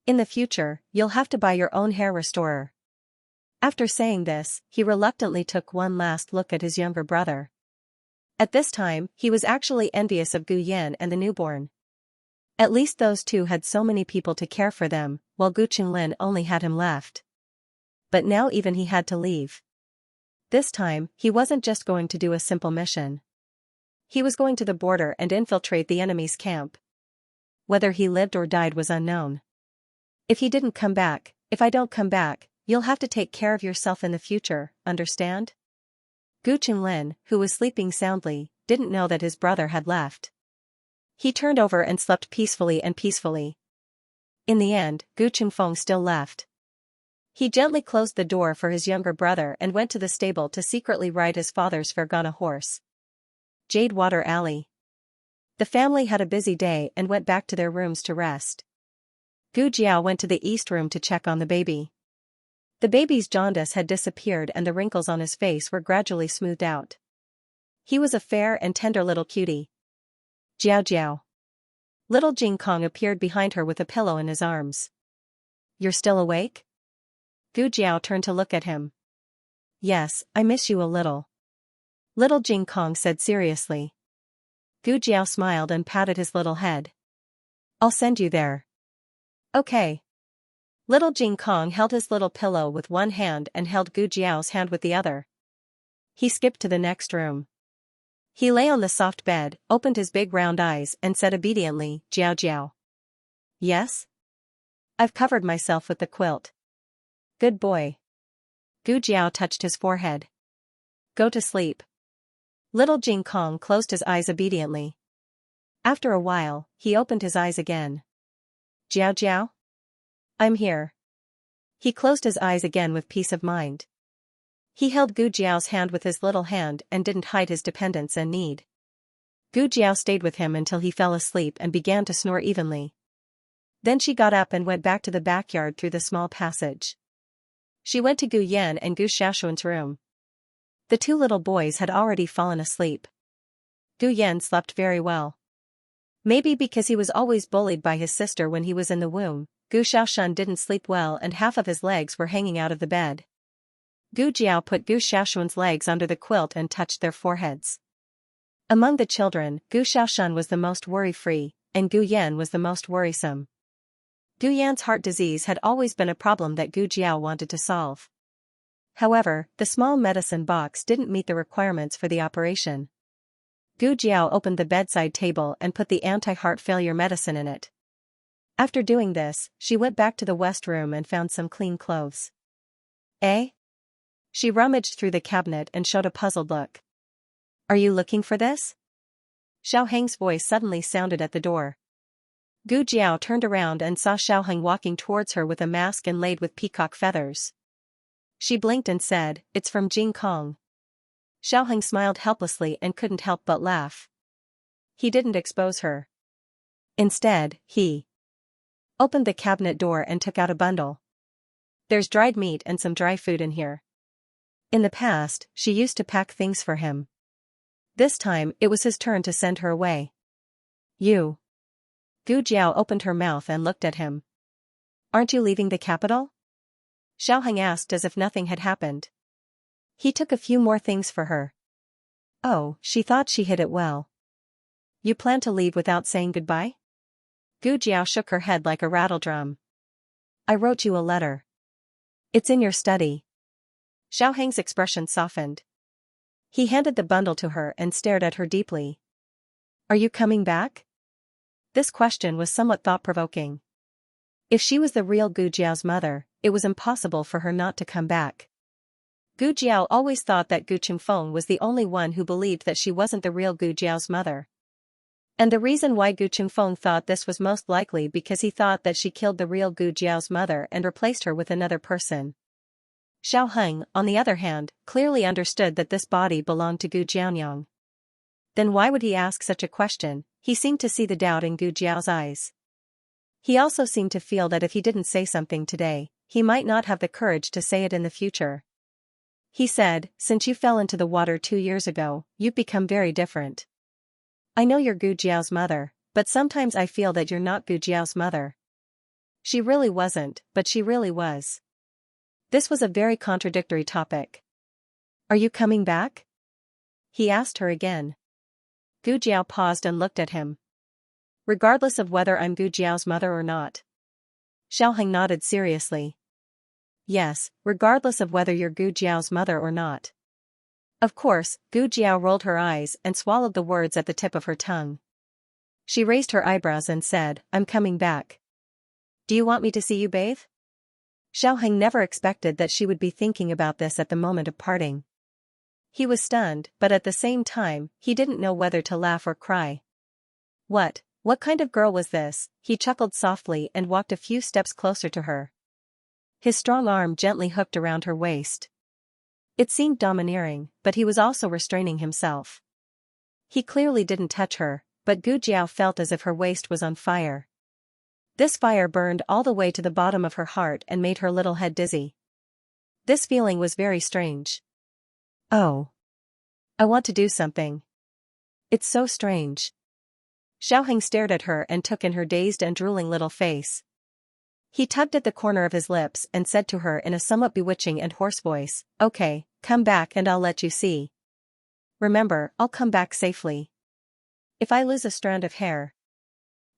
In the future, you'll have to buy your own hair restorer. After saying this, he reluctantly took one last look at his younger brother. At this time, he was actually envious of Gu Yan and the newborn. At least those two had so many people to care for them, while Gu Qinglin only had him left. But now even he had to leave. This time, he wasn't just going to do a simple mission. He was going to the border and infiltrate the enemy's camp. Whether he lived or died was unknown. If he didn't come back, if I don't come back, you'll have to take care of yourself in the future, understand? Gu Qinglin, who was sleeping soundly, didn't know that his brother had left. He turned over and slept peacefully. In the end, Gu Chengfeng still left. He gently closed the door for his younger brother and went to the stable to secretly ride his father's Fergana horse. Jade Water Alley. The family had a busy day and went back to their rooms to rest. Gu Jiao went to the east room to check on the baby. The baby's jaundice had disappeared and the wrinkles on his face were gradually smoothed out. He was a fair and tender little cutie. Jiao Jiao. Little Jing Kong appeared behind her with a pillow in his arms. You're still awake? Gu Jiao turned to look at him. Yes, I miss you a little. Little Jing Kong said seriously. Gu Jiao smiled and patted his little head. I'll send you there. Okay. Little Jing Kong held his little pillow with one hand and held Gu Jiao's hand with the other. He skipped to the next room. He lay on the soft bed, opened his big round eyes and said obediently, Jiao Jiao. Yes? I've covered myself with the quilt. Good boy. Gu Jiao touched his forehead. Go to sleep. Little Jing Kong closed his eyes obediently. After a while, he opened his eyes again. Jiao Jiao? I'm here. He closed his eyes again with peace of mind. He held Gu Jiao's hand with his little hand and didn't hide his dependence and need. Gu Jiao stayed with him until he fell asleep and began to snore evenly. Then she got up and went back to the backyard through the small passage. She went to Gu Yan and Gu Xiaoxuan's room. The two little boys had already fallen asleep. Gu Yan slept very well. Maybe because he was always bullied by his sister when he was in the womb, Gu Xiaoxuan didn't sleep well and half of his legs were hanging out of the bed. Gu Jiao put Gu Xiaoxuan's legs under the quilt and touched their foreheads. Among the children, Gu Xiaoxuan was the most worry-free, and Gu Yan was the most worrisome. Gu Yan's heart disease had always been a problem that Gu Jiao wanted to solve. However, the small medicine box didn't meet the requirements for the operation. Gu Jiao opened the bedside table and put the anti-heart failure medicine in it. After doing this, she went back to the west room and found some clean clothes. Eh? She rummaged through the cabinet and showed a puzzled look. Are you looking for this? Xiaoheng's voice suddenly sounded at the door. Gu Jiao turned around and saw Xiaoheng walking towards her with a mask inlaid with peacock feathers. She blinked and said, "It's from Jing Kong." Xiaoheng smiled helplessly and couldn't help but laugh. He didn't expose her. Instead, he opened the cabinet door and took out a bundle. There's dried meat and some dry food in here. In the past, she used to pack things for him. This time, it was his turn to send her away. You. Gu Jiao opened her mouth and looked at him. Aren't you leaving the capital? Xiaoheng asked as if nothing had happened. He took a few more things for her. Oh, she thought she hid it well. You plan to leave without saying goodbye? Gu Jiao shook her head like a rattledrum. I wrote you a letter. It's in your study. Xiaoheng's expression softened. He handed the bundle to her and stared at her deeply. Are you coming back? This question was somewhat thought-provoking. If she was the real Gu Jiao's mother, it was impossible for her not to come back. Gu Jiao always thought that Gu Qingfeng was the only one who believed that she wasn't the real Gu Jiao's mother. And the reason why Gu Qingfeng thought this was most likely because he thought that she killed the real Gu Jiao's mother and replaced her with another person. Xiaoheng, on the other hand, clearly understood that this body belonged to Gu Jianyang. Then why would he ask such a question? He seemed to see the doubt in Gu Jiao's eyes. He also seemed to feel that if he didn't say something today, he might not have the courage to say it in the future. He said, since you fell into the water 2 years ago, you've become very different. I know you're Gu Jiao's mother, but sometimes I feel that you're not Gu Jiao's mother. She really wasn't, but she really was. This was a very contradictory topic. Are you coming back? He asked her again. Gu Jiao paused and looked at him. Regardless of whether I'm Gu Jiao's mother or not. Xiaoheng nodded seriously. Yes, regardless of whether you're Gu Jiao's mother or not. Of course, Gu Jiao rolled her eyes and swallowed the words at the tip of her tongue. She raised her eyebrows and said, I'm coming back. Do you want me to see you bathe? Xiaoheng never expected that she would be thinking about this at the moment of parting. He was stunned, but at the same time, he didn't know whether to laugh or cry. What kind of girl was this? He chuckled softly and walked a few steps closer to her. His strong arm gently hooked around her waist. It seemed domineering, but he was also restraining himself. He clearly didn't touch her, but Gu Jiao felt as if her waist was on fire. This fire burned all the way to the bottom of her heart and made her little head dizzy. This feeling was very strange. Oh. I want to do something. It's so strange. Xiaoheng stared at her and took in her dazed and drooling little face. He tugged at the corner of his lips and said to her in a somewhat bewitching and hoarse voice, Okay, come back and I'll let you see. Remember, I'll come back safely. If I lose a strand of hair,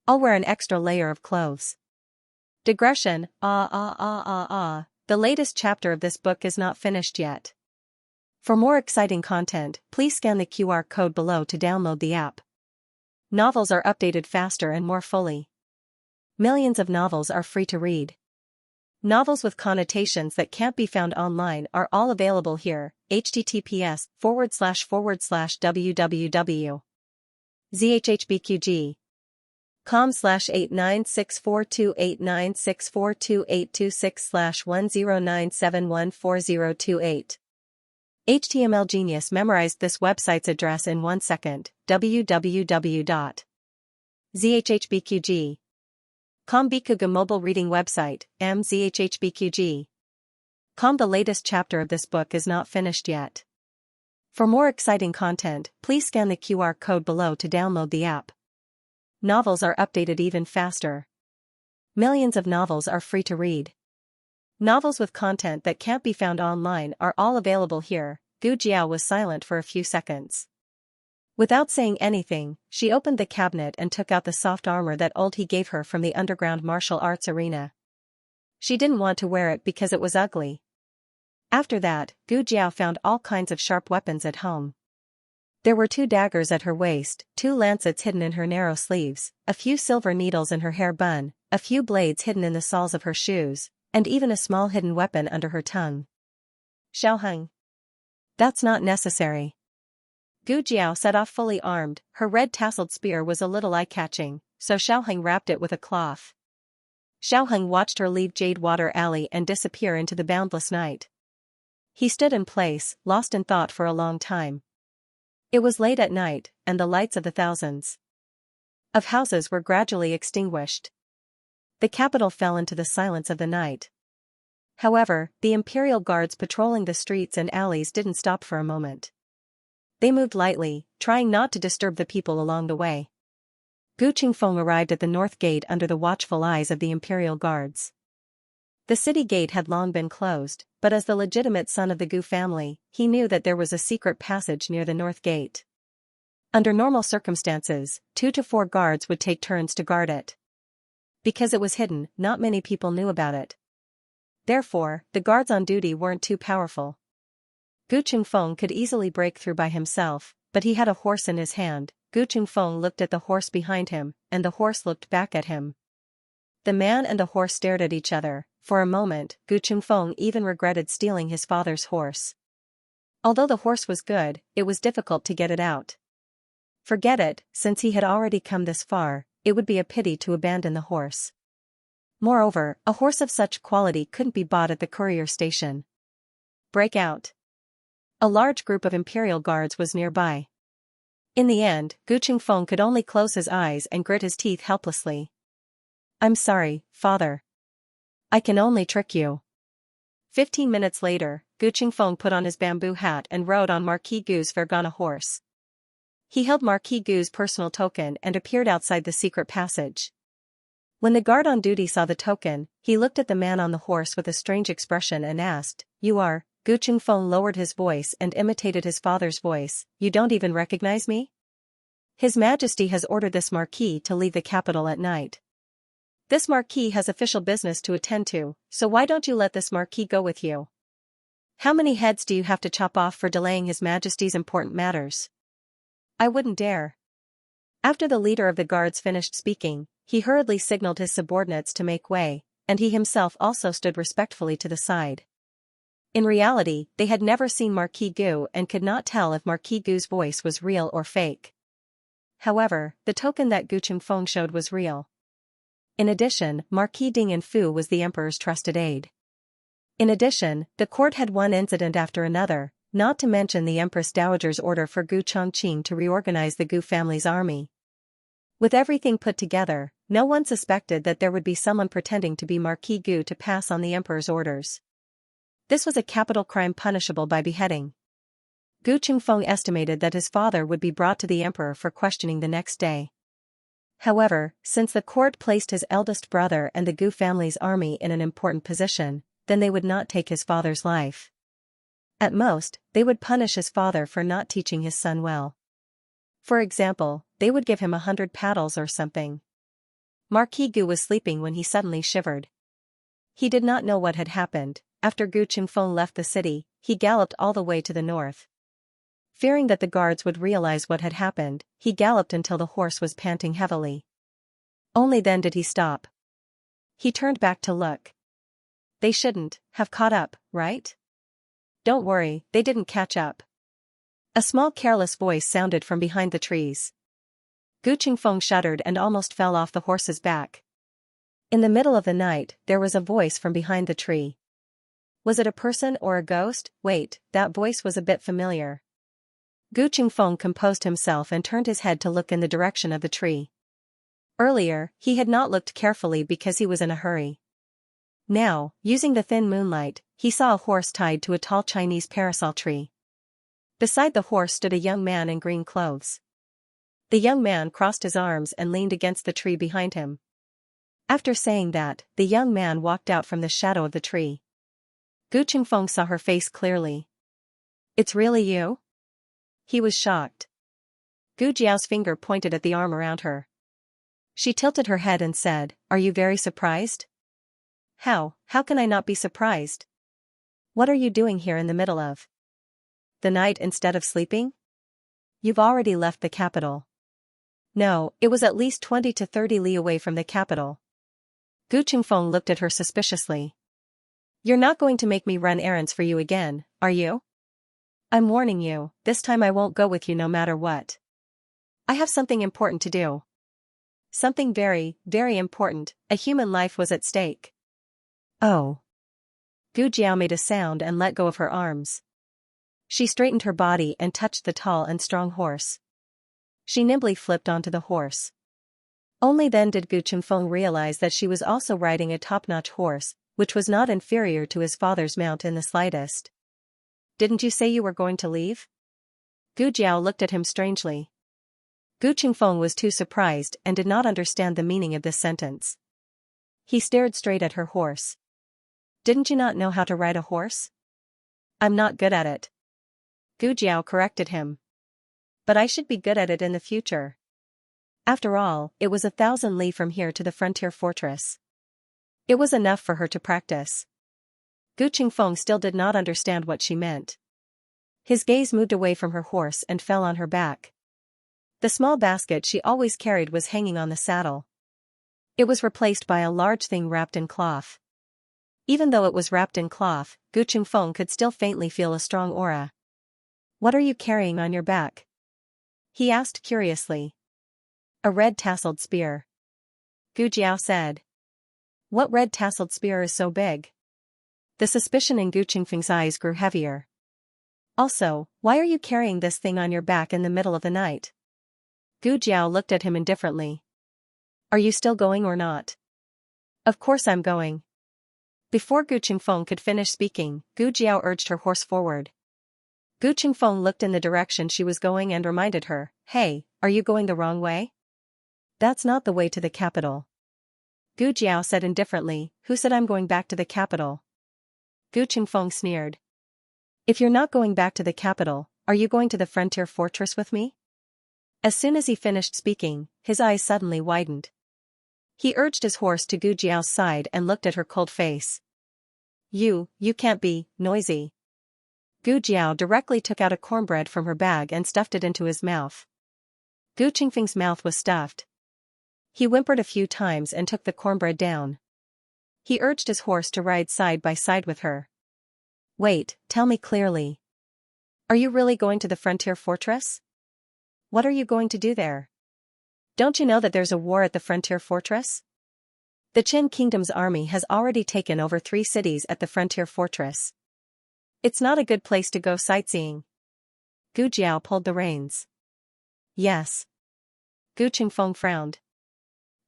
I'll wear an extra layer of clothes. Digression, the latest chapter of this book is not finished yet. For more exciting content, please scan the QR code below to download the app. Novels are updated faster and more fully. Millions of novels are free to read. Novels with connotations that can't be found online are all available here. https://www.zhhbqg.com/896428964286/10971408. HTML Genius memorized this website's address in 1 second. www.zhhbqg. Bikuga mobile reading website, mzhhbqg. The latest chapter of this book is not finished yet. For more exciting content, please scan the QR code below to download the app. Novels are updated even faster. Millions of novels are free to read. Novels with content that can't be found online are all available here. Gu Jiao was silent for a few seconds. Without saying anything, she opened the cabinet and took out the soft armor that old he gave her from the underground martial arts arena. She didn't want to wear it because it was ugly. After that, Gu Jiao found all kinds of sharp weapons at home. There were 2 daggers at her waist, 2 lancets hidden in her narrow sleeves, a few silver needles in her hair bun, a few blades hidden in the soles of her shoes, and even a small hidden weapon under her tongue. Xiaoheng. That's not necessary. Gu Jiao set off fully armed. Her red tasseled spear was a little eye-catching, so Xiaoheng wrapped it with a cloth. Xiaoheng watched her leave Jade Water Alley and disappear into the boundless night. He stood in place, lost in thought for a long time. It was late at night, and the lights of the thousands of houses were gradually extinguished. The capital fell into the silence of the night. However, the imperial guards patrolling the streets and alleys didn't stop for a moment. They moved lightly, trying not to disturb the people along the way. Gu Qingfeng arrived at the north gate under the watchful eyes of the imperial guards. The city gate had long been closed, but as the legitimate son of the Gu family, he knew that there was a secret passage near the north gate. Under normal circumstances, 2 to 4 guards would take turns to guard it. Because it was hidden, not many people knew about it. Therefore, the guards on duty weren't too powerful. Gu Qingfeng could easily break through by himself, but he had a horse in his hand. Gu Qingfeng looked at the horse behind him, and the horse looked back at him. The man and the horse stared at each other. For a moment, Gu Qingfeng even regretted stealing his father's horse. Although the horse was good, it was difficult to get it out. Forget it, since he had already come this far, it would be a pity to abandon the horse. Moreover, a horse of such quality couldn't be bought at the courier station. Break out. A large group of imperial guards was nearby. In the end, Gu Qingfeng could only close his eyes and grit his teeth helplessly. I'm sorry, father. I can only trick you. 15 minutes later, Gu Qingfeng put on his bamboo hat and rode on Marquis Gu's Vergana horse. He held Marquis Gu's personal token and appeared outside the secret passage. When the guard on duty saw the token, he looked at the man on the horse with a strange expression and asked, "You are?" Gu Qingfeng lowered his voice and imitated his father's voice. "You don't even recognize me? His Majesty has ordered this Marquis to leave the capital at night. This Marquis has official business to attend to, so why don't you let this Marquis go with you? How many heads do you have to chop off for delaying His Majesty's important matters? I wouldn't dare." After the leader of the guards finished speaking, he hurriedly signaled his subordinates to make way, and he himself also stood respectfully to the side. In reality, they had never seen Marquis Gu and could not tell if Marquis Gu's voice was real or fake. However, the token that Gu Qingfeng showed was real. In addition, Marquis Ding Yanfu was the emperor's trusted aide. In addition, the court had one incident after another, not to mention the Empress Dowager's order for Gu Chongqing to reorganize the Gu family's army. With everything put together, no one suspected that there would be someone pretending to be Marquis Gu to pass on the emperor's orders. This was a capital crime punishable by beheading. Gu Qingfeng estimated that his father would be brought to the emperor for questioning the next day. However, since the court placed his eldest brother and the Gu family's army in an important position, then they would not take his father's life. At most, they would punish his father for not teaching his son well. For example, they would give him 100 paddles or something. Marquis Gu was sleeping when he suddenly shivered. He did not know what had happened. After Gu Qingfeng left the city, he galloped all the way to the north. Fearing that the guards would realize what had happened, he galloped until the horse was panting heavily. Only then did he stop. He turned back to look. They shouldn't have caught up, right? Don't worry, they didn't catch up. A small careless voice sounded from behind the trees. Gu Qingfeng shuddered and almost fell off the horse's back. In the middle of the night, there was a voice from behind the tree. Was it a person or a ghost? Wait, that voice was a bit familiar. Gu Qingfeng composed himself and turned his head to look in the direction of the tree. Earlier, he had not looked carefully because he was in a hurry. Now, using the thin moonlight, he saw a horse tied to a tall Chinese parasol tree. Beside the horse stood a young man in green clothes. The young man crossed his arms and leaned against the tree behind him. After saying that, the young man walked out from the shadow of the tree. Gu Qingfeng saw her face clearly. "It's really you?" He was shocked. Gu Jiao's finger pointed at the arm around her. She tilted her head and said, "Are you very surprised?" How can I not be surprised? What are you doing here in the middle of the night instead of sleeping? You've already left the capital. No, it was at least 20 to 30 li away from the capital. Gu Qingfeng looked at her suspiciously. You're not going to make me run errands for you again, are you? I'm warning you, this time I won't go with you no matter what. I have something important to do. Something very, very important, a human life was at stake. Oh. Gu Jiao made a sound and let go of her arms. She straightened her body and touched the tall and strong horse. She nimbly flipped onto the horse. Only then did Gu Qingfeng realize that she was also riding a top-notch horse, which was not inferior to his father's mount in the slightest. Didn't you say you were going to leave? Gu Jiao looked at him strangely. Gu Qingfeng was too surprised and did not understand the meaning of this sentence. He stared straight at her horse. Didn't you not know how to ride a horse? I'm not good at it. Gu Jiao corrected him. But I should be good at it in the future. After all, it was 1,000 li from here to the frontier fortress. It was enough for her to practice. Gu Qingfeng still did not understand what she meant. His gaze moved away from her horse and fell on her back. The small basket she always carried was hanging on the saddle. It was replaced by a large thing wrapped in cloth. Even though it was wrapped in cloth, Gu Qingfeng could still faintly feel a strong aura. What are you carrying on your back? He asked curiously. A red tasseled spear. Gu Jiao said. What red tasseled spear is so big? The suspicion in Gu Qingfeng's eyes grew heavier. Also, why are you carrying this thing on your back in the middle of the night? Gu Jiao looked at him indifferently. Are you still going or not? Of course I'm going. Before Gu Qingfeng could finish speaking, Gu Jiao urged her horse forward. Gu Qingfeng looked in the direction she was going and reminded her, Hey, are you going the wrong way? That's not the way to the capital. Gu Jiao said indifferently, Who said I'm going back to the capital? Gu Qingfeng sneered. If you're not going back to the capital, are you going to the frontier fortress with me? As soon as he finished speaking, his eyes suddenly widened. He urged his horse to Gu Jiao's side and looked at her cold face. You can't be noisy. Gu Jiao directly took out a cornbread from her bag and stuffed it into his mouth. Gu Qingfeng's mouth was stuffed. He whimpered a few times and took the cornbread down. He urged his horse to ride side by side with her. Wait, tell me clearly. Are you really going to the frontier fortress? What are you going to do there? Don't you know that there's a war at the frontier fortress? The Qin Kingdom's army has already taken over 3 cities at the frontier fortress. It's not a good place to go sightseeing. Gu Jiao pulled the reins. Yes. Gu Qingfeng frowned.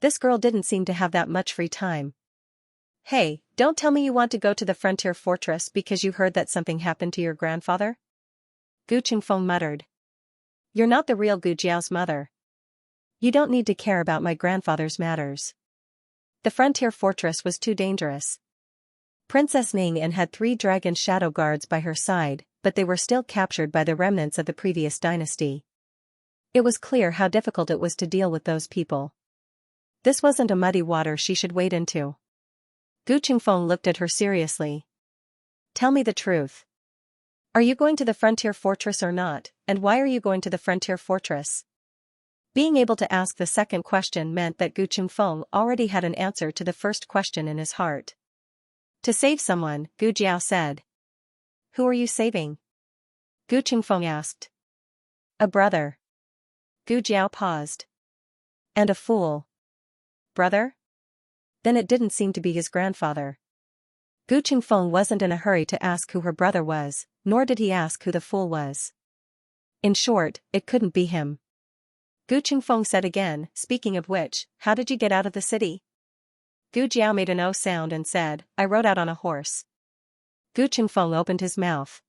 This girl didn't seem to have that much free time. Hey, don't tell me you want to go to the frontier fortress because you heard that something happened to your grandfather? Gu Qingfeng muttered. You're not the real Gu Jiao's mother. You don't need to care about my grandfather's matters. The frontier fortress was too dangerous. Princess Ning'an had 3 dragon shadow guards by her side, but they were still captured by the remnants of the previous dynasty. It was clear how difficult it was to deal with those people. This wasn't a muddy water she should wade into. Gu Qingfeng looked at her seriously. Tell me the truth. Are you going to the frontier fortress or not, and why are you going to the frontier fortress? Being able to ask the second question meant that Gu Qingfeng already had an answer to the first question in his heart. To save someone, Gu Jiao said. Who are you saving? Gu Qingfeng asked. A brother. Gu Jiao paused. And a fool. Brother? Then it didn't seem to be his grandfather. Gu Qingfeng wasn't in a hurry to ask who her brother was, nor did he ask who the fool was. In short, it couldn't be him. Gu Qingfeng said again, speaking of which, how did you get out of the city? Gu Jiao made an O sound and said, I rode out on a horse. Gu Qingfeng opened his mouth.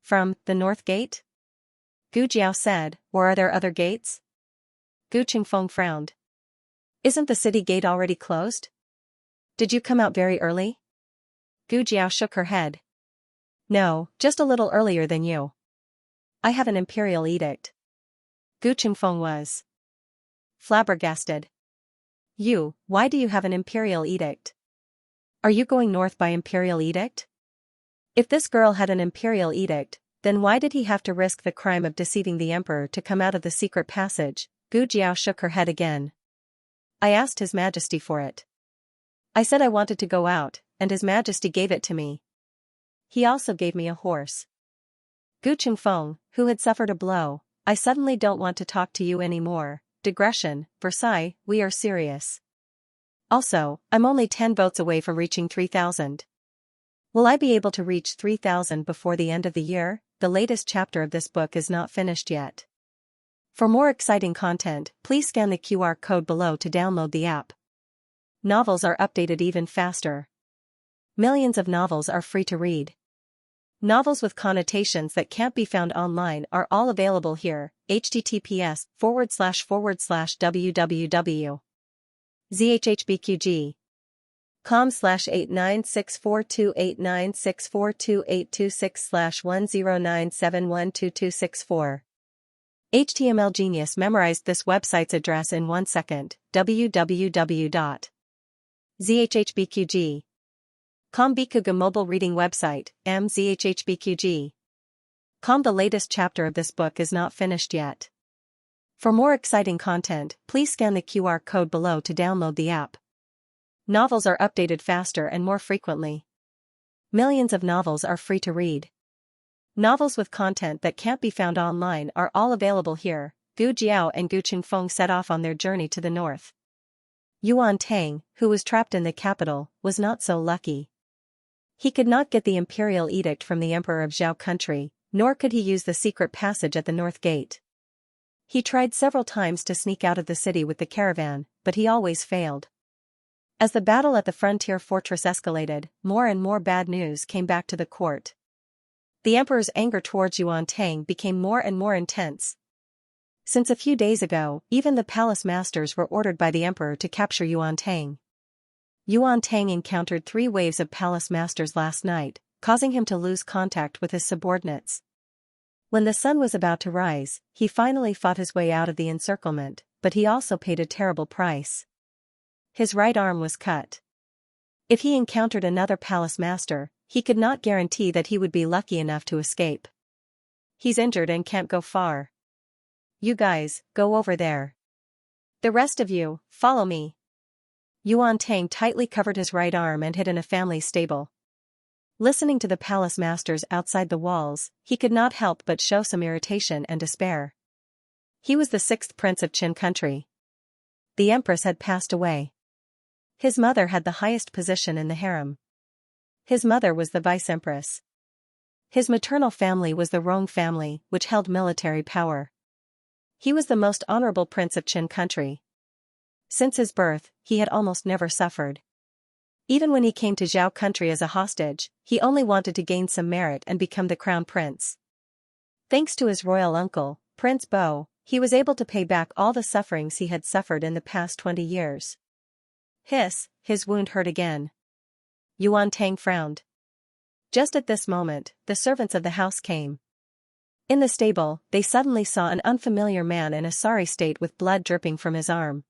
From the north gate? Gu Jiao said, or are there other gates? Gu Qingfeng frowned. Isn't the city gate already closed? Did you come out very early? Gu Jiao shook her head. No, just a little earlier than you. I have an imperial edict. Gu Qingfeng was flabbergasted. Why do you have an imperial edict? Are you going north by imperial edict? If this girl had an imperial edict, then why did he have to risk the crime of deceiving the emperor to come out of the secret passage? Gu Jiao shook her head again. I asked His Majesty for it. I said I wanted to go out, and His Majesty gave it to me. He also gave me a horse. Gu Qingfeng, who had suffered a blow, I suddenly don't want to talk to you anymore. Digression, Versailles, we are serious. Also, I'm only 10 votes away from reaching 3,000. Will I be able to reach 3,000 before the end of the year? The latest chapter of this book is not finished yet. For more exciting content, please scan the QR code below to download the app. Novels are updated even faster. Millions of novels are free to read. Novels with connotations that can't be found online are all available here. https://www.zhhbqg com/89642896428226/1097122264. HTML Genius memorized this website's address in 1 second. www.zhhbqg.com Bikuga mobile reading website, mzhhbqg.com. The latest chapter of this book is not finished yet. For more exciting content, please scan the QR code below to download the app. Novels are updated faster and more frequently. Millions of novels are free to read. Novels with content that can't be found online are all available here. Gu Jiao and Gu Qingfeng set off on their journey to the north. Yuan Tang, who was trapped in the capital, was not so lucky. He could not get the imperial edict from the emperor of Zhao country, nor could he use the secret passage at the north gate. He tried several times to sneak out of the city with the caravan, but he always failed. As the battle at the frontier fortress escalated, more and more bad news came back to the court. The emperor's anger towards Yuan Tang became more and more intense. Since a few days ago, even the palace masters were ordered by the emperor to capture Yuan Tang. Yuan Tang encountered 3 waves of palace masters last night, causing him to lose contact with his subordinates. When the sun was about to rise, he finally fought his way out of the encirclement, but he also paid a terrible price. His right arm was cut. If he encountered another palace master, he could not guarantee that he would be lucky enough to escape. He's injured and can't go far. You guys, go over there. The rest of you, follow me. Yuan Tang tightly covered his right arm and hid in a family stable. Listening to the palace masters outside the walls, he could not help but show some irritation and despair. He was the 6th prince of Qin country. The empress had passed away. His mother had the highest position in the harem. His mother was the vice-empress. His maternal family was the Rong family, which held military power. He was the most honorable prince of Qin country. Since his birth, he had almost never suffered. Even when he came to Zhao country as a hostage, he only wanted to gain some merit and become the crown prince. Thanks to his royal uncle, Prince Bo, he was able to pay back all the sufferings he had suffered in the past 20 years. Hiss, his wound hurt again. Yuan Tang frowned. Just at this moment, the servants of the house came. In the stable, they suddenly saw an unfamiliar man in a sorry state with blood dripping from his arm.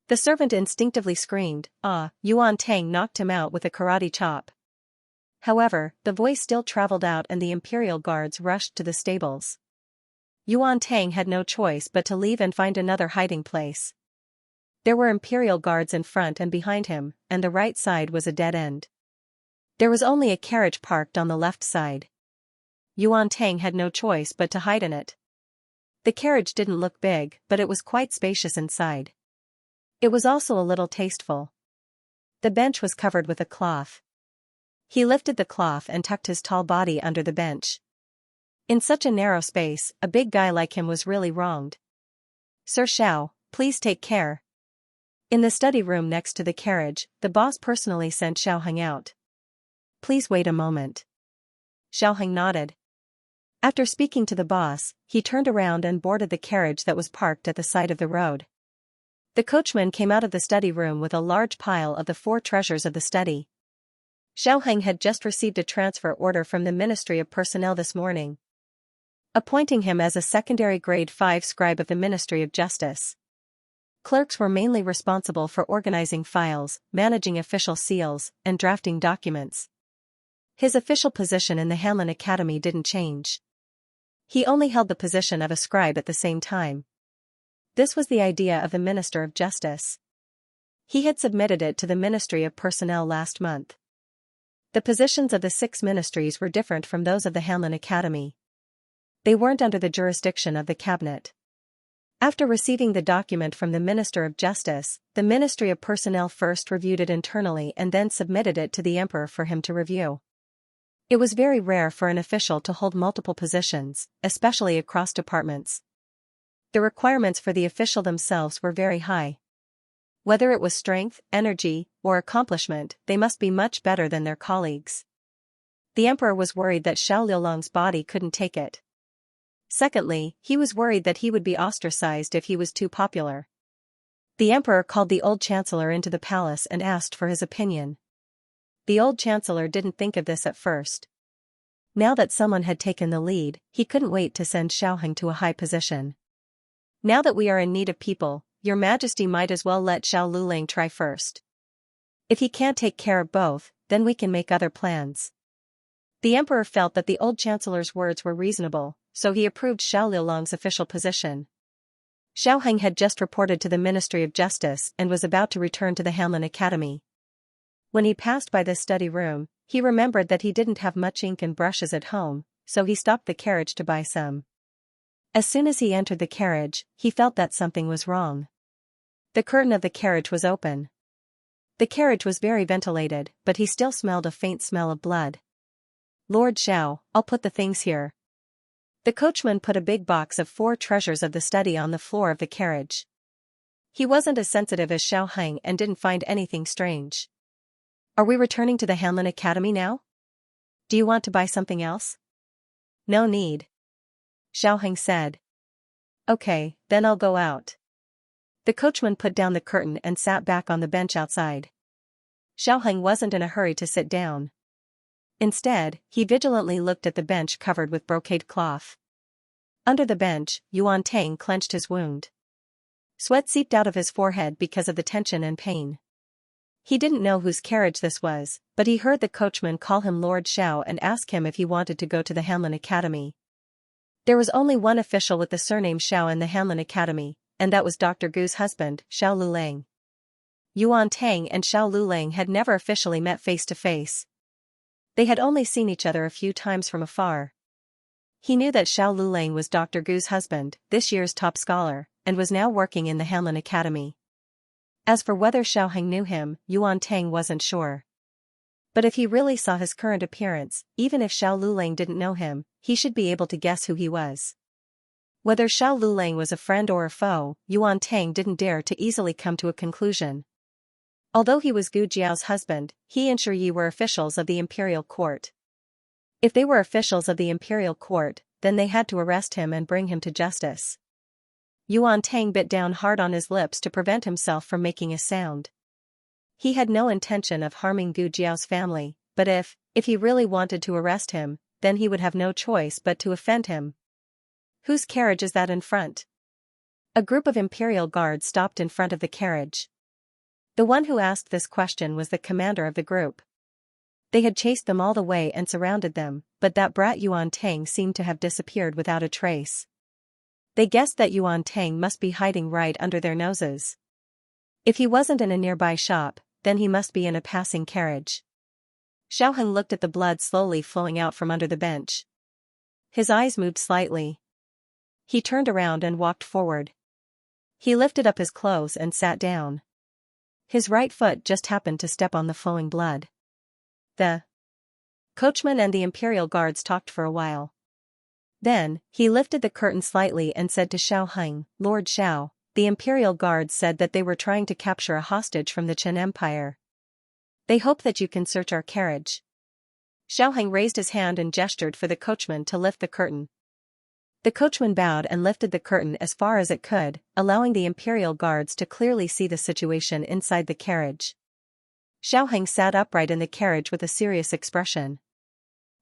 The servant instinctively screamed, "Ah!" Yuan Tang knocked him out with a karate chop. However, the voice still traveled out and the imperial guards rushed to the stables. Yuan Tang had no choice but to leave and find another hiding place. There were imperial guards in front and behind him, and the right side was a dead end. There was only a carriage parked on the left side. Yuan Tang had no choice but to hide in it. The carriage didn't look big, but it was quite spacious inside. It was also a little tasteful. The bench was covered with a cloth. He lifted the cloth and tucked his tall body under the bench. In such a narrow space, a big guy like him was really wronged. "Sir Xiao, please take care." In the study room next to the carriage, the boss personally sent Xiaoheng out. "Please wait a moment." Xiaoheng nodded. After speaking to the boss, he turned around and boarded the carriage that was parked at the side of the road. The coachman came out of the study room with a large pile of the 4 treasures of the study. Xiaoheng had just received a transfer order from the Ministry of Personnel this morning, appointing him as a secondary grade 5 scribe of the Ministry of Justice. Clerks were mainly responsible for organizing files, managing official seals, and drafting documents. His official position in the Hanlin Academy didn't change. He only held the position of a scribe at the same time. This was the idea of the Minister of Justice. He had submitted it to the Ministry of Personnel last month. The positions of the 6 ministries were different from those of the Hanlin Academy. They weren't under the jurisdiction of the cabinet. After receiving the document from the Minister of Justice, the Ministry of Personnel first reviewed it internally and then submitted it to the Emperor for him to review. It was very rare for an official to hold multiple positions, especially across departments. The requirements for the official themselves were very high. Whether it was strength, energy, or accomplishment, they must be much better than their colleagues. The Emperor was worried that Xiao Liulong's body couldn't take it. Secondly, he was worried that he would be ostracized if he was too popular. The Emperor called the old chancellor into the palace and asked for his opinion. The old chancellor didn't think of this at first. Now that someone had taken the lead, he couldn't wait to send Xiaoheng to a high position. Now that we are in need of people, Your Majesty might as well let Xiao Lulang try first. If he can't take care of both, then we can make other plans. The Emperor felt that the old chancellor's words were reasonable, so he approved Xiao Liulong's official position. Xiaoheng had just reported to the Ministry of Justice and was about to return to the Hanlin Academy. When he passed by the study room, he remembered that he didn't have much ink and brushes at home, so he stopped the carriage to buy some. As soon as he entered the carriage, he felt that something was wrong. The curtain of the carriage was open. The carriage was very ventilated, but he still smelled a faint smell of blood. "Lord Xiao, I'll put the things here." The coachman put a big box of 4 treasures of the study on the floor of the carriage. He wasn't as sensitive as Xiaoheng and didn't find anything strange. "Are we returning to the Hanlin Academy now? Do you want to buy something else?" "No need," Xiaoheng said. "Okay, then I'll go out." The coachman put down the curtain and sat back on the bench outside. Xiaoheng wasn't in a hurry to sit down. Instead, he vigilantly looked at the bench covered with brocade cloth. Under the bench, Yuan Tang clenched his wound. Sweat seeped out of his forehead because of the tension and pain. He didn't know whose carriage this was, but he heard the coachman call him Lord Xiao and ask him if he wanted to go to the Hanlin Academy. There was only one official with the surname Xiao in the Hanlin Academy, and that was Dr. Gu's husband, Xiao Lulang. Yuan Tang and Xiao Lulang had never officially met face to face. They had only seen each other a few times from afar. He knew that Xiao Lulang was Dr. Gu's husband, this year's top scholar, and was now working in the Hanlin Academy. As for whether Xiaoheng knew him, Yuan Tang wasn't sure. But if he really saw his current appearance, even if Xiao Lulang didn't know him, he should be able to guess who he was. Whether Xiao Lulang was a friend or a foe, Yuan Tang didn't dare to easily come to a conclusion. Although he was Gu Jiao's husband, he and Shi Yi were officials of the imperial court. If they were officials of the imperial court, then they had to arrest him and bring him to justice. Yuan Tang bit down hard on his lips to prevent himself from making a sound. He had no intention of harming Gu Jiao's family, but if he really wanted to arrest him, then he would have no choice but to offend him. "Whose carriage is that in front?" A group of imperial guards stopped in front of the carriage. The one who asked this question was the commander of the group. They had chased them all the way and surrounded them, but that brat Yuan Tang seemed to have disappeared without a trace. They guessed that Yuan Tang must be hiding right under their noses. If he wasn't in a nearby shop, then he must be in a passing carriage. Xiaoheng looked at the blood slowly flowing out from under the bench. His eyes moved slightly. He turned around and walked forward. He lifted up his clothes and sat down. His right foot just happened to step on the flowing blood. The coachman and the imperial guards talked for a while. Then, he lifted the curtain slightly and said to Xiaoheng, "Lord Xiao, the imperial guards said that they were trying to capture a hostage from the Qin Empire. They hope that you can search our carriage." Xiaoheng raised his hand and gestured for the coachman to lift the curtain. The coachman bowed and lifted the curtain as far as it could, allowing the imperial guards to clearly see the situation inside the carriage. Xiaoheng sat upright in the carriage with a serious expression.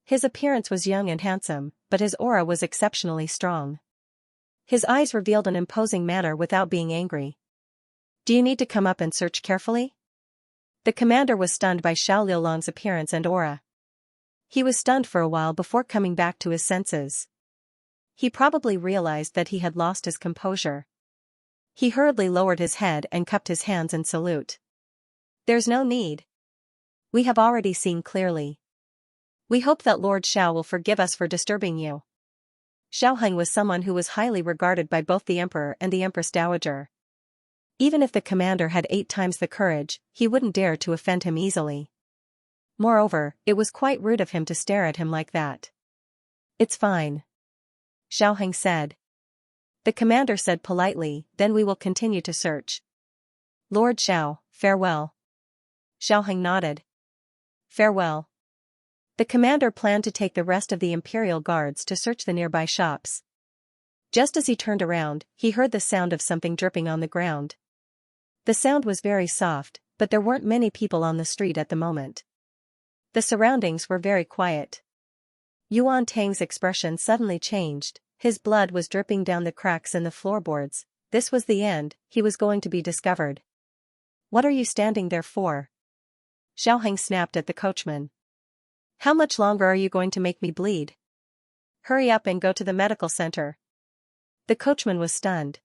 His appearance was young and handsome, but his aura was exceptionally strong. His eyes revealed an imposing manner without being angry. "Do you need to come up and search carefully?" The commander was stunned by Xiao Liulong's appearance and aura. He was stunned for a while before coming back to his senses. He probably realized that he had lost his composure. He hurriedly lowered his head and cupped his hands in salute. "There's no need. We have already seen clearly. We hope that Lord Xiao will forgive us for disturbing you." Xiaoheng was someone who was highly regarded by both the emperor and the empress dowager. Even if the commander had 8 times the courage, he wouldn't dare to offend him easily. Moreover, it was quite rude of him to stare at him like that. "It's fine," Xiaoheng said. The commander said politely, "Then we will continue to search." "Lord Xiao, farewell." Xiaoheng nodded. "Farewell." The commander planned to take the rest of the imperial guards to search the nearby shops. Just as he turned around, he heard the sound of something dripping on the ground. The sound was very soft, but there weren't many people on the street at the moment. The surroundings were very quiet. Yuan Tang's expression suddenly changed. His blood was dripping down the cracks in the floorboards. This was the end, he was going to be discovered. "What are you standing there for?" Xiaoheng snapped at the coachman. "How much longer are you going to make me bleed? Hurry up and go to the medical center." The coachman was stunned.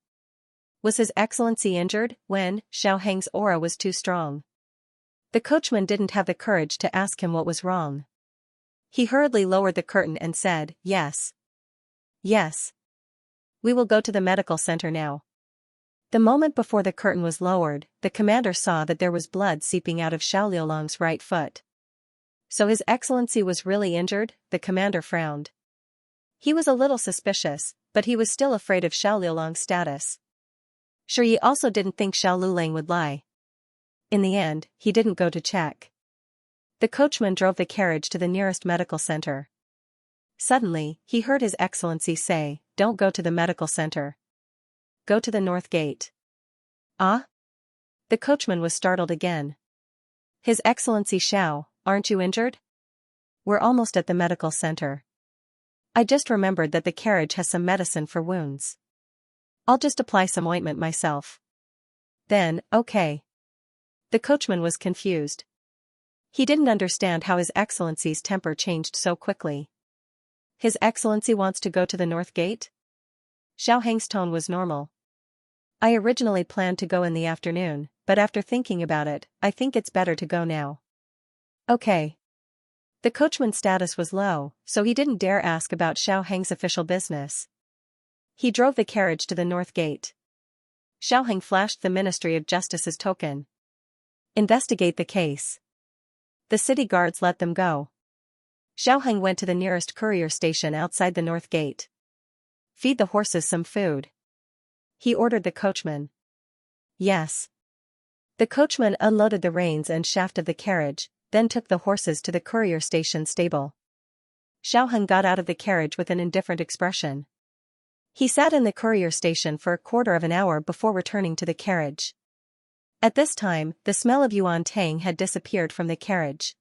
Was His Excellency injured? Xiaoheng's aura was too strong. The coachman didn't have the courage to ask him what was wrong. He hurriedly lowered the curtain and said, "Yes. Yes. We will go to the medical center now." The moment before the curtain was lowered, the commander saw that there was blood seeping out of Xiao Liulong's right foot. So His Excellency was really injured? The commander frowned. He was a little suspicious, but he was still afraid of Xiao Liulong's status. Sure, he also didn't think Xiao Lulang would lie. In the end, he didn't go to check. The coachman drove the carriage to the nearest medical center. Suddenly, he heard His Excellency say, "Don't go to the medical center. Go to the north gate." "Ah?" The coachman was startled again. "His Excellency Xiao, aren't you injured? We're almost at the medical center. I just remembered that the carriage has some medicine for wounds. I'll just apply some ointment myself." "Then, okay." The coachman was confused. He didn't understand how His Excellency's temper changed so quickly. "His Excellency wants to go to the north gate?" Xiaoheng's tone was normal. "I originally planned to go in the afternoon, but after thinking about it, I think it's better to go now." "Okay." The coachman's status was low, so he didn't dare ask about Xiaoheng's official business. He drove the carriage to the north gate. Xiaoheng flashed the Ministry of Justice's token. "Investigate the case." The city guards let them go. Xiaoheng went to the nearest courier station outside the north gate. "Feed the horses some food," he ordered the coachman. "Yes." The coachman unloaded the reins and shaft of the carriage, then took the horses to the courier station stable. Xiaoheng got out of the carriage with an indifferent expression. He sat in the courier station for a quarter of an hour before returning to the carriage. At this time, the smell of Yuan Tang had disappeared from the carriage.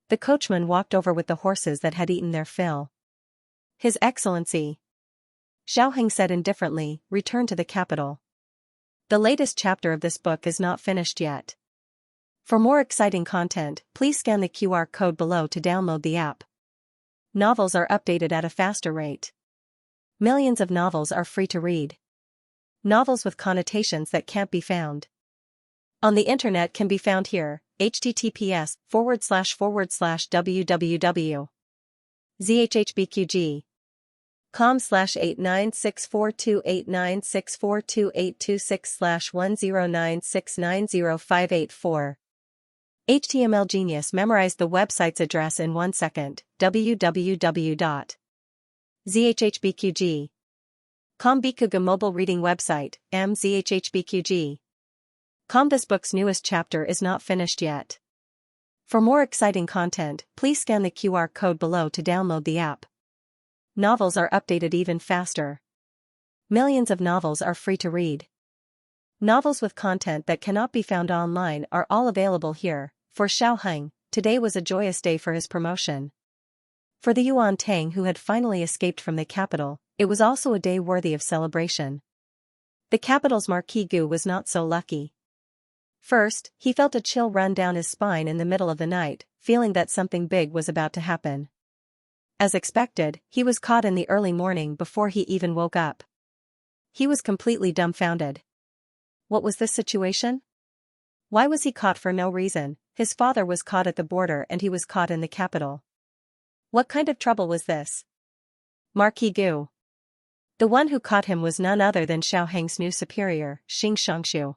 The coachman walked over with the horses that had eaten their fill. "His Excellency," Xiaoheng said indifferently, "return to the capital." The latest chapter of this book is not finished yet. For more exciting content, please scan the QR code below to download the app. Novels are updated at a faster rate. Millions of novels are free to read. Novels with connotations that can't be found on the internet can be found here. https://www.zhhbqg.com/896428964286/1096905884. HTML Genius memorized the website's address in 1 second. www.zhhbqg.com Bikuga mobile reading website, mzhhbqg.com. This book's newest chapter is not finished yet. For more exciting content, please scan the QR code below to download the app. Novels are updated even faster. Millions of novels are free to read. Novels with content that cannot be found online are all available here. For Xiaoheng, today was a joyous day for his promotion. For the Yuan Tang who had finally escaped from the capital, it was also a day worthy of celebration. The capital's Marquis Gu was not so lucky. First, he felt a chill run down his spine in the middle of the night, feeling that something big was about to happen. As expected, he was caught in the early morning before he even woke up. He was completely dumbfounded. What was this situation? Why was he caught for no reason? His father was caught at the border and he was caught in the capital. What kind of trouble was this? Marquis Gu. The one who caught him was none other than Xiao Heng's new superior, Xianxia.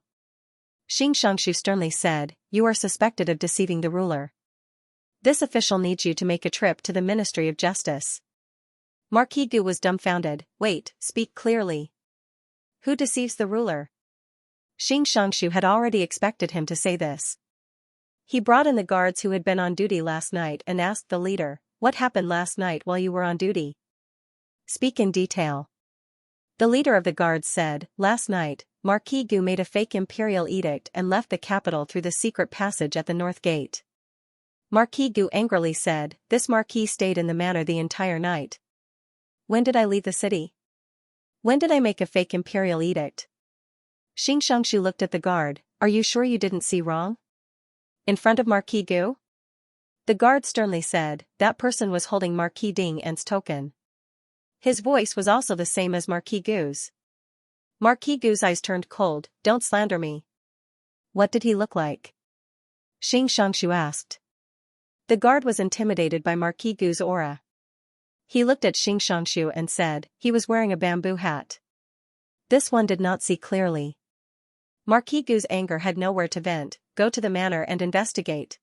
Xianxia sternly said, "You are suspected of deceiving the ruler. This official needs you to make a trip to the Ministry of Justice." Marquis Gu was dumbfounded. Wait, speak clearly. Who deceives the ruler? Xianxia had already expected him to say this. He brought in the guards who had been on duty last night and asked the leader, "What happened last night while you were on duty? Speak in detail." The leader of the guards said, "Last night, Marquis Gu made a fake imperial edict and left the capital through the secret passage at the north gate." Marquis Gu angrily said, "This marquis stayed in the manor the entire night. When did I leave the city? When did I make a fake imperial edict?" Xianxia looked at the guard. "Are you sure you didn't see wrong? In front of Marquis Gu?" The guard sternly said, "That person was holding Marquis Ding An's token." His voice was also the same as Marquis Gu's. Marquis Gu's eyes turned cold. "Don't slander me." "What did he look like?" Xianxia asked. The guard was intimidated by Marquis Gu's aura. He looked at Xianxia and said, "He was wearing a bamboo hat." This one did not see clearly. Marquis Gu's anger had nowhere to vent. "Go to the manor and investigate."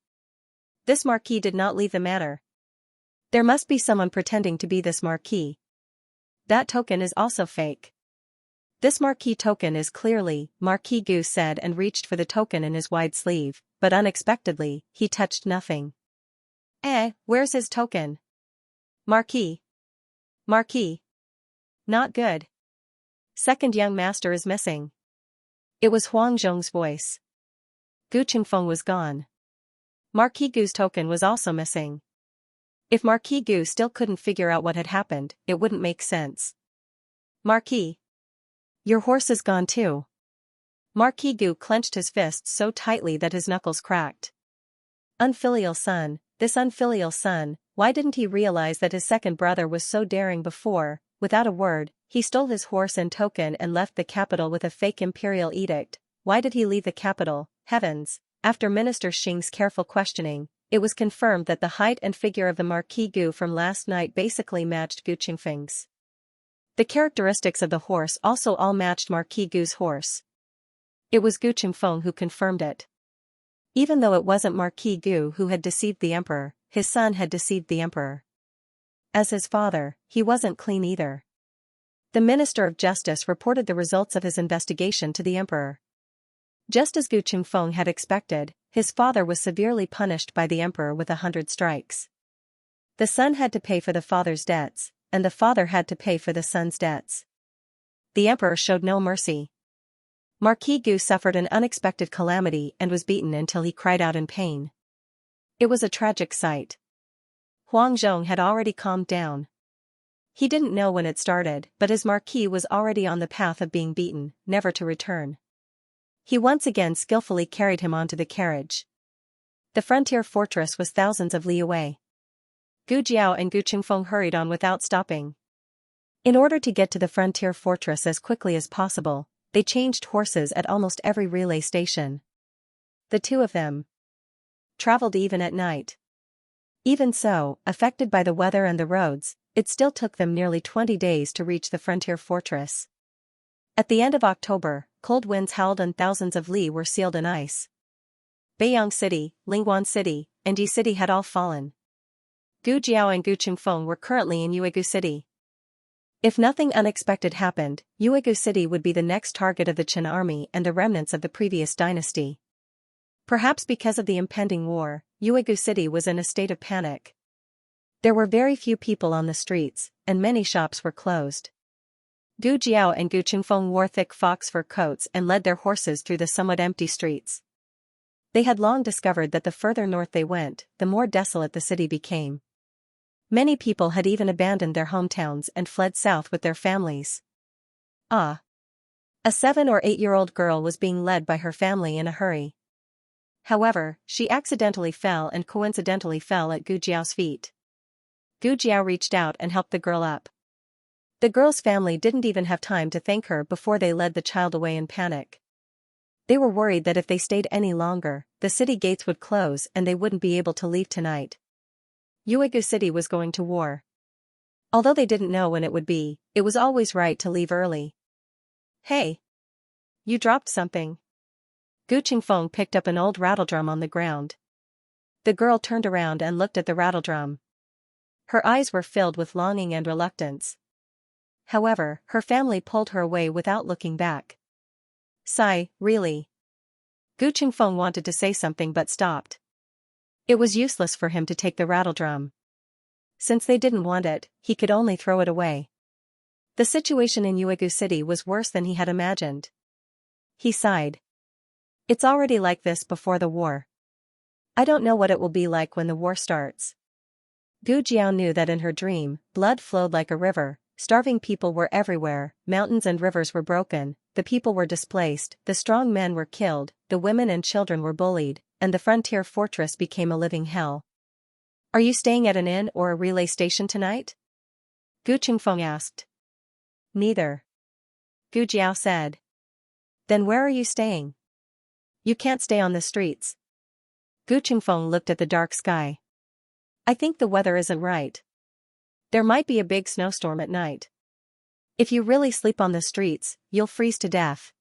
This marquis did not leave the manor. There must be someone pretending to be this marquis. That token is also fake. This marquis token is clearly, Marquis Gu said and reached for the token in his wide sleeve, but unexpectedly, he touched nothing. Where's his token? Marquis. Marquis. Not good. Second young master is missing. It was Huang Zhong's voice. Gu Qingfeng was gone. Marquis Gu's token was also missing. If Marquis Gu still couldn't figure out what had happened, it wouldn't make sense. "Marquis. Your horse is gone too." Marquis Gu clenched his fists so tightly that his knuckles cracked. Unfilial son, this unfilial son, why didn't he realize that his second brother was so daring before? Without a word, he stole his horse and token and left the capital with a fake imperial edict. Why did he leave the capital? Heavens! After Minister Xing's careful questioning, it was confirmed that the height and figure of the Marquis Gu from last night basically matched Gu Qingfeng's. The characteristics of the horse also all matched Marquis Gu's horse. It was Gu Qingfeng who confirmed it. Even though it wasn't Marquis Gu who had deceived the emperor, his son had deceived the emperor. As his father, he wasn't clean either. The Minister of Justice reported the results of his investigation to the emperor. Just as Gu Qingfeng had expected, his father was severely punished by the emperor with 100 strikes. The son had to pay for the father's debts, and the father had to pay for the son's debts. The emperor showed no mercy. Marquis Gu suffered an unexpected calamity and was beaten until he cried out in pain. It was a tragic sight. Huang Zhong had already calmed down. He didn't know when it started, but his marquis was already on the path of being beaten, never to return. He once again skillfully carried him onto the carriage. The frontier fortress was thousands of li away. Gu Jiao and Gu Qingfeng hurried on without stopping. In order to get to the frontier fortress as quickly as possible, they changed horses at almost every relay station. The two of them traveled even at night. Even so, affected by the weather and the roads, it still took them nearly 20 days to reach the frontier fortress. At the end of October, cold winds howled and thousands of li were sealed in ice. Beiyang City, Lingguan City, and Yi City had all fallen. Gu Jiao and Gu Qingfeng were currently in Yuegu City. If nothing unexpected happened, Yuegu City would be the next target of the Qin army and the remnants of the previous dynasty. Perhaps because of the impending war, Yuegu City was in a state of panic. There were very few people on the streets, and many shops were closed. Gu Jiao and Gu Qingfeng wore thick fox fur coats and led their horses through the somewhat empty streets. They had long discovered that the further north they went, the more desolate the city became. Many people had even abandoned their hometowns and fled south with their families. A 7 or 8-year-old girl was being led by her family in a hurry. However, she accidentally fell and coincidentally fell at Gu Jiao's feet. Gu Jiao reached out and helped the girl up. The girl's family didn't even have time to thank her before they led the child away in panic. They were worried that if they stayed any longer, the city gates would close and they wouldn't be able to leave tonight. Yuegu City was going to war. Although they didn't know when it would be, it was always right to leave early. Hey! You dropped something. Gu Qingfeng picked up an old rattledrum on the ground. The girl turned around and looked at the rattledrum. Her eyes were filled with longing and reluctance. However, her family pulled her away without looking back. Sigh, really? Gu Qingfeng wanted to say something but stopped. It was useless for him to take the rattledrum. Since they didn't want it, he could only throw it away. The situation in Yuegu City was worse than he had imagined. He sighed. It's already like this before the war. I don't know what it will be like when the war starts. Gu Jiao knew that in her dream, blood flowed like a river, starving people were everywhere, mountains and rivers were broken, the people were displaced, the strong men were killed, the women and children were bullied, and the frontier fortress became a living hell. Are you staying at an inn or a relay station tonight? Gu Qingfeng asked. Neither. Gu Jiao said. Then where are you staying? You can't stay on the streets. Gu Qingfeng looked at the dark sky. I think the weather isn't right. There might be a big snowstorm at night. If you really sleep on the streets, you'll freeze to death.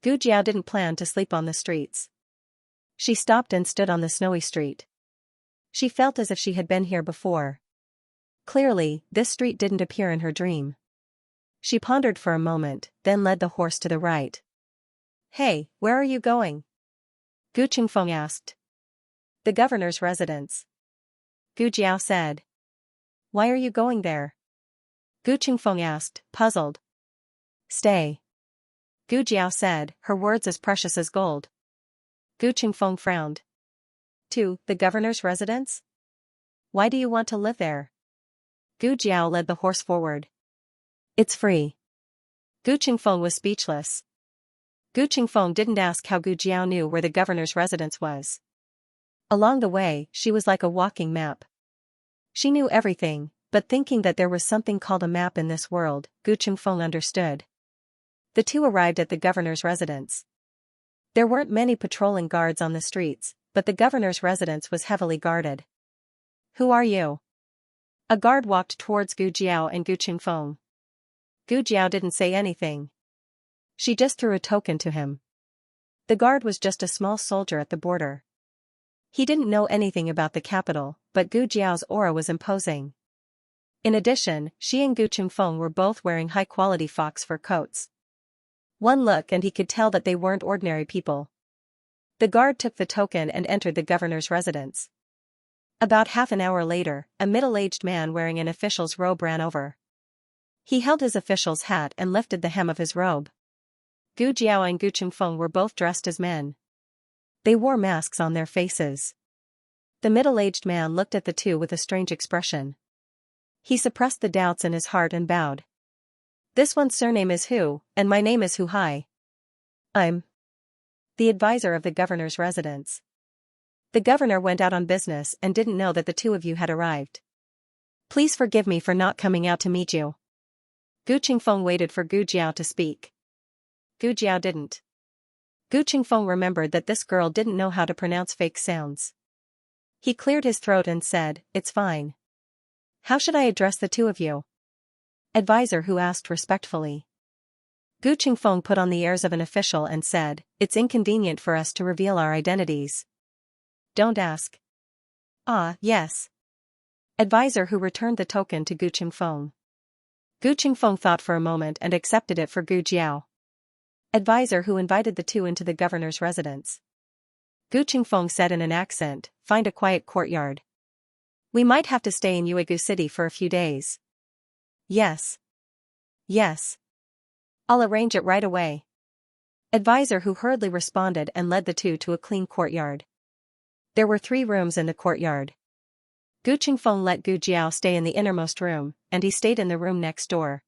Gu Jiao didn't plan to sleep on the streets. She stopped and stood on the snowy street. She felt as if she had been here before. Clearly, this street didn't appear in her dream. She pondered for a moment, then led the horse to the right. Hey, where are you going? Gu Qingfeng asked. The governor's residence. Gu Jiao said. Why are you going there? Gu Qingfeng asked, puzzled. Stay. Gu Jiao said, her words as precious as gold. Gu Qingfeng frowned. To the governor's residence? Why do you want to live there? Gu Jiao led the horse forward. It's free. Gu Qingfeng was speechless. Gu Qingfeng didn't ask how Gu Jiao knew where the governor's residence was. Along the way, she was like a walking map. She knew everything, but thinking that there was something called a map in this world, Gu Qingfeng understood. The two arrived at the governor's residence. There weren't many patrolling guards on the streets, but the governor's residence was heavily guarded. Who are you? A guard walked towards Gu Jiao and Gu Qingfeng. Gu Jiao didn't say anything. She just threw a token to him. The guard was just a small soldier at the border. He didn't know anything about the capital, but Gu Jiao's aura was imposing. In addition, she and Gu Qingfeng were both wearing high-quality fox fur coats. One look and he could tell that they weren't ordinary people. The guard took the token and entered the governor's residence. About half an hour later, a middle-aged man wearing an official's robe ran over. He held his official's hat and lifted the hem of his robe. Gu Jiao and Gu Qingfeng were both dressed as men. They wore masks on their faces. The middle-aged man looked at the two with a strange expression. He suppressed the doubts in his heart and bowed. This one's surname is Hu, and my name is Hu Hai. I'm the advisor of the governor's residence. The governor went out on business and didn't know that the two of you had arrived. Please forgive me for not coming out to meet you. Gu Qingfeng waited for Gu Jiao to speak. Gu Jiao didn't. Gu Qingfeng remembered that this girl didn't know how to pronounce fake sounds. He cleared his throat and said, "It's fine. How should I address the two of you?" Advisor Hu asked respectfully. Gu Qingfeng put on the airs of an official and said, "It's inconvenient for us to reveal our identities." "Don't ask." "Ah, yes." Advisor Hu returned the token to Gu Qingfeng. Gu Qingfeng thought for a moment and accepted it for Gu Jiao. Advisor Hu invited the two into the governor's residence. Gu Qingfeng said in an accent, "Find a quiet courtyard. We might have to stay in Yuegu City for a few days." "Yes. Yes. I'll arrange it right away." Advisor Hu hurriedly responded and led the two to a clean courtyard. There were 3 rooms in the courtyard. Gu Qingfeng let Gu Jiao stay in the innermost room, and he stayed in the room next door.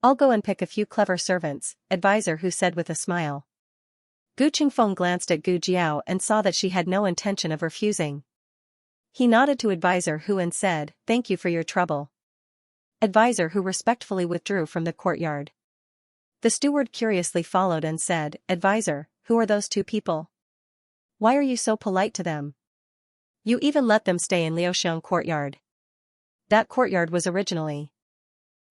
"I'll go and pick a few clever servants," Advisor Hu said with a smile. Gu Qingfeng glanced at Gu Jiao and saw that she had no intention of refusing. He nodded to Advisor Hu and said, "Thank you for your trouble." Advisor Hu respectfully withdrew from the courtyard. The steward curiously followed and said, "Advisor, who are those two people? Why are you so polite to them? You even let them stay in Liuxiang courtyard." That courtyard was originally.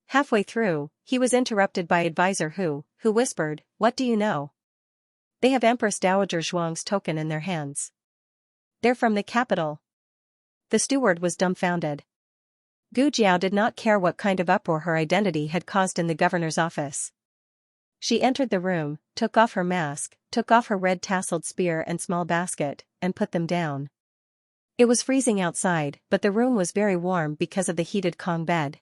Halfway through, he was interrupted by Advisor Hu, who whispered, "What do you know? They have Empress Dowager Zhuang's token in their hands. They're from the capital." The steward was dumbfounded. Gu Jiao did not care what kind of uproar her identity had caused in the governor's office. She entered the room, took off her mask, took off her red tasseled spear and small basket, and put them down. It was freezing outside, but the room was very warm because of the heated Kong bed.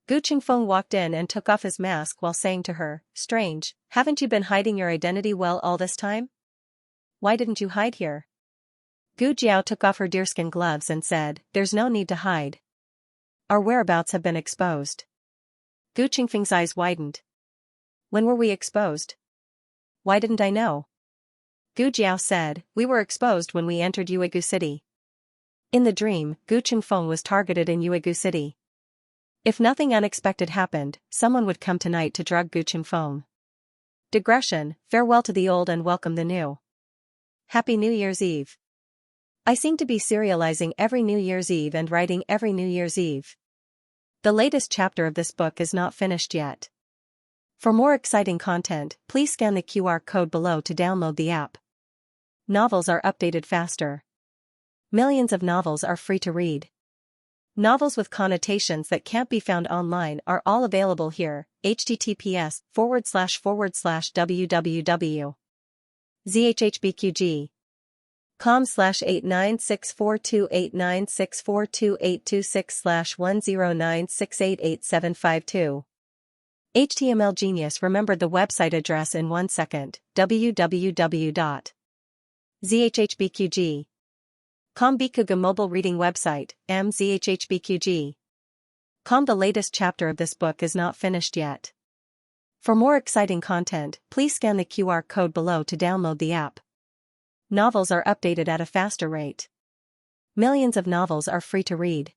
Gu Qingfeng walked in and took off his mask while saying to her, "Strange, haven't you been hiding your identity well all this time? Why didn't you hide here?" Gu Jiao took off her deerskin gloves and said, "There's no need to hide. Our whereabouts have been exposed." Gu Qingfeng's eyes widened. "When were we exposed? Why didn't I know?" Gu Jiao said, "We were exposed when we entered Yuegu City." In the dream, Gu Qingfeng was targeted in Yuegu City. If nothing unexpected happened, someone would come tonight to drug Gu Qingfeng. Digression, farewell to the old and welcome the new. Happy New Year's Eve. I seem to be serializing every New Year's Eve and writing every New Year's Eve. The latest chapter of this book is not finished yet. For more exciting content, please scan the QR code below to download the app. Novels are updated faster. Millions of novels are free to read. Novels with connotations that can't be found online are all available here. https://www.zhhbqg.com/896428964286/1096887522. HTML Genius remembered the website address in 1 second. www.zhhbqg.com Bikuga mobile reading website, mzhhbqg. The latest chapter of this book is not finished yet. For more exciting content, please scan the QR code below to download the app. Novels are updated at a faster rate. Millions of novels are free to read.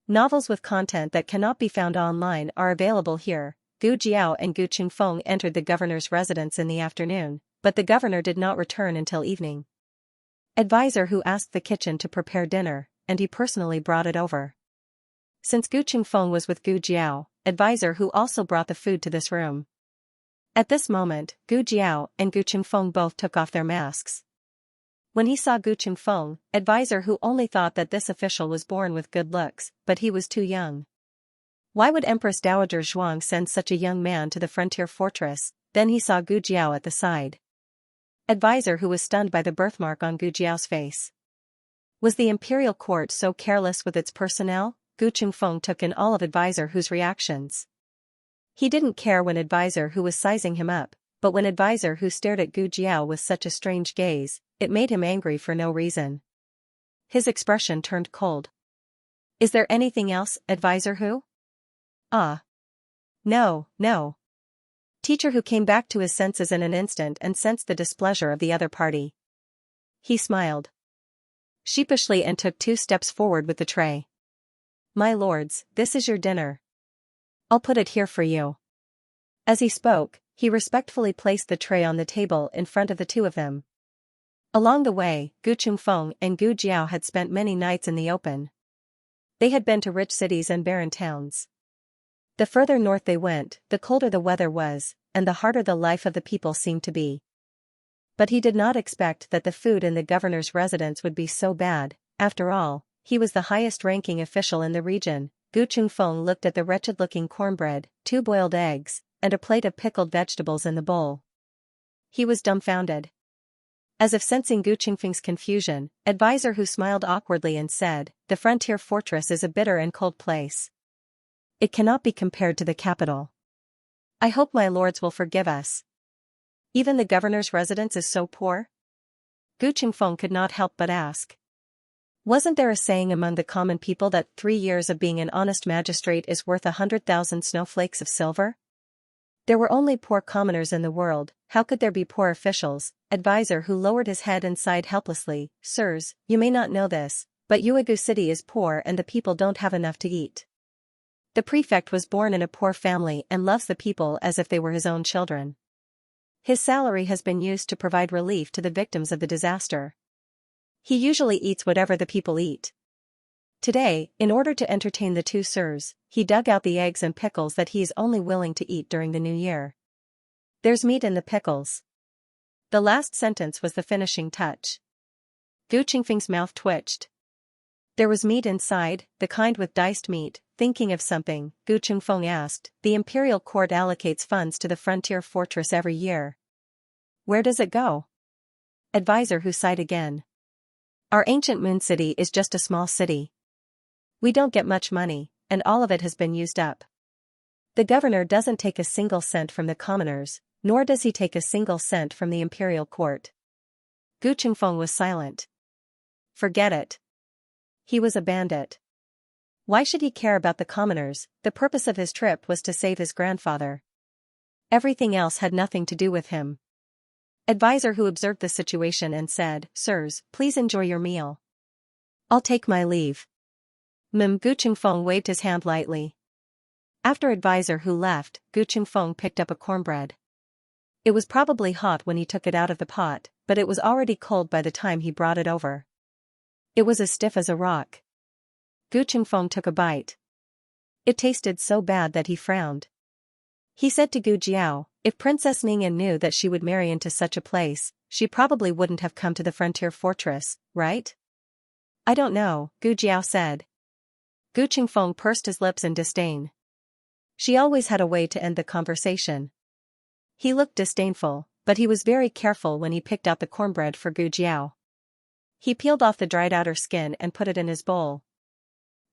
Novels with content that cannot be found online are available here. Gu Jiao and Gu Qingfeng entered the governor's residence in the afternoon, but the governor did not return until evening. Advisor Hu asked the kitchen to prepare dinner, and he personally brought it over. Since Gu Qingfeng was with Gu Jiao, Advisor Hu also brought the food to this room. At this moment, Gu Jiao and Gu Qingfeng both took off their masks. When he saw Gu Qingfeng, Advisor Hu only thought that this official was born with good looks, but he was too young. Why would Empress Dowager Zhuang send such a young man to the frontier fortress? Then he saw Gu Jiao at the side. Advisor Hu was stunned by the birthmark on Gu Jiao's face. Was the imperial court so careless with its personnel? Gu Qingfeng took in all of Advisor Hu's reactions. He didn't care when Advisor Hu was sizing him up, but when Advisor Hu stared at Gu Jiao with such a strange gaze, it made him angry for no reason. His expression turned cold. "Is there anything else, Advisor Hu?" "Ah. No. Teacher Hu came back to his senses in an instant and sensed the displeasure of the other party. He smiled sheepishly and took 2 steps forward with the tray. "My lords, this is your dinner. I'll put it here for you." As he spoke, he respectfully placed the tray on the table in front of the two of them. Along the way, Gu Qingfeng and Gu Jiao had spent many nights in the open. They had been to rich cities and barren towns. The further north they went, the colder the weather was, and the harder the life of the people seemed to be. But he did not expect that the food in the governor's residence would be so bad. After all, he was the highest-ranking official in the region. Gu Qingfeng looked at the wretched-looking cornbread, 2 boiled eggs, and a plate of pickled vegetables in the bowl. He was dumbfounded. As if sensing Gu Qingfeng's confusion, Advisor Hu smiled awkwardly and said, "The frontier fortress is a bitter and cold place. It cannot be compared to the capital. I hope my lords will forgive us. Even the governor's residence is so poor?" Gu Qingfeng could not help but ask. Wasn't there a saying among the common people that 3 years of being an honest magistrate is worth 100,000 snowflakes of silver? There were only poor commoners in the world. how could there be poor officials? Advisor who lowered his head and sighed helplessly, sirs, you may not know this, but Yuegu City is poor and the people don't have enough to eat. The prefect was born in a poor family and loves the people as if they were his own children. His salary has been used to provide relief to the victims of the disaster. He usually eats whatever the people eat. Today, in order to entertain the two sirs, he dug out the eggs and pickles that he is only willing to eat during the new year. There's meat in the pickles. The last sentence was the finishing touch. Gu Qingfeng's mouth twitched. There was meat inside, the kind with diced meat. Thinking of something, Gu Qingfeng asked, the imperial court allocates funds to the frontier fortress every year. Where does it go? Advisor who sighed again. Our ancient moon city is just a small city. We don't get much money, and all of it has been used up. The governor doesn't take a single cent from the commoners, nor does he take a single cent from the imperial court. Gu Qingfeng was silent. Forget it. He was a bandit. Why should he care about the commoners? The purpose of his trip was to save his grandfather. Everything else had nothing to do with him. Advisor who observed the situation and said, sirs, please enjoy your meal. I'll take my leave. Gu Qingfeng waved his hand lightly. After advisor who left, Gu Qingfeng picked up a cornbread. It was probably hot when he took it out of the pot, but it was already cold by the time he brought it over. It was as stiff as a rock. Gu Qingfeng took a bite. It tasted so bad that he frowned. He said to Gu Jiao, if Princess Ningyan knew that she would marry into such a place, she probably wouldn't have come to the frontier fortress, right? I don't know, Gu Jiao said. Gu Qingfeng pursed his lips in disdain. She always had a way to end the conversation. He looked disdainful, but he was very careful when he picked out the cornbread for Gu Jiao. He peeled off the dried outer skin and put it in his bowl.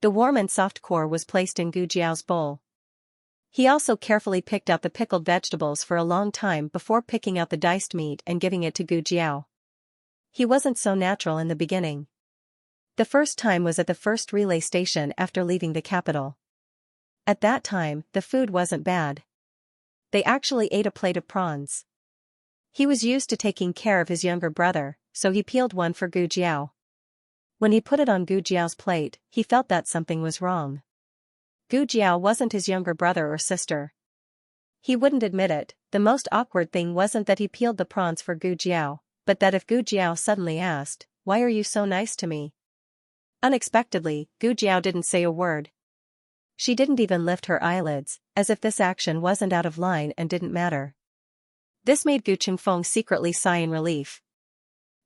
The warm and soft core was placed in Gu Jiao's bowl. He also carefully picked out the pickled vegetables for a long time before picking out the diced meat and giving it to Gu Jiao. He wasn't so natural in the beginning. The first time was at the first relay station after leaving the capital. At that time, the food wasn't bad. They actually ate a plate of prawns. He was used to taking care of his younger brother, so he peeled one for Gu Jiao. When he put it on Gu Jiao's plate, he felt that something was wrong. Gu Jiao wasn't his younger brother or sister. He wouldn't admit it. The most awkward thing wasn't that he peeled the prawns for Gu Jiao, but that if Gu Jiao suddenly asked, "Why are you so nice to me?" Unexpectedly, Gu Jiao didn't say a word. She didn't even lift her eyelids, as if this action wasn't out of line and didn't matter. This made Gu Qingfeng secretly sigh in relief.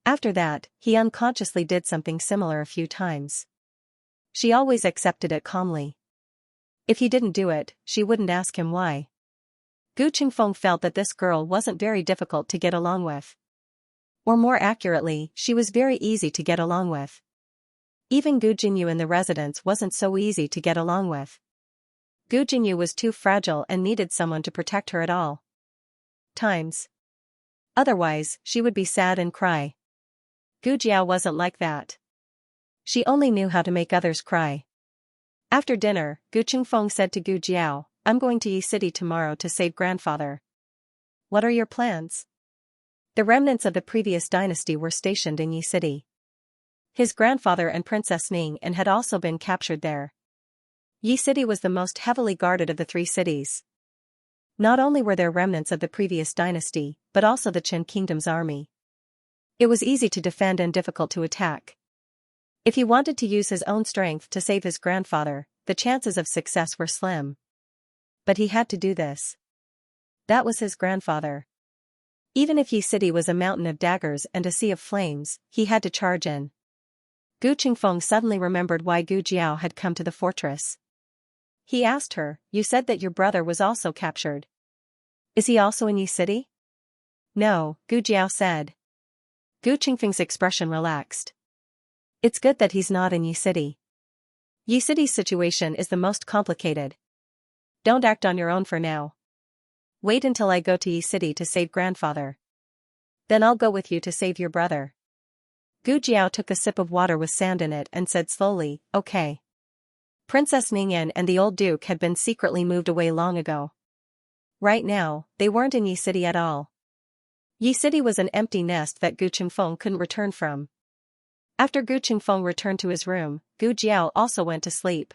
After that, he unconsciously did something similar a few times. She always accepted it calmly. If he didn't do it, she wouldn't ask him why. Gu Qingfeng felt that this girl wasn't very difficult to get along with. Or more accurately, she was very easy to get along with. Even Gu Jinyu in the residence wasn't so easy to get along with. Gu Jinyu was too fragile and needed someone to protect her at all times. Otherwise, she would be sad and cry. Gu Jiao wasn't like that. She only knew how to make others cry. After dinner, Gu Qingfeng said to Gu Jiao, I'm going to Yi City tomorrow to save grandfather. What are your plans? The remnants of the previous dynasty were stationed in Yi City. His grandfather and Princess Ningyan had also been captured there. Yi City was the most heavily guarded of the three cities. Not only were there remnants of the previous dynasty, but also the Qin Kingdom's army. It was easy to defend and difficult to attack. If he wanted to use his own strength to save his grandfather, the chances of success were slim. But he had to do this. That was his grandfather. Even if Yi City was a mountain of daggers and a sea of flames, he had to charge in. Gu Qingfeng suddenly remembered why Gu Jiao had come to the fortress. He asked her, you said that your brother was also captured. Is he also in Yi City? No, Gu Jiao said. Gu Qingfeng's expression relaxed. It's good that he's not in Yi City. Yi City's situation is the most complicated. Don't act on your own for now. Wait until I go to Yi City to save grandfather. Then I'll go with you to save your brother. Gu Jiao took a sip of water with sand in it and said slowly, okay. Princess Ningyan and the old duke had been secretly moved away long ago. Right now, they weren't in Yi City at all. Yi City was an empty nest that Gu Qingfeng couldn't return from. After Gu Qingfeng returned to his room, Gu Jiao also went to sleep.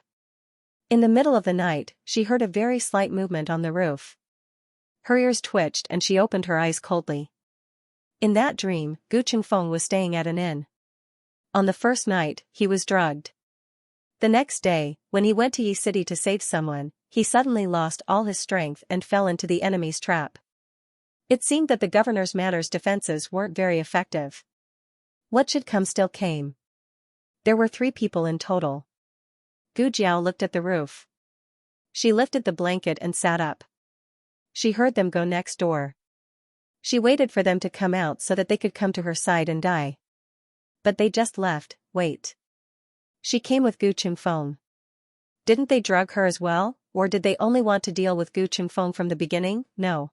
In the middle of the night, she heard a very slight movement on the roof. Her ears twitched and she opened her eyes coldly. In that dream, Gu Qingfeng was staying at an inn. On the first night, he was drugged. The next day, when he went to Yi City to save someone, he suddenly lost all his strength and fell into the enemy's trap. It seemed that the governor's manor's defenses weren't very effective. What should come still came. There were 3 people in total. Gu Jiao looked at the roof. She lifted the blanket and sat up. She heard them go next door. She waited for them to come out so that they could come to her side and die. But they just left. Wait. She came with Gu Qingfeng. Didn't they drug her as well, or did they only want to deal with Gu Qingfeng from the beginning? No.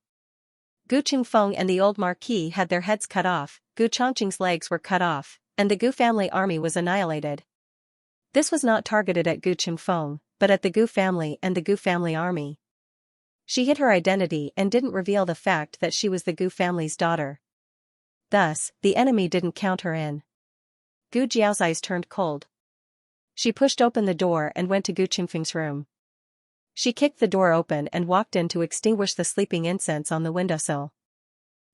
Gu Qingfeng and the old marquis had their heads cut off, Gu Chongqing's legs were cut off, and the Gu family army was annihilated. This was not targeted at Gu Qingfeng, but at the Gu family and the Gu family army. She hid her identity and didn't reveal the fact that she was the Gu family's daughter. Thus, the enemy didn't count her in. Gu Jiao's eyes turned cold. She pushed open the door and went to Gu Qingfeng's room. She kicked the door open and walked in to extinguish the sleeping incense on the windowsill.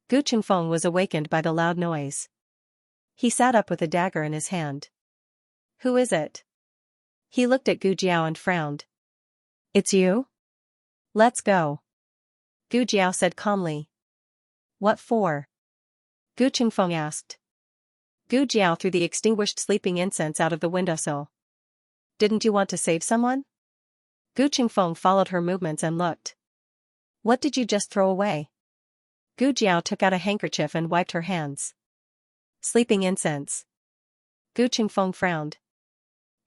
Gu Qingfeng was awakened by the loud noise. He sat up with a dagger in his hand. Who is it? He looked at Gu Jiao and frowned. It's you? Let's go. Gu Jiao said calmly. What for? Gu Qingfeng asked. Gu Jiao threw the extinguished sleeping incense out of the windowsill. Didn't you want to save someone? Gu Qingfeng followed her movements and looked. What did you just throw away? Gu Jiao took out a handkerchief and wiped her hands. Sleeping incense. Gu Qingfeng frowned.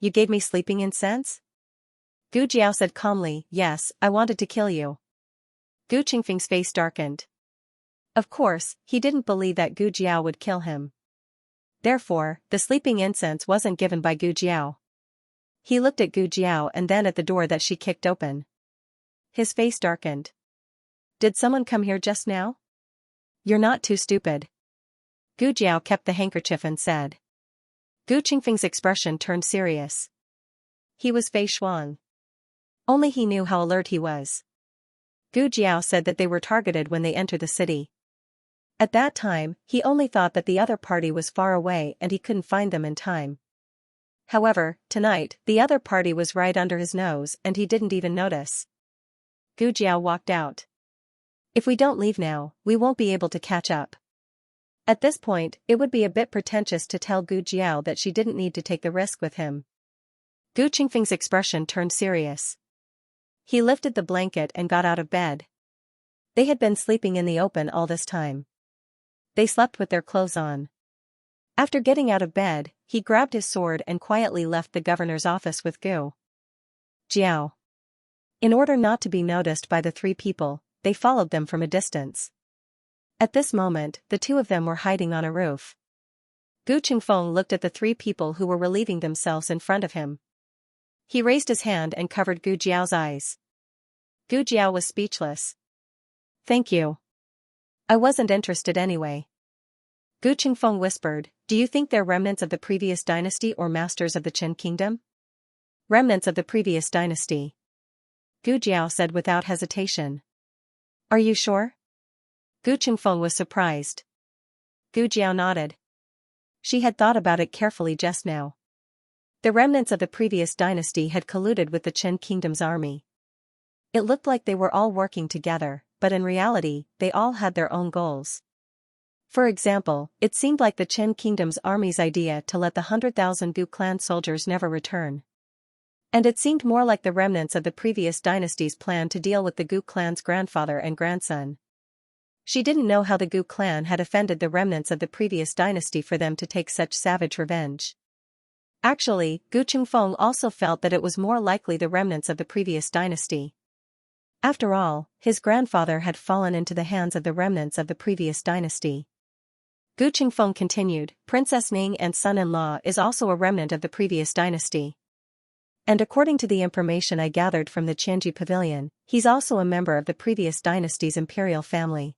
You gave me sleeping incense? Gu Jiao said calmly, yes, I wanted to kill you. Gu Qingfeng's face darkened. Of course, he didn't believe that Gu Jiao would kill him. Therefore, the sleeping incense wasn't given by Gu Jiao. He looked at Gu Jiao and then at the door that she kicked open. His face darkened. Did someone come here just now? You're not too stupid. Gu Jiao kept the handkerchief and said. Gu Qingfeng's expression turned serious. He was Fei Shuang. Only he knew how alert he was. Gu Jiao said that they were targeted when they entered the city. At that time, he only thought that the other party was far away and he couldn't find them in time. However, tonight, the other party was right under his nose and he didn't even notice. Gu Jiao walked out. If we don't leave now, we won't be able to catch up. At this point, it would be a bit pretentious to tell Gu Jiao that she didn't need to take the risk with him. Gu Qingfeng's expression turned serious. He lifted the blanket and got out of bed. They had been sleeping in the open all this time. They slept with their clothes on. After getting out of bed, he grabbed his sword and quietly left the governor's office with Gu Jiao. In order not to be noticed by the 3 people, they followed them from a distance. At this moment, the 2 of them were hiding on a roof. Gu Qingfeng looked at the 3 people who were relieving themselves in front of him. He raised his hand and covered Gu Jiao's eyes. Gu Jiao was speechless. Thank you. I wasn't interested anyway. Gu Qingfeng whispered, do you think they're remnants of the previous dynasty or masters of the Qin kingdom? Remnants of the previous dynasty. Gu Jiao said without hesitation. Are you sure? Gu Qingfeng was surprised. Gu Jiao nodded. She had thought about it carefully just now. The remnants of the previous dynasty had colluded with the Qin kingdom's army. It looked like they were all working together, but in reality, they all had their own goals. For example, it seemed like the Qin kingdom's army's idea to let the 100,000 Gu clan soldiers never return. And it seemed more like the remnants of the previous dynasty's plan to deal with the Gu clan's grandfather and grandson. She didn't know how the Gu clan had offended the remnants of the previous dynasty for them to take such savage revenge. Actually, Gu Qingfeng also felt that it was more likely the remnants of the previous dynasty. After all, his grandfather had fallen into the hands of the remnants of the previous dynasty. Gu Qingfeng continued, Princess Ning and son-in-law is also a remnant of the previous dynasty. And according to the information I gathered from the Qianji pavilion, he's also a member of the previous dynasty's imperial family.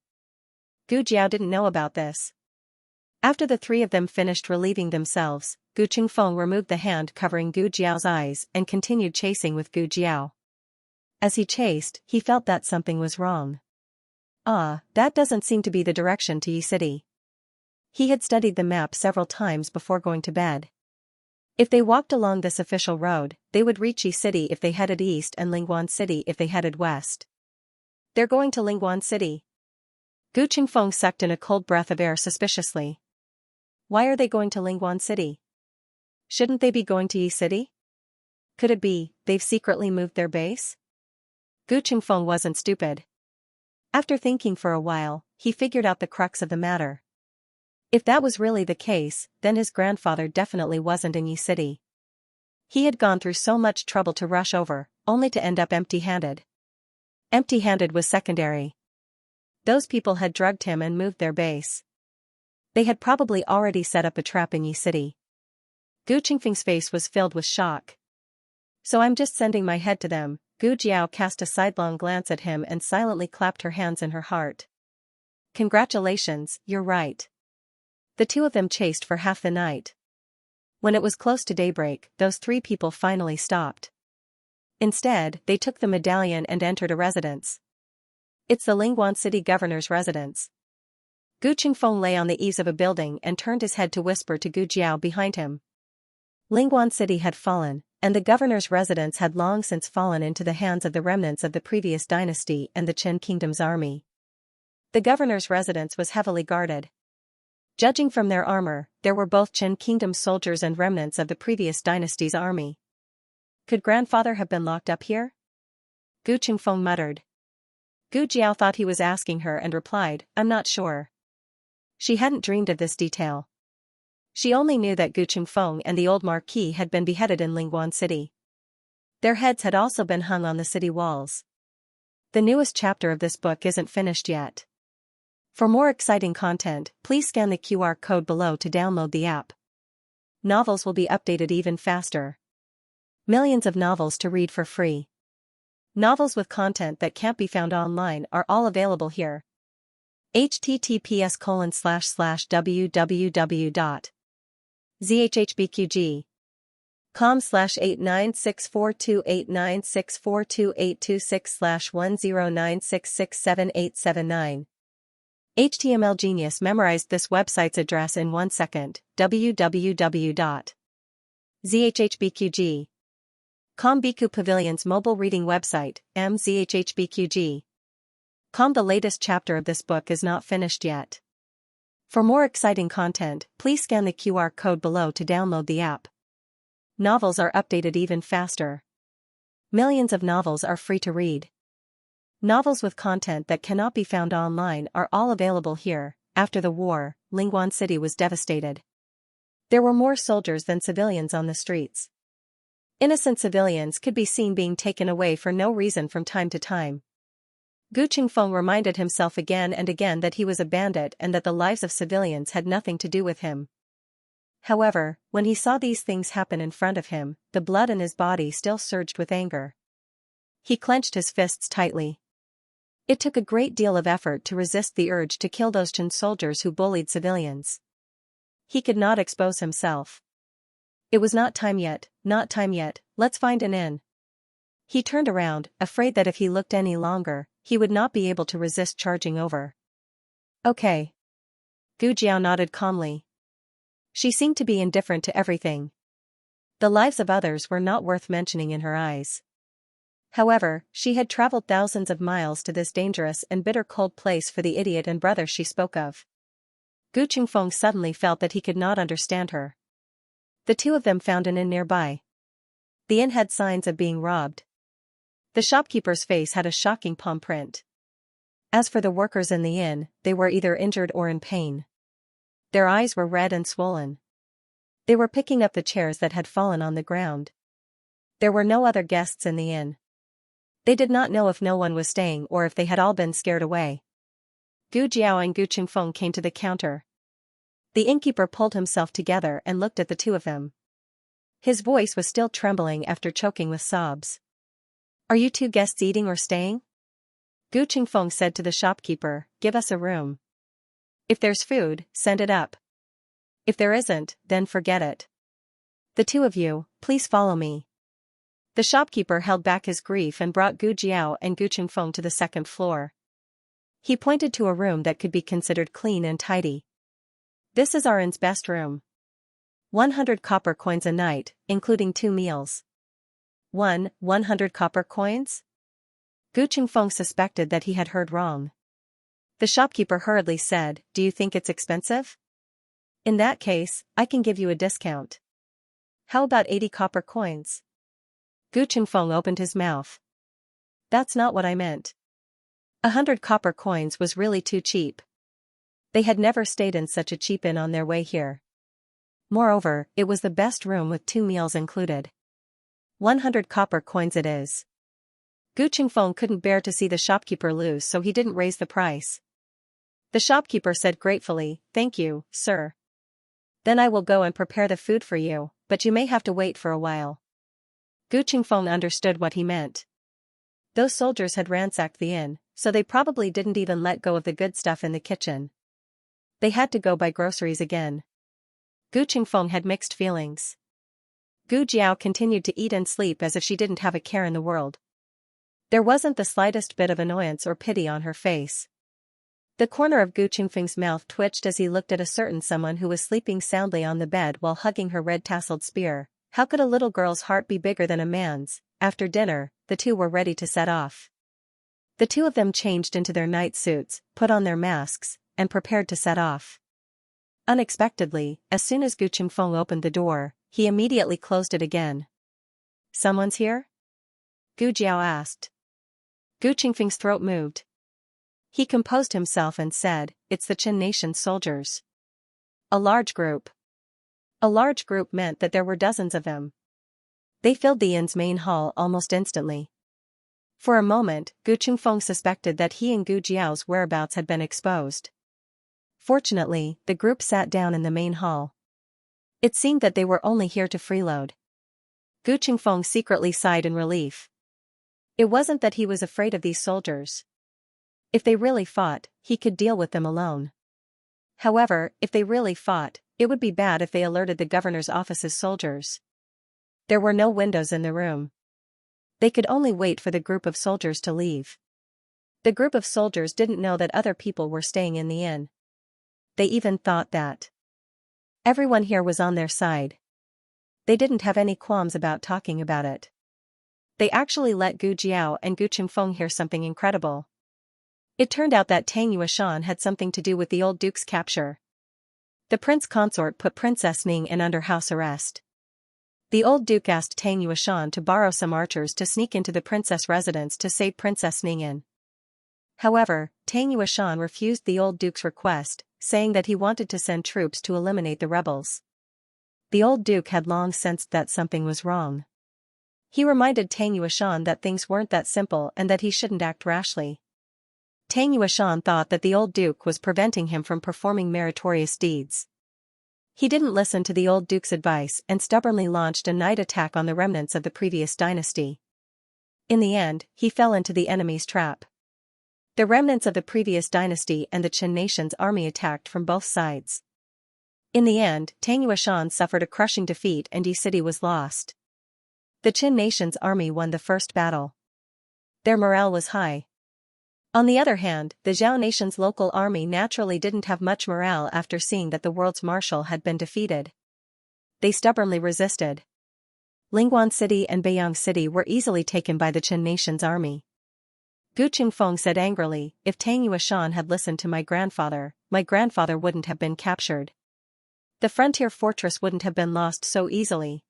Gu Jiao didn't know about this. After the three of them finished relieving themselves, Gu Qingfeng removed the hand covering Gu Jiao's eyes and continued chasing with Gu Jiao. As he chased, he felt that something was wrong. That doesn't seem to be the direction to Yi City. He had studied the map several times before going to bed. If they walked along this official road, they would reach Yi City if they headed east and Lingguan City if they headed west. They're going to Lingguan City. Gu Qingfeng sucked in a cold breath of air suspiciously. Why are they going to Lingguan City? Shouldn't they be going to Yi City? Could it be, they've secretly moved their base? Gu Qingfeng wasn't stupid. After thinking for a while, he figured out the crux of the matter. If that was really the case, then his grandfather definitely wasn't in Yi City. He had gone through so much trouble to rush over, only to end up empty-handed. Empty-handed was secondary. Those people had drugged him and moved their base. They had probably already set up a trap in Yi City. Gu Qingfeng's face was filled with shock. So I'm just sending my head to them. Gu Jiao cast a sidelong glance at him and silently clapped her hands in her heart. Congratulations, you're right. The two of them chased for half the night. When it was close to daybreak, those three people finally stopped. Instead, they took the medallion and entered a residence. It's the Lingguan City governor's residence. Gu Qingfeng lay on the eaves of a building and turned his head to whisper to Gu Jiao behind him. Lingguan City had fallen, and the governor's residence had long since fallen into the hands of the remnants of the previous dynasty and the Qin Kingdom's army. The governor's residence was heavily guarded. Judging from their armor, there were both Qin Kingdom soldiers and remnants of the previous dynasty's army. Could grandfather have been locked up here? Gu Qingfeng muttered. Gu Jiao thought he was asking her and replied, I'm not sure. She hadn't dreamed of this detail. She only knew that Gu Qingfeng and the old marquis had been beheaded in Lingguan City. Their heads had also been hung on the city walls. The newest chapter of this book isn't finished yet. For more exciting content, please scan the QR code below to download the app. Novels will be updated even faster. Millions of novels to read for free. Novels with content that can't be found online are all available here. https://www.zhhbqg.com/89642896428226/1096678789. HTML Genius memorized this website's address in 1 second. www.zhhbqg.com Biku Pavilion's mobile reading website, mzhhbqg.com. The latest chapter of this book is not finished yet. For more exciting content, please scan the QR code below to download the app. Novels are updated even faster. Millions of novels are free to read. Novels with content that cannot be found online are all available here. After the war, Lingguan City was devastated. There were more soldiers than civilians on the streets. Innocent civilians could be seen being taken away for no reason from time to time. Gu Qingfeng reminded himself again and again that he was a bandit and that the lives of civilians had nothing to do with him. However, when he saw these things happen in front of him, the blood in his body still surged with anger. He clenched his fists tightly. It took a great deal of effort to resist the urge to kill those Qin soldiers who bullied civilians. He could not expose himself. It was not time yet, let's find an inn. He turned around, afraid that if he looked any longer, he would not be able to resist charging over. Okay. Gu Jiao nodded calmly. She seemed to be indifferent to everything. The lives of others were not worth mentioning in her eyes. However, she had traveled thousands of miles to this dangerous and bitter cold place for the idiot and brother she spoke of. Gu Qingfeng suddenly felt that he could not understand her. The two of them found an inn nearby. The inn had signs of being robbed. The shopkeeper's face had a shocking palm print. As for the workers in the inn, they were either injured or in pain. Their eyes were red and swollen. They were picking up the chairs that had fallen on the ground. There were no other guests in the inn. They did not know if no one was staying or if they had all been scared away. Gu Jiao and Gu Qingfeng came to the counter. The innkeeper pulled himself together and looked at the two of them. His voice was still trembling after choking with sobs. Are you two guests eating or staying? Gu Qingfeng said to the shopkeeper, give us a room. If there's food, send it up. If there isn't, then forget it. The two of you, please follow me. The shopkeeper held back his grief and brought Gu Jiao and Gu Qingfeng to the second floor. He pointed to a room that could be considered clean and tidy. This is our inn's best room. 100 copper coins a night, including 2 meals. 100 copper coins? Gu Qingfeng suspected that he had heard wrong. The shopkeeper hurriedly said, "Do you think it's expensive? In that case, I can give you a discount. How about 80 copper coins?" Gu Qingfeng opened his mouth. "That's not what I meant. 100 copper coins was really too cheap." They had never stayed in such a cheap inn on their way here. Moreover, it was the best room with 2 meals included. 100 copper coins it is. Gu Qingfeng couldn't bear to see the shopkeeper lose, so he didn't raise the price. The shopkeeper said gratefully, "Thank you, sir. Then I will go and prepare the food for you, but you may have to wait for a while." Gu Qingfeng understood what he meant. Those soldiers had ransacked the inn, so they probably didn't even let go of the good stuff in the kitchen. They had to go buy groceries again. Gu Qingfeng had mixed feelings. Gu Jiao continued to eat and sleep as if she didn't have a care in the world. There wasn't the slightest bit of annoyance or pity on her face. The corner of Gu Qingfeng's mouth twitched as he looked at a certain someone who was sleeping soundly on the bed while hugging her red-tasseled spear. How could a little girl's heart be bigger than a man's? After dinner, the two were ready to set off. The two of them changed into their night suits, put on their masks, and prepared to set off. Unexpectedly, as soon as Gu Qingfeng opened the door, he immediately closed it again. "Someone's here?" Gu Jiao asked. Gu Qingfeng's throat moved. He composed himself and said, "It's the Qin Nation soldiers." A large group. A large group meant that there were dozens of them. They filled the inn's main hall almost instantly. For a moment, Gu Qingfeng suspected that he and Gu Jiao's whereabouts had been exposed. Fortunately, the group sat down in the main hall. It seemed that they were only here to freeload. Gu Qingfeng secretly sighed in relief. It wasn't that he was afraid of these soldiers. If they really fought, he could deal with them alone. However, if they really fought, it would be bad if they alerted the governor's office's soldiers. There were no windows in the room. They could only wait for the group of soldiers to leave. The group of soldiers didn't know that other people were staying in the inn. They even thought that everyone here was on their side. They didn't have any qualms about talking about it. They actually let Gu Jiao and Gu Qingfeng hear something incredible. It turned out that Tang Yueshan had something to do with the old duke's capture. The prince consort put Princess Ning in under house arrest. The old duke asked Tang Yueshan to borrow some archers to sneak into the princess residence to save Princess Ning in. However, Tang Yueshan refused the old duke's request, saying that he wanted to send troops to eliminate the rebels. The old duke had long sensed that something was wrong. He reminded Tang Yueshan that things weren't that simple and that he shouldn't act rashly. Tang Yueshan thought that the old duke was preventing him from performing meritorious deeds. He didn't listen to the old duke's advice and stubbornly launched a night attack on the remnants of the previous dynasty. In the end, he fell into the enemy's trap. The remnants of the previous dynasty and the Qin Nation's army attacked from both sides. In the end, Tang Yueshan suffered a crushing defeat and Yi City was lost. The Qin Nation's army won the first battle. Their morale was high. On the other hand, the Zhao Nation's local army naturally didn't have much morale after seeing that the world's marshal had been defeated. They stubbornly resisted. Lingguan City and Beiyang City were easily taken by the Qin Nation's army. Gu Qingfeng said angrily, "If Tang Yueshan had listened to my grandfather wouldn't have been captured. The frontier fortress wouldn't have been lost so easily.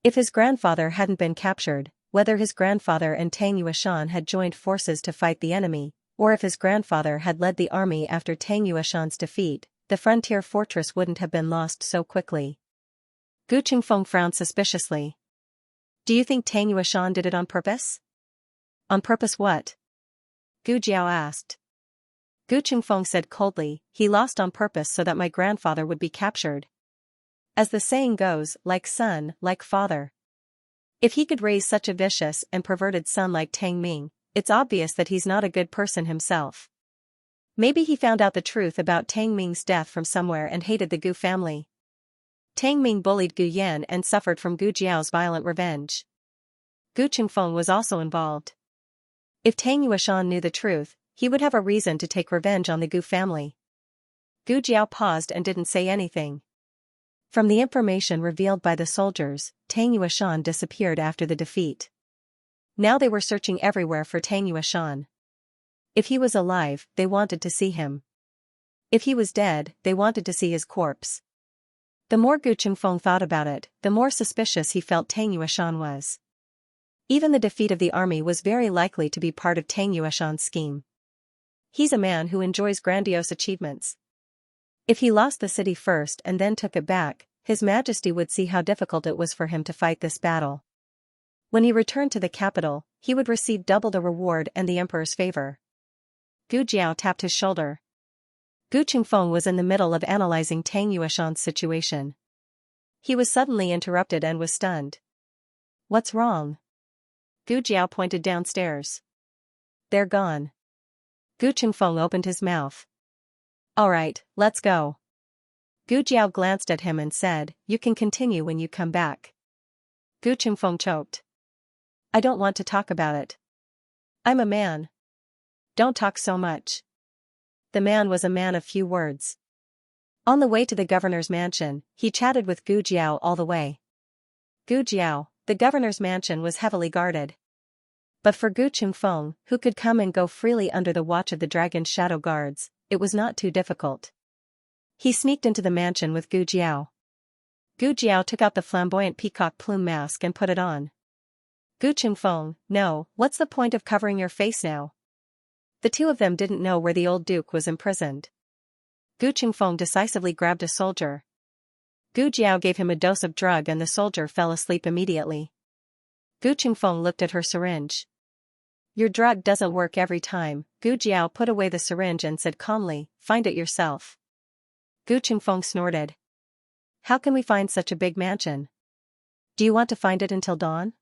If his grandfather hadn't been captured, whether his grandfather and Tang Yueshan had joined forces to fight the enemy, or if his grandfather had led the army after Tang Yueshan's defeat, the frontier fortress wouldn't have been lost so quickly." Gu Qingfeng frowned suspiciously. "Do you think Tang Yueshan did it on purpose?" "On purpose what?" Gu Jiao asked. Gu Qingfeng said coldly, "He lost on purpose so that my grandfather would be captured. As the saying goes, like son, like father. If he could raise such a vicious and perverted son like Tang Ming, it's obvious that he's not a good person himself. Maybe he found out the truth about Tang Ming's death from somewhere and hated the Gu family. Tang Ming bullied Gu Yan and suffered from Gu Jiao's violent revenge. Gu Qingfeng was also involved. If Tang Yueshan knew the truth, he would have a reason to take revenge on the Gu family. Gu Jiao paused and didn't say anything. From the information revealed by the soldiers, Tang Yueshan disappeared after the defeat. Now they were searching everywhere for Tang Yueshan. If he was alive, they wanted to see him. If he was dead, they wanted to see his corpse. The more Gu Qingfeng thought about it, the more suspicious he felt Tang Yueshan was. Even the defeat of the army was very likely to be part of Tang Yueshan's scheme. He's a man who enjoys grandiose achievements. If he lost the city first and then took it back, His Majesty would see how difficult it was for him to fight this battle. When he returned to the capital, he would receive double the reward and the emperor's favor. Gu Jiao tapped his shoulder. Gu Qingfeng was in the middle of analyzing Tang Yueshan's situation. He was suddenly interrupted and was stunned. What's wrong? Gu Jiao pointed downstairs. They're gone. Gu Qingfeng opened his mouth. All right, let's go. Gu Jiao glanced at him and said, you can continue when you come back. Gu Qingfeng choked. I don't want to talk about it. I'm a man. Don't talk so much. The man was a man of few words. On the way to the governor's mansion, he chatted with Gu Jiao all the way. Gu Jiao, the governor's mansion was heavily guarded. But for Gu Qingfeng, who could come and go freely under the watch of the dragon shadow guards, it was not too difficult. He sneaked into the mansion with Gu Jiao. Gu Jiao took out the flamboyant peacock plume mask and put it on. Gu Qingfeng, no, what's the point of covering your face now? The two of them didn't know where the old duke was imprisoned. Gu Qingfeng decisively grabbed a soldier. Gu Jiao gave him a dose of drug and the soldier fell asleep immediately. Gu Qingfeng looked at her syringe. Your drug doesn't work every time. Gu Jiao put away the syringe and said calmly, find it yourself. Gu Qingfeng snorted. How can we find such a big mansion? Do you want to find it until dawn?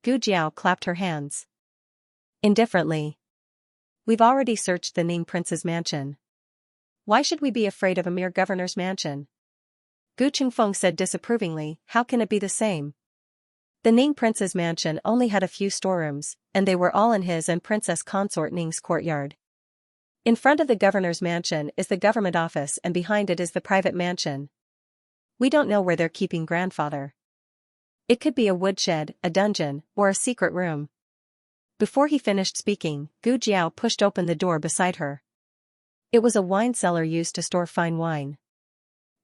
Gu Jiao clapped her hands. Indifferently. We've already searched the Ning prince's mansion. Why should we be afraid of a mere governor's mansion? Gu Qingfeng said disapprovingly, how can it be the same? The Ning prince's mansion only had a few storerooms, and they were all in his and Princess Consort Ning's courtyard. In front of the governor's mansion is the government office and behind it is the private mansion. We don't know where they're keeping grandfather. It could be a woodshed, a dungeon, or a secret room. Before he finished speaking, Gu Jiao pushed open the door beside her. It was a wine cellar used to store fine wine.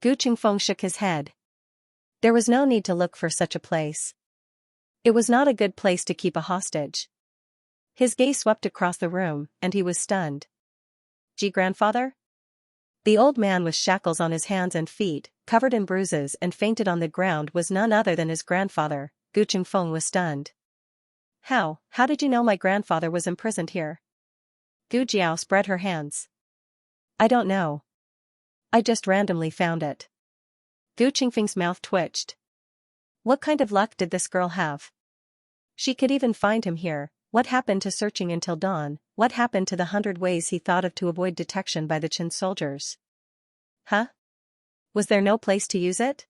Gu Qingfeng shook his head. There was no need to look for such a place. It was not a good place to keep a hostage. His gaze swept across the room, and he was stunned. Gee, grandfather? The old man with shackles on his hands and feet, covered in bruises and fainted on the ground was none other than his grandfather. Gu Qingfeng was stunned. How did you know my grandfather was imprisoned here? Gu Jiao spread her hands. I don't know. I just randomly found it. Gu Qingfeng's mouth twitched. What kind of luck did this girl have? She could even find him here. What happened to searching until dawn? What happened to the 100 ways he thought of to avoid detection by the Qin soldiers? Huh? Was there no place to use it?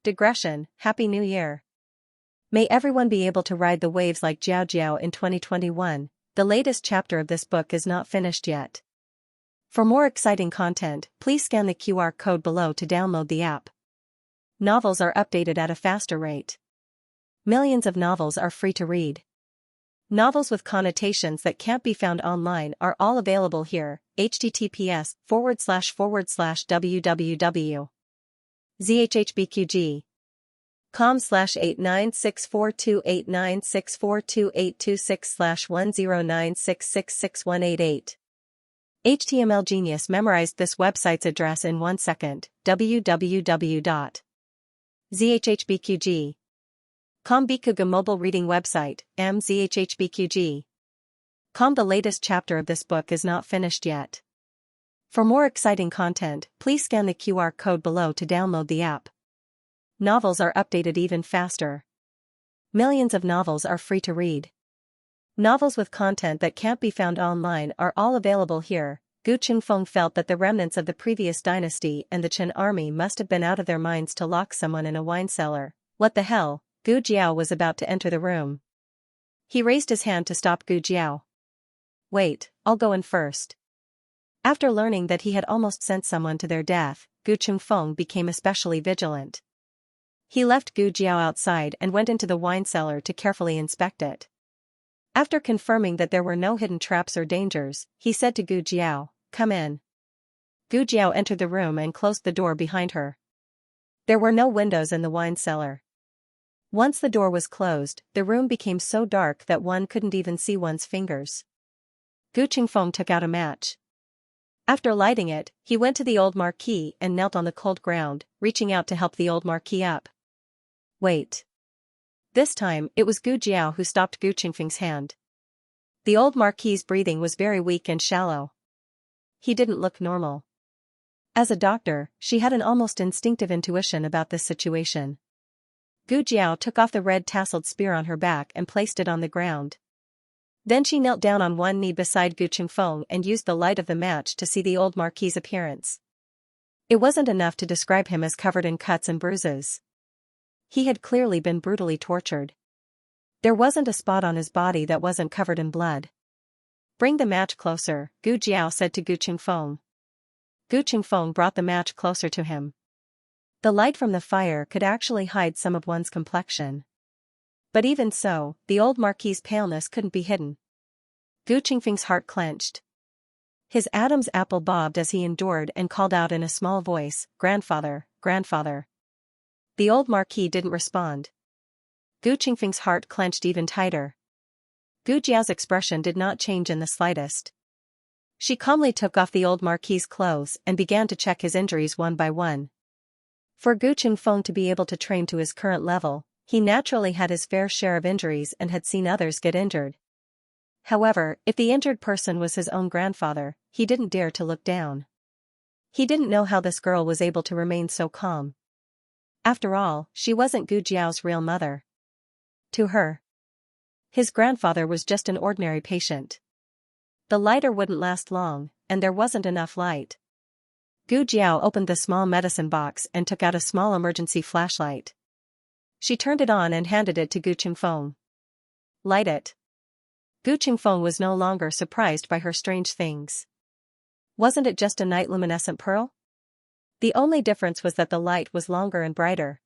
Digression, Happy New Year. May everyone be able to ride the waves like Jiao Jiao in 2021. The latest chapter of this book is not finished yet. For more exciting content, please scan the QR code below to download the app. Novels are updated at a faster rate. Millions of novels are free to read. Novels with connotations that can't be found online are all available here. https://www.zhbqg.com/89642896428226/1096666188. HTML Genius memorized this website's address in 1 second. www.zhhbqg.com Bikuga mobile reading website, mzhhbqg.com. The latest chapter of this book is not finished yet. For more exciting content, please scan the QR code below to download the app. Novels are updated even faster. Millions of novels are free to read. Novels with content that can't be found online are all available here. Gu Qingfeng felt that the remnants of the previous dynasty and the Qin army must have been out of their minds to lock someone in a wine cellar. What the hell? Gu Jiao was about to enter the room. He raised his hand to stop Gu Jiao. Wait, I'll go in first. After learning that he had almost sent someone to their death, Gu Qingfeng became especially vigilant. He left Gu Jiao outside and went into the wine cellar to carefully inspect it. After confirming that there were no hidden traps or dangers, he said to Gu Jiao, "Come in." Gu Jiao entered the room and closed the door behind her. There were no windows in the wine cellar. Once the door was closed, the room became so dark that one couldn't even see one's fingers. Gu Qingfeng took out a match. After lighting it, he went to the old marquee and knelt on the cold ground, reaching out to help the old marquee up. Wait. This time, it was Gu Jiao who stopped Gu Qingfeng's hand. The old marquis's breathing was very weak and shallow. He didn't look normal. As a doctor, she had an almost instinctive intuition about this situation. Gu Jiao took off the red tasseled spear on her back and placed it on the ground. Then she knelt down on one knee beside Gu Qingfeng and used the light of the match to see the old marquis's appearance. It wasn't enough to describe him as covered in cuts and bruises. He had clearly been brutally tortured. There wasn't a spot on his body that wasn't covered in blood. "Bring the match closer," Gu Jiao said to Gu Qingfeng. Gu Qingfeng brought the match closer to him. The light from the fire could actually hide some of one's complexion. But even so, the old marquis's paleness couldn't be hidden. Gu Qingfeng's heart clenched. His Adam's apple bobbed as he endured and called out in a small voice, "Grandfather, grandfather." The old marquis didn't respond. Gu Qingfeng's heart clenched even tighter. Gu Jiao's expression did not change in the slightest. She calmly took off the old marquis's clothes and began to check his injuries one by one. For Gu Qingfeng to be able to train to his current level, he naturally had his fair share of injuries and had seen others get injured. However, if the injured person was his own grandfather, he didn't dare to look down. He didn't know how this girl was able to remain so calm. After all, she wasn't Gu Jiao's real mother. To her, his grandfather was just an ordinary patient. The lighter wouldn't last long, and there wasn't enough light. Gu Jiao opened the small medicine box and took out a small emergency flashlight. She turned it on and handed it to Gu Qingfeng. "Light it." Gu Qingfeng was no longer surprised by her strange things. Wasn't it just a night luminescent pearl? The only difference was that the light was longer and brighter.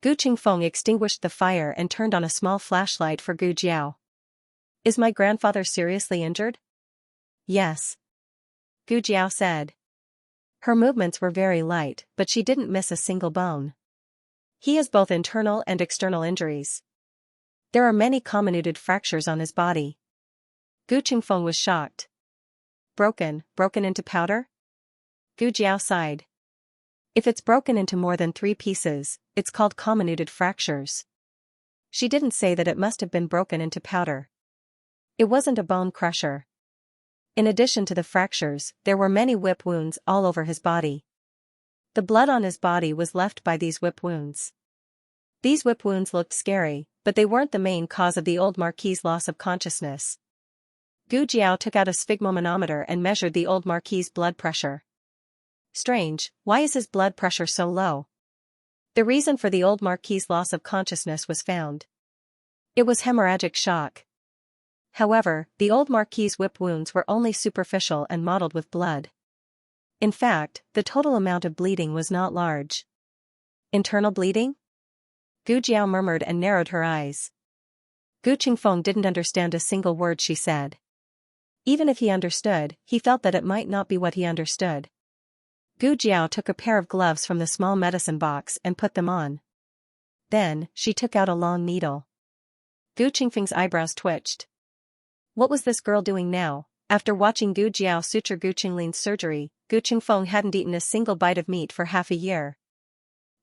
Gu Qingfeng extinguished the fire and turned on a small flashlight for Gu Jiao. "Is my grandfather seriously injured?" "Yes," Gu Jiao said. Her movements were very light, but she didn't miss a single bone. "He has both internal and external injuries. There are many comminuted fractures on his body." Gu Qingfeng was shocked. Broken into powder?" Gu Jiao sighed. "If it's broken into more than 3 pieces, it's called comminuted fractures." She didn't say that it must have been broken into powder. It wasn't a bone crusher. In addition to the fractures, there were many whip wounds all over his body. The blood on his body was left by these whip wounds. These whip wounds looked scary, but they weren't the main cause of the old marquis's loss of consciousness. Gu Jiao took out a sphygmomanometer and measured the old marquis's blood pressure. Strange, why is his blood pressure so low? The reason for the old marquis's loss of consciousness was found. It was hemorrhagic shock. However, the old marquis's whip wounds were only superficial and mottled with blood. In fact, the total amount of bleeding was not large. Internal bleeding? Gu Jiao murmured and narrowed her eyes. Gu Qingfeng didn't understand a single word she said. Even if he understood, he felt that it might not be what he understood. Gu Jiao took a pair of gloves from the small medicine box and put them on. Then, she took out a long needle. Gu Qingfeng's eyebrows twitched. What was this girl doing now? After watching Gu Jiao suture Gu Qinglin's surgery, Gu Qingfeng hadn't eaten a single bite of meat for half a year.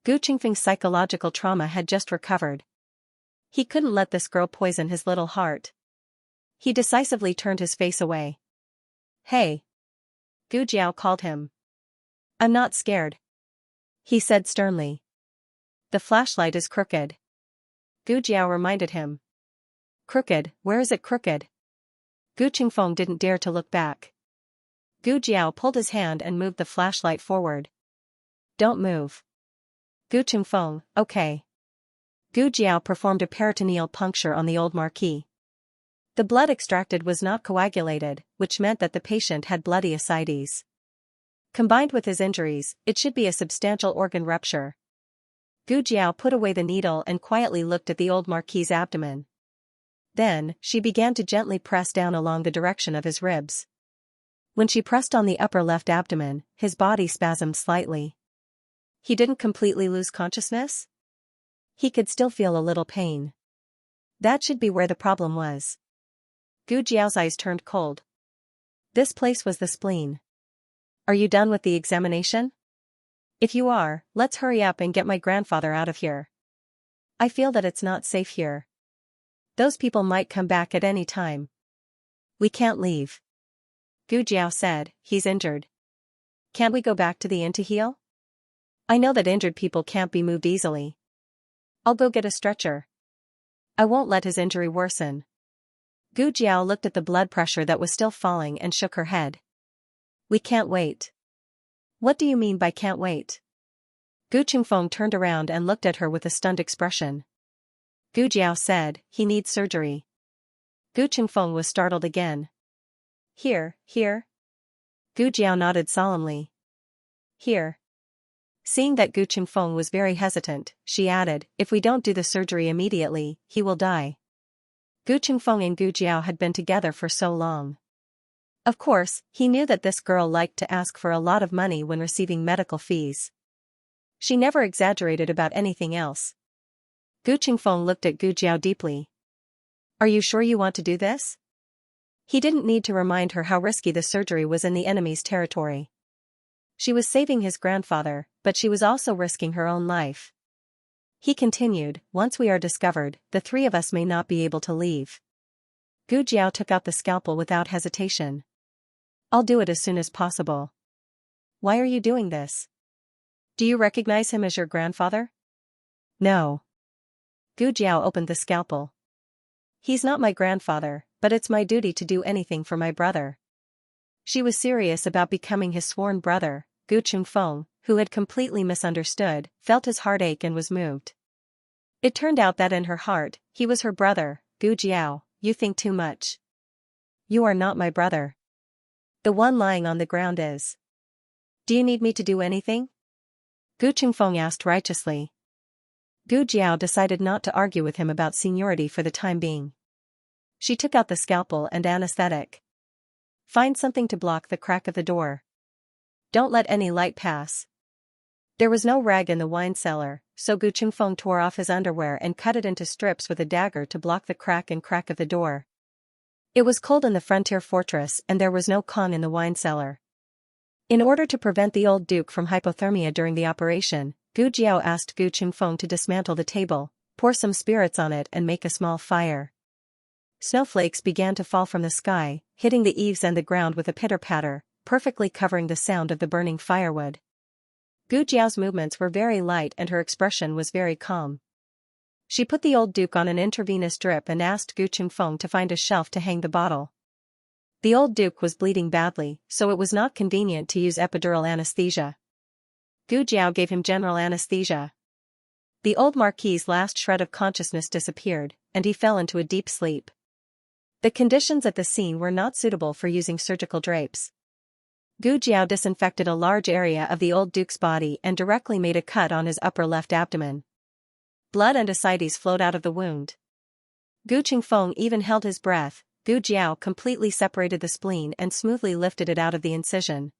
Gu Qingfeng's psychological trauma had just recovered. He couldn't let this girl poison his little heart. He decisively turned his face away. "Hey!" Gu Jiao called him. "I'm not scared," he said sternly. "The flashlight is crooked," Gu Jiao reminded him. "Crooked, where is it crooked?" Gu Qingfeng didn't dare to look back. Gu Jiao pulled his hand and moved the flashlight forward. Don't move. Gu Chengfeng, okay. Gu Jiao performed a peritoneal puncture on the old marquis. The blood extracted was not coagulated, which meant that the patient had bloody ascites. Combined with his injuries, it should be a substantial organ rupture. Gu Jiao put away the needle and quietly looked at the old marquis's abdomen. Then, she began to gently press down along the direction of his ribs. When she pressed on the upper left abdomen, his body spasmed slightly. He didn't completely lose consciousness? He could still feel a little pain. That should be where the problem was. Gu Jiao's eyes turned cold. This place was the spleen. Are you done with the examination? If you are, let's hurry up and get my grandfather out of here. I feel that it's not safe here. Those people might come back at any time. We can't leave. Gu Jiao said, he's injured. Can't we go back to the inn to heal? I know that injured people can't be moved easily. I'll go get a stretcher. I won't let his injury worsen. Gu Jiao looked at the blood pressure that was still falling and shook her head. We can't wait. What do you mean by can't wait? Gu Chengfeng turned around and looked at her with a stunned expression. Gu Jiao said, he needs surgery. Gu Chengfeng was startled again. Here. Gu Jiao nodded solemnly. Here. Seeing that Gu Chengfeng was very hesitant, she added, if we don't do the surgery immediately, he will die. Gu Chengfeng and Gu Jiao had been together for so long. Of course, he knew that this girl liked to ask for a lot of money when receiving medical fees. She never exaggerated about anything else. Gu Chengfeng looked at Gu Jiao deeply. Are you sure you want to do this? He didn't need to remind her how risky the surgery was in the enemy's territory. She was saving his grandfather, but she was also risking her own life. He continued, once we are discovered, the three of us may not be able to leave. Gu Jiao took out the scalpel without hesitation. I'll do it as soon as possible. Why are you doing this? Do you recognize him as your grandfather? No. Gu Jiao opened the scalpel. He's not my grandfather, but it's my duty to do anything for my brother. She was serious about becoming his sworn brother. Gu Chengfeng, who had completely misunderstood, felt his heart ache and was moved. It turned out that in her heart, he was her brother. Gu Jiao, you think too much. You are not my brother. The one lying on the ground is. Do you need me to do anything? Gu Chengfeng asked righteously. Gu Jiao decided not to argue with him about seniority for the time being. She took out the scalpel and anesthetic. Find something to block the crack of the door. Don't let any light pass. There was no rag in the wine cellar, so Gu Chengfeng tore off his underwear and cut it into strips with a dagger to block the crack of the door. It was cold in the frontier fortress and there was no Kong in the wine cellar. In order to prevent the old duke from hypothermia during the operation, Gu Jiao asked Gu Chengfeng to dismantle the table, pour some spirits on it and make a small fire. Snowflakes began to fall from the sky, hitting the eaves and the ground with a pitter-patter, perfectly covering the sound of the burning firewood. Gu Jiao's movements were very light and her expression was very calm. She put the old duke on an intravenous drip and asked Gu Chengfeng to find a shelf to hang the bottle. The old duke was bleeding badly, so it was not convenient to use epidural anesthesia. Gu Jiao gave him general anesthesia. The old marquis's last shred of consciousness disappeared, and he fell into a deep sleep. The conditions at the scene were not suitable for using surgical drapes. Gu Jiao disinfected a large area of the old duke's body and directly made a cut on his upper left abdomen. Blood and ascites flowed out of the wound. Gu Chengfeng even held his breath. Gu Jiao completely separated the spleen and smoothly lifted it out of the incision.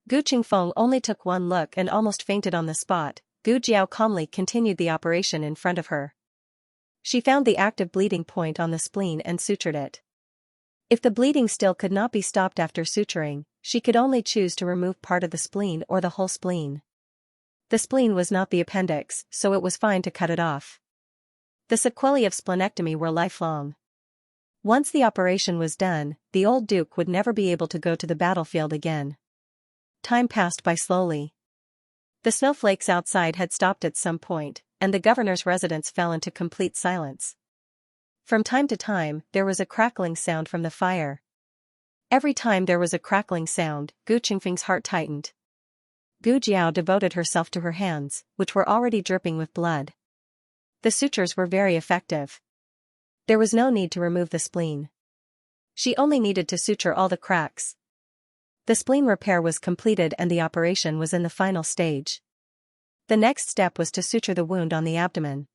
Gu Chengfeng only took one look and almost fainted on the spot. Gu Jiao calmly continued the operation in front of her. She found the active bleeding point on the spleen and sutured it. If the bleeding still could not be stopped after suturing, she could only choose to remove part of the spleen or the whole spleen. The spleen was not the appendix, so it was fine to cut it off. The sequelae of splenectomy were lifelong. Once the operation was done, the old duke would never be able to go to the battlefield again. Time passed by slowly. The snowflakes outside had stopped at some point, and the governor's residence fell into complete silence. From time to time, there was a crackling sound from the fire. Every time there was a crackling sound, Gu Qingfeng's heart tightened. Gu Jiao devoted herself to her hands, which were already dripping with blood. The sutures were very effective. There was no need to remove the spleen. She only needed to suture all the cracks. The spleen repair was completed and the operation was in the final stage. The next step was to suture the wound on the abdomen.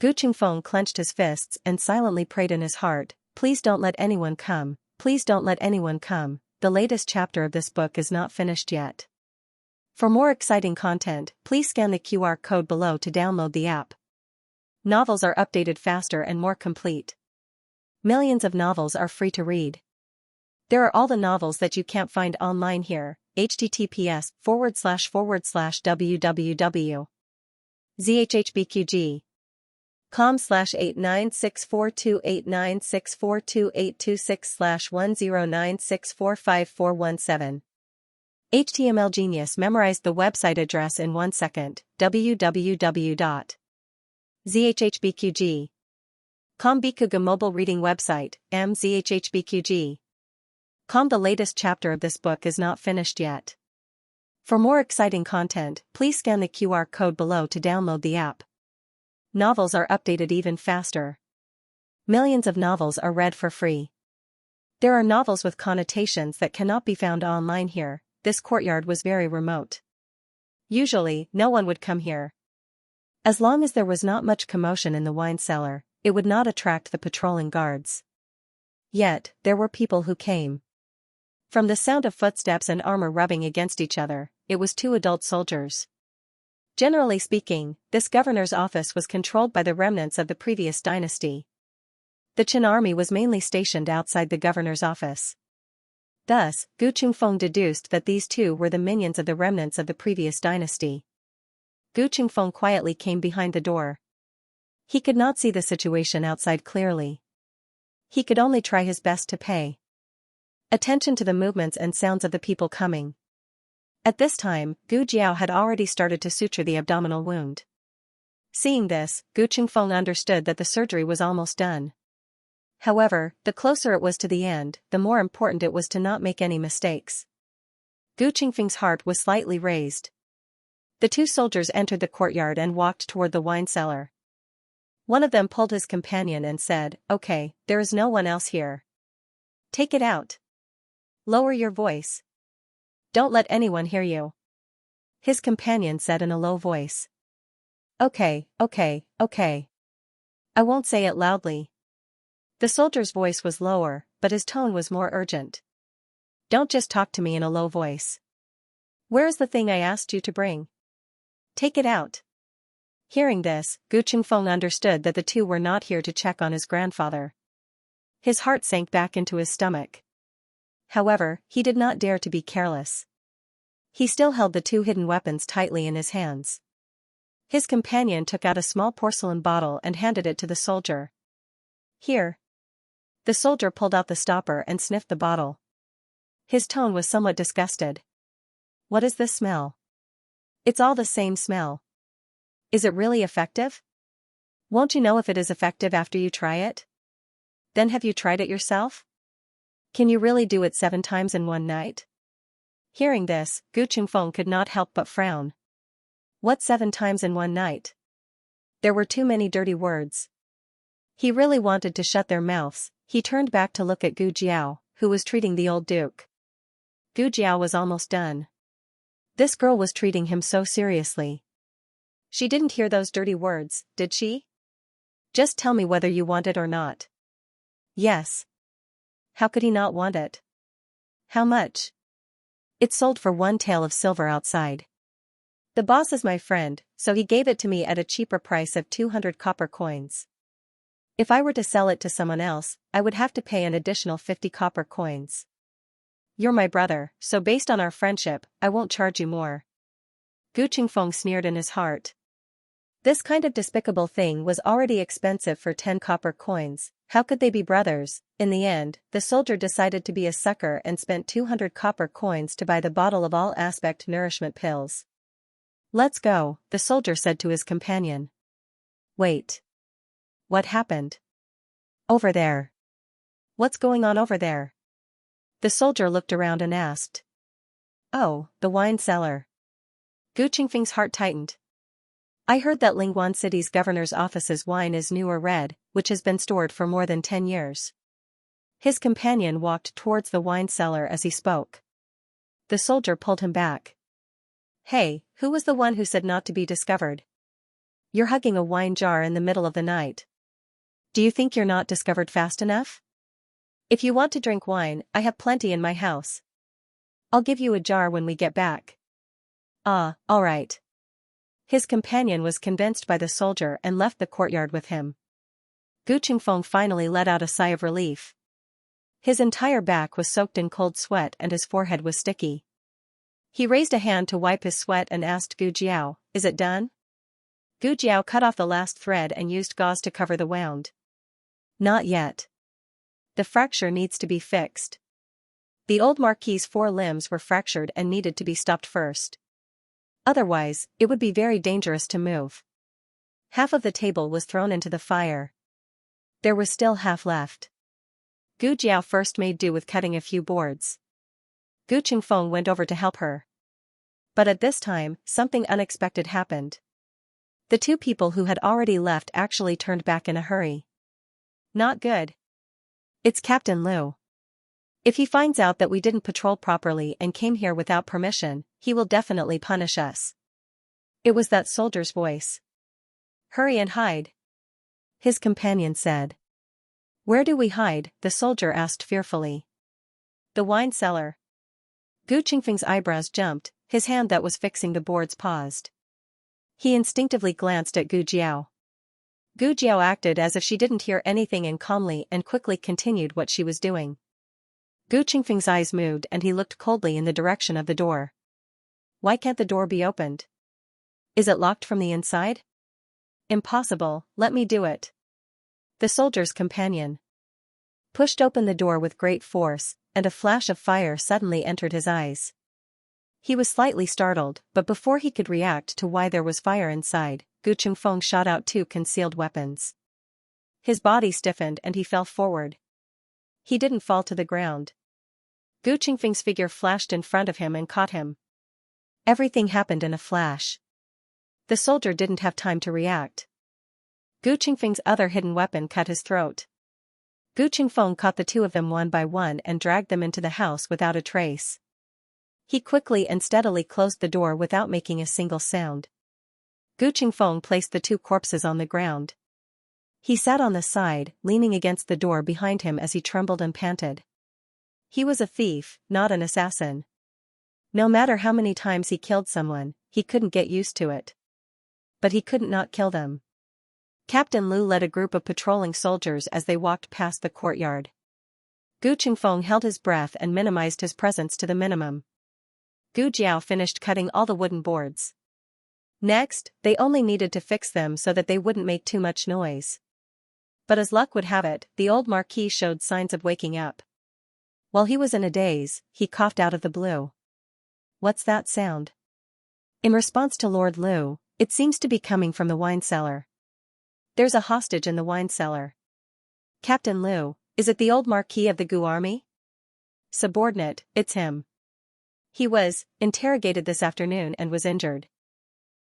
Gu Qingfeng clenched his fists and silently prayed in his heart, "Please don't let anyone come, please don't let anyone come." The latest chapter of this book is not finished yet. For more exciting content, please scan the QR code below to download the app. Novels are updated faster and more complete. Millions of novels are free to read. There are all the novels that you can't find online here. https://zhhbqg.com/8964289642826/1096454417. HTML Genius memorized the website address in 1 second. www.zhhbqg.com Bikuga mobile reading website, mzhhbqg.com. The latest chapter of this book is not finished yet. For more exciting content, please scan the QR code below to download the app. Novels are updated even faster. Millions of novels are read for free. There are novels with connotations that cannot be found online here. This courtyard was very remote. Usually, no one would come here. As long as there was not much commotion in the wine cellar, it would not attract the patrolling guards. Yet, there were people who came. From the sound of footsteps and armor rubbing against each other, it was 2 adult soldiers. Generally speaking, this governor's office was controlled by the remnants of the previous dynasty. The Qin army was mainly stationed outside the governor's office. Thus, Gu Qingfeng deduced that these 2 were the minions of the remnants of the previous dynasty. Gu Qingfeng quietly came behind the door. He could not see the situation outside clearly. He could only try his best to pay attention to the movements and sounds of the people coming. At this time, Gu Jiao had already started to suture the abdominal wound. Seeing this, Gu Qingfeng understood that the surgery was almost done. However, the closer it was to the end, the more important it was to not make any mistakes. Gu Qingfeng's heart was slightly raised. The 2 soldiers entered the courtyard and walked toward the wine cellar. One of them pulled his companion and said, "Okay, there is no one else here. Take it out. Lower your voice. Don't let anyone hear you." His companion said in a low voice. Okay. I won't say it loudly." The soldier's voice was lower, but his tone was more urgent. "Don't just talk to me in a low voice. Where is the thing I asked you to bring? Take it out." Hearing this, Gu Qingfeng understood that the 2 were not here to check on his grandfather. His heart sank back into his stomach. However, he did not dare to be careless. He still held the 2 hidden weapons tightly in his hands. His companion took out a small porcelain bottle and handed it to the soldier. "Here." The soldier pulled out the stopper and sniffed the bottle. His tone was somewhat disgusted. "What is this smell? It's all the same smell. Is it really effective? Won't you know if it is effective after you try it? Then have you tried it yourself? Can you really do it 7 times in one night?" Hearing this, Gu Qingfeng could not help but frown. What 7 times in one night? There were too many dirty words. He really wanted to shut their mouths. He turned back to look at Gu Jiao, who was treating the old duke. Gu Jiao was almost done. This girl was treating him so seriously. She didn't hear those dirty words, did she? Just tell me whether you want it or not. Yes. How could he not want it? How much? It sold for 1 tael of silver outside. The boss is my friend, so he gave it to me at a cheaper price of 200 copper coins. If I were to sell it to someone else, I would have to pay an additional 50 copper coins. You're my brother, so based on our friendship, I won't charge you more. Gu Qingfeng sneered in his heart. This kind of despicable thing was already expensive for 10 copper coins. How could they be brothers? In the end, the soldier decided to be a sucker and spent 200 copper coins to buy the bottle of all-aspect nourishment pills. "Let's go," the soldier said to his companion. "Wait. What happened? Over there. What's going on over there?" The soldier looked around and asked. Oh, the wine cellar. Gu Qingfeng's heart tightened. I heard that Lingguan City's governor's office's wine is new or red, which has been stored for more than 10 years. His companion walked towards the wine cellar as he spoke. The soldier pulled him back. Hey, who was the one who said not to be discovered? You're hugging a wine jar in the middle of the night. Do you think you're not discovered fast enough? If you want to drink wine, I have plenty in my house. I'll give you a jar when we get back. Ah, all right. His companion was convinced by the soldier and left the courtyard with him. Gu Qingfeng finally let out a sigh of relief. His entire back was soaked in cold sweat and his forehead was sticky. He raised a hand to wipe his sweat and asked Gu Jiao, "Is it done?" Gu Jiao cut off the last thread and used gauze to cover the wound. Not yet. The fracture needs to be fixed. The old Marquis's 4 limbs were fractured and needed to be stopped first. Otherwise, it would be very dangerous to move. Half of the table was thrown into the fire. There was still half left. Gu Jiao first made do with cutting a few boards. Gu Qingfeng went over to help her. But at this time, something unexpected happened. The 2 people who had already left actually turned back in a hurry. Not good. It's Captain Liu. If he finds out that we didn't patrol properly and came here without permission, he will definitely punish us. It was that soldier's voice. Hurry and hide. His companion said. Where do we hide? The soldier asked fearfully. The wine cellar. Gu Qingfeng's eyebrows jumped, his hand that was fixing the boards paused. He instinctively glanced at Gu Jiao. Gu Jiao acted as if she didn't hear anything and calmly and quickly continued what she was doing. Gu Qingfeng's eyes moved and he looked coldly in the direction of the door. Why can't the door be opened? Is it locked from the inside? Impossible, let me do it. The soldier's companion pushed open the door with great force, and a flash of fire suddenly entered his eyes. He was slightly startled, but before he could react to why there was fire inside, Gu Qingfeng shot out 2 concealed weapons. His body stiffened and he fell forward. He didn't fall to the ground. Gu Qingfeng's figure flashed in front of him and caught him. Everything happened in a flash. The soldier didn't have time to react. Gu Qingfeng's other hidden weapon cut his throat. Gu Qingfeng caught the 2 of them one by one and dragged them into the house without a trace. He quickly and steadily closed the door without making a single sound. Gu Qingfeng placed the 2 corpses on the ground. He sat on the side, leaning against the door behind him as he trembled and panted. He was a thief, not an assassin. No matter how many times he killed someone, he couldn't get used to it. But he couldn't not kill them. Captain Liu led a group of patrolling soldiers as they walked past the courtyard. Gu Qingfeng held his breath and minimized his presence to the minimum. Gu Jiao finished cutting all the wooden boards. Next, they only needed to fix them so that they wouldn't make too much noise. But as luck would have it, the old Marquis showed signs of waking up. While he was in a daze, he coughed out of the blue. What's that sound? In response to Lord Liu, it seems to be coming from the wine cellar. There's a hostage in the wine cellar. Captain Liu, is it the old Marquis of the Gu army? Subordinate, it's him. He was interrogated this afternoon and was injured.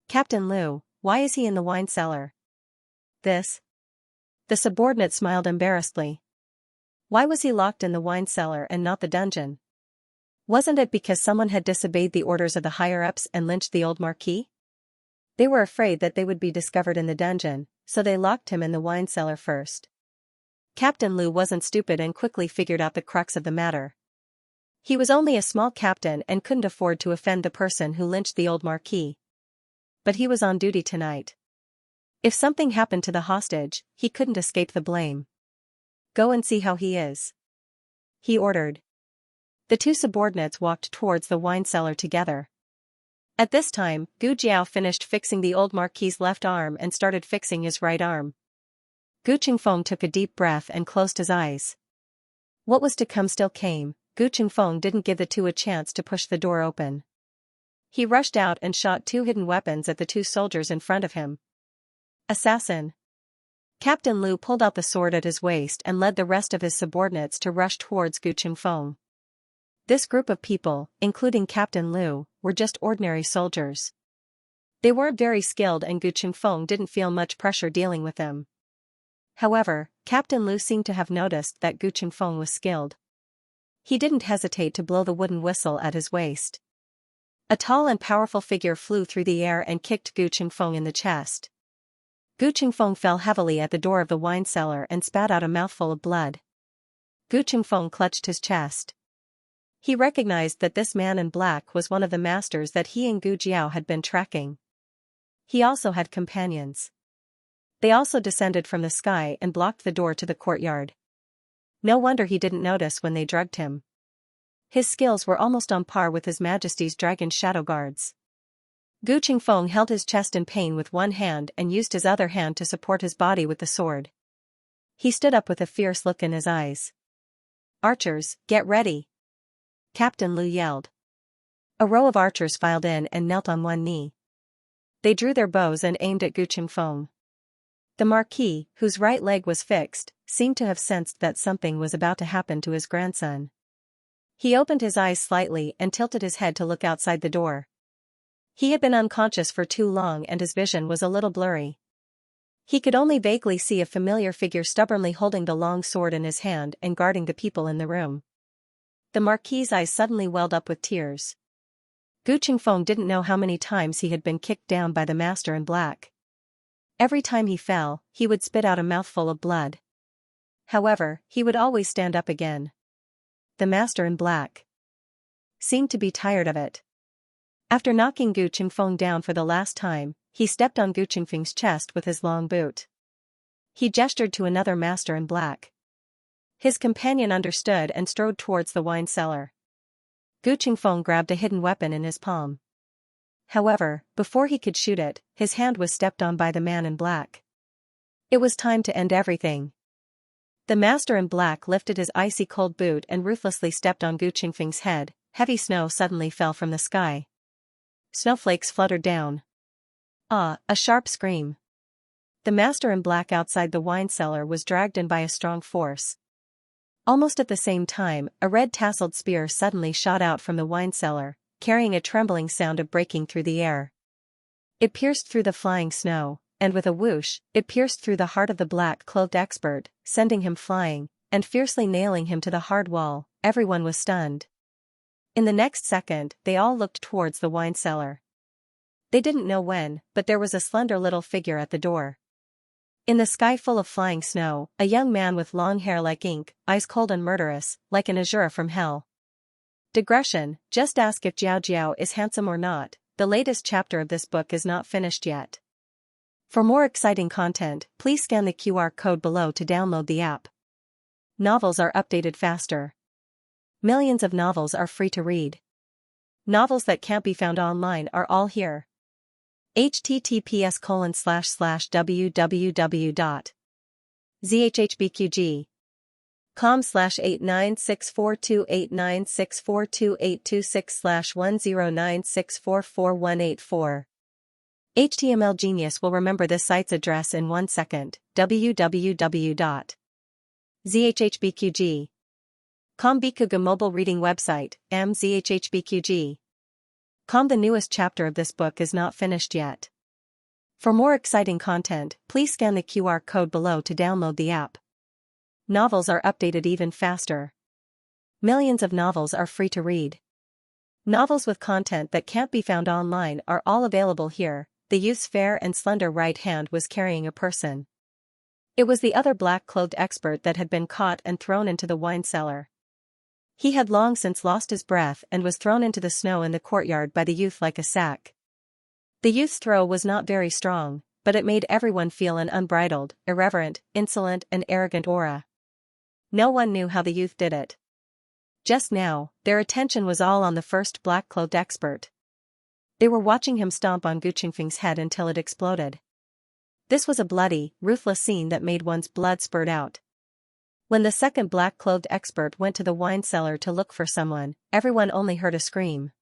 Captain Liu, why is he in the wine cellar? The subordinate smiled embarrassedly. Why was he locked in the wine cellar and not the dungeon? Wasn't it because someone had disobeyed the orders of the higher-ups and lynched the old Marquis? They were afraid that they would be discovered in the dungeon, so they locked him in the wine cellar first. Captain Liu wasn't stupid and quickly figured out the crux of the matter. He was only a small captain and couldn't afford to offend the person who lynched the old Marquis. But he was on duty tonight. If something happened to the hostage, he couldn't escape the blame. Go and see how he is. He ordered. The 2 subordinates walked towards the wine cellar together. At this time, Gu Jiao finished fixing the old Marquis's left arm and started fixing his right arm. Gu Qingfeng took a deep breath and closed his eyes. What was to come still came. Gu Qingfeng didn't give the 2 a chance to push the door open. He rushed out and shot 2 hidden weapons at the 2 soldiers in front of him. Assassin. Captain Liu pulled out the sword at his waist and led the rest of his subordinates to rush towards Gu Qingfeng. This group of people, including Captain Liu, were just ordinary soldiers. They weren't very skilled and Gu Qingfeng didn't feel much pressure dealing with them. However, Captain Liu seemed to have noticed that Gu Qingfeng was skilled. He didn't hesitate to blow the wooden whistle at his waist. A tall and powerful figure flew through the air and kicked Gu Qingfeng in the chest. Gu Qingfeng fell heavily at the door of the wine cellar and spat out a mouthful of blood. Gu Qingfeng clutched his chest. He recognized that this man in black was one of the masters that he and Gu Jiao had been tracking. He also had companions. They also descended from the sky and blocked the door to the courtyard. No wonder he didn't notice when they drugged him. His skills were almost on par with His Majesty's dragon shadow guards. Gu Qingfeng held his chest in pain with one hand and used his other hand to support his body with the sword. He stood up with a fierce look in his eyes. "Archers, get ready!" Captain Liu yelled. A row of archers filed in and knelt on one knee. They drew their bows and aimed at Gu Qingfeng. The Marquis, whose right leg was fixed, seemed to have sensed that something was about to happen to his grandson. He opened his eyes slightly and tilted his head to look outside the door. He had been unconscious for too long and his vision was a little blurry. He could only vaguely see a familiar figure stubbornly holding the long sword in his hand and guarding the people in the room. The Marquis's eyes suddenly welled up with tears. Gu Qingfeng didn't know how many times he had been kicked down by the Master in Black. Every time he fell, he would spit out a mouthful of blood. However, he would always stand up again. The Master in Black seemed to be tired of it. After knocking Gu Qingfeng down for the last time, he stepped on Gu Qingfeng's chest with his long boot. He gestured to another Master in Black. His companion understood and strode towards the wine cellar. Gu Qingfeng grabbed a hidden weapon in his palm. However, before he could shoot it, his hand was stepped on by the man in black. It was time to end everything. The Master in Black lifted his icy cold boot and ruthlessly stepped on Gu Qingfeng's head. Heavy snow suddenly fell from the sky. Snowflakes fluttered down. Ah, a sharp scream. The Master in Black outside the wine cellar was dragged in by a strong force. Almost at the same time, a red tasseled spear suddenly shot out from the wine cellar, carrying a trembling sound of breaking through the air. It pierced through the flying snow, and with a whoosh, it pierced through the heart of the black-clothed expert, sending him flying, and fiercely nailing him to the hard wall. Everyone was stunned. In the next second, they all looked towards the wine cellar. They didn't know when, but there was a slender little figure at the door. In the sky full of flying snow, a young man with long hair like ink, eyes cold and murderous, like an azure from hell. Digression, just ask if Jiao Jiao is handsome or not. The latest chapter of this book is not finished yet. For more exciting content, please scan the QR code below to download the app. Novels are updated faster. Millions of novels are free to read. Novels that can't be found online are all here. https://www.zhhbqg.com/89642896428226/1096444184. HTML Genius will remember this site's address in 1 second. www.zhhbqg.com Bikuga mobile reading website, zhhbqg.com. The newest chapter of this book is not finished yet. For more exciting content, please scan the QR code below to download the app. Novels are updated even faster. Millions of novels are free to read. Novels with content that can't be found online are all available here. The youth's fair and slender right hand was carrying a person. It was the other black-clothed expert that had been caught and thrown into the wine cellar. He had long since lost his breath and was thrown into the snow in the courtyard by the youth like a sack. The youth's throw was not very strong, but it made everyone feel an unbridled, irreverent, insolent and arrogant aura. No one knew how the youth did it. Just now, their attention was all on the first black-clothed expert. They were watching him stomp on Gu Qingfeng's head until it exploded. This was a bloody, ruthless scene that made one's blood spurt out. When the second black-clothed expert went to the wine cellar to look for someone, everyone only heard a scream.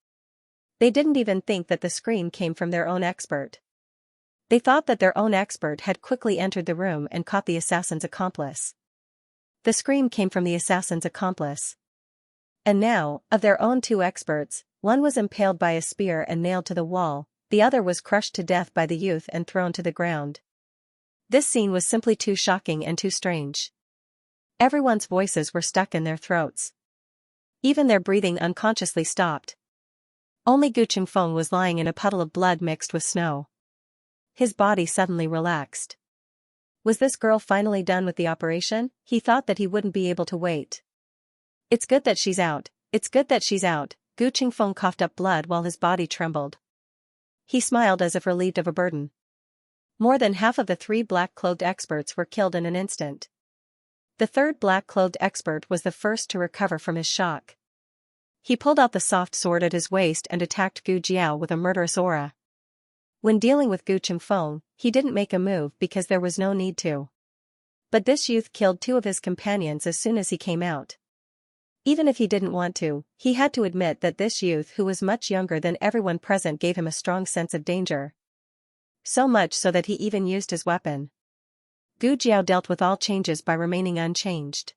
They didn't even think that the scream came from their own expert. They thought that their own expert had quickly entered the room and caught the assassin's accomplice. The scream came from the assassin's accomplice. And now, of their own two experts, one was impaled by a spear and nailed to the wall, the other was crushed to death by the youth and thrown to the ground. This scene was simply too shocking and too strange. Everyone's voices were stuck in their throats. Even their breathing unconsciously stopped. Only Gu Qingfeng was lying in a puddle of blood mixed with snow. His body suddenly relaxed. Was this girl finally done with the operation? He thought that he wouldn't be able to wait. It's good that she's out, it's good that she's out. Gu Qingfeng coughed up blood while his body trembled. He smiled as if relieved of a burden. More than half of the 3 black-clothed experts were killed in an instant. The third black-clothed expert was the first to recover from his shock. He pulled out the soft sword at his waist and attacked Gu Jiao with a murderous aura. When dealing with Gu Qingfeng, he didn't make a move because there was no need to. But this youth killed 2 of his companions as soon as he came out. Even if he didn't want to, he had to admit that this youth who was much younger than everyone present gave him a strong sense of danger. So much so that he even used his weapon. Gu Jiao dealt with all changes by remaining unchanged.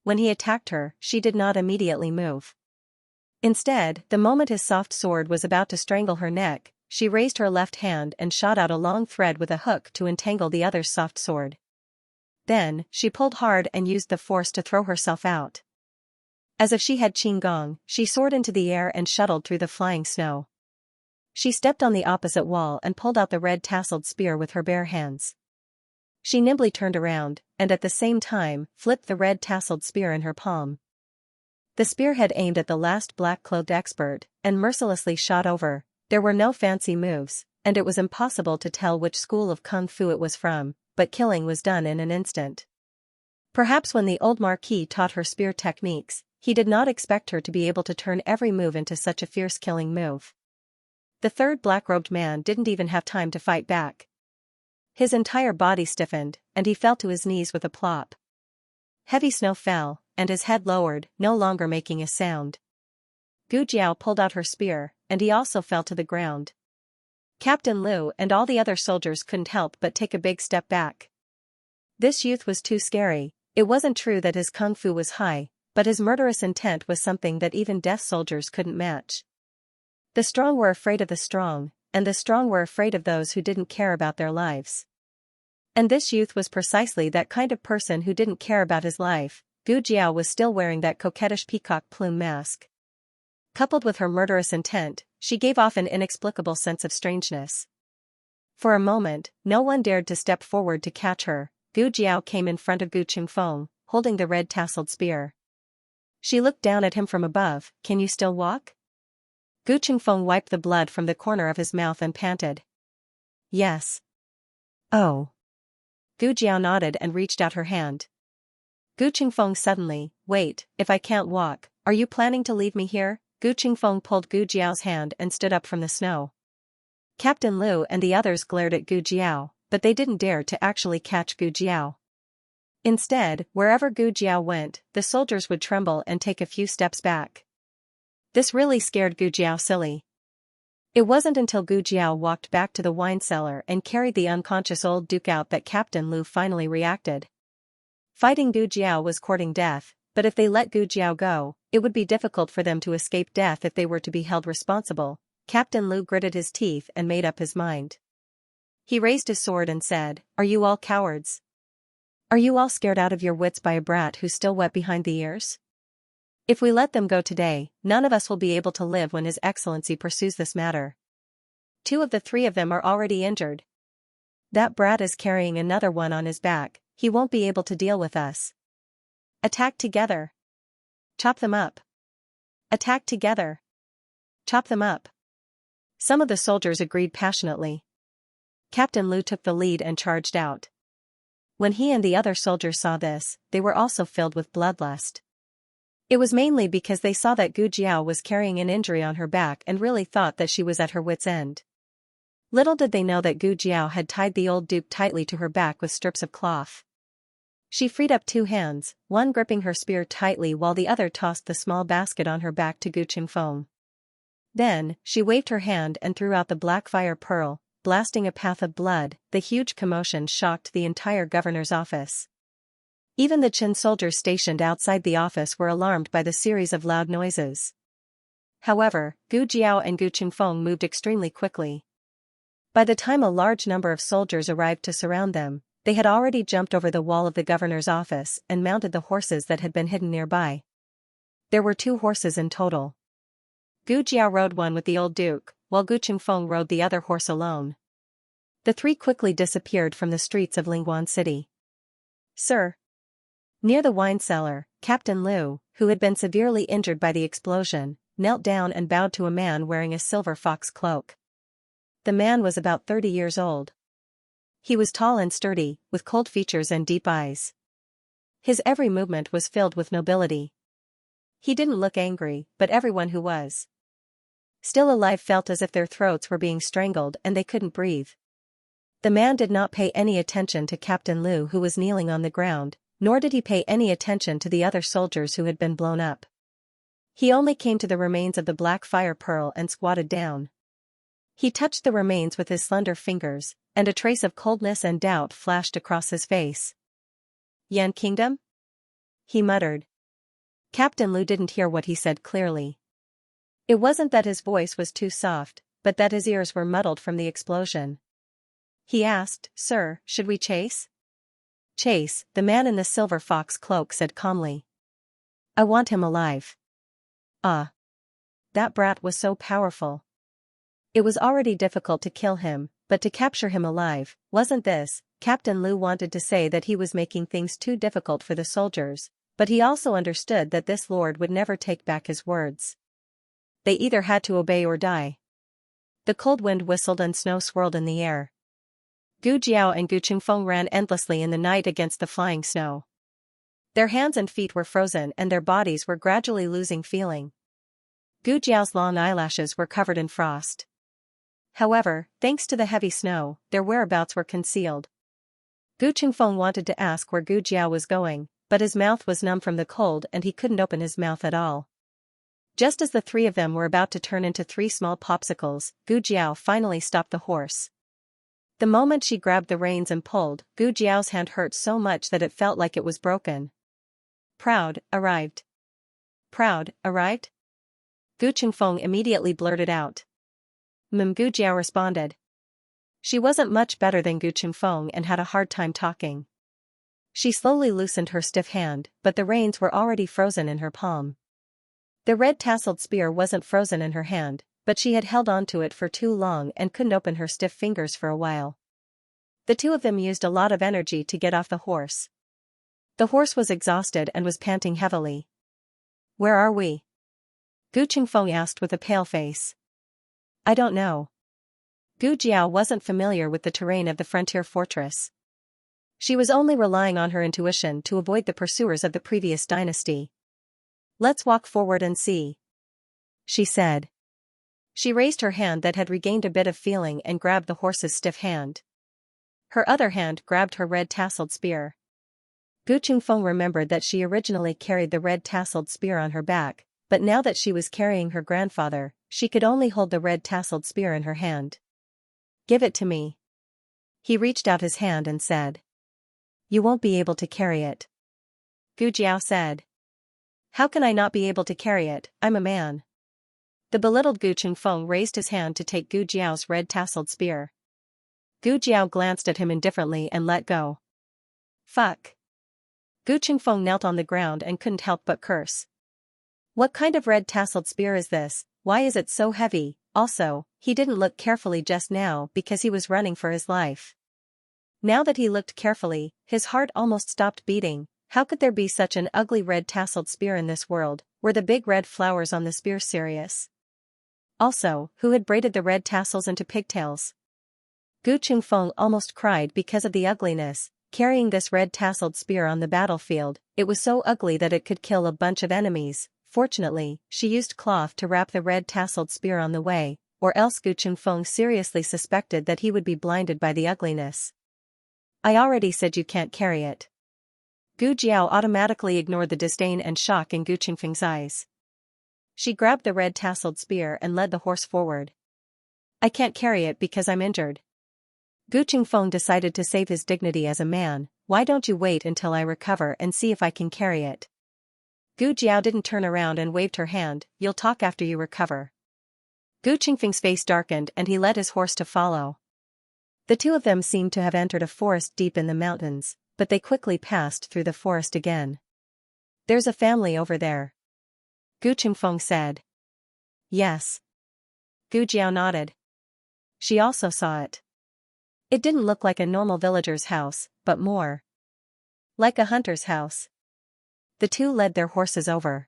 When he attacked her, she did not immediately move. Instead, the moment his soft sword was about to strangle her neck, she raised her left hand and shot out a long thread with a hook to entangle the other's soft sword. Then, she pulled hard and used the force to throw herself out. As if she had qigong, she soared into the air and shuttled through the flying snow. She stepped on the opposite wall and pulled out the red tasseled spear with her bare hands. She nimbly turned around, and at the same time, flipped the red tasseled spear in her palm. The spearhead aimed at the last black-clothed expert, and mercilessly shot over. There were no fancy moves, and it was impossible to tell which school of kung fu it was from, but killing was done in an instant. Perhaps when the old Marquis taught her spear techniques, he did not expect her to be able to turn every move into such a fierce killing move. The third black-robed man didn't even have time to fight back. His entire body stiffened, and he fell to his knees with a plop. Heavy snow fell, and his head lowered, no longer making a sound. Gu Jiao pulled out her spear, and he also fell to the ground. Captain Liu and all the other soldiers couldn't help but take a big step back. This youth was too scary. It wasn't true that his kung fu was high, but his murderous intent was something that even deaf soldiers couldn't match. The strong were afraid of the strong, and the strong were afraid of those who didn't care about their lives. And this youth was precisely that kind of person who didn't care about his life. Gu Jiao was still wearing that coquettish peacock plume mask. Coupled with her murderous intent, she gave off an inexplicable sense of strangeness. For a moment, no one dared to step forward to catch her. Gu Jiao came in front of Gu Qingfeng, holding the red tasseled spear. She looked down at him from above. Can you still walk? Gu Qingfeng wiped the blood from the corner of his mouth and panted. Yes. Oh. Gu Jiao nodded and reached out her hand. Gu Qingfeng suddenly, wait, if I can't walk, are you planning to leave me here? Gu Qingfeng pulled Gu Jiao's hand and stood up from the snow. Captain Liu and the others glared at Gu Jiao, but they didn't dare to actually catch Gu Jiao. Instead, wherever Gu Jiao went, the soldiers would tremble and take a few steps back. This really scared Gu Jiao silly. It wasn't until Gu Jiao walked back to the wine cellar and carried the unconscious old duke out that Captain Liu finally reacted. Fighting Gu Jiao was courting death, but if they let Gu Jiao go, it would be difficult for them to escape death if they were to be held responsible. Captain Liu gritted his teeth and made up his mind. He raised his sword and said, "Are you all cowards? Are you all scared out of your wits by a brat who's still wet behind the ears? If we let them go today, none of us will be able to live when His Excellency pursues this matter. 2 of the 3 of them are already injured. That brat is carrying another one on his back, he won't be able to deal with us. Attack together. Chop them up. Attack together. Chop them up." Some of the soldiers agreed passionately. Captain Liu took the lead and charged out. When he and the other soldiers saw this, they were also filled with bloodlust. It was mainly because they saw that Gu Jiao was carrying an injury on her back and really thought that she was at her wit's end. Little did they know that Gu Jiao had tied the old duke tightly to her back with strips of cloth. She freed up 2 hands, one gripping her spear tightly while the other tossed the small basket on her back to Gu Qingfeng. Then, she waved her hand and threw out the black fire pearl, blasting a path of blood. The huge commotion shocked the entire governor's office. Even the Qin soldiers stationed outside the office were alarmed by the series of loud noises. However, Gu Jiao and Gu Qingfeng moved extremely quickly. By the time a large number of soldiers arrived to surround them, they had already jumped over the wall of the governor's office and mounted the horses that had been hidden nearby. There were 2 horses in total. Gu Jiao rode one with the old duke, while Gu Qingfeng rode the other horse alone. The 3 quickly disappeared from the streets of Lingguan City. Sir. Near the wine cellar, Captain Liu, who had been severely injured by the explosion, knelt down and bowed to a man wearing a silver fox cloak. The man was about 30 years old. He was tall and sturdy, with cold features and deep eyes. His every movement was filled with nobility. He didn't look angry, but everyone who was still alive felt as if their throats were being strangled and they couldn't breathe. The man did not pay any attention to Captain Liu, who was kneeling on the ground, nor did he pay any attention to the other soldiers who had been blown up. He only came to the remains of the black fire pearl and squatted down. He touched the remains with his slender fingers, and a trace of coldness and doubt flashed across his face. Yan Kingdom? He muttered. Captain Liu didn't hear what he said clearly. It wasn't that his voice was too soft, but that his ears were muddled from the explosion. He asked, Sir, should we chase? Chase, the man in the silver fox cloak said calmly. I want him alive. Ah. That brat was so powerful. It was already difficult to kill him, but to capture him alive, wasn't this? Captain Liu wanted to say that he was making things too difficult for the soldiers, but he also understood that this lord would never take back his words. They either had to obey or die. The cold wind whistled and snow swirled in the air. Gu Jiao and Gu Qingfeng ran endlessly in the night against the flying snow. Their hands and feet were frozen and their bodies were gradually losing feeling. Gu Jiao's long eyelashes were covered in frost. However, thanks to the heavy snow, their whereabouts were concealed. Gu Qingfeng wanted to ask where Gu Jiao was going, but his mouth was numb from the cold and he couldn't open his mouth at all. Just as the 3 of them were about to turn into 3 small popsicles, Gu Jiao finally stopped the horse. The moment she grabbed the reins and pulled, Gu Jiao's hand hurt so much that it felt like it was broken. Proud, arrived. Proud, arrived? Gu Qingfeng immediately blurted out. Gu Jiao responded. She wasn't much better than Gu Qingfeng and had a hard time talking. She slowly loosened her stiff hand, but the reins were already frozen in her palm. The red tasseled spear wasn't frozen in her hand, but she had held on to it for too long and couldn't open her stiff fingers for a while. The 2 of them used a lot of energy to get off the horse. The horse was exhausted and was panting heavily. Where are we? Gu Qingfeng asked with a pale face. I don't know. Gu Jiao wasn't familiar with the terrain of the frontier fortress. She was only relying on her intuition to avoid the pursuers of the previous dynasty. Let's walk forward and see, she said. She raised her hand that had regained a bit of feeling and grabbed the horse's stiff hand. Her other hand grabbed her red tasseled spear. Gu Qingfeng remembered that she originally carried the red tasseled spear on her back, but now that she was carrying her grandfather, she could only hold the red tasseled spear in her hand. Give it to me. He reached out his hand and said. You won't be able to carry it. Gu Jiao said. How can I not be able to carry it? I'm a man. The belittled Gu Qingfeng raised his hand to take Gu Jiao's red tasseled spear. Gu Jiao glanced at him indifferently and let go. Fuck. Gu Qingfeng knelt on the ground and couldn't help but curse. What kind of red tasseled spear is this? Why is it so heavy? Also, he didn't look carefully just now because he was running for his life. Now that he looked carefully, his heart almost stopped beating. How could there be such an ugly red tasseled spear in this world? Were the big red flowers on the spear serious? Also, who had braided the red tassels into pigtails? Gu Qingfeng almost cried because of the ugliness. Carrying this red tasseled spear on the battlefield, it was so ugly that it could kill a bunch of enemies. Fortunately, she used cloth to wrap the red tasseled spear on the way, or else Gu Qingfeng seriously suspected that he would be blinded by the ugliness. I already said you can't carry it. Gu Jiao automatically ignored the disdain and shock in Gu Qingfeng's eyes. She grabbed the red tasseled spear and led the horse forward. I can't carry it because I'm injured. Gu Qingfeng decided to save his dignity as a man. Why don't you wait until I recover and see if I can carry it? Gu Jiao didn't turn around and waved her hand. You'll talk after you recover. Gu Qingfeng's face darkened and he led his horse to follow. The two of them seemed to have entered a forest deep in the mountains, but they quickly passed through the forest again. There's a family over there. Gu Qingfeng said. Yes. Gu Jiao nodded. She also saw it. It didn't look like a normal villager's house, but more like a hunter's house. The two led their horses over.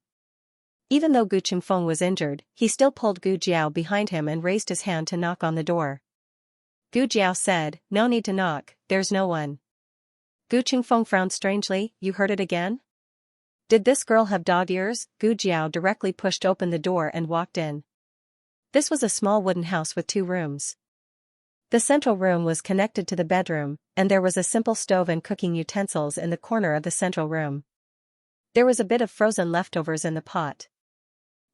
Even though Gu Qingfeng was injured, he still pulled Gu Jiao behind him and raised his hand to knock on the door. Gu Jiao said, No need to knock, there's no one. Gu Qingfeng frowned strangely. You heard it again? Did this girl have dog ears? Gu Jiao directly pushed open the door and walked in. This was a small wooden house with 2 rooms. The central room was connected to the bedroom, and there was a simple stove and cooking utensils in the corner of the central room. There was a bit of frozen leftovers in the pot.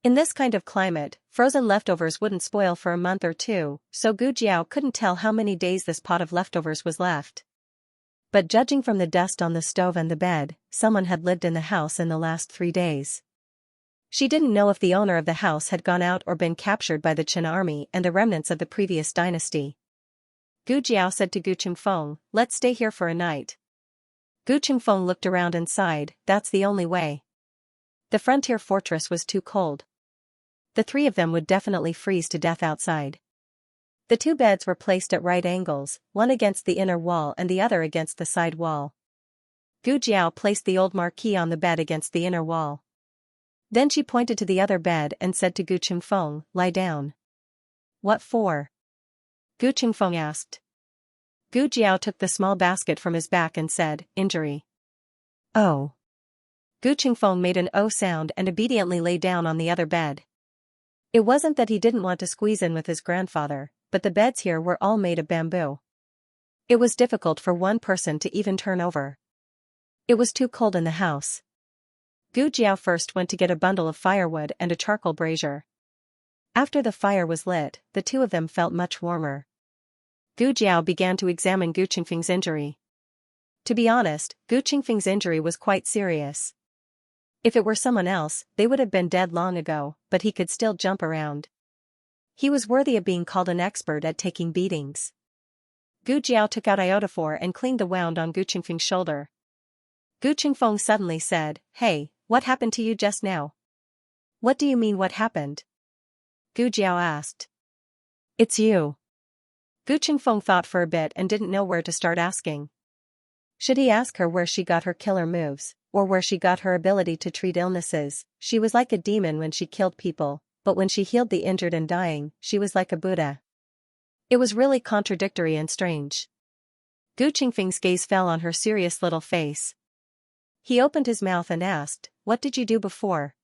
In this kind of climate, frozen leftovers wouldn't spoil for a month or 2, so Gu Jiao couldn't tell how many days this pot of leftovers was left. But judging from the dust on the stove and the bed, someone had lived in the house in the last 3 days. She didn't know if the owner of the house had gone out or been captured by the Qin army and the remnants of the previous dynasty. Gu Jiao said to Gu Qingfeng, Let's stay here for a night. Gu Qingfeng looked around and sighed. That's the only way. The frontier fortress was too cold. The 3 of them would definitely freeze to death outside. The 2 beds were placed at right angles, one against the inner wall and the other against the side wall. Gu Jiao placed the old marquee on the bed against the inner wall. Then she pointed to the other bed and said to Gu Qingfeng, Lie down. What for? Gu Qingfeng asked. Gu Jiao took the small basket from his back and said, Injury. Oh. Gu Qingfeng made an oh sound and obediently lay down on the other bed. It wasn't that he didn't want to squeeze in with his grandfather, but the beds here were all made of bamboo. It was difficult for one person to even turn over. It was too cold in the house. Gu Jiao first went to get a bundle of firewood and a charcoal brazier. After the fire was lit, the 2 of them felt much warmer. Gu Jiao began to examine Gu Qingfeng's injury. To be honest, Gu Qingfeng's injury was quite serious. If it were someone else, they would have been dead long ago, but he could still jump around. He was worthy of being called an expert at taking beatings. Gu Jiao took out iodophor and cleaned the wound on Gu Qingfeng's shoulder. Gu Qingfeng suddenly said, Hey, what happened to you just now? What do you mean what happened? Gu Jiao asked. It's you. Gu Qingfeng thought for a bit and didn't know where to start asking. Should he ask her where she got her killer moves, or where she got her ability to treat illnesses? She was like a demon when she killed people, but when she healed the injured and dying, she was like a Buddha. It was really contradictory and strange. Gu Qingfeng's gaze fell on her serious little face. He opened his mouth and asked, What did you do before?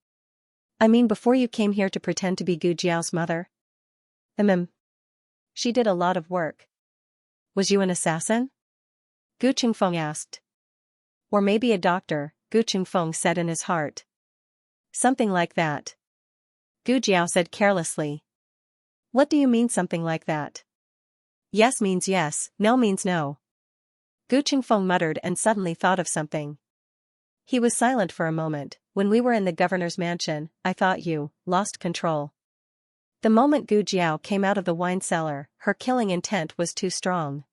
I mean before you came here to pretend to be Gu Jiao's mother? She did a lot of work. Was you an assassin? Gu Qingfeng asked. Or maybe a doctor, Gu Qingfeng said in his heart. Something like that. Gu Jiao said carelessly. What do you mean something like that? Yes means yes, no means no. Gu Qingfeng muttered and suddenly thought of something. He was silent for a moment. When we were in the governor's mansion, I thought you lost control. The moment Gu Jiao came out of the wine cellar, her killing intent was too strong.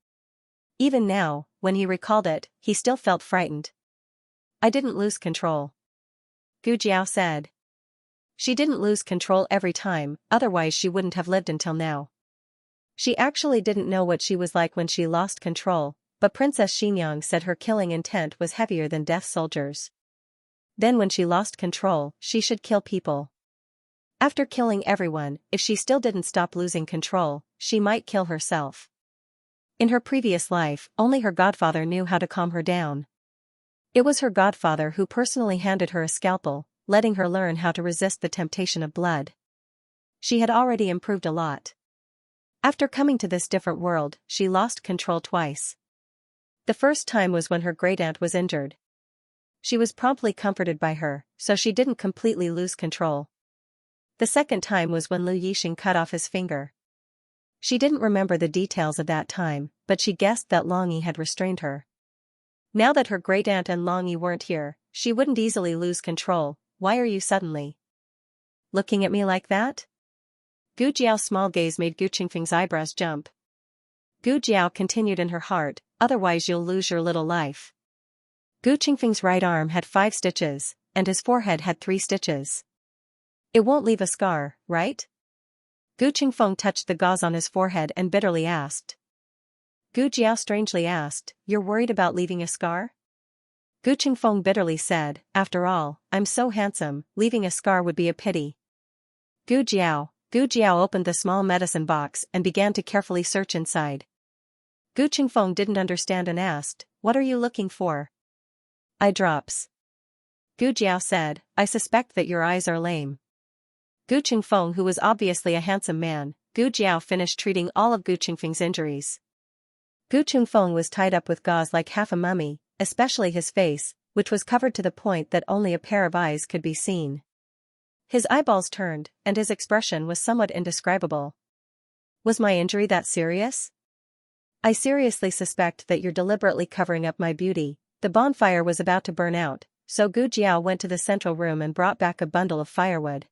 Even now, when he recalled it, he still felt frightened. I didn't lose control. Gu Jiao said. She didn't lose control every time, otherwise she wouldn't have lived until now. She actually didn't know what she was like when she lost control, but Princess Xianxia said her killing intent was heavier than death soldiers. Then when she lost control, she should kill people. After killing everyone, if she still didn't stop losing control, she might kill herself. In her previous life, only her godfather knew how to calm her down. It was her godfather who personally handed her a scalpel, letting her learn how to resist the temptation of blood. She had already improved a lot. After coming to this different world, she lost control twice. The first time was when her great-aunt was injured. She was promptly comforted by her, so she didn't completely lose control. The second time was when Lu Yixing cut off his finger. She didn't remember the details of that time, but she guessed that Longy had restrained her. Now that her great-aunt and Longy weren't here, she wouldn't easily lose control. Why are you suddenly looking at me like that? Gu Jiao's small gaze made Gu Qingfeng's eyebrows jump. Gu Jiao continued in her heart, otherwise you'll lose your little life. Gu Qingfeng's right arm had 5 stitches, and his forehead had 3 stitches. It won't leave a scar, right? Gu Qingfeng touched the gauze on his forehead and bitterly asked. Gu Jiao strangely asked, you're worried about leaving a scar? Gu Qingfeng bitterly said, after all, I'm so handsome, leaving a scar would be a pity. Gu Jiao opened the small medicine box and began to carefully search inside. Gu Qingfeng didn't understand and asked, what are you looking for? Eye drops. Gu Jiao said, I suspect that your eyes are lame. Gu Qingfeng, who was obviously a handsome man, Gu Jiao finished treating all of Gu Qingfeng's injuries. Gu Qingfeng was tied up with gauze like half a mummy, especially his face, which was covered to the point that only a pair of eyes could be seen. His eyeballs turned, and his expression was somewhat indescribable. Was my injury that serious? I seriously suspect that you're deliberately covering up my beauty. The bonfire was about to burn out, so Gu Jiao went to the central room and brought back a bundle of firewood.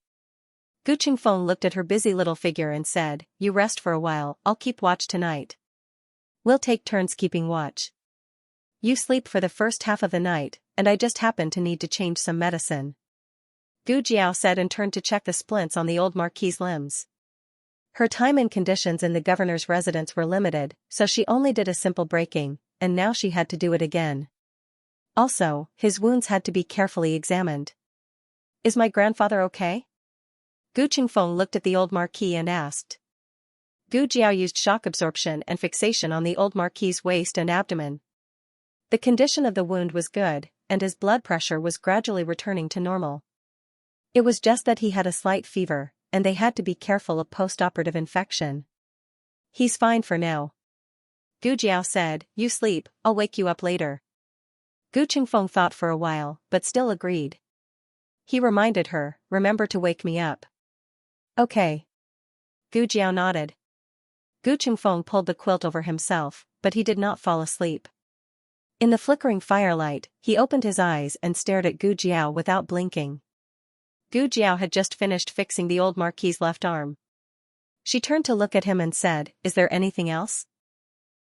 Gu Qingfeng looked at her busy little figure and said, you rest for a while, I'll keep watch tonight. We'll take turns keeping watch. You sleep for the first half of the night, and I just happen to need to change some medicine. Gu Jiao said and turned to check the splints on the old marquis's limbs. Her time and conditions in the governor's residence were limited, so she only did a simple breaking, and now she had to do it again. Also, his wounds had to be carefully examined. Is my grandfather okay? Gu Qingfeng looked at the old marquis and asked. Gu Jiao used shock absorption and fixation on the old marquis's waist and abdomen. The condition of the wound was good, and his blood pressure was gradually returning to normal. It was just that he had a slight fever, and they had to be careful of post-operative infection. He's fine for now. Gu Jiao said, you sleep, I'll wake you up later. Gu Qingfeng thought for a while, but still agreed. He reminded her, remember to wake me up. Okay. Gu Jiao nodded. Gu Qingfeng pulled the quilt over himself, but he did not fall asleep. In the flickering firelight, he opened his eyes and stared at Gu Jiao without blinking. Gu Jiao had just finished fixing the old marquis's left arm. She turned to look at him and said, is there anything else?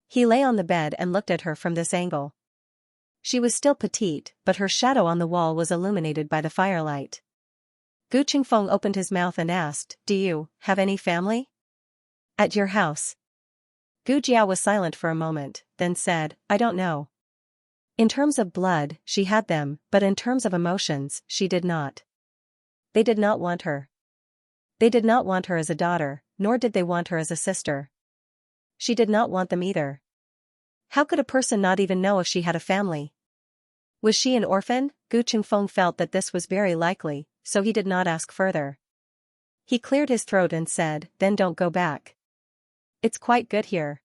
He lay on the bed and looked at her from this angle. She was still petite, but her shadow on the wall was illuminated by the firelight. Gu Qingfeng opened his mouth and asked, do you have any family? At your house? Gu Jiao was silent for a moment, then said, I don't know. In terms of blood, she had them, but in terms of emotions, she did not. They did not want her. They did not want her as a daughter, nor did they want her as a sister. She did not want them either. How could a person not even know if she had a family? Was she an orphan? Gu Qingfeng felt that this was very likely, so he did not ask further. He cleared his throat and said, then don't go back. It's quite good here.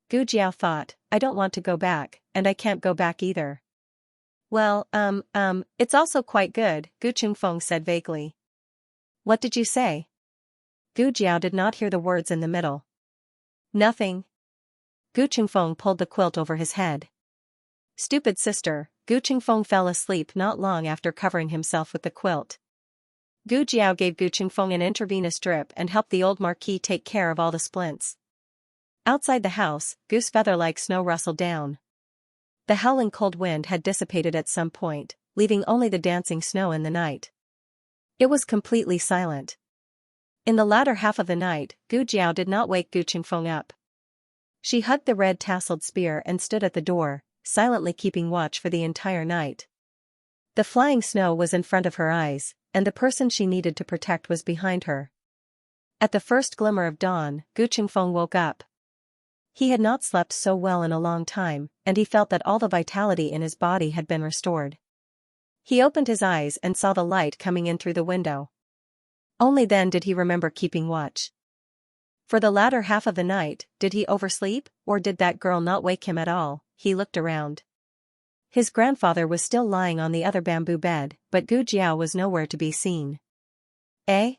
Gu Jiao thought, I don't want to go back, and I can't go back either. Well, it's also quite good, Gu Qingfeng said vaguely. What did you say? Gu Jiao did not hear the words in the middle. Nothing. Gu Qingfeng pulled the quilt over his head. Stupid sister, Gu Qingfeng fell asleep not long after covering himself with the quilt. Gu Jiao gave Gu Qingfeng an intravenous drip and helped the old marquis take care of all the splints. Outside the house, goose feather-like snow rustled down. The howling cold wind had dissipated at some point, leaving only the dancing snow in the night. It was completely silent. In the latter half of the night, Gu Jiao did not wake Gu Qingfeng up. She hugged the red tasseled spear and stood at the door, silently keeping watch for the entire night. The flying snow was in front of her eyes, and the person she needed to protect was behind her. At the first glimmer of dawn, Gu Qingfeng woke up. He had not slept so well in a long time, and he felt that all the vitality in his body had been restored. He opened his eyes and saw the light coming in through the window. Only then did he remember keeping watch. For the latter half of the night, did he oversleep, or did that girl not wake him at all? He looked around. His grandfather was still lying on the other bamboo bed, but Gu Jiao was nowhere to be seen. Eh?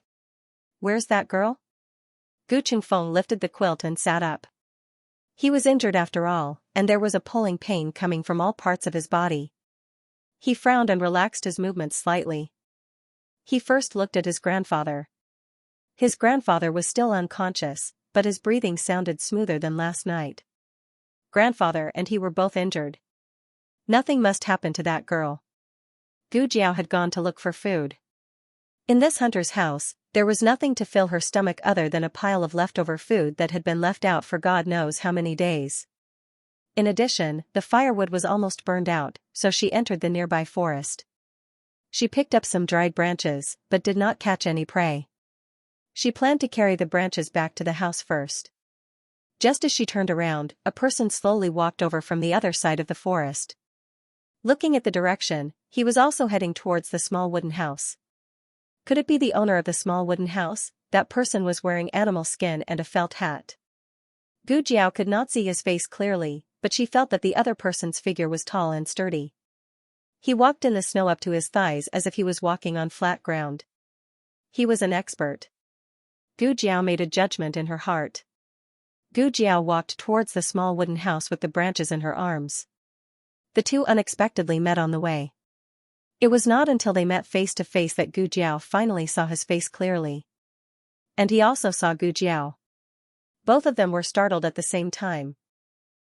Where's that girl? Gu Qingfeng lifted the quilt and sat up. He was injured after all, and there was a pulling pain coming from all parts of his body. He frowned and relaxed his movements slightly. He first looked at his grandfather. His grandfather was still unconscious, but his breathing sounded smoother than last night. Grandfather and he were both injured. Nothing must happen to that girl. Gu Jiao had gone to look for food. In this hunter's house, there was nothing to fill her stomach other than a pile of leftover food that had been left out for God knows how many days. In addition, the firewood was almost burned out, so she entered the nearby forest. She picked up some dried branches, but did not catch any prey. She planned to carry the branches back to the house first. Just as she turned around, a person slowly walked over from the other side of the forest. Looking at the direction, he was also heading towards the small wooden house. Could it be the owner of the small wooden house? That person was wearing animal skin and a felt hat. Gu Jiao could not see his face clearly, but she felt that the other person's figure was tall and sturdy. He walked in the snow up to his thighs as if he was walking on flat ground. He was an expert. Gu Jiao made a judgment in her heart. Gu Jiao walked towards the small wooden house with the branches in her arms. The two unexpectedly met on the way. It was not until they met face to face that Gu Jiao finally saw his face clearly. And he also saw Gu Jiao. Both of them were startled at the same time.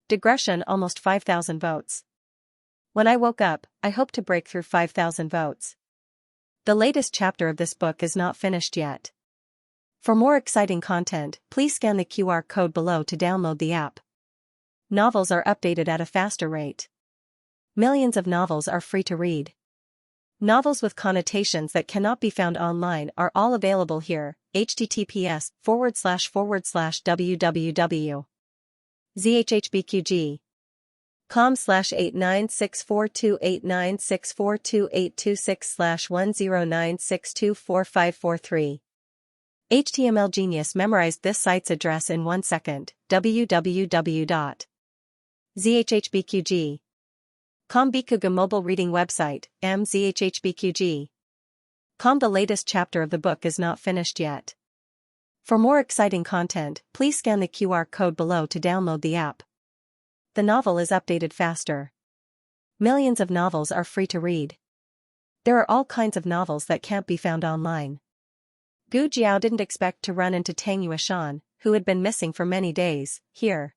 Digression almost 5,000 votes. When I woke up, I hoped to break through 5,000 votes. The latest chapter of this book is not finished yet. For more exciting content, please scan the QR code below to download the app. Novels are updated at a faster rate. Millions of novels are free to read. Novels with connotations that cannot be found online are all available here. https://www.zhhbqg.com/896428964286/1096245443. HTML Genius memorized this site's address in 1 second. www.zhhbqg.com Bikuga mobile reading website, mzhhbqg.com. The latest chapter of the book is not finished yet. For more exciting content, please scan the QR code below to download the app. The novel is updated faster. Millions of novels are free to read. There are all kinds of novels that can't be found online. Gu Jiao didn't expect to run into Tang Yueshan, who had been missing for many days, here.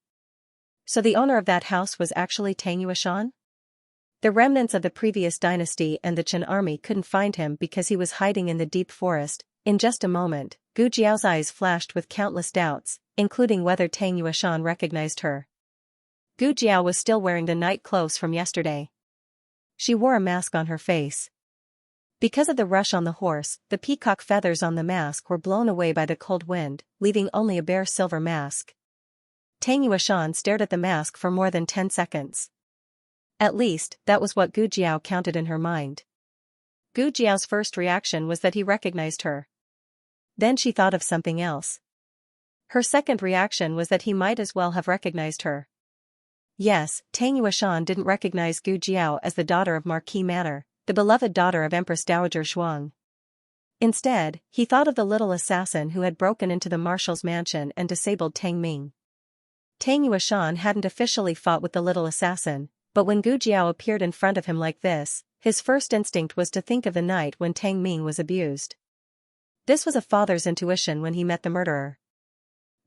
So the owner of that house was actually Tang Yueshan? The remnants of the previous dynasty and the Qin army couldn't find him because he was hiding in the deep forest. In just a moment, Gu Jiao's eyes flashed with countless doubts, including whether Tang Yueshan recognized her. Gu Jiao was still wearing the night clothes from yesterday. She wore a mask on her face. Because of the rush on the horse, the peacock feathers on the mask were blown away by the cold wind, leaving only a bare silver mask. Tang Yueshan stared at the mask for more than 10 seconds. At least, that was what Gu Jiao counted in her mind. Gu Jiao's first reaction was that he recognized her. Then she thought of something else. Her second reaction was that he might as well have recognized her. Yes, Tang Yueshan didn't recognize Gu Jiao as the daughter of Marquis Manor, the beloved daughter of Empress Dowager Zhuang. Instead, he thought of the little assassin who had broken into the marshal's mansion and disabled Tang Ming. Tang Yueshan hadn't officially fought with the little assassin, but when Gu Jiao appeared in front of him like this, his first instinct was to think of the night when Tang Ming was abused. This was a father's intuition when he met the murderer.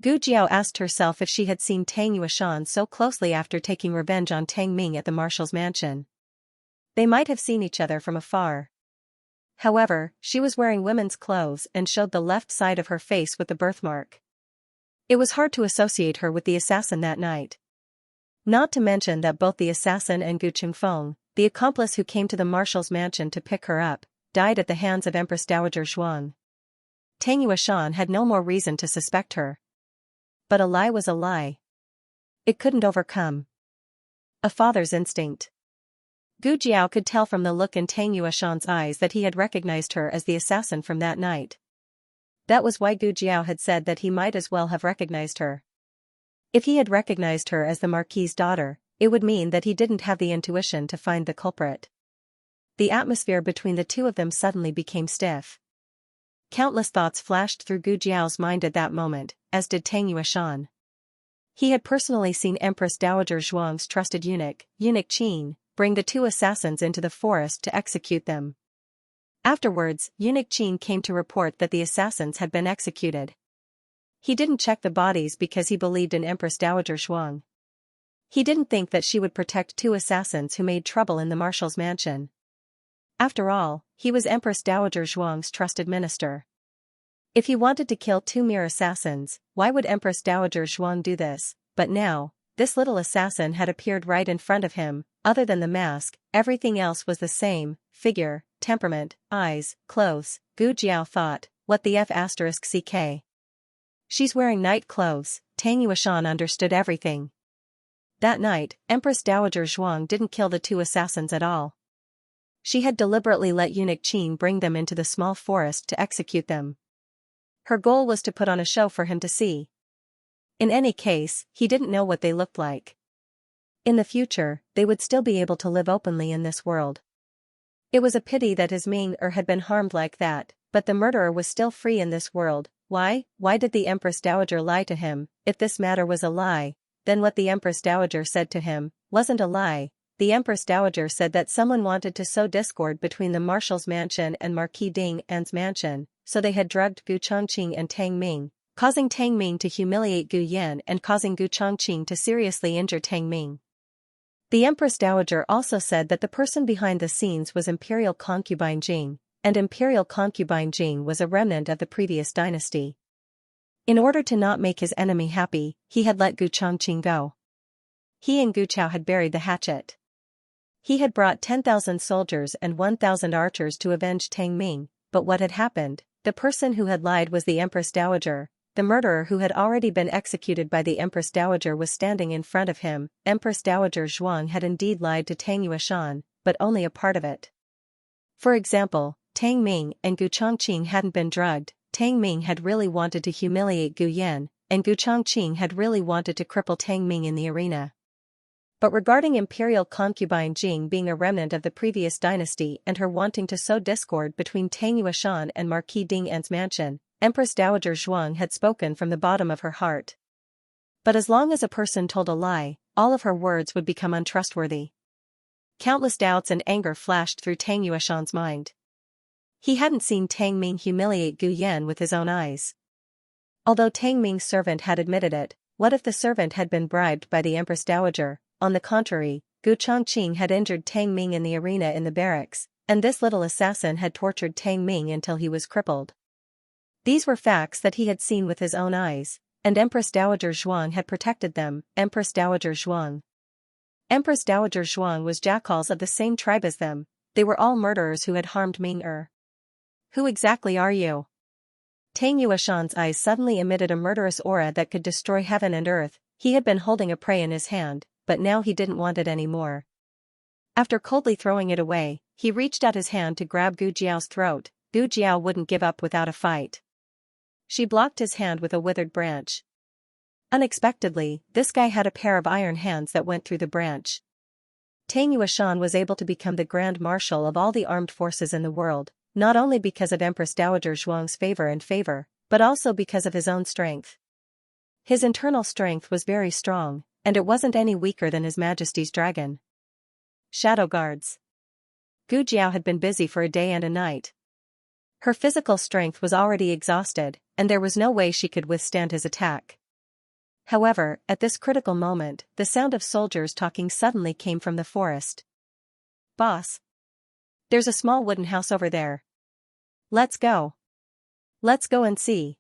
Gu Jiao asked herself if she had seen Tang Yueshan so closely after taking revenge on Tang Ming at the marshal's mansion. They might have seen each other from afar. However, she was wearing women's clothes and showed the left side of her face with the birthmark. It was hard to associate her with the assassin that night. Not to mention that both the assassin and Gu Qingfeng, the accomplice who came to the marshal's mansion to pick her up, died at the hands of Empress Dowager Zhuang. Tang Yueshan had no more reason to suspect her. But a lie was a lie. It couldn't overcome a father's instinct. Gu Jiao could tell from the look in Tang Yueshan's eyes that he had recognized her as the assassin from that night. That was why Gu Jiao had said that he might as well have recognized her. If he had recognized her as the Marquis's daughter, it would mean that he didn't have the intuition to find the culprit. The atmosphere between the two of them suddenly became stiff. Countless thoughts flashed through Gu Jiao's mind at that moment, as did Tang Yueshan. He had personally seen Empress Dowager Zhuang's trusted eunuch, Eunuch Qin, bring the two assassins into the forest to execute them. Afterwards, Eunuch Qin came to report that the assassins had been executed. He didn't check the bodies because he believed in Empress Dowager Zhuang. He didn't think that she would protect two assassins who made trouble in the marshal's mansion. After all, he was Empress Dowager Zhuang's trusted minister. If he wanted to kill two mere assassins, why would Empress Dowager Zhuang do this? But now, this little assassin had appeared right in front of him. Other than the mask, everything else was the same: figure, temperament, eyes, clothes. Gu Jiao thought, what the f***ck? She's wearing night clothes. Tang Yueshan understood everything. That night, Empress Dowager Zhuang didn't kill the two assassins at all. She had deliberately let Eunuch Qin bring them into the small forest to execute them. Her goal was to put on a show for him to see. In any case, he didn't know what they looked like. In the future, they would still be able to live openly in this world. It was a pity that his Ming-er had been harmed like that, but the murderer was still free in this world. Why did the Empress Dowager lie to him? If this matter was a lie, then what the Empress Dowager said to him wasn't a lie. The Empress Dowager said that someone wanted to sow discord between the Marshal's mansion and Marquis Ding An's mansion, so they had drugged Gu Chongqing and Tang Ming, causing Tang Ming to humiliate Gu Yan and causing Gu Chongqing to seriously injure Tang Ming. The Empress Dowager also said that the person behind the scenes was Imperial Concubine Jing, and Imperial Concubine Jing was a remnant of the previous dynasty. In order to not make his enemy happy, he had let Gu Chongqing go. He and Gu Chao had buried the hatchet. He had brought 10,000 soldiers and 1,000 archers to avenge Tang Ming, but what had happened? The person who had lied was the Empress Dowager. The murderer who had already been executed by the Empress Dowager was standing in front of him. Empress Dowager Zhuang had indeed lied to Tang Yueshan, but only a part of it. For example, Tang Ming and Gu Chongqing hadn't been drugged. Tang Ming had really wanted to humiliate Gu Yan, and Gu Chongqing had really wanted to cripple Tang Ming in the arena. But regarding Imperial Concubine Jing being a remnant of the previous dynasty and her wanting to sow discord between Tang Yueshan and Marquis Ding An's mansion, Empress Dowager Zhuang had spoken from the bottom of her heart. But as long as a person told a lie, all of her words would become untrustworthy. Countless doubts and anger flashed through Tang Yueshan's mind. He hadn't seen Tang Ming humiliate Gu Yan with his own eyes. Although Tang Ming's servant had admitted it, what if the servant had been bribed by the Empress Dowager? On the contrary, Gu Chongqing had injured Tang Ming in the arena in the barracks, and this little assassin had tortured Tang Ming until he was crippled. These were facts that he had seen with his own eyes, and Empress Dowager Zhuang had protected them. Empress Dowager Zhuang. Empress Dowager Zhuang was jackals of the same tribe as them. They were all murderers who had harmed Ming-er. Who exactly are you? Tang Yueshan's eyes suddenly emitted a murderous aura that could destroy heaven and earth. He had been holding a prey in his hand, but now he didn't want it anymore. After coldly throwing it away, he reached out his hand to grab Gu Jiao's throat. Gu Jiao wouldn't give up without a fight. She blocked his hand with a withered branch. Unexpectedly, this guy had a pair of iron hands that went through the branch. Tang Yueshan was able to become the Grand Marshal of all the armed forces in the world, not only because of Empress Dowager Zhuang's favor, but also because of his own strength. His internal strength was very strong, and it wasn't any weaker than His Majesty's dragon. Shadow guards. Gu Jiao had been busy for a day and a night. Her physical strength was already exhausted, and there was no way she could withstand his attack. However, at this critical moment, the sound of soldiers talking suddenly came from the forest. "Boss. There's a small wooden house over there. Let's go. Let's go and see."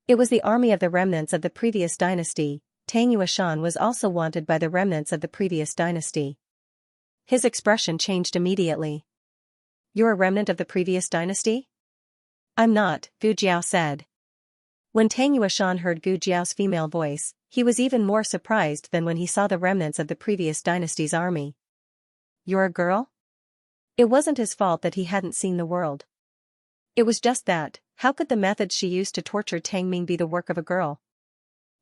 It was the army of the remnants of the previous dynasty. Tang Yueshan was also wanted by the remnants of the previous dynasty. His expression changed immediately. "You're a remnant of the previous dynasty?" "I'm not," Gu Jiao said. When Tang Yueshan heard Gu Jiao's female voice, he was even more surprised than when he saw the remnants of the previous dynasty's army. "You're a girl?" It wasn't his fault that he hadn't seen the world. It was just that, how could the methods she used to torture Tang Ming be the work of a girl?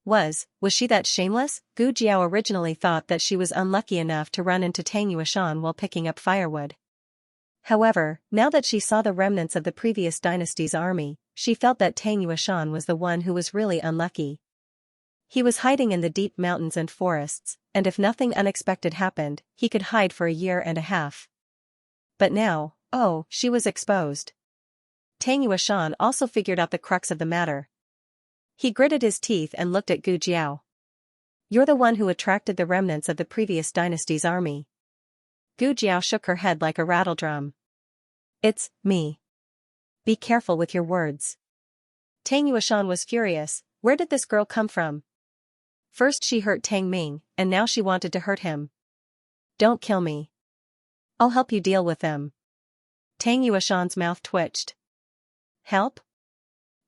Was she that shameless? Gu Jiao originally thought that she was unlucky enough to run into Tang Yueshan while picking up firewood. However, now that she saw the remnants of the previous dynasty's army, she felt that Tang Yueshan was the one who was really unlucky. He was hiding in the deep mountains and forests, and if nothing unexpected happened, he could hide for a year and a half. But now, oh, she was exposed. Tang Yueshan also figured out the crux of the matter. He gritted his teeth and looked at Gu Jiao. "You're the one who attracted the remnants of the previous dynasty's army." Gu Jiao shook her head like a rattledrum. "It's me. Be careful with your words." Tang Yueshan was furious. Where did this girl come from? First she hurt Tang Ming, and now she wanted to hurt him. "Don't kill me. I'll help you deal with them." Tang Yueshan's mouth twitched. Help?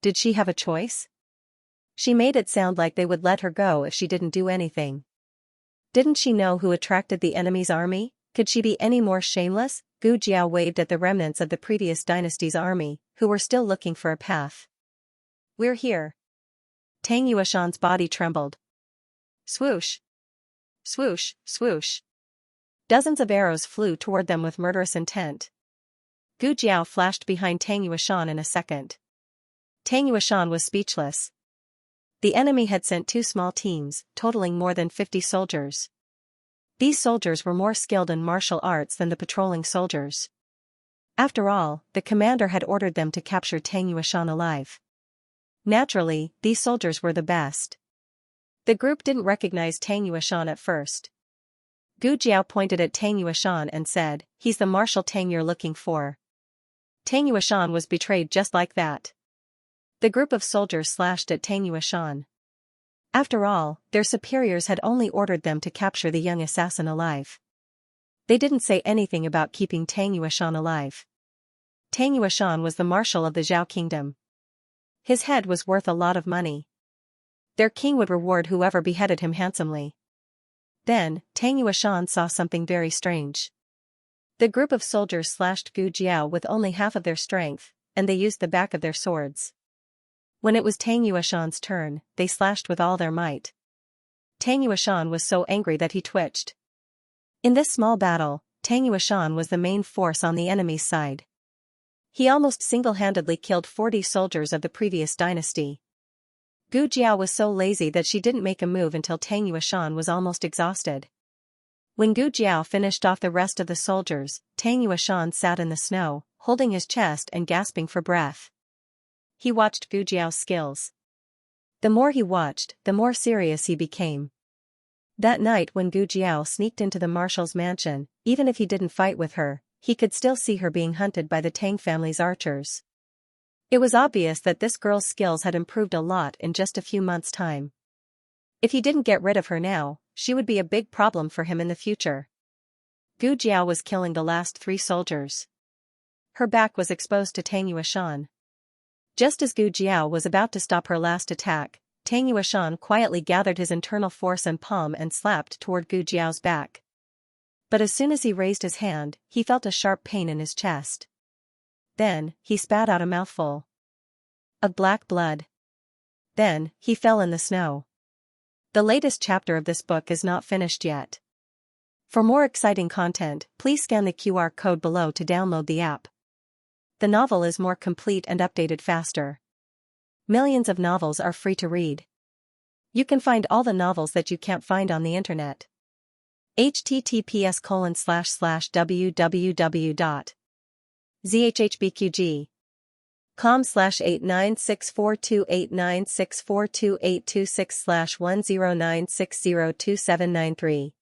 Did she have a choice? She made it sound like they would let her go if she didn't do anything. Didn't she know who attracted the enemy's army? Could she be any more shameless? Gu Jiao waved at the remnants of the previous dynasty's army, who were still looking for a path. "We're here." Tang Yueshan's body trembled. Swoosh! Swoosh, swoosh. Dozens of arrows flew toward them with murderous intent. Gu Jiao flashed behind Tang Yueshan in a second. Tang Yueshan was speechless. The enemy had sent 2 small teams, totaling more than 50 soldiers. These soldiers were more skilled in martial arts than the patrolling soldiers. After all, the commander had ordered them to capture Tang Yueshan alive. Naturally, these soldiers were the best. The group didn't recognize Tang Yueshan at first. Gu Jiao pointed at Tang Yueshan and said, "He's the Marshal Tang you're looking for." Tang Yueshan was betrayed just like that. The group of soldiers slashed at Tang Yueshan. After all, their superiors had only ordered them to capture the young assassin alive. They didn't say anything about keeping Tang Yueshan alive. Tang Yueshan was the marshal of the Zhao kingdom. His head was worth a lot of money. Their king would reward whoever beheaded him handsomely. Then, Tang Yueshan saw something very strange. The group of soldiers slashed Gu Jiao with only half of their strength, and they used the back of their swords. When it was Tang Yueshan's turn, they slashed with all their might. Tang Yueshan was so angry that he twitched. In this small battle, Tang Yueshan was the main force on the enemy's side. He almost single-handedly killed 40 soldiers of the previous dynasty. Gu Jiao was so lazy that she didn't make a move until Tang Yueshan was almost exhausted. When Gu Jiao finished off the rest of the soldiers, Tang Yueshan sat in the snow, holding his chest and gasping for breath. He watched Gu Jiao's skills. The more he watched, the more serious he became. That night when Gu Jiao sneaked into the marshal's mansion, even if he didn't fight with her, he could still see her being hunted by the Tang family's archers. It was obvious that this girl's skills had improved a lot in just a few months' time. If he didn't get rid of her now, she would be a big problem for him in the future. Gu Jiao was killing the last 3 soldiers. Her back was exposed to Tang Yueshan. Just as Gu Jiao was about to stop her last attack, Tang Yueshan quietly gathered his internal force and palm and slapped toward Gu Jiao's back. But as soon as he raised his hand, he felt a sharp pain in his chest. Then, he spat out a mouthful of black blood. Then, he fell in the snow. The latest chapter of this book is not finished yet. For more exciting content, please scan the QR code below to download the app. The novel is more complete and updated faster. Millions of novels are free to read. You can find all the novels that you can't find on the internet. https://www.zhhbqg.com/89642896428226/1096027993.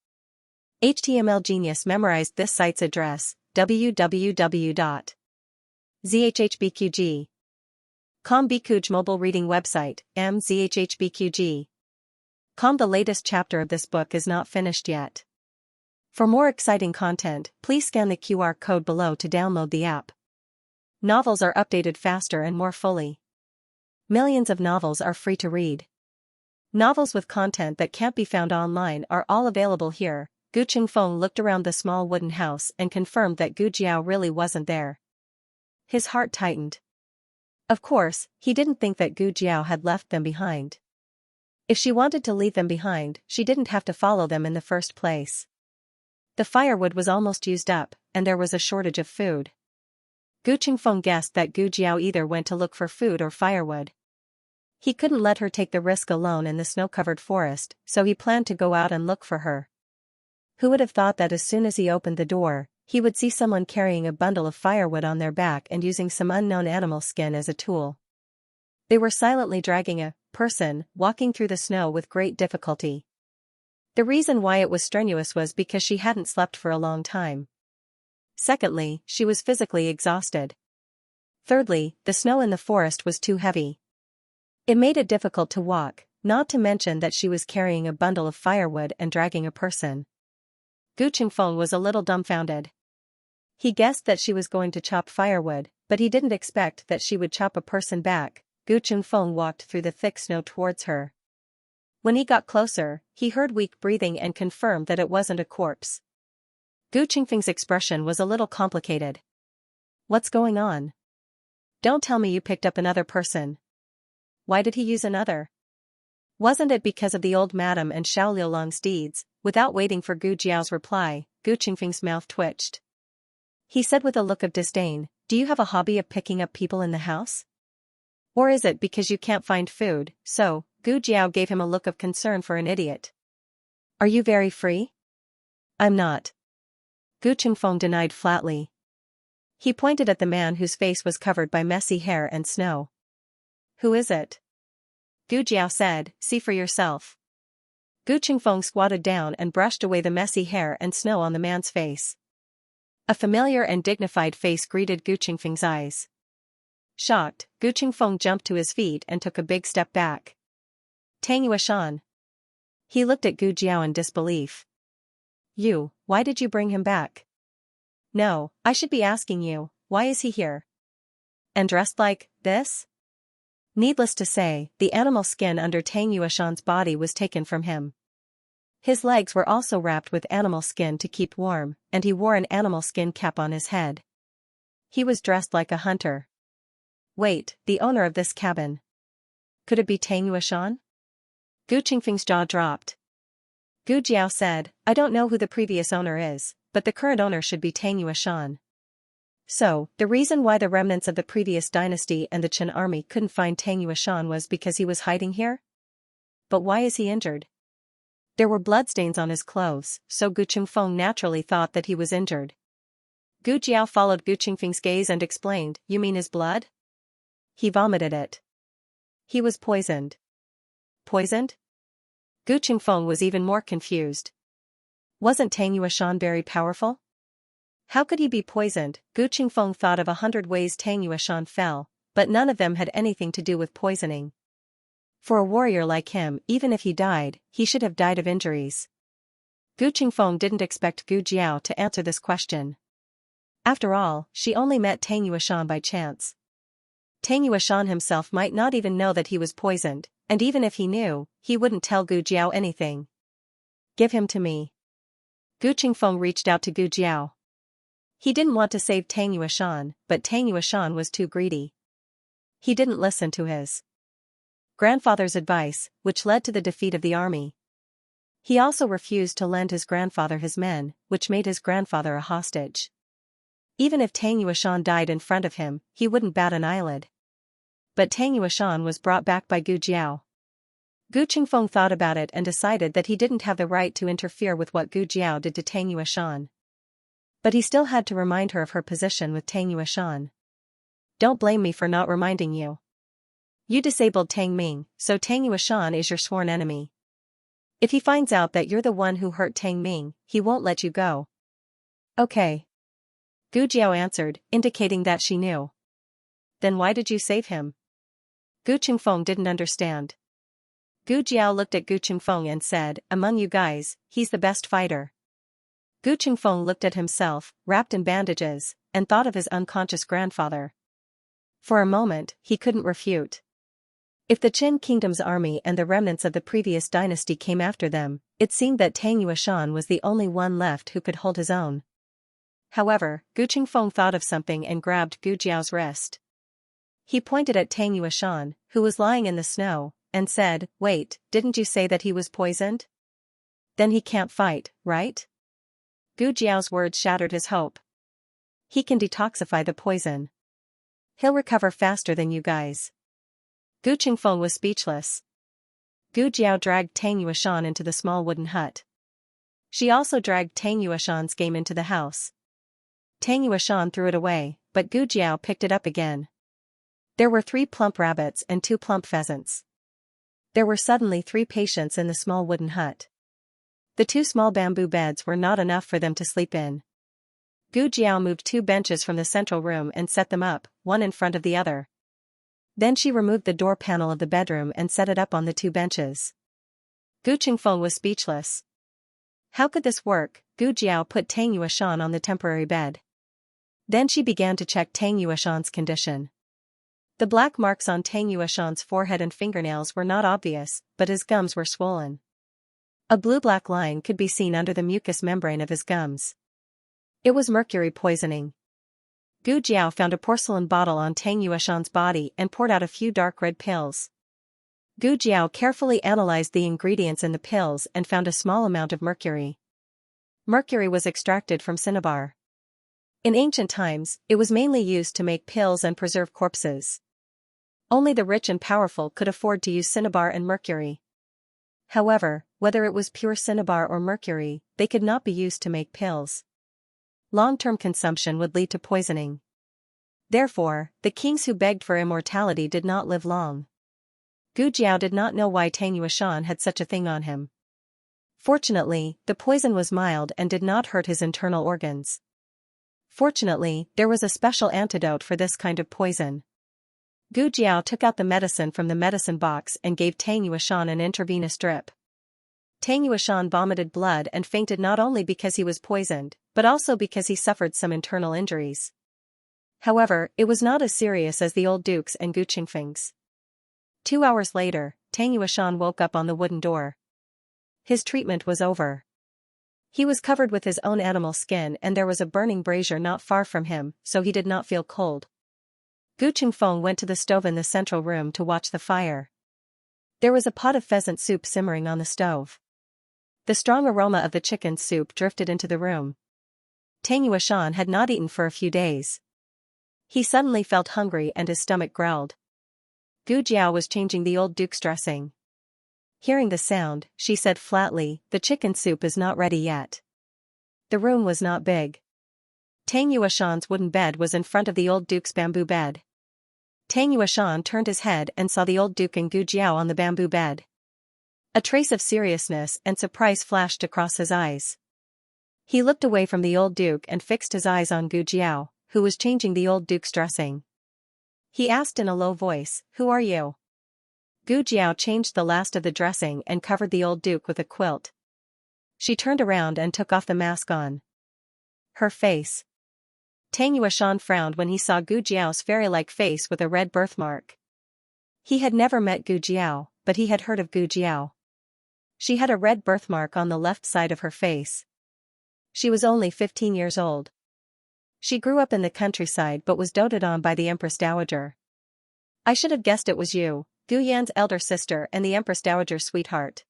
HTML Genius memorized this site's address, www.zhhbqg.com. Bikuj mobile reading website, mzhhbqg.com. The latest chapter of this book is not finished yet. For more exciting content, please scan the QR code below to download the app. Novels are updated faster and more fully. Millions of novels are free to read. Novels with content that can't be found online are all available here. Gu Qingfeng looked around the small wooden house and confirmed that Gu Jiao really wasn't there. His heart tightened. Of course, he didn't think that Gu Jiao had left them behind. If she wanted to leave them behind, she didn't have to follow them in the first place. The firewood was almost used up, and there was a shortage of food. Gu Qingfeng guessed that Gu Jiao either went to look for food or firewood. He couldn't let her take the risk alone in the snow-covered forest, so he planned to go out and look for her. Who would have thought that as soon as he opened the door, he would see someone carrying a bundle of firewood on their back and using some unknown animal skin as a tool. They were silently dragging a person, walking through the snow with great difficulty. The reason why it was strenuous was because she hadn't slept for a long time. Secondly, she was physically exhausted. Thirdly, the snow in the forest was too heavy. It made it difficult to walk, not to mention that she was carrying a bundle of firewood and dragging a person. Gu Qingfeng was a little dumbfounded. He guessed that she was going to chop firewood, but he didn't expect that she would chop a person back. Gu Qingfeng walked through the thick snow towards her. When he got closer, he heard weak breathing and confirmed that it wasn't a corpse. Gu Qingfeng's expression was a little complicated. What's going on? Don't tell me you picked up another person. Why did he use another? Wasn't it because of the old madam and Xiao Liulong's deeds? Without waiting for Gu Jiao's reply, Gu Qingfeng's mouth twitched. He said with a look of disdain, "Do you have a hobby of picking up people in the house? Or is it because you can't find food?" So, Gu Jiao gave him a look of concern for an idiot. "Are you very free?" "I'm not." Gu Qingfeng denied flatly. He pointed at the man whose face was covered by messy hair and snow. "Who is it?" Gu Jiao said, "See for yourself." Gu Qingfeng squatted down and brushed away the messy hair and snow on the man's face. A familiar and dignified face greeted Gu Qingfeng's eyes. Shocked, Gu Qingfeng jumped to his feet and took a big step back. "Tang Yuashan." He looked at Gu Jiao in disbelief. Why did you bring him back?" "No, I should be asking you, why is he here? And dressed like this?" Needless to say, the animal skin under Tang Yuashan's body was taken from him. His legs were also wrapped with animal skin to keep warm, and he wore an animal skin cap on his head. He was dressed like a hunter. Wait, the owner of this cabin. Could it be Tang Yuashan? Gu Qingfeng's jaw dropped. Gu Jiao said, "I don't know who the previous owner is, but the current owner should be Tang Yuashan." So, the reason why the remnants of the previous dynasty and the Qin army couldn't find Tang Yuashan was because he was hiding here? But why is he injured? There were bloodstains on his clothes, so Gu Qingfeng naturally thought that he was injured. Gu Jiao followed Gu Qingfeng's gaze and explained, "You mean his blood? He vomited it. He was poisoned." Poisoned? Gu Qingfeng was even more confused. Wasn't Tang Yuashan very powerful? How could he be poisoned? Gu Qingfeng thought of 100 ways Tang Yuashan fell, but none of them had anything to do with poisoning. For a warrior like him, even if he died, he should have died of injuries. Gu Qingfeng didn't expect Gu Jiao to answer this question. After all, she only met Tang Yuashan by chance. Tang Yuashan himself might not even know that he was poisoned, and even if he knew, he wouldn't tell Gu Jiao anything. "Give him to me." Gu Qingfeng reached out to Gu Jiao. He didn't want to save Tang Yuashan, but Tang Yuashan was too greedy. He didn't listen to his grandfather's advice, which led to the defeat of the army. He also refused to lend his grandfather his men, which made his grandfather a hostage. Even if Tang Yuashan died in front of him, he wouldn't bat an eyelid. But Tang Yuashan was brought back by Gu Jiao. Gu Qingfeng thought about it and decided that he didn't have the right to interfere with what Gu Jiao did to Tang Yuashan. But he still had to remind her of her position with Tang Yuashan. "Don't blame me for not reminding you. You disabled Tang Ming, so Tang Yuashan is your sworn enemy. If he finds out that you're the one who hurt Tang Ming, he won't let you go." "Okay." Gu Jiao answered, indicating that she knew. "Then why did you save him?" Gu Qingfeng didn't understand. Gu Jiao looked at Gu Qingfeng and said, "Among you guys, he's the best fighter." Gu Qingfeng looked at himself, wrapped in bandages, and thought of his unconscious grandfather. For a moment, he couldn't refute. If the Qin kingdom's army and the remnants of the previous dynasty came after them, it seemed that Tang Yuashan was the only one left who could hold his own. However, Gu Qingfeng thought of something and grabbed Gu Jiao's wrist. He pointed at Tang Yuashan, who was lying in the snow, and said, "Wait, didn't you say that he was poisoned? Then he can't fight, right?" Gu Jiao's words shattered his hope. "He can detoxify the poison." He'll recover faster than you guys. Gu Qingfeng was speechless. Gu Jiao dragged Tang Yuashan into the small wooden hut. She also dragged Tang Yuashan's game into the house. Tang Yuashan threw it away, but Gu Jiao picked it up again. There were 3 plump rabbits and 2 plump pheasants. There were suddenly 3 patients in the small wooden hut. The 2 small bamboo beds were not enough for them to sleep in. Gu Jiao moved 2 benches from the central room and set them up, one in front of the other. Then she removed the door panel of the bedroom and set it up on the 2 benches. Gu Qingfeng was speechless. How could this work? Gu Jiao put Tang Yuashan on the temporary bed. Then she began to check Tang Yuashan's condition. The black marks on Tang Yuashan's forehead and fingernails were not obvious, but his gums were swollen. A blue-black line could be seen under the mucous membrane of his gums. It was mercury poisoning. Gu Jiao found a porcelain bottle on Tang Yuashan's body and poured out a few dark red pills. Gu Jiao carefully analyzed the ingredients in the pills and found a small amount of mercury. Mercury was extracted from cinnabar. In ancient times, it was mainly used to make pills and preserve corpses. Only the rich and powerful could afford to use cinnabar and mercury. However, whether it was pure cinnabar or mercury, they could not be used to make pills. Long-term consumption would lead to poisoning. Therefore, the kings who begged for immortality did not live long. Gu Jiao did not know why Tang Yuashan had such a thing on him. Fortunately, the poison was mild and did not hurt his internal organs. Fortunately, there was a special antidote for this kind of poison. Gu Jiao took out the medicine from the medicine box and gave Tang Yuashan an intravenous drip. Tang Yuashan vomited blood and fainted not only because he was poisoned, but also because he suffered some internal injuries. However, it was not as serious as the old duke's and Gu Qingfeng's. 2 hours later, Tang Yuashan woke up on the wooden door. His treatment was over. He was covered with his own animal skin and there was a burning brazier not far from him, so he did not feel cold. Gu Qingfeng went to the stove in the central room to watch the fire. There was a pot of pheasant soup simmering on the stove. The strong aroma of the chicken soup drifted into the room. Tang Yuashan had not eaten for a few days. He suddenly felt hungry and his stomach growled. Gu Jiao was changing the old duke's dressing. Hearing the sound, she said flatly, "The chicken soup is not ready yet." The room was not big. Tang Yuashan's wooden bed was in front of the old duke's bamboo bed. Tang Yuashan turned his head and saw the old duke and Gu Jiao on the bamboo bed. A trace of seriousness and surprise flashed across his eyes. He looked away from the old duke and fixed his eyes on Gu Jiao, who was changing the old duke's dressing. He asked in a low voice, "Who are you?" Gu Jiao changed the last of the dressing and covered the old duke with a quilt. She turned around and took off the mask on. Her face. Tang Yuashan frowned when he saw Gu Jiao's fairy-like face with a red birthmark. He had never met Gu Jiao, but he had heard of Gu Jiao. She had a red birthmark on the left side of her face. She was only 15 years old. She grew up in the countryside but was doted on by the Empress Dowager. "I should have guessed it was you, Gu Yan's elder sister and the Empress Dowager's sweetheart."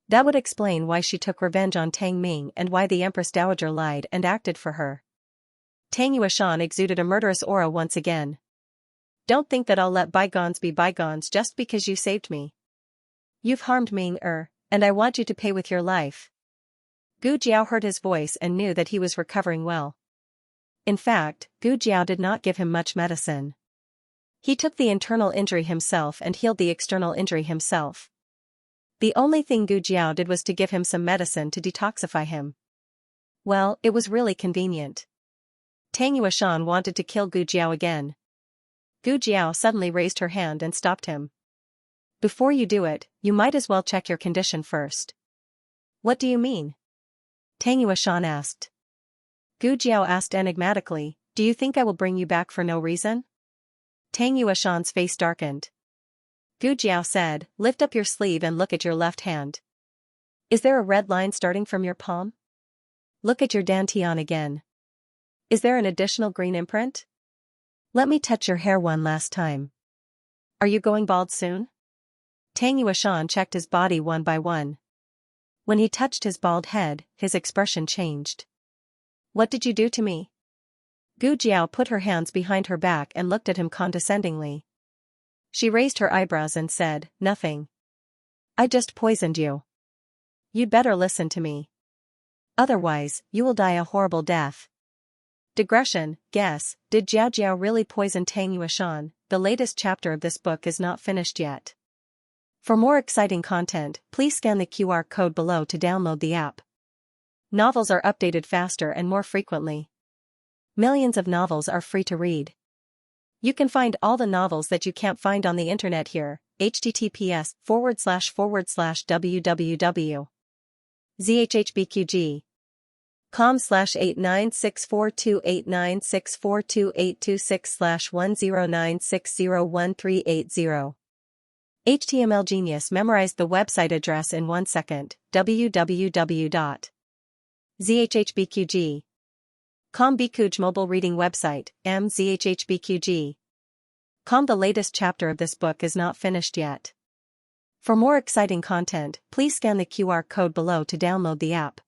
That would explain why she took revenge on Tang Ming and why the Empress Dowager lied and acted for her. Tang Yuashan exuded a murderous aura once again. "Don't think that I'll let bygones be bygones just because you saved me. You've harmed Ming and I want you to pay with your life." Gu Jiao heard his voice and knew that he was recovering well. In fact, Gu Jiao did not give him much medicine. He took the internal injury himself and healed the external injury himself. The only thing Gu Jiao did was to give him some medicine to detoxify him. Well, it was really convenient. Tang Yuashan wanted to kill Gu Jiao again. Gu Jiao suddenly raised her hand and stopped him. "Before you do it, you might as well check your condition first." "What do you mean?" Tang Yuashan asked. Gu Jiao asked enigmatically, "Do you think I will bring you back for no reason?" Tang Yuashan's face darkened. Gu Jiao said, "Lift up your sleeve and look at your left hand. Is there a red line starting from your palm? Look at your dantian again. Is there an additional green imprint? Let me touch your hair one last time. Are you going bald soon?" Tang Yuashan checked his body one by one. When he touched his bald head, his expression changed. "What did you do to me?" Gu Jiao put her hands behind her back and looked at him condescendingly. She raised her eyebrows and said, "Nothing. I just poisoned you. You'd better listen to me. Otherwise, you will die a horrible death." Digression, guess, did Jiao Jiao really poison Tang Yueshan? The latest chapter of this book is not finished yet. For more exciting content, please scan the QR code below to download the app. Novels are updated faster and more frequently. Millions of novels are free to read. You can find all the novels that you can't find on the internet here. https://www.zhhbqg.com/896428964286/1096013880. HTML Genius memorized the website address in 1 second. www.zhhbqg.com Bikuj mobile reading website, mzhhbqg.com. The latest chapter of this book is not finished yet. For more exciting content, please scan the QR code below to download the app.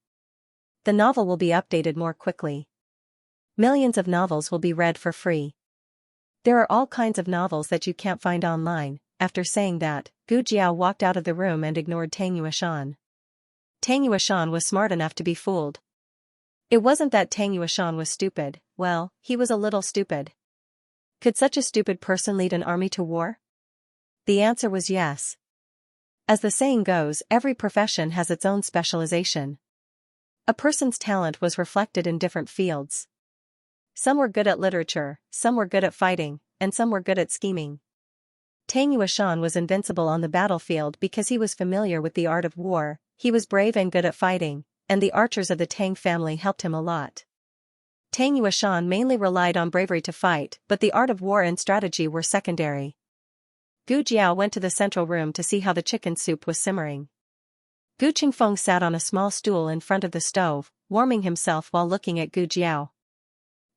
The novel will be updated more quickly. Millions of novels will be read for free. There are all kinds of novels that you can't find online. After saying that, Gu Jiao walked out of the room and ignored Tang Yueshan. Tang Yueshan was smart enough to be fooled. It wasn't that Tang Yueshan was stupid, well, he was a little stupid. Could such a stupid person lead an army to war? The answer was yes. As the saying goes, every profession has its own specialization. A person's talent was reflected in different fields. Some were good at literature, some were good at fighting, and some were good at scheming. Tang Yueshan was invincible on the battlefield because he was familiar with the art of war, he was brave and good at fighting, and the archers of the Tang family helped him a lot. Tang Yueshan mainly relied on bravery to fight, but the art of war and strategy were secondary. Gu Jiao went to the central room to see how the chicken soup was simmering. Gu Qingfeng sat on a small stool in front of the stove, warming himself while looking at Gu Jiao.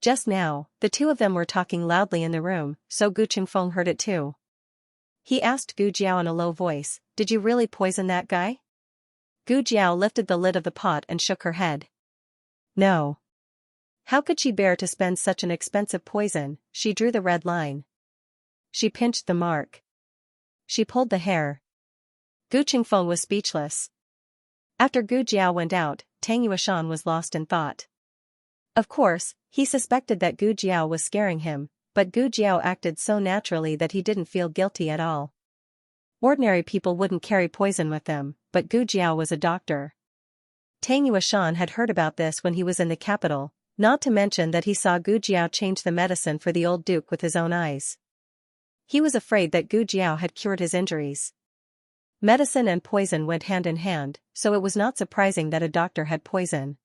Just now, the two of them were talking loudly in the room, so Gu Qingfeng heard it too. He asked Gu Jiao in a low voice, "Did you really poison that guy?" Gu Jiao lifted the lid of the pot and shook her head. No. How could she bear to spend such an expensive poison? She drew the red line. She pinched the mark. She pulled the hair. Gu Qingfeng was speechless. After Gu Jiao went out, Tang Yueshan was lost in thought. Of course, he suspected that Gu Jiao was scaring him, but Gu Jiao acted so naturally that he didn't feel guilty at all. Ordinary people wouldn't carry poison with them, but Gu Jiao was a doctor. Tang Yueshan had heard about this when he was in the capital, not to mention that he saw Gu Jiao change the medicine for the old duke with his own eyes. He was afraid that Gu Jiao had cured his injuries. Medicine and poison went hand in hand, so it was not surprising that a doctor had poison.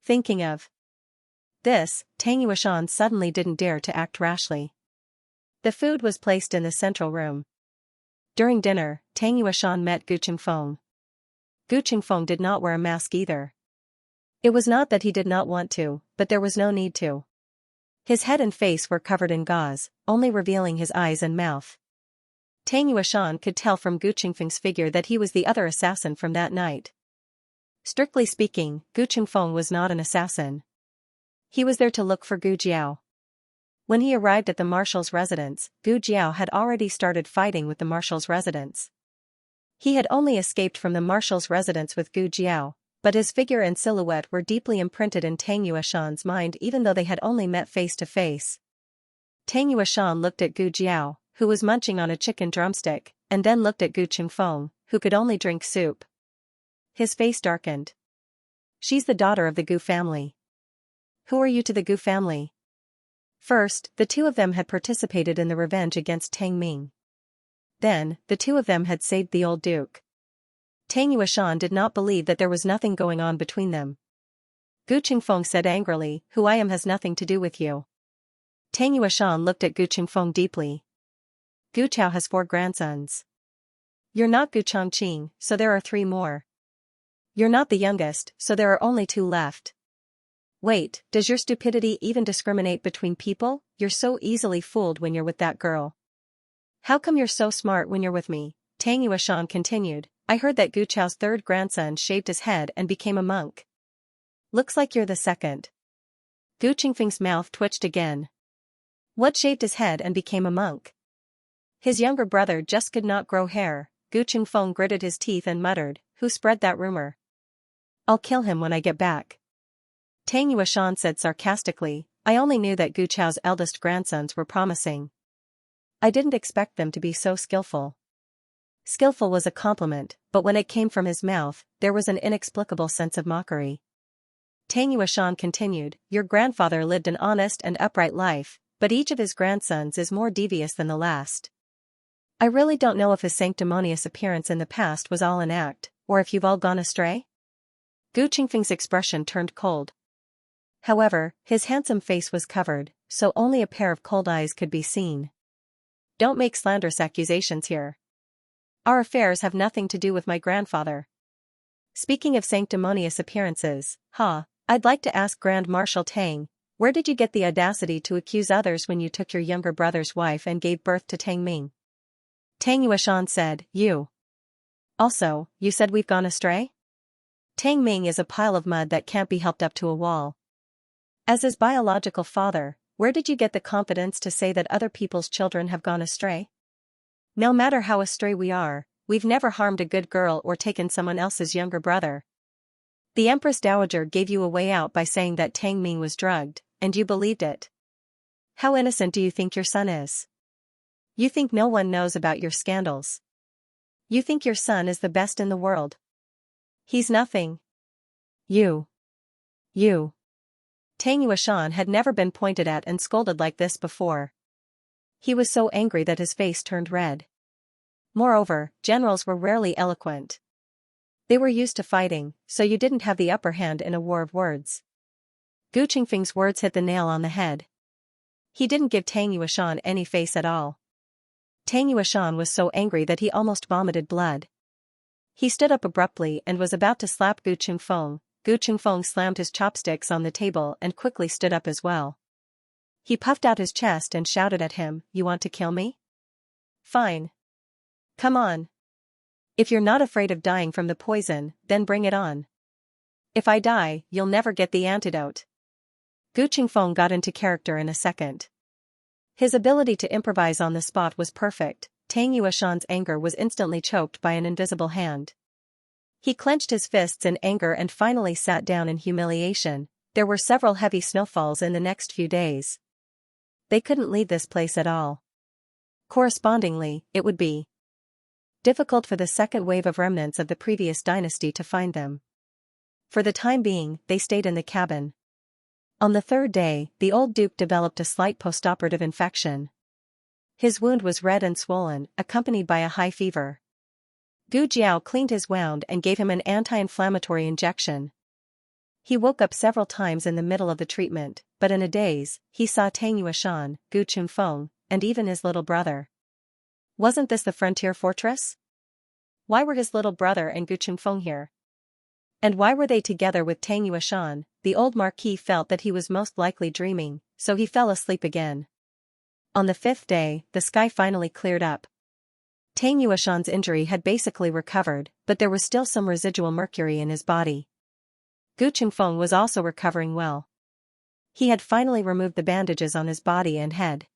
Thinking of this, Tang Yueshan suddenly didn't dare to act rashly. The food was placed in the central room. During dinner, Tang Yueshan met Gu Qingfeng. Gu Qingfeng did not wear a mask either. It was not that he did not want to, but there was no need to. His head and face were covered in gauze, only revealing his eyes and mouth. Tang Yueshan could tell from Gu Qingfeng's figure that he was the other assassin from that night. Strictly speaking, Gu Qingfeng was not an assassin. He was there to look for Gu Jiao. When he arrived at the marshal's residence, Gu Jiao had already started fighting with the marshal's residence. He had only escaped from the marshal's residence with Gu Jiao, but his figure and silhouette were deeply imprinted in Tang Yueshan's mind even though they had only met face to face. Tang Yueshan looked at Gu Jiao, who was munching on a chicken drumstick, and then looked at Gu Qingfeng, who could only drink soup. His face darkened. She's the daughter of the Gu family. Who are you to the Gu family? First, the two of them had participated in the revenge against Tang Ming. Then, the two of them had saved the old duke. Tang Yueshan did not believe that there was nothing going on between them. Gu Qingfeng said angrily, "Who I am has nothing to do with you." Tang Yueshan looked at Gu Qingfeng deeply. Gu Chao has 4 grandsons. You're not Gu Chongqing, so there are 3 more. You're not the youngest, so there are only 2 left. Wait, does your stupidity even discriminate between people? You're so easily fooled when you're with that girl. How come you're so smart when you're with me? Tang Yueshan continued. I heard that Gu Chao's 3rd grandson shaved his head and became a monk. Looks like you're the second. Gu Qingfeng's mouth twitched again. What shaved his head and became a monk? His younger brother just could not grow hair. Gu Qingfeng gritted his teeth and muttered, who spread that rumor? I'll kill him when I get back. Tang Yuashan said sarcastically, I only knew that Gu Chao's eldest grandsons were promising. I didn't expect them to be so skillful. Skillful was a compliment, but when it came from his mouth, there was an inexplicable sense of mockery. Tang Yuashan continued, your grandfather lived an honest and upright life, but each of his grandsons is more devious than the last. I really don't know if his sanctimonious appearance in the past was all an act, or if you've all gone astray? Gu Qingfeng's expression turned cold. However, his handsome face was covered, so only a pair of cold eyes could be seen. Don't make slanderous accusations here. Our affairs have nothing to do with my grandfather. Speaking of sanctimonious appearances, I'd like to ask Grand Marshal Tang, where did you get the audacity to accuse others when you took your younger brother's wife and gave birth to Tang Ming? Tang Yuashan said, you. Also, you said we've gone astray? Tang Ming is a pile of mud that can't be helped up to a wall. As his biological father, where did you get the confidence to say that other people's children have gone astray? No matter how astray we are, we've never harmed a good girl or taken someone else's younger brother. The Empress Dowager gave you a way out by saying that Tang Ming was drugged, and you believed it. How innocent do you think your son is? You think no one knows about your scandals. You think your son is the best in the world. He's nothing. You. Tang Yuashan had never been pointed at and scolded like this before. He was so angry that his face turned red. Moreover, generals were rarely eloquent. They were used to fighting, so you didn't have the upper hand in a war of words. Gu Qingfeng's words hit the nail on the head. He didn't give Tang Yuashan any face at all. Tang Yuashan was so angry that he almost vomited blood. He stood up abruptly and was about to slap Gu Qingfeng. Gu Qingfeng slammed his chopsticks on the table and quickly stood up as well. He puffed out his chest and shouted at him, you want to kill me? Fine. Come on. If you're not afraid of dying from the poison, then bring it on. If I die, you'll never get the antidote. Gu Qingfeng got into character in a second. His ability to improvise on the spot was perfect. Tang Yuashan's anger was instantly choked by an invisible hand. He clenched his fists in anger and finally sat down in humiliation. There were several heavy snowfalls in the next few days. They couldn't leave this place at all. Correspondingly, it would be difficult for the second wave of remnants of the previous dynasty to find them. For the time being, they stayed in the cabin. On the third day, the old duke developed a slight postoperative infection. His wound was red and swollen, accompanied by a high fever. Gu Jiao cleaned his wound and gave him an anti-inflammatory injection. He woke up several times in the middle of the treatment, but in a daze, he saw Tang Yuashan, Gu Qingfeng, and even his little brother. Wasn't this the frontier fortress? Why were his little brother and Gu Qingfeng here? And why were they together with Tang Yuashan? The old marquis felt that he was most likely dreaming, so he fell asleep again. On the fifth day, the sky finally cleared up. Tang Yuashan's injury had basically recovered, but there was still some residual mercury in his body. Gu Qingfeng was also recovering well. He had finally removed the bandages on his body and head.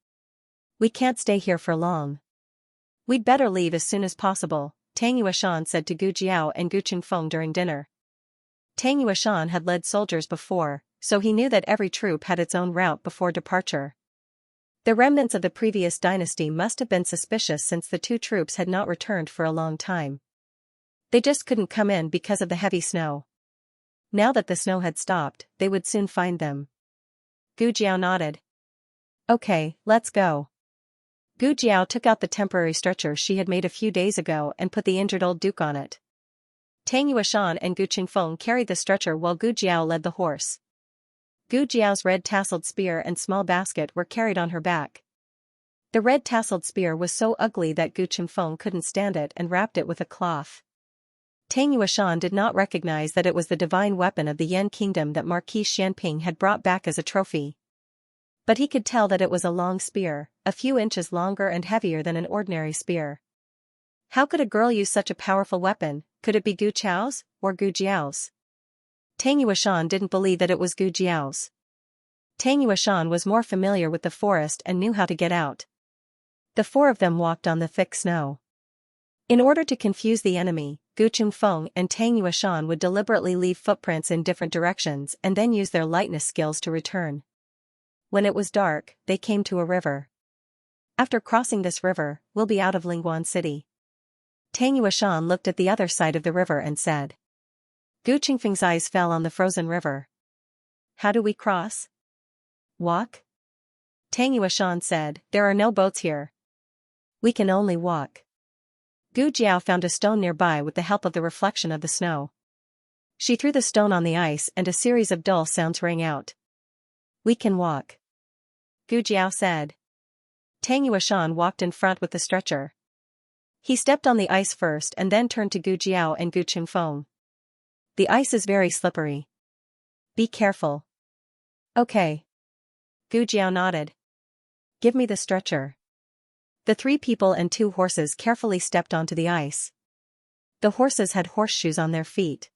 We can't stay here for long. We'd better leave as soon as possible, Tang Yuashan said to Gu Jiao and Gu Qingfeng during dinner. Tang Yuashan had led soldiers before, so he knew that every troop had its own route before departure. The remnants of the previous dynasty must have been suspicious since the two troops had not returned for a long time. They just couldn't come in because of the heavy snow. Now that the snow had stopped, they would soon find them. Gu Jiao nodded. Okay, let's go. Gu Jiao took out the temporary stretcher she had made a few days ago and put the injured old duke on it. Tang Yuashan and Gu Qingfeng carried the stretcher while Gu Jiao led the horse. Gu Jiao's red tasseled spear and small basket were carried on her back. The red tasseled spear was so ugly that Gu Qingfeng couldn't stand it and wrapped it with a cloth. Tang Yuashan did not recognize that it was the divine weapon of the Yan kingdom that Marquis Xianping had brought back as a trophy. But he could tell that it was a long spear, a few inches longer and heavier than an ordinary spear. How could a girl use such a powerful weapon? Could it be Gu Chao's, or Gu Jiao's? Tang Yuashan didn't believe that it was Gu Jiao's. Tang Yuashan was more familiar with the forest and knew how to get out. The four of them walked on the thick snow. In order to confuse the enemy, Gu Chengfeng and Tang Yuashan would deliberately leave footprints in different directions and then use their lightness skills to return. When it was dark, they came to a river. After crossing this river, we'll be out of Lingguan City. Tang Yuashan looked at the other side of the river and said. Gu Chengfeng's eyes fell on the frozen river. How do we cross? Walk? Tang Yuashan said, there are no boats here. We can only walk. Gu Jiao found a stone nearby with the help of the reflection of the snow. She threw the stone on the ice and a series of dull sounds rang out. We can walk. Gu Jiao said. Tang Yuashan walked in front with the stretcher. He stepped on the ice first and then turned to Gu Jiao and Gu Chengfeng. The ice is very slippery. Be careful. Okay. Gu Jiao nodded. Give me the stretcher. The 3 people and 2 horses carefully stepped onto the ice. The horses had horseshoes on their feet.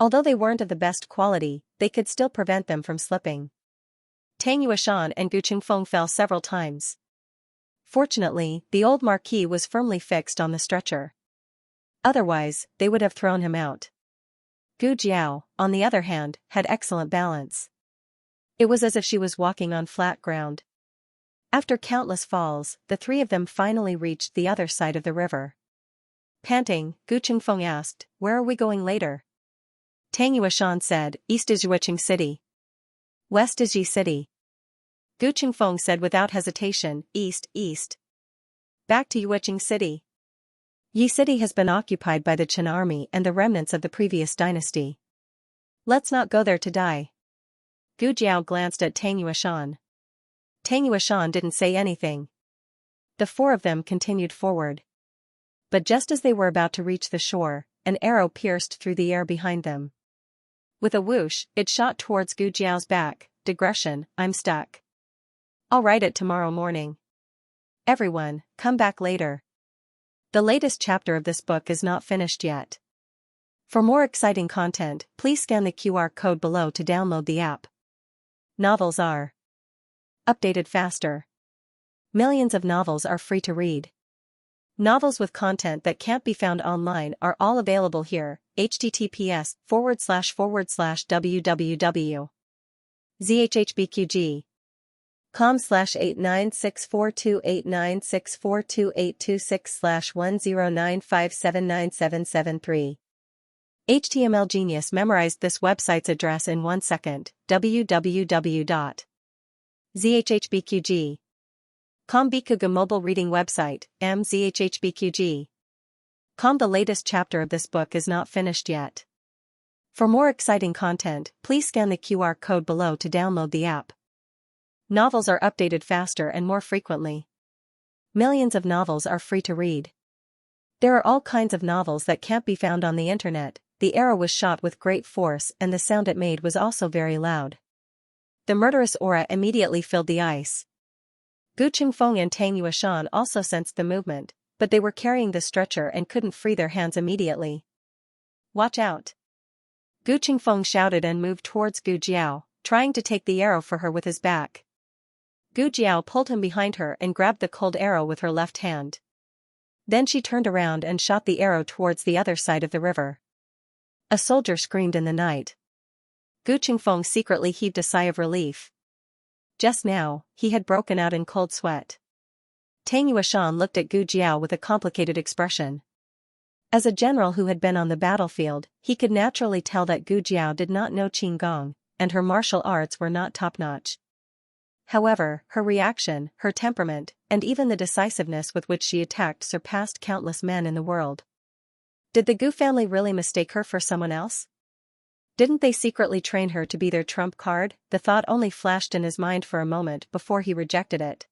Although they weren't of the best quality, they could still prevent them from slipping. Tang Yuashan and Gu Chengfeng fell several times. Fortunately, the old marquis was firmly fixed on the stretcher. Otherwise, they would have thrown him out. Gu Jiao, on the other hand, had excellent balance. It was as if she was walking on flat ground. After countless falls, the 3 of them finally reached the other side of the river. Panting, Gu Chengfeng asked, where are we going later? Tang Yuashan said, east is Yueqing City. West is Yi City. Gu Chengfeng said without hesitation, east, east. Back to Yueqing City. Yi City has been occupied by the Qin army and the remnants of the previous dynasty. Let's not go there to die. Gu Jiao glanced at Tang Yuashan. Tang Yuashan didn't say anything. The 4 of them continued forward. But just as they were about to reach the shore, an arrow pierced through the air behind them. With a whoosh, it shot towards Gu Jiao's back. Digression, I'm stuck. I'll write it tomorrow morning. Everyone, come back later. The latest chapter of this book is not finished yet. For more exciting content, please scan the QR code below to download the app. Novels are updated faster. Millions of novels are free to read. Novels with content that can't be found online are all available here. https://www.zhhbqg.com/89642896428226/1095797773. HTML Genius memorized this website's address in 1 second. www.zhhbqg.com. Bikuga mobile reading website, mzhhbqg.com. The latest chapter of this book is not finished yet. For more exciting content, please scan the QR code below to download the app. Novels are updated faster and more frequently. Millions of novels are free to read. There are all kinds of novels that can't be found on the internet. The arrow was shot with great force and the sound it made was also very loud. The murderous aura immediately filled the ice. Gu Chengfeng and Tang Yuashan also sensed the movement, but they were carrying the stretcher and couldn't free their hands immediately. Watch out! Gu Chengfeng shouted and moved towards Gu Jiao, trying to take the arrow for her with his back. Gu Jiao pulled him behind her and grabbed the cold arrow with her left hand. Then she turned around and shot the arrow towards the other side of the river. A soldier screamed in the night. Gu Chengfeng secretly heaved a sigh of relief. Just now, he had broken out in cold sweat. Tang Yuashan looked at Gu Jiao with a complicated expression. As a general who had been on the battlefield, he could naturally tell that Gu Jiao did not know Qinggong, and her martial arts were not top-notch. However, her reaction, her temperament, and even the decisiveness with which she attacked surpassed countless men in the world. Did the Gu family really mistake her for someone else? Didn't they secretly train her to be their trump card? The thought only flashed in his mind for a moment before he rejected it.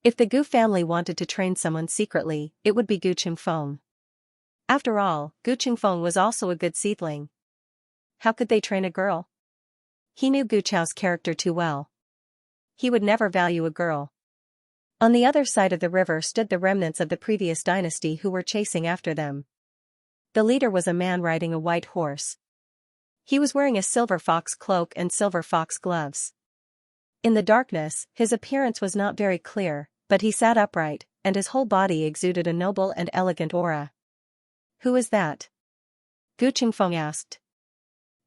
If the Gu family wanted to train someone secretly, it would be Gu Chengfeng. After all, Gu Chengfeng was also a good seedling. How could they train a girl? He knew Gu Chao's character too well. He would never value a girl. On the other side of the river stood the remnants of the previous dynasty who were chasing after them. The leader was a man riding a white horse. He was wearing a silver fox cloak and silver fox gloves. In the darkness, his appearance was not very clear, but he sat upright, and his whole body exuded a noble and elegant aura. "Who is that?" Gu Qingfeng asked.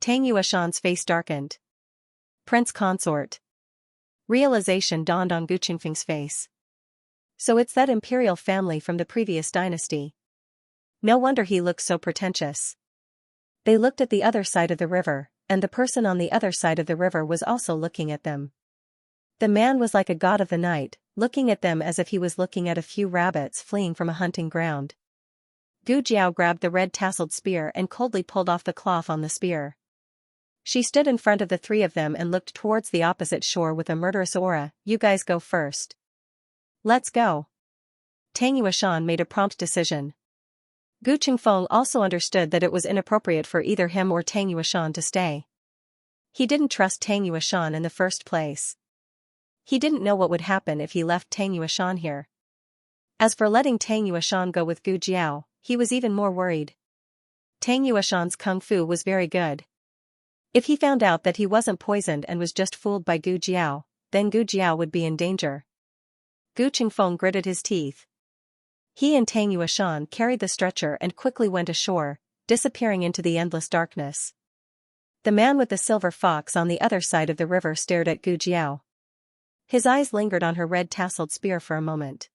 Tang Yuashan's face darkened. "Prince Consort." Realization dawned on Gu Qingfeng's face. So it's that imperial family from the previous dynasty. No wonder he looks so pretentious. They looked at the other side of the river, and the person on the other side of the river was also looking at them. The man was like a god of the night, looking at them as if he was looking at a few rabbits fleeing from a hunting ground. Gu Jiao grabbed the red tasseled spear and coldly pulled off the cloth on the spear. She stood in front of the three of them and looked towards the opposite shore with a murderous aura. "You guys go first." "Let's go." Tang Yuashan made a prompt decision. Gu Qingfeng also understood that it was inappropriate for either him or Tang Yuashan to stay. He didn't trust Tang Yuashan in the first place. He didn't know what would happen if he left Tang Yuashan here. As for letting Tang Yuashan go with Gu Jiao, he was even more worried. Tang Yuashan's kung fu was very good. If he found out that he wasn't poisoned and was just fooled by Gu Jiao, then Gu Jiao would be in danger. Gu Qingfeng gritted his teeth. He and Tang Yuashan carried the stretcher and quickly went ashore, disappearing into the endless darkness. The man with the silver fox on the other side of the river stared at Gu Jiao. His eyes lingered on her red tasseled spear for a moment.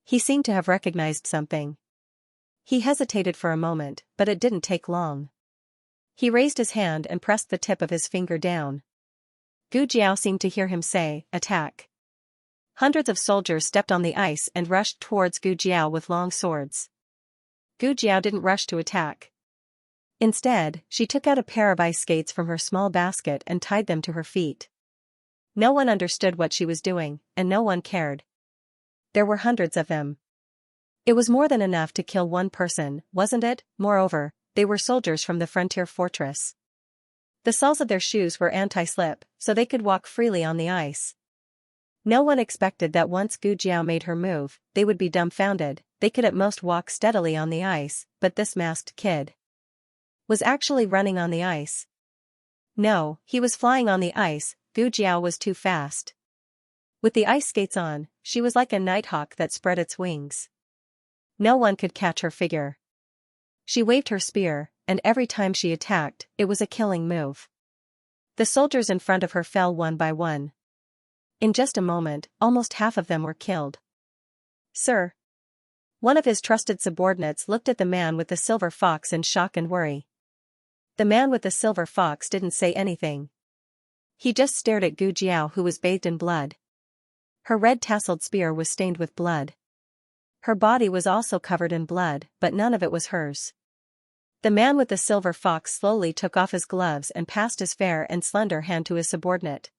He seemed to have recognized something. He hesitated for a moment, but it didn't take long. He raised his hand and pressed the tip of his finger down. Gu Jiao seemed to hear him say, "Attack." Hundreds of soldiers stepped on the ice and rushed towards Gu Jiao with long swords. Gu Jiao didn't rush to attack. Instead, she took out a pair of ice skates from her small basket and tied them to her feet. No one understood what she was doing, and no one cared. There were hundreds of them. It was more than enough to kill one person, wasn't it? Moreover, they were soldiers from the frontier fortress. The soles of their shoes were anti-slip, so they could walk freely on the ice. No one expected that once Gu Jiao made her move, they would be dumbfounded. They could at most walk steadily on the ice, but this masked kid was actually running on the ice. No, he was flying on the ice. Gu Jiao was too fast. With the ice skates on, she was like a nighthawk that spread its wings. No one could catch her figure. She waved her spear, and every time she attacked, it was a killing move. The soldiers in front of her fell one by one. In just a moment, almost half of them were killed. "Sir." One of his trusted subordinates looked at the man with the silver fox in shock and worry. The man with the silver fox didn't say anything. He just stared at Gu Jiao, who was bathed in blood. Her red tasseled spear was stained with blood. Her body was also covered in blood, but none of it was hers. The man with the silver fox slowly took off his gloves and passed his fair and slender hand to his subordinate.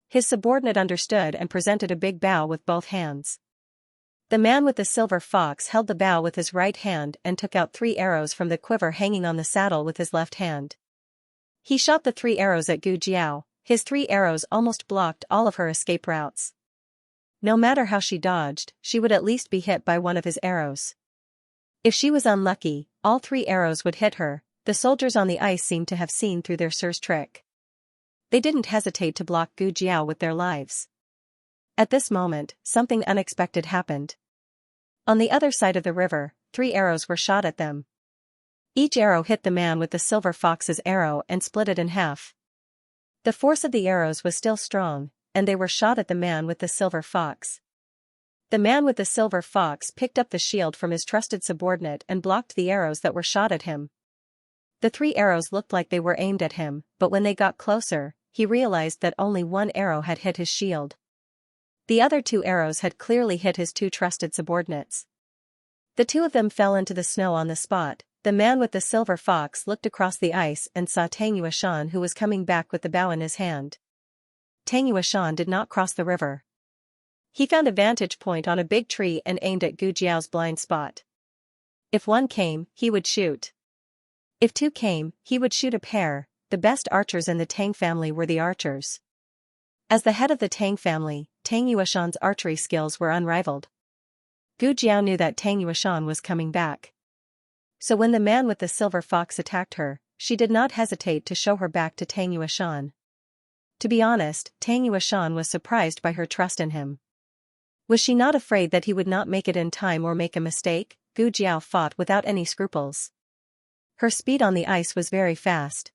His subordinate understood and presented a big bow with both hands. The man with the silver fox held the bow with his right hand and took out 3 arrows from the quiver hanging on the saddle with his left hand. He shot the 3 arrows at Gu Jiao. His 3 arrows almost blocked all of her escape routes. No matter how she dodged, she would at least be hit by one of his arrows. If she was unlucky, all 3 arrows would hit her. The soldiers on the ice seemed to have seen through their sir's trick. They didn't hesitate to block Gu Jiao with their lives. At this moment, something unexpected happened. On the other side of the river, 3 arrows were shot at them. Each arrow hit the man with the silver fox's arrow and split it in half. The force of the arrows was still strong, and they were shot at the man with the silver fox. The man with the silver fox picked up the shield from his trusted subordinate and blocked the arrows that were shot at him. The 3 arrows looked like they were aimed at him, but when they got closer, he realized that only 1 arrow had hit his shield. The other 2 arrows had clearly hit his 2 trusted subordinates. The 2 of them fell into the snow on the spot. The man with the silver fox looked across the ice and saw Tang Yuashan, who was coming back with the bow in his hand. Tang Yuashan did not cross the river. He found a vantage point on a big tree and aimed at Gu Jiao's blind spot. If 1 came, he would shoot. If 2 came, he would shoot a pair. The best archers in the Tang family were the archers. As the head of the Tang family, Tang Yuashan's archery skills were unrivaled. Gu Jiao knew that Tang Yuashan was coming back. So when the man with the silver fox attacked her, she did not hesitate to show her back to Tang Yuashan. To be honest, Tang Yuashan was surprised by her trust in him. Was she not afraid that he would not make it in time or make a mistake? Gu Jiao fought without any scruples. Her speed on the ice was very fast.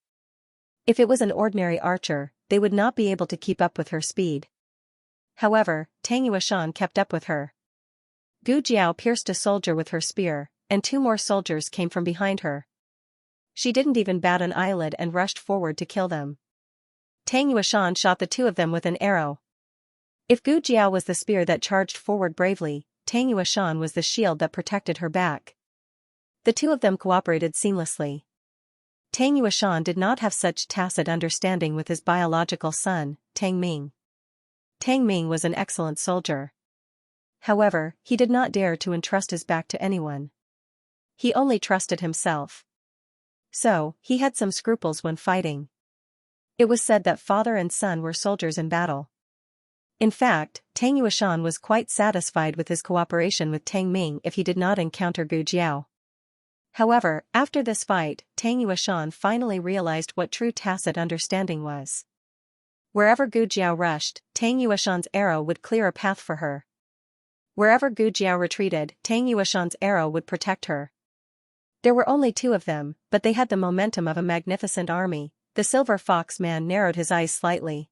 If it was an ordinary archer, they would not be able to keep up with her speed. However, Tang Yuashan kept up with her. Gu Jiao pierced a soldier with her spear, and 2 more soldiers came from behind her. She didn't even bat an eyelid and rushed forward to kill them. Tang Yuashan shot the 2 of them with an arrow. If Gu Jiao was the spear that charged forward bravely, Tang Yuashan was the shield that protected her back. The 2 of them cooperated seamlessly. Tang Yuashan did not have such tacit understanding with his biological son, Tang Ming. Tang Ming was an excellent soldier. However, he did not dare to entrust his back to anyone. He only trusted himself. So, he had some scruples when fighting. It was said that father and son were soldiers in battle. In fact, Tang Yuashan was quite satisfied with his cooperation with Tang Ming if he did not encounter Gu Jiao. However, after this fight, Tang Yuashan finally realized what true tacit understanding was. Wherever Gu Jiao rushed, Tang Yuashan's arrow would clear a path for her. Wherever Gu Jiao retreated, Tang Yuashan's arrow would protect her. There were only 2 of them, but they had the momentum of a magnificent army. The Silver Fox man narrowed his eyes slightly.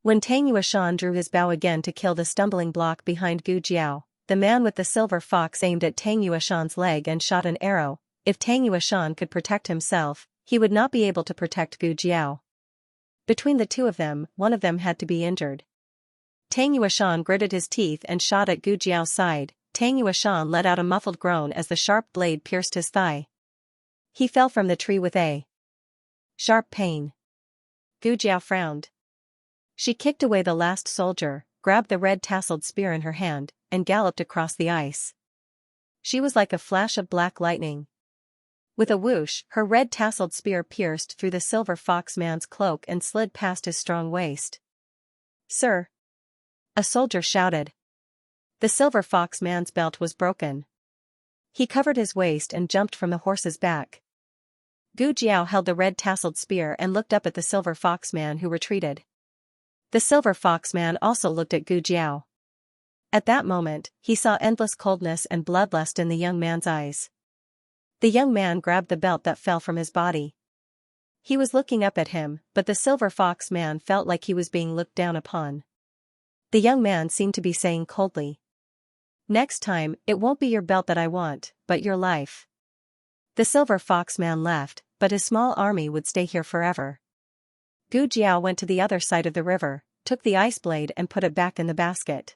When Tang Yuashan drew his bow again to kill the stumbling block behind Gu Jiao, the man with the silver fox aimed at Tang Yuashan's leg and shot an arrow. If Tang Yuashan could protect himself, he would not be able to protect Gu Jiao. Between the 2 of them, one of them had to be injured. Tang Yuashan gritted his teeth and shot at Gu Jiao's side. Tang Yuashan let out a muffled groan as the sharp blade pierced his thigh. He fell from the tree with a sharp pain. Gu Jiao frowned. She kicked away the last soldier, grabbed the red-tasseled spear in her hand, and galloped across the ice. She was like a flash of black lightning. With a whoosh, her red-tasseled spear pierced through the Silver Fox man's cloak and slid past his strong waist. "Sir!" a soldier shouted. The Silver Fox man's belt was broken. He covered his waist and jumped from the horse's back. Gu Jiao held the red-tasseled spear and looked up at the Silver Fox man who retreated. The Silver Fox man also looked at Gu Jiao. At that moment, he saw endless coldness and bloodlust in the young man's eyes. The young man grabbed the belt that fell from his body. He was looking up at him, but the Silver Fox man felt like he was being looked down upon. The young man seemed to be saying coldly, "Next time, it won't be your belt that I want, but your life." The Silver Fox man left, but his small army would stay here forever. Gu Jiao went to the other side of the river, took the ice blade and put it back in the basket.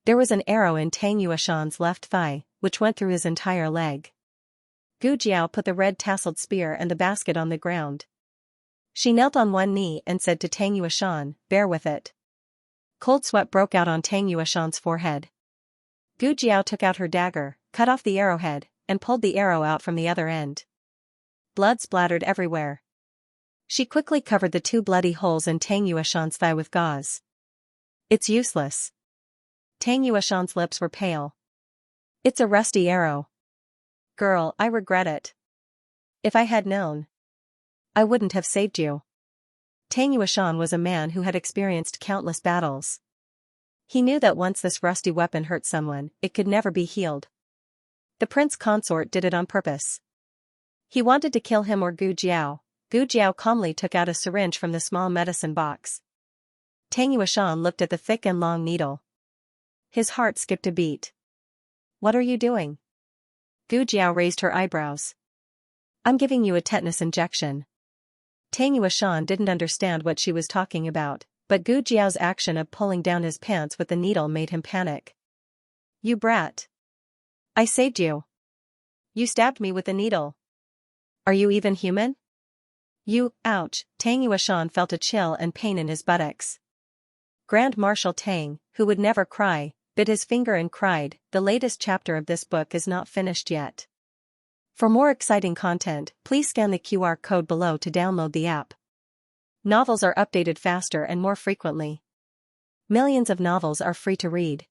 There was an arrow in Tang Yuashan's left thigh, which went through his entire leg. Gu Jiao put the red-tasseled spear and the basket on the ground. She knelt on one knee and said to Tang Yuashan, "Bear with it." Cold sweat broke out on Tang Yuashan's forehead. Gu Jiao took out her dagger, cut off the arrowhead, and pulled the arrow out from the other end. Blood splattered everywhere. She quickly covered the 2 bloody holes in Tang Yuashan's thigh with gauze. "It's useless." Tang Yuashan's lips were pale. "It's a rusty arrow. Girl, I regret it. If I had known, I wouldn't have saved you." Tang Yuashan was a man who had experienced countless battles. He knew that once this rusty weapon hurt someone, it could never be healed. The prince consort did it on purpose. He wanted to kill him or Gu Jiao. Gu Jiao calmly took out a syringe from the small medicine box. Tang Yuashan looked at the thick and long needle. His heart skipped a beat. "What are you doing?" Gu Jiao raised her eyebrows. "I'm giving you a tetanus injection." Tang Yuashan didn't understand what she was talking about, but Gu Jiao's action of pulling down his pants with the needle made him panic. "You brat. I saved you. You stabbed me with the needle. Are you even human?" Ouch, Tang Yuashan felt a chill and pain in his buttocks. Grand Marshal Tang, who would never cry, bit his finger and cried. The latest chapter of this book is not finished yet. For more exciting content, please scan the QR code below to download the app. Novels are updated faster and more frequently. Millions of novels are free to read.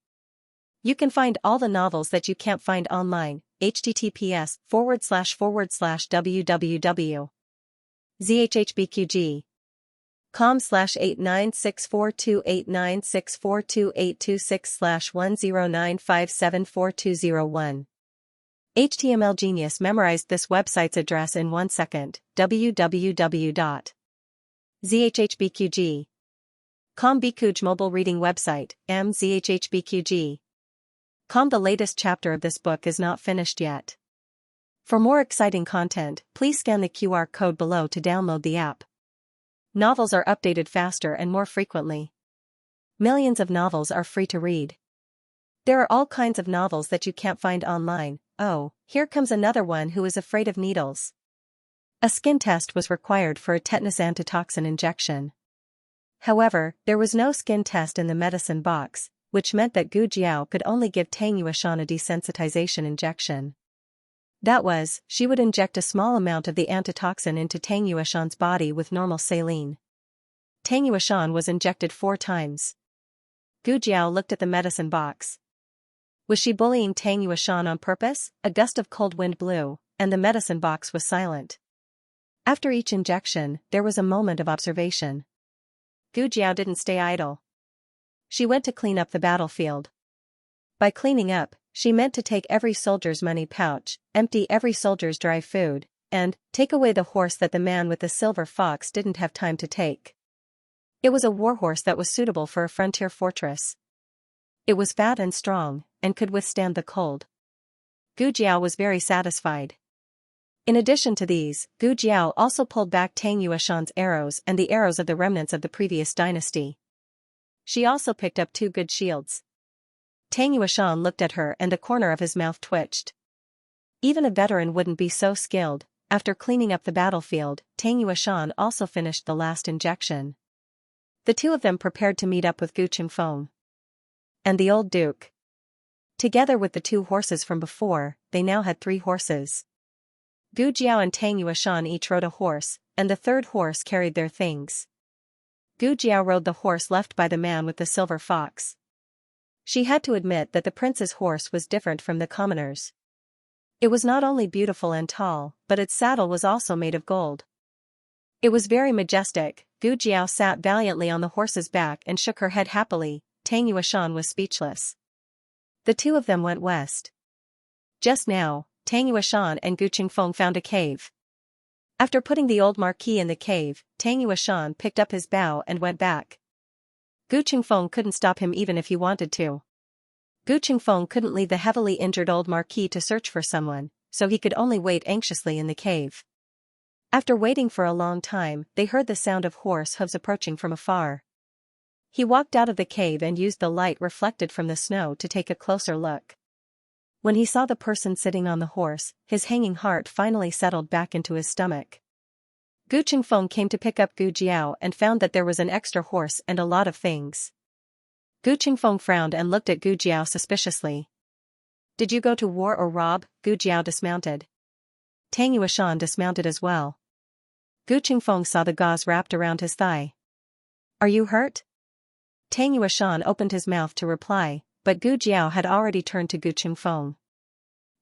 You can find all the novels that you can't find online. https://www.zhhbqg com/8964289642826/1095742001. HTML Genius memorized this website's address in 1 second. www.zhhbqg.com Bikuj mobile reading website, mzhhbqg.com. The latest chapter of this book is not finished yet. For more exciting content, please scan the QR code below to download the app. Novels are updated faster and more frequently. Millions of novels are free to read. There are all kinds of novels that you can't find online. Oh, here comes another one who is afraid of needles. A skin test was required for a tetanus antitoxin injection. However, there was no skin test in the medicine box, which meant that Gu Jiao could only give Tang Yueshan a desensitization injection. That was, she would inject a small amount of the antitoxin into Tang Yueshan's body with normal saline. Tang Yueshan was injected 4 times. Gu Jiao looked at the medicine box. Was she bullying Tang Yueshan on purpose? A gust of cold wind blew, and the medicine box was silent. After each injection, there was a moment of observation. Gu Jiao didn't stay idle. She went to clean up the battlefield. By cleaning up, she meant to take every soldier's money pouch, empty every soldier's dry food, and take away the horse that the man with the silver fox didn't have time to take. It was a warhorse that was suitable for a frontier fortress. It was fat and strong, and could withstand the cold. Gu Jiao was very satisfied. In addition to these, Gu Jiao also pulled back Tang Yueshan's arrows and the arrows of the remnants of the previous dynasty. She also picked up 2 good shields. Tang Yueshan looked at her and the corner of his mouth twitched. Even a veteran wouldn't be so skilled. After cleaning up the battlefield, Tang Yueshan also finished the last injection. The 2 of them prepared to meet up with Gu Qingfeng and the old duke. Together with the 2 horses from before, they now had 3 horses. Gu Jiao and Tang Yueshan each rode a horse, and the 3rd horse carried their things. Gu Jiao rode the horse left by the man with the silver fox. She had to admit that the prince's horse was different from the commoners. It was not only beautiful and tall, but its saddle was also made of gold. It was very majestic. Gu Jiao sat valiantly on the horse's back and shook her head happily. Tang Yueshan was speechless. The 2 of them went west. Just now, Tang Yueshan and Gu Qingfeng found a cave. After putting the old marquis in the cave, Tang Yueshan picked up his bow and went back. Gu Qingfeng couldn't stop him even if he wanted to. Gu Qingfeng couldn't leave the heavily injured old marquis to search for someone, so he could only wait anxiously in the cave. After waiting for a long time, they heard the sound of horse hooves approaching from afar. He walked out of the cave and used the light reflected from the snow to take a closer look. When he saw the person sitting on the horse, his hanging heart finally settled back into his stomach. Gu Qingfeng came to pick up Gu Jiao and found that there was an extra horse and a lot of things. Gu Qingfeng frowned and looked at Gu Jiao suspiciously. Did you go to war or rob? Gu Jiao dismounted. Tang Yueshan dismounted as well. Gu Qingfeng saw the gauze wrapped around his thigh. Are you hurt? Tang Yueshan opened his mouth to reply, but Gu Jiao had already turned to Gu Qingfeng.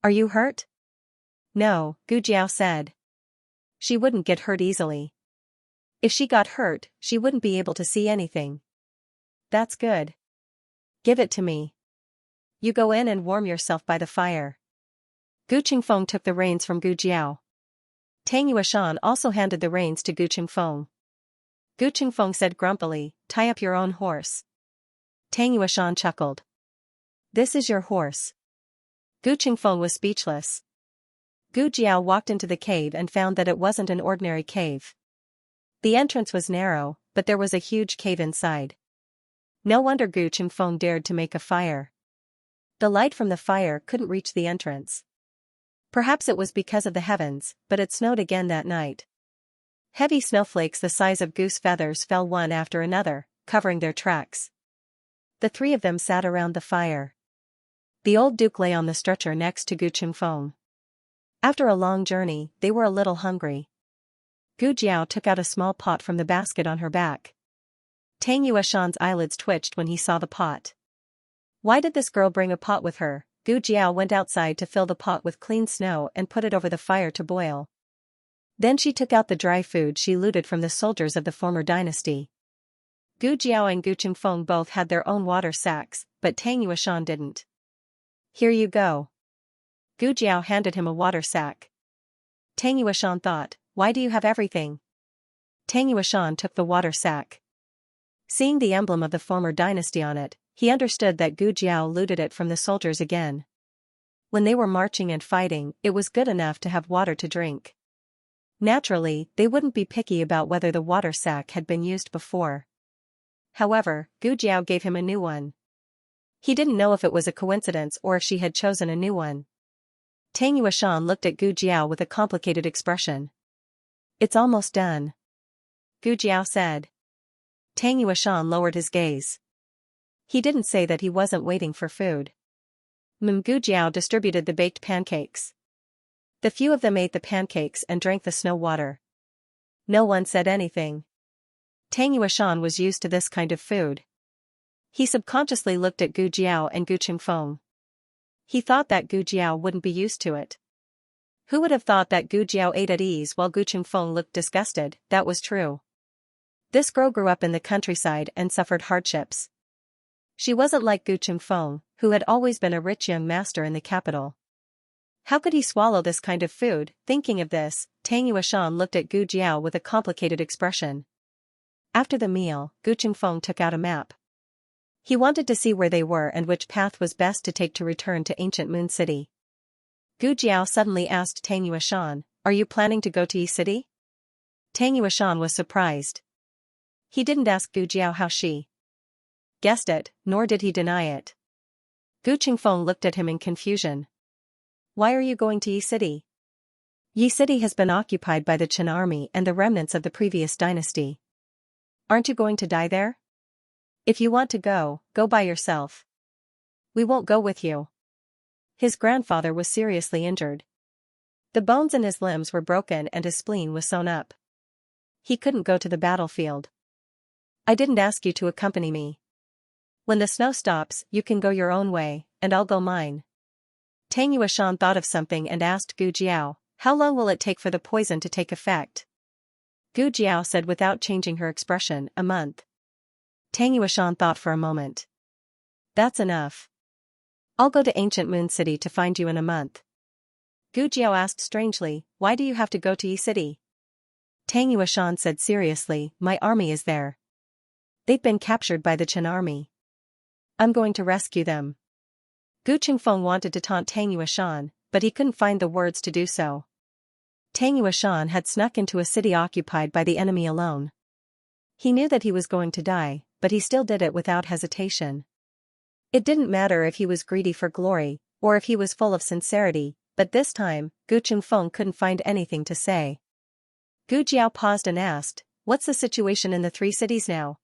Are you hurt? No, Gu Jiao said. She wouldn't get hurt easily. If she got hurt, she wouldn't be able to see anything. That's good. Give it to me. You go in and warm yourself by the fire. Gu Qingfeng took the reins from Gu Jiao. Tang Yueshan also handed the reins to Gu Qingfeng. Gu Qingfeng said grumpily, tie up your own horse. Tang Yueshan chuckled. This is your horse. Gu Qingfeng was speechless. Gu Jiao walked into the cave and found that it wasn't an ordinary cave. The entrance was narrow, but there was a huge cave inside. No wonder Gu Qingfeng dared to make a fire. The light from the fire couldn't reach the entrance. Perhaps it was because of the heavens, but it snowed again that night. Heavy snowflakes the size of goose feathers fell one after another, covering their tracks. The 3 of them sat around the fire. The old duke lay on the stretcher next to Gu Qingfeng. After a long journey, they were a little hungry. Gu Jiao took out a small pot from the basket on her back. Tang Yueshan's eyelids twitched when he saw the pot. Why did this girl bring a pot with her? Gu Jiao went outside to fill the pot with clean snow and put it over the fire to boil. Then she took out the dry food she looted from the soldiers of the former dynasty. Gu Jiao and Gu Qingfeng both had their own water sacks, but Tang Yueshan didn't. Here you go. Gu Jiao handed him a water sack. Tang Yueshan thought, why do you have everything? Tang Yueshan took the water sack. Seeing the emblem of the former dynasty on it, he understood that Gu Jiao looted it from the soldiers again. When they were marching and fighting, it was good enough to have water to drink. Naturally, they wouldn't be picky about whether the water sack had been used before. However, Gu Jiao gave him a new one. He didn't know if it was a coincidence or if she had chosen a new one. Tang Yueshan looked at Gu Jiao with a complicated expression. It's almost done. Gu Jiao said. Tang Yueshan lowered his gaze. He didn't say that he wasn't waiting for food. Gu Jiao distributed the baked pancakes. The few of them ate the pancakes and drank the snow water. No one said anything. Tang Yueshan was used to this kind of food. He subconsciously looked at Gu Jiao and Gu Qingfeng. He thought that Gu Jiao wouldn't be used to it. Who would have thought that Gu Jiao ate at ease while Gu Qingfeng looked disgusted? That was true. This girl grew up in the countryside and suffered hardships. She wasn't like Gu Qingfeng, who had always been a rich young master in the capital. How could he swallow this kind of food? Thinking of this, Tang Yueshan looked at Gu Jiao with a complicated expression. After the meal, Gu Qingfeng took out a map. He wanted to see where they were and which path was best to take to return to ancient Moon City. Gu Jiao suddenly asked Tang Yueshan, are you planning to go to Yi City? Tang Yueshan was surprised. He didn't ask Gu Jiao how she guessed it, nor did he deny it. Gu Qingfeng looked at him in confusion. Why are you going to Yi City? Yi City has been occupied by the Qin army and the remnants of the previous dynasty. Aren't you going to die there? If you want to go, go by yourself. We won't go with you. His grandfather was seriously injured. The bones in his limbs were broken and his spleen was sewn up. He couldn't go to the battlefield. I didn't ask you to accompany me. When the snow stops, you can go your own way, and I'll go mine. Tang Yueshan thought of something and asked Gu Jiao, how long will it take for the poison to take effect? Gu Jiao said without changing her expression, a month. Tang Yueshan thought for a moment. That's enough. I'll go to ancient Moon City to find you in a month. Gu Jiao asked strangely, why do you have to go to Yi City? Tang Yueshan said seriously, my army is there. They've been captured by the Qin army. I'm going to rescue them. Gu Qingfeng wanted to taunt Tang Yueshan, but he couldn't find the words to do so. Tang Yueshan had snuck into a city occupied by the enemy alone. He knew that he was going to die, but he still did it without hesitation. It didn't matter if he was greedy for glory, or if he was full of sincerity, but this time, Gu Qingfeng couldn't find anything to say. Gu Jiao paused and asked, what's the situation in the three cities now?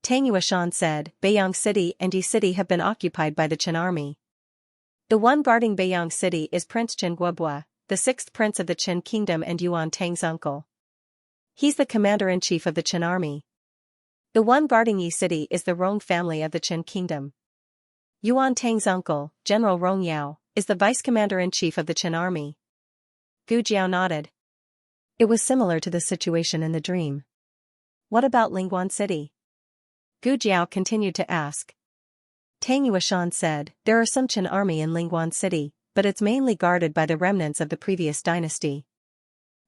Tang Yueshan said, Beiyang City and Yi City have been occupied by the Qin army. The one guarding Beiyang City is Prince Qin Guobua, the sixth prince of the Qin kingdom and Yuan Tang's uncle. He's the commander-in-chief of the Qin army. The one guarding Yi City is the Rong family of the Qin kingdom. Yuan Tang's uncle, General Rong Yao, is the vice-commander-in-chief of the Qin army. Gu Jiao nodded. It was similar to the situation in the dream. What about Lingguan City? Gu Jiao continued to ask. Tang Yueshan said, there are some Qin army in Lingguan City, but it's mainly guarded by the remnants of the previous dynasty.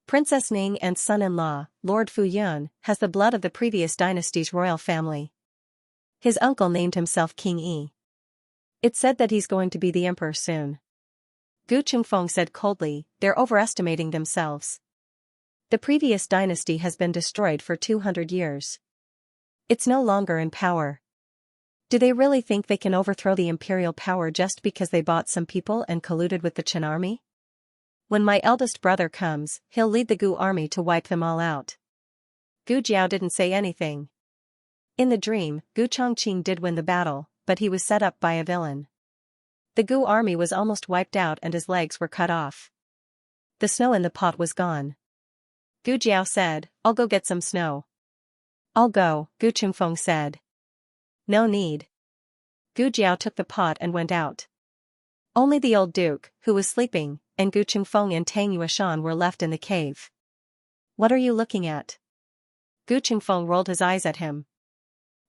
Princess Ning and son-in-law, Lord Fu Yun, has the blood of the previous dynasty's royal family. His uncle named himself King Yi. It's said that he's going to be the emperor soon. Gu Qingfeng said coldly, they're overestimating themselves. The previous dynasty has been destroyed for 200 years. It's no longer in power. Do they really think they can overthrow the imperial power just because they bought some people and colluded with the Qin army? When my eldest brother comes, he'll lead the Gu army to wipe them all out. Gu Jiao didn't say anything. In the dream, Gu Chongqing did win the battle, but he was set up by a villain. The Gu army was almost wiped out and his legs were cut off. The snow in the pot was gone. Gu Jiao said, I'll go get some snow. I'll go, Gu Qingfeng said. No need. Gu Jiao took the pot and went out. Only the old duke, who was sleeping, and Gu Qingfeng and Tang Yueshan were left in the cave. What are you looking at? Gu Qingfeng rolled his eyes at him.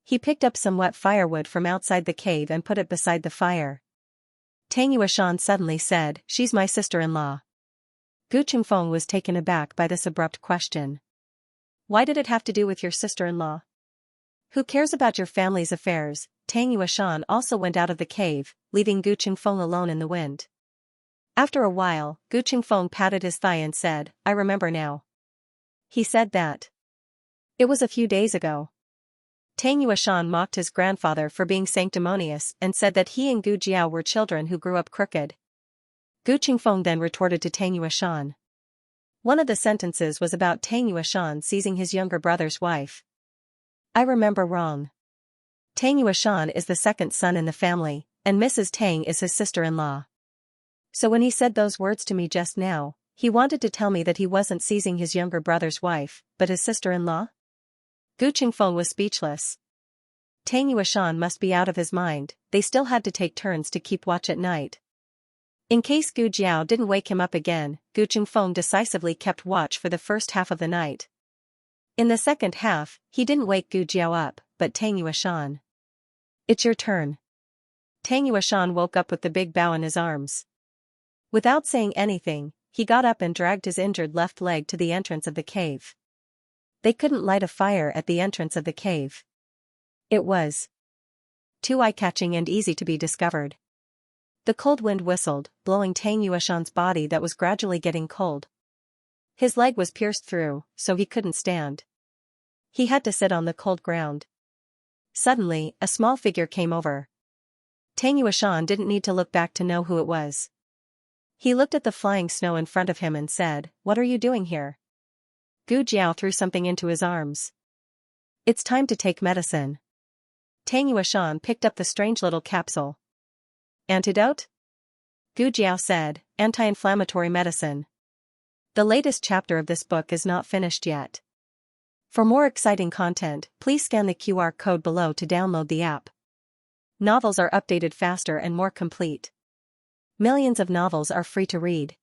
He picked up some wet firewood from outside the cave and put it beside the fire. Tang Yuashan suddenly said, "She's my sister-in-law." Gu Qingfeng was taken aback by this abrupt question. Why did it have to do with your sister-in-law? Who cares about your family's affairs? Tang Yuashan also went out of the cave, leaving Gu Qingfeng alone in the wind. After a while, Gu Qingfeng patted his thigh and said, "I remember now." He said that. It was a few days ago. Tang Yuashan mocked his grandfather for being sanctimonious and said that he and Gu Jiao were children who grew up crooked. Gu Qingfeng then retorted to Tang Yuashan. One of the sentences was about Tang Yuashan seizing his younger brother's wife. I remember wrong. Tang Yuashan is the second son in the family, and Mrs. Tang is his sister-in-law. So when he said those words to me just now, he wanted to tell me that he wasn't seizing his younger brother's wife, but his sister-in-law? Gu Qingfeng was speechless. Tang Yuashan must be out of his mind. They still had to take turns to keep watch at night. In case Gu Jiao didn't wake him up again, Gu Qingfeng decisively kept watch for the first half of the night. In the second half, he didn't wake Gu Jiao up, but Tang Yuashan. It's your turn. Tang Yuashan woke up with the big bow in his arms. Without saying anything, he got up and dragged his injured left leg to the entrance of the cave. They couldn't light a fire at the entrance of the cave. It was too eye-catching and easy to be discovered. The cold wind whistled, blowing Tang Yuashan's body that was gradually getting cold. His leg was pierced through, so he couldn't stand. He had to sit on the cold ground. Suddenly, a small figure came over. Tang Yuashan didn't need to look back to know who it was. He looked at the flying snow in front of him and said, "What are you doing here?" Gu Jiao threw something into his arms. It's time to take medicine. Tang Yuashan picked up the strange little capsule. Antidote? Gu Jiao said, anti-inflammatory medicine. The latest chapter of this book is not finished yet. For more exciting content, please scan the QR code below to download the app. Novels are updated faster and more complete. Millions of novels are free to read.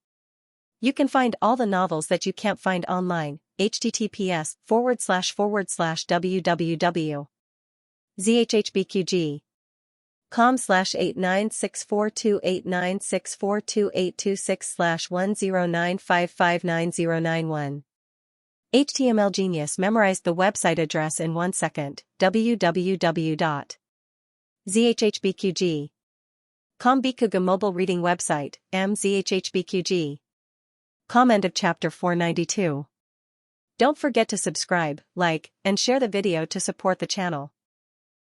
You can find all the novels that you can't find online. https://www.zhhbqg.com/89642896428226/1095599091. HTML Genius memorized the website address in 1 second. www.zhhbqg.com Bikuga mobile reading website, mzhhbqg. End of chapter 492. Don't forget to subscribe, like, and share the video to support the channel.